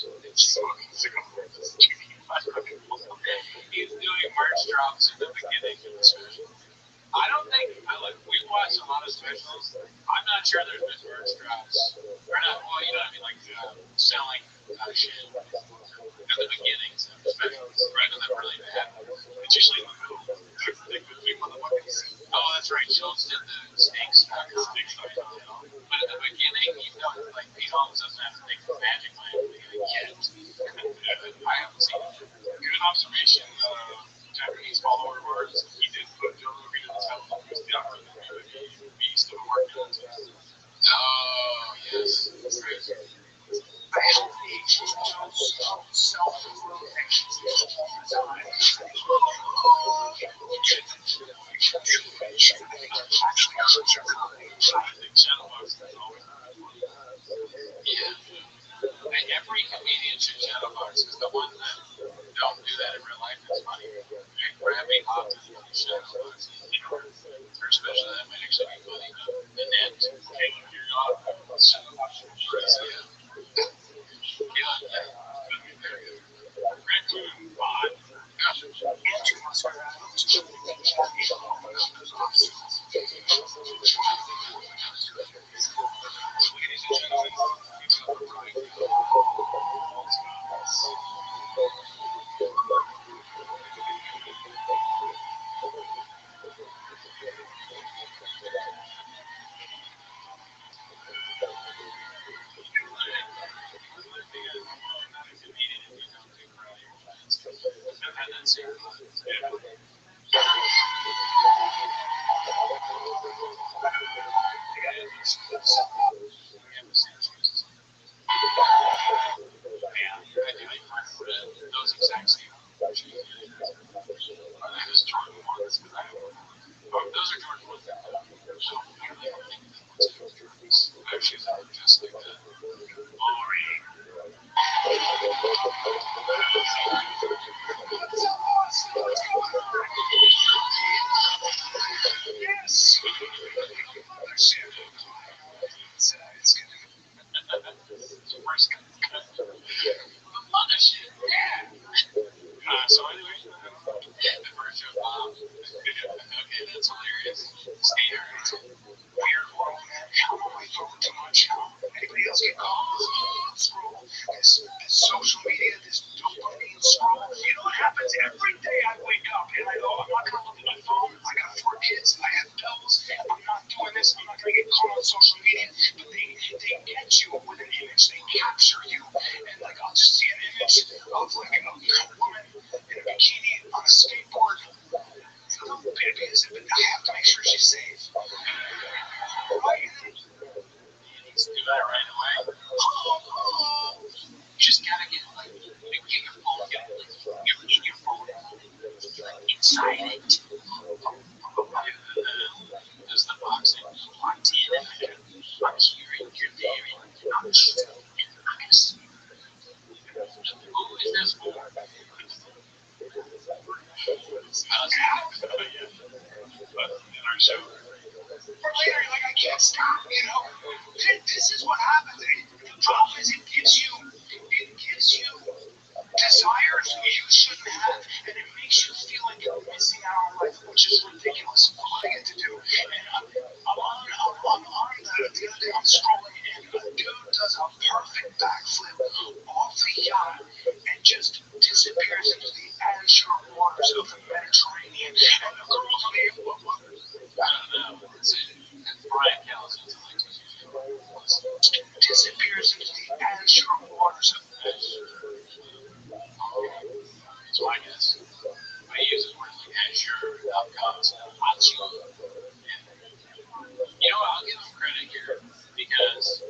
doing merch drops in the beginning of the special. I don't think we watched a lot of specials. I'm not sure there's been merch drops. Or not, well, you know what I mean, like selling shit in the beginnings of the specials. Right, and then really bad. It's usually in the middle. They could be motherfuckers. Oh, that's right. Schultz did the steaks. But in the beginning, you know, like Pete Holmes doesn't have to think of Magic Land yet. I haven't seen it. Good observation. Japanese follower of ours, he did put Joe Rogan in his house because the algorithm knew that he beast of a market. Oh, yes. That's right. I have self-reflection all the time. Yeah. Every comedian should shadowbox because the ones that don't do that in real life, it's funny. Rabbi hopped in the shadowbox. For especially that might actually be funny. The net. Those exact same. Those Jordan ones. Those are Jordan ones. Actually, they were just like that. Boring. Yes. Mothership. Yeah. So anyway, the version of Bob. Okay, that's hilarious. Stay here. Weird world, man. How do I talk too much? Anybody else get caught? Scroll. This social media, this dopamine scroll. You know what happens? Every day I wake up and I go, I'm not going to look at my phone. I got 4 kids. I have bills. I'm not doing this. I'm not going to get caught on social media. But they get you with an image. They capture you. And like, I'll just see an image of like a woman in a bikini on a skateboard. It's a little bit abusive, but I have to make sure she's safe. Right? Do that right away. this for? So, or later, you're like, I can't stop, you know? This is what happens. The problem is it gives you desires you shouldn't have, and it makes you feel like you're missing out on life, which is ridiculous. What I get to do, and I'm on the other day, I'm scrolling, and a dude does a perfect backflip off the yacht and just disappears into the azure waters of the Mediterranean, and the girls on the I don't know. Brian Callison's disappears into the azure waters of the That's my guess. I use it words like azure.com, Azure. You know what? I'll give him credit here because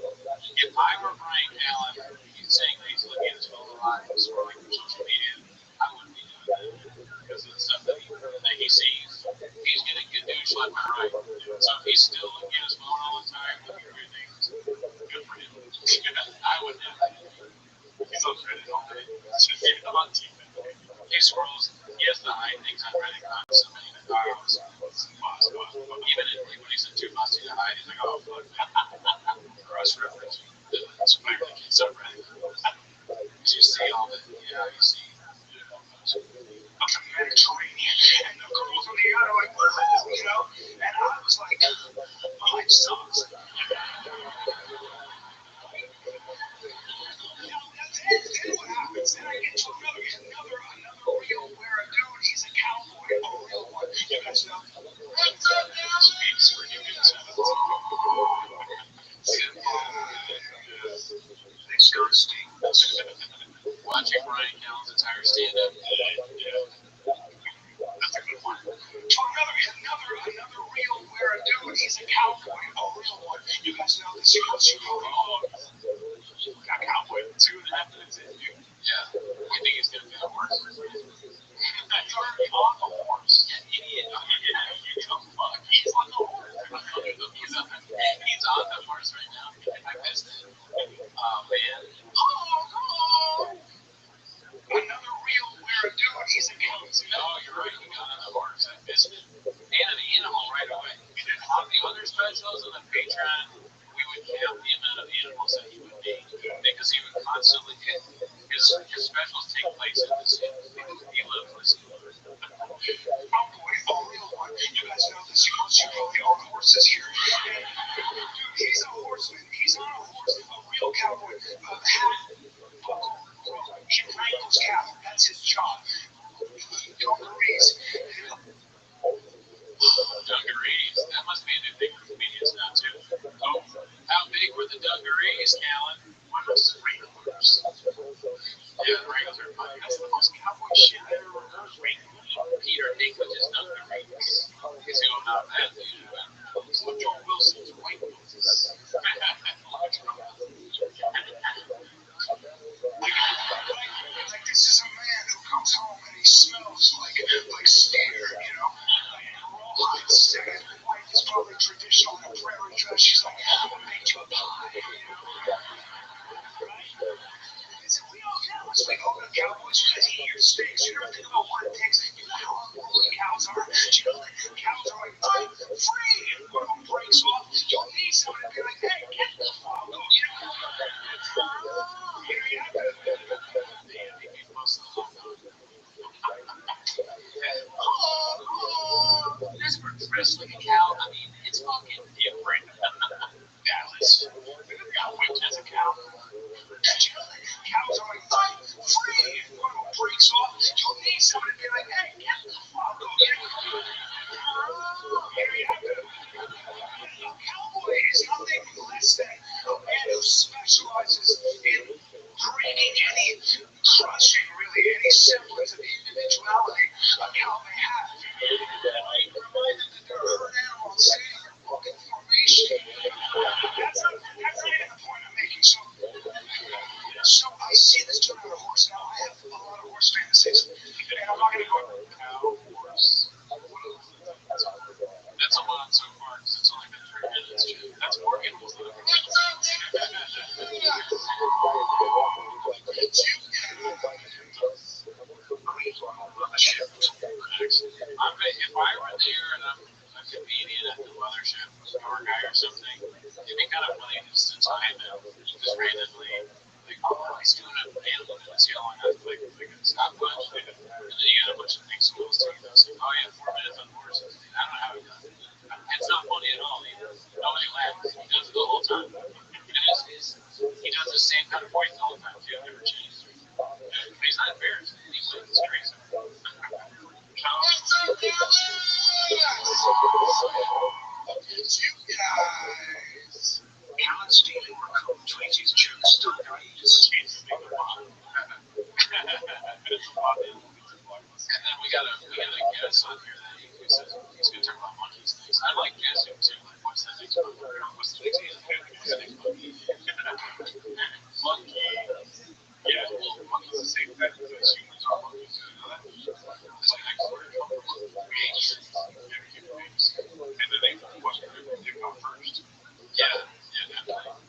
if I were Brian Callen, he's saying that he's looking at his phone a lot and scrolling through social media, I wouldn't be doing that because of the stuff that he sees. He's getting good news left and right. So if he's still looking at his phone all the time, looking at things, good for him. I wouldn't have that. He's on Reddit all day. He scrolls. He has to hide things on Reddit constantly. Even like when he's in too musty to hide, he's like, oh, fuck. Cross reference. That's why I really can't stop Reddit. Because you see all the, you see up the Mediterranean, and the girls on the yacht are like, whoa, you know? And I was like, life sucks. Then what happens? Then I get to another reel where a dude, he's a cowboy, a real one. You guys know. What's up, now? Disgusting. Watching Brian Callen's entire stand-up. That's a good one. To another reel where a dude, he's a cowboy, a real one. You guys know this. A cowboy, 2.5 minutes in, dude. Yeah. You think he's gonna be the worst? He's already on the horse. Yeah, idiot. You don't fuck. He's on the horse. He's on the horse right now. I missed it. Oh man. Oh. Another reel where a dude, he's a cowboy. No, you're right. He got on the horse. I missed it. And an animal right away. On the other specials on the Patreon, we would count the amount of animals that he would name because he would constantly hit his specials take place in the city. He lived in the city. Cowboy, a real one. You guys know this. You probably own horses here. Dude, he's a horseman. He's on a horse, a real cowboy. Hat, buckle, he wrangles cattle. That's his job. Dungarees. Dungarees. That must be a new thing for comedians now, too. Oh, how big were the dungarees, Callen? One was the Wranglers. Yeah, the Wranglers are fun. That's the most cowboy shit I ever heard. Peter Dinklage's dungarees. Because you don't know that, do you? Woodrow Wilson's white noses. Like this is a man who comes home and he smells like steer, you know, rawhide steak. His wife is probably traditional in a prairie dress. She's like, I'm gonna make you a pie, you know, right? We all cows, we all the cowboys, you guys eat your steaks. You never think about what it takes. You know how unruly cows are. You know that cows are like, I'm free. And one of them breaks off. You'll need someone to be like, hey, get the fuck out. You know? There's a dress like a cow. I mean, it's fucking different. Dallas. Got whipped as a cow. Did you know that cows are like, I'm free? And one of them breaks off. You'll need someone to be like, hey, get the fuck out. You know? A cowboy is nothing less than a man who specializes in breeding any crushing, really, any semblance of individuality a cow may have. Like, reminded that they're a herd animal and staying in their fucking formation. That's not even the point I'm making. So I see this dude on a horse. Now, I have a lot of horse fantasies. And I'm not going to go cow, horse. That's a lot so far because it's only been 3 minutes. That's more animals than I've them just randomly, like, oh, he's doing a animal, let's see how long I have to play it's not much. And then you got a bunch of big schools too. It's like, oh yeah, 4 minutes on horses. I don't know how he does it. It's not funny at all either. Nobody laughs. He does it the whole time. And he does the same kind of voice the whole time too. It never changes. But he's not embarrassed. He wins. It's crazy. It's you guys. Alan Steele Raccoon tweets his jokes still agrees. And then we got a guest on here that he says he's going to talk about monkeys next. I like guessing too. Like, what's the next one? What's the next monkey? Monkey. Yeah, well, monkeys the same thing because humans are monkeys. You know that? It's like next word from creation. And then they watch the movie they come first. Yeah, definitely.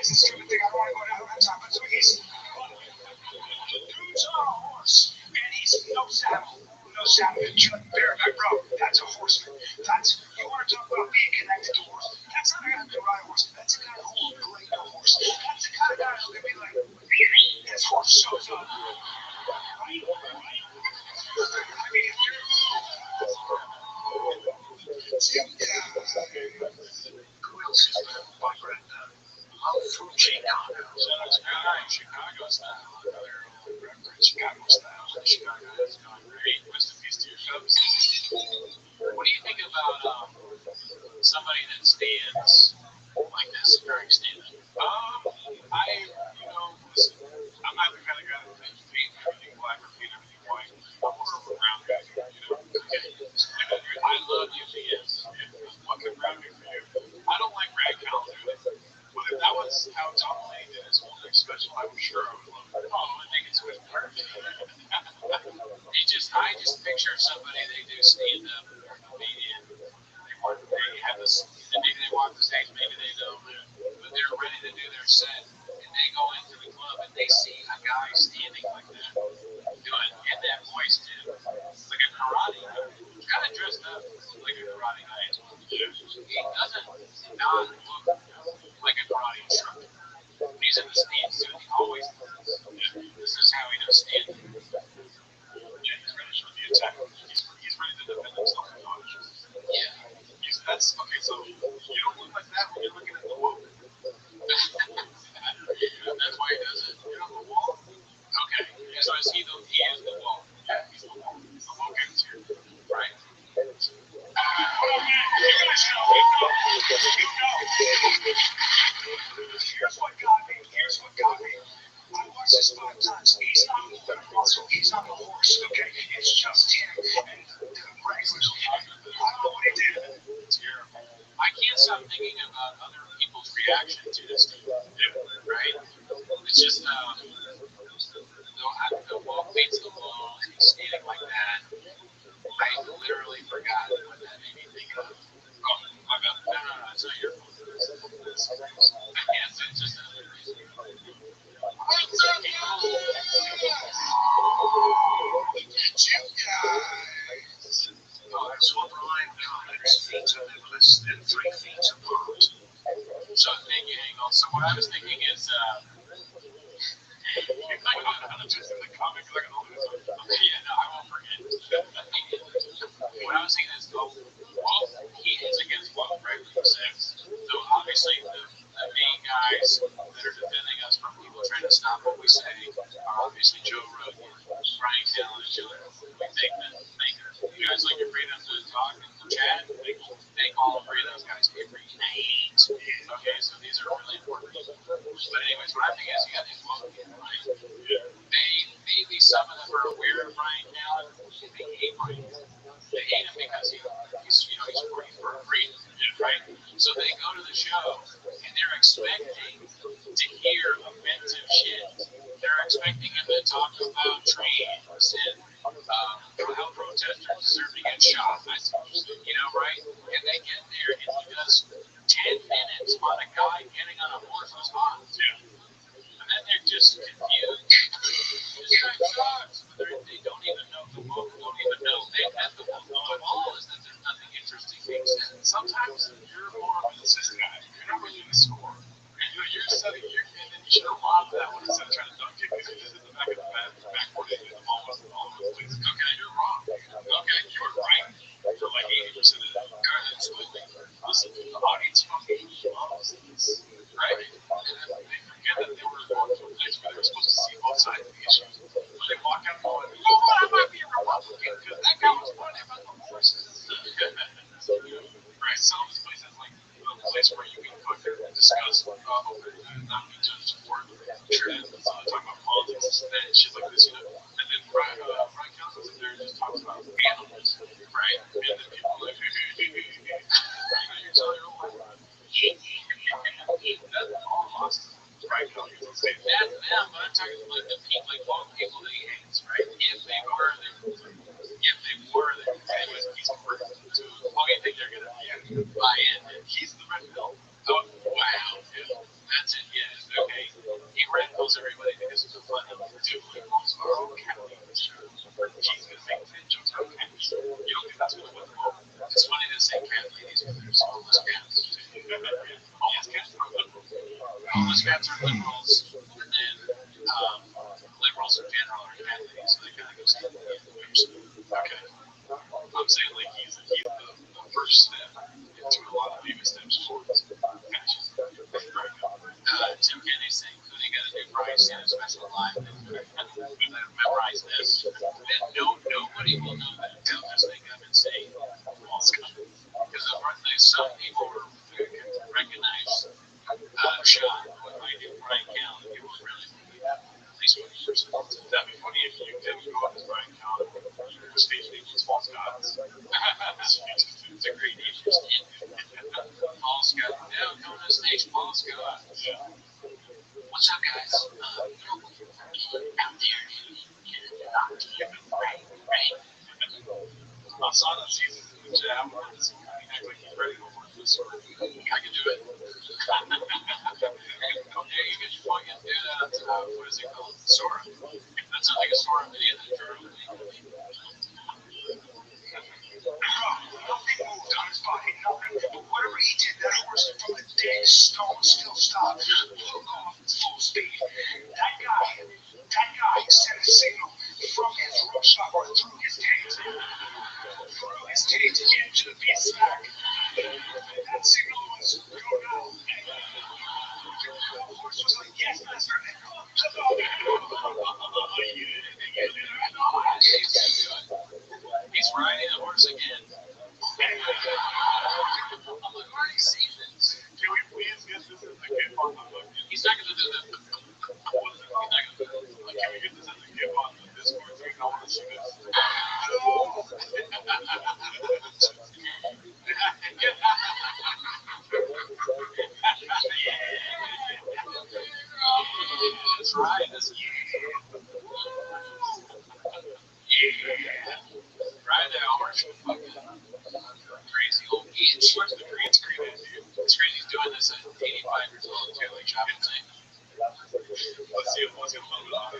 It's a stupid thing. I don't want to go down that time, but so he's dude's on a horse, and he's no saddle. No saddle. Bareback, bro. That's a horseman. You want to talk about being connected to horse? That's not a guy who can ride a horse. That's a guy who will play a horse. That's the kind of guy who's gonna be like, this horse shows up. Right? I mean, if you're who else is there? My friend, from Chicago. Chicago style. Chicago style. Chicago is going great. Rest in peace to your Cubs. What do you think about somebody that stands like this during stand-up? Listen, I'm not the kind of guy that thinks paint everything black or paint everything white. I'm more of a brown guy, I love UPS. What could brown do for you? I don't like Rag Calendar, but if that was how Tom Lane did his whole thing special, I'm sure I would love it. Oh, I think it's perfect. I just picture somebody they do stand-up or comedian. They have this, maybe they walk the stage, maybe they don't, but they're ready to do their set, and they go into the club and they see a guy standing like that, doing in that voice too, like a karate guy, kind of dressed up like a karate guy as well. He doesn't not look like a karate instructor. He's in the stands too. He always does. This is how he does stand-up. Yeah, he's ready for the attack. He's ready to defend himself in auditions. Yeah. That's okay. So you don't look like that when you're looking at the wall. That's why he does it. You're on the wall. Okay. So is he is the wall. Yeah, he's the wall. The wall gets here. Right. Oh man, you guys know. Here's what got me. I watched this 5 times. He's not moving a muscle. He's on the horse. Okay, it's just him and the regulars. I don't know what he did. It's terrible. I can't stop thinking about other people's reaction to this dude. Right? It's just the wall beats the wall and he's standing like that. I literally forgot what that made me think of. Oh, my God. No, it's not your fault. It's just another reason. Swap line comments feet on them less than 3 feet apart. So thank you, Angle. So what I was thinking is, I'm just in the comic like all this. yeah, no, I won't forget. What I was thinking is, he hits against Wolf, right? What you said. So obviously the main guys that are defending us from people trying to stop what we say are obviously Joe Rogan, Brian Callen, and Joe. We think that you guys like your freedom to talk and chat. They call all 3 of those guys every night. Okay, so these are really important people. But anyways, what I think is you got these woke people, right? Maybe some of them are aware of Brian Callen. They hate Brian Callen. They hate him because he's working for freedom, right? So they go to the show and they're expecting to hear offensive shit. They're expecting him to talk about trains and how protesters deserve to get shot, right? And they get there and he does sometimes you're more of an assist guy. You're not really the scorer. You're setting your and then you should have lobbed that one instead of trying to dunk it because you just hit the back of the backboard and the ball wasn't all over the place. Okay, you're wrong. Okay, you were right for like 80% of it. Absolutely. Listen, the audience fucking loves this, right? And they forget that they were going to a place where they were supposed to see both sides of the issues. But they walk out going, you know what, I might be a Republican because that guy was funny about the horses and stuff. Right, so this place is like a place where you can fucking discuss not be judged for trends, talk about politics and shit like this, And then Brian Kelly's in there and just talks about animals, right? And then people are like, you're telling your own life. That's all lost. Brian Kelly is insane. That's them, but I'm talking about the people, like all the people that he hates, right? If they were, anyways, he's important to long you think they're gonna buy in. He's the red pill. Oh wow, yeah. That's it, yes, okay. He red pills everybody because it's a fun dude. Liberals are all Catholic. He's gonna make 10 jokes about Catholics. You don't think that's gonna win them over? It's funny to say cat ladies, but there's homeless cats. Homeless cats are liberals. Homeless cats are liberals, and then liberals in general are cat ladies, so they kind of go hand in hand. Okay. I'm saying like he's the first step into a lot of baby steps towards fascism. Tim Kennedy saying Cooney got a new price and a special line. Memorize this. And nobody will know that. They'll just think I'm insane. Because some people can recognize Sean when I do Brian Callen. You will really believe it. At least 20%. That'd be funny if you didn't go up as Brian Callen. Your stage name was False Gods. It's a great name for Steve. False God. Yeah, come to the stage, False God. Yeah. What's up, guys? Out there right? I saw that season in the jam. He acts like he's ready to go for this sort of. I can do it. Okay, you can fucking do that. What is it called? Sora. That's not like a Sora video that drew. Nothing moved on his body, nothing. But whatever he did, that horse from the dead stone still stopped. Hook off at full speed. That guy sent a signal from his Rothschild or through his taint. Through his taint into the beast snack. That signal was go now. The horse was like, yes, master. He's riding the horse again. I'm like, why are you saying this? Can we please get this as a gift on the book? He's not going to do that. He's not going to do that. Like, can we get this as a gift on the Discord so we can all see this? No! That's right. That's Ride that horse with fucking crazy old It's crazy, dude. It's crazy he's doing this at 85 years old too, like shopping thing. Let's see if let's get a little bit on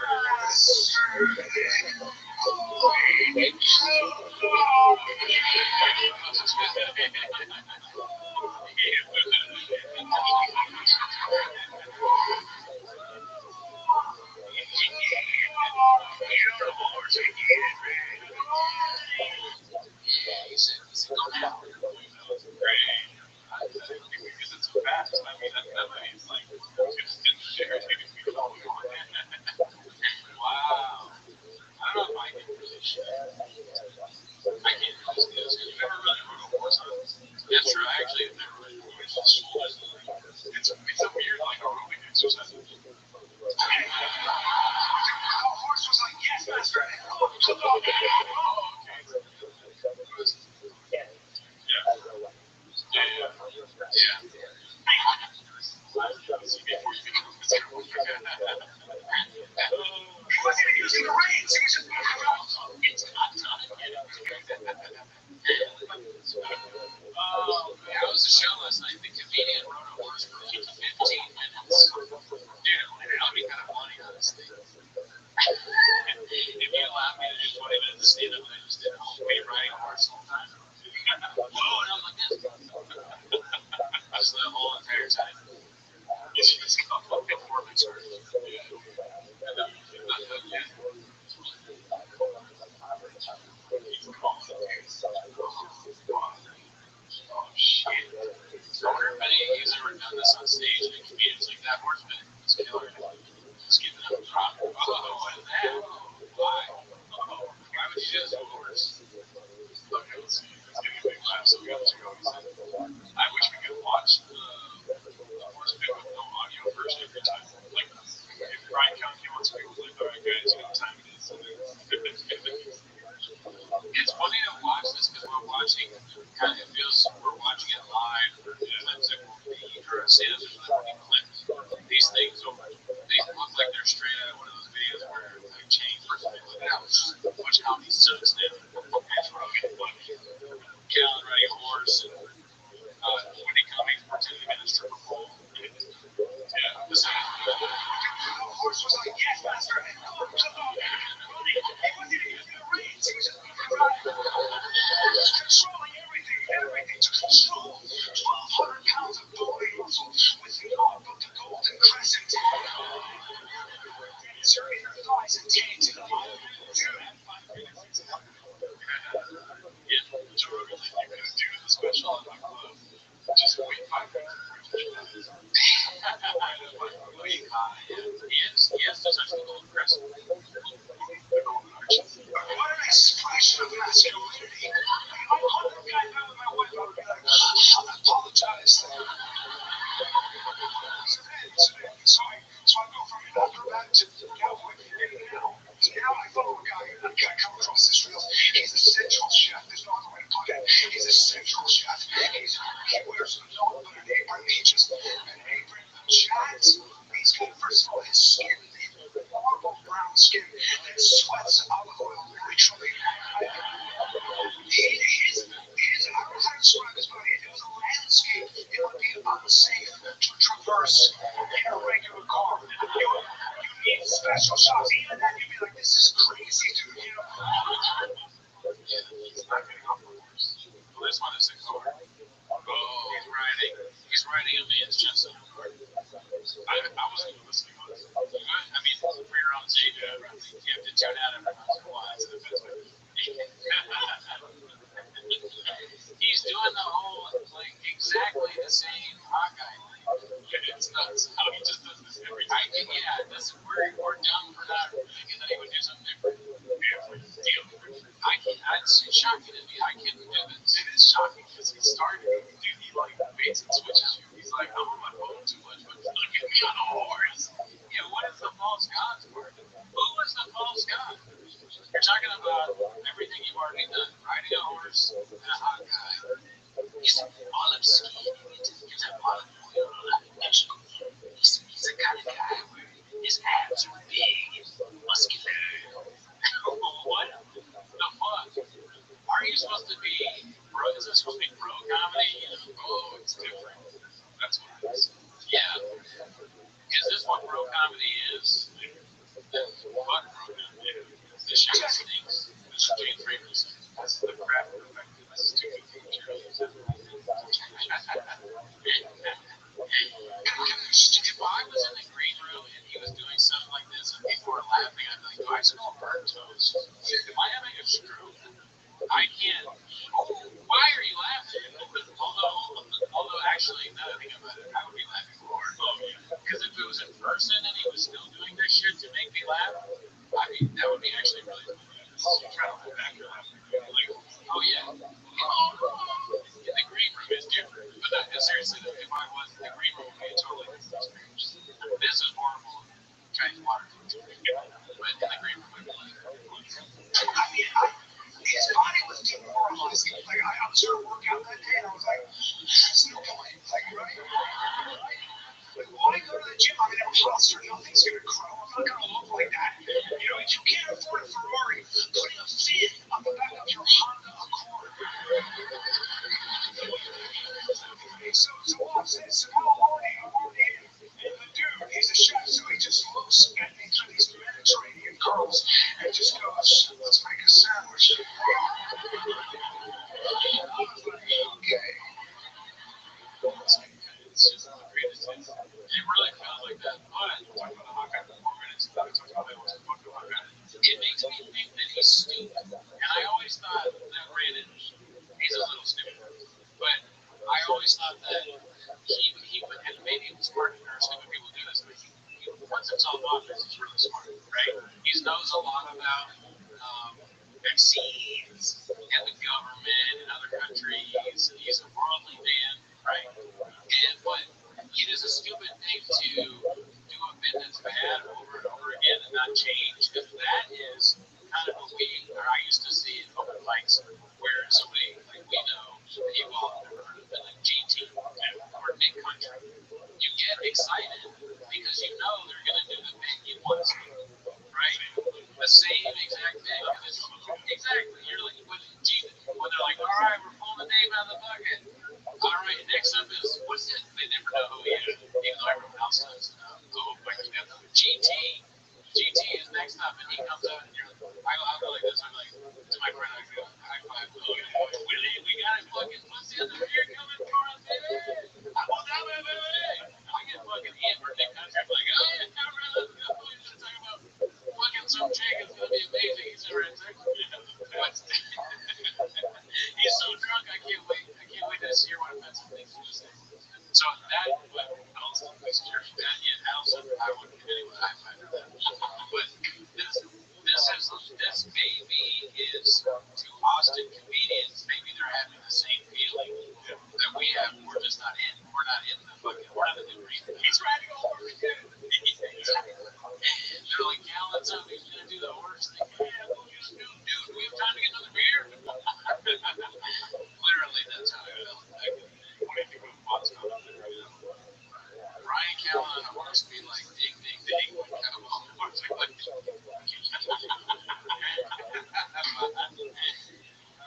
he said, go now. Great. I think because it's so fast, I mean, that he's like, just in there, maybe we can all go on. Wow. I don't know if I can really shit. I can't really do this. You never really rode a horse on this? That's true. I actually have never really rode a horse. It's a weird, like, aerobic exercise. The horse was like, yes, master. Oh, okay. He wasn't even using the reins. He was just moving around. It's not done. That was a show last night. The comedian rode a horse for 15 minutes. Dude, that would be kind of funny, honestly. If you allowed me to do 20 minutes of stand up, I just did a whole way riding a horse all the time. Whoa, and I was like this. fall off my cliff. Just wait 5 minutes. Way high. Yes, there's actually a little impressive. The golden arches. What an expression of masculinity. I'm on the guy now with my wife. I would be like, I apologize. So I go from an acrobat to cowboy. And now I follow a guy. I come across this real. He's a central chef. There's no other way to put it. He's a central chef. He wears no but an apron. He just an apron, chads. He's got first of all his skin, horrible brown skin that sweats olive oil naturally. His I don't know how to describe his body. If it was a landscape, it would be unsafe to traverse in a regular car. You need special shots. Even then, you'd be like, this is crazy, dude. You know? He's not getting off the horse. Well, this one is a car. Oh, he's riding a man's chest on a car. I wasn't even listening on this. I mean, for your own sake, you have to tune out every once in a while. It's the best way. He's doing the whole, like, exactly the same Hawkeye thing. It's nuts how he just does this every time. We're dumb for not thinking that he would do something different. It's shocking to me. I couldn't do this. It is shocking because he started, dude, he like baits and switches you. He's like, I'm on my phone too much, but look at me on a horse. Yeah, what is the false god part? Who is the false god? You're talking about everything you've already done. Riding a horse and a hot guy. He's olive skin. He's an olive oil. He's the kind of guy where his abs are big and muscular. What the fuck? Are you supposed to be bro? Is this supposed to be bro comedy? Oh, it's different. That's what it is. Yeah. Is this what bro comedy is? Then fuck bro comedy. This shit stinks. This is James Raymond. This is the crap perfected. This is too good. If I was in the green room and he was doing something like this and people were laughing, I'd be like, do I smell burnt toast? Am I having a stroke? I can't. Oh, why are you laughing? Although actually, now that I think about it, I would be laughing more. Because if it was in person and he was still doing this shit to make me laugh, I mean, that would be actually really funny. Trying to hold back your laughter. Like, oh yeah. In the green room is different. But seriously, though, if I was in the green room, it would be a totally different experience. This is horrible. Trying water. But in the green room, I'd be like, I mean, his body was demoralizing. Like, I observed workout that day, and I was like, there's no point. Like, right? Like, why go to the gym? I'm an imposter. Nothing's going to grow. I'm not going to look like that. You know, you can't afford a Ferrari. Putting a fin on the back of your Honda Accord. So watch this. Now I'm already in. And the dude, he's a chef, so he just looks at me through these Mediterranean curls and just goes, let's make a sandwich. I was like, okay. It's just the greatest thing. It really feels like that. But we're talking about the Hawkeye for 4 minutes. We're talking about the Hawkeye. It makes me think that he's stupid. And I always thought that Brandon, he's a little stupid. But I always thought that he would, and maybe it was smart or stupid people do this, but he puts himself off as he's really smart, right? He knows a lot about vaccines and the government and other countries. He's a worldly man, right? But it is a stupid thing to do a bit that's bad over and over again and not change. Because that is kind of what I used to see in open mics where somebody like we know, people have never heard of it, like GT or Big Country. You get excited because you know they're going to do the thing you want to see, right? The same exact thing. Exactly. You're like, when they're like, all right, we're pulling the name out of the bucket. All right, next up is, what's it? They never know who he is, even though everyone else does. Oh, my God. GT is next up, and he comes out, and I'll go like this. I'm like, to my friend, I go, high five. Willie, we got it fucking pussy in the rear coming for us, baby. I get fucking amped So that, but Allison, that, yeah, Allison, I wouldn't give anyone a high five for that. But this maybe is to Austin comedians. Maybe they're having the same feeling that we have. We're just not in. We're not in the fucking. We're not in the green. He's riding over again. They're like, yeah, let's he's gonna do the horse thing. Yeah, we'll just do, dude. We have time to get another beer. Literally, that's how I felt back in the day. What do you think of what's going on there right now? Ryan Callen on a horse being like, ding, ding, ding, kind of a horse. Like,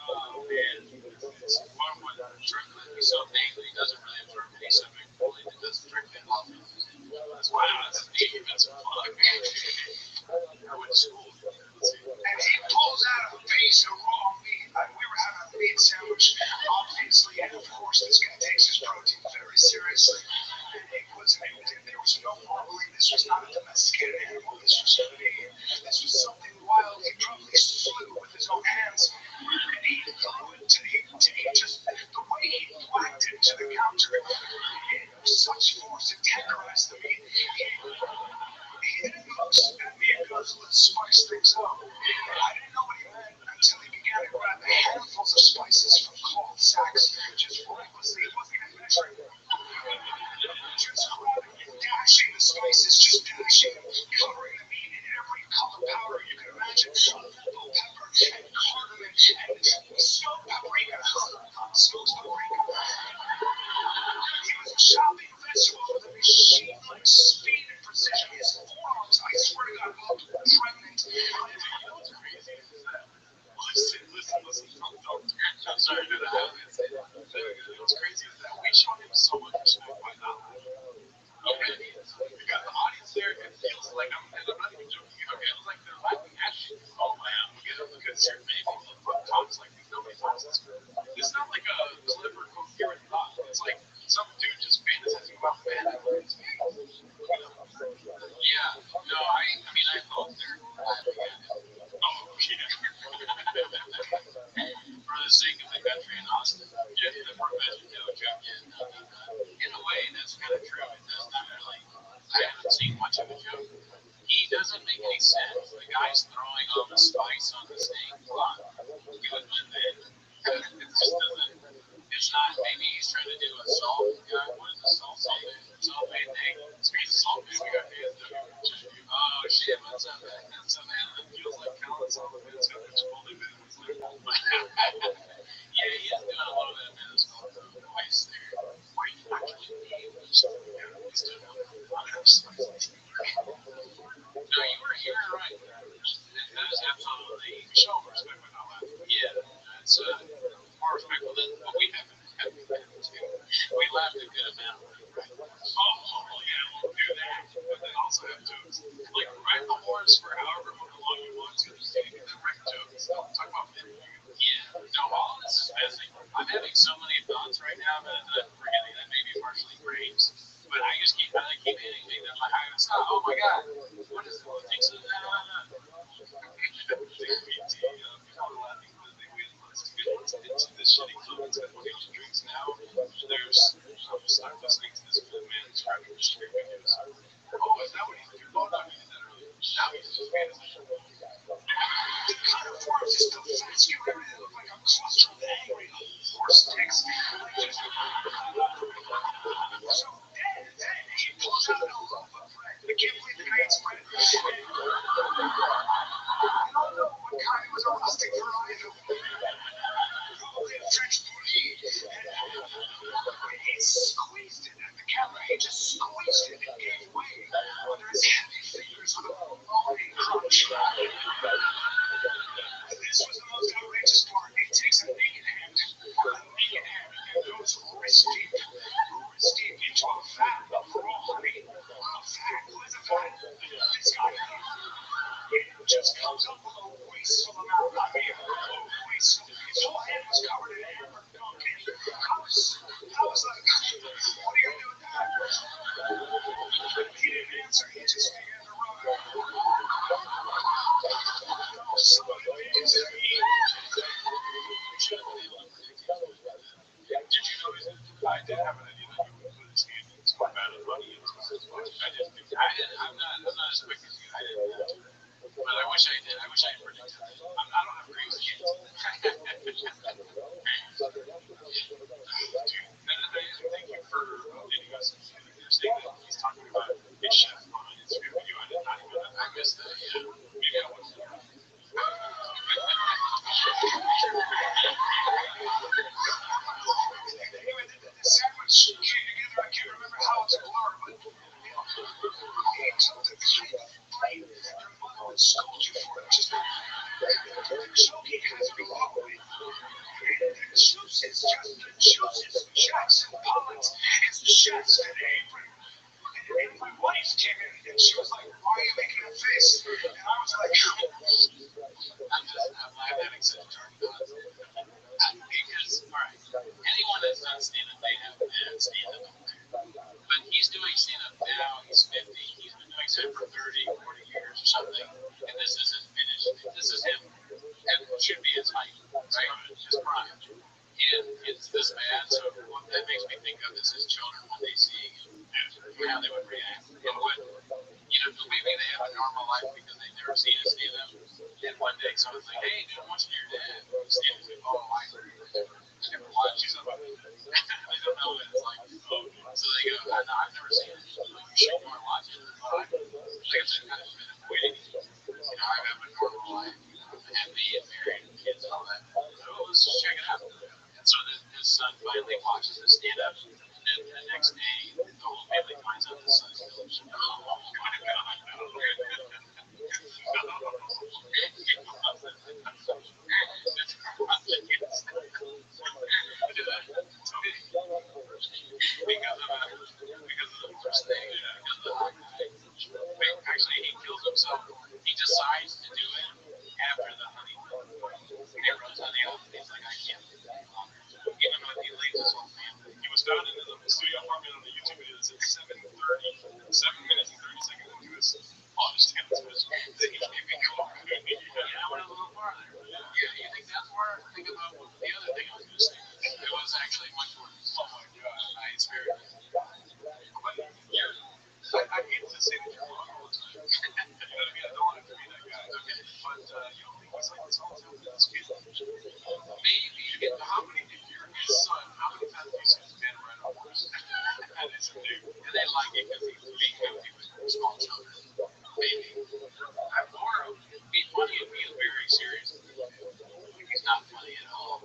oh man, it's fun when Strickland. He's so big that he doesn't really absorb any subject fully. That doesn't Strickland often. Wow, that's a deep. That's a plug. I went to school. And he pulls out a piece of raw meat. We were having a meat sandwich, obviously, and of course this guy takes his protein very seriously. And he puts it in. There was no marbling. This was not a domesticated animal. This was a meat. This was something wild. He probably slew with his own hands. And he threw it to he just, the way he whacked it to the counter, it was such force, it tenderized the meat. He then looks at me and goes, let's spice things up. I didn't know what he meant until he began to grab handfuls of spices from cloth sacks, just recklessly. He wasn't even measuring them. Just grabbing and dashing the spices, just dashing them, covering the meat in every color powder you can imagine. Bell pepper and cardamom and smoked paprika. Smoked paprika. He was chopping vegetables with a machine-like speed and precision. His forearms, I swear to God, looked pregnant. You know what's crazy is that listen. I'm sorry to do that. What's crazy is that we show him so much respect by not laughing. Okay? Because the audience there, it feels like and I'm not even joking. Okay, it's like they're laughing at you. Oh man, because you're maybe talks like nobody talks this. It's not like a clever, coherent thought. It's like some dude just fantasizing about man. It's me. Yeah. No, I mean I hope they're laughing at it. Oh yeah. For the sake of the country in Austin. Yeah, the profession no joke. Yeah, no. In a way that's kinda true. It does not really I haven't seen much of a joke. He doesn't make any sense. The guy's throwing all the spice on the steak. Come on. Give it one day. It just doesn't. It's not. Maybe he's trying to do a salt. What is a salt? Salt made egg. Speaking of salt, we got oh shit! What's up, man? So man, it feels like Colin's on the Minnesota. It's fully been his life. Yeah, he is doing a little bit of Minnesota voice there. Where you actually be. He's doing a little bit of spice. No, you were right. That is absolutely. We show respect by not laughing. Yeah, it's more respectful than what we have too. We laughed a good amount. Right? Oh yeah, we'll do that. But then also have jokes. Like ride the horse for however long you want to. Just do the right jokes. Talk about them. Yeah. No, all of this is messy. I'm having so many thoughts right now that I'm forgetting that maybe partially brains. But I just keep hitting me. Then my eye is oh my god. What is it? Thanks to that. People are laughing because they wait into the shitty comments that when he drinks now, there's start listening to this old man describing shitty videos. Oh, is that what he's doing? Oh, no, he did that earlier. Now he's just fantasizing. The kind of forms is the vascular area that look like a cluster of angry horse dicks. So then he pulls out a loaf of bread. I can't believe the guy eats bread. I don't know what kind it was, a rustic variety. Probably a French bouillie. And he squeezed it at the camera. He just squeezed it and gave way under his heavy fingers with a moaning crunch. This was the most outrageous part. He takes a naked hand, and goes wrist deep into a vat of raw honey. A vat? Who is a vat? This guy. It just comes up with a wasteful amount. I mean, wasteful. His whole hand was covered in hammered gunk. I was like, what are you gonna do with that? He didn't answer. He just began to run. Some of it is me. Did you know he's I did have an idea that he would put his I'm not as quick as you. I didn't have to. But I wish I did. I wish I had predicted that. I don't have crazy yet. Thank you for updating us. You're saying that he's talking about his chef on an Instagram video. I did not even. I missed that. Yeah. Maybe I wasn't. Anyway, the sandwich came together. I can't remember how it's a blur, but he took the kind of bite your mother would scold you for it. Just the choking has to walk with. The juices, just the juices, Jackson Pollock's. It's the chef's at apron. And my wife came in and she was like, "Why are you making a face?" And I was like, I'm having such a dark thoughts. Because, alright, anyone that's done stand-up may have bad stand-up out there. But he's doing stand-up now, he's 50, he's been doing stand-up for 30, 40 years or something, and this is his finish. This is him, and it should be his height, right? His prime. And it's this bad, so what that makes me think of is his children when they see how they would react. And what, maybe they have a normal life because they've never seen us stand-up. And one day someone's like, "Hey, dude, I'm watching your dad stand-up." Oh, I never watched you something. They don't know what it's like. Oh, so they go, "No, I've never seen it." "Oh, you should want to watch it." Well, like I said, kind of been avoiding it. I have a normal life, happy and married and kids and all that. Oh, let's just check it out. And so his son finally watches the stand-up, and then the next day, the whole family finds out the son's still. Oh, my God, no. Because of the first thing, because of the hot guy. Actually, he kills himself. He decides to do it after the honeymoon. He runs on the off, and he's like, "I can't live any longer." Even though he leaves his whole family. He was found in the studio apartment on the YouTube video that said 7 minutes and 30 seconds into his honest answers that he can't be called. Yeah, I went a little farther. Yeah, you think that's where I think about the other thing I was going to say? It was actually much worse. Oh my God, I experienced it. But yeah, I hate to say that you're wrong all the time. You know what I mean? I don't want to be that guy. Okay, but you don't think he's like this all the time with his kid? Maybe. How many, if you're his son, how many times do you see his man ride a horse? And it's a dude. And they like it because he's being goofy with small children. Maybe. Or be funny if he is very serious. He's not funny at all.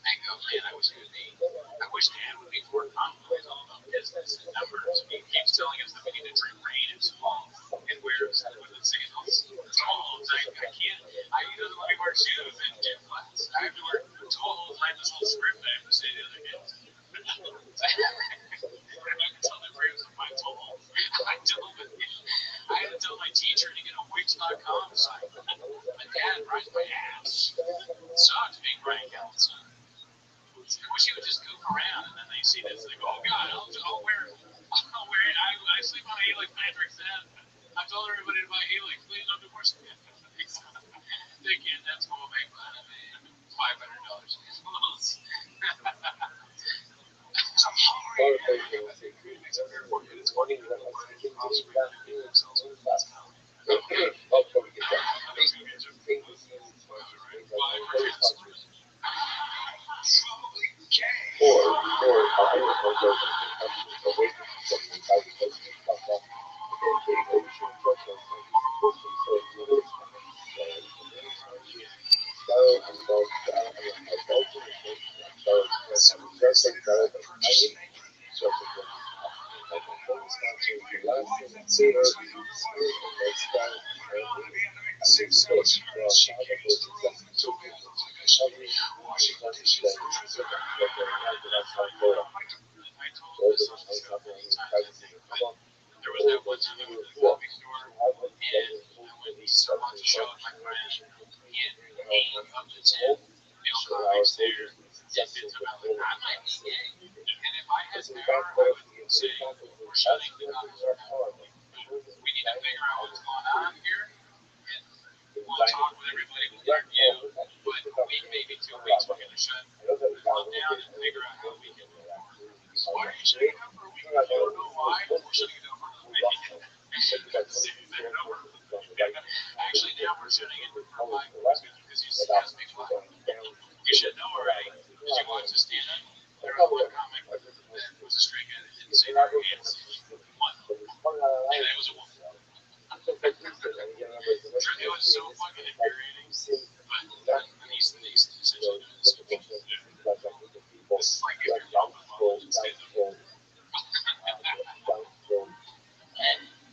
I go, "Man, I wish he would be. I wish Dad would be more commonplace all about business and numbers. He keeps telling us that we need to drink rain and salt and wear sandals. Toes. I can't. He doesn't let me wear shoes in gym class. I have to wear toes. I have this whole script I have to say to the other kids. I can tell the frames of my toes. I had to tell my teacher to get a Wix.com site. My dad rides my ass. It sucks being Brian Callen's son. I wish he would just goof around, and then they see this, they go, "Oh God, I'll wear it. I sleep on a Helix mattress, and I told everybody to buy Helix. Please don't divorce me." They can't. That's cool. Make fun of me. $500. I'm hungry. It's funny that themselves. I'll probably get that. Probably gay. Or I was away from something. I was supposed to come back. They should trust us. There was that one time I went to the coffee store, and I went to watch a show with my friend, and 8 of the 10 male comics there admit about it. I might be gay, and if I had power, I would say, "We're shutting the comics down. We need to figure out what's going on here, and we'll talk with everybody with their view, but maybe 2 weeks we're going to shut the club down and figure out how we can move forward." Why are you shutting it down for a week? I don't know why, but we're shutting it down for a week. And it was a woman. Truly, it was so fucking infuriating. But he's essentially doing this. This is like if your mom just stays up.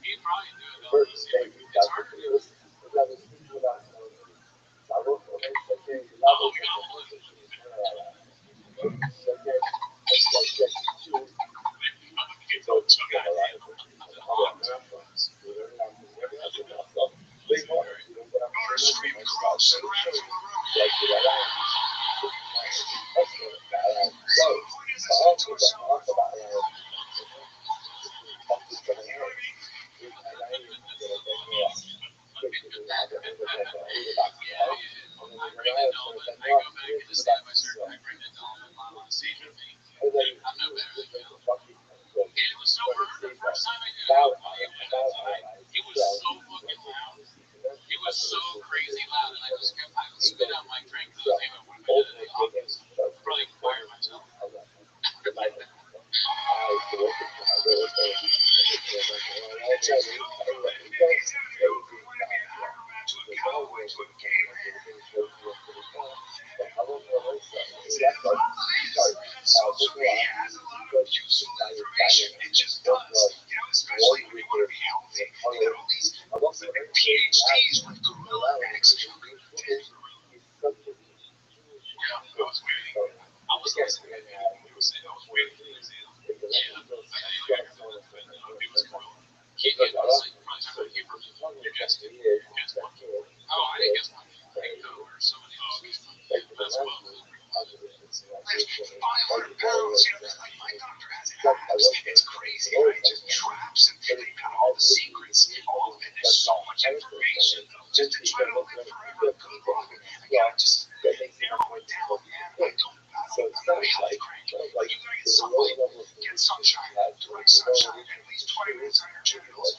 He probably do it though. It's hard to do. Oh, we got one. Daughter screamed gross and ran from the room. So the point is, I said to herself, you know what I mean? Yeah, I bring that doll, but I go back and just stand by certain. I bring that doll and lie on stage with me. I'm no better than him. And it was so hard the first time I did it. It was so fucking loud. It was so crazy loud, and I was spit out my drink because I was thinking, what if I did it in the office? Probably fire myself. It just does, especially when you want to be healthy. You got all these PhDs with gorilla necks. Yeah, I was waiting. I was listening to anything he was saying. I was waiting for him to say it. Yeah, it was gorilla. He was like, probably talking about Hebrew. You guessed it. Oh, I didn't guess one. Or somebody else. That's well. 500 pounds, like my doctor has abs. It's crazy, right? Just traps, and they've got all the secrets, all of it. There's so much information just to try to live forever. Good luck. I gotta just narrow it down, man. I'm not a health crank. You gotta get sunlight, get sunshine, direct sunshine, at least 20 minutes on your genitals.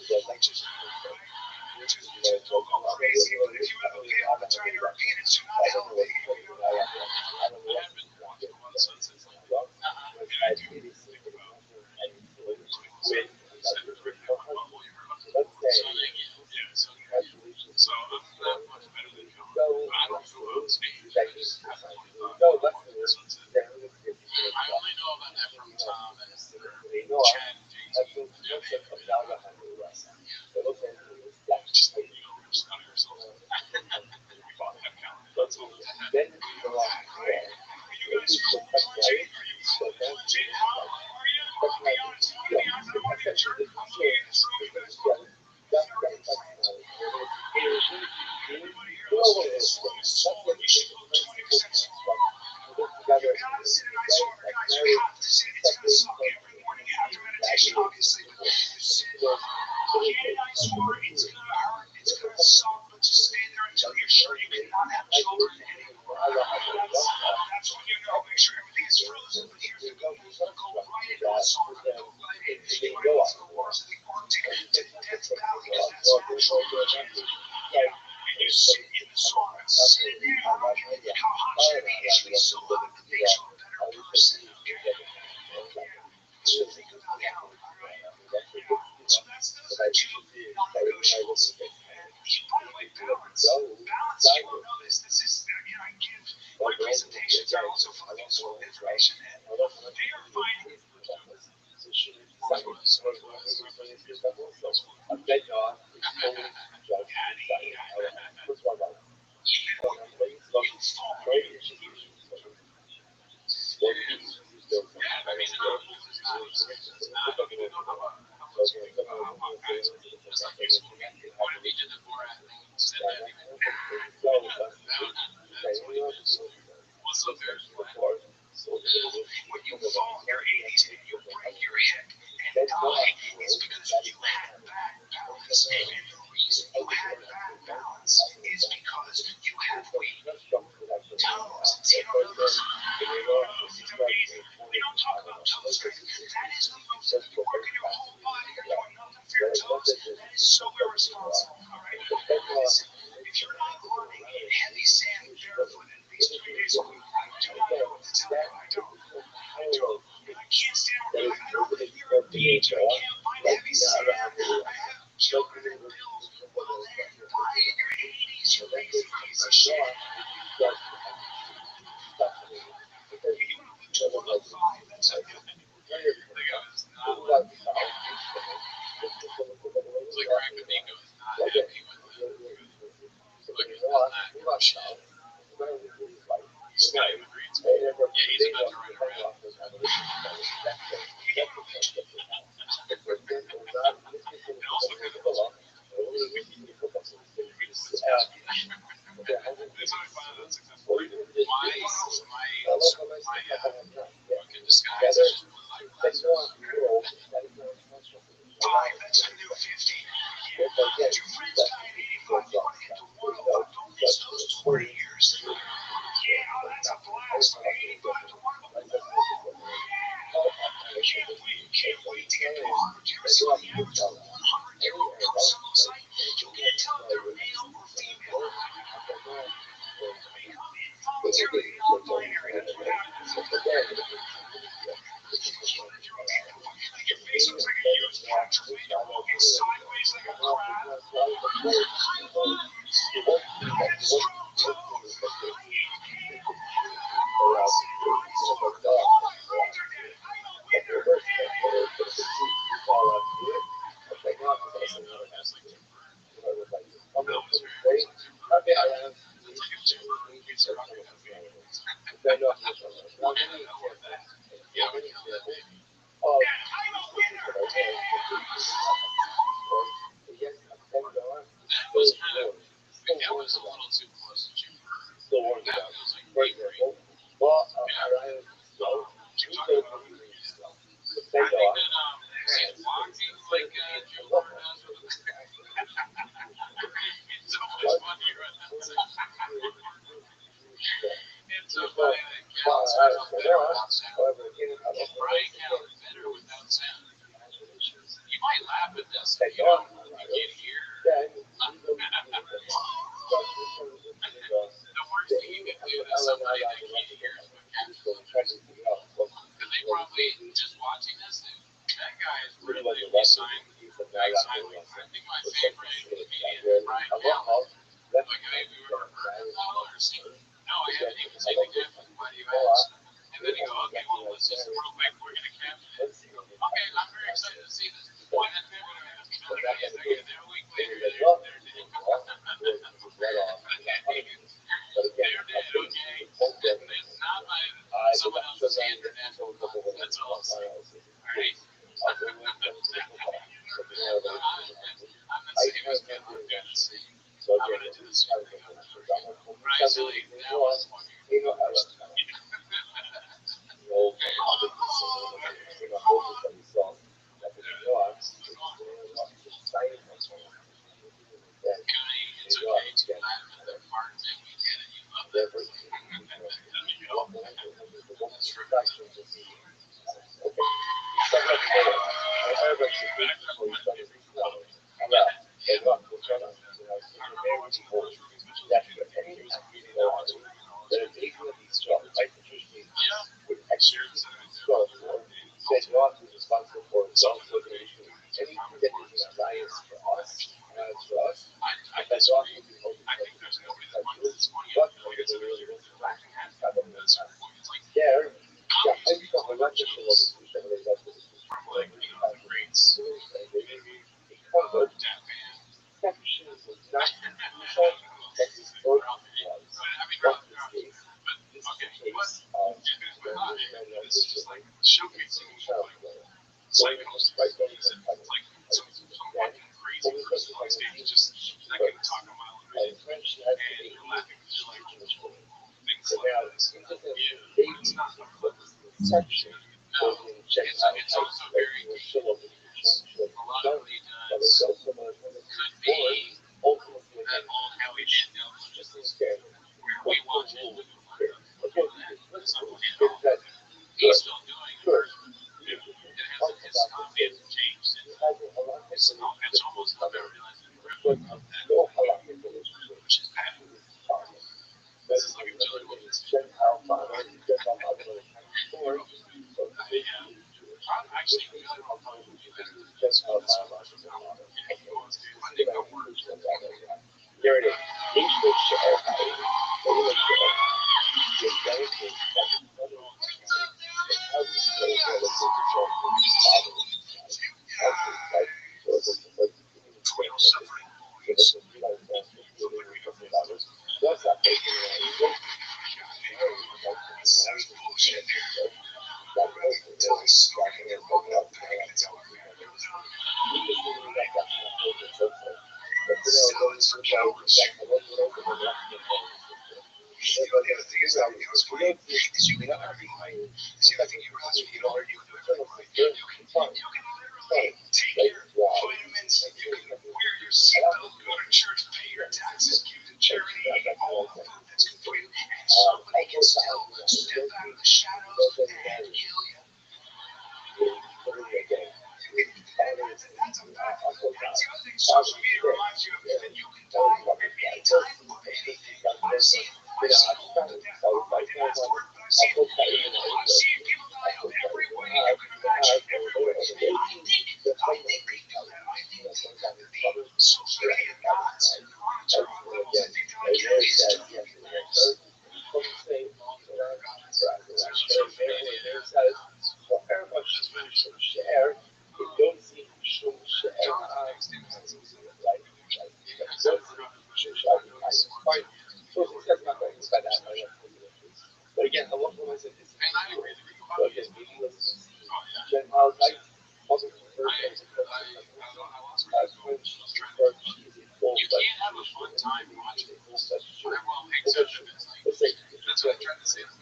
Just don't go crazy, but if you have a pale vagina or penis, you're not healthy. I have been watching a lot of sunsets lately. And I do think about sunning. So I'm not much better than him. I don't go on stage. I just have fun watching the sunset. I only know about that from Tom and Chad and JT. Just like, we're just out of ourselves. We bought that calendar. That's all. You guys cool, Jay? Are you cool, Jay? How are you? I'll be honest with you. I don't want to be a jerk. I'm looking at this room. You guys look very important. Everybody here listen to this room is small, and you should look 20% smaller. You gotta sit in nice order, guys. You have to sit. It's gonna suck every morning after meditation, obviously. But you sit in nice order. It's gonna hurt. It's gonna suck. But just stay there until you're sure you cannot have children anymore. That's when you know. Make sure everything is frozen. But here's the good news. Go right into the sauna. Go right in. You want to go to the wars of the Arctic to Death Valley because that's natural. And you sit in the sauna. Sit in there. I don't care how hot you be. It should be so hot that makes you a better person. Okay? So think about health. All right? So that's those are two non-negotiables. And by the way, balance. Balance, you will know this. This is, again, I give my presentations are also full of information. And they are finding. When you fall in your 80s and you break your hip and die, it's because you had bad balance. And the reason you had bad balance is because you have weak toes. See, you don't know this? It's amazing. We don't talk about toe strength. That is the most, you're working your whole body, you're doing nothing for your toes. That is so irresponsible, all right? Listen, if you're not running in heavy sand barefoot at least 3 days a week, I do not know what to tell you. I don't. I can't stand where I don't. You're a age. I can't find heavy cider. I have children and bills. Well, then, by in your 80s, you lazy piece of shit. You want to live to 105, that's a good thing. The guy was not like, it's like Rabbi was not happy with it. Look at that shit. He's not even reading. Yeah, he's about to write a rap. And also kind of that's how I found out successful. My fucking disguise is just blue eyeglasses. 5, that's a new 50. Yeah. Your friends died at 85. You want to hit the 105. Don't miss those 20 years. Yeah, oh, that's a blast. 85 to 105. Yeah. Can't wait to get to 100. You ever see the average 100-year-old person looks like? You can't tell if they're male or female. Involuntarily non-binary. That's what happens. Like your face looks like a huge catcher. You're walking sideways like a crab. I have strong toes. That was a little too close to Jupiter. That was like great. Keep talking about it. I think that walking like Jupiter does with it's so much funnier on that side. It's so funny that Cal sounds better without sound. Brian Cal is better without sound. You might laugh at this if you can't hear. The worst thing you can do to somebody that can't hear is put captions on. Because they probably, just watching this, that guy is really, we signed, I think my favorite comedian is Brian Cal. Like, we were $100 or no, I haven't even seen the caption, but you asked. And then you go, okay, well, let's just real quick, we're going to caption it. Okay, I'm very excited to see this. And then they're going to ask another guy, a week later, they're dead. They're dead, okay? It's not like someone else's international call. That's all I'm saying. All right? I'm not saying it was good or good. I'm going to do this thing. Right, silly. That was funny. Cooney, it's okay to laugh at the parts that we did and you love it. That's true. I disagree. I think there's nobody that finds this funny. I feel like it's a really laughing at it. That's the point. It's like comedy from like the greats, Death Band. But okay, but here's my thought. This is just like showcasing psychos. It's like some fucking crazy person on stage just not going to talk a mile a minute, and you're laughing because you're like things like this. Yeah, it's not funny. No, it's also very deep. A lot of what he does could be that old Howie Mandel movie where we watch old people like that. That's not funny at all. He's still doing it. His comedy hasn't changed. It's almost like I realized in Griffin which is bad. This is like a Billy Williams thing. I actually just how biological model. Here it is. Each will share how they will share the benefits that the other how to show relative to father. How to like show the just that taking share, you don't see should share. Fine. So that's not going to be bad. But again, a lot of us in this general like positive person as when she's involved, but let's say that's what I'm trying to say. About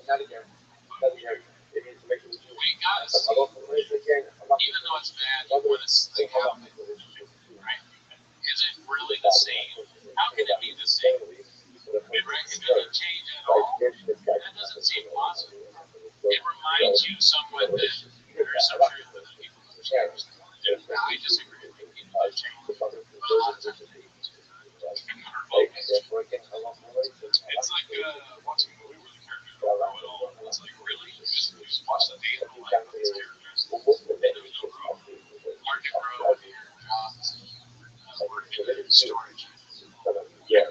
not again. It needs to make it again. Even though it's bad, you want to like have right? Is it really the same? How can it be the same? Right? It doesn't change at all. That doesn't seem possible. It reminds you somewhat that there's some truth that people have changed. I disagree. People have changed. Lots of things. It's like watching a movie where the characters don't grow at all. It's like, really? You just watch the data of these characters. There's no growth. Market growth, jobs, market storage. Yeah.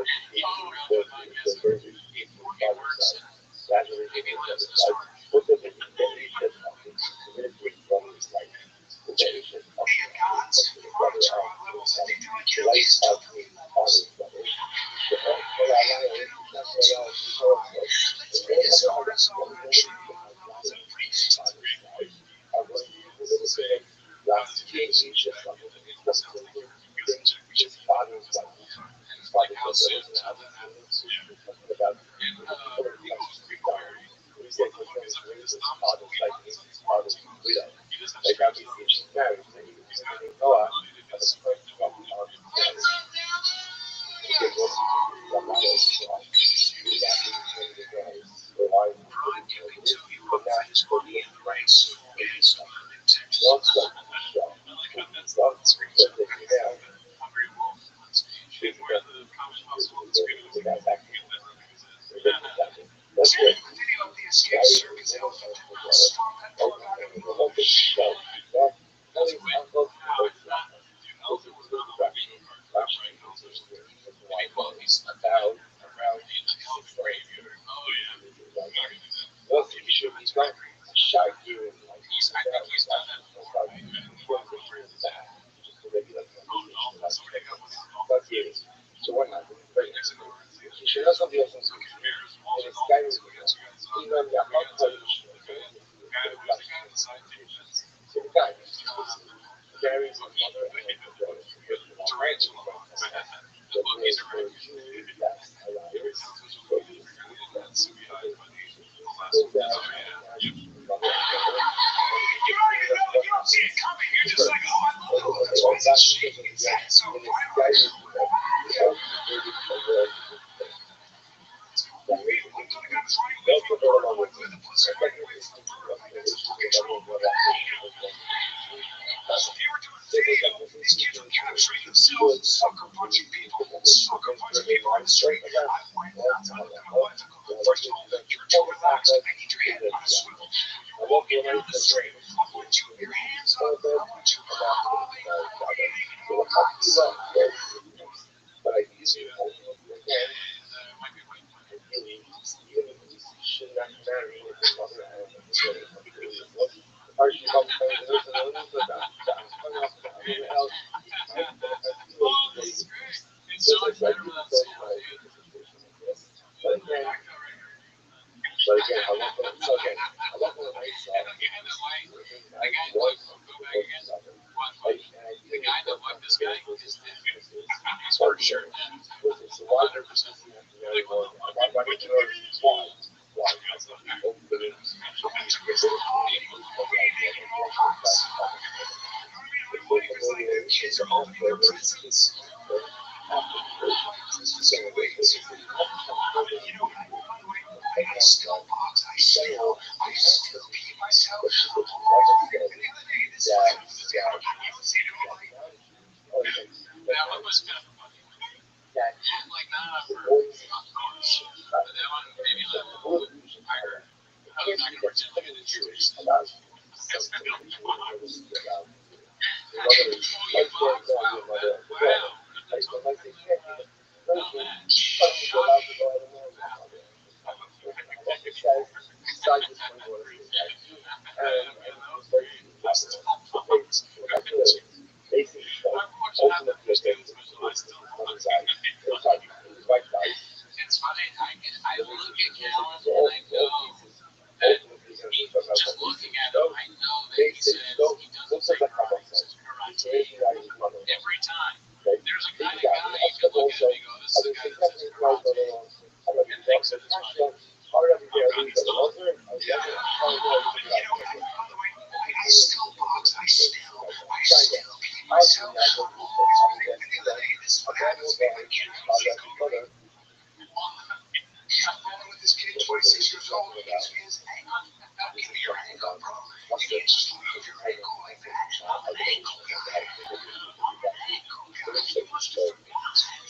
All around you, I guess, it works. Maybe less the story. Like how soon how that happens. Yeah. And Eagles require it's like the one is up to his thumbs. He doesn't have strings on his he's got unlimited instrument. Prime giving to you on his money and rights is in Texas. I like how that's the screen shot. Hungry Wolf on stage. And where the comic house on the screen is like, that's good. The video of the escape circus outfit strong that pulled out of the road. That's great. Now, it's not, Elder was not a video card crash, right? Elder's maybe quality slept out around in the health graveyard. Oh, yeah. Well, he should be right. Shark here. I think he's done that before, right? Oh, no. Somebody got one of those. So what happened? He should have something else. And it's guy who's even the college. So the guy, Gary's mother and tarantula. The boys are you don't see it coming. You're just like, oh, I love it. That's why it's shaking its head so violent. If you were doing video, these kids would themselves sucker punching people on the street. I find out to my wife and go, first of all, you're too relaxed. I need your head on a swivel. You're walking down the street. I want you with your hands up. I want you hobbling, hanging over eyes. But I You see that? It might be white. really, even should not marry his mother and his brother. Archie comes down to this and all this, but that, I mean, else, Oh, this is great. It's so much better without Sam, dude. but again, I love the so again, I love the nice And the guy that liked, the guy that liked, go back again. Watch. The guy that loved this guy is dead. He's for sure dead. so why 100%. like, why did you know why? Why? That's not the open People reading all hearts. You know what I mean? My wife is like, the kids are opening their presents. Christmas giveaways. You know, by the way, I still box. I still pee myself. And the other day, this is what I was saying to my wife. That one was kind of funny. Like, not for course. But that one, maybe like a little bit higher. I was not going to pretend to be the truth. It's still fun. It's funny. I look at Callan and I know that just looking at him, I know that he says he doesn't say karate every time. There's a kind of guy you can look at him and go, this is a guy that says karate and thinks that it's funny. By the way, I still box. I still pee myself. And the other day, this is what happens to me. My kid I'm going with this kid, 26 years old. He gives me his ankle. Give me your ankle, bro. You can't just move your ankle like that. I'm an ankle guy. You must have forgotten,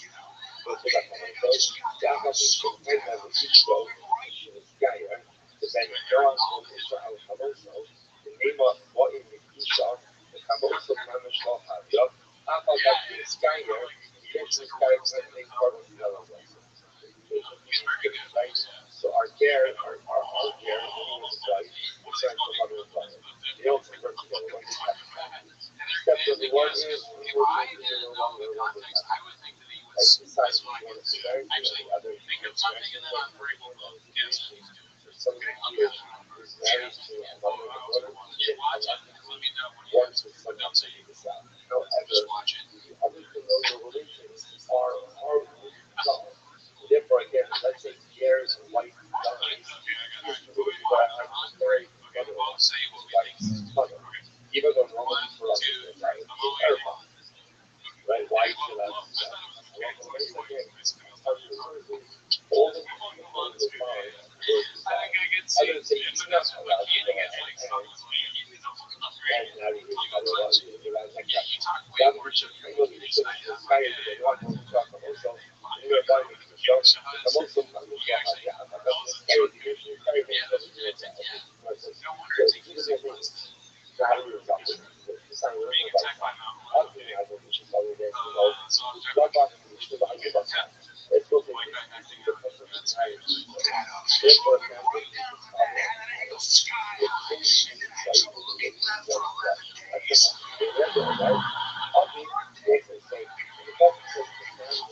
you know. But I just got down. I was so down. Going right. He's very good. So our care, our care, we're trying to cover the fire. They don't work together. Except for the one is, If I didn't know the context, I would think that he was. That's what I would do. Actually, think of something and then I'm breaking both. Yes, he's doing it. somebody Okay. who is married to another daughter, Watch it. Let me know when you wants to but don't say you. this out. However, Just watch it. the other familial relations are gone. Therefore, again, let's say Pierre's wife dies. Okay, I got it. I'm very Okay, well, say what we think. mother. Even though normally for us, it's right. Right? Why should I? All the I think I get sick. But that's what Candy gets like something like you talk way more to me. No wonder it's a easy list. Being attacked by mountain lions. So I'm trying to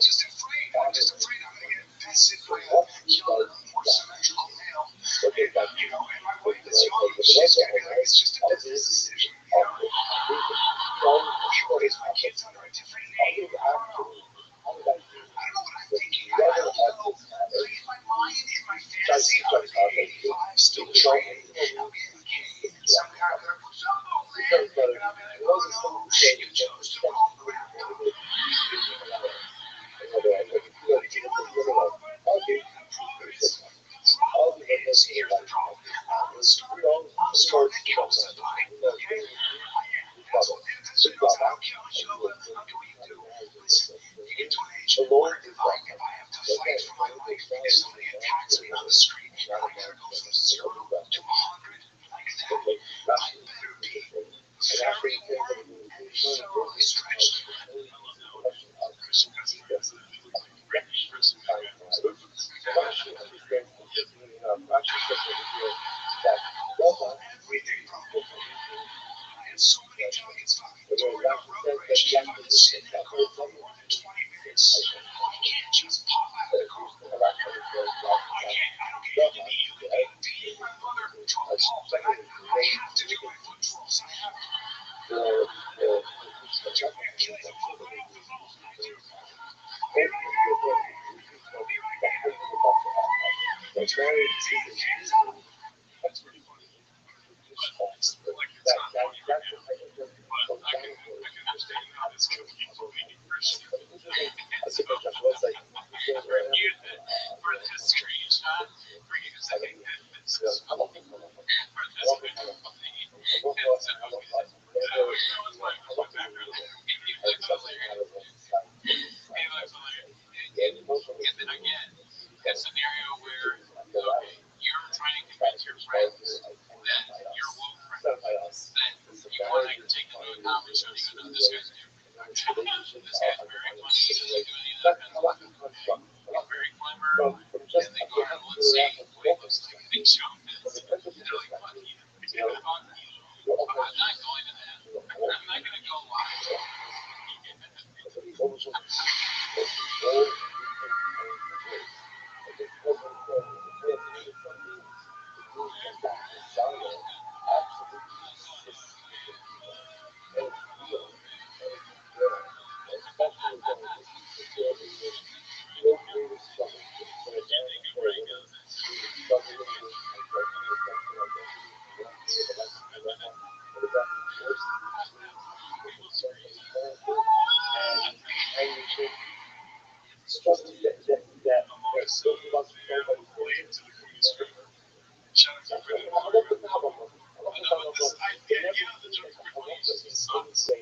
just afraid. I'm just afraid I'm gonna get infested by a young, more symmetrical male. You know, and my wife is young. She's gonna be like, it's just a business decision. You know, you raise my kids under a different name. I don't know. I don't know what I'm thinking. I don't know. Like in my mind, in my fantasy, I would be 85, still trained. I'll be a kid in some kind of Jumbo land. And I'll be like, oh no, you chose the wrong ground. Here's the problem. I'm starting to kill somebody. Okay? I am. That's what I'm killing you. I'm doing you do. I can't just pop out of the car. I don't get into being my mother to a pulp, but I have to do my foot trolls. I have to. He likes to pop right off the phone. I do. That's pretty funny. But it's like it's not funny right now. But I can understand how this could be making Christian. For this screenshot, for you to say that this is funny, for this video funny, and so it's like my background there. He looks hilarious. He looks hilarious. And then again, a scenario where, okay, you're trying to convince your friends that you're woke friends, that you want to take them to a comedy show, you go, no, this guy's different. This guy's very funny. He doesn't do any of that kind of stuff. He's very clever. And they go around, let's see what he looks like. And they show him this. And they're like, fuck you. Fuck you. I'm not going to that. I'm not going to go live. Shout out to everybody in the program. But this idea, the joke is funny. It's just his sons. Oh,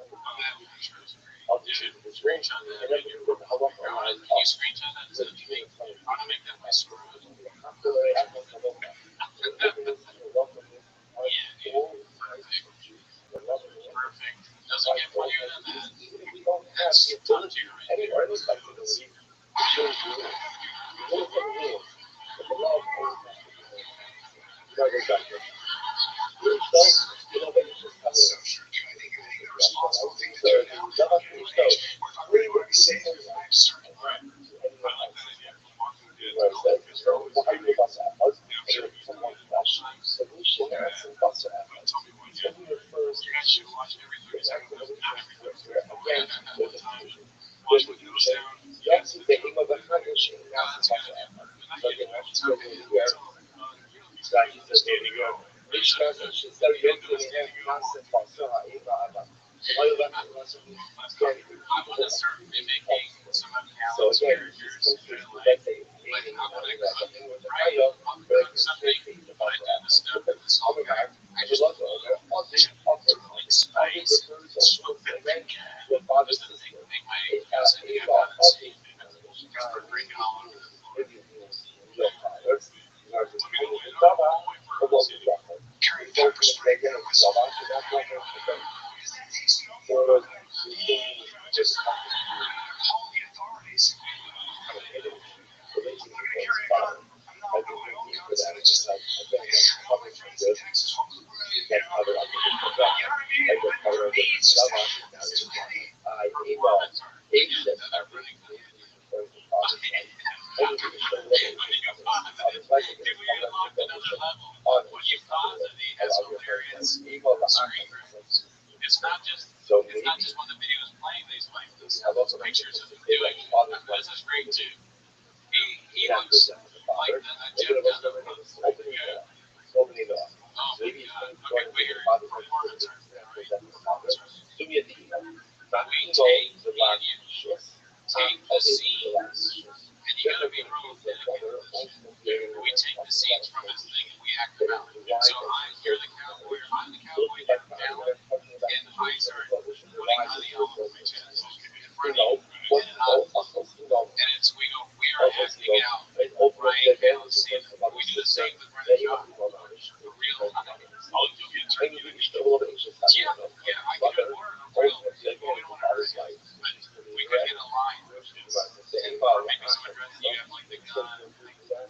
that picture is great. You should screenshot that. Can you screenshot that and send it to me? I want to make that my story. Yeah, dude. Perfect. Doesn't get funnier than that. That's top tier right there. So sure, I think the responsible thing to do now, or if I really want to be safe, I have to start to learn. I like that idea from walking with it. Because they're always very, I'm sure you know, sometimes look at it, don't tell me what yet. You guys should watch every 30 seconds, not every 30 seconds, but at one time, watch what goes down. Yes, it's not that's good. And I get it all the time. I want to start mimicking some of Cal's characters. Like I want to cook, right? I'll cook something, but I do the stuff with the salt guy. I just love like spice, swoop that big cat. Was the thing my cousin got out of the sea. Because we're drinking all over the floor. Carry pepper spray because that takes the over. Just call the authorities. I'm gonna carry a gun. I'm not my own guns. I just all my friends in Texas. You know what I mean? But for me, it's just that's too many. That are really good. If we unlocked another level, what you thought that he has hilarious screen grabs. It's not just when the video is playing, these like pictures of him doing it. This is great too. He looks like a Jeff Dunham. Yeah. Oh my god. Okay, wait here. Performance art. Right? Performance art. We take the scenes, and you gotta be real authentic. We take the scenes from his thing and we act them out. So you're the cowboy, I'm the cowboy, you're down, and I start putting on the elbow of my chest in front of you, and it's we are acting out Ryan Gale's scene. We do the same with Brendan John. For real time. Oh, you'll get turned into yeah, I can do more real. We don't hurt you, but we could get a line. Or maybe someone dressed you have like the gun.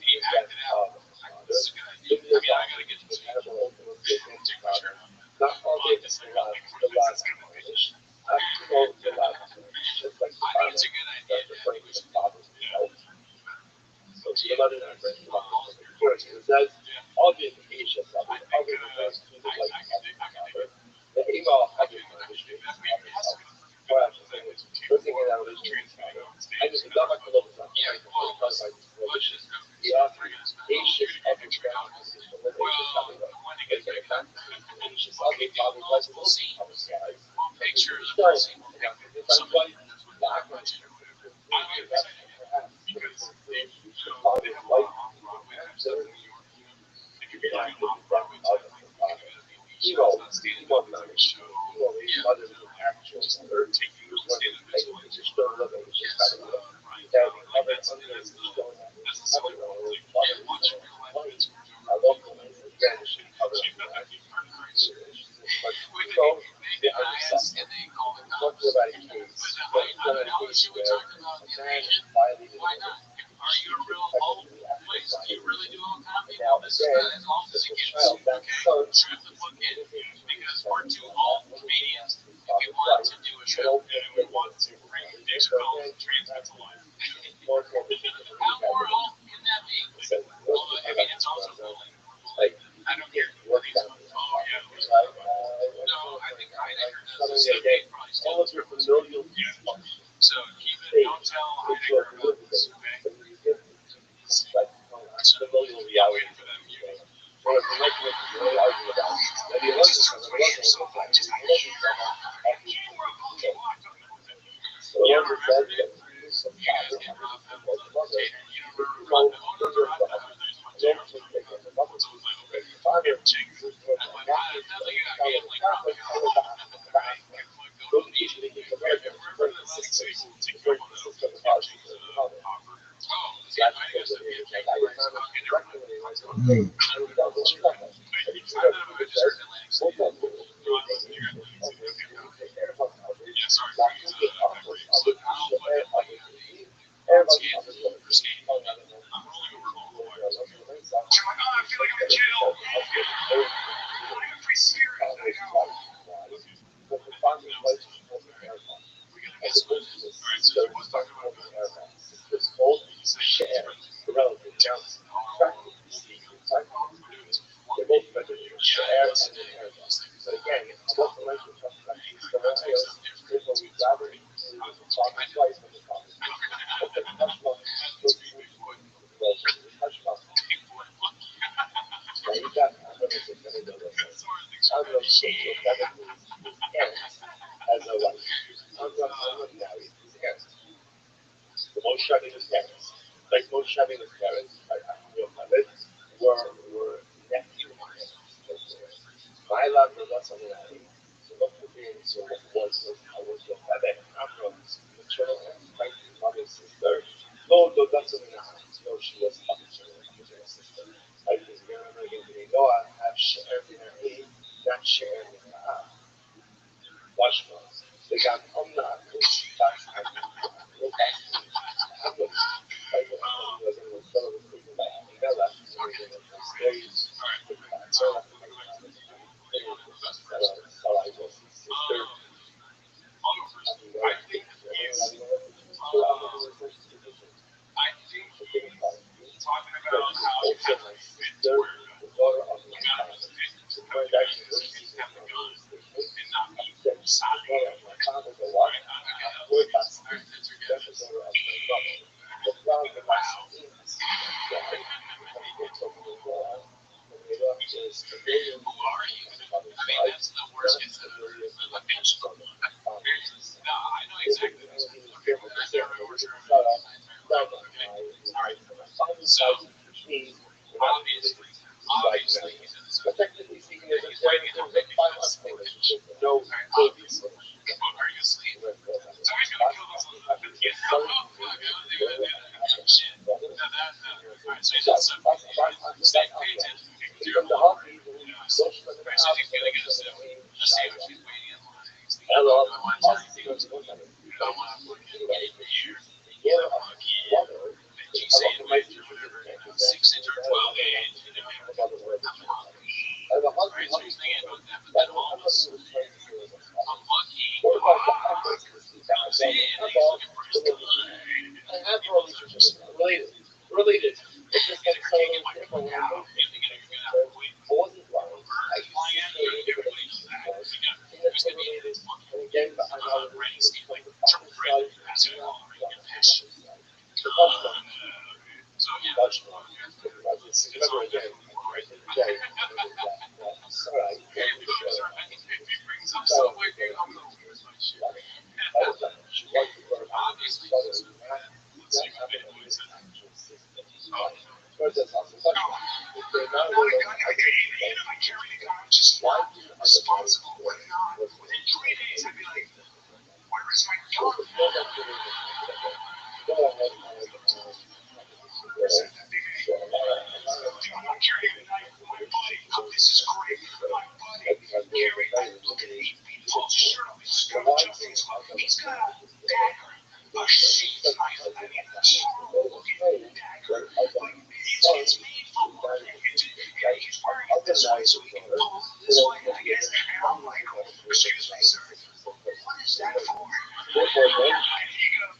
He acted out. This is a good idea. I mean, I gotta get this. somebody that's with that budget or whatever. I might be excited because they have a lot of off-Broadway type stuff in New York. If you're doing off-Broadway type, like think of it as maybe shows, not stand-up, but like a show. Yeah. Just take you to stand-up as well. Yes. Right. That's the selling point. Like you can't watch real life events from Joe Rogan. She's got that big part of it. Wait, they bias and they call the cops. But now should we talk about invasion? Why not? Are you a real alt place? Do you really do all comedy? Well, this is as alt as it gets. Okay, strap the book in because we're two alt comedians and we want to do a show and we want to bring Dave Chappelle's transmit to life. How more alt can that be? Well, I mean, it's also bullying. I don't care. Oh yeah. No, I think Heidegger does the same thing. Probably still. Yeah. So keep it. Don't tell Heidegger about this. Okay. So I'll wait for them. Just push yourself. I can't You don't remember it? You guys get robbed by the dictator. You don't remember Rothschild? Oh no, the Rothschild'S is my channel. So it's like, okay, check. That's like a game like Robin Hood. Right? Go to the wherever the six people take you on the offer. Oh, see, I guess it'd be a check. Okay, never mind. I thought I just heard Atlantic City. Yeah, sorry, please, look, I'll put it like on scan for skating. I'm rolling over all the wires. I'm like, oh, I feel like I'm in jail. I'm a free spirit. I know. We gotta get some. Alright, so what's talking about you say share. Oh, we're doing this for one week. Yeah, it's but again, it's tough. That type stuff there. I know. That's me, Bigfoot. Bigfoot. That's one of the things I'm going to share. The most shocking parents. Like most shocking parents, I feel my parents were nephew my love was also an alley. So what for being so was I was your father Amram's maternal and my mother's sister. No, that's an alley. No, she was a maternal sister. I was remember getting no, I have shared in her aid, not shared in her Washington. They got on that back I'll go first. I think it's I think talking about how you have to fit to where you gotta fit to how you have to fit to have the gun and not be side. Right? Again, alright, that's your guess. Wow. Who are you? I mean, that's the worst case scenario. Like, no, I know exactly what you're saying. Okay, that's every order. Okay, all right. So, obviously, he's in the second. He's waiting until 55 seconds. no, Obviously. Well, are you asleep? Somebody's gonna kill us on the 50th. Oh, fuck, I was even do that. Shit. No. Alright, so he's at 7. Stay, pay attention. Okay, 0 1. Alright, so he's gonna get a 7. Let's see how she's waiting in line. hello. I want to tell you, I want to fucking get for you. Fucking, you say it right or whatever. 6 inch or 12 gauge. Alright, so he's thinking about that, but then all of a sudden, a monkey. Comes in and he's looking for his gun. Related. He's kicking my fuck out. He's thinking you're gonna have to wait. Birds flying at you. Everybody knows that. He's gonna be in his fucking ready scheme, like triple threat. Pass it along, right? Get pissed. So yeah, that's one. It's all good. Right? Hey, if he brings up Subway, dude, I'm gonna lose my shit. go back to the go ahead and I'm carrying a knife. My buddy, this is great. My buddy, Gary, look at it. He pulls his shirt off. He's got a face. He's got a dagger, a sheath knife. I mean, a horrible-looking dagger. Like, it's made for war. He's wearing it this way so he can pull it this way, I guess. And I'm like, excuse me, sir. What is that for? And he goes,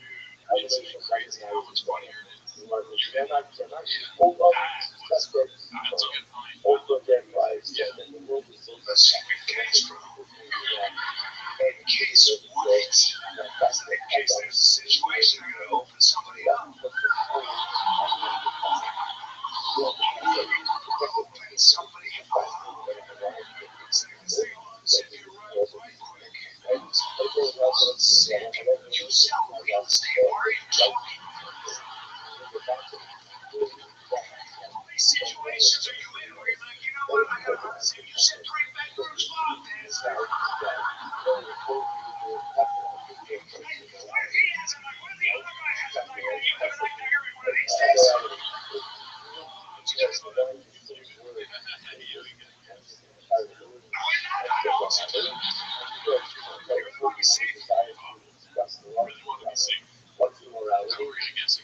crazy how much funnier it is. hold on, That's that's it. a good point. Also, their lives, yeah, the world is so A secret case, bro. Case what? In case there's a situation, I'm gonna open somebody up. Open somebody up. Sit here right quick. You sell real estate, are you talking? How many situations are you in where you're like, you know what, I gotta see you said 3 bedrooms, fuck this. What if he has a knife? What if the other guy has a knife and you have a knife to every one of these days? what's the morality? So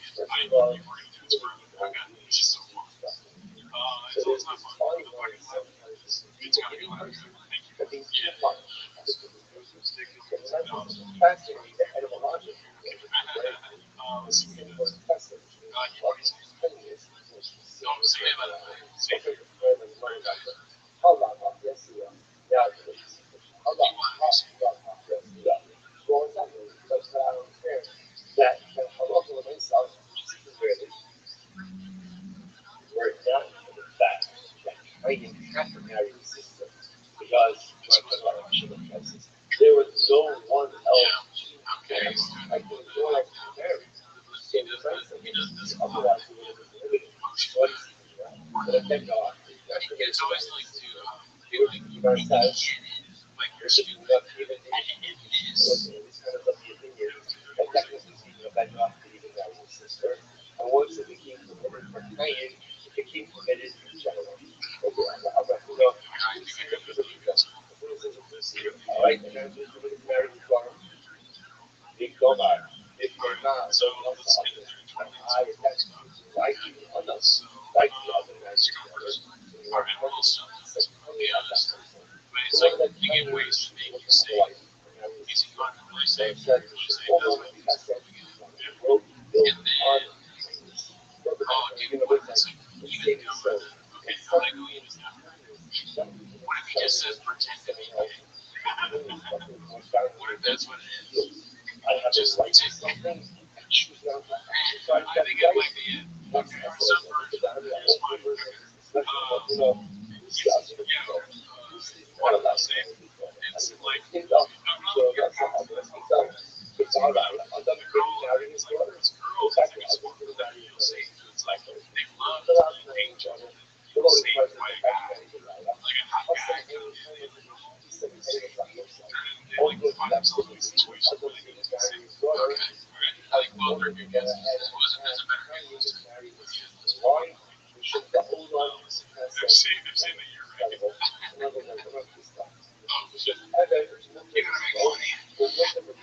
there's this fine line sometimes that means too much. But sometimes it's fascinating, the etymology right? This thing was fascinating. What is fascinating is Allah mafyası yardımcısı. Allah mafyası. So what's that mean? So I understand that Allah will remain self, really, were not the fact that training had to marry the system because there was no one else like there was no one else to marry. So the friends that we just otherwise we would have been limited. But thank God, It's always like to you guys have even it's kind of the opinion that technically speaking, a bedrock could even marry his sister. And once it became permitted for praying, it became permitted in general. Okay, I'm not going to all right, and then just married the farm. Big Gomar. If you're not, so I attach like others, like the other guys. our animal stuff, to be honest. But it's like you give ways to make you say easy fun and really safe. Say that's what you and then give me what it's like even number. Okay, I'm gonna go eat this number. What if he just says pretend to be me? What if that's what it is? Just take something. I think it might be it. Some version of it is my what am I saying? It's like I'm not looking at It's all right. I'm done it's like it's girls I think it's more that you'll see. It's like they love the angel saved by a guy. Like a hot guy comes in they like find themselves in a situation where they need to say, okay, alright, I like both of your guesses. It wasn't as a better guess. Why? We should hold on. They're saying that you're right. Oh, shit. And then You gotta make money. we'll look at the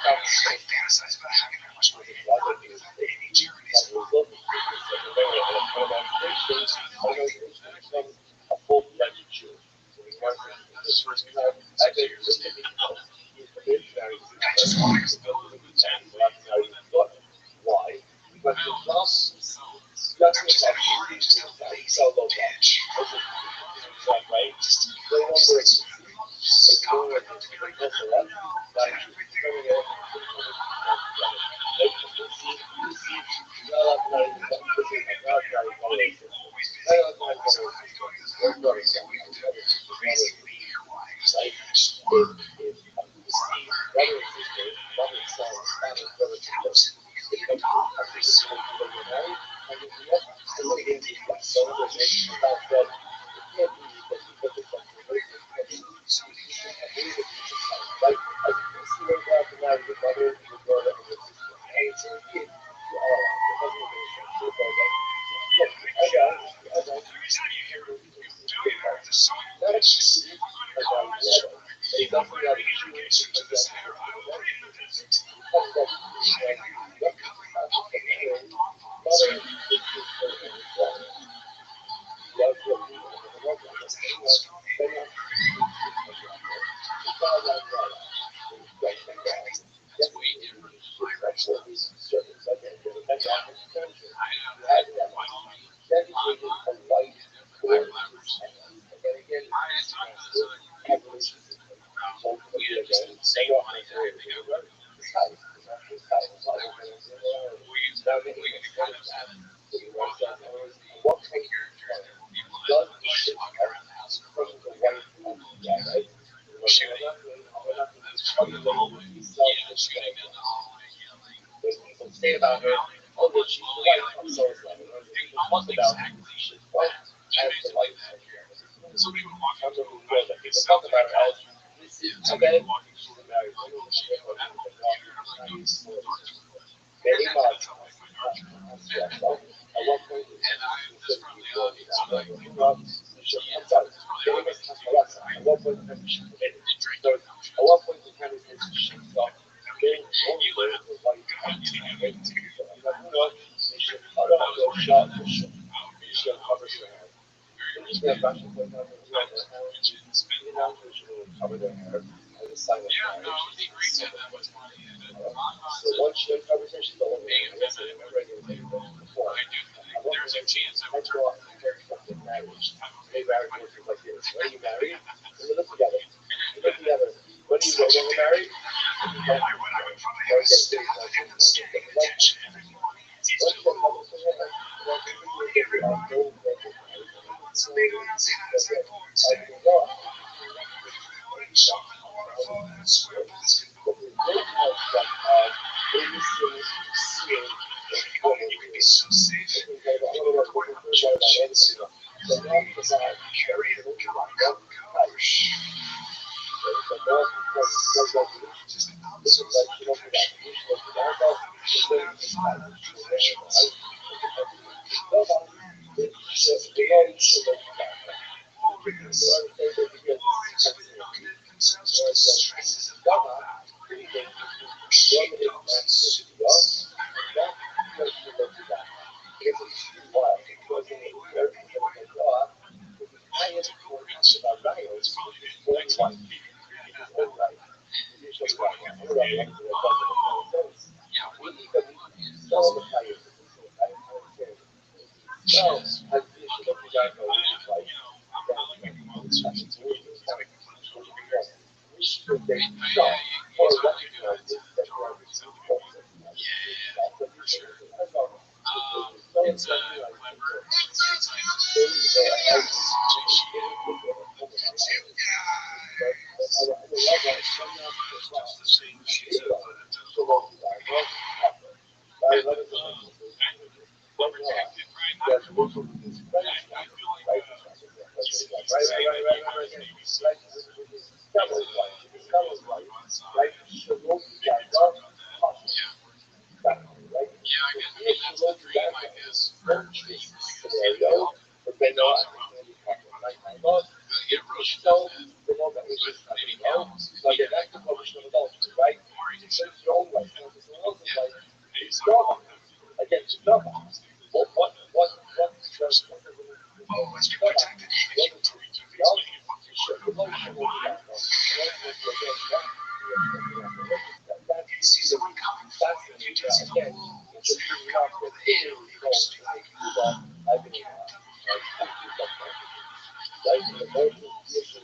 I fantasize about having that much money. Any charities. a full-fledged Jew. So we want I just want to build a good time. why? Because the plus I'm just at a party, just a lazy bitch. right? No longer Just go with it. Like you see, you're not allowed to marry the listen, I'm not allowed to marry brother or sister. You're not allowed to marry brother or sister. Or brother, yeah, brother, sister, brother, right? If you see brother and sister, mother, son, father, brother, sister, they come to the country before they get married, and you know, the litigants is like so good, and God said, it can't be that he put this on the basis because I believe it's right? As a priest, you don't have to marry your mother, your brother, and your sister. And it's your kid, you are allowed. It doesn't make any sense. Look, I got it. I got it. Not a cheat, but I love it. But he doesn't have a cheat because that's because that's what mother and sister and his brother. Love your people and love them. But they have to be it's not like that. Right from God. Yes, that's what we serve. Okay, that's all the country. You had to have dedicated a life for his family. And then again, have relationships with him. Ultimately, again, they offer a career to the brother. His house. It's not his house. It's not his house. It's not making a sense of that. So you want to know what kind of plan does the ship from the wife of the guy, right? We're not going to tell you that he's self-described. When people say about her, oh, that she's the wife of so-and-so, or people talk about she's wife as the wife of somebody who knows that people talk about her as this is okay, she's a married woman, many mods. At one point, I'm sorry, at one point in time, she committed. So, at one point in time, it says she thought getting over the wife of the married. So, I'm like, no, they should cut off those shot for sure. She covered her hair. Yeah, Russia was not the real the non-Jewish would cover their hair as a sign of marriage. So once she uncovers her, she's the only one. Yes, I remember I didn't say this before. I want to I go off and get something marriage. They married work is like this. When are you married? When you live together. You live together. When are you no longer married? You don't live together. Okay, so you get the life. Once you have love for her, you have no broken marriage. So they don't have to have that board. I can go. But the great part of babysitting, seeing, what you can be so safe. So now for that, carry it, come on, go. So more resolutions. This is like, you know, for that, you should look at that, it's very exciting. They all should look at that. Because stresses of God, pretty good. One is massive to us, and that because you look at that. Because it's wild. Because everything that God, the highest importance about rhinos is own life. It is own life. It is just right. I'm going to run to the government. We need to sell the highest. Well, as you should look at that, like, we should they shop or recognize this that we are receiving from the it's scenario, but they know I so they know that it's just so again, that's the publishing of adultery, right? It's your own life, it's someone else's life. It's your life. Again, it's your life. What does it's protected. Season one coming. If you do some again, it's really not for the hill. I've been right in the boat, because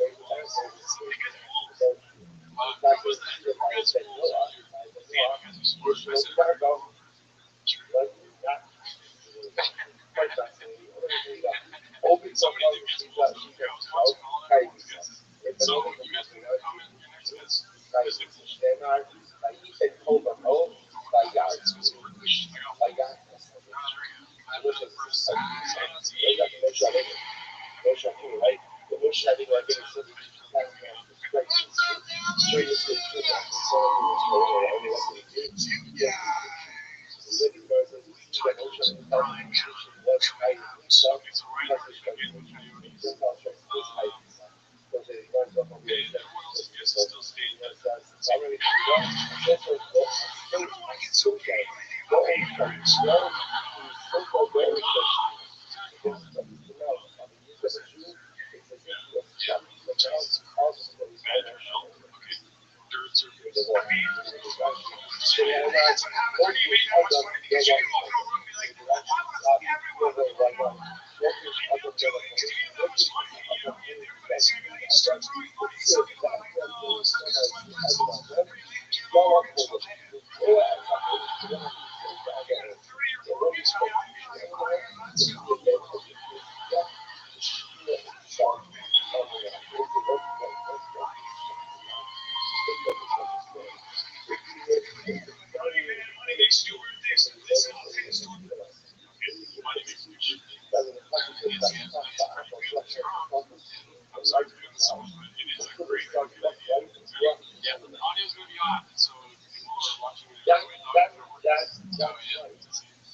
we gotta go. But that quite fascinating. I'm gonna say that. Open some houses, she's got out, kaybisa. Ekonomi kapatıyor, kaybisa. Şener, İse kolda o, bayar, bayar kasabı. Wish I could say, wish I could, right? The wish I think like it's just like great. Sure, you see, so living versus the ocean was high stuff, because it runs up on the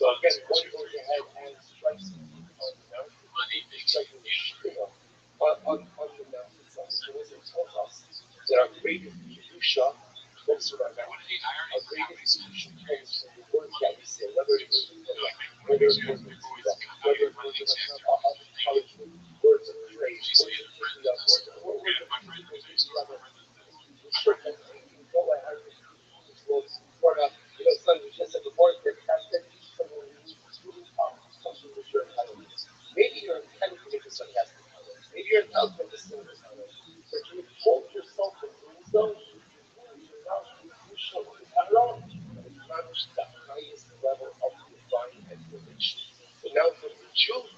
So again, one goes ahead and strikes on the mountain, striking the on the mountain side. So as it tells us that our greatest Kedusha comes from our mountain. Our greatest Kedusha comes from the words that we say, whether it was whether it was whether it was encouragement, words of praise, words of taking up, words of just like a board that tested someone who's really something that you're entitled to. Maybe you're entitled to make somebody has to entitled. Maybe you're entitled to make a single entitled. But you hold yourself in wisdom, you're not you show entitled, and it's not the highest level of divine admiration. So now for the Jew,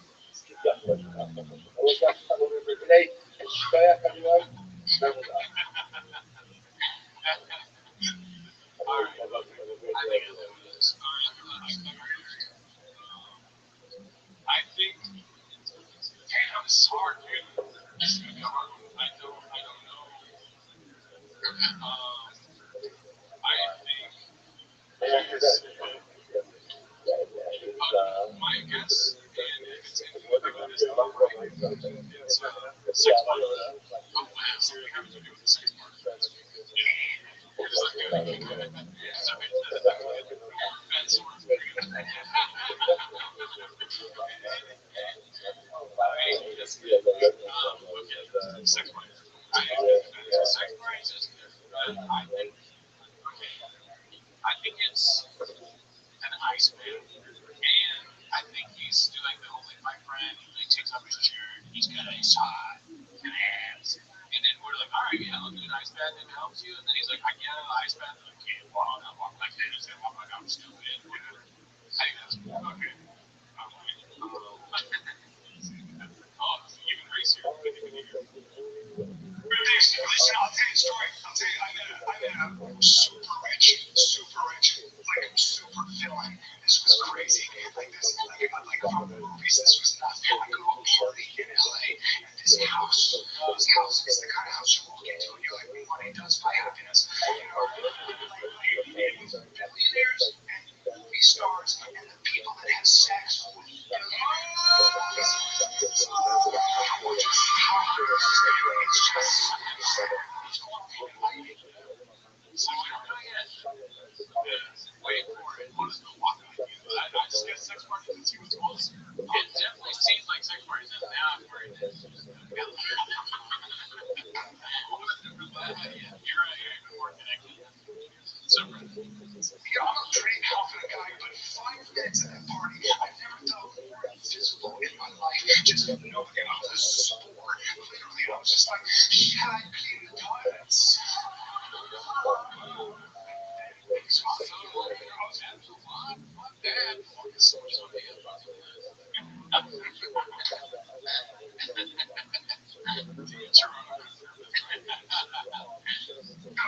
keep that much up. Always have to come over here today and shkoyach everyone. Remember that. I think damn, this is hard, dude. I don't know. I think my guess, and if it's anything like that, is not right. It's sex part. Oh, wow, something having to do with the sex part. Yeah. It's like that sort of thing. Okay, sex part. Sex part is just I think it's an Iceman, and I think he's doing the only my friend. He takes off his shirt, he's got a hot and abs, and then we're like, all right, yeah, I'll do an ice bath and it helps you. And then he's like, I get an ice bath, and I can't walk like this, and walk like I'm stupid. Whatever. I think that's okay. I'm like, oh, it's even racier. Listen, I'll tell you a story. I met a super rich, like super villain. This was crazy. Like this, like from the movies, this was nothing. I go to a party in LA, and this house is the kind of house you walk into, and you're like, money does buy happiness. You know, billionaires and movie stars and the people that have sex with wait for it. What is the walk on? I just guess sex parties and see what's close. It definitely seems like sex parties, and now I'm worried. You're right. You're even more connected. So, I'm not trained helping a guy, but 5 minutes at that party, I've never felt more invisible in my life. Just knowing I was a sport. Literally, I was just like, shit, I clean the toilets. And fucking social media about it. I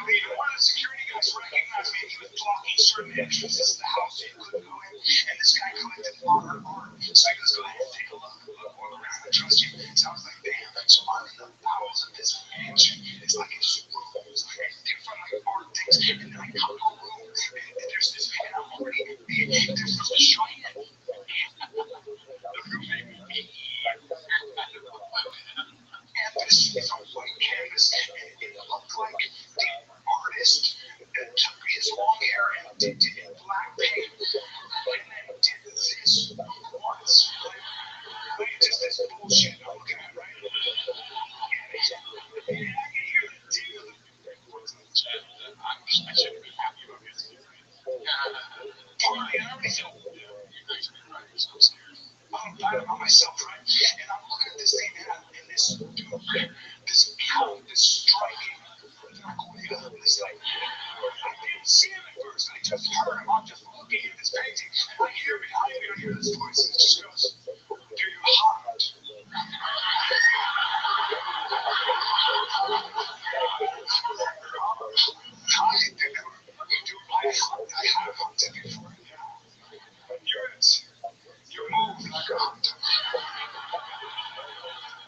mean, one of the security guys recognized me. He was blocking certain entrances to the house so you couldn't go in. And this guy collected modern art. So he goes, go ahead and take a look. Look around. I trust you. So I was like, damn. So I'm in the bowels of this mansion. It's like it's rooms and different like art things. And then I come to a room and there's this man. I'm already, there's no giant. The room made me and this is a white canvas, and it looked like the artist took his long hair and did it in black paint, and then did this once. Like just this bullshit I'm looking at, right? And I can hear the dig of the voice in the chat. I should have been happy about this. Partly, I already felt you guys are right, so I'm scared. I'm bad about myself, right? And I'm looking at this thing, and this dude, this striking, this like, I didn't see him at first. I just heard him. I'm just looking at this painting, and I hear behind me, I hear this voice, and it just goes, "Do you hunt?" I have hunted before. You move like a hunter.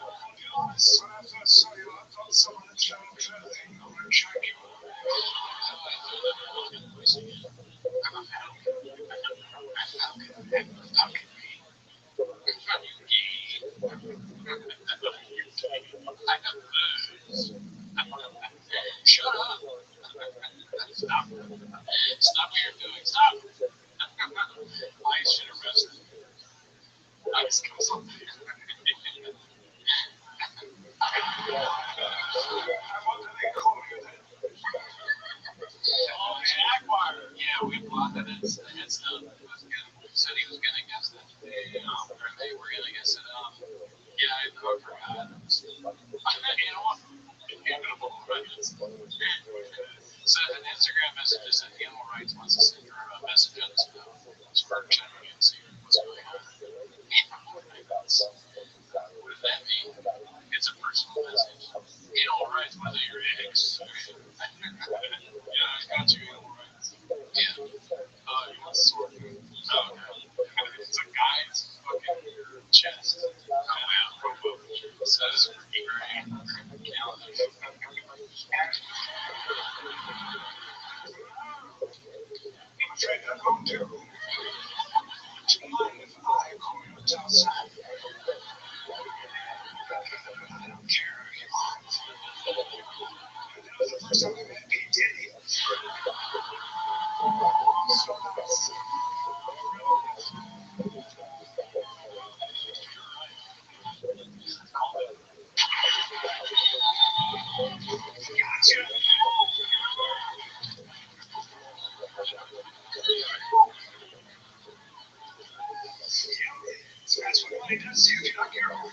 I'll be honest, when I first saw you, I thought someone had found clothing on a jacket. Shut up. Stop. Stop what you're doing. Stop. I should arrest you. I just got something. What do they call you then? Oh, Jaguar. Yeah, we plotted it. It's said he was gonna guess it. Or they were gonna guess it. Yeah, I forgot. You know what? So an Instagram message that said Animal Rights wants to send her a message on this for checking in, see what's going on. What does that mean? It's a personal message. Animal Rights, what are your eggs? Yeah, I got you, Animal Rights. Yeah. He wants a sword. Oh, okay. It's a guy's fucking chest. Oh, yeah. So it's pretty great. I'm afraid I'm going to. Do you mind if I call you outside? I don't care if you want. That was the first time I met P. Diddy. So nice. Gotcha. So that's what money does to you if you're not careful.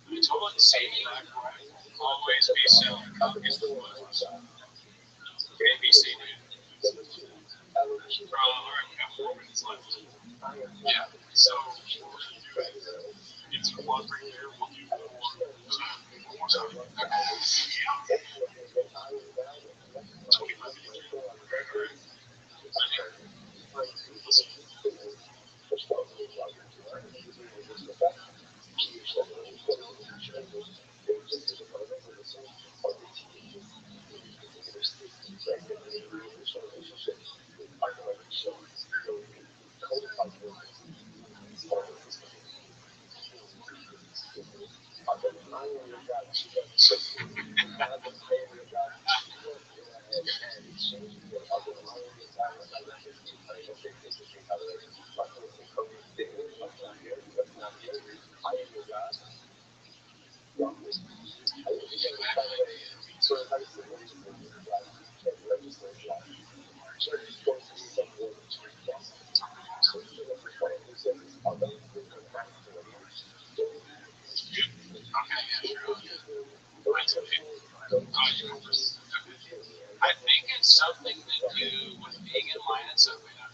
You told the same black always be selling copies of books. ABC, dude. Alright, we got 4 minutes left. Yeah, so it's a quad right here. We'll do one more time. Yeah. Okay, yeah. I think it's something to do with being in line at Subway. I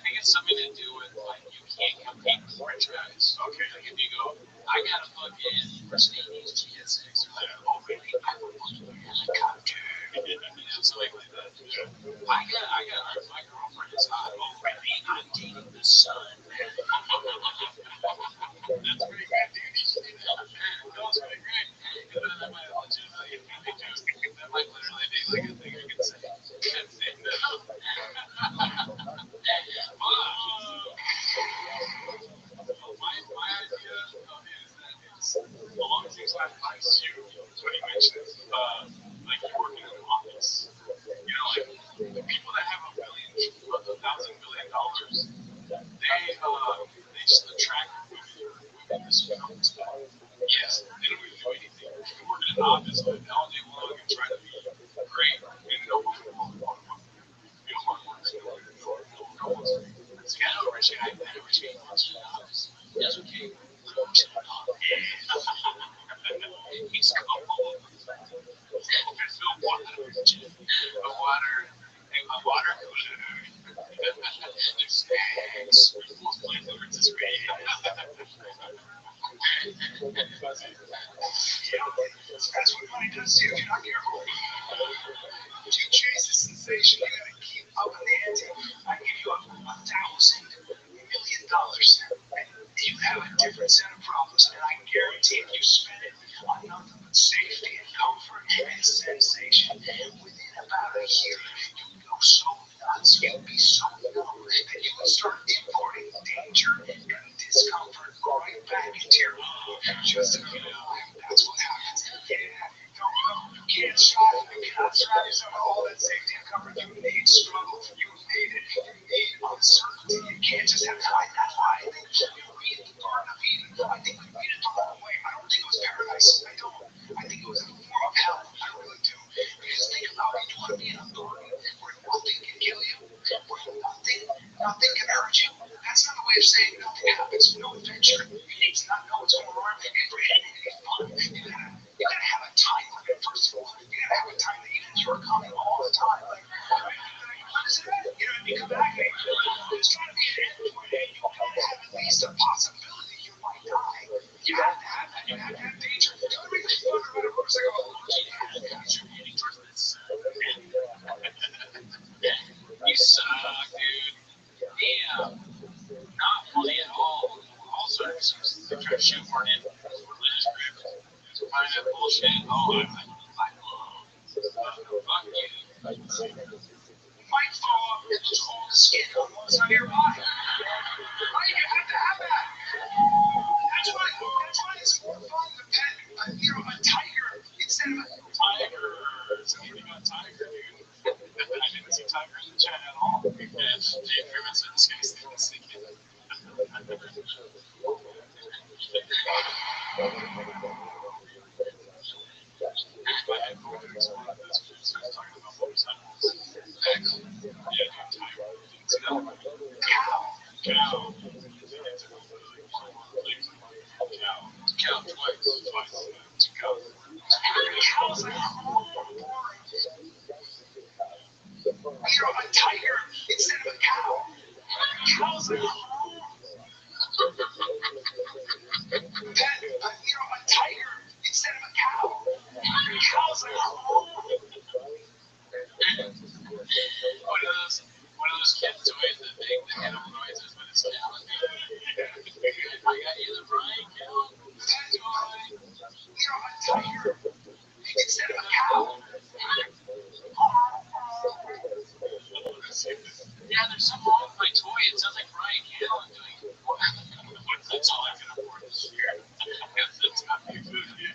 think it's something to do with like you can't compete with rich guys. Okay, like if you go, I got a fucking Mercedes GS6, or like, oh really? I would put you as a cupcake. Something like that. My girlfriend is hot. Oh really? I'm dating the son. That's pretty great, dude. You should do that. That was pretty great. That might legitimately be a joke. That might literally be like a thing I could say. Can't say no. My idea of it is that it's along the same lines as you, is what you mentioned. Like you work in an office. You know, like the people that have $1,000 billion, they just attract women this stuff. Yes, they don't really do anything. You can work in an office all day long and try to be great, and no one will want to work with you. You don't want to work with you. No one's great. It's like, I know a rich guy wants to office. That's okay. He's cold. There's no water. A water cooler. There's snacks. There's most flavorings. It's great. Yeah, that's what money does to you if you're not careful. If you chase the sensation, you gotta keep up in the ante. I give you $1,000 million, and you have a different set of problems, and I guarantee if you spend it on nothing but safety and comfort and sensation, within about a year, you'd go so nuts, you'd be so numb that you would start importing danger and discomfort right back into your home. Just so you know, that's what happens. Yeah. You can't strive, you cannot strive yourself with all that safety and comfort. You need struggle, you need it, you need uncertainty. You can't just have fight. That's why I think we read the Garden of Eden. I think we read it the wrong way. I don't think it was paradise. I don't. I think it was a form of hell. I really do. Because think about it. You want to be in a garden where nothing can kill you, where nothing can hurt you. That's not a way of saying nothing happens, no adventure. You need to not know what's going on, and for anything to be fun, you gotta have a time limit. First of all, you gotta have a time that even if you're coming all the time, like, when is it end? You know, and you come back, and there's trying to be an end point, and you gotta have at least a possibility you might die. You have to have that. You have to have danger. The only reason you want to ride a motorcycle alone is because you're heading towards the sun. You suck, dude. Damn. Not funny at all. All sorts of they try to shoehorn in religious groups to find that bullshit. Oh, I love. Fuck you. You might fall off and just hold the skin on one side of your body. Right? You have to have that. That's why it's more fun to pet a tiger instead of a tiger. Something about tiger, dude. I didn't see tiger in the chat at all. And Dave Truman said this guy's thinking. Cow twice. Cows are a tiger instead of a cow. Cows are a tiger instead of a cow. Cows are one of those kids' toys that make the animal noises when it's cow. I got you the Brian cow. A tiger instead of a cow. Yeah, there's something wrong with my toy. It sounds like Brian Callen doing. That's all I can afford this year. That's not good. Yeah.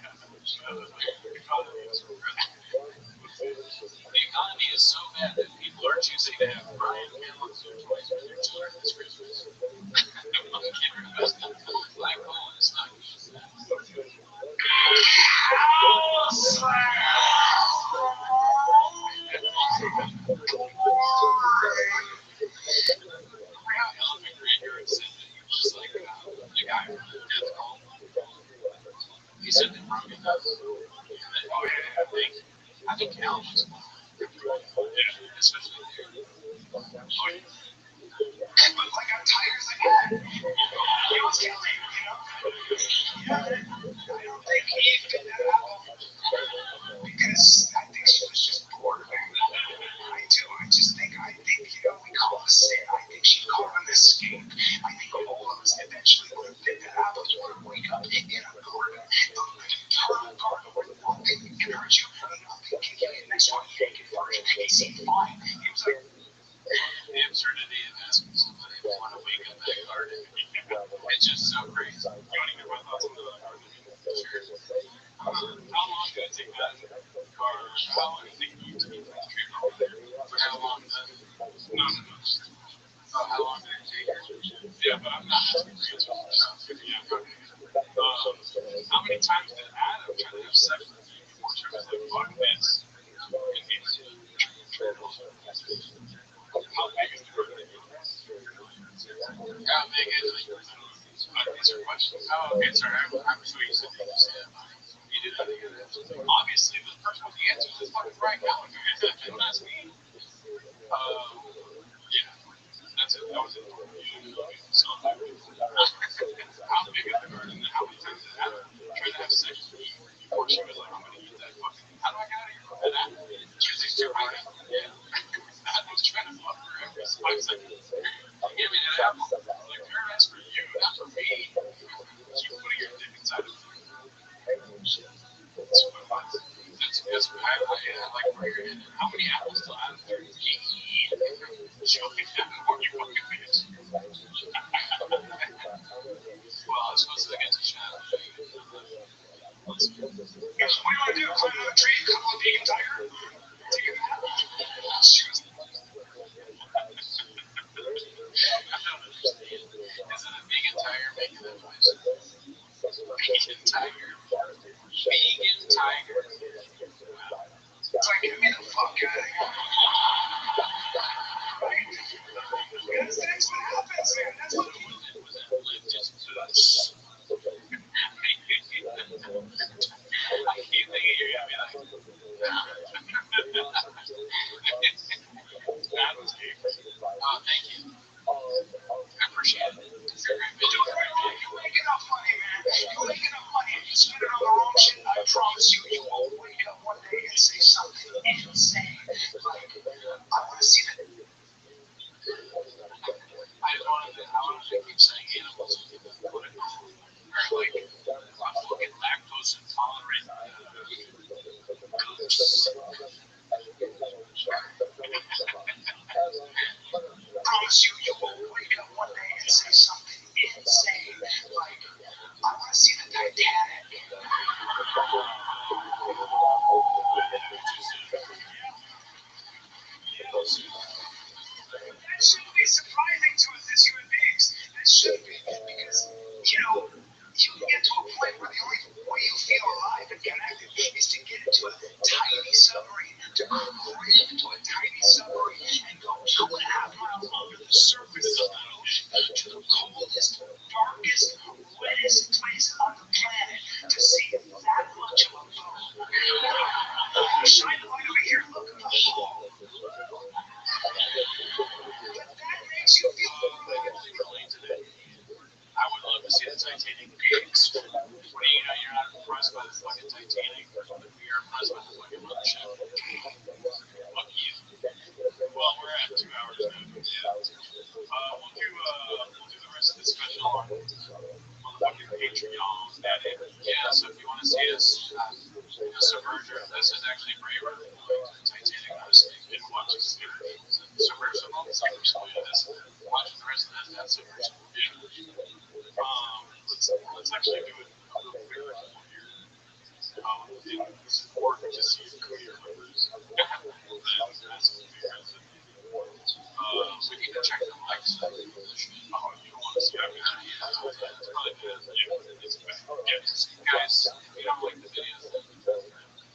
The economy is so bad that people are choosing to have Brian Callen's toys for their children this Christmas. Black hole is not good. He said that Rogan does. Oh yeah, I think Cal was one. Yeah, especially there. Oh yeah. But like I'm tired, like, you know, it's killing, you know? Yeah, I don't think Eve did that album because I think she was just bored. I do. I think, you know, we call it a sin. I think she called an escape. I think all of us eventually would have been that apple. You would wake up in a garden, eternal garden where nothing can hurt you, nothing can kill you. Next one, naked version. He seemed fine. He was like, The absurdity of asking somebody if they want to wake up in a garden. It's just so crazy. You want to hear my thoughts on the argument? Sure. How long did it take that car? How long did it take you to get to the street over there? For how long then? No. Oh, how long did it take you? Yeah, but I'm not asking for answers. Yeah, okay. How many times did Adam try to have sex with you before she was like, fuck this? How big is the garden? How big is it? These are questions. Oh, okay, sorry. I'm sure you said that you said you did that again. Obviously, the person with the answers is fucking Brian Gallagher. That's me. Yeah, that's it. That was it. So, how big is the garden? And how many times did Adam try to have sex with you before she was like, I'm going to eat that fucking. How do I get out of here? And Adam, she was just right. Yeah. Adam was trying to fuck her every 5 seconds. Give me that apple. Like, paradise for you, not for me. You're putting your dick inside of me. That's what I like where you're in. How many apples till Adam turns 80? She only had more you fucking bitch. Well, I was supposed to get to Shadow. what do you want to do? Climb on a tree, cuddle a vegan tiger? Take a nap? She was I don't understand. Is it a vegan tiger making that noise? Vegan tiger. Vegan tiger. Wow. it's like, get me the fuck out of here. Right? Because that's what happens, man. That's what people do. Was that like just I keep thinking you're gonna be like, that was deep. Oh, thank you. I appreciate it. You're doing right, man. You're making enough money, man. You're making enough money. If you spend it on the wrong shit, I promise you, you will wake up one day and say something insane. Like, I want to see that. I wanted to keep saying animals or like I'm fucking lactose intolerant goats. I promise you, you will wake up one day and say something insane. Like, I want to see the Titanic. That shouldn't be surprising to us as human beings. That should be, because, you know, you get to a point where the only way you feel alive and connected is to get into a tiny submarine, to climb into a tiny submarine and go 2.5 miles under the surface of the ocean to the coldest, darkest, wettest place on the planet to see that much of a boat. Shine the light over here, look at the hole. But that makes you feel Relate to that. I would love to see the Titanic be exploded. You're not impressed by the fucking Titanic, but we are impressed by the fucking mothership. Fuck you. Well, we're at 2 hours now. Yeah. We'll do the rest of the special on the fucking Patreon. Yeah, so if you want to see us, Subverger, this is actually braver than Titanic, honestly. And watch it submersible. Yeah, watching the rest of that, that's submersible. Yeah. Let's actually do it a little quicker here. This is more to see the career members. We need to check the likes. Oh, you don't want to see it. It's probably good. Yeah, it's bad. Yeah, guys, if you don't like the videos, I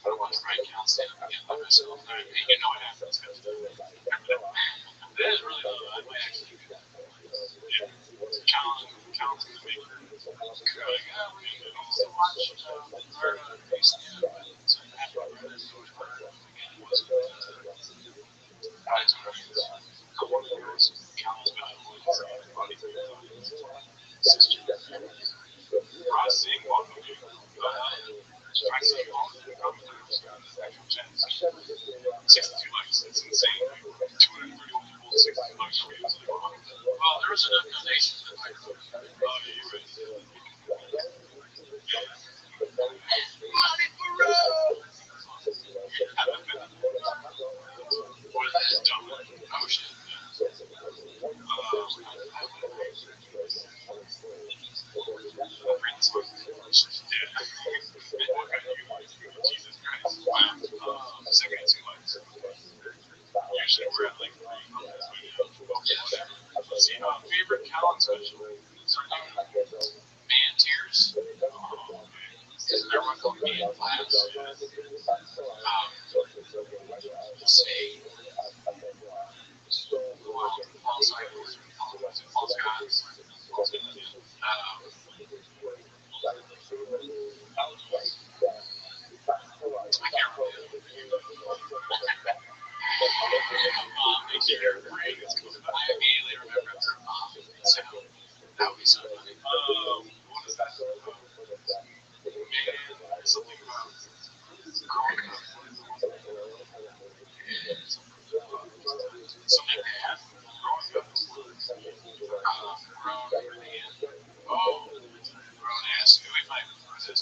don't want to write count stand up again by myself. You know what happens. That is really low. I might actually do that. Yeah. Count in the maker. like, we also watched or used to so I had my brother go to her again. It wasn't I told her a couple of years. Cal's been on one for probably 6 years. Processing one movie. I see you all the commentaries on the actual chance. 62 likes. It's insane. 231 people, 62 likes. Well, there was enough donations that I wrote. Oh, yeah, you're right. Money for road! What is that? Oh, shit. Jesus Christ. Wow. 72 likes. Usually we're at like 3 on this video. Whatever. Let's see. Favorite Callan special? Man Tears. Isn't there one called Man Class? Say. False Cycles. False Gods. I can't remember. Makes you very great. I immediately remember their sound. That would be so funny. What is that? Man, something about growing up. Something bad. Growing up. Grown man. Oh, grown ass. Who am I? What is this?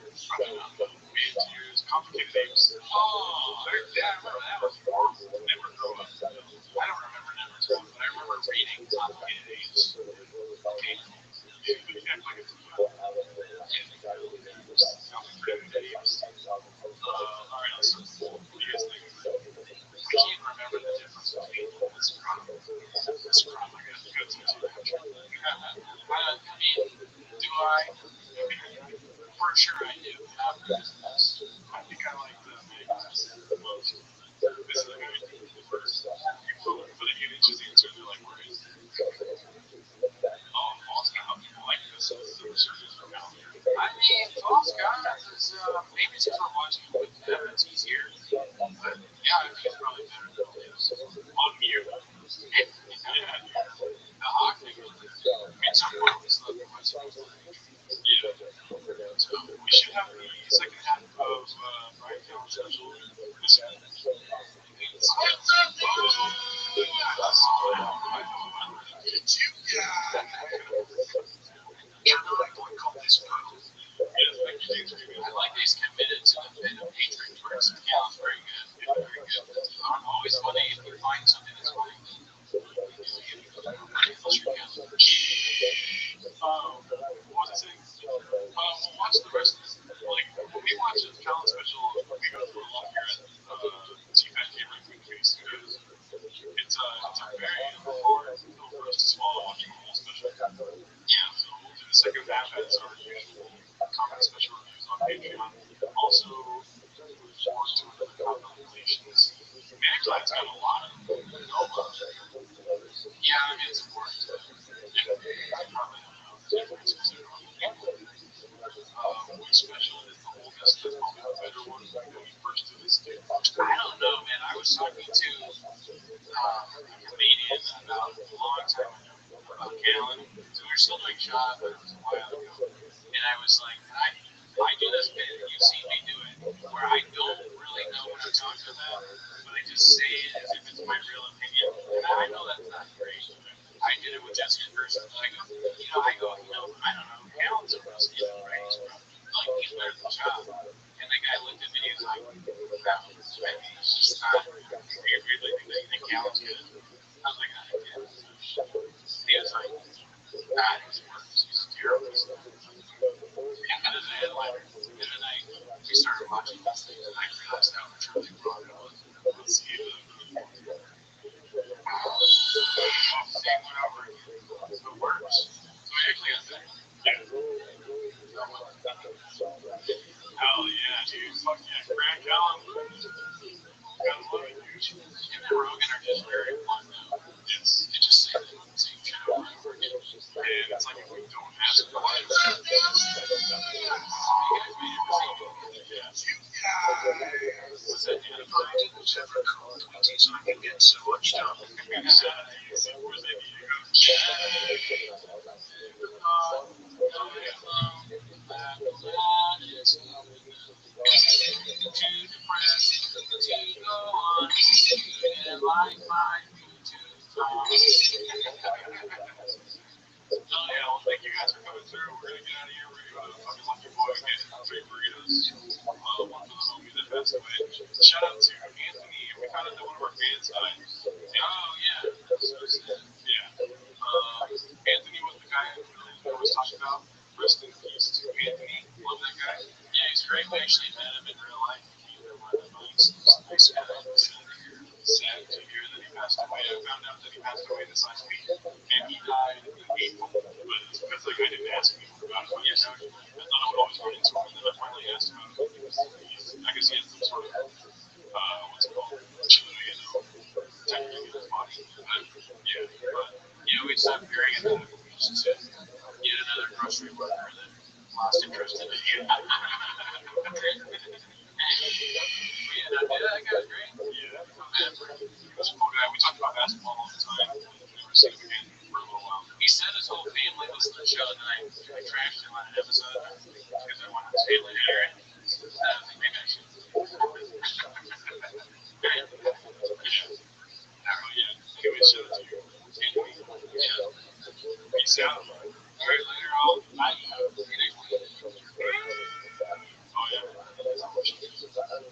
Man tears. Complicated names. Oh, yeah, I remember that was horrible. Never grow up. I don't remember never grow up, but I remember reading complicated names. Okay. Act like it's alright, let's what do you guys think? I can't remember the difference between this problem. This problem I got to go to too. I mean, do I? For sure I do. I think I like the big class the most. This is the guy first. For the images answer, they're like, where is it? Oh, False God. I like this. This is a resurgence from now. I mean, False God is, maybe it's because we're watching it with him, it's easier. But, yeah, I think it's probably better than on mute. Yeah, the Hawk thing. It's so far, we still have to watch it. Yeah. So, we should have the second half of Brian Callen's special this year. What's up, dude? Did you I like that he's committed to the bit of hatred towards Cal's very good. Very good. I'm always funny if you find something that's funny. What was I saying? We'll watch the rest of this. Like, when we watch this Callen special, we go through a lot here at T-Fat Gamer Quiz because it's a very hard pill for us to swallow watching the whole special. Yeah, so we'll do the second half as our usual comic special reviews on Patreon. Also, look forward to another comic relations. Manclad's got a lot of them. Yeah, I mean, it's important to probably which special is the oldest? That's probably the better one when we first do this thing. I don't know, man. I was talking to a comedian about a long time ago about Callen. So we were still doing shot, but it was a while ago. And I was like, I do this bit, and you've seen me do it, where I don't really know what I'm talking about, but I just say it as if it's my real opinion. And I know that's not great. I did it with Jessica first, and I go, I don't know, Callen's a Brazilian, right? He's better than Shot. And the guy looked at me and he was like, no, it's just not. You really think Callen's good? I was like, I did. He was like, he's worse. He's terrible. And then I headliner. And then we started watching this thing, and I realized how truly wrong it was. Let's see if same one over again. So it works. So I actually got that. Yeah. Hell yeah, dude. Fuck yeah. Grant Callen. Gotta love it, dude. Him and Rogan are just very fun now. It just say the same shit over and over again. And it's like if we we're gonna get out of here. We're gonna go to fucking Lucky Boy and get three burritos. One for the homie that passed away. Shout out to Anthony. We found out that one of our fans died. Oh yeah. Yeah. Anthony was the guy I was talking about. Rest in peace to Anthony. Love that guy. Yeah, he's great. We actually met him in real life. He lived right by us. Sad to hear that he passed away. I found out that he passed away this last week, and he died in April. But it's because like I didn't ask him about it. I thought I would always run into him, and then I finally asked him about it. I guess he had some sort of what's it called? You know, technically in his body. But yeah, we stopped hearing it. Just to yet another grocery worker that lost interest in it. Yeah, that guy's great. Yeah, he was a cool guy. We talked about basketball all the time. We were seeing him again for a little while. He said his whole family listened to the show, and I trashed him on an episode because I wanted his family to hear it. I don't think maybe I should. Yeah. Give me a shout out to you. Yeah. Peace out. All right, later on. Bye. See you next week. Oh, yeah.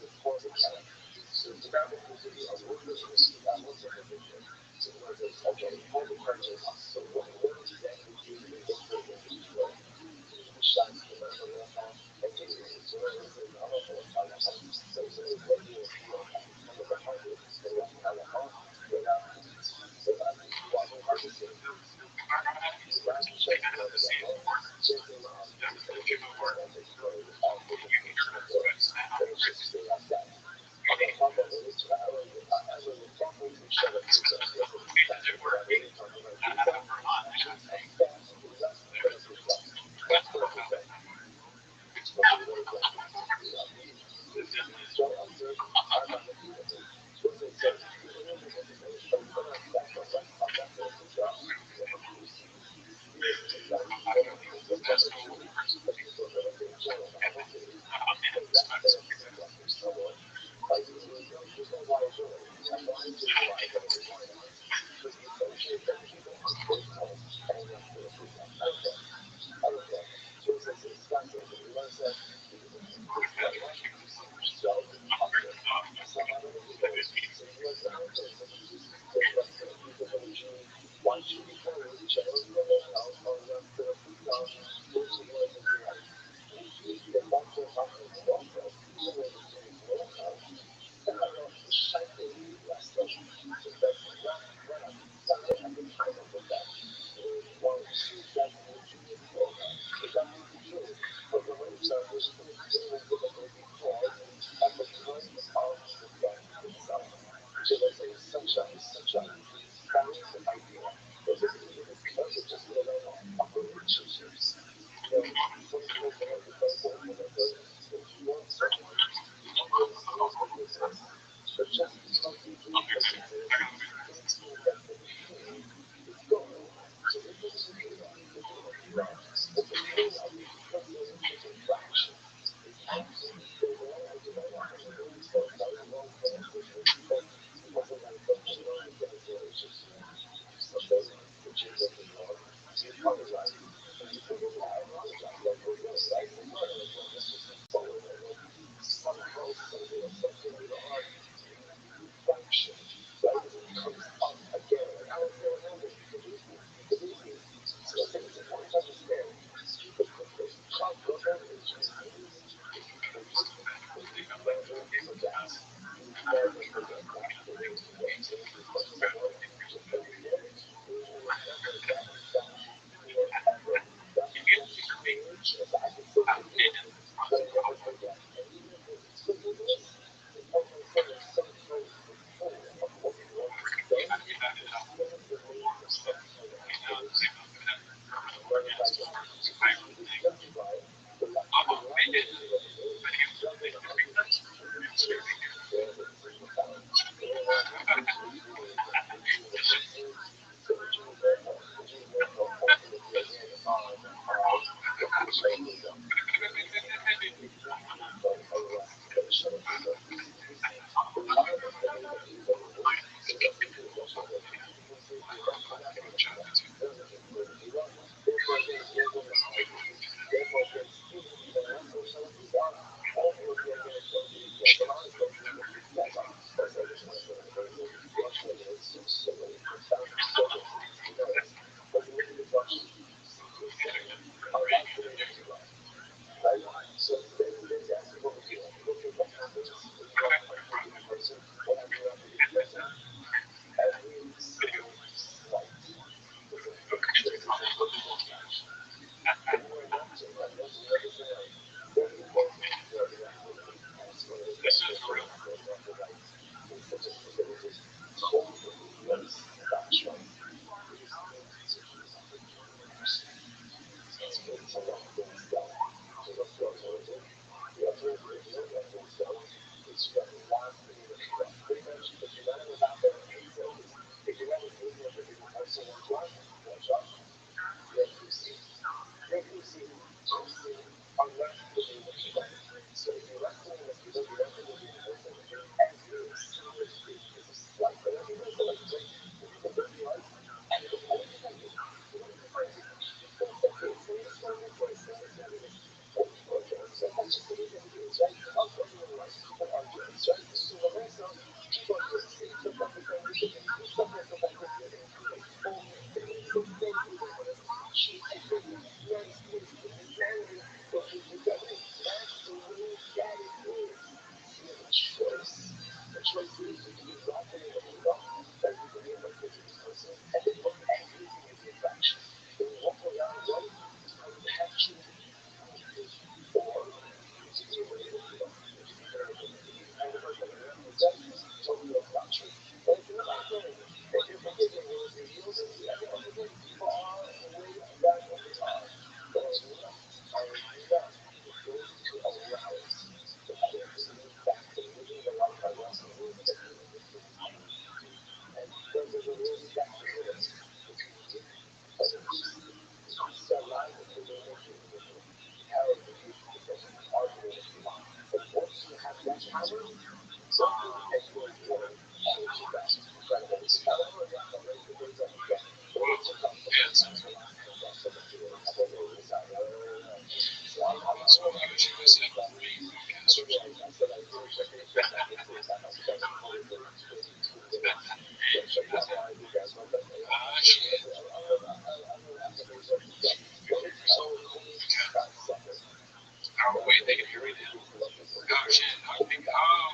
Oh, wait, they can hear me now. Oh, shit. Oh,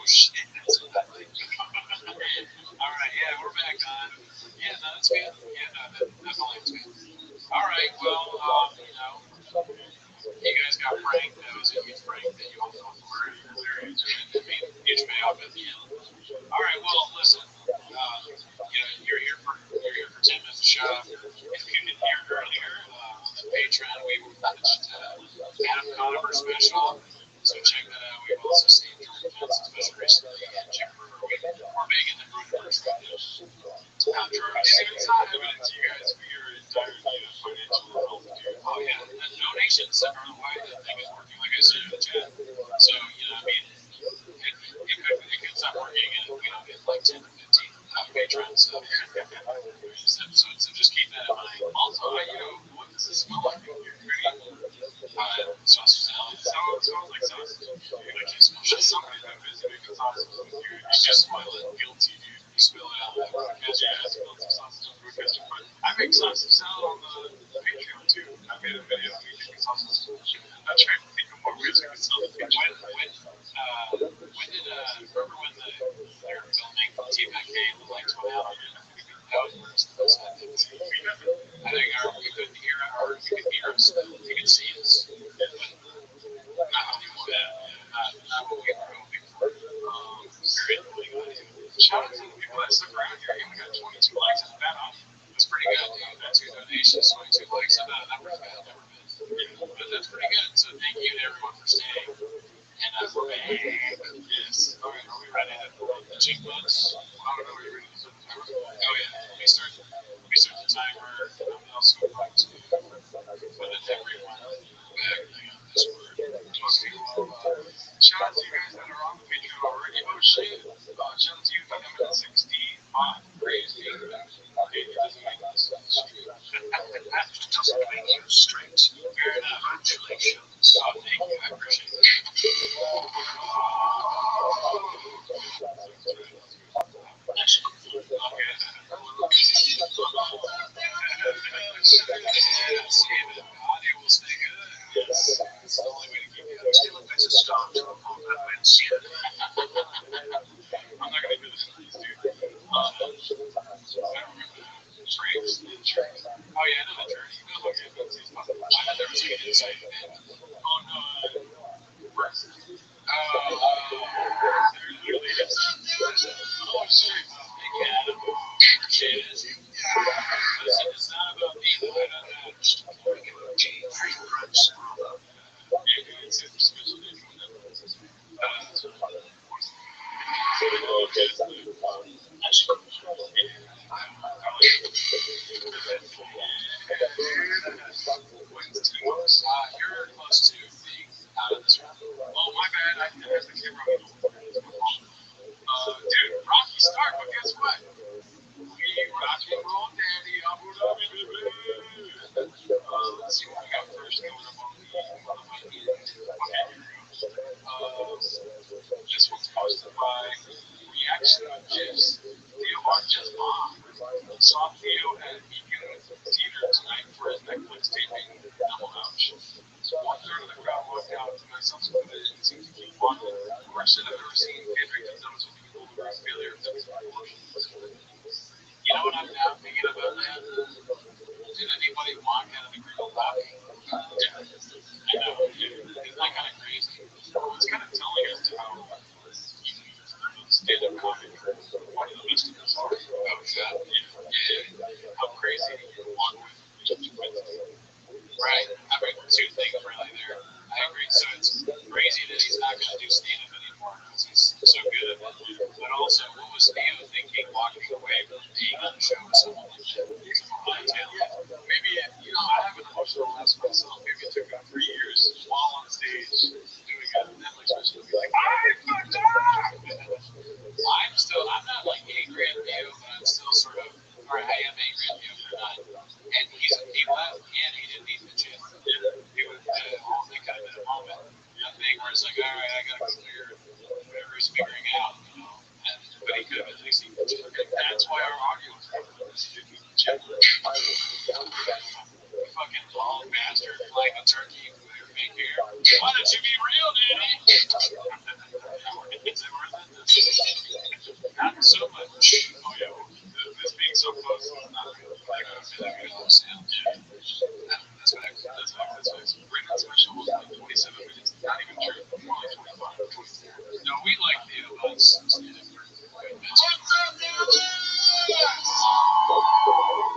shit. All right, yeah, we're back on. Yeah, no, that's good. Yeah, no, that's all I'm saying. All right, well, you guys got pranked. That was a huge prank that you all fell for. Hilarious. I mean, huge payoff at the end. All right, well, listen. You're here for 10 minutes of show. If you didn't hear earlier, on the Patreon, we watched Adam Conover special. So check that out. We've also seen Jordan Johnson special recently, and Jim Brewer. We're big into Bruderverse right now. It's not evident to you guys for your entire financial health, dude. Oh yeah, the donations are the way that thing is working. Like I said in the chat. So I mean, it could stop working, and we don't get like 10 or 15 patrons this episode. So just keep that in mind. Also, what does this smell like? You're sausage salad. It smells like sausage. Dude, I can't smell shit. Somebody's been busy making sausage. Dude, I just smell guilty, dude. You spill it out of that broadcast. Yeah, I spilled some sausage on the broadcast. But I make sausage salad on the Patreon too. I made a video of me making sausage salad. I'm trying to think of more ways I can sell it. When did remember when they were filming T-Mac Cave with like 12 hours? That was worse than those. I think we couldn't hear or we could hear us. You could see us. But not anymore. Not what we were hoping for. Shout out to the people that stuck around here. We got 22 likes on that. That's pretty good, dude. That's your donations, 22 likes. I know that number's bad. But that's pretty good. So thank you to everyone for staying. And we're back. Yes. All right, are we ready to check books? I don't know. Are you ready to start the timer? Oh, yeah. Let me start the timer. And I'm also going to put everyone back on this word. Okay, well, shout out to you guys that are on the Patreon already. Oh, shit. Shout out to you, M16. Crazy. Okay, it doesn't make any sense. It doesn't make you straight. Fair enough. Congratulations. Oh, thank you. I appreciate it. You're close to being out of this room. Oh, my bad. I have the camera on. Dude, Rocky Start, but guess what? We rock and roll, Daddy. Abu Dhabi, baby. Let's see what we got first going up on the okay, here we go. This one's posted by Reaction GIFs. Theo on Just Mom. Saw Theo at Beacon Theater tonight for his Netflix taping, Double Ouch. One third of the crowd walked out, and I subsequently didn't seem to keep on. Worst I've ever seen. Kendrick is almost a failure of the You know what I'm now thinking about that? Did anybody walk out of the grill laughing? Yeah. I know, dude. Isn't that kind of crazy? It's kind of telling us how stand-up comedy, one of the best of us are. Oh, yeah. How crazy you walk with. Right. I mean, two things really there. I agree. So it's crazy that he's not going to do stand-up anymore because he's so good at it. But also, what was Theo thinking walking away from being on the show with someone like that? Maybe, I haven't watched the last myself. Maybe it took him 3 years while on stage doing a Netflix special to be like, I fucked up! turkey with your fake hair. Why don't you be real, Daddy? Is it worth it? Not so much. Oh yeah, well, this being so close is not good. Like I feel like it all sound. Yeah. That's facts. That's facts. That's facts. Brandon's special was like 27 minutes. Not even true. More like 25 or 24. No, we like the months. What's up, dude?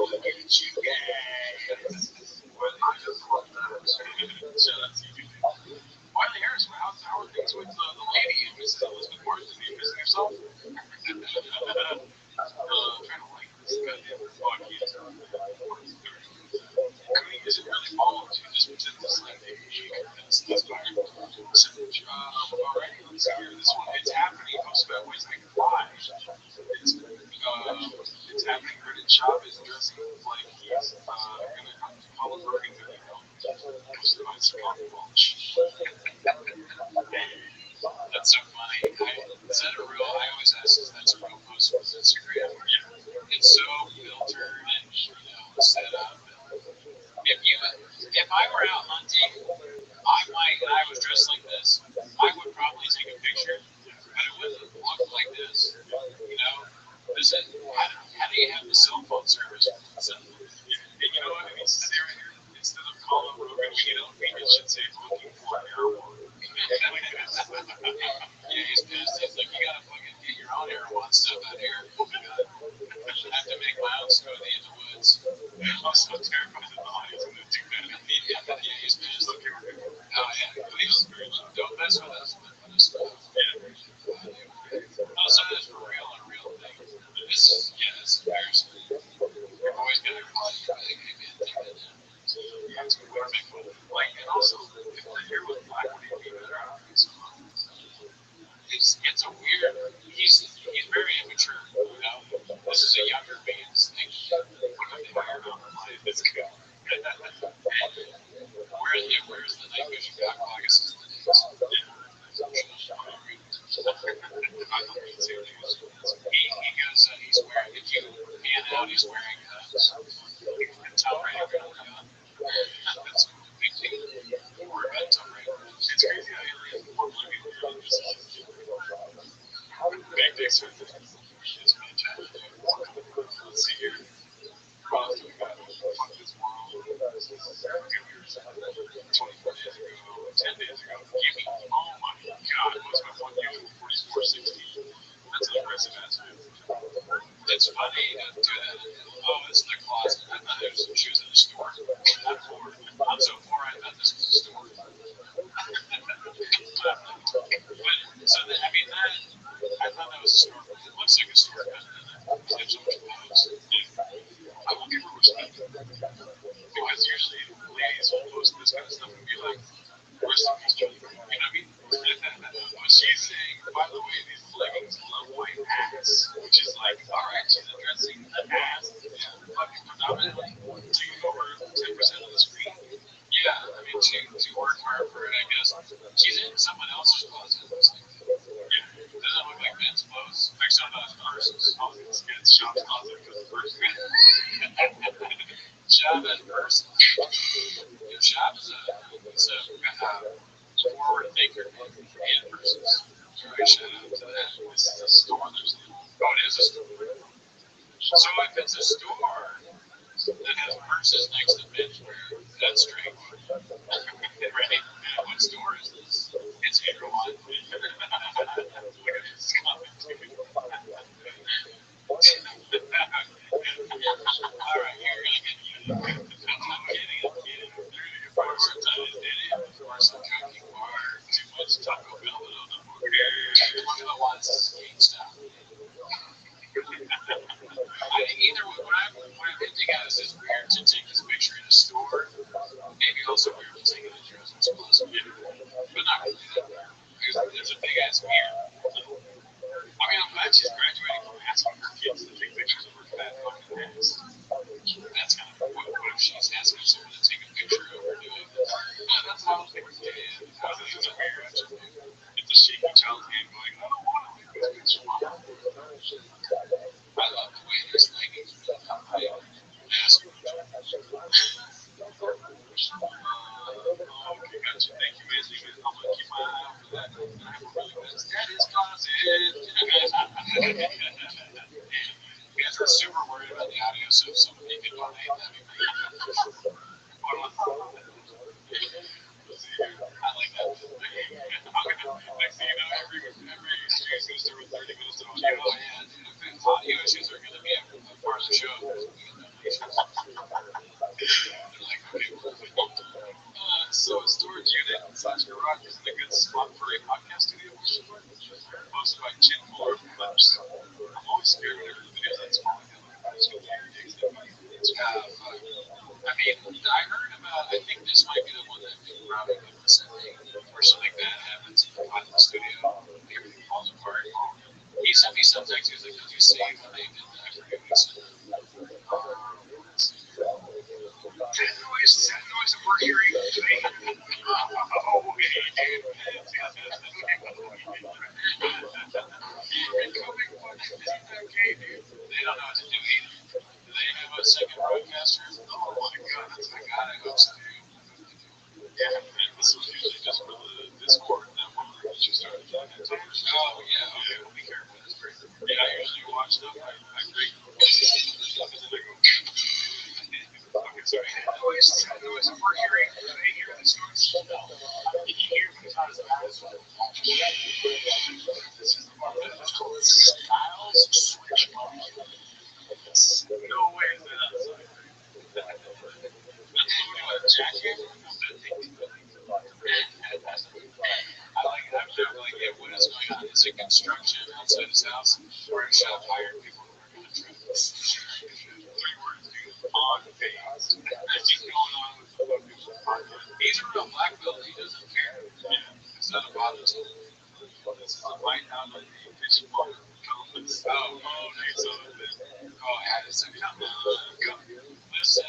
Look at you guys. I just love that. Shout out to you. Wiley Harris, how are things with the lady, Mrs. Elizabeth Morris? Are you missing yourself? Trying to like this goddamn podcast. Cody isn't really followed you, just pretend this like that's fire. So, alright, let's hear this one. It's happening. Post about ways I can fly. It's happening. Brendan Schaub is dressing like he's gonna come to Paula Rogan video. Posted by Chicago Walsh. That's so funny. Is that a real? I always ask if that's a real post on Instagram. Yeah. It's so filtered and set up. If I were out hunting, I was dressed like this. I would probably take a picture, but it wouldn't look like this. This is how do you have the cell phone service? So, you know what I mean? Instead of calling Rogan, it should say looking for marijuana. Yeah, he's pissed. He's like, you gotta fucking get your own marijuana stuff out here. I have to make my own smoothie in the woods. I'm so terrified that the audience is gonna do that. Yeah, he's pissed. Oh yeah, please don't mess with us. Oh, so that's for real and a real thing. This is embarrassing. Your boy's gonna call you like, hey man, take that down. That's perfect. Like, and also, if the hair was black, would he be better? I don't think so. It's a weird. He's very immature. This is a younger man's thing. What if they hire him on life? It's good. Where's the night vision glasses in the days? He goes. He's wearing. If you pan out, he's wearing Tom Brady. That's a big deal. Or about Tom Brady. It's crazy how you read more blue people than yourself. Big dicks are it's fantastic. Let's see here. What else do we got? Fuck this world. 24 days ago, 10 days ago. Give me. Oh my god. What's my phone usually? 4460. That's an aggressive ass move. It's funny to do that. Oh, it's in the closet. I thought there was some shoes in the store. I'm poor. I'm so poor. I thought this was a store. But so that, I mean that. I thought that was a store. It looks like a store. They have so much clothes. I will give her respect because usually ladies will post this kind of stuff and be like, "Where's the piece of?" You know what I mean? But she's saying, by the way, these leggings love my ass, which is like, all right, she's addressing the ass, fucking predominantly, taking over 10% of the screen. Yeah, I mean, she worked hard for it, I guess. She's in someone else's closet. It looks like. Yeah, doesn't look like men's clothes. Actually, not as purses. It's Shop's closet because of purses. Shop and purses. Shop is a forward thinker and purses. Alright, shout out to that. This is a store. Oh, it is a store. So if it's a store that has purses next to menswear, that's strange. Right? What store is this? It's Ingerwan. Look at this comment. Alright, you're gonna get I'm kidding. They're gonna get prioritized. They didn't for some cooking or too much Taco Bell on the book. One of the ones is GameStop. Either what I'm hinting at is it's weird to take this picture in a store. Maybe also weird to take it in your husband's closet. But not really that weird. Because there's a big ass mirror. I mean, I'm glad she's graduating from asking her kids to take pictures of her fat fucking ass. That's kind of what if she's asking someone to take a picture of her doing this? That's how I think it's dead. It's a mirror. It's a shaky child's hand going, I don't want to take this picture. I love the way this leggings really come out. Gotcha. Thank you, man. I'm gonna keep my eye out for that. And I have a really good status closet. You guys are super worried about the audio, so if somebody can donate, that'd be great. I like that. Next thing you know, every exchange goes through with 30 minutes of audio. Oh, yeah, dude, if audio issues are going to be a part of the show, like, so a storage unit slash garage isn't a good spot for a podcast studio. Hosted by Chin Fuller from Clips. I'm always scared whenever the videos that's falling down. I mean, I heard about, I think this might be the one that Robbie said, where something bad happens in the studio, everything falls apart. He sent me some text, he was like, did you see when they did that? I forget what he said. That noise that we're hearing today. Oh, okay, dude. Okay, dude. They don't know what to do either. Do they have a second broadcaster? Oh my god, I hope so, dude. Yeah, this was usually just for the Discord, and that one group that you started talking to. Oh, yeah, okay, well, be careful, that's great. Yeah, I usually watch stuff, I break stuff, and then I go, okay, sorry. That noise that we're hearing, do they hear this noise? Can you hear it? It's not as bad as well. This is the part that's called Styles Switch. No way is that outside. I like it. I'm like, yeah, what is going on? Is it construction outside his house? Or is it hired people who are going to try to 3 words, dude. On phase. That's just going on with the fucking. He's a real black belt. He doesn't care. Yeah. It's not a bother to him. This is a fight out of the fishing water. Oh, Nate saw it. Oh, yeah, it's a come on. Listen.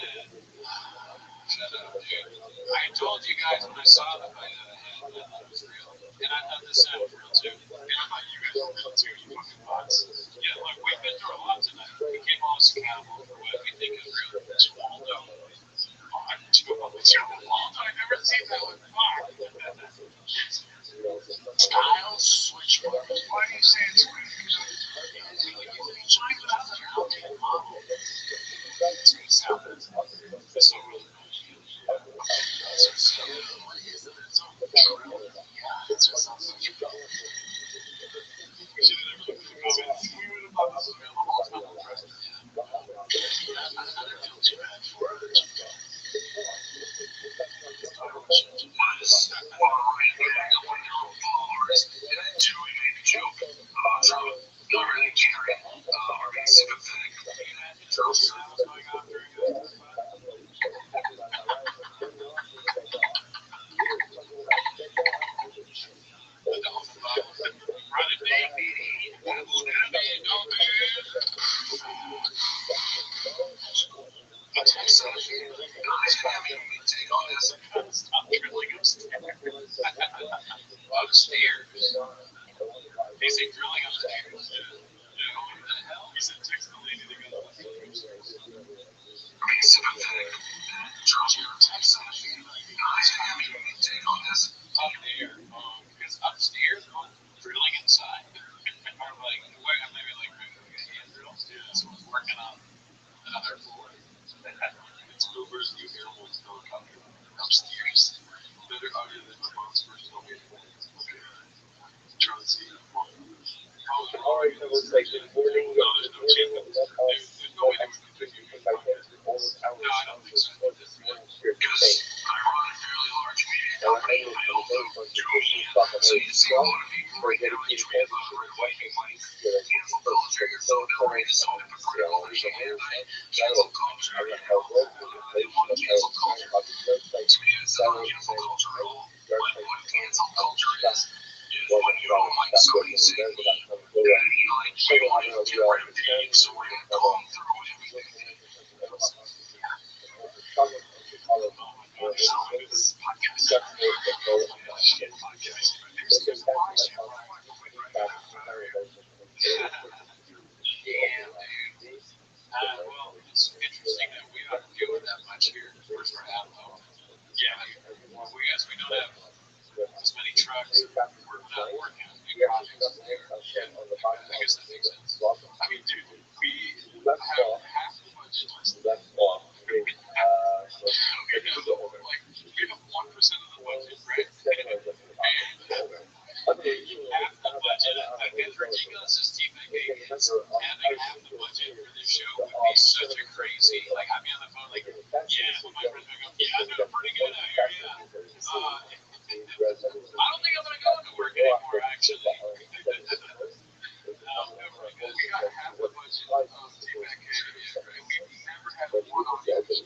Shut up, dude. I told you guys when I saw the fight out of him, I thought it was real. And I thought this sounded real too. And I thought you guys were real too, you fucking bots. Yeah, look, we've been through a lot tonight. We can't hold us accountable for what we think is real. It's Waldo. I've never seen that one. Style switch. Why do you say it's weird? It's so really it's just not such a problem. We should have never looked at the comments. We would have thought this was available as well. I don't feel too bad for it. Upstairs. They say drilling upstairs. Yeah, what the hell? He said text the lady that got the being sympathetic. Charles, you're texting me. Guys, I have you take on this up there. Because upstairs, drilling inside. I'm like, wait, I'm maybe like, hand drills? Yeah, someone's working on another floor. It's Uber's new animals don't come upstairs. Better audio than my mom's first told me. Charlie C. Alright, so it's like the morning. No, there's no chance. There's no way they would continue. No, I don't think so. Because I run a fairly large meeting. I also do so you see a lot of people right now each week waiting like cancel culture. So they'll read this on hypocritical. There's a cancel culture. They want to cancel culture. To me, it's not cancel culture at all. What cancel culture is when you don't like somebody saying and you like you want to get rid of the so we're going to comb through everything. Well, it's interesting that we don't deal with that much here. Where's our outlook? Yeah, well, we don't have forecasting projects there. And I guess that makes sense. I mean, dude, we have half the budget. Okay, now, like, we have 1% of the budget, right? And half the budget, as ridiculous as T-Pack is, having half the budget for this show would be such a crazy, like, I'd be on the phone, like, yeah, so my friends would go, yeah, I'm doing pretty good out here, yeah. I don't think I'm going to go into work anymore, actually. We got half the budget of T-Pack and we've never had one audience.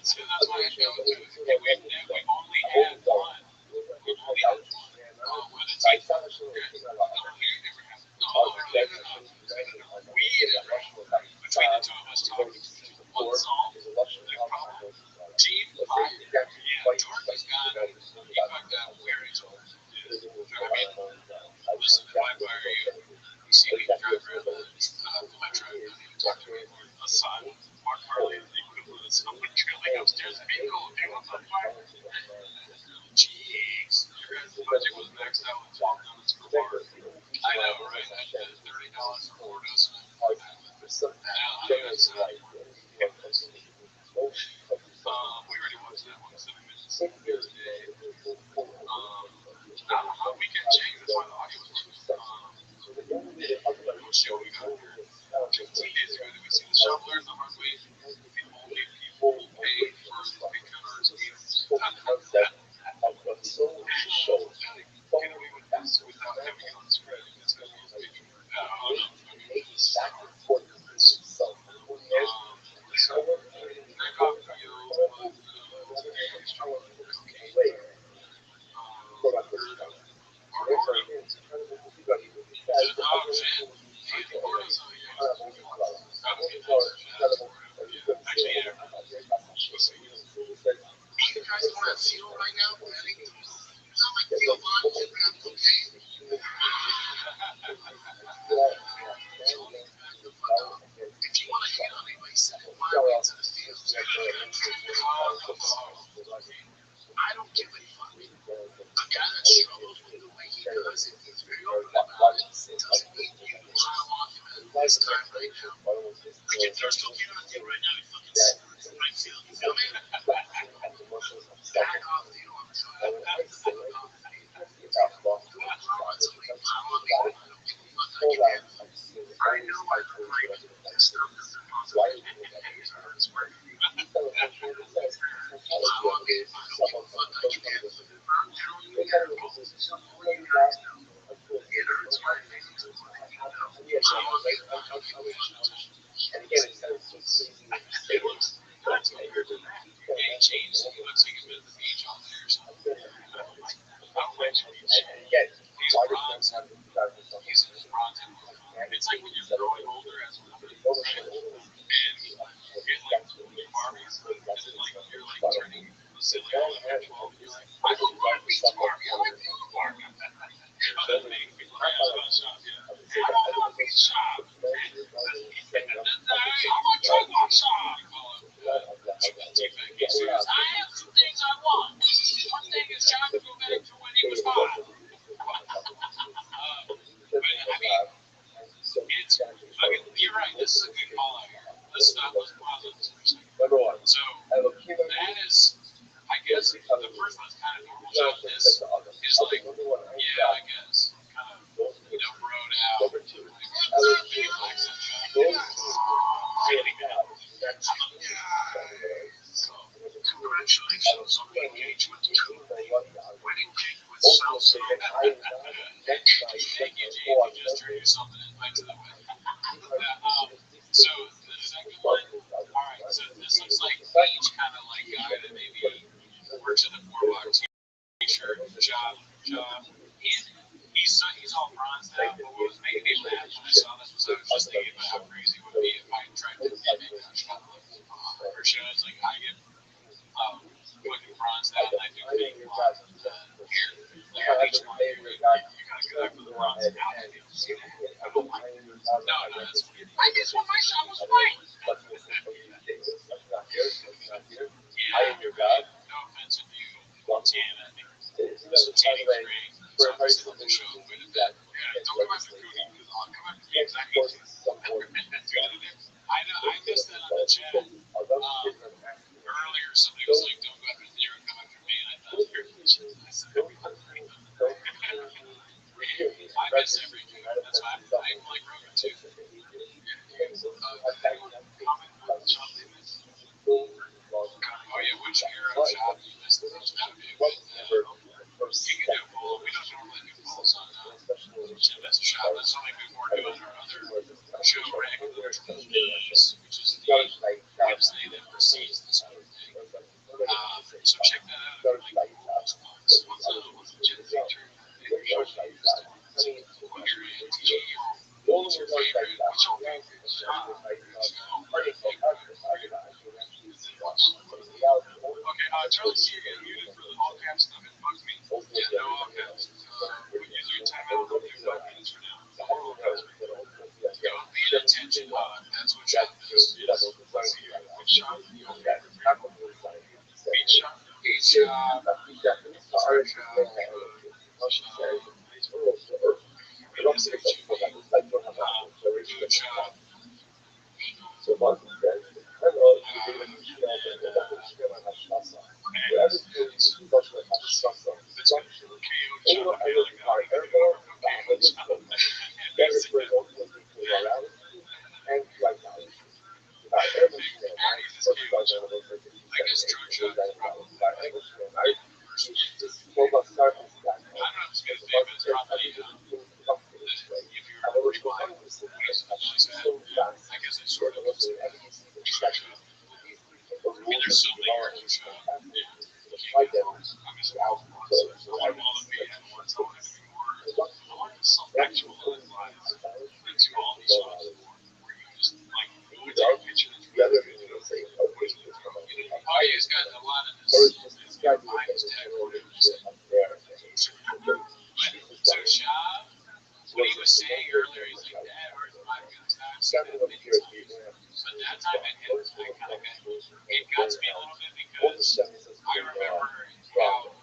So that's why I go to, and we've only had one. We've only had one. But it's like, no, we never have. No, we, between the two of us talking, unsolved, there's probably Team Fire. Yeah, Jordan's got, he fucked up where he's old. I mean, listen, if I fire you, you see me drive around my truck, I don't even talk to me anymore. A son, Mark Harley is the equivalent of someone drilling upstairs. Bingo, on fire. Jeez, your guys' budget was maxed out with 12 donuts per bar. I know, right? I did $30 for 4 dozen. Now, I guess, we already watched that one, 7 minutes the other day. I don't know how we can change, that's why the audio was what show we got here 15 days ago. Did we see the shovelers on our way? The only people who paid for the big cutters. Get away with this without having it on spread. That's going to be a big word. I don't give a fuck. A guy that struggles with the way he does it, he's very open about it. It doesn't mean you pile on him at this time right now. Like if you're still here on you right now, you fucking right feel. You feel me? Back off the arm. Back off the feet. Pile on me. I don't give a fuck. I give in. I know I can like this stuff doesn't bother me. It's working. Pile on me. I don't give a fuck. I give in. I'm telling you, all you guys know. It hurts my feelings to want to eat up. Pile on me. I don't give a fuck. It looks nuts compared to that. Yeah, he changed. He looks like he's been at the beach all day or something. I don't like the beach. He's bronze. He's bronze. It's like when you're growing older as a woman, right? And you get like new Barbies, and then like you're like turning, let's say like 11 or 12, and you're like, I don't want to be Barbie. I like being Barbie. Other than making people like, I want to shop, yeah. I don't want to be shop. I want to walk shop. I have some things I want. One thing is John to go back to when he was hot. But I mean, it's, you're right. This is a good call out here. Let's pause on this for a second. So that is, I guess, the first one's kind of normal job. This is like, yeah, I guess, kind of, road out. Congratulations on the engagement to wedding cake with salsa. Thank you, Jane. You just turned yourself an invite to the wedding. So the second one, all right. So this looks like each kind of like guy that maybe works in the boardwalk t-shirt job. And he's all bronzed out. But what was making me laugh when I saw this was I was just thinking about how crazy it would be if I tried to mimic a shot for shows. Like I get fucking bronzed out and I do fake blonde here. Like at each one here, you gotta go back for the bronze out. I don't like it. No, that's weird. I guess when my shot was white. Yeah, no offense if you Montana. This is TV free. so I just love the show quite a bit. Yeah, don't come after Cootie because I'll come after you because I hate you. I missed that on the chat. Earlier, somebody was like, "Don't go after Theo, come after me," and I thought, I said, "That'd be funny." I miss every Coot. That's why I like Rogan too. Anyone comment what job they missed? Oh yeah, which era of job you missed the most? That would be a good. You can do a poll. We don't normally do polls on Jim Best Shop. That's something before doing our other show, Rick, which is the Wednesday that precedes this whole thing. So check that out. What's the Jim feature? What's your favorite? What's your favorite job? Okay, Charlie, you're getting muted for the all caps stuff. It bugs me. Yeah, no all caps. We're using timeout. We'll do 5 minutes for now. No more all caps. Don't be an attention hog. That's what shop is. Let's see here. Which shop? Your favorite? Beach shop? Beach shop. Art shop. Food shop. I guess I sort of consider it. I mean, there's so many articles. I'm just out. I want all the media at once. I want it to be more. I want it self-actualized into all these shows where you just like go to a picture that's really good. Oh, yeah, he's got a lot of this. Behind his tag or whatever you say. So, Shab, what he was saying earlier, he's like, Dad, where's my good time? I've seen that many times. But that time it got to me a little bit because I remember how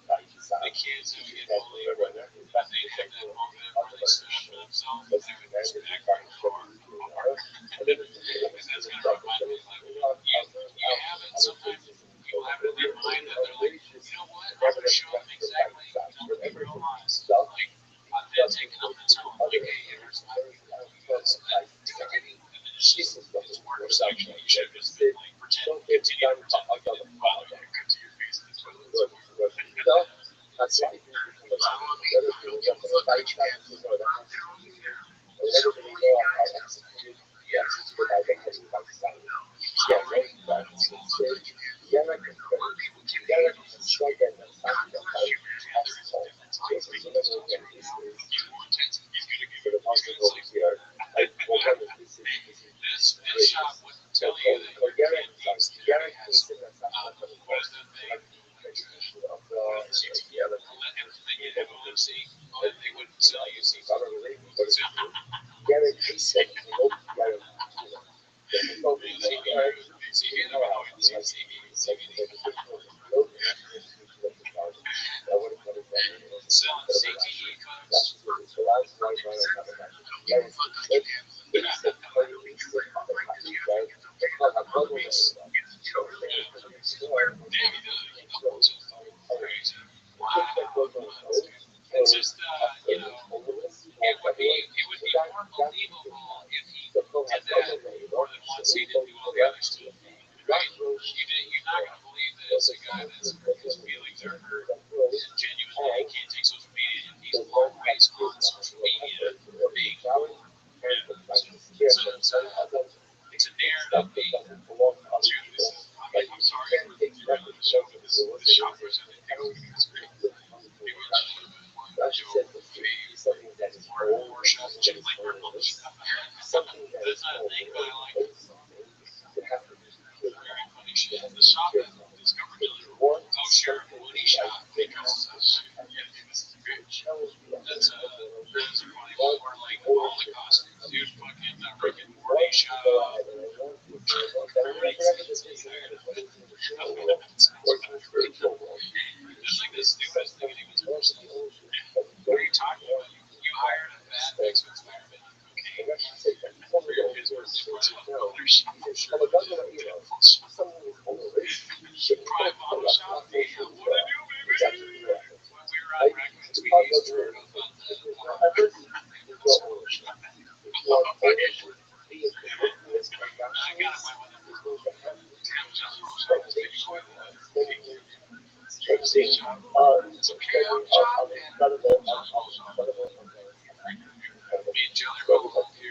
the kids would get bullied, but they'd have that moment where they stood up for themselves and they would just act right for and that's kind of remind me of you have it sometimes people have it in their mind that they're like, you know what, I'm going to show them exactly, be real honest. Like, I've been taking up the tone, like, hey, here's my because it's worse actually. You should have just been like continue to pretend like you didn't bother you. Cut to your face in the toilet. That's right. This shop wouldn't tell you that your kid needs to has what is that thing? CTE. They need epilepsy. They wouldn't tell you CTE. Selling CTE codes. It's just, it would be more believable if he did that more than once. He didn't do all the other stuff, right? You're not going to believe that it's a guy that's his feelings are hurt and genuine. He can't take social media, and he's always on social media being it's a narrative being I'm sorry for the show, but this shoppers and the people is great. Maybe we should have been one Joe Fave or Porsche. Jim like we're shop. That's not a thing, but I like it. Very funny shit. The shop is discovered oh sure, Woody shop because this is great. That's a funny one where like all the costumes, dude, fucking Rick and Morty shop. There's like not really at first it's your ownership. If you want ownership, be it the business transactions, is going to happen. Expectation, expecting, expecting, expecting an incredible, incredible so because what the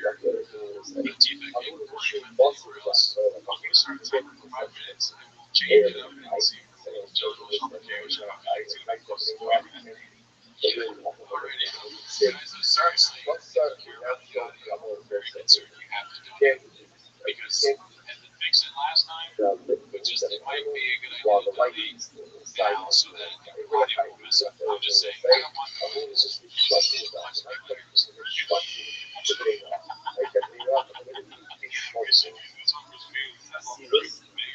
other thing is like, I'm going to shoot bosses that like get I say social media generation, I definitely know so really often what they say, what's the natural level of their sensor? You can't do this, right? You can't do this. The things that are happening while the light is still inside of you, right? We're like, that's the other thing to say. I'm going to just shut you down. And I think I'm going to shut you the day off. Right? The day off, I'm going to be focusing serious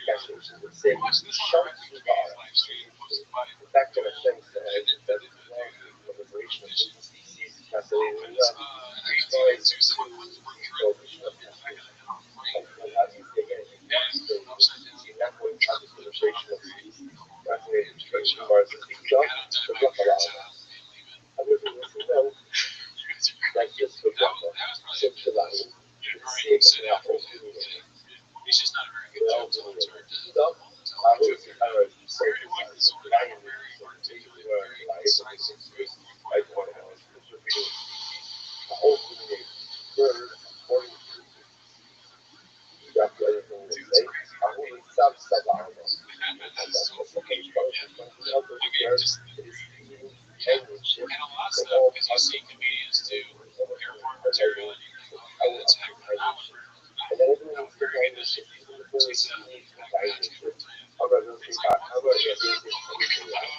gas stations and say, shut you down. The fact that I think that is wrong with the liberation of different species, fascinating enough, trying to prohibition of captivity. And obviously, again, if you want to stay with the species, not going to have this liberation of species, fascinating tradition of ours, is being done to block a lot of that. Other thing is, like just for example, socializing, the same thing that opening without opening stuff. I always say, I don't know, you socialize, so lying is so take where life is like one of those, which would be the opening word according to that's the other thing they say. I will stop Sabbath. And that's what the case was. It's going to be out there. It is feeding championship for all parties. Everything that I do is power of companionship. And then everyone needs companionship. Even the birds need companionship. However, they got, however, they did everything right.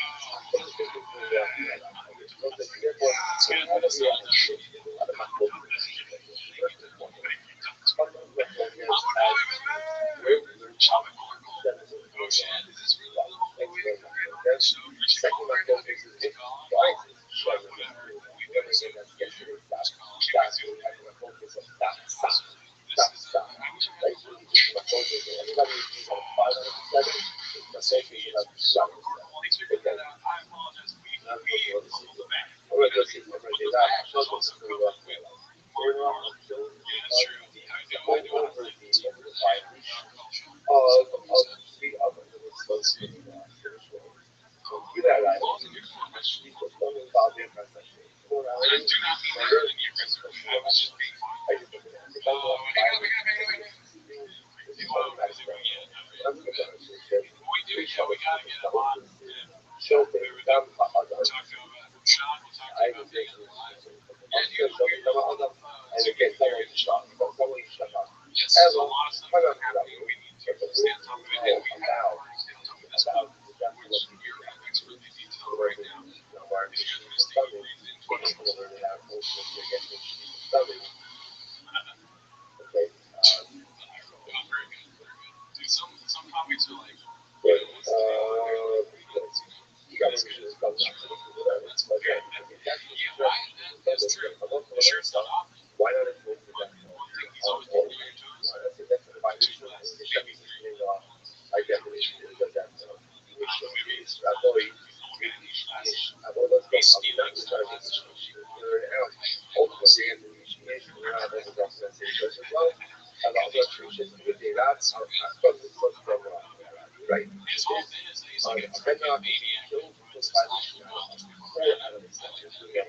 But the thing is, we have to have that. Therefore, we have to shift out of my focus. First and foremost. Sometimes my focus as to where we learn from, instead of what goes on. Well, thank you very much. Okay? Second, my focus is what rises should I remember doing that? Whoever said that's yesterday, stop really having a focus of stop. Right? My focus is anybody who sees on 5 out of 7, my focus is of stop yourself. Okay? Not focus on the sequel. I'm going to go see, I'm going to do that. I'm not going to screw up my life. Turn off the film because over the violation of three other little slugs in the spiritual. So you that I people don't involve their translation. Morality, murder, sexuality. I just look at that. If I'm going violence, stealing, this is automatic right now. But I'm going to say that three colors people come up with the show thing, down Adam. I would say I'm still showing them Adam. And again, someone shot. Someone shot. Hello, my name is Rabbi. But the way you know about exactly what we do now. Otherwise, our mission is studying. We're just going to learn it out ultimately again when she's studying. Okay. But, you got to make sure this comes out to the study. But again, if that's what you're interested in, I'm also learning stuff. Why not influence the death penalty? That's a definite violation. And the Chevy listening by definition is a death penalty. Is Rabbi, which are the ultimately in the initiation, you're not able to represent the as well. And also appreciate the good day that's but it's supposed to be right? A bedrock is killed with violation of 4 out of the 7 including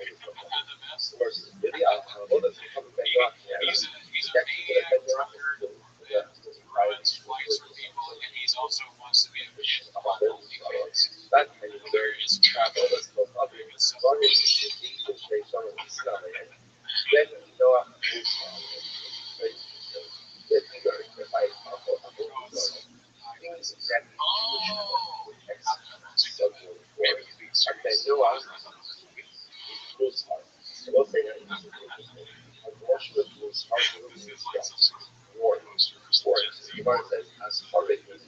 versus Lydia, although doesn't become a bedrock, he's actually get a bedrock is killed with a violation of that kind of there is travel that's both other running which they some of the stuff and then moves on right the figures the fight things that Jewish would execute suddenly for and then Noah is close heart. I will say that a Joshua close heart means war. The Gemara says as Harvard means